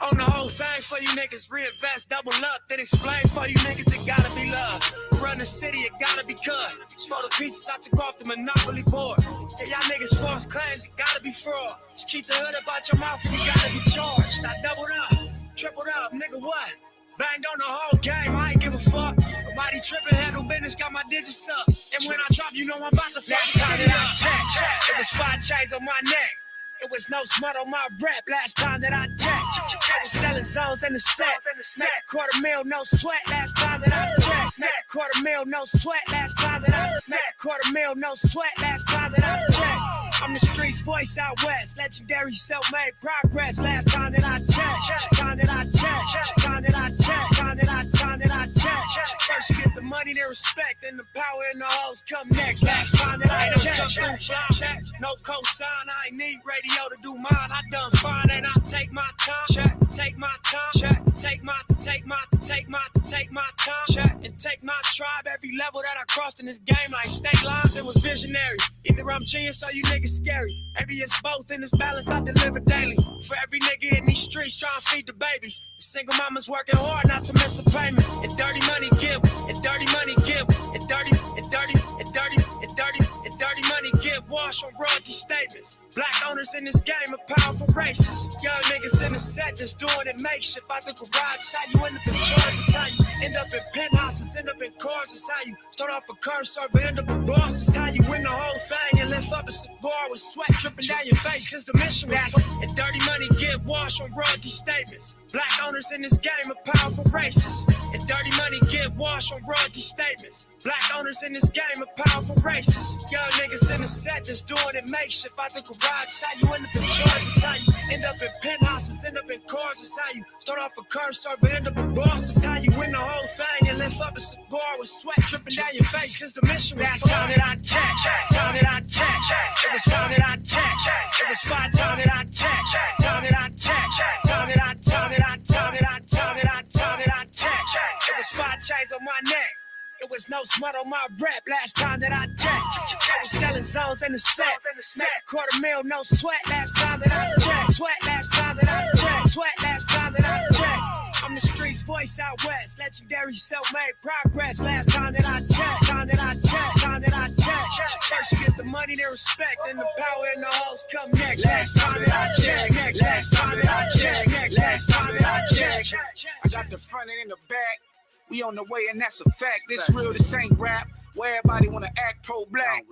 [SPEAKER 18] On the whole thing for you niggas, reinvest, double up, then explain for you niggas, it gotta be love. Run the city, it gotta be cut. Just for the pieces I took off the monopoly board. Yeah, y'all niggas false claims, it gotta be fraud. Just keep the hood about your mouth and you gotta be charged. I doubled up, tripled up, nigga what? Banged on the whole game, I ain't give a fuck. Nobody tripping, handle business, got my digits up. And when I drop, you know I'm about to fuck. Last time that I checked, it was 5 chains on my neck. It was no smut on my rap last time that I checked. I was selling zones in the set. Make $250,000, no sweat last time that I checked. Make $250,000, no sweat last time that I checked. Make $250,000, no sweat last time that I checked. I'm the streets voice out west, legendary self-made progress. Last time that I checked, time that I checked, time that I checked, time that I money, their respect, and the power and the hoes come next. Last time that I check, no cosign, I ain't need radio to do mine. I done fine and I take my time, take my time, take my time, and take my tribe. Every level that I crossed in this game, like state lines, it was visionary. Either I'm genius or you niggas scary. Maybe it's both in this balance I deliver daily. For every nigga in these streets trying to feed the babies. The single mama's working hard not to miss a payment. And dirty money give, and dirty money give, and dirty money give. Wash on royalty statements. Black owners in this game are powerful racists. Young niggas in the set just doing it makeshift. Out the garage, it's how you end up in charge. It's how you end up in penthouses, end up in cars. It's how you start off a curb server, end up a boss. It's how you win the whole thing and lift up a cigar with sweat dripping down your face. Cause the mission was and dirty money give. Wash on royalty statements. Black owners in this game are powerful racists. And dirty money give. Wash on royalty statements. Black owners in this game are powerful racists. Young niggas in the set just doing it makeshift. Out the garage, it's how you end up in charge. It's how you end up in penthouses, end up in cars. It's how you start off a curb server, end up a boss. It's how you win the whole thing and lift up a cigar with sweat dripping down your face. Cause the mission was time that I check, time that I check. It was time that I check. It was 5 time that I check, time that I check, time that I check. It was 5 chains on my neck. It was no smut on my rep last time that I checked. I was selling zones in the set. Make a $250,000, no sweat last time that I checked. Sweat last time that I checked. Sweat last time that I checked. I'm the streets voice out west. Legendary self-made progress last time that I checked. Time that I checked. Time that I checked. First you get the money, their respect, and the power and the hoes come next. Last time that I checked. Last time that I checked. Last time that I checked.
[SPEAKER 15] I got the front and in the back. We on the way and that's a fact. This real, this ain't rap. Where everybody wanna act pro-black.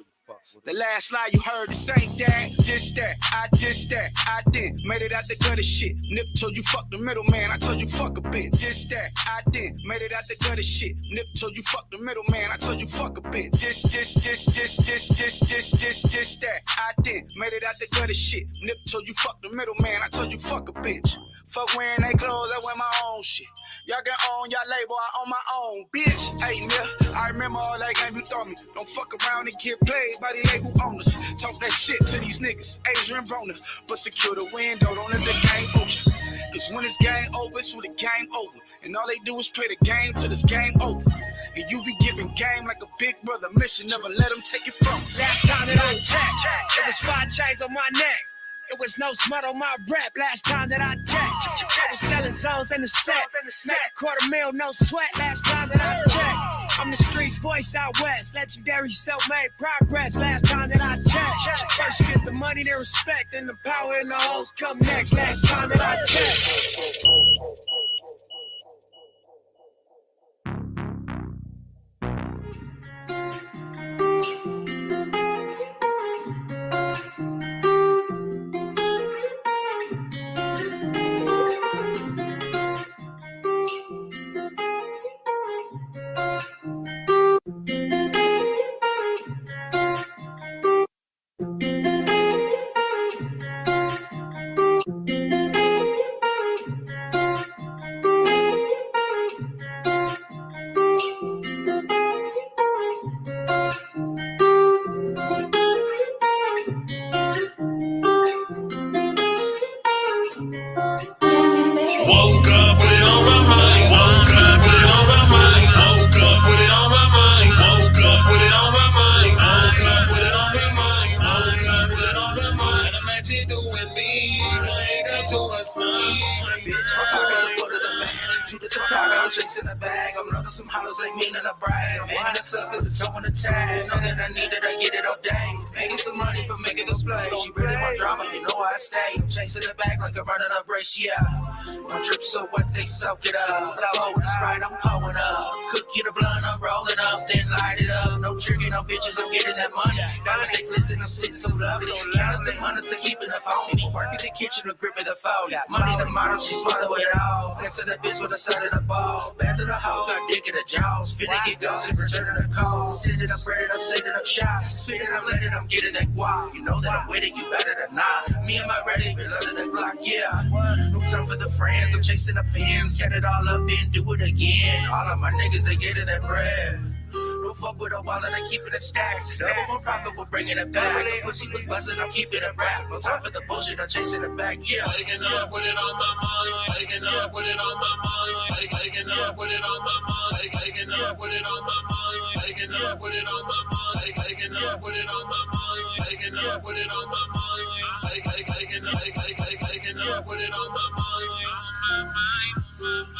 [SPEAKER 15] The last lie you heard, this ain't that. This that, I just that. I did, made it out the gutter shit. Nip told you fuck the middleman, I told you fuck a bitch. This that, I did, made it out the gutter shit. Nip told you fuck the middleman, I told you fuck a bitch. This that, I did, made it out the gutter shit. Nip told you fuck the middleman, I told you fuck a bitch. Fuck wearing they clothes, I wear my own shit. Y'all can own y'all label, I own my own, bitch. Hey, nigga, I remember all that game you thought me. Don't fuck around and get played by the label owners. Talk that shit to these niggas, Adrian Broner. But secure the window, don't let the game open. Cause when it's game over, it's when the game over. And all they do is play the game till it's game over. And you be giving game like a big brother mission, never let them take it from us.
[SPEAKER 18] Last time that I checked, it was 5 chains on my neck. It was no smut on my rep last time that I checked. I was selling zones in the set. Make a $250,000, no sweat last time that I checked. I'm the streets voice out west. Legendary self-made progress last time that I checked. First you get the money, their respect, and the power and the hoes come next. Last time that I checked.
[SPEAKER 17] Chasing the bag, I'm loading some hollows, ain't meaning to brag. I'm one of the suckers that's on the tag. Know that I need it, I get it all day. Making some money for making those plays. She really want drama, you know I stay. I'm chasing the bag like I'm running up race, yeah. My drip so wet, they soak it up. Flow with the Sprite, I'm pulling up. Cook you the blunt, I'm rolling up, then light it up. No tricking, no bitches, I'm getting that money. Diamonds, they glisten, I'm sitting so lovely. Counting the money to keep it up on me. Work in the kitchen, to grip it the phone. Money the model, she swallow it all. Flexing the bitch with the side of the ball. Bad to the hoe, got dick in the jaws. Finna get gossip, returning the calls. Send it up, bread it up, send it up, shot. Spit it up, let it, I'm getting that guap. You know that I'm with it, you better than not. Me and my ready, been under the clock, yeah. No time for the friends, I'm chasing the pins. Get it all up and do it again. All of my niggas, they getting that bread. fuck with a wallet, I keep it in stacks. Double more profit, we're bringing it back. The pussy was buzzing, I'm keeping it rap. No time for the bullshit, I'm chasing it back. Yeah.
[SPEAKER 8] Waking up with it on my mind. Waking up with it on my mind. Waking up with it on my mind. Waking up with it on my mind. Waking up with it on my mind. Waking up with it on my mind. Waking up with it on my mind. Waking up with it on my mind.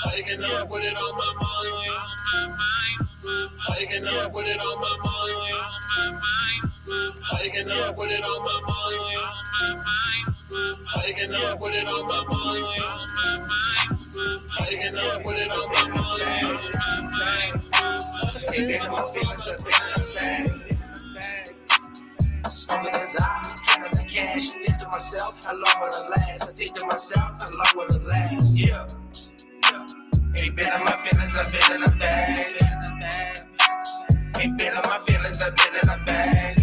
[SPEAKER 8] Waking up with it on my mind. Waking up with it on my mind. Waking up with it on my mind. Waking up with it on my mind. Waking up with it on my mind.
[SPEAKER 17] Smoking as I count the cash. I think to myself, how long will it last? I think to myself, how long will it last? Yeah. Ain't been in my feelings, I've been in a bag. Ain't been in my feelings, I've been in a bag.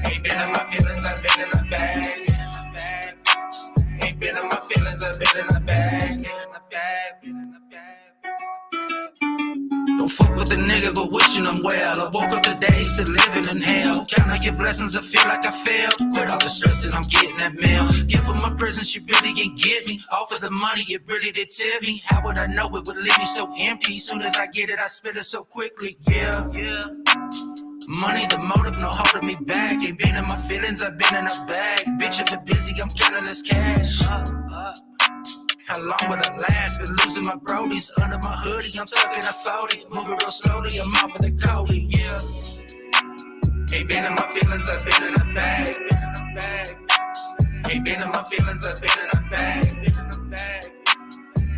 [SPEAKER 17] Ain't been in my feelings, I've been in a bag. Ain't been in my feelings, I've been in a bag. Don't fuck with a nigga, but wishing them well. I woke up today, still living in hell. Count on your blessings, I feel like I failed. Quit all the stress and I'm getting that mail. Give her my presents, she really ain't give me. Offer the money, it really did tell me. How would I know it would leave me so empty? Soon as I get it, I spend it so quickly. Yeah. Money, the motive, no holding me back. Ain't been in my feelings, I've been in a bag. Bitch, if it busy, I'm counting this cash. How long will it last? Been losing my brodies under my hoodie. I'm talking a 40, moving real slowly. I'm off of the coding, yeah. Ain't been in my feelings, I've been in a bag. Ain't been in my feelings, I've been in a bag.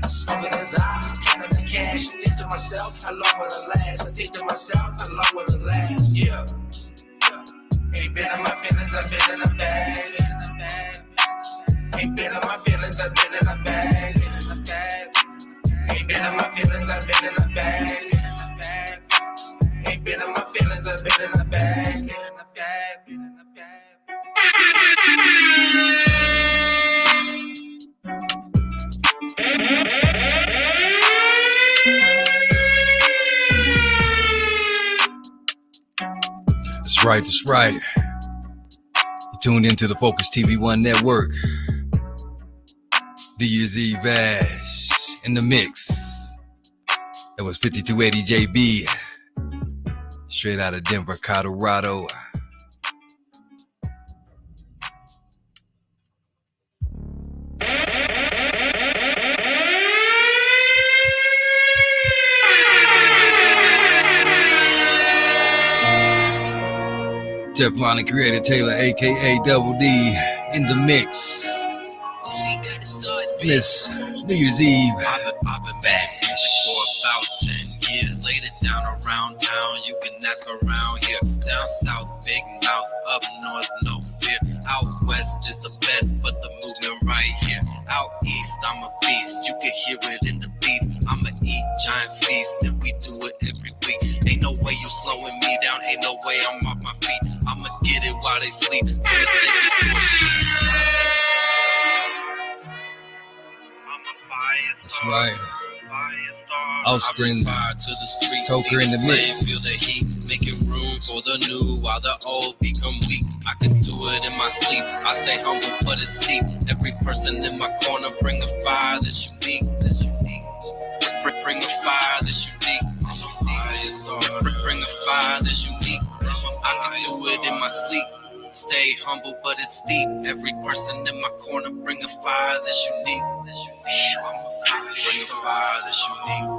[SPEAKER 17] Smoking as I counting the cash. Think to myself, how long will it last? I think to myself, how long will it last? Yeah. Ain't been in my feelings, I've been in a bag. Ain't been in my feelings, I've been in a bag. Ain't been in my feelings, I've been in a bag. Ain't been in my feelings, I've been in a bag.
[SPEAKER 5] That's right, that's right. You tuned into the Focus TV1 network. New Year's Eve bash in the mix. That was 5280 JB, straight out of Denver, Colorado. Teflon and Creator Taylor, aka Double D, in the mix. This New Year's Eve bash.
[SPEAKER 10] For about 10 years, laid it down around town. You can ask around here. Down south, big mouth. Up north, no fear. Out west is the best, but the movement right here. Out east, I'm a beast. You can hear it in the beats. I'ma eat giant feasts, and we do it every week. Ain't no way you slowing me down. Ain't no way I'm off my feet. I'ma get it while they sleep. Gonna stick it for a sheep.
[SPEAKER 5] That's right. Austin, Toker in the mix.
[SPEAKER 10] Feel the heat, making room for the new while the old become weak. I can do it in my sleep. I stay humble, but it's deep. Every person in my corner bring a fire that's unique. Bring a fire that's unique. I'm a fire starter. Bring a fire that's unique. I can do it in my sleep. Stay humble, but it's deep. Every person in my corner bring a fire that's unique. Bring a fire that's unique.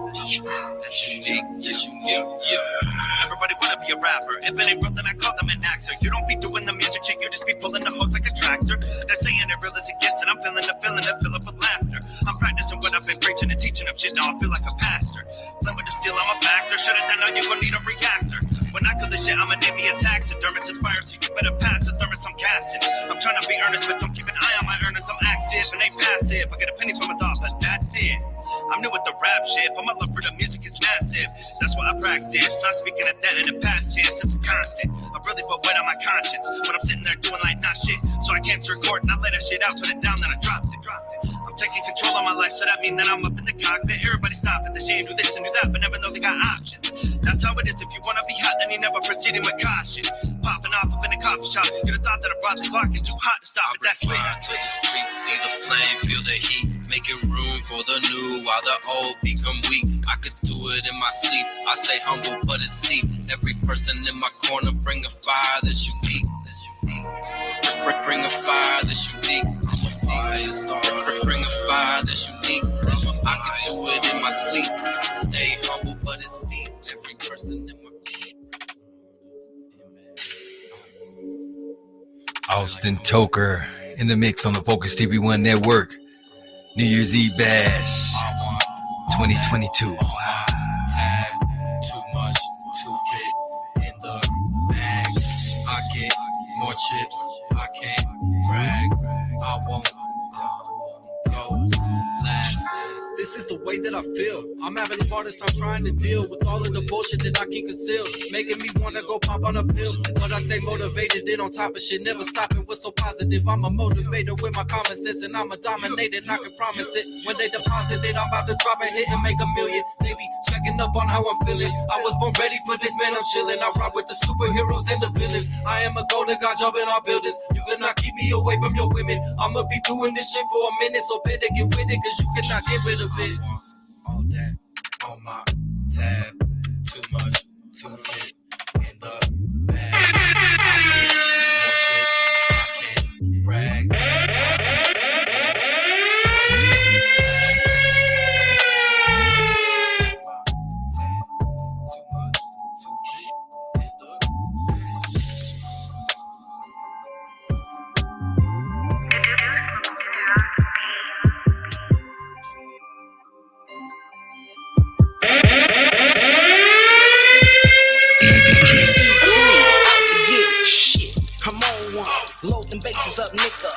[SPEAKER 10] That's unique. That's unique. Yeah.
[SPEAKER 23] Everybody wanna be a rapper. If it ain't real, then I call them an actor. You don't be doing the music shit, you just be pulling the hose like a tractor. They're saying it real as it gets, and I'm feeling the feeling that fill up with laughter. I'm practicing what I've been preaching and teaching them shit. Now I feel like a pastor. Flame with the steel, I'm a factor. Shut it down, now you gon' need a reactor. When I kill this shit, I'ma name me a taxidermist. It's fire, so you better pass the thermos I'm casting. I'm trying to be earnest, but don't keep an eye on my earnings. I'm active and they passive. I get a penny from a thought, but that's it. I'm new with the rap shit, but my love for the music is massive. That's why I practice, not speaking of that in the past tense. Since I'm constant, I really put weight on my conscience. But I'm sitting there doing like not shit. So I came to record and I let that shit out, put it down, then I dropped it. I'm taking control of my life, so that means that I'm up in the cockpit. Everybody stop at the shame, do this and do that, but never know they got options. That's how it is. If you wanna be hot, then you never proceeding with caution. Popping off up in a coffee shop. You'd have thought that I brought the clock and too hot to stop it. That's
[SPEAKER 10] Fly to the street, see the flame, feel the heat, making room for the new while the old become weak. I could do it in my sleep. I stay humble, but it's deep. Every person in my corner bring a fire that's unique. Bring a fire that's unique. I'm a fire starter. Bring a fire that's unique. I could do it in my sleep. Stay humble, but it's deep. Every person in my
[SPEAKER 5] Austin Toker in the mix on the Focus TV1 network. New Year's Eve Bash 2022.
[SPEAKER 10] tag. Too much to fit in the bag. I get more chips. I can't brag. I won't go last.
[SPEAKER 7] This is the way that I feel. I'm having the hardest time trying to deal with all of the bullshit that I can't conceal. Making me wanna go pop on a pill. But I stay motivated and on top of shit. Never stopping, what's so positive? I'm a motivator with my common sense. And I'm a dominator, and I can promise it. When they deposit it, I'm about to drop a hit and make a million. They be checking up on how I'm feeling. I was born ready for this, man, I'm chilling. I ride with the superheroes and the villains. I am a golden god jumping our buildings. You cannot keep me away from your women. I'ma be doing this shit for a minute, so better get with it, cause you cannot get rid of it.
[SPEAKER 10] All that on my tab. Too much to fit in the bag. I get more chips. I can't brag.
[SPEAKER 14] Loads and bases up, nigga.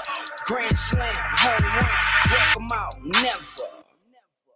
[SPEAKER 14] Grand slam, home run. Walk 'em out, never.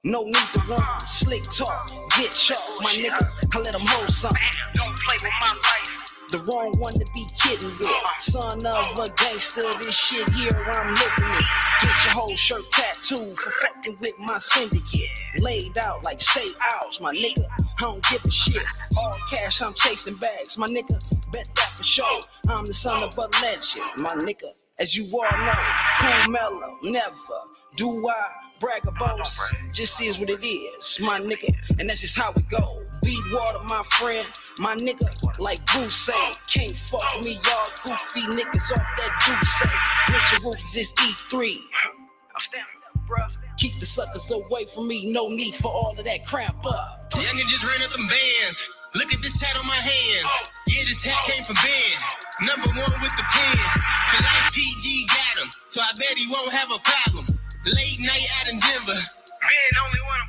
[SPEAKER 14] No need to run. Slick talk, get chalk, my nigga. I let 'em hold something. Don't play with my life. The wrong one to be kidding with. Son of a gangster, this shit here, I'm living it. Get your whole shirt tattooed for fucking with my syndicate. Laid out like say ouch, my nigga. I don't give a shit. All cash, I'm chasing bags, my nigga. Bet that for sure. I'm the son of a legend, my nigga. As you all know, cool mellow, never do I brag or boast. Just is what it is, my nigga. And that's just how it go. Beat water, my friend, my nigga. Like Bruce say, can't fuck with me, y'all goofy niggas off that Bruce say. Richard Roots is E3. I'm standing up, bruh. Keep the suckers away from me, no need for all of that crap up.
[SPEAKER 21] Youngin' just ran up them bands. Look at this tat on my hands. Yeah, this tat came from Ben. Number one with the pen. For life, PG got him, so I bet he won't have a problem. Late night out in Denver. Ben only one.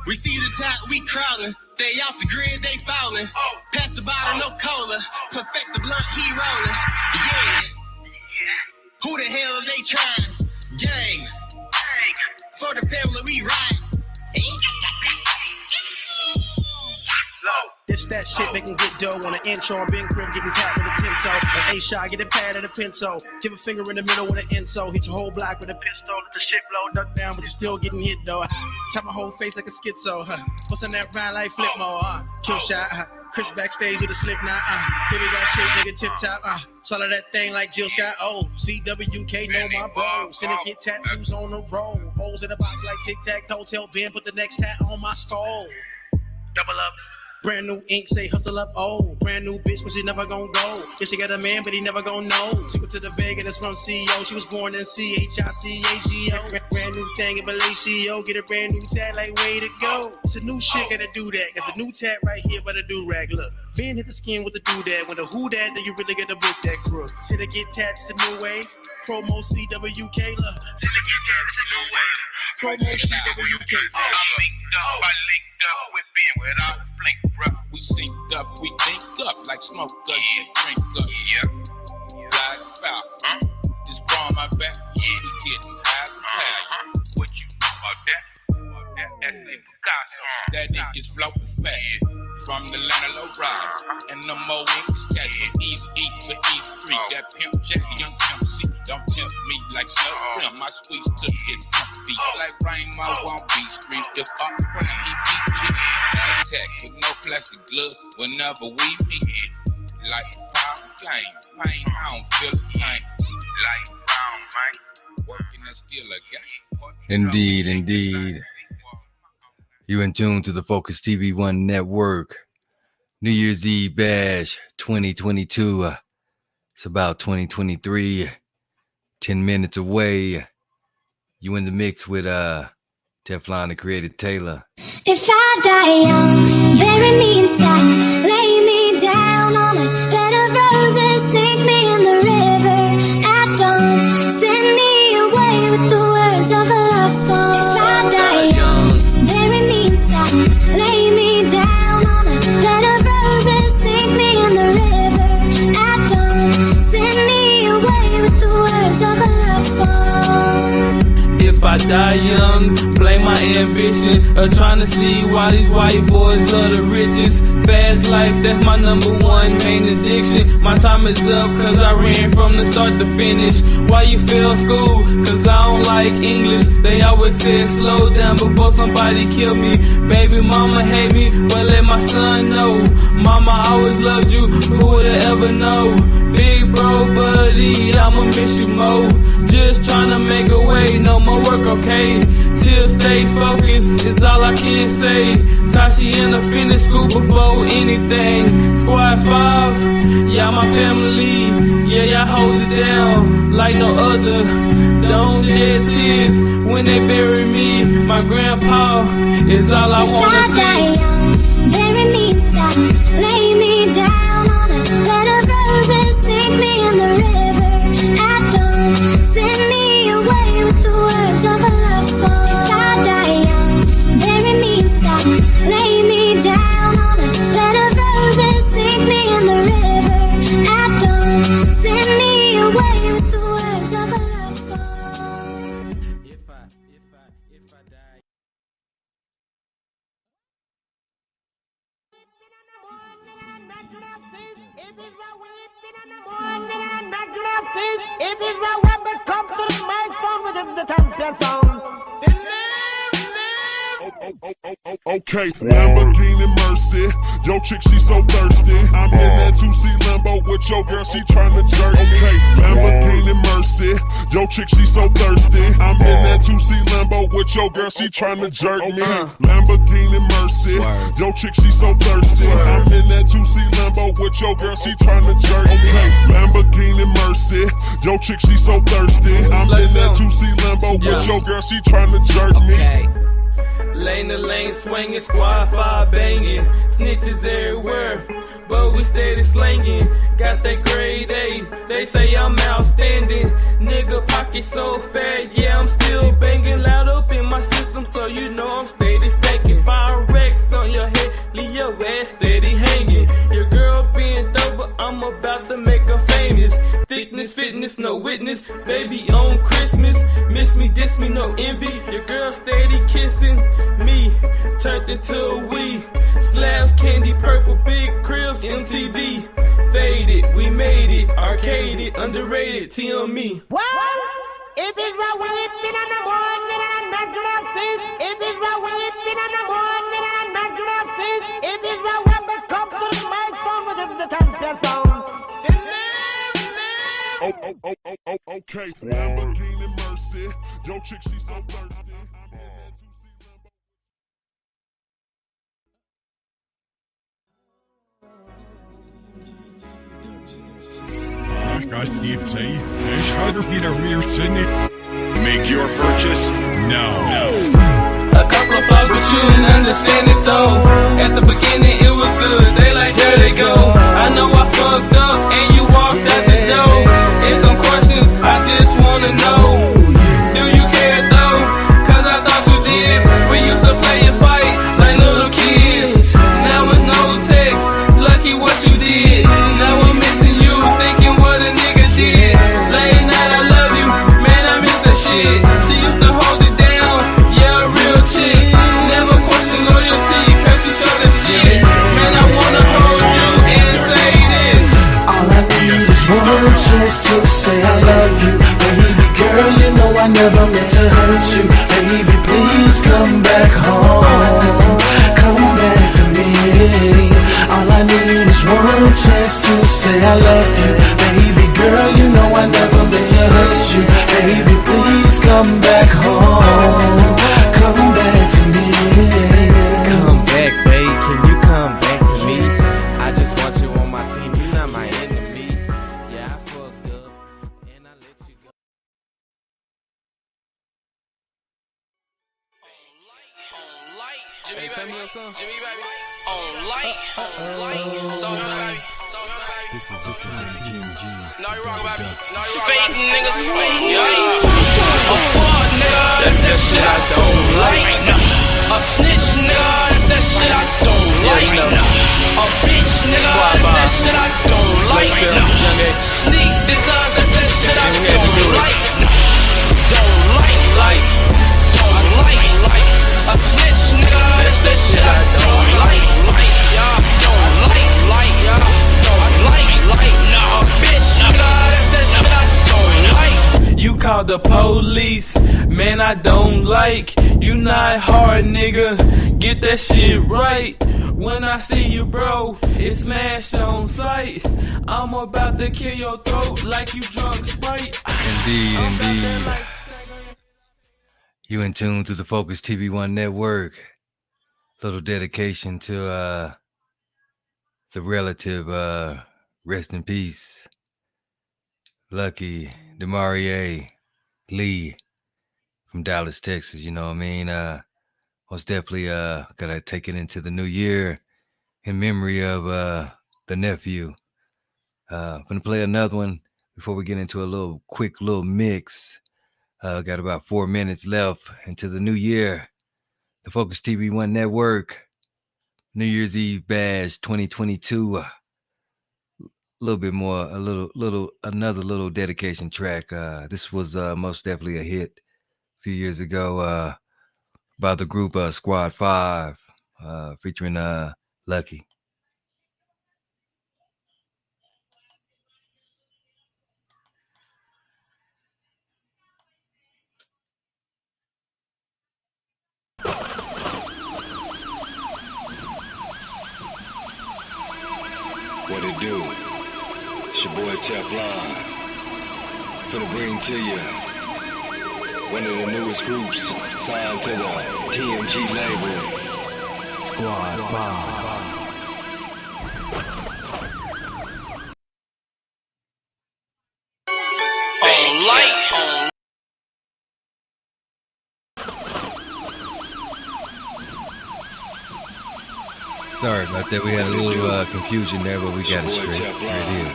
[SPEAKER 21] We see the top, we crawling. They off the grid, they falling. Pass the bottle, no cola. Perfect the blunt, he rolling. Yeah. Who the hell are they trying? Gang. For the family, we ride.
[SPEAKER 14] This that shit making get dough on the intro. I'm being crib getting tapped with a tinto. Like A-Shot, get a pad and a pencil. Give a finger in the middle with an insole. Hit your whole block with a pistol. Let the shit blow. Duck down, but you're still getting hit though. Tap my whole face like a schizo. What's on that rhyme like flip mode? Kill shot. Chris backstage with a slip knot. Baby got shape, nigga tip top. Swallow that thing like Jill Scott. Oh, CWK know my bro. Syndicate tattoos on the roll. Holes in the box like tic-tac-toe. Tell Ben put the next tat on my skull. Double up. Brand new ink, say hustle up, oh. Brand new bitch, but she never gon' go. Yeah, she got a man, but he never gon' know. She went to the Vega, that's from CEO. She was born in CHICAGO. Brand new thing in Malaysia, get a brand new tat, like way to go. It's a new shit, gotta do that. Got the new tat right here by the do-rag, look. Ben hit the skin with the do-that. When the who that, then you really gotta book that crook. See to get tats the new way. Promo CWK, look. See to get tats the new way. Promo CWK.
[SPEAKER 21] I linked up with Ben without a blink, bro.
[SPEAKER 22] We synced up, we linked up like smoke us and drink us. Yeah. Ride Falcon. This bra on my back. We getting high as fire.
[SPEAKER 21] What you about that? That's a Picasso.
[SPEAKER 22] That nigga's floating fat. From the Atlanta low riders. And the more English cats from East E to East 3. That pimp jack, young Pimp C.
[SPEAKER 2] Don't tempt me like snow. My squeeze took his feet. Like rain, my won't be street. If I'm crying, he beat shit. Contact with no plastic glove whenever we meet. Like power game, pain, I don't feel the pain. Like pound, man. Working that skill again.
[SPEAKER 5] Indeed. You in tune to the Focus TV1 network. New Year's Eve Bash 2022. It's about 2023. 10 minutes away. You in the mix with Teflon the Creator Taylor.
[SPEAKER 11] If I die young, bury me inside, lay me down on a bed of roses, sink me in the river at dawn, send me away with the words of a love song. If I die young, bury me inside, lay me down on a bed of roses, sink me in the river at dawn, send me away with the words of a love song.
[SPEAKER 19] If I die young, blame my ambition of trying to see why these white boys love the riches. Fast life, that's my number one main addiction. My time is up cause I ran from the start to finish. Why you fail school? Cause I don't like English. They always said slow down before somebody kill me. Baby mama hate me, but let my son know. Mama always loved you, who would ever know? Big bro buddy, I'ma miss you more. Just trying to make a way, no more work, okay? Till stay focused is all I can say. Tashi and I finished school before anything. Squad 5, yeah, my family. Yeah, y'all hold it down like no other. Don't shed tears when they bury me. My grandpa is all I wanna see.
[SPEAKER 11] Bury me inside, lay me down on a bed of roses, sink me in the river at dawn, send me away with the words of a love song. If I die young, bury me inside, lay me down on a bed of roses, sink me in the river at dawn, send me away with the words of a love song.
[SPEAKER 19] If I die.
[SPEAKER 18] It is a weapon comes to the microphone with the champion sound.
[SPEAKER 24] Okay, Lamborghini Mercy. Yo, chick, she so thirsty. I'm in that 2C Lambo with your girl, she tryna jerk me. Okay, Lamborghini Mercy. Yo, chick, she so thirsty. I'm in that 2C Lambo with your girl, she tryna jerk me. Lamborghini Mercy. Yo, chick, she so thirsty. I'm in that 2C Lambo with your girl, she tryna jerk me. Lamborghini Mercy. Yo, chick, she so thirsty. I'm in that 2C Lambo with your girl, she tryna jerk me.
[SPEAKER 19] Lane to lane swinging, squad 5 banging, snitches everywhere, but we steady slanging. Got that grade A, they say I'm outstanding. Nigga pocket so fat, yeah I'm still banging. Loud up in my system, so you know I'm steady stanking. Fire wrecks on your head, leave your ass steady hanging. Your girl bent over, I'm about to make her famous. Thickness, fitness, no witness, baby on Christmas. Miss me, diss me, no envy. Your girl steady kissing me, turned it to a we. Slabs, candy, purple, big cribs, MTV. Faded, we made it, arcaded, underrated, TME.
[SPEAKER 18] Well, it is a weapon in the morning and a natural thing. It is a weapon in the morning and a natural thing. It is a weapon comes to the microphone with the champion sound.
[SPEAKER 24] Okay, Lamborghini Mercy. Yo, chick, she so thirsty.
[SPEAKER 25] Make your purchase now.
[SPEAKER 19] A couple of flaws, but you didn't understand it though. At the beginning it was good, they like there they go. I know I fucked up and you walked out the door. And some questions I just wanna know. Do you care though? Cause I thought you did. We used to play and fight like little kids. Now it's no text, lucky what you did. Now I'm missing you, thinking what a nigga did. Late night I love you, man I miss that shit. She used to hold it down, yeah a real chick. Never question loyalty, cause she showed that shit. Man I wanna hold you and say this.
[SPEAKER 26] All I need is one chance to say I love you.
[SPEAKER 3] girl, you know I never meant to hurt you. Baby, please come back home. Come back to me. All I need is one chance to say I love you. Baby girl, you know I never meant to hurt you. Baby, please come back home. Come back to me.
[SPEAKER 9] Come back, babe. Can you come back to me? I just want you on my team. You're not my enemy. Yeah, I fucked up and I let you go.
[SPEAKER 12] Jimmy, baby. Jimmy, baby. On light. So baby. No, you wrong, baby. No, you wrong. Fake niggas, fake. Yeah. A fraud nigga, that's that shit I don't like. A snitch nigga, that's that shit I don't like. A bitch nigga, that's that shit I don't like. Sneak this up, that's that shit I don't like. Don't like. A snitch nigga, that's that shit I don't like. Y'all don't like, y'all don't like. No, a bitch nigga, that's that shit I don't like.
[SPEAKER 19] You call the police, man, I don't like. You not hard, nigga, get that shit right. When I see you, bro, it's smash on sight. I'm about to kill your throat like you drunk Sprite.
[SPEAKER 5] Indeed. You in tune to the Focus TV1 network. Little dedication to the relative, rest in peace, Lucky DeMarie Lee from Dallas, Texas. You know what I mean? Most definitely gotta take it into the new year in memory of the nephew. I'm gonna play another one before we get into a quick little mix. Got about 4 minutes left into the new year. The Focus TV1 network, New Year's Eve bash 2022. Another little dedication track. This was most definitely a hit a few years ago by the group Squad 5, featuring Lucky.
[SPEAKER 13] What it do? It's your boy Teflon. Finna bring to you one of the newest groups signed to the TMG label. Squad 5.
[SPEAKER 5] Sorry about that. We had a little confusion there, but we got it straight. There it is.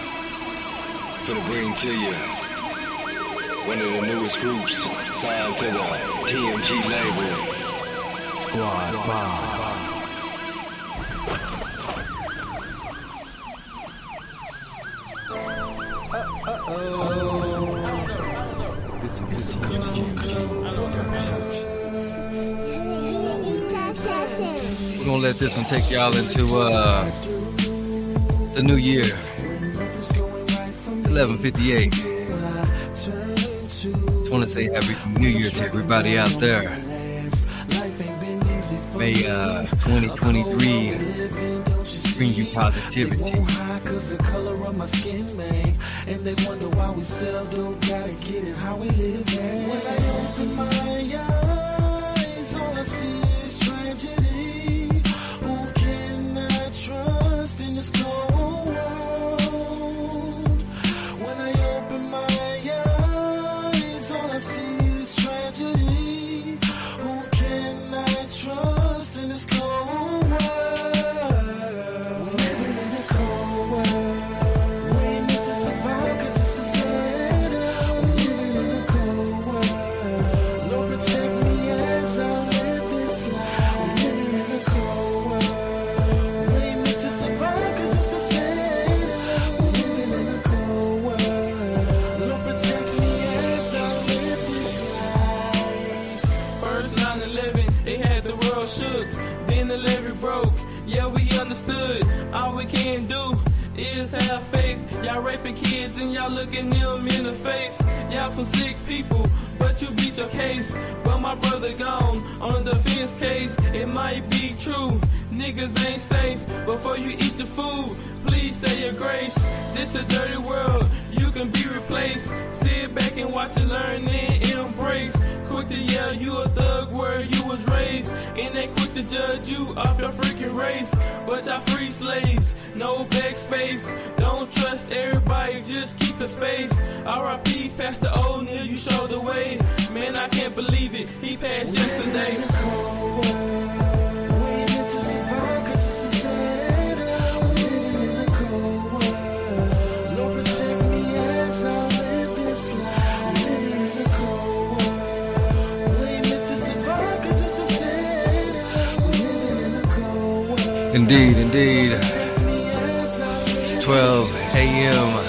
[SPEAKER 13] Finna bring to you one of the newest groups signed to the TMG label. Squad 5.
[SPEAKER 5] We're gonna let this one take y'all into the new year. It's 11:58. Just want to say Happy New Year to everybody out there. May 2023 bring you positivity.
[SPEAKER 3] Cause the color of my skin, man. And they wonder why we sell dope, gotta get it, how we live, man. When I open my eyes, all I see is tragedy. Who can I trust in this cold world? When I open my eyes, all I see is tragedy. Who can I trust in this cold world?
[SPEAKER 19] All we can do is have faith. Y'all Y'all raping kids and y'all looking them in the face. Y'all some sick people, but you beat your case. But my brother gone on the defense case. It might be true, niggas ain't safe. Before you eat your food, please say your grace. This a dirty world, you can be replaced. Sit back and watch it, learn and embrace. Quick to yell you a thug where you was raised, and they quick to judge you off your freaking race. But y'all free slaves, no backspace. Don't trust everybody, just keep the space. R.I.P. Pastor O'Neal, you showed the way. Man, I can't believe it, he passed yesterday.
[SPEAKER 5] Indeed, indeed. It's 12 a.m.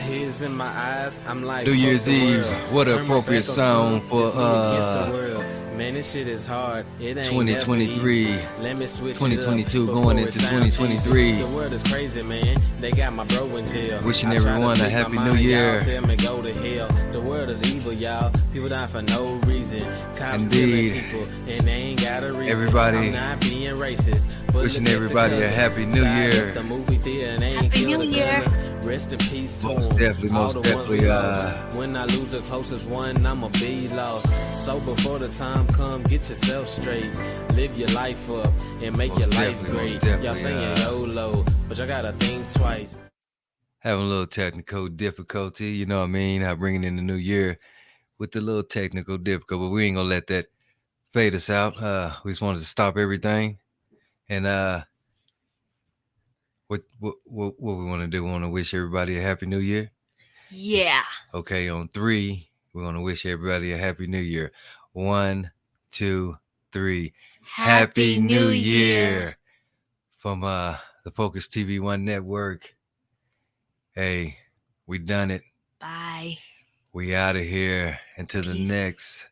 [SPEAKER 9] Tears in my eyes, I'm like
[SPEAKER 5] New Year's Eve. What an
[SPEAKER 9] Turn my
[SPEAKER 5] appropriate
[SPEAKER 9] back on
[SPEAKER 5] song
[SPEAKER 9] sun,
[SPEAKER 5] for
[SPEAKER 9] it's me against the world. Man, this shit is hard. It ain't
[SPEAKER 5] 2023,
[SPEAKER 9] never easy. Let me switch
[SPEAKER 5] 2022
[SPEAKER 9] it up
[SPEAKER 5] going
[SPEAKER 9] before
[SPEAKER 5] into
[SPEAKER 9] it sounds
[SPEAKER 5] 2023.
[SPEAKER 9] cheesy. The world is crazy, man. They got my bro in jail.
[SPEAKER 5] Wishing
[SPEAKER 9] I try to
[SPEAKER 5] everyone a
[SPEAKER 9] speak
[SPEAKER 5] happy
[SPEAKER 9] my
[SPEAKER 5] new
[SPEAKER 9] mind,
[SPEAKER 5] year.
[SPEAKER 9] y'all tell me go to hell. The world is evil, y'all. People die for no reason. Cops
[SPEAKER 5] Indeed.
[SPEAKER 9] killing people, and they ain't got a reason.
[SPEAKER 5] Everybody
[SPEAKER 9] I'm not being racist. But
[SPEAKER 5] wishing
[SPEAKER 9] look at
[SPEAKER 5] everybody
[SPEAKER 9] the
[SPEAKER 5] a
[SPEAKER 9] cover.
[SPEAKER 5] happy new
[SPEAKER 9] Shot
[SPEAKER 5] year.
[SPEAKER 9] at the movie theater and they ain't
[SPEAKER 11] Happy
[SPEAKER 9] killed
[SPEAKER 11] New
[SPEAKER 9] a
[SPEAKER 11] Year.
[SPEAKER 9] gunman. Rest in peace to
[SPEAKER 5] Most
[SPEAKER 9] them.
[SPEAKER 5] definitely,
[SPEAKER 9] All
[SPEAKER 5] most
[SPEAKER 9] the ones
[SPEAKER 5] definitely,
[SPEAKER 9] we lost. When I lose the closest one, I'ma be lost. So before the time come, get yourself straight. Live your life up and make
[SPEAKER 5] Most
[SPEAKER 9] your life
[SPEAKER 5] definitely,
[SPEAKER 9] great.
[SPEAKER 5] most definitely,
[SPEAKER 9] Y'all saying YOLO, but y'all gotta think twice.
[SPEAKER 5] Having a little technical difficulty, you know what I mean? How bringing in the new year with the little technical difficulty, but we ain't gonna let that fade us out. We just wanted to stop everything, and what we want to do? We want to wish everybody a happy new year.
[SPEAKER 11] Yeah.
[SPEAKER 5] Okay, on 3, we're gonna wish everybody a happy new year. 1, 2, 3.
[SPEAKER 11] Happy New Year.
[SPEAKER 5] From the Focus TV One Network. Hey, we done it.
[SPEAKER 11] Bye.
[SPEAKER 5] We out of here. Until the
[SPEAKER 11] Peace.
[SPEAKER 5] next.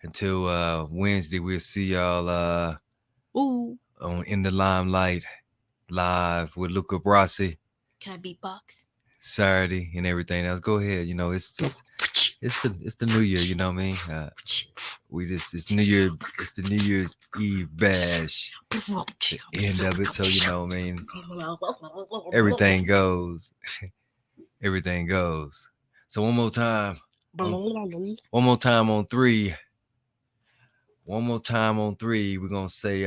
[SPEAKER 5] Until Wednesday, we'll see y'all
[SPEAKER 11] Ooh.
[SPEAKER 5] on In the Limelight live with Luca Brasi.
[SPEAKER 11] Can I beatbox?
[SPEAKER 5] Saturday and everything else. Go ahead. You know, it's the new year. You know what I mean? It's New Year. It's the New Year's Eve bash. The end of it. So you know what I mean. Everything goes. Everything goes. So one more time. One more time on 3. One more time on 3. We're gonna say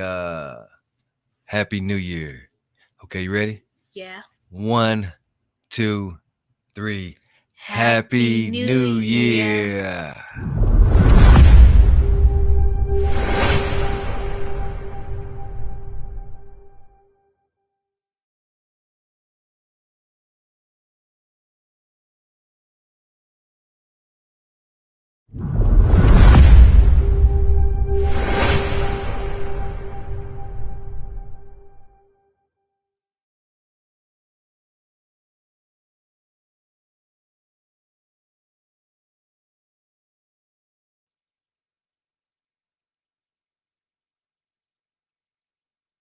[SPEAKER 5] Happy New Year. Okay, you ready?
[SPEAKER 11] Yeah.
[SPEAKER 5] 1, 2, 3.
[SPEAKER 11] Happy
[SPEAKER 5] Happy
[SPEAKER 11] New
[SPEAKER 5] New
[SPEAKER 11] Year.
[SPEAKER 5] Year.